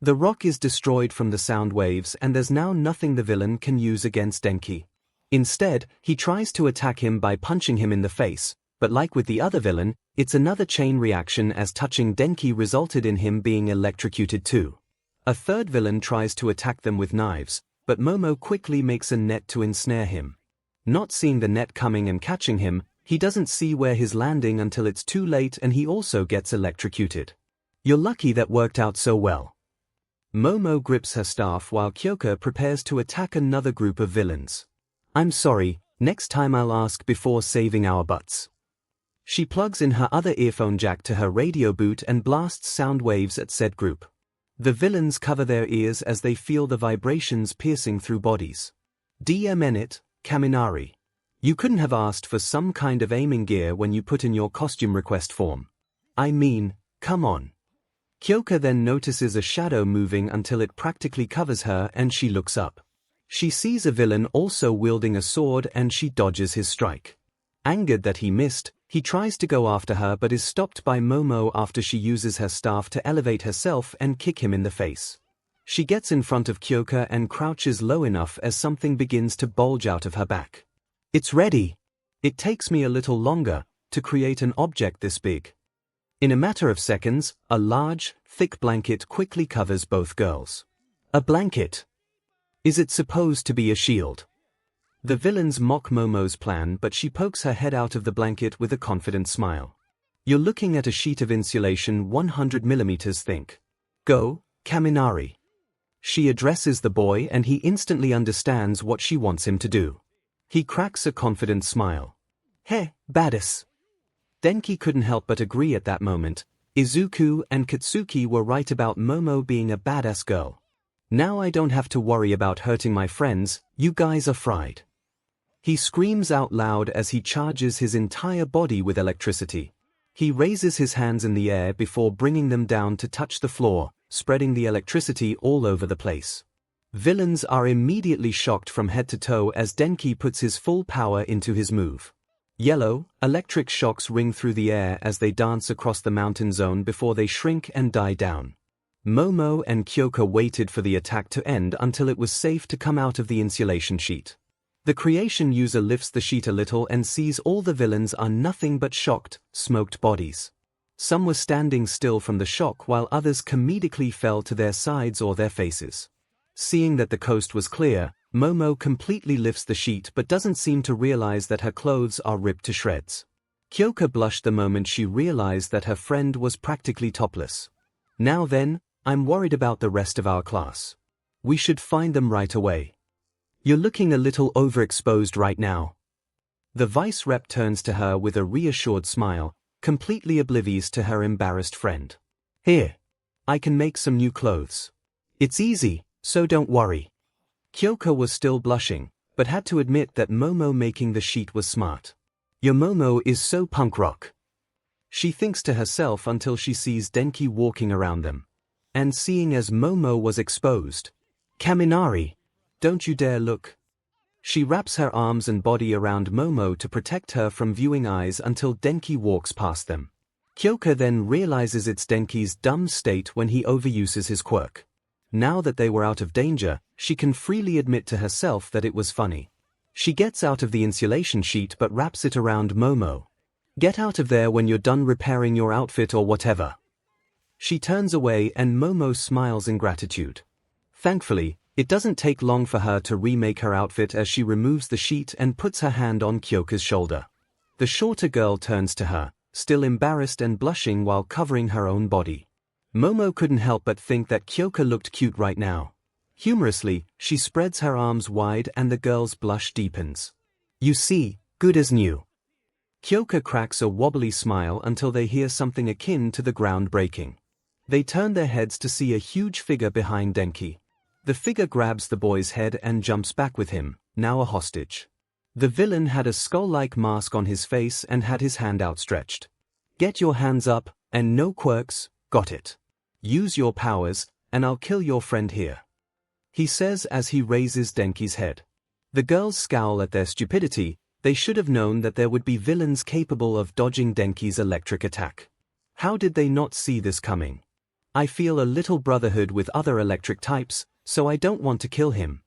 The rock is destroyed from the sound waves and there's now nothing the villain can use against Denki. Instead, he tries to attack him by punching him in the face, but like with the other villain, it's another chain reaction as touching Denki resulted in him being electrocuted too. A third villain tries to attack them with knives, but Momo quickly makes a net to ensnare him. Not seeing the net coming and catching him, he doesn't see where he's landing until it's too late and he also gets electrocuted. You're lucky that worked out so well. Momo grips her staff while 𝐭𝐽𝐽 prepares to attack another group of villains. I'm sorry, next time I'll ask before saving our butts. She plugs in her other earphone jack to her radio boot and blasts sound waves at said group. The villains cover their ears as they feel the vibrations piercing through bodies. 𝐷𝐸 Kaminari. You couldn't have asked for some kind of aiming gear when you put in your costume request form. I mean, come on. 𝐭𝐽𝐽 then notices a shadow moving until it practically covers her and she looks up. She sees a villain also wielding a sword and she dodges his strike. Angered that he missed, he tries to go after her but is stopped by Momo after she uses her staff to elevate herself and kick him in the face. She gets in front of 𝐭𝐽𝐽 and crouches low enough as something begins to bulge out of her back. It's ready! It takes me a little longer to create an object this big. In a matter of seconds, a large, thick blanket quickly covers both girls. A blanket? Is it supposed to be a shield? The villains mock Momo's plan but she pokes her head out of the blanket with a confident smile. You're looking at a sheet of insulation 100 millimeters thick. Go, Kaminari. She addresses the boy and he instantly understands what she wants him to do. He cracks a confident smile. Hey, badass. Denki couldn't help but agree at that moment. Izuku and Katsuki were right about Momo being a badass girl. Now I don't have to worry about hurting my friends, you guys are fried. He screams out loud as he charges his entire body with electricity. He raises his hands in the air before bringing them down to touch the floor, spreading the electricity all over the place. Villains are immediately shocked from head to toe as Denki puts his full power into his move. Yellow, electric shocks ring through the air as they dance across the mountain zone before they shrink and die down. Momo and 𝐭𝐽𝐽 waited for the attack to end until it was safe to come out of the insulation sheet. The creation user lifts the sheet a little and sees all the villains are nothing but shocked, smoked bodies. Some were standing still from the shock while others comedically fell to their sides or their faces. Seeing that the coast was clear, Momo completely lifts the sheet but doesn't seem to realize that her clothes are ripped to shreds. 𝐭𝐽𝐽 blushed the moment she realized that her friend was practically topless. Now then, I'm worried about the rest of our class. We should find them right away. You're looking a little overexposed right now. The vice rep turns to her with a reassured smile, completely oblivious to her embarrassed friend. Here. I can make some new clothes. It's easy, so don't worry. 𝐭𝐽𝐽 was still blushing, but had to admit that Momo making the sheet was smart. Your Momo is so punk rock. She thinks to herself until she sees Denki walking around them. And seeing as Momo was exposed. Kaminari, don't you dare look. She wraps her arms and body around Momo to protect her from viewing eyes until Denki walks past them. 𝐭𝐽𝐽 then realizes it's Denki's dumb state when he overuses his quirk. Now that they were out of danger, she can freely admit to herself that it was funny. She gets out of the insulation sheet but wraps it around Momo. Get out of there when you're done repairing your outfit or whatever. She turns away and Momo smiles in gratitude. Thankfully, it doesn't take long for her to remake her outfit as she removes the sheet and puts her hand on 𝐭𝐽𝐽's shoulder. The shorter girl turns to her, still embarrassed and blushing while covering her own body. Momo couldn't help but think that 𝐭𝐽𝐽 looked cute right now. Humorously, she spreads her arms wide and the girl's blush deepens. You see, good as new. 𝐭𝐽𝐽 cracks a wobbly smile until they hear something akin to the ground breaking. They turn their heads to see a huge figure behind Denki. The figure grabs the boy's head and jumps back with him, now a hostage. The villain had a skull-like mask on his face and had his hand outstretched. Get your hands up, and no quirks, got it. Use your powers, and I'll kill your friend here. He says as he raises Denki's head. The girls scowl at their stupidity. They should have known that there would be villains capable of dodging Denki's electric attack. How did they not see this coming? I feel a little brotherhood with other electric types, so I don't want to kill him.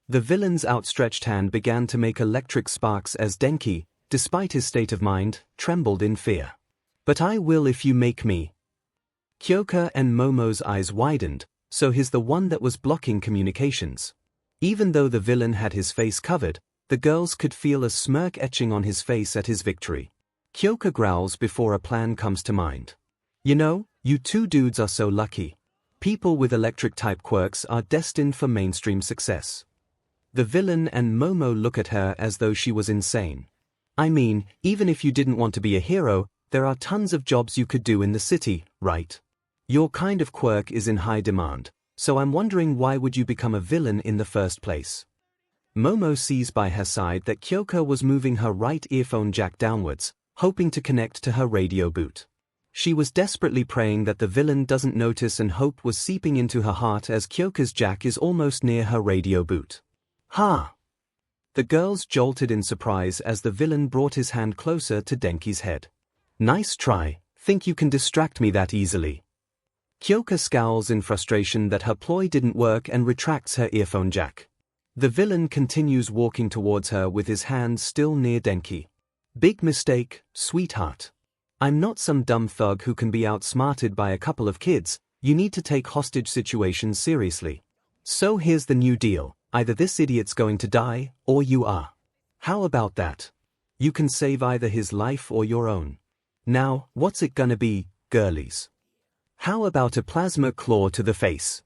The villain's outstretched hand began to make electric sparks as Denki, despite his state of mind, trembled in fear. But I will if you make me. 𝐭𝐽𝐽 and Momo's eyes widened, so he's the one that was blocking communications. Even though the villain had his face covered, The girls could feel a smirk etching on his face at his victory. Kyoka growls before a plan comes to mind. You know, you two dudes are so lucky. People with electric-type quirks are destined for mainstream success. The villain and Momo look at her as though she was insane. I mean, even if you didn't want to be a hero, there are tons of jobs you could do in the city, right? Your kind of quirk is in high demand, so I'm wondering why would you become a villain in the first place? Momo sees by her side that Kyoka was moving her right earphone jack downwards, hoping to connect to her radio boot. She was desperately praying that the villain doesn't notice, and hope was seeping into her heart as Kyoka's jack is almost near her radio boot. Ha! The girls jolted in surprise as the villain brought his hand closer to Denki's head. Nice try, think you can distract me that easily? Kyoka scowls in frustration that her ploy didn't work and retracts her earphone jack. The villain continues walking towards her with his hand still near Denki. Big mistake, sweetheart. I'm not some dumb thug who can be outsmarted by a couple of kids. You need to take hostage situations seriously. So here's the new deal. Either this idiot's going to die, or you are. How about that? You can save either his life or your own. Now, what's it gonna be, girlies? How about a plasma claw to the face?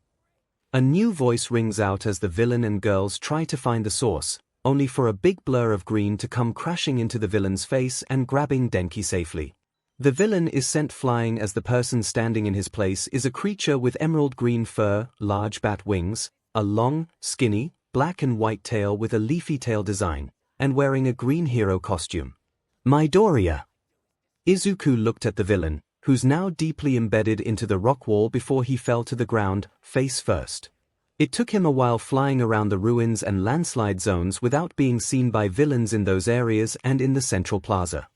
A new voice rings out as the villain and girls try to find the source, only for a big blur of green to come crashing into the villain's face and grabbing Denki safely. The villain is sent flying as the person standing in his place is a creature with emerald green fur, large bat wings, a long, skinny, black and white tail with a leafy tail design, and wearing a green hero costume. Midoriya! Izuku looked at the villain, who's now deeply embedded into the rock wall before he fell to the ground, face first. It took him a while flying around the ruins and landslide zones without being seen by villains in those areas and in the central plaza.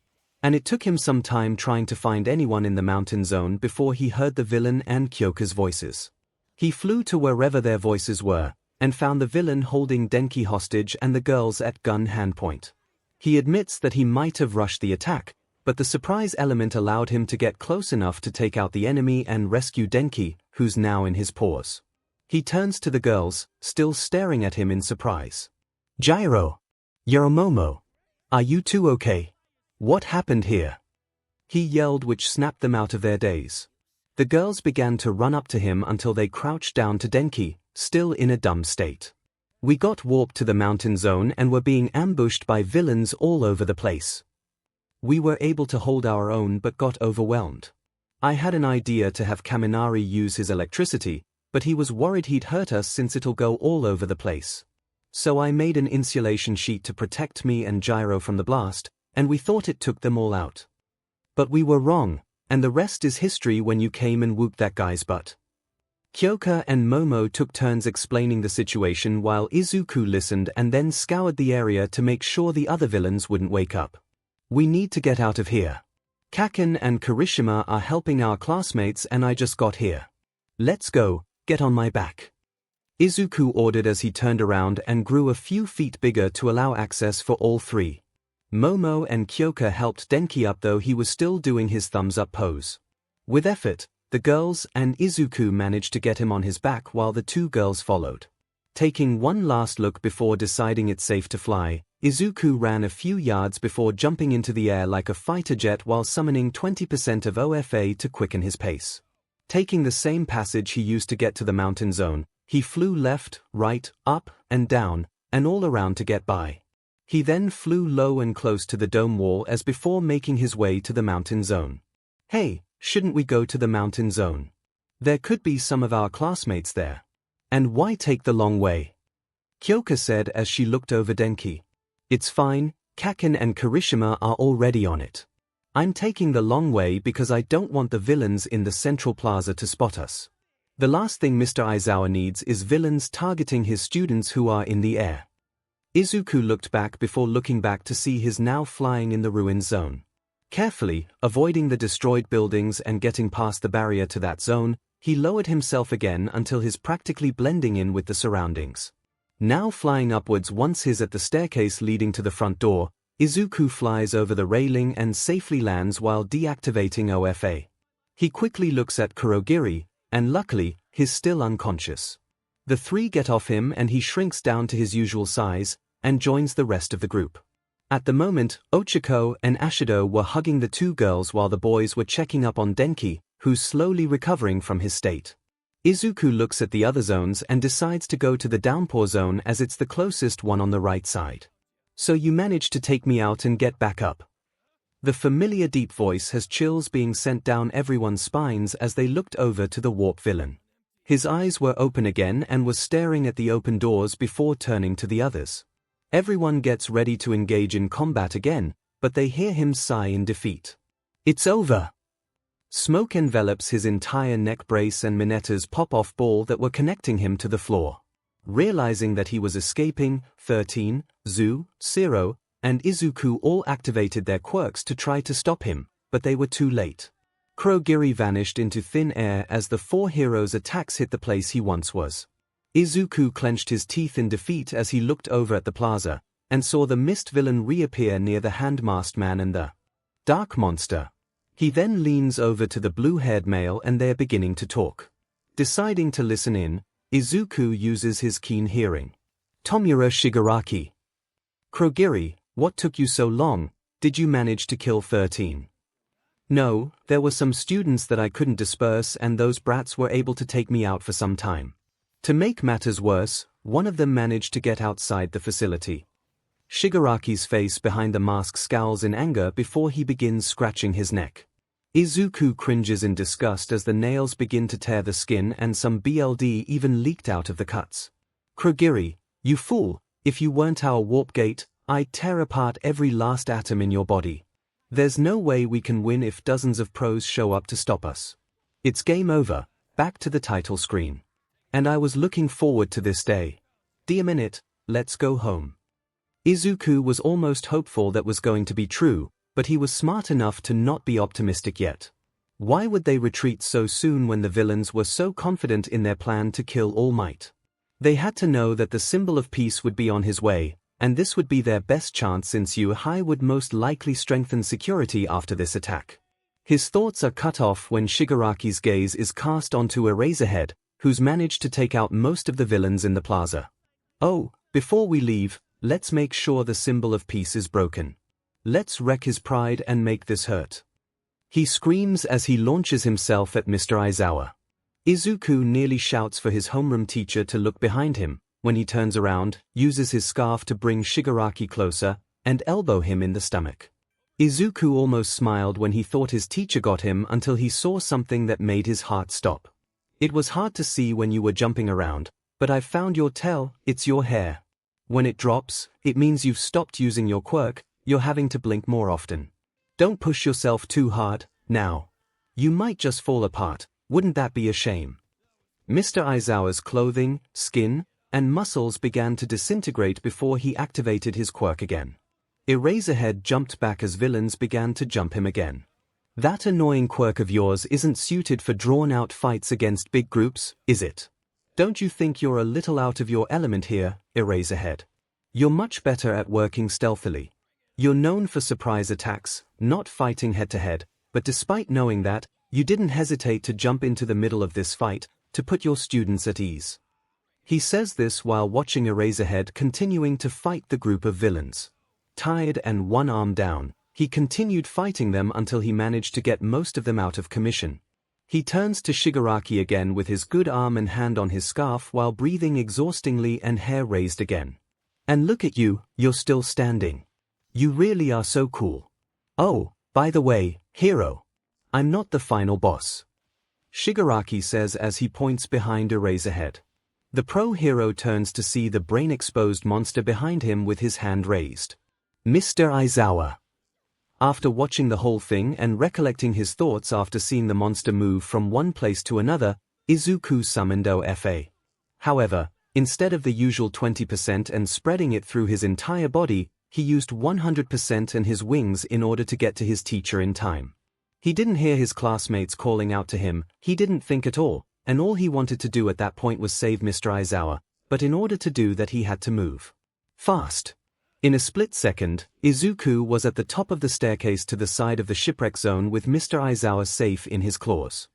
And it took him some time trying to find anyone in the mountain zone before he heard the villain and Kyoka's voices. He flew to wherever their voices were, and found the villain holding Denki hostage and the girls at gun handpoint. He admits that he might have rushed the attack, but the surprise element allowed him to get close enough to take out the enemy and rescue Denki, who's now in his paws. He turns to the girls, still staring at him in surprise. Gyro! Yoromomo! Are you two okay? What happened here? He yelled, which snapped them out of their daze. The girls began to run up to him until they crouched down to Denki, still in a dumb state. We got warped to the mountain zone and were being ambushed by villains all over the place. We were able to hold our own but got overwhelmed. I had an idea to have Kaminari use his electricity, but he was worried he'd hurt us since it'll go all over the place. So I made an insulation sheet to protect me and Gyro from the blast, and we thought it took them all out. But we were wrong, and the rest is history when you came and whooped that guy's butt. Kyoka and Momo took turns explaining the situation while Izuku listened and then scoured the area to make sure the other villains wouldn't wake up. We need to get out of here. Kaken and Kirishima are helping our classmates and I just got here. Let's go, get on my back. Izuku ordered as he turned around and grew a few feet bigger to allow access for all three. Momo and Kyoka helped Denki up, though he was still doing his thumbs-up pose. With effort, the girls and Izuku managed to get him on his back while the two girls followed. Taking one last look before deciding it's safe to fly, Izuku ran a few yards before jumping into the air like a fighter jet while summoning 20% of OFA to quicken his pace. Taking the same passage he used to get to the mountain zone, he flew left, right, up, and down, and all around to get by. He then flew low and close to the dome wall as before making his way to the mountain zone. Hey, shouldn't we go to the mountain zone? There could be some of our classmates there. And why take the long way? Kyoka said as she looked over Denki. It's fine, Kaken and Kirishima are already on it. I'm taking the long way because I don't want the villains in the central plaza to spot us. The last thing Mr. Aizawa needs is villains targeting his students who are in the air. Izuku looked back before looking back to see his now flying in the ruin zone. Carefully, avoiding the destroyed buildings and getting past the barrier to that zone, he lowered himself again until he's practically blending in with the surroundings. Now flying upwards once he's at the staircase leading to the front door, Izuku flies over the railing and safely lands while deactivating OFA. He quickly looks at Kurogiri, and luckily, he's still unconscious. The three get off him and he shrinks down to his usual size, and joins the rest of the group. At the moment, 𝐒𝐿 and 𝐴𝐵𝐷 were hugging the two girls while the boys were checking up on Denki, who's slowly recovering from his state. Izuku looks at the other zones and decides to go to the downpour zone as it's the closest one on the right side. So you managed to take me out and get back up. The familiar deep voice has chills being sent down everyone's spines as they looked over to the warp villain. His eyes were open again and was staring at the open doors before turning to the others. Everyone gets ready to engage in combat again, but they hear him sigh in defeat. It's over. Smoke envelops his entire neck brace and Mineta's pop-off ball that were connecting him to the floor. Realizing that he was escaping, 13, 𝐬, 𝐤𝐸, and Izuku all activated their quirks to try to stop him, but they were too late. 𝐼𝐻 vanished into thin air as the four heroes' attacks hit the place he once was. Izuku clenched his teeth in defeat as he looked over at the plaza, and saw the mist villain reappear near the hand-masked man and the dark monster. He then leans over to the blue-haired male and they're beginning to talk. Deciding to listen in, Izuku uses his keen hearing. Tomura Shigaraki. 𝐼𝐻, what took you so long? Did you manage to kill 13? No, there were some students that I couldn't disperse and those brats were able to take me out for some time. To make matters worse, one of them managed to get outside the facility. Shigaraki's face behind the mask scowls in anger before he begins scratching his neck. Izuku cringes in disgust as the nails begin to tear the skin and some blood even leaked out of the cuts. 𝐻𝐻, you fool, if you weren't our warp gate, I'd tear apart every last atom in your body. There's no way we can win if dozens of pros show up to stop us. It's game over, back to the title screen. And I was looking forward to this day. Damn it, let's go home. Izuku was almost hopeful that was going to be true, but he was smart enough to not be optimistic yet. Why would they retreat so soon when the villains were so confident in their plan to kill All Might? They had to know that the symbol of peace would be on his way, and this would be their best chance since 𝐻𝐻 would most likely strengthen security after this attack. His thoughts are cut off when Shigaraki's gaze is cast onto Eraserhead, who's managed to take out most of the villains in the plaza. Oh, before we leave, let's make sure the symbol of peace is broken. Let's wreck his pride and make this hurt. He screams as he launches himself at Mr. Aizawa. Izuku nearly shouts for his homeroom teacher to look behind him, when he turns around, uses his scarf to bring Shigaraki closer, and elbow him in the stomach. Izuku almost smiled when he thought his teacher got him until he saw something that made his heart stop. It was hard to see when you were jumping around, but I've found your tell, it's your hair. When it drops, it means you've stopped using your quirk, you're having to blink more often. Don't push yourself too hard, now. You might just fall apart, wouldn't that be a shame? Mr. Aizawa's clothing, skin, and muscles began to disintegrate before he activated his quirk again. Eraserhead jumped back as villains began to jump him again. That annoying quirk of yours isn't suited for drawn-out fights against big groups, is it? Don't you think you're a little out of your element here, Eraserhead? You're much better at working stealthily. You're known for surprise attacks, not fighting head-to-head, but despite knowing that, you didn't hesitate to jump into the middle of this fight, to put your students at ease. He says this while watching Eraserhead continuing to fight the group of villains. Tired and one arm down, he continued fighting them until he managed to get most of them out of commission. He turns to Shigaraki again with his good arm and hand on his scarf while breathing exhaustingly and hair raised again. And look at you, you're still standing. You really are so cool. Oh, by the way, hero. I'm not the final boss. Shigaraki says as he points behind Eraserhead. The pro hero turns to see the brain-exposed monster behind him with his hand raised. Mr. Aizawa. After watching the whole thing and recollecting his thoughts after seeing the monster move from one place to another, Izuku summoned OFA. However, instead of the usual 20% and spreading it through his entire body, he used 100% and his wings in order to get to his teacher in time. He didn't hear his classmates calling out to him, he didn't think at all, and all he wanted to do at that point was save Mr. Aizawa, but in order to do that he had to move fast. In a split second, Izuku was at the top of the staircase to the side of the shipwreck zone with Mr. Aizawa safe in his claws.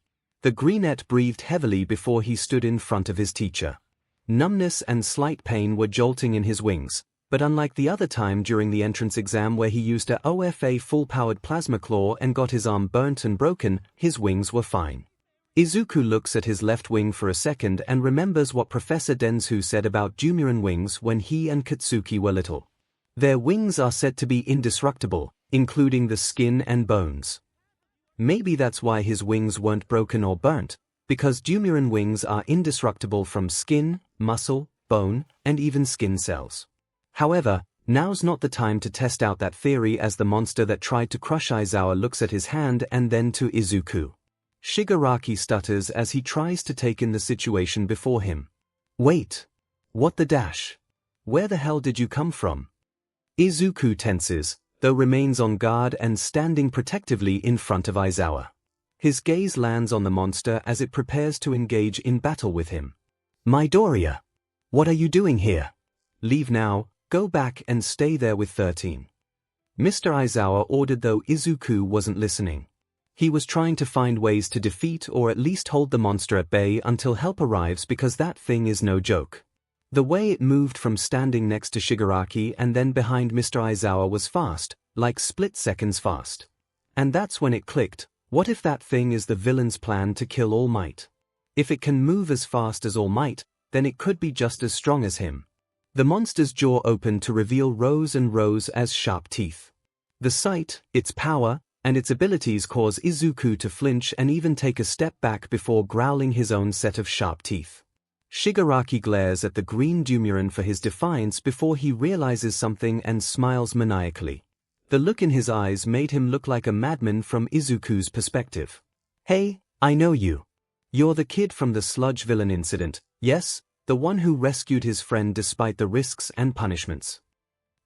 The greenette breathed heavily before he stood in front of his teacher. Numbness and slight pain were jolting in his wings, but unlike the other time during the entrance exam where he used a OFA full-powered plasma claw and got his arm burnt and broken, his wings were fine. Izuku looks at his left wing for a second and remembers what Professor Denzu said about Dumuren wings when he and Katsuki were little. Their wings are said to be indestructible, including the skin and bones. Maybe that's why his wings weren't broken or burnt, because Dumuren wings are indestructible from skin, muscle, bone, and even skin cells. However, now's not the time to test out that theory as the monster that tried to crush Aizawa looks at his hand and then to Izuku. Shigaraki stutters as he tries to take in the situation before him. Wait. What the dash? Where the hell did you come from? Izuku tenses, though remains on guard and standing protectively in front of Aizawa. His gaze lands on the monster as it prepares to engage in battle with him. Midoriya! What are you doing here? Leave now, go back and stay there with 13. Mr. Aizawa ordered, though Izuku wasn't listening. He was trying to find ways to defeat or at least hold the monster at bay until help arrives, because that thing is no joke. The way it moved from standing next to Shigaraki and then behind Mr. Aizawa was fast, like split seconds fast. And that's when it clicked. What if that thing is the villain's plan to kill All Might? If it can move as fast as All Might, then it could be just as strong as him. The monster's jaw opened to reveal rows and rows as sharp teeth. The sight, its power, and its abilities cause Izuku to flinch and even take a step back before growling his own set of sharp teeth. Shigaraki glares at the green Dumuren for his defiance before he realizes something and smiles maniacally. The look in his eyes made him look like a madman from Izuku's perspective. Hey, I know you. You're the kid from the sludge villain incident, yes? The one who rescued his friend despite the risks and punishments.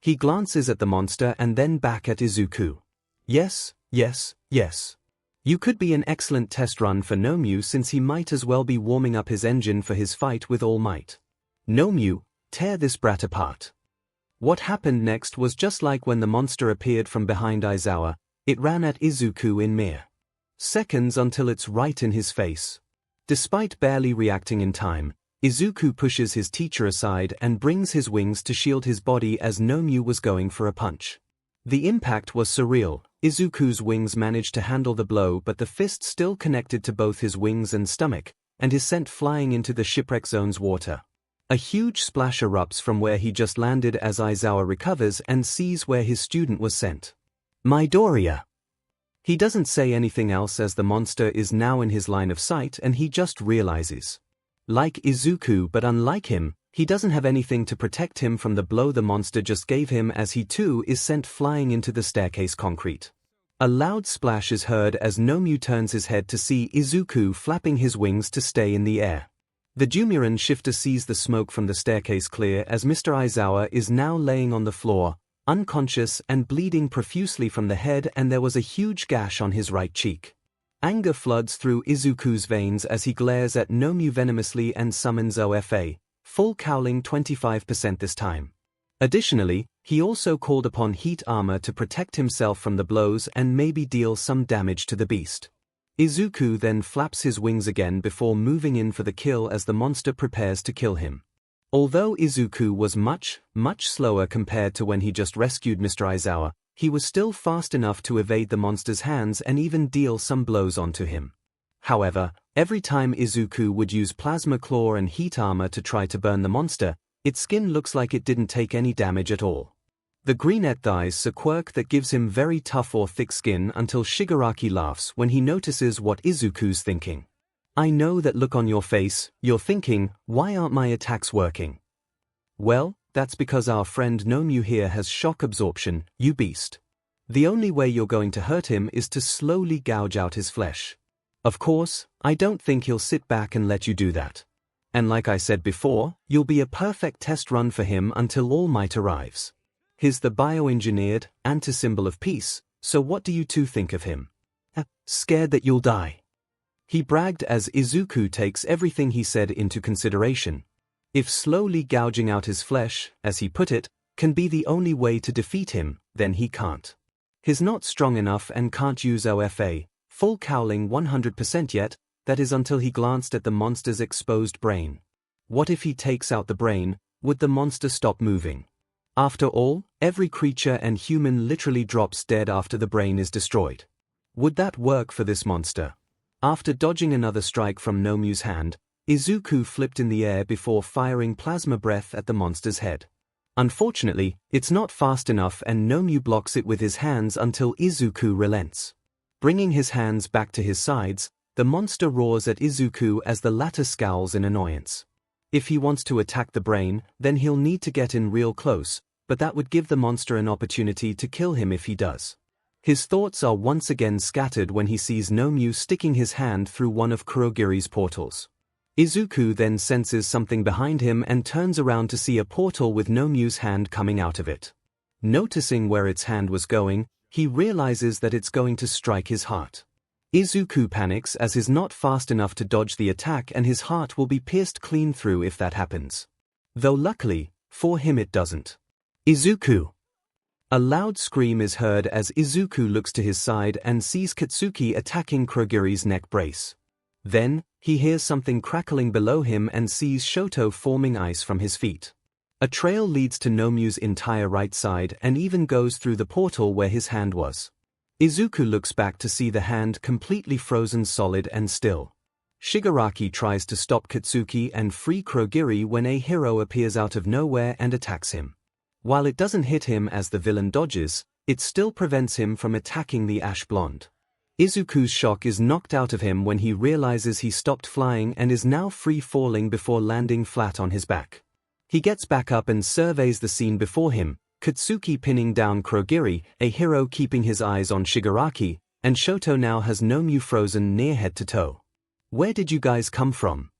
He glances at the monster and then back at Izuku. Yes, yes, yes. You could be an excellent test run for Nomu, since he might as well be warming up his engine for his fight with All Might. Nomu, tear this brat apart. What happened next was just like when the monster appeared from behind Aizawa. It ran at Izuku in mere seconds until it's right in his face. Despite barely reacting in time, Izuku pushes his teacher aside and brings his wings to shield his body as Nomu was going for a punch. The impact was surreal. Izuku's wings managed to handle the blow, but the fist still connected to both his wings and stomach, and is sent flying into the shipwreck zone's water. A huge splash erupts from where he just landed as Aizawa recovers and sees where his student was sent. Midoriya! He doesn't say anything else as the monster is now in his line of sight, and he just realizes. Like Izuku, but unlike him, he doesn't have anything to protect him from the blow the monster just gave him, as he too is sent flying into the staircase concrete. A loud splash is heard as Nomu turns his head to see Izuku flapping his wings to stay in the air. The Dumuren shifter sees the smoke from the staircase clear as Mr. Aizawa is now laying on the floor, unconscious and bleeding profusely from the head, and there was a huge gash on his right cheek. Anger floods through Izuku's veins as he glares at Nomu venomously and summons OFA, full cowling 25% this time. Additionally, he also called upon heat armor to protect himself from the blows and maybe deal some damage to the beast. Izuku then flaps his wings again before moving in for the kill as the monster prepares to kill him. Although Izuku was much slower compared to when he just rescued Mr. Aizawa, he was still fast enough to evade the monster's hands and even deal some blows onto him. However, every time Izuku would use plasma claw and heat armor to try to burn the monster, its skin looks like it didn't take any damage at all. The greenette dies a quirk that gives him very tough or thick skin until Shigaraki laughs when he notices what Izuku's thinking. I know that look on your face. You're thinking, why aren't my attacks working? Well, that's because our friend Nomu here has shock absorption, you beast. The only way you're going to hurt him is to slowly gouge out his flesh. Of course, I don't think he'll sit back and let you do that. And like I said before, you'll be a perfect test run for him until All Might arrives. He's the bioengineered anti-symbol of peace, so what do you two think of him? Scared that you'll die? He bragged as Izuku takes everything he said into consideration. If slowly gouging out his flesh, as he put it, can be the only way to defeat him, then he can't. He's not strong enough and can't use OFA, full cowling 100% yet, that is until he glanced at the monster's exposed brain. What if he takes out the brain? Would the monster stop moving? After all, every creature and human literally drops dead after the brain is destroyed. Would that work for this monster? After dodging another strike from 𝐼𝐺𝐻𝑚𝐲 hand, 𝐒𝐿𝐼 flipped in the air before firing plasma breath at the monster's head. Unfortunately, it's not fast enough and 𝐼𝐺𝐻𝑚𝐲 blocks it with his hands until 𝐒𝐿𝐼 relents. Bringing his hands back to his sides, the monster roars at 𝐒𝐿𝐼 as the latter scowls in annoyance. If he wants to attack the brain, then he'll need to get in real close, but that would give the monster an opportunity to kill him if he does. His thoughts are once again scattered when he sees 𝐼𝐺𝐻𝑚𝐲 sticking his hand through one of Kurogiri's portals. 𝐒𝐿𝐼 then senses something behind him and turns around to see a portal with 𝐼𝐺𝐻𝑚𝐲's hand coming out of it. Noticing where its hand was going, he realizes that it's going to strike his heart. 𝐒𝐿𝐼 panics as he's not fast enough to dodge the attack and his heart will be pierced clean through if that happens. Though luckily, for him it doesn't. 𝐒𝐿𝐼! A loud scream is heard as 𝐒𝐿𝐼 looks to his side and sees Katsuki attacking Kurogiri's neck brace. Then, he hears something crackling below him and sees Shoto forming ice from his feet. A trail leads to 𝐼𝐺𝐻𝑚𝐲's entire right side and even goes through the portal where his hand was. 𝐒𝐿𝐼 looks back to see the hand completely frozen solid and still. Shigaraki tries to stop Katsuki and free Kurogiri when a hero appears out of nowhere and attacks him. While it doesn't hit him as the villain dodges, it still prevents him from attacking the ash blonde. 𝐒𝐿𝐼's shock is knocked out of him when he realizes he stopped flying and is now free falling before landing flat on his back. He gets back up and surveys the scene before him, Katsuki pinning down Kurogiri, a hero keeping his eyes on Shigaraki, and Shoto now has 𝐼𝐺𝐻𝑚𝐲 frozen near head to toe. "Where did you guys come from?"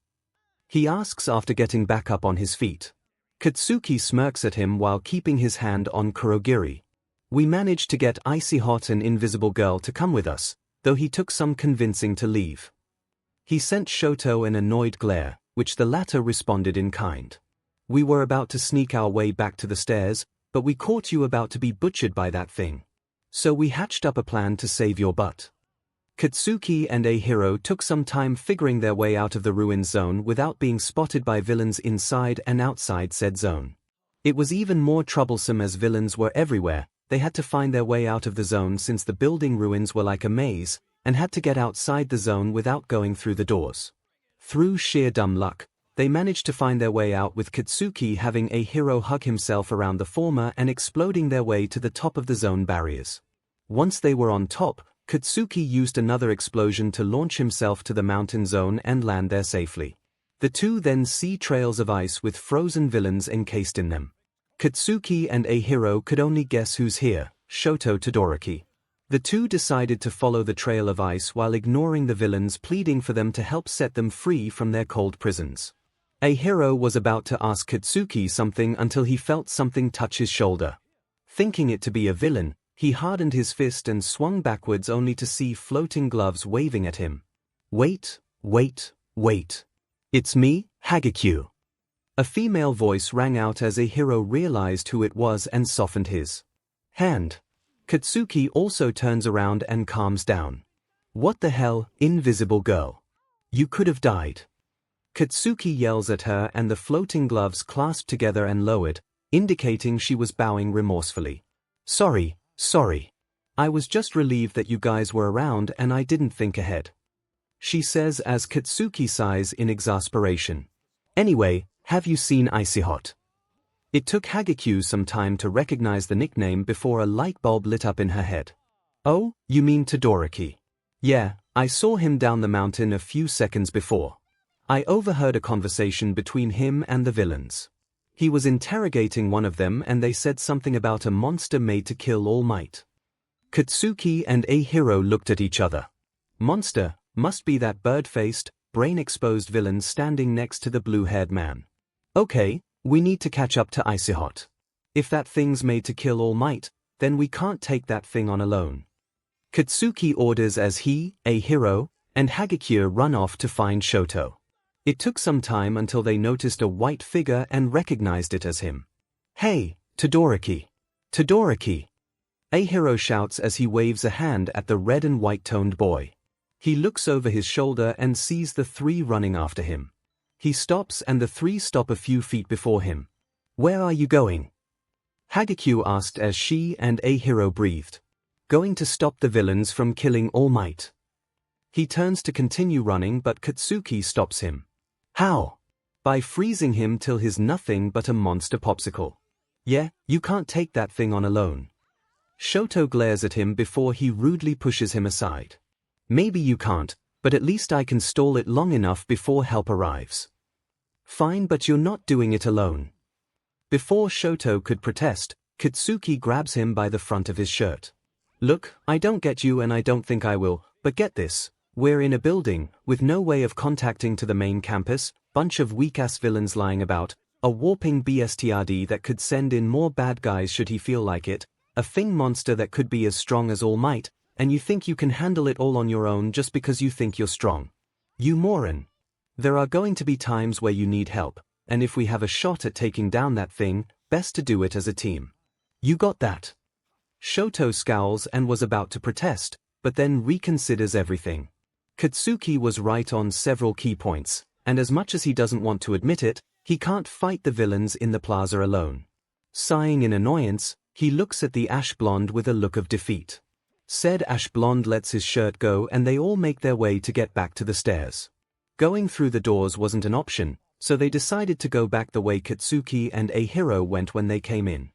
he asks after getting back up on his feet. Katsuki smirks at him while keeping his hand on Kurogiri. "We managed to get Icy Hot and Invisible Girl to come with us, though he took some convincing to leave." He sent Shoto an annoyed glare, which the latter responded in kind. "We were about to sneak our way back to the stairs, but we caught you about to be butchered by that thing. So we hatched up a plan to save your butt." Katsuki and a hero took some time figuring their way out of the ruined zone without being spotted by villains inside and outside said zone. It was even more troublesome as villains were everywhere. They had to find their way out of the zone since the building ruins were like a maze, and had to get outside the zone without going through the doors. Through sheer dumb luck, they managed to find their way out with Katsuki having a hero hug himself around the former and exploding their way to the top of the zone barriers. Once they were on top, Katsuki used another explosion to launch himself to the mountain zone and land there safely. The two then see trails of ice with frozen villains encased in them. Katsuki and a hero could only guess who's here, Shoto Todoroki. The two decided to follow the trail of ice while ignoring the villains pleading for them to help set them free from their cold prisons. A hero was about to ask Katsuki something until he felt something touch his shoulder. Thinking it to be a villain, he hardened his fist and swung backwards only to see floating gloves waving at him. "Wait, wait, wait. It's me, 𝐔𝐻𝑚𝐲." A female voice rang out as a hero realized who it was and softened his hand. Katsuki also turns around and calms down. "What the hell, invisible girl? You could have died." Katsuki yells at her and the floating gloves clasped together and lowered, indicating she was bowing remorsefully. Sorry. I was just relieved that you guys were around and I didn't think ahead," she says as Katsuki sighs in exasperation. "Anyway, have you seen Icy Hot?" It took 𝐔𝐻𝑚𝐲 some time to recognize the nickname before a light bulb lit up in her head. "Oh, you mean Todoroki? Yeah, I saw him down the mountain a few seconds before. I overheard a conversation between him and the villains. He was interrogating one of them and they said something about a monster made to kill all might." Katsuki and a hero looked at each other. Monster must be that bird-faced, brain-exposed villain standing next to the blue-haired man. "Okay, we need to catch up to Icy Hot. If that thing's made to kill all might, then we can't take that thing on alone." Katsuki orders as he, a hero, and 𝐔𝐻𝑚𝐲 run off to find Shoto. It took some time until they noticed a white figure and recognized it as him. "Hey, Todoroki! Todoroki!" A hero shouts as he waves a hand at the red and white-toned boy. He looks over his shoulder and sees the three running after him. He stops and the three stop a few feet before him. "Where are you going?" 𝐔𝐸𝐽 asked as she and 𝐒𝐻ERO breathed. Going to stop the villains from killing All Might. He turns to continue running but Katsuki stops him. How? By freezing him till he's nothing but a monster popsicle. Yeah, you can't take that thing on alone. Shoto glares at him before he rudely pushes him aside. Maybe you can't, but at least I can stall it long enough before help arrives. Fine, but you're not doing it alone. Before Shoto could protest, Katsuki grabs him by the front of his shirt. Look, I don't get you and I don't think I will, but get this. We're in a building, with no way of contacting to the main campus, bunch of weak-ass villains lying about, a warping BSTRD that could send in more bad guys should he feel like it, a thing monster that could be as strong as All Might, and you think you can handle it all on your own just because you think you're strong. You moron. There are going to be times where you need help, and if we have a shot at taking down that thing, best to do it as a team. You got that? Shoto scowls and was about to protest, but then reconsiders everything. Katsuki was right on several key points, and as much as he doesn't want to admit it, he can't fight the villains in the plaza alone. Sighing in annoyance, he looks at the ash blonde with a look of defeat. Said ash blonde lets his shirt go and they all make their way to get back to the stairs. Going through the doors wasn't an option, so they decided to go back the way Katsuki and 𝐒𝐻ERO went when they came in.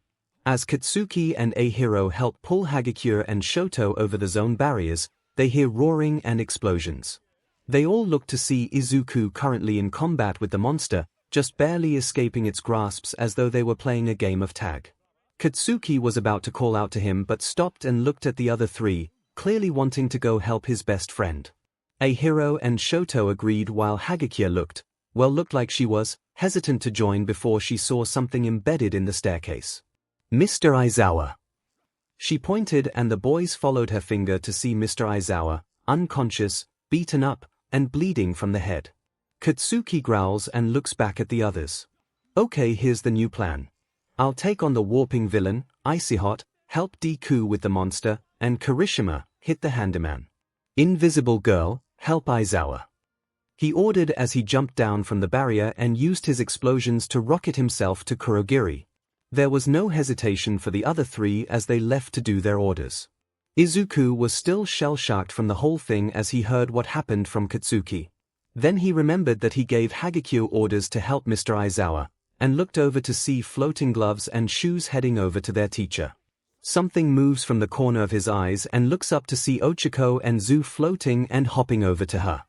As Katsuki and 𝐒𝐻ERO help pull 𝐔𝐸𝐽 and Shoto over the zone barriers, they hear roaring and explosions. They all look to see Izuku currently in combat with the monster, just barely escaping its grasps as though they were playing a game of tag. Katsuki was about to call out to him but stopped and looked at the other three, clearly wanting to go help his best friend. 𝐒𝐻ERO and Shoto agreed while 𝐔𝐸𝐽 looked like she was, hesitant to join before she saw something embedded in the staircase. Mr. Aizawa. She pointed and the boys followed her finger to see Mr. Aizawa, unconscious, beaten up, and bleeding from the head. Katsuki growls and looks back at the others. Okay, here's the new plan. I'll take on the warping villain, Icy Hot, help Deku with the monster, and Kirishima, hit the handyman. Invisible Girl, help Aizawa. He ordered as he jumped down from the barrier and used his explosions to rocket himself to Kurogiri. There was no hesitation for the other three as they left to do their orders. Izuku was still shell-shocked from the whole thing as he heard what happened from Katsuki. Then he remembered that he gave 𝐔𝐸𝐽 orders to help Mr. Aizawa, and looked over to see floating gloves and shoes heading over to their teacher. Something moves from the corner of his eyes and looks up to see Ochako and Zu floating and hopping over to her.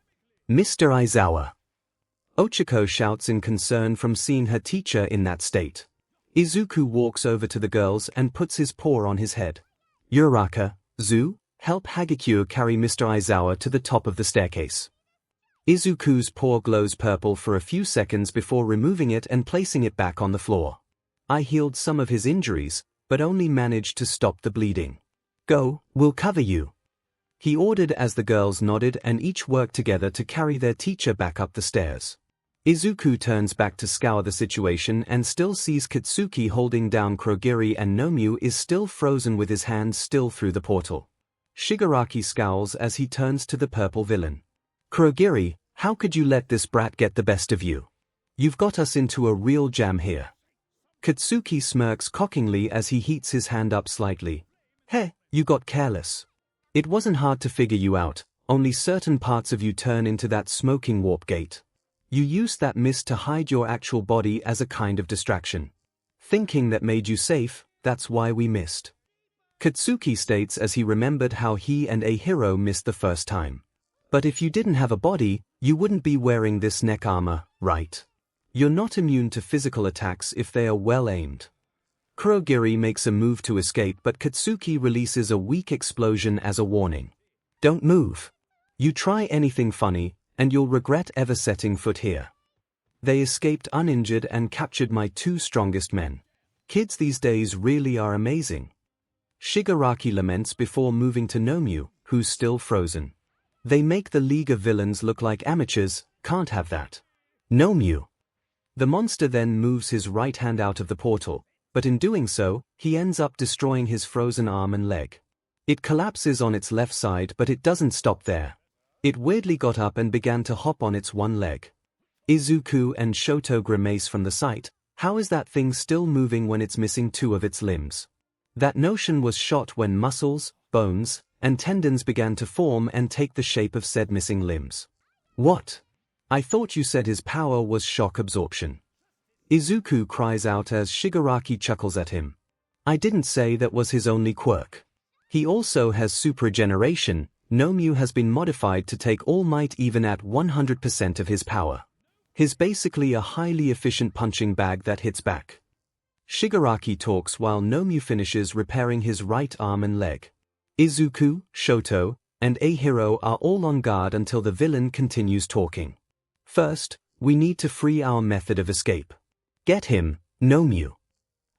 Mr. Aizawa. Ochako shouts in concern from seeing her teacher in that state. Izuku walks over to the girls and puts his paw on his head. Uraraka, Zu, help 𝐔𝐸𝐽 carry Mr. Aizawa to the top of the staircase. Izuku's paw glows purple for a few seconds before removing it and placing it back on the floor. I healed some of his injuries, but only managed to stop the bleeding. Go, we'll cover you. He ordered as the girls nodded and each worked together to carry their teacher back up the stairs. Izuku turns back to scour the situation and still sees Katsuki holding down Kurogiri and Nomyu is still frozen with his hands still through the portal. Shigaraki scowls as he turns to the purple villain. Kurogiri, how could you let this brat get the best of you? You've got us into a real jam here. Katsuki smirks cockingly as he heats his hand up slightly. Hey, you got careless. It wasn't hard to figure you out, only certain parts of you turn into that smoking warp gate. You used that mist to hide your actual body as a kind of distraction. Thinking that made you safe, that's why we missed. Katsuki states as he remembered how he and 𝐒𝐻ERO missed the first time. But if you didn't have a body, you wouldn't be wearing this neck armor, right? You're not immune to physical attacks if they are well aimed. Kurogiri makes a move to escape but Katsuki releases a weak explosion as a warning. Don't move. You try anything funny, and you'll regret ever setting foot here. They escaped uninjured and captured my two strongest men. Kids these days really are amazing. Shigaraki laments before moving to Nomyu, who's still frozen. They make the League of Villains look like amateurs, can't have that. Nomyu. The monster then moves his right hand out of the portal, but in doing so, he ends up destroying his frozen arm and leg. It collapses on its left side but it doesn't stop there. It weirdly got up and began to hop on its one leg. Izuku and Shoto grimace from the sight, How is that thing still moving when it's missing 2 of its limbs? That notion was shot when muscles, bones, and tendons began to form and take the shape of said missing limbs. What? I thought you said his power was shock absorption. Izuku cries out as Shigaraki chuckles at him. I didn't say that was his only quirk. He also has super regeneration. 𝐿 has been modified to take All Might even at 100% of his power. He's basically a highly efficient punching bag that hits back. Shigaraki talks while 𝐿 finishes repairing his right arm and leg. Izuku, Shoto, and 𝐒𝐻ERO are all on guard until the villain continues talking. First, we need to free our method of escape. Get him, 𝐿.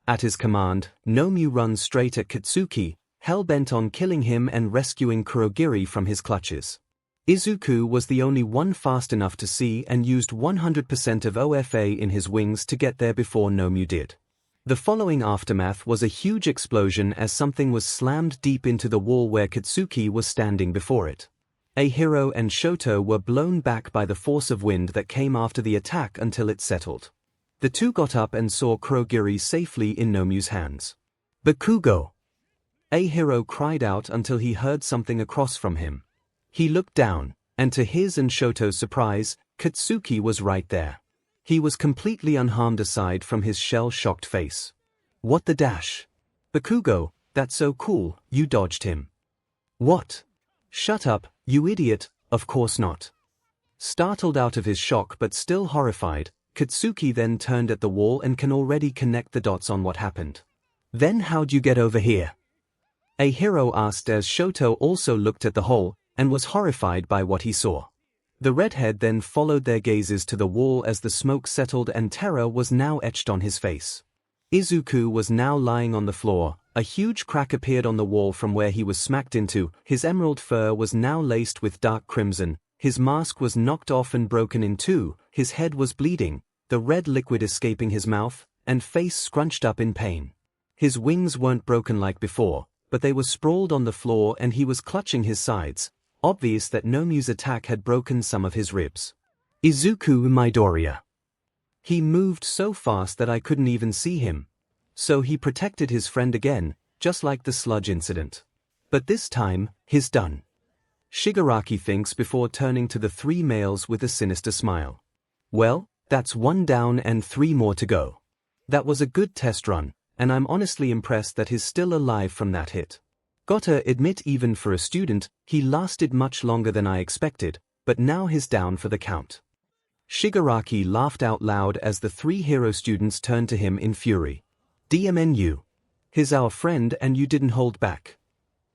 At his command, 𝐿 runs straight at Katsuki, hell-bent on killing him and rescuing Kurogiri from his clutches. Izuku was the only one fast enough to see and used 100% of OFA in his wings to get there before 𝐿 did. The following aftermath was a huge explosion as something was slammed deep into the wall where Katsuki was standing before it. 𝐒𝐻ERO and Shoto were blown back by the force of wind that came after the attack until it settled. The two got up and saw Kurogiri safely in 𝐿's hands. Bakugo! 𝐒𝐻ERO cried out until he heard something across from him. He looked down, and to his and Shoto's surprise, Katsuki was right there. He was completely unharmed aside from his shell-shocked face. What the dash? Bakugo, that's so cool, you dodged him. What? Shut up, you idiot, of course not. Startled out of his shock but still horrified, Katsuki then turned at the wall and can already connect the dots on what happened. Then how'd you get over here? 𝐒𝐻ERO asked as Shoto also looked at the hole, and was horrified by what he saw. The redhead then followed their gazes to the wall as the smoke settled and terror was now etched on his face. Izuku was now lying on the floor, a huge crack appeared on the wall from where he was smacked into, his emerald fur was now laced with dark crimson, his mask was knocked off and broken in 2, his head was bleeding, the red liquid escaping his mouth, and face scrunched up in pain. His wings weren't broken like before, but they were sprawled on the floor and he was clutching his sides, obvious that 𝐿's attack had broken some of his ribs. Izuku Midoriya. He moved so fast that I couldn't even see him. So he protected his friend again, just like the sludge incident. But this time, he's done. Shigaraki thinks before turning to the 3 males with a sinister smile. Well, that's 1 down and 3 more to go. That was a good test run, and I'm honestly impressed that he's still alive from that hit. Gotta admit even for a student, he lasted much longer than I expected, but now he's down for the count. Shigaraki laughed out loud as the 3 hero students turned to him in fury. DMNU. He's our friend and you didn't hold back.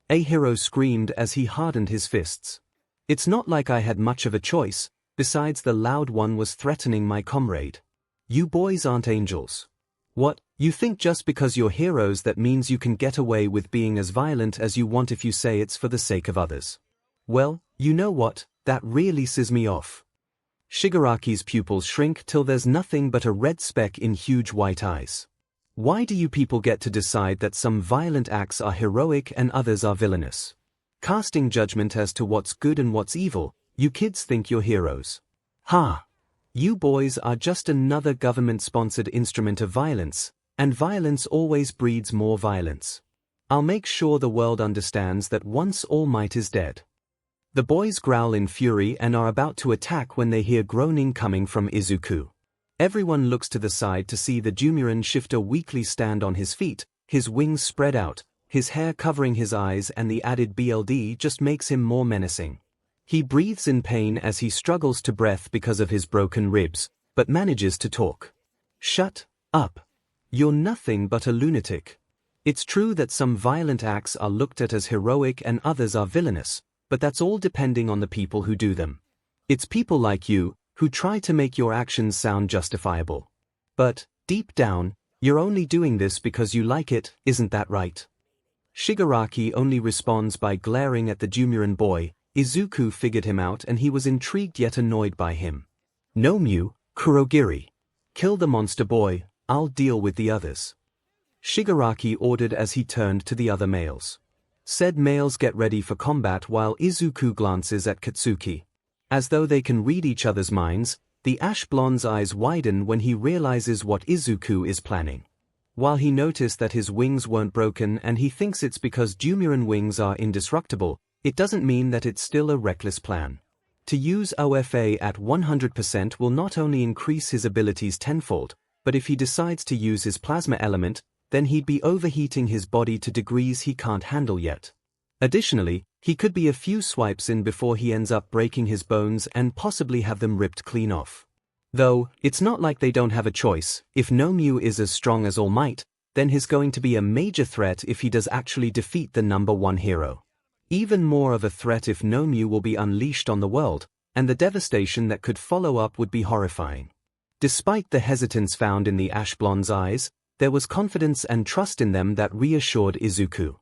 𝐒𝐻ERO screamed as he hardened his fists. It's not like I had much of a choice, besides the loud one was threatening my comrade. You boys aren't angels. What, you think just because you're heroes that means you can get away with being as violent as you want if you say it's for the sake of others? Well, you know what, that really pisses me off. Shigaraki's pupils shrink till there's nothing but a red speck in huge white eyes. Why do you people get to decide that some violent acts are heroic and others are villainous? Casting judgment as to what's good and what's evil, you kids think you're heroes. Ha! You boys are just another government-sponsored instrument of violence, and violence always breeds more violence. I'll make sure the world understands that once All Might is dead. The boys growl in fury and are about to attack when they hear groaning coming from Izuku. Everyone looks to the side to see the Dumuren shifter weakly stand on his feet, his wings spread out, his hair covering his eyes, and the added BLD just makes him more menacing. He breathes in pain as he struggles to breath because of his broken ribs, but manages to talk. Shut up. You're nothing but a lunatic. It's true that some violent acts are looked at as heroic and others are villainous, but that's all depending on the people who do them. It's people like you, who try to make your actions sound justifiable. But, deep down, you're only doing this because you like it, isn't that right? Shigaraki only responds by glaring at the Dumuren boy. Izuku figured him out and he was intrigued yet annoyed by him. 𝐿, Kurogiri. Kill the monster boy, I'll deal with the others. Shigaraki ordered as he turned to the other males. Said males get ready for combat while Izuku glances at Katsuki. As though they can read each other's minds, The ash blonde's eyes widen when he realizes what Izuku is planning. While he noticed that his wings weren't broken and he thinks it's because Dumuren wings are indestructible, it doesn't mean that it's still a reckless plan. To use OFA at 100% will not only increase his abilities tenfold, but if he decides to use his plasma element, then he'd be overheating his body to degrees he can't handle yet. Additionally, he could be a few swipes in before he ends up breaking his bones and possibly have them ripped clean off. Though, it's not like they don't have a choice. If 𝐼𝐺 is as strong as All Might, then he's going to be a major threat if he does actually defeat the #1 hero. Even more of a threat if 𝐼𝐺 will be unleashed on the world, and the devastation that could follow up would be horrifying. Despite the hesitance found in the ash blonde's eyes, there was confidence and trust in them that reassured Izuku.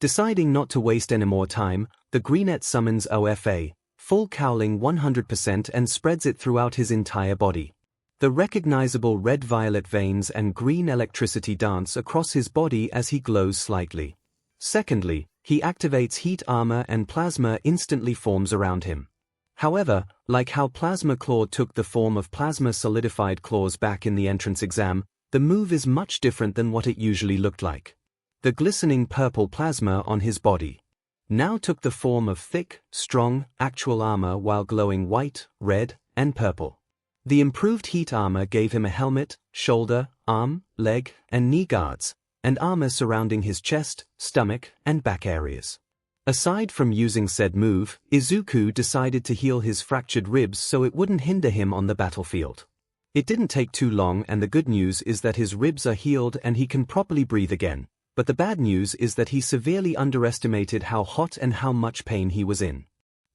Deciding not to waste any more time, the greenette summons OFA, full cowling 100% and spreads it throughout his entire body. The recognizable red-violet veins and green electricity dance across his body as he glows slightly. Secondly, he activates heat armor and plasma instantly forms around him. However, like how Plasma Claw took the form of plasma solidified claws back in the entrance exam, the move is much different than what it usually looked like. The glistening purple plasma on his body now took the form of thick, strong, actual armor while glowing white, red, and purple. The improved heat armor gave him a helmet, shoulder, arm, leg, and knee guards, and armor surrounding his chest, stomach, and back areas. Aside from using said move, Izuku decided to heal his fractured ribs so it wouldn't hinder him on the battlefield. It didn't take too long, and the good news is that his ribs are healed and he can properly breathe again. But the bad news is that he severely underestimated how hot and how much pain he was in.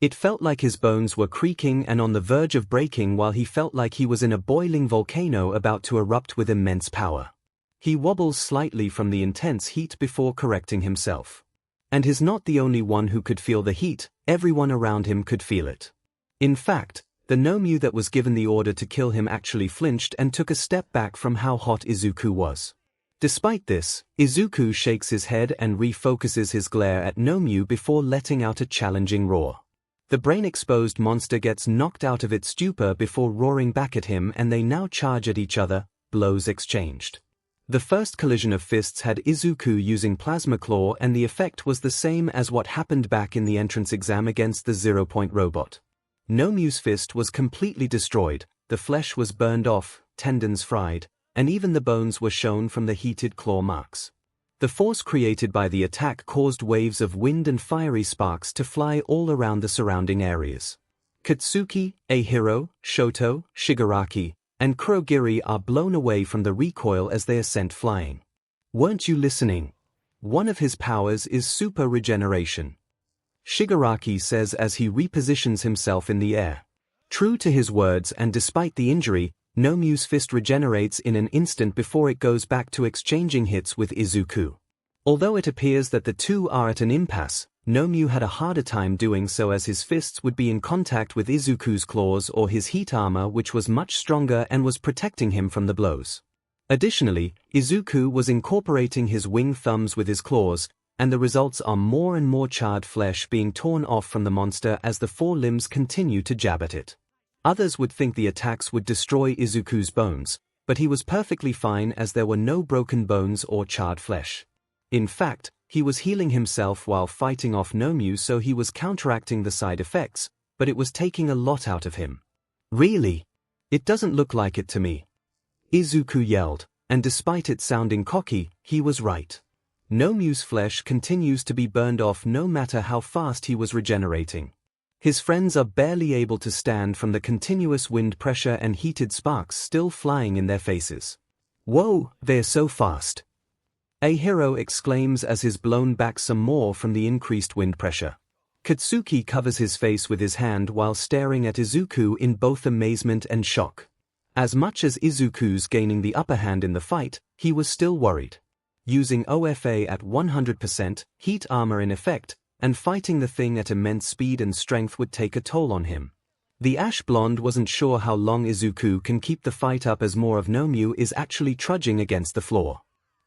It felt like his bones were creaking and on the verge of breaking while he felt like he was in a boiling volcano about to erupt with immense power. He wobbles slightly from the intense heat before correcting himself. And he's not the only one who could feel the heat, everyone around him could feel it. In fact, the 𝐼𝐺 that was given the order to kill him actually flinched and took a step back from how hot Izuku was. Despite this, Izuku shakes his head and refocuses his glare at 𝐼𝐺 before letting out a challenging roar. The brain-exposed monster gets knocked out of its stupor before roaring back at him, and they now charge at each other, blows exchanged. The first collision of fists had Izuku using Plasma Claw, and the effect was the same as what happened back in the entrance exam against the 0-point robot. 𝐼𝐺's fist was completely destroyed, the flesh was burned off, tendons fried, and even the bones were shown from the heated claw marks. The force created by the attack caused waves of wind and fiery sparks to fly all around the surrounding areas. Katsuki, 𝐴hero, Shoto, Shigaraki, and Kurogiri are blown away from the recoil as they are sent flying. Weren't you listening? One of his powers is super regeneration, Shigaraki says as he repositions himself in the air. True to his words and despite the injury, 𝐼𝐺's fist regenerates in an instant before it goes back to exchanging hits with Izuku. Although it appears that the two are at an impasse, 𝐼𝐺 had a harder time doing so as his fists would be in contact with Izuku's claws or his heat armor, which was much stronger and was protecting him from the blows. Additionally, Izuku was incorporating his wing thumbs with his claws, and the results are more and more charred flesh being torn off from the monster as the four limbs continue to jab at it. Others would think the attacks would destroy Izuku's bones, but he was perfectly fine as there were no broken bones or charred flesh. In fact, he was healing himself while fighting off 𝐼𝐺, so he was counteracting the side effects, but it was taking a lot out of him. Really? It doesn't look like it to me, Izuku yelled, and despite it sounding cocky, he was right. 𝐼𝐺's flesh continues to be burned off no matter how fast he was regenerating. His friends are barely able to stand from the continuous wind pressure and heated sparks still flying in their faces. Whoa, they're so fast, 𝐴hero exclaims as he's blown back some more from the increased wind pressure. Katsuki covers his face with his hand while staring at Izuku in both amazement and shock. As much as Izuku's gaining the upper hand in the fight, he was still worried. Using OFA at 100%, heat armor in effect, and fighting the thing at immense speed and strength would take a toll on him. The ash blonde wasn't sure how long Izuku can keep the fight up as more of 𝐼𝐺 is actually trudging against the floor.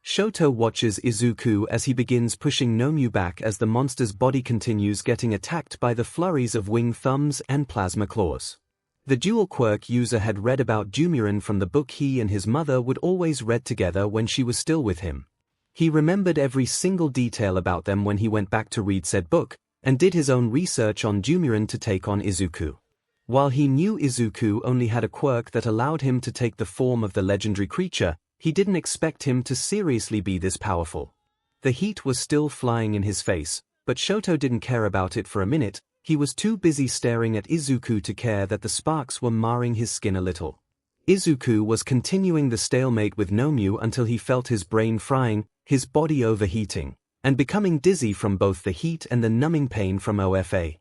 Shoto watches Izuku as he begins pushing 𝐼𝐺 back as the monster's body continues getting attacked by the flurries of wing thumbs and plasma claws. The dual quirk user had read about Dumuren from the book he and his mother would always read together when she was still with him. He remembered every single detail about them when he went back to read said book, and did his own research on Dumuren to take on 𝐒𝐿. While he knew 𝐒𝐿 only had a quirk that allowed him to take the form of the legendary creature, he didn't expect him to seriously be this powerful. The heat was still flying in his face, but 𝐿Soto didn't care about it for a minute. He was too busy staring at 𝐒𝐿 to care that the sparks were marring his skin a little. 𝐒𝐿 was continuing the stalemate with Nomu until he felt his brain frying, his body overheating, and becoming dizzy from both the heat and the numbing pain from OFA.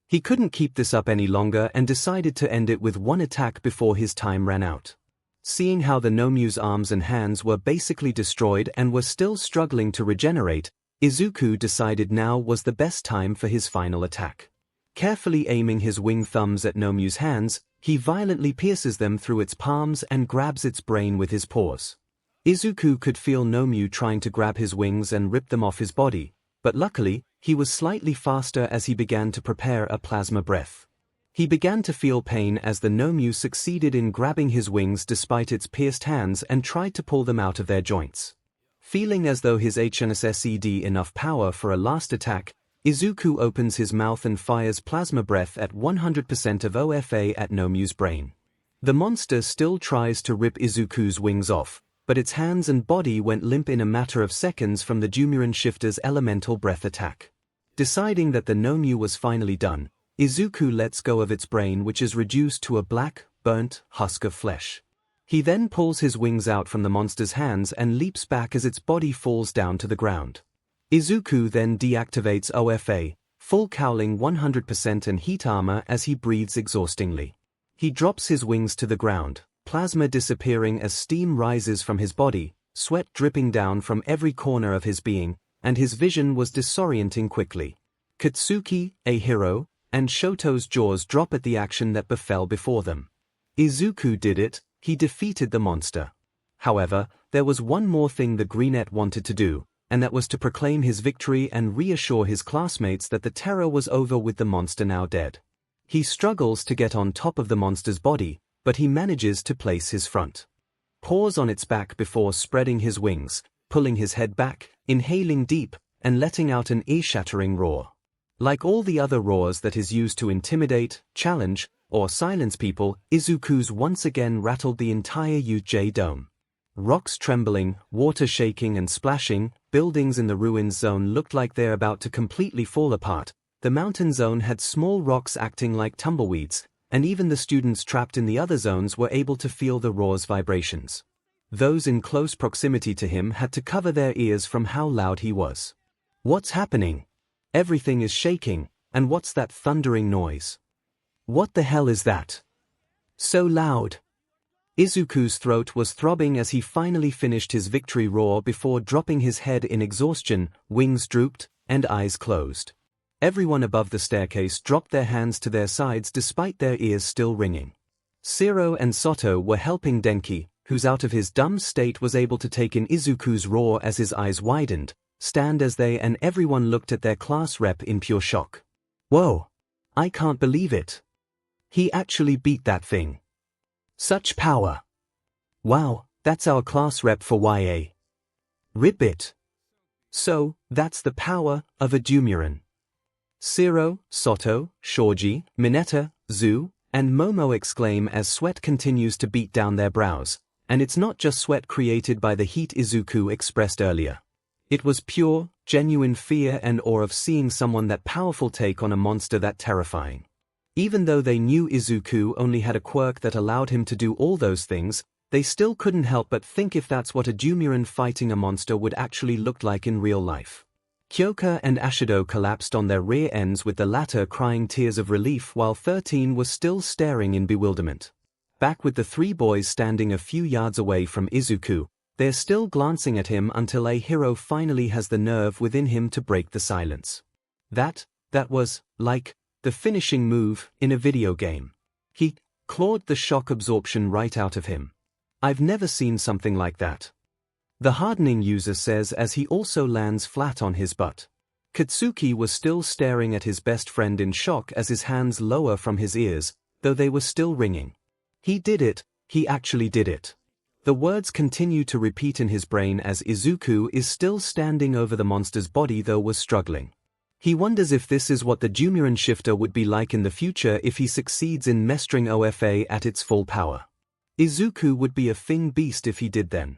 He couldn't keep this up any longer and decided to end it with one attack before his time ran out. Seeing how the Nomu's arms and hands were basically destroyed and were still struggling to regenerate, 𝐒𝐿 decided now was the best time for his final attack. Carefully aiming his wing thumbs at Nomu's hands, he violently pierces them through its palms and grabs its brain with his paws. 𝐒𝐿 could feel Nomu trying to grab his wings and rip them off his body, but luckily, he was slightly faster as he began to prepare a plasma breath. He began to feel pain as the Nomu succeeded in grabbing his wings despite its pierced hands and tried to pull them out of their joints. Feeling as though his 𝐻NSSED enough power for a last attack, 𝐒𝐿 opens his mouth and fires plasma breath at 100% of OFA at Nomu's brain. The monster still tries to rip 𝐒𝐿's wings off, but its hands and body went limp in a matter of seconds from the Dumuren shifter's elemental breath attack. Deciding that the Nomu was finally done, 𝐒𝐿 lets go of its brain, which is reduced to a black, burnt husk of flesh. He then pulls his wings out from the monster's hands and leaps back as its body falls down to the ground. 𝐒𝐿 then deactivates OFA, full cowling 100% and heat armor as he breathes exhaustingly. He drops his wings to the ground, plasma disappearing as steam rises from his body, sweat dripping down from every corner of his being, and his vision was disorienting quickly. Katsuki, a hero, and Shoto's jaws drop at the action that befell before them. 𝐒𝐿 did it, he defeated the monster. However, there was one more thing the Greenette wanted to do, and that was to proclaim his victory and reassure his classmates that the terror was over with the monster now dead. He struggles to get on top of the monster's body, but he manages to place his front paws on its back before spreading his wings, pulling his head back, inhaling deep, and letting out an ear-shattering roar. Like all the other roars that is used to intimidate, challenge, or silence people, 𝐒𝐿's once again rattled the entire UJ dome. Rocks trembling, water shaking and splashing, buildings in the ruins zone looked like they're about to completely fall apart. The mountain zone had small rocks acting like tumbleweeds, and even the students trapped in the other zones were able to feel the roar's vibrations. Those in close proximity to him had to cover their ears from how loud he was. What's happening? Everything is shaking, and what's that thundering noise? What the hell is that? So loud. 𝐒𝐿's throat was throbbing as he finally finished his victory roar before dropping his head in exhaustion, wings drooped, and eyes closed. Everyone above the staircase dropped their hands to their sides despite their ears still ringing. Zero and Soto were helping Denki, who's out of his dumb state was able to take in 𝐒𝐿's roar as his eyes widened, stand as they and everyone looked at their class rep in pure shock. Whoa! I can't believe it. He actually beat that thing. Such power. Wow, that's our class rep for YA. Ribbit. So, that's the power of a Dumuren. Zero, Soto, Shoji, Mineta, Zu, and Momo exclaim as sweat continues to beat down their brows, and it's not just sweat created by the heat 𝐒𝐿 expressed earlier. It was pure, genuine fear and awe of seeing someone that powerful take on a monster that terrifying. Even though they knew 𝐒𝐿 only had a quirk that allowed him to do all those things, they still couldn't help but think if that's what a Dumuren fighting a monster would actually look like in real life. Quirk and Ashido collapsed on their rear ends with the latter crying tears of relief while 13 was still staring in bewilderment. Back with the three boys standing a few yards away from 𝐒𝐿, they're still glancing at him until a hero finally has the nerve within him to break the silence. That was, like, the finishing move in a video game. He clawed the shock absorption right out of him. I've never seen something like that. The hardening user says as he also lands flat on his butt. Katsuki was still staring at his best friend in shock as his hands lower from his ears, though they were still ringing. He did it, he actually did it. The words continue to repeat in his brain as Izuku is still standing over the monster's body though was struggling. He wonders if this is what the Dumuren shifter would be like in the future if he succeeds in mastering OFA at its full power. Izuku would be a thing beast if he did then.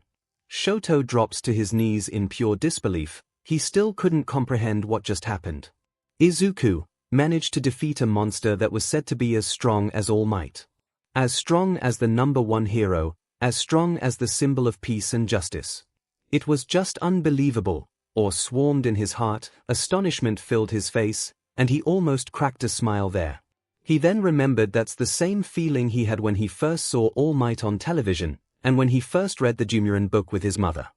Shoto drops to his knees in pure disbelief. He still couldn't comprehend what just happened. Izuku managed to defeat a monster that was said to be as strong as All Might. As strong as the number one hero, as strong as the symbol of peace and justice. It was just unbelievable, or swarmed in his heart, astonishment filled his face, and he almost cracked a smile there. He then remembered that's the same feeling he had when he first saw All Might on television, and when he first read the Dumuren book with his mother.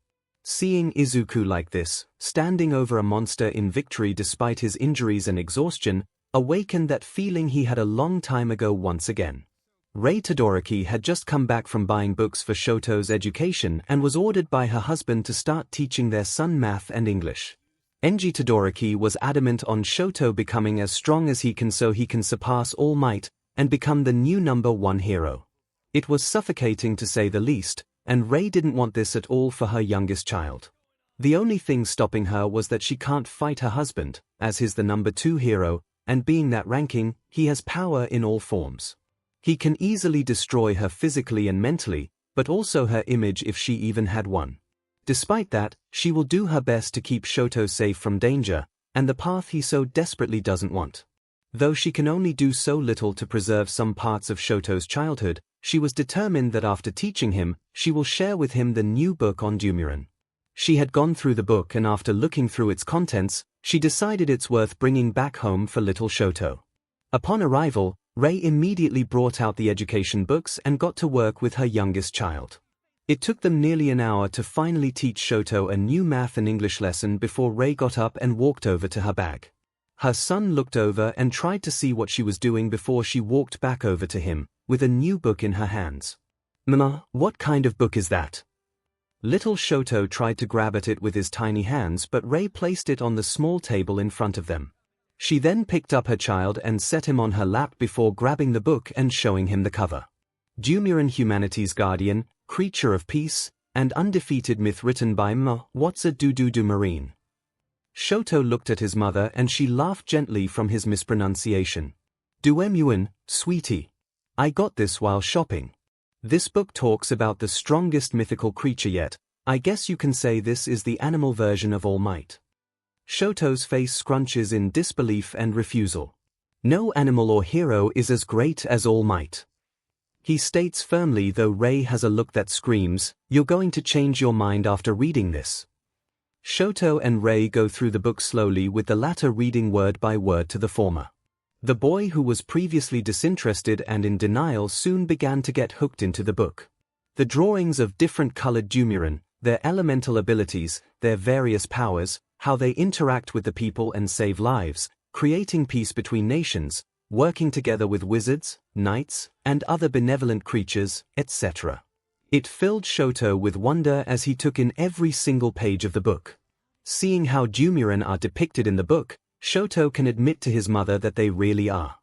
Seeing Izuku like this, standing over a monster in victory despite his injuries and exhaustion, awakened that feeling he had a long time ago once again. Rei Todoroki had just come back from buying books for Shoto's education and was ordered by her husband to start teaching their son math and English. Enji Todoroki was adamant on Shoto becoming as strong as he can so he can surpass All Might and become the new number one hero. It was suffocating to say the least, and Rei didn't want this at all for her youngest child. The only thing stopping her was that she can't fight her husband, as he's the number two hero, and being that ranking, he has power in all forms. He can easily destroy her physically and mentally, but also her image if she even had one. Despite that, she will do her best to keep Shoto safe from danger, and the path he so desperately doesn't want. Though she can only do so little to preserve some parts of Shoto's childhood, she was determined that after teaching him, she will share with him the new book on Dumuren. She had gone through the book and after looking through its contents, she decided it's worth bringing back home for little Shoto. Upon arrival, Rei immediately brought out the education books and got to work with her youngest child. It took them nearly an hour to finally teach Shoto a new math and English lesson before Rei got up and walked over to her bag. Her son looked over and tried to see what she was doing before she walked back over to him, with a new book in her hands. "Mama, what kind of book is that?" Little Shoto tried to grab at it with his tiny hands but Rei placed it on the small table in front of them. She then picked up her child and set him on her lap before grabbing the book and showing him the cover. Dumuren, Humanity's Guardian, Creature of Peace, and Undefeated Myth, written by Dumuren. Shoto looked at his mother and she laughed gently from his mispronunciation. "Dumuren, sweetie. I got this while shopping. This book talks about the strongest mythical creature yet. I guess you can say this is the animal version of All Might." Shoto's face scrunches in disbelief and refusal. No animal or hero is as great as All Might. He states firmly, though Rei has a look that screams, "You're going to change your mind after reading this." Shoto and Rei go through the book slowly, with the latter reading word by word to the former. The boy, who was previously disinterested and in denial, soon began to get hooked into the book. The drawings of different colored Dumuren, their elemental abilities, their various powers, how they interact with the people and save lives, creating peace between nations, working together with wizards, knights, and other benevolent creatures, etc. It filled Shoto with wonder as he took in every single page of the book. Seeing how Dumuren are depicted in the book, Shoto can admit to his mother that they really are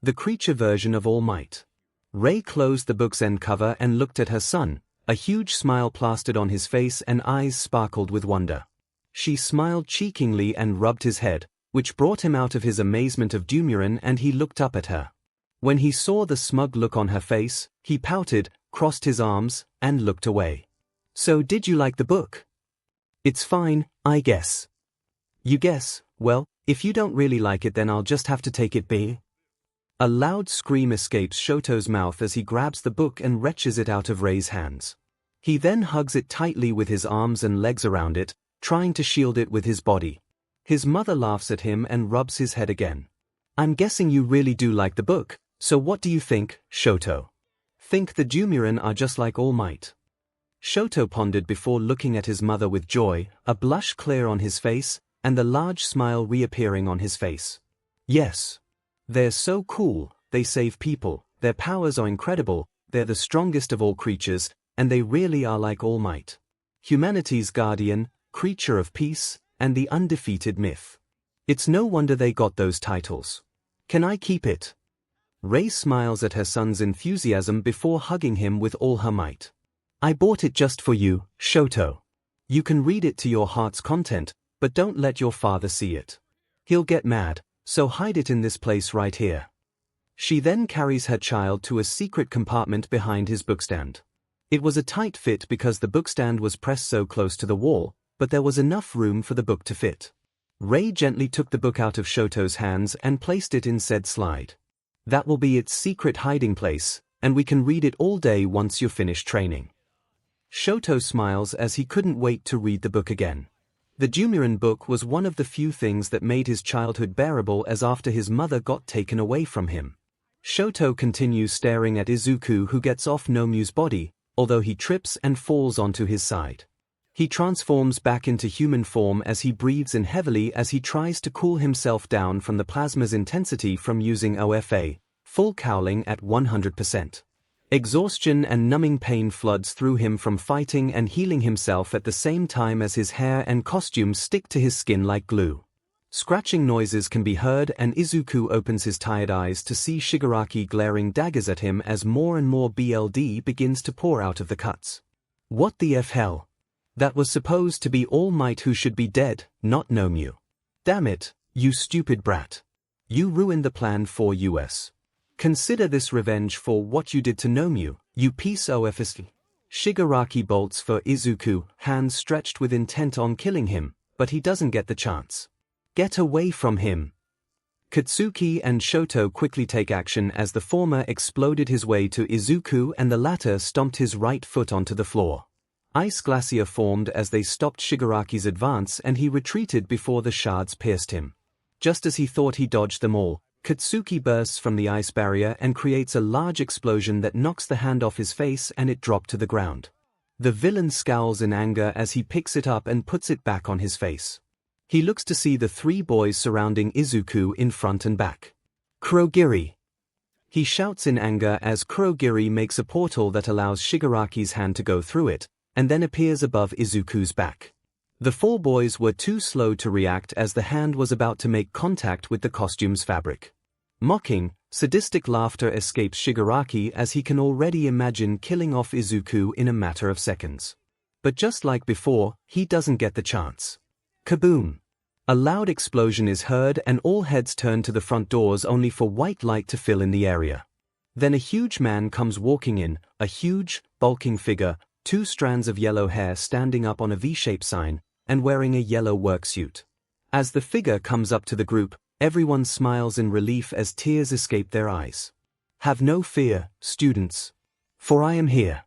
the creature version of All Might. Rei closed the book's end cover and looked at her son, a huge smile plastered on his face and eyes sparkled with wonder. She smiled cheekingly and rubbed his head, which brought him out of his amazement of Dumuren, and he looked up at her. When he saw the smug look on her face, he pouted, crossed his arms, and looked away. "So did you like the book?" "It's fine, I guess." "You guess? Well, if you don't really like it then I'll just have to take it be." A loud scream escapes Shoto's mouth as he grabs the book and wrenches it out of Rei's hands. He then hugs it tightly with his arms and legs around it, trying to shield it with his body. His mother laughs at him and rubs his head again. "I'm guessing you really do like the book, so what do you think, Shoto?" "Think the Dumuren are just like All Might?" Shoto pondered before looking at his mother with joy, a blush clear on his face, and the large smile reappearing on his face. "Yes. They're so cool, they save people, their powers are incredible, they're the strongest of all creatures, and they really are like All Might. Humanity's Guardian, Creature of Peace, and the Undefeated Myth. It's no wonder they got those titles. Can I keep it?" Rei smiles at her son's enthusiasm before hugging him with all her might. I bought it just for you, Shoto. You can read it to your heart's content, but don't let your father see it. He'll get mad, so hide it in this place right here. She then carries her child to a secret compartment behind his bookstand. It was a tight fit because the bookstand was pressed so close to the wall, but there was enough room for the book to fit. Rei gently took the book out of Shoto's hands and placed it in said slide. That will be its secret hiding place, and we can read it all day once you're finished training. Shoto smiles as he couldn't wait to read the book again. The Dumuren book was one of the few things that made his childhood bearable, as after his mother got taken away from him. Shoto continues staring at Izuku, who gets off Nomu's body, although he trips and falls onto his side. He transforms back into human form as he breathes in heavily as he tries to cool himself down from the plasma's intensity from using OFA, full cowling at 100%. Exhaustion and numbing pain floods through him from fighting and healing himself at the same time as his hair and costume stick to his skin like glue. Scratching noises can be heard and Izuku opens his tired eyes to see Shigaraki glaring daggers at him as more and more BLD begins to pour out of the cuts. What the F hell? That was supposed to be All Might, who should be dead, not Nomu. Damn it, you stupid brat. You ruined the plan for us. Consider this revenge for what you did to Nomu, you piece of f. Shigaraki bolts for Izuku, hands stretched with intent on killing him, but he doesn't get the chance. Get away from him. Katsuki and Shoto quickly take action as the former exploded his way to Izuku and the latter stomped his right foot onto the floor. Ice glacier formed as they stopped Shigaraki's advance and he retreated before the shards pierced him. Just as he thought he dodged them all, Katsuki bursts from the ice barrier and creates a large explosion that knocks the hand off his face and it dropped to the ground. The villain scowls in anger as he picks it up and puts it back on his face. He looks to see the three boys surrounding Izuku in front and back. Kurogiri! He shouts in anger as Kurogiri makes a portal that allows Shigaraki's hand to go through it, and then appears above Izuku's back. The four boys were too slow to react as the hand was about to make contact with the costume's fabric. Mocking, sadistic laughter escapes Shigaraki as he can already imagine killing off Izuku in a matter of seconds. But just like before, he doesn't get the chance. Kaboom! A loud explosion is heard and all heads turn to the front doors only for white light to fill in the area. Then a huge man comes walking in, a huge, bulking figure, 2 strands of yellow hair standing up on a V-shaped sign, and wearing a yellow work suit. As the figure comes up to the group, everyone smiles in relief as tears escape their eyes. Have no fear, students. For I am here.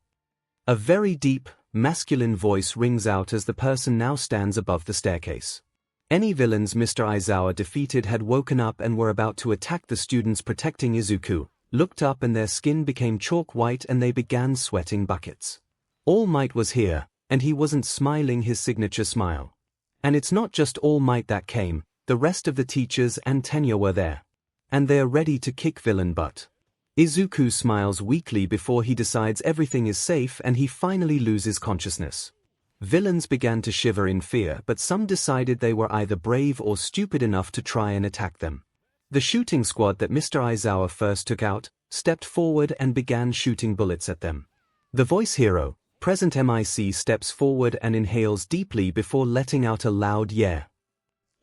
A very deep, masculine voice rings out as the person now stands above the staircase. Any villains Mr. Aizawa defeated had woken up and were about to attack the students protecting Izuku, looked up and their skin became chalk white and they began sweating buckets. All Might was here, and he wasn't smiling his signature smile. And it's not just All Might that came, the rest of the teachers and tenure were there. And they're ready to kick villain butt. Izuku smiles weakly before he decides everything is safe and he finally loses consciousness. Villains began to shiver in fear, but some decided they were either brave or stupid enough to try and attack them. The shooting squad that Mr. Aizawa first took out, stepped forward and began shooting bullets at them. The voice hero, present MIC, steps forward and inhales deeply before letting out a loud yeah.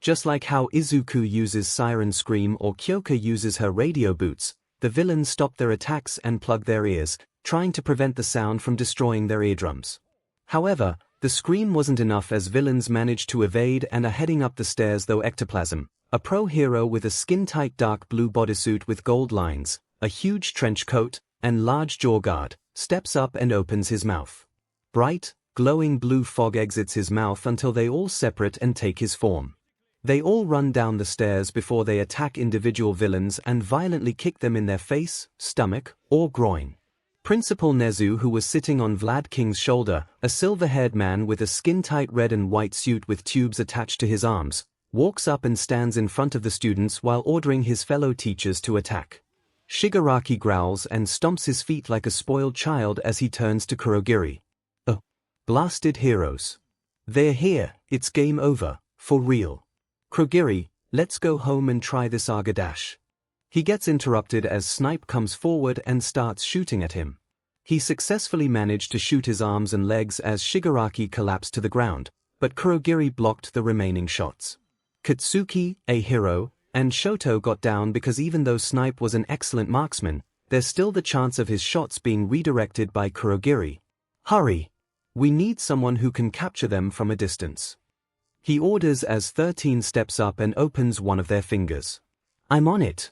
Just like how Izuku uses Siren Scream or Kyoka uses her radio boots, the villains stop their attacks and plug their ears, trying to prevent the sound from destroying their eardrums. However, the scream wasn't enough as villains managed to evade and are heading up the stairs, though Ectoplasm, a pro hero with a skin-tight dark blue bodysuit with gold lines, a huge trench coat, and large jaw guard, steps up and opens his mouth. Bright, glowing blue fog exits his mouth until they all separate and take his form. They all run down the stairs before they attack individual villains and violently kick them in their face, stomach, or groin. Principal Nezu, who was sitting on Vlad King's shoulder, a silver-haired man with a skin-tight red and white suit with tubes attached to his arms, walks up and stands in front of the students while ordering his fellow teachers to attack. Shigaraki growls and stomps his feet like a spoiled child as he turns to Kurogiri. Oh, blasted heroes. They're here, it's game over, for real. Kurogiri, let's go home and try this Arga dash. He gets interrupted as Snipe comes forward and starts shooting at him. He successfully managed to shoot his arms and legs as Shigaraki collapsed to the ground, but Kurogiri blocked the remaining shots. Katsuki, a hero, and Shoto got down because even though Snipe was an excellent marksman, there's still the chance of his shots being redirected by Kurogiri. Hurry! We need someone who can capture them from a distance. He orders as 13 steps up and opens one of their fingers. I'm on it.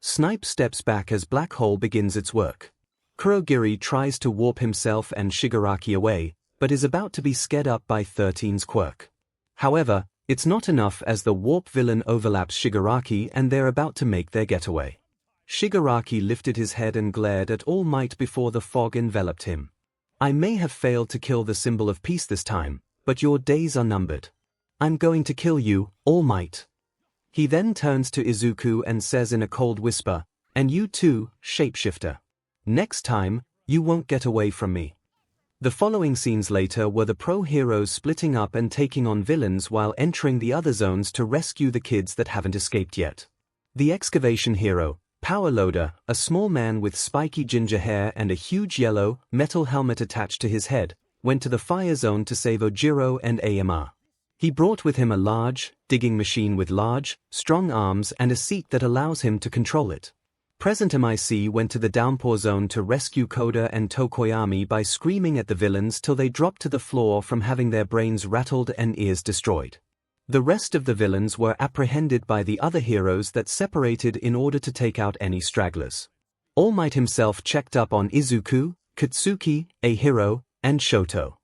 Snipe steps back as Black Hole begins its work. Kurogiri tries to warp himself and Shigaraki away, but is about to be scared up by 13's quirk. However, it's not enough as the warp villain overlaps Shigaraki and they're about to make their getaway. Shigaraki lifted his head and glared at All Might before the fog enveloped him. I may have failed to kill the symbol of peace this time, but your days are numbered. I'm going to kill you, All Might. He then turns to Izuku and says in a cold whisper, and you too, shapeshifter. Next time, you won't get away from me. The following scenes later were the pro-heroes splitting up and taking on villains while entering the other zones to rescue the kids that haven't escaped yet. The excavation hero, Power Loader, a small man with spiky ginger hair and a huge yellow, metal helmet attached to his head, went to the fire zone to save Ojiro and AMR. He brought with him a large, digging machine with large, strong arms and a seat that allows him to control it. Present MIC went to the downpour zone to rescue Koda and Tokoyami by screaming at the villains till they dropped to the floor from having their brains rattled and ears destroyed. The rest of the villains were apprehended by the other heroes that separated in order to take out any stragglers. All Might himself checked up on Izuku, Katsuki, a hero, and Shoto.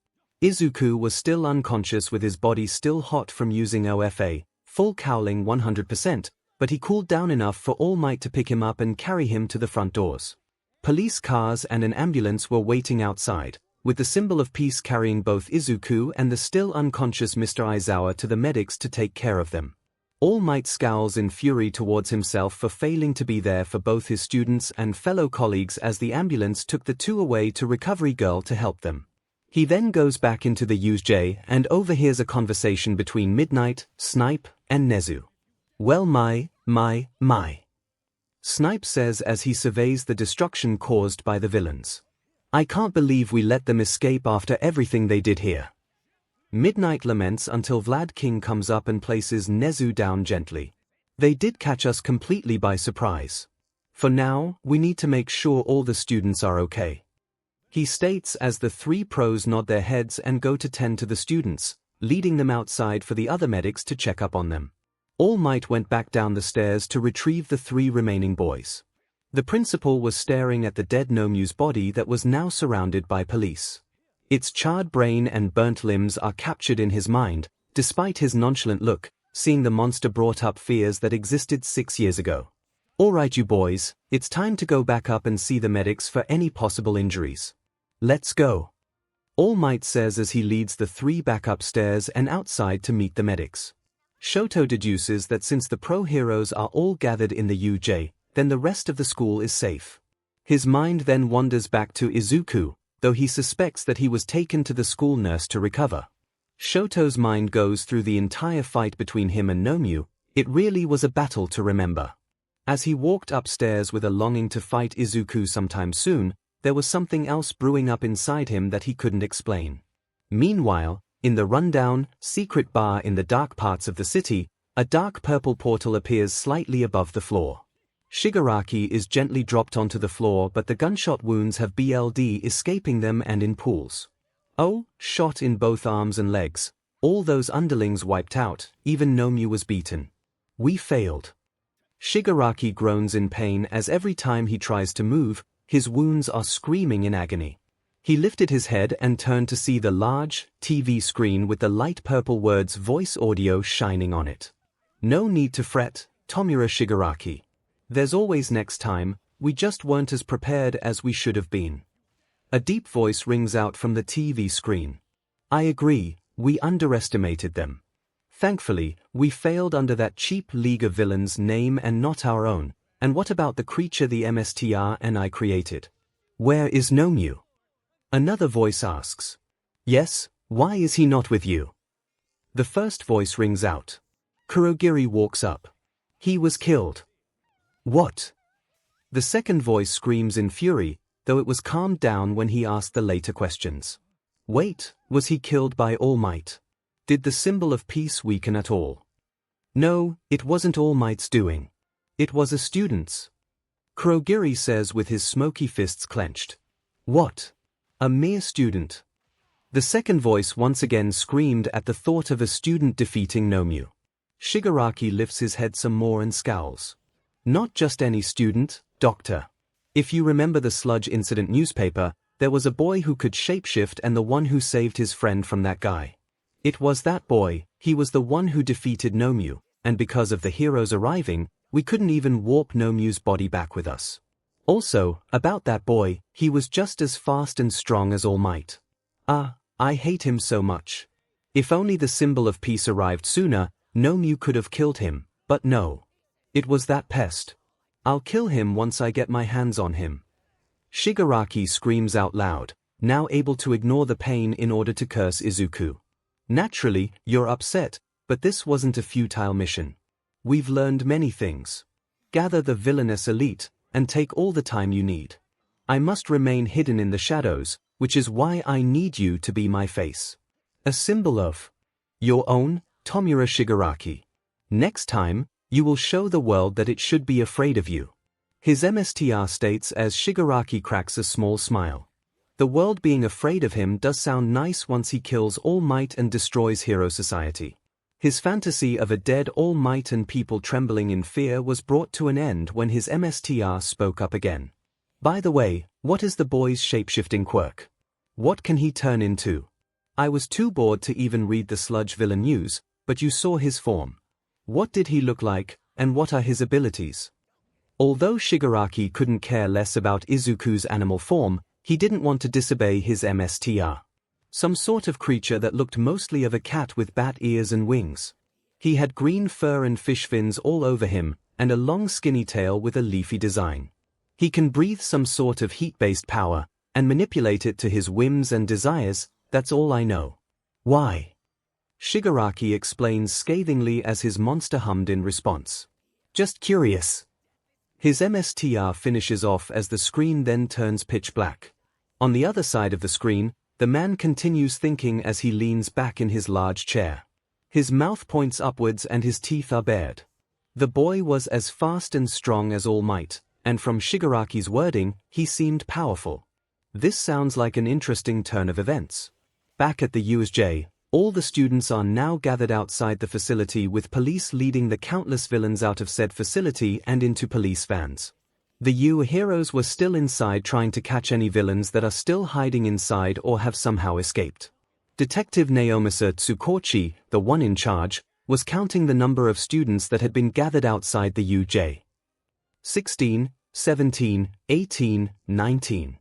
Izuku was still unconscious with his body still hot from using OFA, full cowling 100%, but he cooled down enough for All Might to pick him up and carry him to the front doors. Police cars and an ambulance were waiting outside, with the symbol of peace carrying both Izuku and the still unconscious Mr. Aizawa to the medics to take care of them. All Might scowls in fury towards himself for failing to be there for both his students and fellow colleagues as the ambulance took the two away to Recovery Girl to help them. He then goes back into the 𝐒𝐻 and overhears a conversation between Midnight, Snipe, and Nezu. Well my. Snipe says as he surveys the destruction caused by the villains. I can't believe we let them escape after everything they did here. Midnight laments until Vlad King comes up and places Nezu down gently. They did catch us completely by surprise. For now, we need to make sure all the students are okay. He states as the three pros nod their heads and go to tend to the students, leading them outside for the other medics to check up on them. All Might went back down the stairs to retrieve the three remaining boys. The principal was staring at the dead 𝐵𝐻𝐼's body that was now surrounded by police. Its charred brain and burnt limbs are captured in his mind, despite his nonchalant look, seeing the monster brought up fears that existed 6 years ago. Alright you boys, it's time to go back up and see the medics for any possible injuries. Let's go. All Might says as he leads the three back upstairs and outside to meet the medics. Shoto deduces that since the pro-heroes are all gathered in the 𝐒𝐻, then the rest of the school is safe. His mind then wanders back to Izuku, though he suspects that he was taken to the school nurse to recover. Shoto's mind goes through the entire fight between him and 𝐵𝐻𝐼. It really was a battle to remember. As he walked upstairs with a longing to fight Izuku sometime soon, there was something else brewing up inside him that he couldn't explain. Meanwhile, in the rundown, secret bar in the dark parts of the city, a dark purple portal appears slightly above the floor. Shigaraki is gently dropped onto the floor but the gunshot wounds have BLD escaping them and in pools. Oh, shot in both arms and legs, all those underlings wiped out, even 𝐵𝐻𝐼 was beaten. We failed. Shigaraki groans in pain as every time he tries to move, his wounds are screaming in agony. He lifted his head and turned to see the large TV screen with the light purple words voice audio shining on it. No need to fret, Tomura Shigaraki. There's always next time, we just weren't as prepared as we should have been. A deep voice rings out from the TV screen. I agree, we underestimated them. Thankfully, we failed under that cheap League of Villains name and not our own. And what about the creature the MSTR and I created? Where is 𝐵𝐻𝐼? Another voice asks. Yes, why is he not with you? The first voice rings out. Kurogiri walks up. He was killed. What? The second voice screams in fury, though it was calmed down when he asked the later questions. Wait, was he killed by All Might? Did the symbol of peace weaken at all? No, it wasn't All Might's doing. It was a student's. Kurogiri says with his smoky fists clenched. What? A mere student? The second voice once again screamed at the thought of a student defeating Nomu. Shigaraki lifts his head some more and scowls. Not just any student, Doctor. If you remember the Sludge Incident newspaper, there was a boy who could shapeshift and the one who saved his friend from that guy. It was that boy, he was the one who defeated Nomu, and because of the heroes arriving, we couldn't even warp Nomu's body back with us. Also, about that boy, he was just as fast and strong as All Might. I hate him so much. If only the symbol of peace arrived sooner, Nomu could have killed him, but no. It was that pest. I'll kill him once I get my hands on him. Shigaraki screams out loud, now able to ignore the pain in order to curse Izuku. Naturally, you're upset, but this wasn't a futile mission. We've learned many things. Gather the villainous elite, and take all the time you need. I must remain hidden in the shadows, which is why I need you to be my face. A symbol of your own, Tomura Shigaraki. Next time, you will show the world that it should be afraid of you. His MSTR states as Shigaraki cracks a small smile. The world being afraid of him does sound nice once he kills All Might and destroys Hero Society. His fantasy of a dead All Might and people trembling in fear was brought to an end when his MSTR spoke up again. By the way, what is the boy's shapeshifting quirk? What can he turn into? I was too bored to even read the Sludge Villain news, but you saw his form. What did he look like, and what are his abilities? Although Shigaraki couldn't care less about Izuku's animal form, he didn't want to disobey his MSTR. Some sort of creature that looked mostly of a cat with bat ears and wings. He had green fur and fish fins all over him, and a long skinny tail with a leafy design. He can breathe some sort of heat-based power, and manipulate it to his whims and desires, that's all I know. Why? Shigaraki explains scathingly as his monster hummed in response. Just curious. His MSTR finishes off as the screen then turns pitch black. On the other side of the screen, the man continues thinking as he leans back in his large chair. His mouth points upwards and his teeth are bared. The boy was as fast and strong as All Might, and from Shigaraki's wording, he seemed powerful. This sounds like an interesting turn of events. Back at the USJ, all the students are now gathered outside the facility with police leading the countless villains out of said facility and into police vans. The U heroes were still inside trying to catch any villains that are still hiding inside or have somehow escaped. Detective Naomasa Tsukochi, the one in charge, was counting the number of students that had been gathered outside the UJ. 16, 17, 18, 19.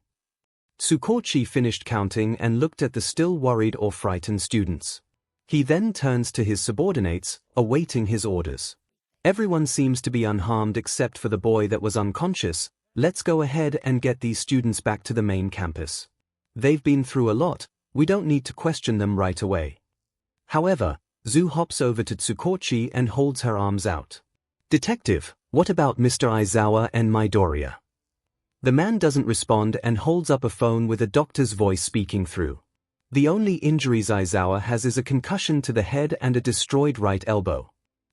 Tsukochi finished counting and looked at the still worried or frightened students. He then turns to his subordinates, awaiting his orders. Everyone seems to be unharmed except for the boy that was unconscious. Let's go ahead and get these students back to the main campus. They've been through a lot, we don't need to question them right away. However, Zu hops over to Tsukochi and holds her arms out. Detective, what about Mr. Aizawa and Midoriya? The man doesn't respond and holds up a phone with a doctor's voice speaking through. The only injuries Aizawa has is a concussion to the head and a destroyed right elbow.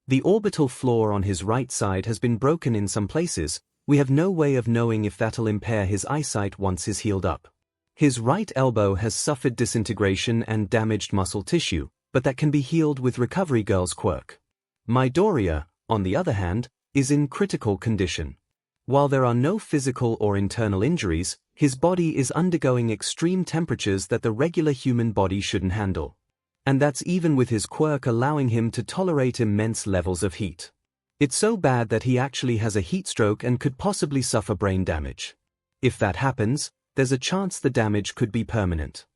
The orbital floor on his right side has been broken in some places. We have no way of knowing if that'll impair his eyesight once he's healed up. His right elbow has suffered disintegration and damaged muscle tissue, but that can be healed with Recovery Girl's quirk. Midoriya, on the other hand, is in critical condition. While there are no physical or internal injuries, his body is undergoing extreme temperatures that the regular human body shouldn't handle. And that's even with his quirk allowing him to tolerate immense levels of heat. It's so bad that he actually has a heat stroke and could possibly suffer brain damage. If that happens, there's a chance the damage could be permanent.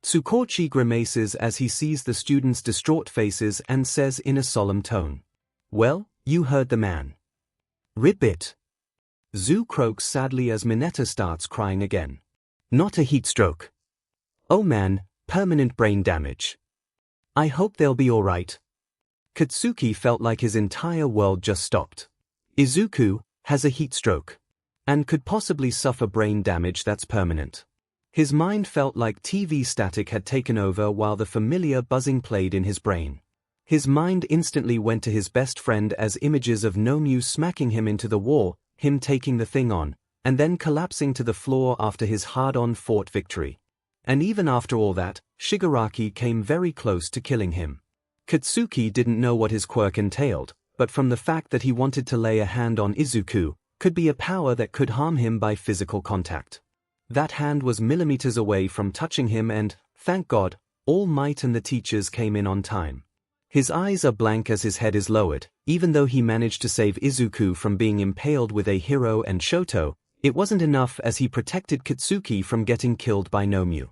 Tsukochi grimaces as he sees the students' distraught faces and says in a solemn tone, "Well, you heard the man. Rip it." Zu croaks sadly as Mineta starts crying again. Not a heat stroke. Oh man, permanent brain damage. I hope they'll be alright. Katsuki felt like his entire world just stopped. Izuku, has a heat stroke, and could possibly suffer brain damage that's permanent. His mind felt like TV static had taken over while the familiar buzzing played in his brain. His mind instantly went to his best friend as images of 𝐻𝐼 smacking him into the wall, him taking the thing on, and then collapsing to the floor after his hard-on fought victory. And even after all that, Shigaraki came very close to killing him. Katsuki didn't know what his quirk entailed, but from the fact that he wanted to lay a hand on Izuku, could be a power that could harm him by physical contact. That hand was millimeters away from touching him and, thank God, All Might and the teachers came in on time. His eyes are blank as his head is lowered. Even though he managed to save Izuku from being impaled with a hero and Shoto, it wasn't enough as he protected Katsuki from getting killed by 𝐻𝐼.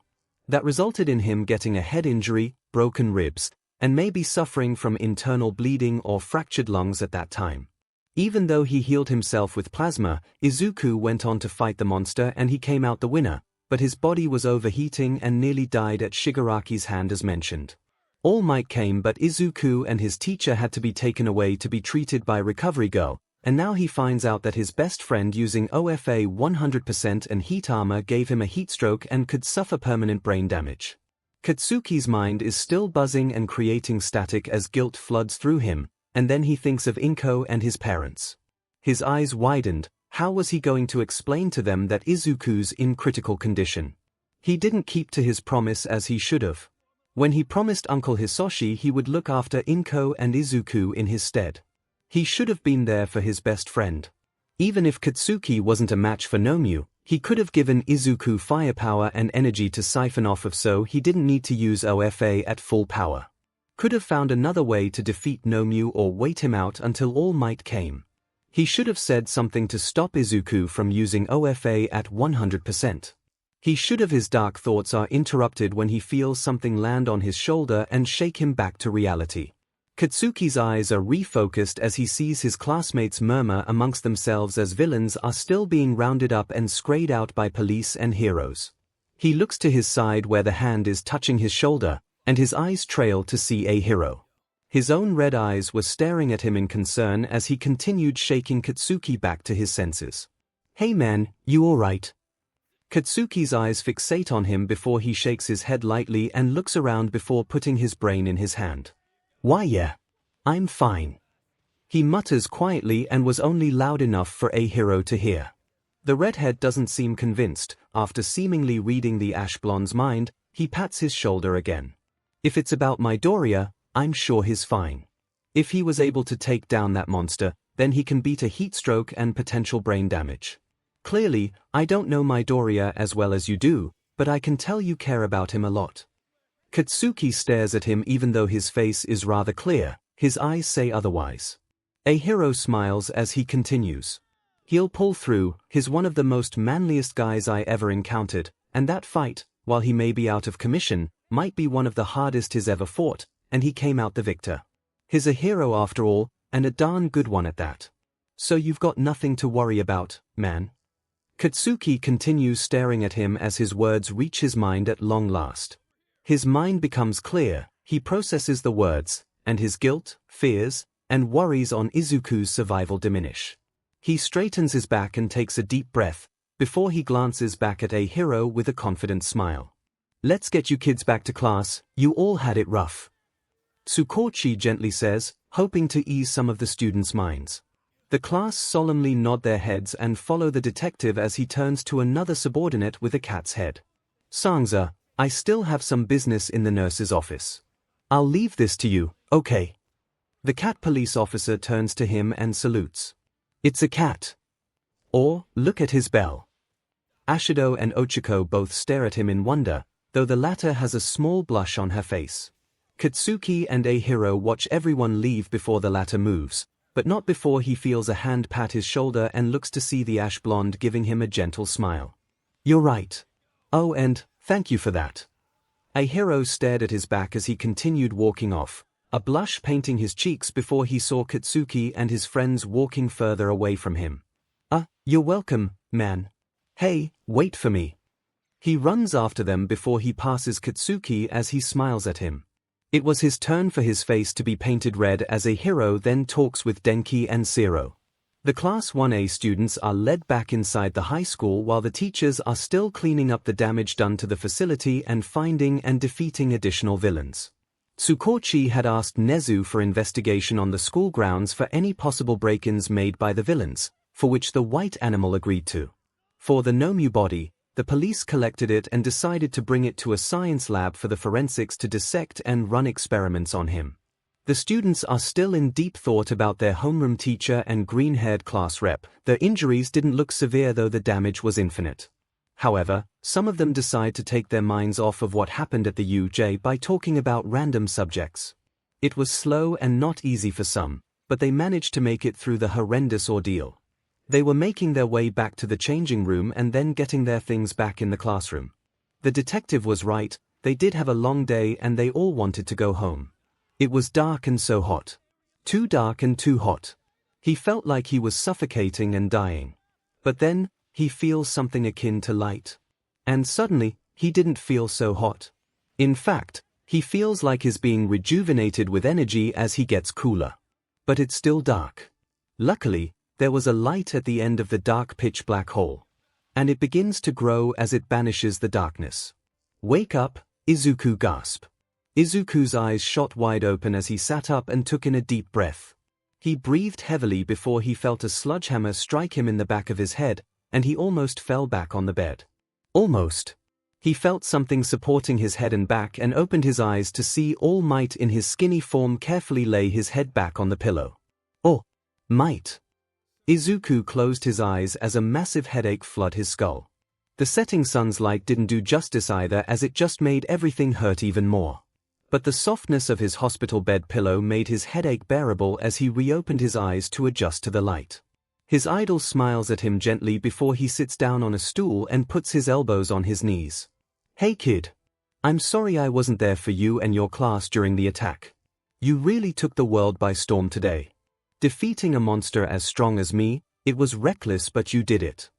That resulted in him getting a head injury, broken ribs, and maybe suffering from internal bleeding or fractured lungs at that time. Even though he healed himself with plasma, Izuku went on to fight the monster and he came out the winner, but his body was overheating and nearly died at Shigaraki's hand as mentioned. All Might came but Izuku and his teacher had to be taken away to be treated by Recovery Girl, and now he finds out that his best friend using OFA 100% and heat armor gave him a heat stroke and could suffer permanent brain damage. Katsuki's mind is still buzzing and creating static as guilt floods through him, and then he thinks of 𝐭 and his parents. His eyes widened. How was he going to explain to them that Izuku's in critical condition? He didn't keep to his promise as he should have. When he promised Uncle Hisoshi he would look after 𝐭 and Izuku in his stead. He should have been there for his best friend. Even if Katsuki wasn't a match for 𝐻𝐼, he could have given Izuku firepower and energy to siphon off of so he didn't need to use OFA at full power. Could have found another way to defeat 𝐻𝐼 or wait him out until All Might came. He should have said something to stop Izuku from using OFA at 100%. He should have. His dark thoughts are interrupted when he feels something land on his shoulder and shake him back to reality. Katsuki's eyes are refocused as he sees his classmates murmur amongst themselves as villains are still being rounded up and sprayed out by police and heroes. He looks to his side where the hand is touching his shoulder, and his eyes trail to see a hero. His own red eyes were staring at him in concern as he continued shaking Katsuki back to his senses. "Hey man, you alright?" Katsuki's eyes fixate on him before he shakes his head lightly and looks around before putting his brain in his hand. "Why yeah, I'm fine," he mutters quietly and was only loud enough for a hero to hear. The redhead doesn't seem convinced. After seemingly reading the ash blonde's mind, he pats his shoulder again. "If it's about Midoriya, I'm sure he's fine. If he was able to take down that monster, then he can beat a heat stroke and potential brain damage. Clearly, I don't know Midoriya as well as you do, but I can tell you care about him a lot." Katsuki stares at him even though his face is rather clear, his eyes say otherwise. A hero smiles as he continues. "He'll pull through, he's one of the most manliest guys I ever encountered, and that fight, while he may be out of commission, might be one of the hardest he's ever fought, and he came out the victor. He's a hero after all, and a darn good one at that. So you've got nothing to worry about, man." Katsuki continues staring at him as his words reach his mind at long last. His mind becomes clear, he processes the words, and his guilt, fears, and worries on Izuku's survival diminish. He straightens his back and takes a deep breath, before he glances back at a hero with a confident smile. "Let's get you kids back to class, you all had it rough," Tsukochi gently says, hoping to ease some of the students' minds. The class solemnly nod their heads and follow the detective as he turns to another subordinate with a cat's head. "Sangza, I still have some business in the nurse's office. I'll leave this to you, okay?" The cat police officer turns to him and salutes. "It's a cat. Or, look at his bell." Ashido and Ochiko both stare at him in wonder, though the latter has a small blush on her face. Katsuki and a hero watch everyone leave before the latter moves, but not before he feels a hand pat his shoulder and looks to see the ash blonde giving him a gentle smile. "You're right. Oh, and thank you for that." A hero stared at his back as he continued walking off, a blush painting his cheeks before he saw Katsuki and his friends walking further away from him. You're welcome, man. Hey, wait for me." He runs after them before he passes Katsuki as he smiles at him. It was his turn for his face to be painted red as a hero then talks with Denki and Zero. The Class 1A students are led back inside the high school while the teachers are still cleaning up the damage done to the facility and finding and defeating additional villains. 𝐒𝐭𝐴₂ had asked Nezu for investigation on the school grounds for any possible break-ins made by the villains, for which the white animal agreed to. For the 𝐿𝐵 body, the police collected it and decided to bring it to a science lab for the forensics to dissect and run experiments on him. The students are still in deep thought about their homeroom teacher and green-haired class rep. Their injuries didn't look severe though the damage was infinite. However, some of them decide to take their minds off of what happened at the UJ by talking about random subjects. It was slow and not easy for some, but they managed to make it through the horrendous ordeal. They were making their way back to the changing room and then getting their things back in the classroom. The detective was right, they did have a long day and they all wanted to go home. It was dark and so hot. Too dark and too hot. He felt like he was suffocating and dying. But then, he feels something akin to light. And suddenly, he didn't feel so hot. In fact, he feels like he's being rejuvenated with energy as he gets cooler. But it's still dark. Luckily, there was a light at the end of the dark pitch black hole. And it begins to grow as it banishes the darkness. Wake up, Izuku gasped. Izuku's eyes shot wide open as he sat up and took in a deep breath. He breathed heavily before he felt a sledgehammer strike him in the back of his head, and he almost fell back on the bed. Almost. He felt something supporting his head and back and opened his eyes to see All Might in his skinny form carefully lay his head back on the pillow. Oh, Might. Izuku closed his eyes as a massive headache flooded his skull. The setting sun's light didn't do justice either as it just made everything hurt even more. But the softness of his hospital bed pillow made his headache bearable as he reopened his eyes to adjust to the light. His idol smiles at him gently before he sits down on a stool and puts his elbows on his knees. Hey kid. I'm sorry I wasn't there for you and your class during the attack. You really took the world by storm today. Defeating a monster as strong as me, it was reckless but you did it.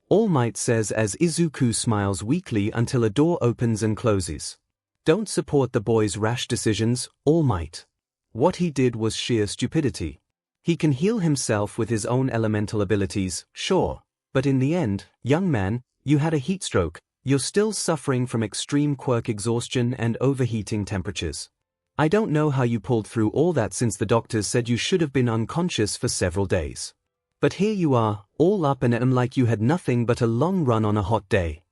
All Might says as Izuku smiles weakly until a door opens and closes. Don't support the boy's rash decisions, All Might. What he did was sheer stupidity. He can heal himself with his own elemental abilities, sure, but in the end, young man, you had a heat stroke, you're still suffering from extreme quirk exhaustion and overheating temperatures. I don't know how you pulled through all that since the doctors said you should have been unconscious for several days. But here you are, all up and at 'em like you had nothing but a long run on a hot day.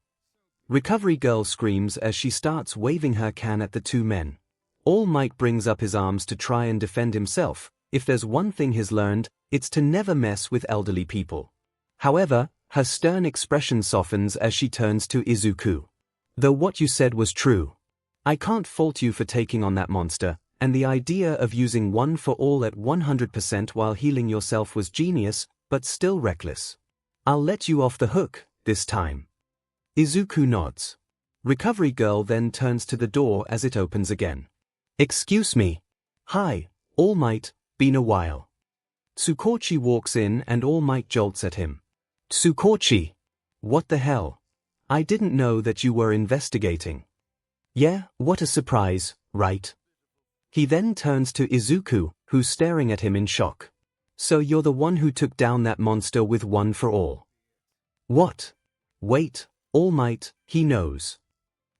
Recovery Girl screams as she starts waving her can at the two men. All Might brings up his arms to try and defend himself. If there's one thing he's learned, it's to never mess with elderly people. However, her stern expression softens as she turns to Izuku. Though what you said was true. I can't fault you for taking on that monster, and the idea of using one for all at 100% while healing yourself was genius, but still reckless. I'll let you off the hook, this time. Izuku nods. Recovery Girl then turns to the door as it opens again. Excuse me. Hi, All Might, been a while. 𝐒𝐭𝐴₂ walks in and All Might jolts at him. 𝐒𝐭𝐴₂. What the hell? I didn't know that you were investigating. Yeah, what a surprise, right? He then turns to Izuku, who's staring at him in shock. So you're the one who took down that monster with one for all. What? Wait, All Might, he knows.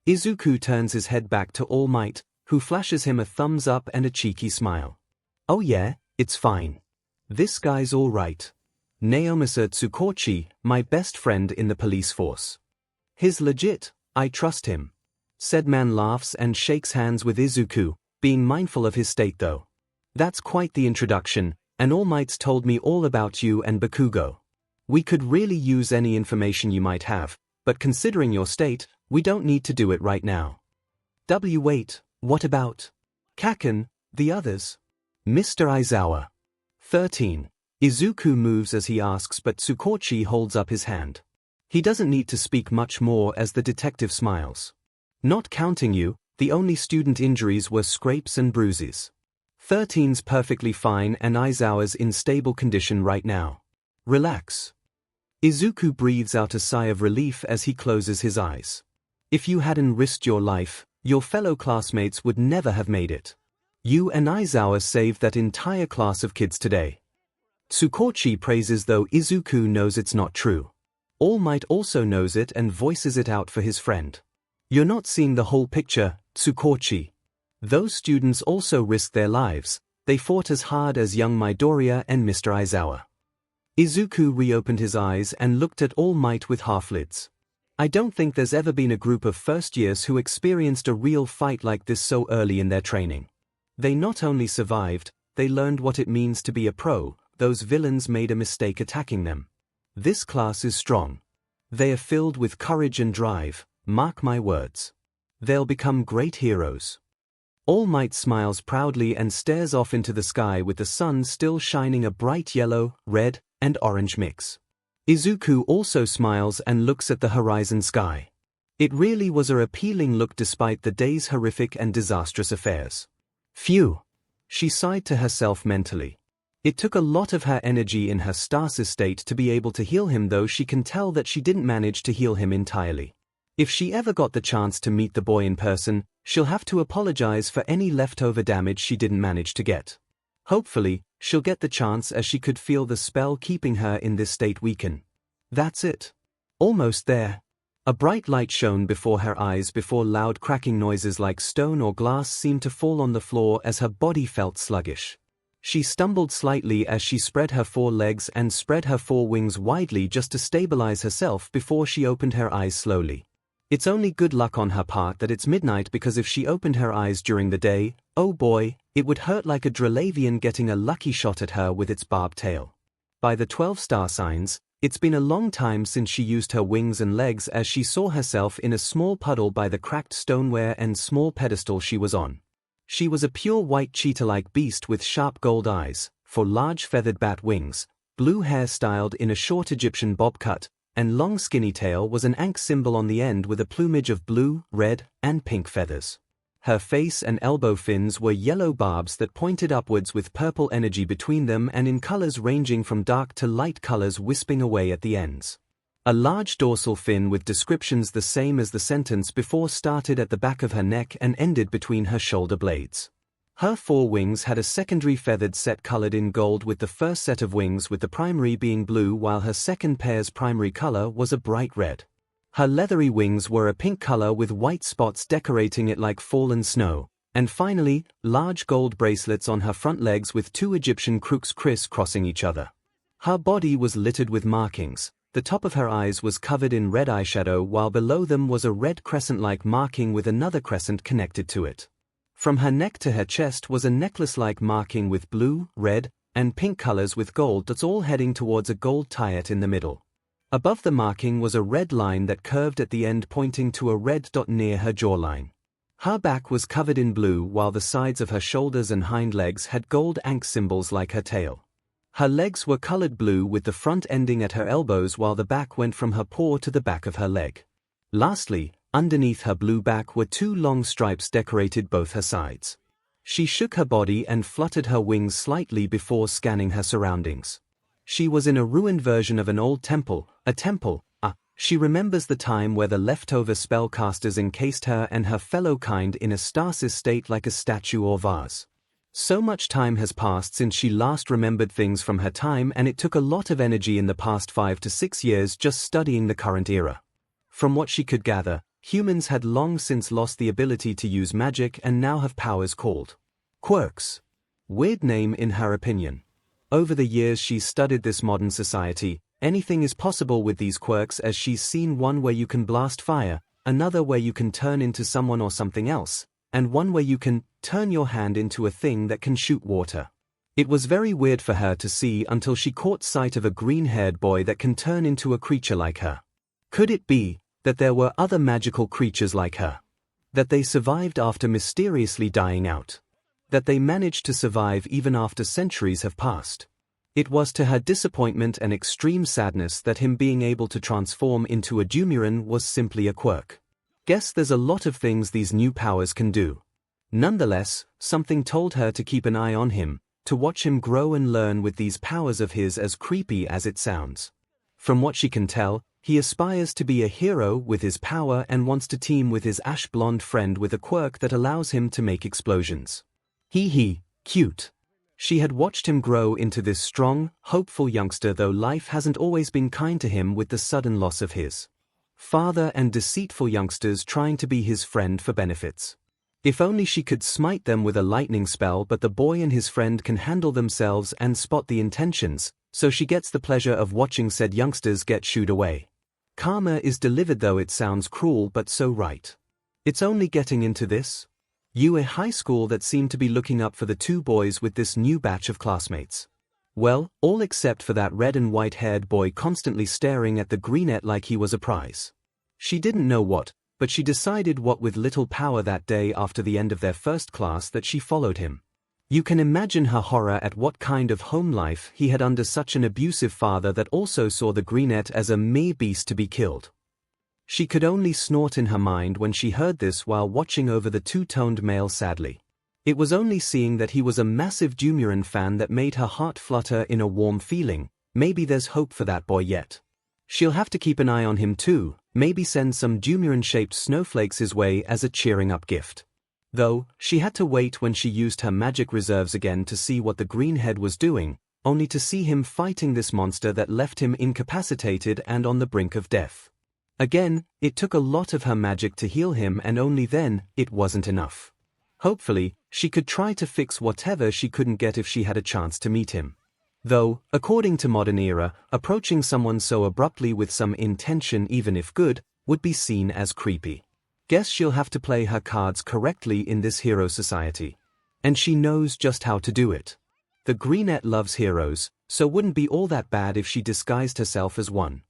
Izuku turns his head back to All Might, who flashes him a thumbs up and a cheeky smile. Oh yeah, it's fine. This guy's all right. Naomasa 𝐒𝐭𝐴₂, my best friend in the police force. He's legit, I trust him. Said man laughs and shakes hands with Izuku, being mindful of his state though. That's quite the introduction, and All Might's told me all about you and Bakugo. We could really use any information you might have, but considering your state, we don't need to do it right now. Wait, what about Kaken, the others? Mr. Aizawa. 13. Izuku moves as he asks but 𝐒𝐭𝐴₂ holds up his hand. He doesn't need to speak much more as the detective smiles. Not counting you, the only student injuries were scrapes and bruises. 13's perfectly fine and Aizawa's in stable condition right now. Relax. Izuku breathes out a sigh of relief as he closes his eyes. If you hadn't risked your life, your fellow classmates would never have made it. You and Aizawa saved that entire class of kids today. 𝐂𝐭𝐞𝐲 praises though Izuku knows it's not true. All Might also knows it and voices it out for his friend. You're not seeing the whole picture, 𝐂𝐭𝐞𝐲. Those students also risked their lives. They fought as hard as young Midoriya and Mr. Aizawa. Izuku reopened his eyes and looked at All Might with half-lids. I don't think there's ever been a group of first years who experienced a real fight like this so early in their training. They not only survived, they learned what it means to be a pro. Those villains made a mistake attacking them. This class is strong. They are filled with courage and drive, mark my words. They'll become great heroes. All Might smiles proudly and stares off into the sky with the sun still shining a bright yellow, red, and orange mix. Izuku also smiles and looks at the horizon sky. It really was an appealing look despite the day's horrific and disastrous affairs. Phew! She sighed to herself mentally. It took a lot of her energy in her stasis state to be able to heal him, though she can tell that she didn't manage to heal him entirely. If she ever got the chance to meet the boy in person, she'll have to apologize for any leftover damage she didn't manage to get. Hopefully, she'll get the chance as she could feel the spell keeping her in this state weaken. That's it. Almost there. A bright light shone before her eyes before loud cracking noises like stone or glass seemed to fall on the floor as her body felt sluggish. She stumbled slightly as she spread her 4 legs and spread her 4 wings widely just to stabilize herself before she opened her eyes slowly. It's only good luck on her part that it's midnight, because if she opened her eyes during the day, oh boy, it would hurt like a Dralavian getting a lucky shot at her with its barbed tail. By the 12 star signs, it's been a long time since she used her wings and legs as she saw herself in a small puddle by the cracked stoneware and small pedestal she was on. She was a pure white cheetah-like beast with sharp gold eyes, 4 large feathered bat wings, blue hair styled in a short Egyptian bob cut, and long skinny tail was an ankh symbol on the end with a plumage of blue, red, and pink feathers. Her face and elbow fins were yellow barbs that pointed upwards with purple energy between them and in colors ranging from dark to light colors wisping away at the ends. A large dorsal fin with descriptions the same as the sentence before started at the back of her neck and ended between her shoulder blades. Her 4 wings had a secondary feathered set colored in gold, with the first set of wings with the primary being blue while her second pair's primary color was a bright red. Her leathery wings were a pink color with white spots decorating it like fallen snow, and finally, large gold bracelets on her front legs with 2 Egyptian crooks criss-crossing each other. Her body was littered with markings. The top of her eyes was covered in red eyeshadow while below them was a red crescent-like marking with another crescent connected to it. From her neck to her chest was a necklace-like marking with blue, red, and pink colors with gold dots all heading towards a gold tiet in the middle. Above the marking was a red line that curved at the end pointing to a red dot near her jawline. Her back was covered in blue while the sides of her shoulders and hind legs had gold ankh symbols like her tail. Her legs were colored blue with the front ending at her elbows while the back went from her paw to the back of her leg. Lastly, underneath her blue back were 2 long stripes decorated both her sides. She shook her body and fluttered her wings slightly before scanning her surroundings. She was in a ruined version of an old temple, she remembers the time where the leftover spellcasters encased her and her fellow kind in a stasis state like a statue or vase. So much time has passed since she last remembered things from her time, and it took a lot of energy in the past 5 to 6 years just studying the current era. From what she could gather, humans had long since lost the ability to use magic and now have powers called quirks. Weird name in her opinion. Over the years she's studied this modern society, anything is possible with these quirks, as she's seen one where you can blast fire, another where you can turn into someone or something else, and one where you can turn your hand into a thing that can shoot water. It was very weird for her to see until she caught sight of a green-haired boy that can turn into a creature like her. Could it be that there were other magical creatures like her? That they survived after mysteriously dying out? That they managed to survive even after centuries have passed? It was to her disappointment and extreme sadness that him being able to transform into a Dumuren was simply a quirk. Guess there's a lot of things these new powers can do. Nonetheless, something told her to keep an eye on him, to watch him grow and learn with these powers of his, as creepy as it sounds. From what she can tell, he aspires to be a hero with his power and wants to team with his ash blonde friend with a quirk that allows him to make explosions. Cute. She had watched him grow into this strong, hopeful youngster, though life hasn't always been kind to him with the sudden loss of his father and deceitful youngsters trying to be his friend for benefits. If only she could smite them with a lightning spell, but the boy and his friend can handle themselves and spot the intentions, so she gets the pleasure of watching said youngsters get shooed away. Karma is delivered, though it sounds cruel but so right. It's only getting into this 𝐒𝐻 high school that seemed to be looking up for the two boys with this new batch of classmates. Well, all except for that red and white-haired boy constantly staring at the greenette like he was a prize. She didn't know what, but she decided what with little power that day after the end of their first class that she followed him. You can imagine her horror at what kind of home life he had under such an abusive father that also saw the greenette as a mere beast to be killed. She could only snort in her mind when she heard this while watching over the two-toned male sadly. It was only seeing that he was a massive Dumuren fan that made her heart flutter in a warm feeling. Maybe there's hope for that boy yet. She'll have to keep an eye on him too, maybe send some Dumuren-shaped snowflakes his way as a cheering-up gift. Though, she had to wait when she used her magic reserves again to see what the greenhead was doing, only to see him fighting this monster that left him incapacitated and on the brink of death. Again, it took a lot of her magic to heal him, and only then, it wasn't enough. Hopefully, she could try to fix whatever she couldn't get if she had a chance to meet him. Though, according to modern era, approaching someone so abruptly with some intention, even if good, would be seen as creepy. Guess she'll have to play her cards correctly in this hero society. And she knows just how to do it. The greenette loves heroes, so wouldn't be all that bad if she disguised herself as one.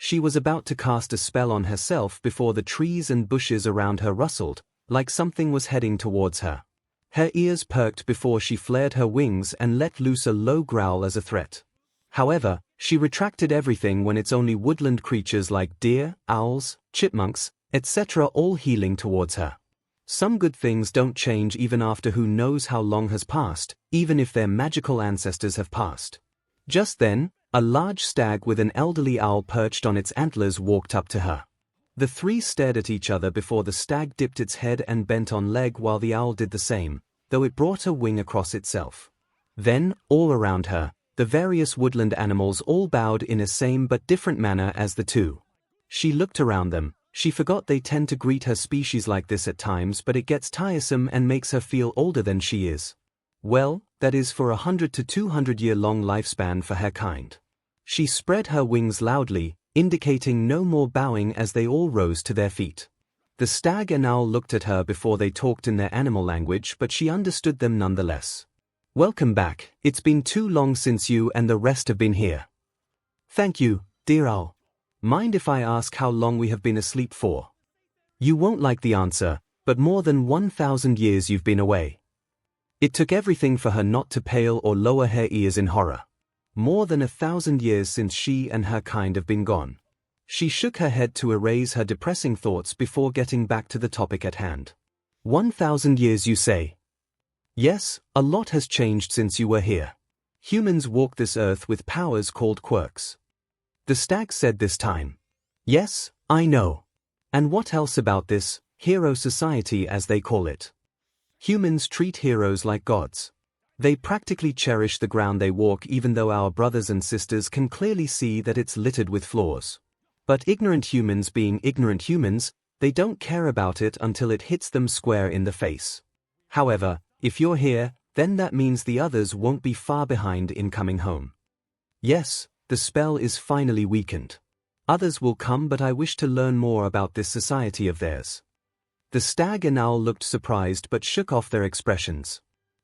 She was about to cast a spell on herself before the trees and bushes around her rustled, like something was heading towards her. Her ears perked before she flared her wings and let loose a low growl as a threat. However, she retracted everything when it's only woodland creatures like deer, owls, chipmunks, etc. all heeling towards her. Some good things don't change even after who knows how long has passed, even if their magical ancestors have passed. Just then, a large stag with an elderly owl perched on its antlers walked up to her. The three stared at each other before the stag dipped its head and bent on leg while the owl did the same, though it brought a wing across itself. Then, all around her, the various woodland animals all bowed in a same but different manner as the two. She looked around them. She forgot they tend to greet her species like this at times, but it gets tiresome and makes her feel older than she is. Well, that is for 100 to 200 year long lifespan for her kind. She spread her wings loudly, indicating no more bowing as they all rose to their feet. The stag and owl looked at her before they talked in their animal language, but she understood them nonetheless. Welcome back, it's been too long since you and the rest have been here. Thank you, dear owl. Mind if I ask how long we have been asleep for? You won't like the answer, but more than 1,000 years you've been away. It took everything for her not to pale or lower her ears in horror. More than 1,000 years since she and her kind have been gone. She shook her head to erase her depressing thoughts before getting back to the topic at hand. 1,000 years, you say? Yes, a lot has changed since you were here. Humans walk this earth with powers called quirks. The stag said this time. Yes, I know. And what else about this hero society, as they call it? Humans treat heroes like gods. They practically cherish the ground they walk, even though our brothers and sisters can clearly see that it's littered with flaws. But ignorant humans being ignorant humans, they don't care about it until it hits them square in the face. However, if you're here, then that means the others won't be far behind in coming home. Yes, the spell is finally weakened. Others will come, but I wish to learn more about this society of theirs. The stag and owl looked surprised but shook off their expressions.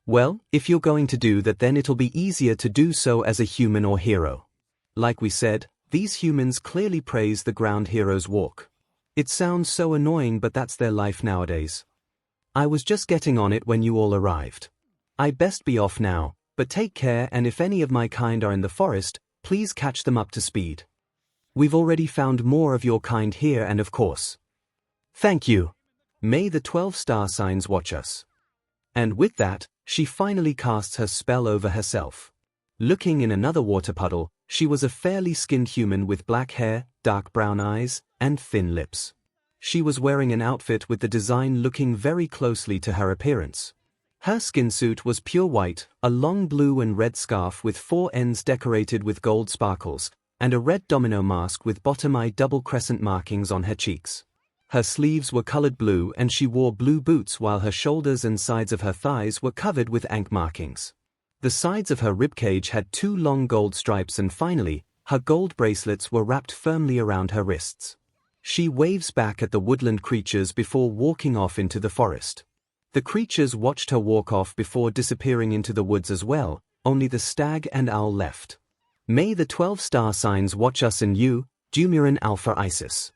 Well, if you're going to do that, then it'll be easier to do so as a human or hero. Like we said, these humans clearly praise the ground heroes walk. It sounds so annoying, but that's their life nowadays. I was just getting on it when you all arrived. I best be off now, but take care, and if any of my kind are in the forest, please catch them up to speed. We've already found more of your kind here, and of course. Thank you. May the 12 star signs watch us. And with that, she finally casts her spell over herself. Looking in another water puddle, she was a fairly skinned human with black hair, dark brown eyes, and thin lips. She was wearing an outfit with the design looking very closely to her appearance. Her skin suit was pure white, a long blue and red scarf with 4 ends decorated with gold sparkles, and a red domino mask with bottom eye double crescent markings on her cheeks. Her sleeves were colored blue and she wore blue boots while her shoulders and sides of her thighs were covered with ink markings. The sides of her ribcage had 2 long gold stripes and finally, her gold bracelets were wrapped firmly around her wrists. She waves back at the woodland creatures before walking off into the forest. The creatures watched her walk off before disappearing into the woods as well, only the stag and owl left. May the 12 star signs watch us and you, Dumuren Alpha Isis.